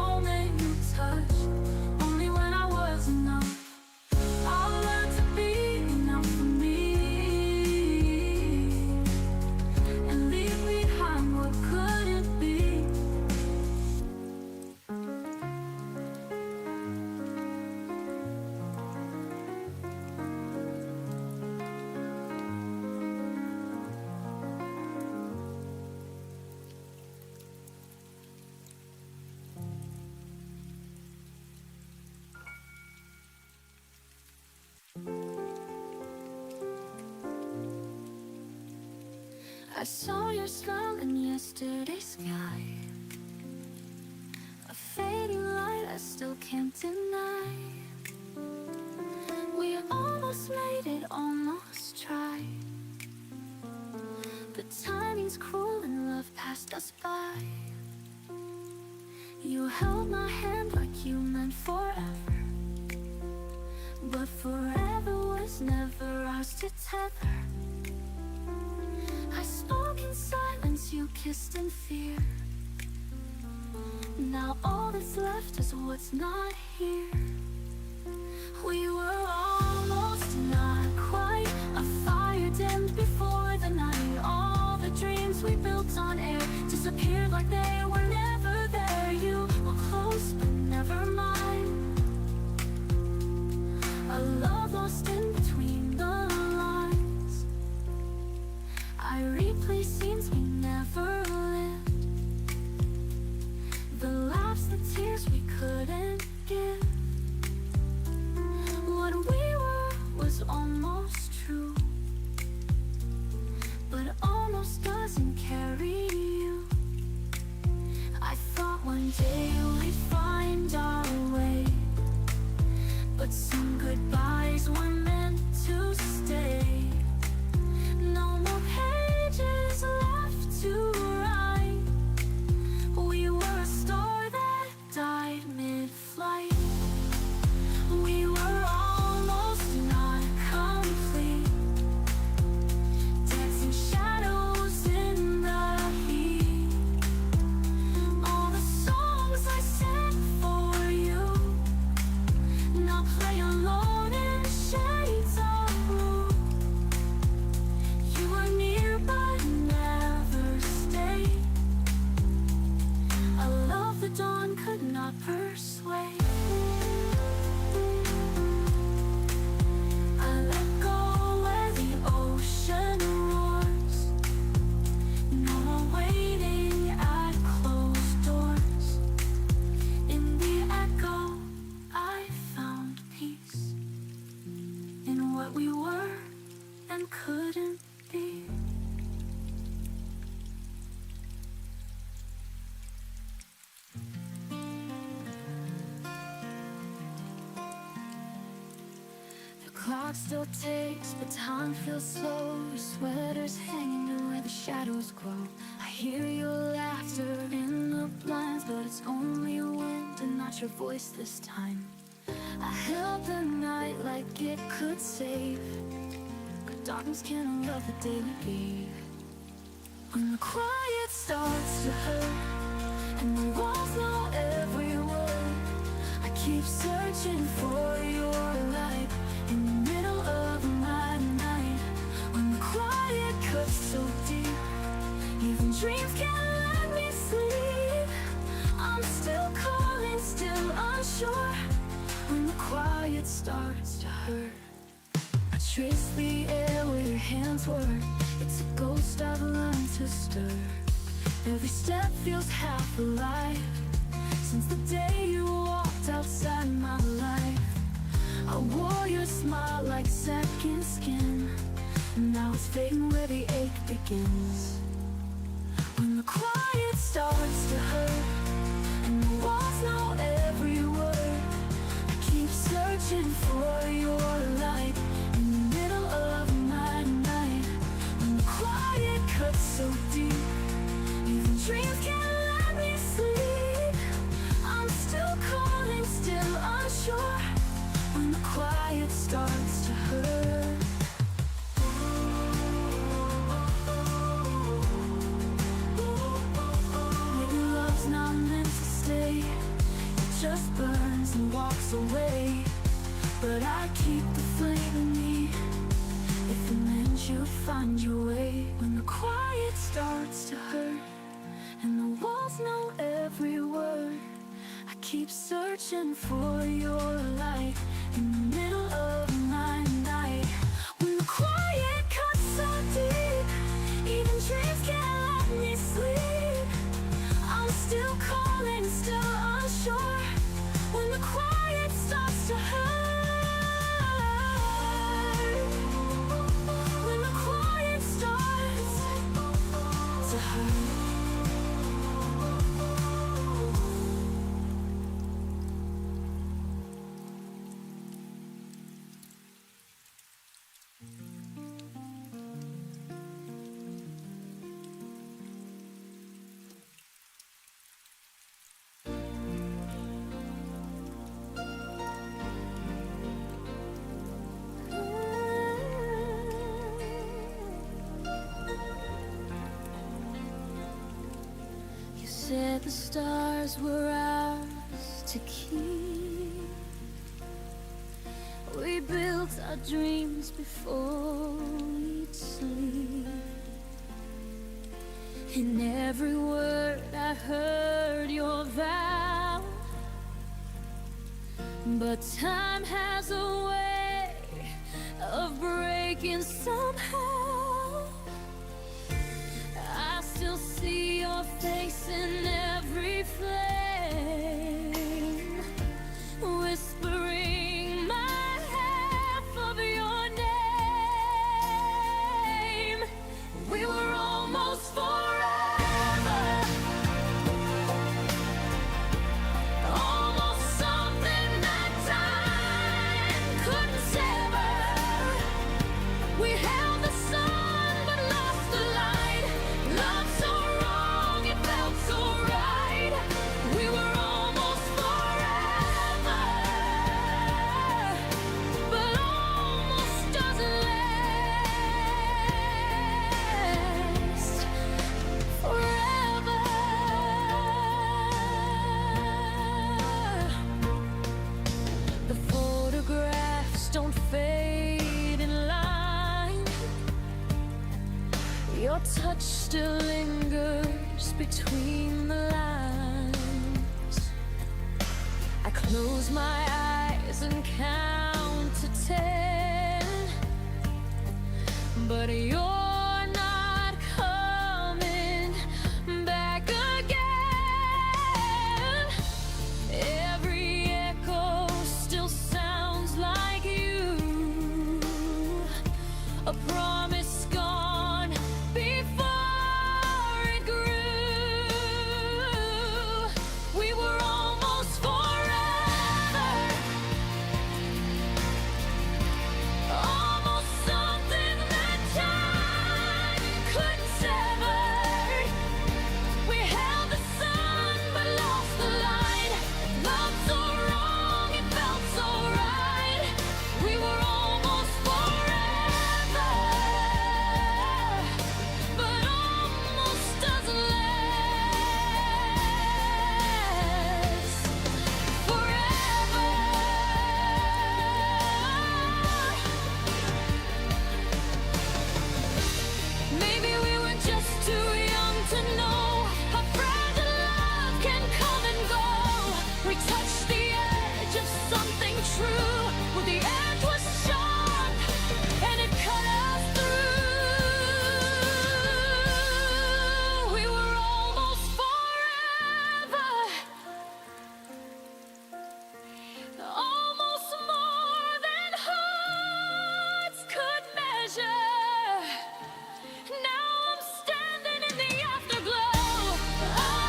I saw your smile in yesterday's sky, a fading light I still can't deny. We almost made it, almost tried, but timing's cruel and love passed us by. You held my hand like you meant forever, but forever was never ours to tether. I spoke in silence, you kissed in fear. Now all that's left is what's not here. We were almost, not quite. A fire dimmed before the night. All the dreams we built on air disappeared like they were never there. You were close but never mine. A love lost in between the lines. I replay scenes we never lived, the laughs, the tears we couldn't give. What we were was almost true, but almost doesn't carry you. I thought one day we'd find our way, but some goodbyes were meant to stay. No more pages left to write. We were a star that died mid-flight. We were almost not complete, dancing shadows in the heat. All the songs I sang for you now play alone in shades of blue. You were near but never stayed, a love the dawn could not persuade. I let go where the ocean roars. No more waiting at closed doors. In the echo I found peace, in what we were and couldn't be. The clock still ticks, but time feels slow. Your sweater's hanging to where the shadows grow. I hear your laughter in the blinds, but it's only wind and not your voice this time. I held the night like it could save, but darkness can't love the day we gave. When the quiet starts to hurt and the walls know every word, I keep searching for your light in the middle of my night. When the quiet cuts so deep, even dreams can't let me sleep. I'm still calling, still unsure. When the quiet starts to hurt, I trace the air where your hands were. It's a ghost I've learned to stir. Every step feels half alive since the day you walked outside my life. I wore your smile like second skin, and now it's fading where the ache begins. When the quiet starts to hurt and the walls know every word, I keep searching for your light in the middle of my night. When the quiet cuts so deep, even dreams can't let me sleep. I'm still calling, still unsure. When the quiet starts to hurt, maybe love's not meant to stay. It just burns and walks away. But I keep the flame in me. If it meant you'd find your way. When the quiet starts to hurt and the walls know every word, I keep searching for your light in the middle of my night. When the quiet cuts so deep, even dreams can't let me sleep. I'm still calling, still unsure. When the quiet starts to hurt, when the quiet starts, that the stars were ours to keep. We built our dreams before we'd sleep. In every word I heard your vow, but time has a way of breaking somehow. I still see your face in every flame, whispering my half of your name. We were almost forever, almost something that time couldn't sever. We held the sun but lost the light. Love so wrong, it felt so right. We were almost forever, but almost doesn't last forever. The photographs don't fade in line. Your touch still lingers between the lines. I close my eyes and count to 10, but you're not coming back again. Every echo still sounds like you, a promise gone before it grew. We were almost forever, almost something that time couldn't sever. We held the sun but lost the light. Love so wrong, it felt so right. We were almost forever, but almost doesn't last forever. Maybe we were just too young to know how fragile love can come and go. We touched the edge of something true, where the edge was sharp and it cut us through. We were almost forever, almost more than hearts could measure. Now I'm standing in the afterglow,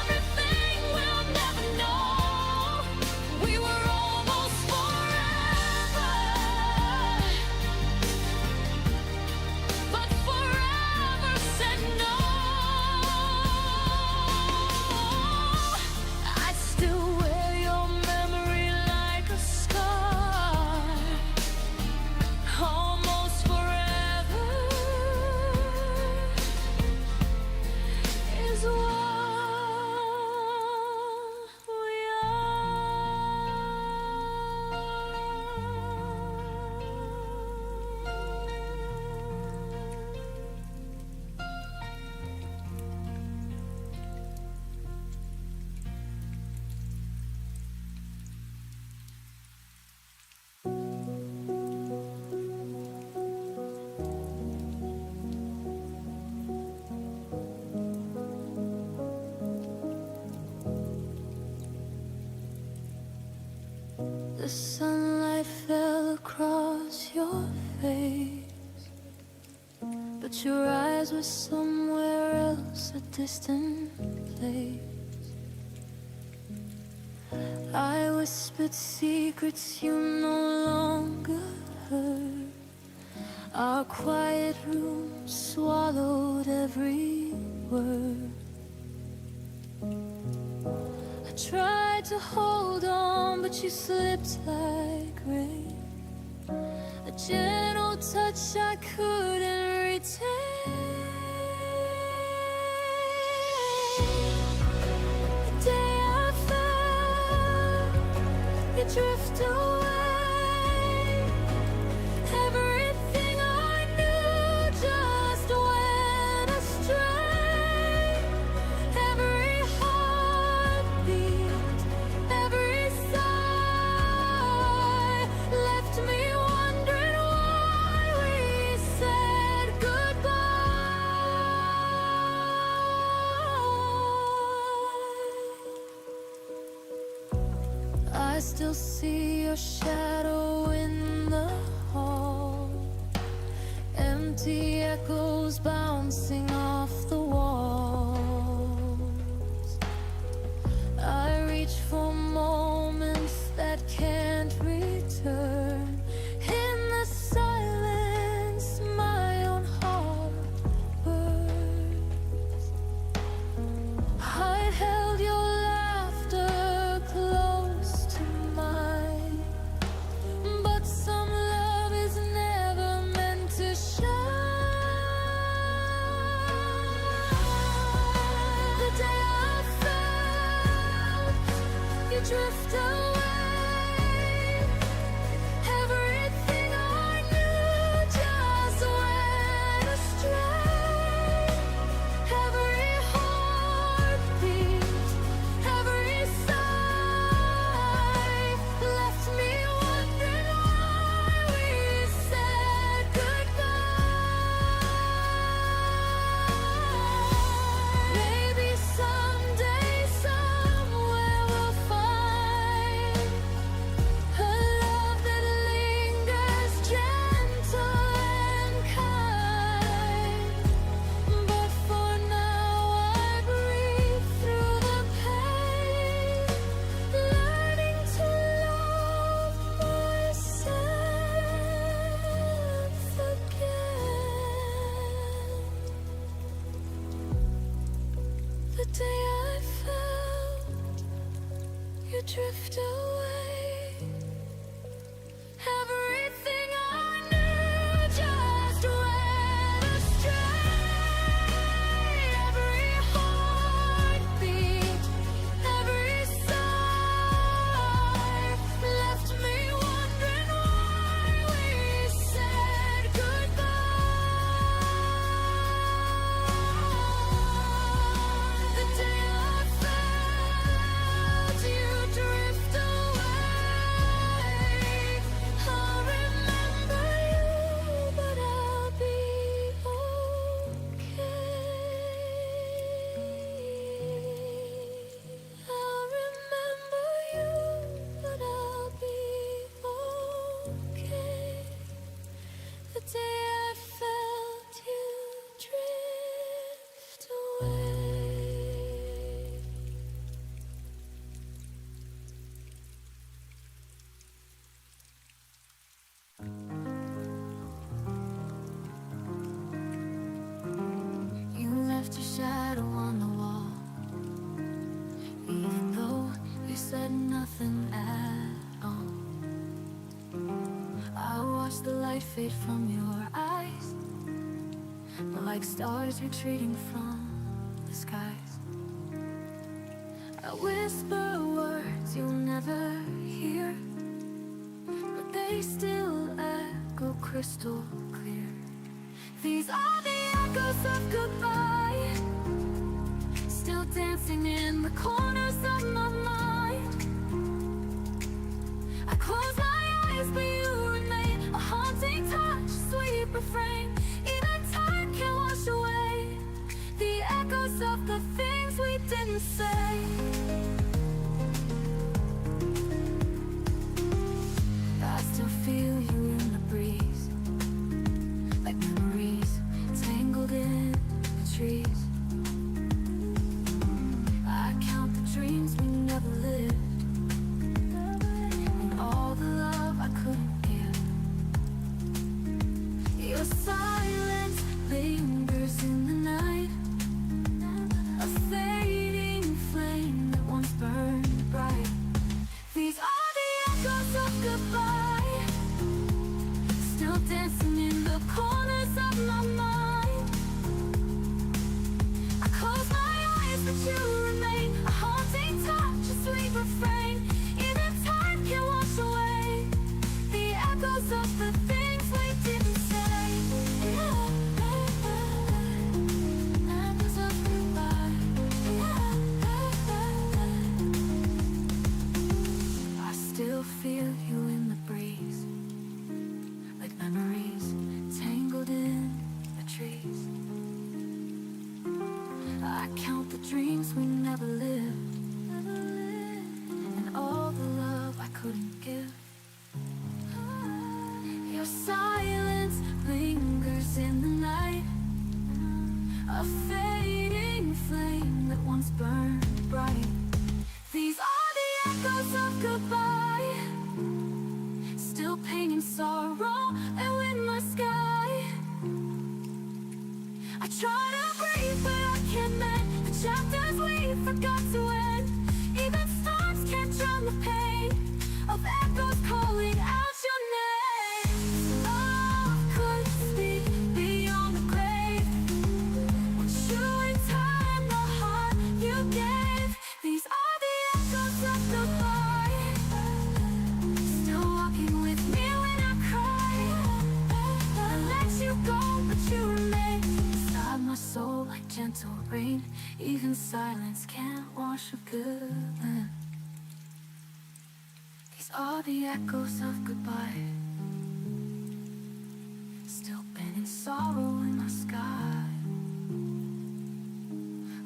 everything we'll never know. We were almost forever, but forever said no. I still wear your memory like a scar. Almost forever is what we The sunlight fell across your face, but your eyes were somewhere else, a distant place. I whispered secrets you no longer heard. Our quiet room swallowed every word. I tried to hold on, but you slipped like rain. A gentle touch I couldn't retain. drift away. Everything I knew just went astray. Every heartbeat, every sigh left me wondering why we said goodbye. I still see your shadow in the hall, empty echoes bouncing off the walls. I reach for moments that can't return. In the silence, my own heart burns. I held your laughter close to mine, but some love is never meant to shine. The day I felt you drift away, everything I knew just went astray. Every heartbeat, every sigh left me wondering why we said goodbye. Maybe someday, somewhere we'll find a love that lingers gentle and kind. But for now I breathe through the pain, learning to love myself again. The day I felt you drift away, everything I knew just went astray. Every heartbeat, every sigh left me wondering why we said goodbye. The day I felt you drift away, I'll remember you, but I'll be okay. I'll remember you, but I'll be okay. The day I felt you drift away. You left your shadow on the wall, even though you said nothing at all. I watched the light fade from your eyes, like stars retreating from the skies. I whisper words you'll never hear, but they still echo crystal clear. These are the echoes of goodbye, still dancing in the corners of my mind. I close my eyes, but you remain a haunting touch, sweet refrain. Even time can wash away the echoes of the things we didn't say. I still feel you in the breeze, like memories tangled in the trees. I count the dreams we never lived, and all the love I couldn't give. Your silence lingers in the night, a fading flame that once burned bright. These are the echoes of goodbye, still dancing in the corners of my mind. I close my eyes, but you remain a haunting touch, a sweet refrain. Even time can wash forgot to end. Even storms can't drown the pain of echoes calling out your name. Love could speak beyond the grave. Would you return the heart you gave? These are the echoes of goodbye, still walking with me when I cry. I let you go, but you remain inside my soul like gentle rain. Even silence can't wash a good man. These are the echoes of goodbye, still bending sorrow in my sky.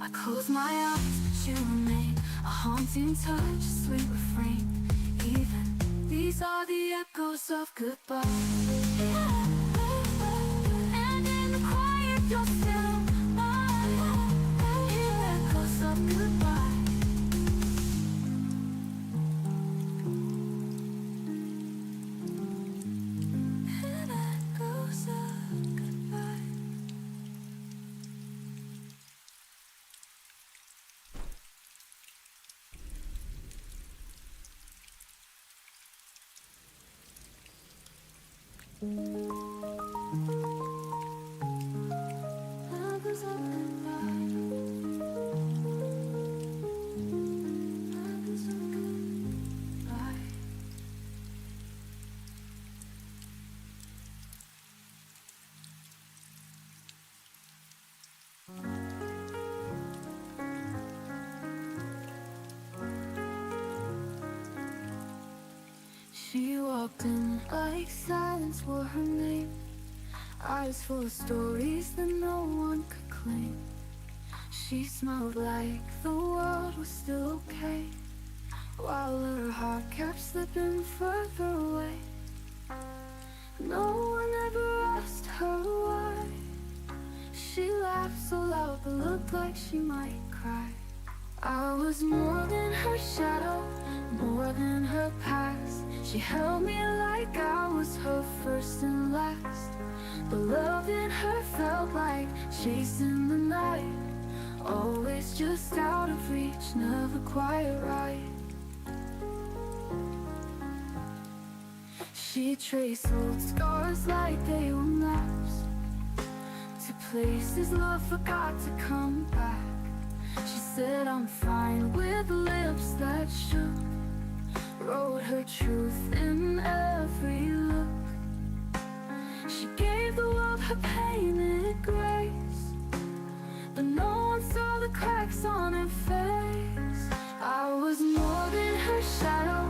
I close my eyes, but you remain a haunting touch, a sweet refrain. Even these are the echoes of goodbye. And in the quiet you're still mine. Hear echoes of goodbye. And echoes of goodbye. Echoes of goodbye. Echoes of goodbye. She walked in like silence were her name. Eyes full of stories that no one could claim. She smelled like the world was still okay, while her heart kept slipping further away. No one ever asked her why. She laughed so loud but looked like she might cry. I was more than her shadow, more than her past. She held me like I was her first and last. The love in her felt like chasing the night, always just out of reach, never quite right. She traced old scars like they were maps to places love forgot to come back. She said I'm fine with lips that shook, wrote her truth in every look. She gave the world her painted grace, but no one saw the cracks on her face. I was more than her shadow,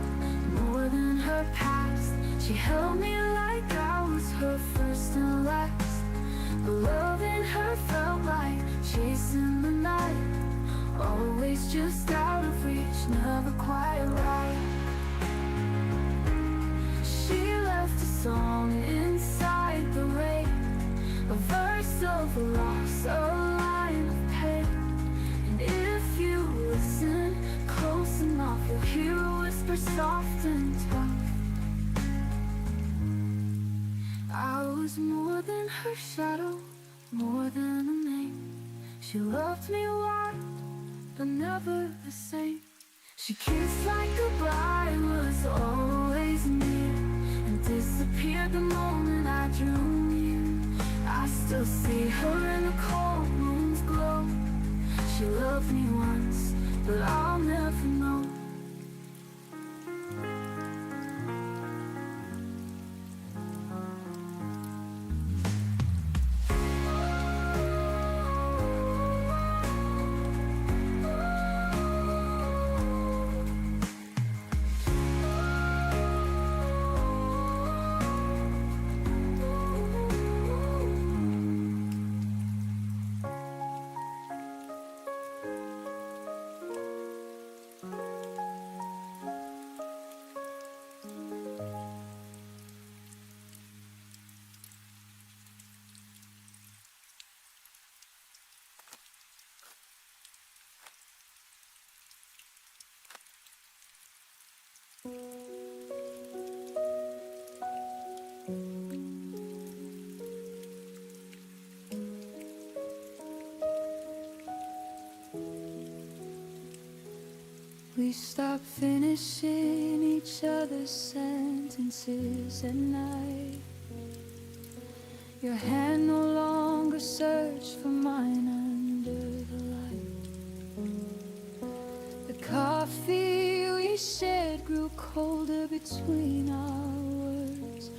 more than her past. She held me like I was her first and last. The love in her felt like chasing the night, always just out of reach, never quite right. She left a song inside the rain, a verse of a loss, a line of pain. And if you listen close enough, you'll hear a whisper soft and tough. I was more than her shadow, more than a name. She loved me wild, but never the same. She kissed like goodbye was always near, and disappeared the moment I drew near. I still see her in the cold moon's glow. She loved me once, but I'll never know. We stopped finishing each other's sentences at night. Your hand no longer searched for mine under the light. The coffee we shared grew colder between our words,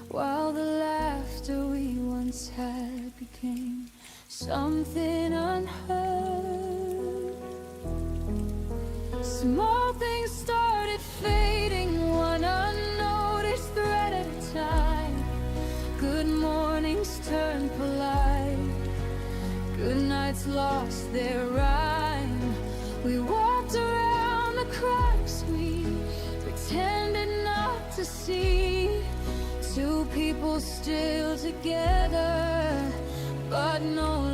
while the laughter we once had became something unheard. Small things started fading, one unnoticed thread at a time. Good mornings turned polite, good nights lost their rhyme. We walked around the cracks we pretended not to see. Two people still together, but no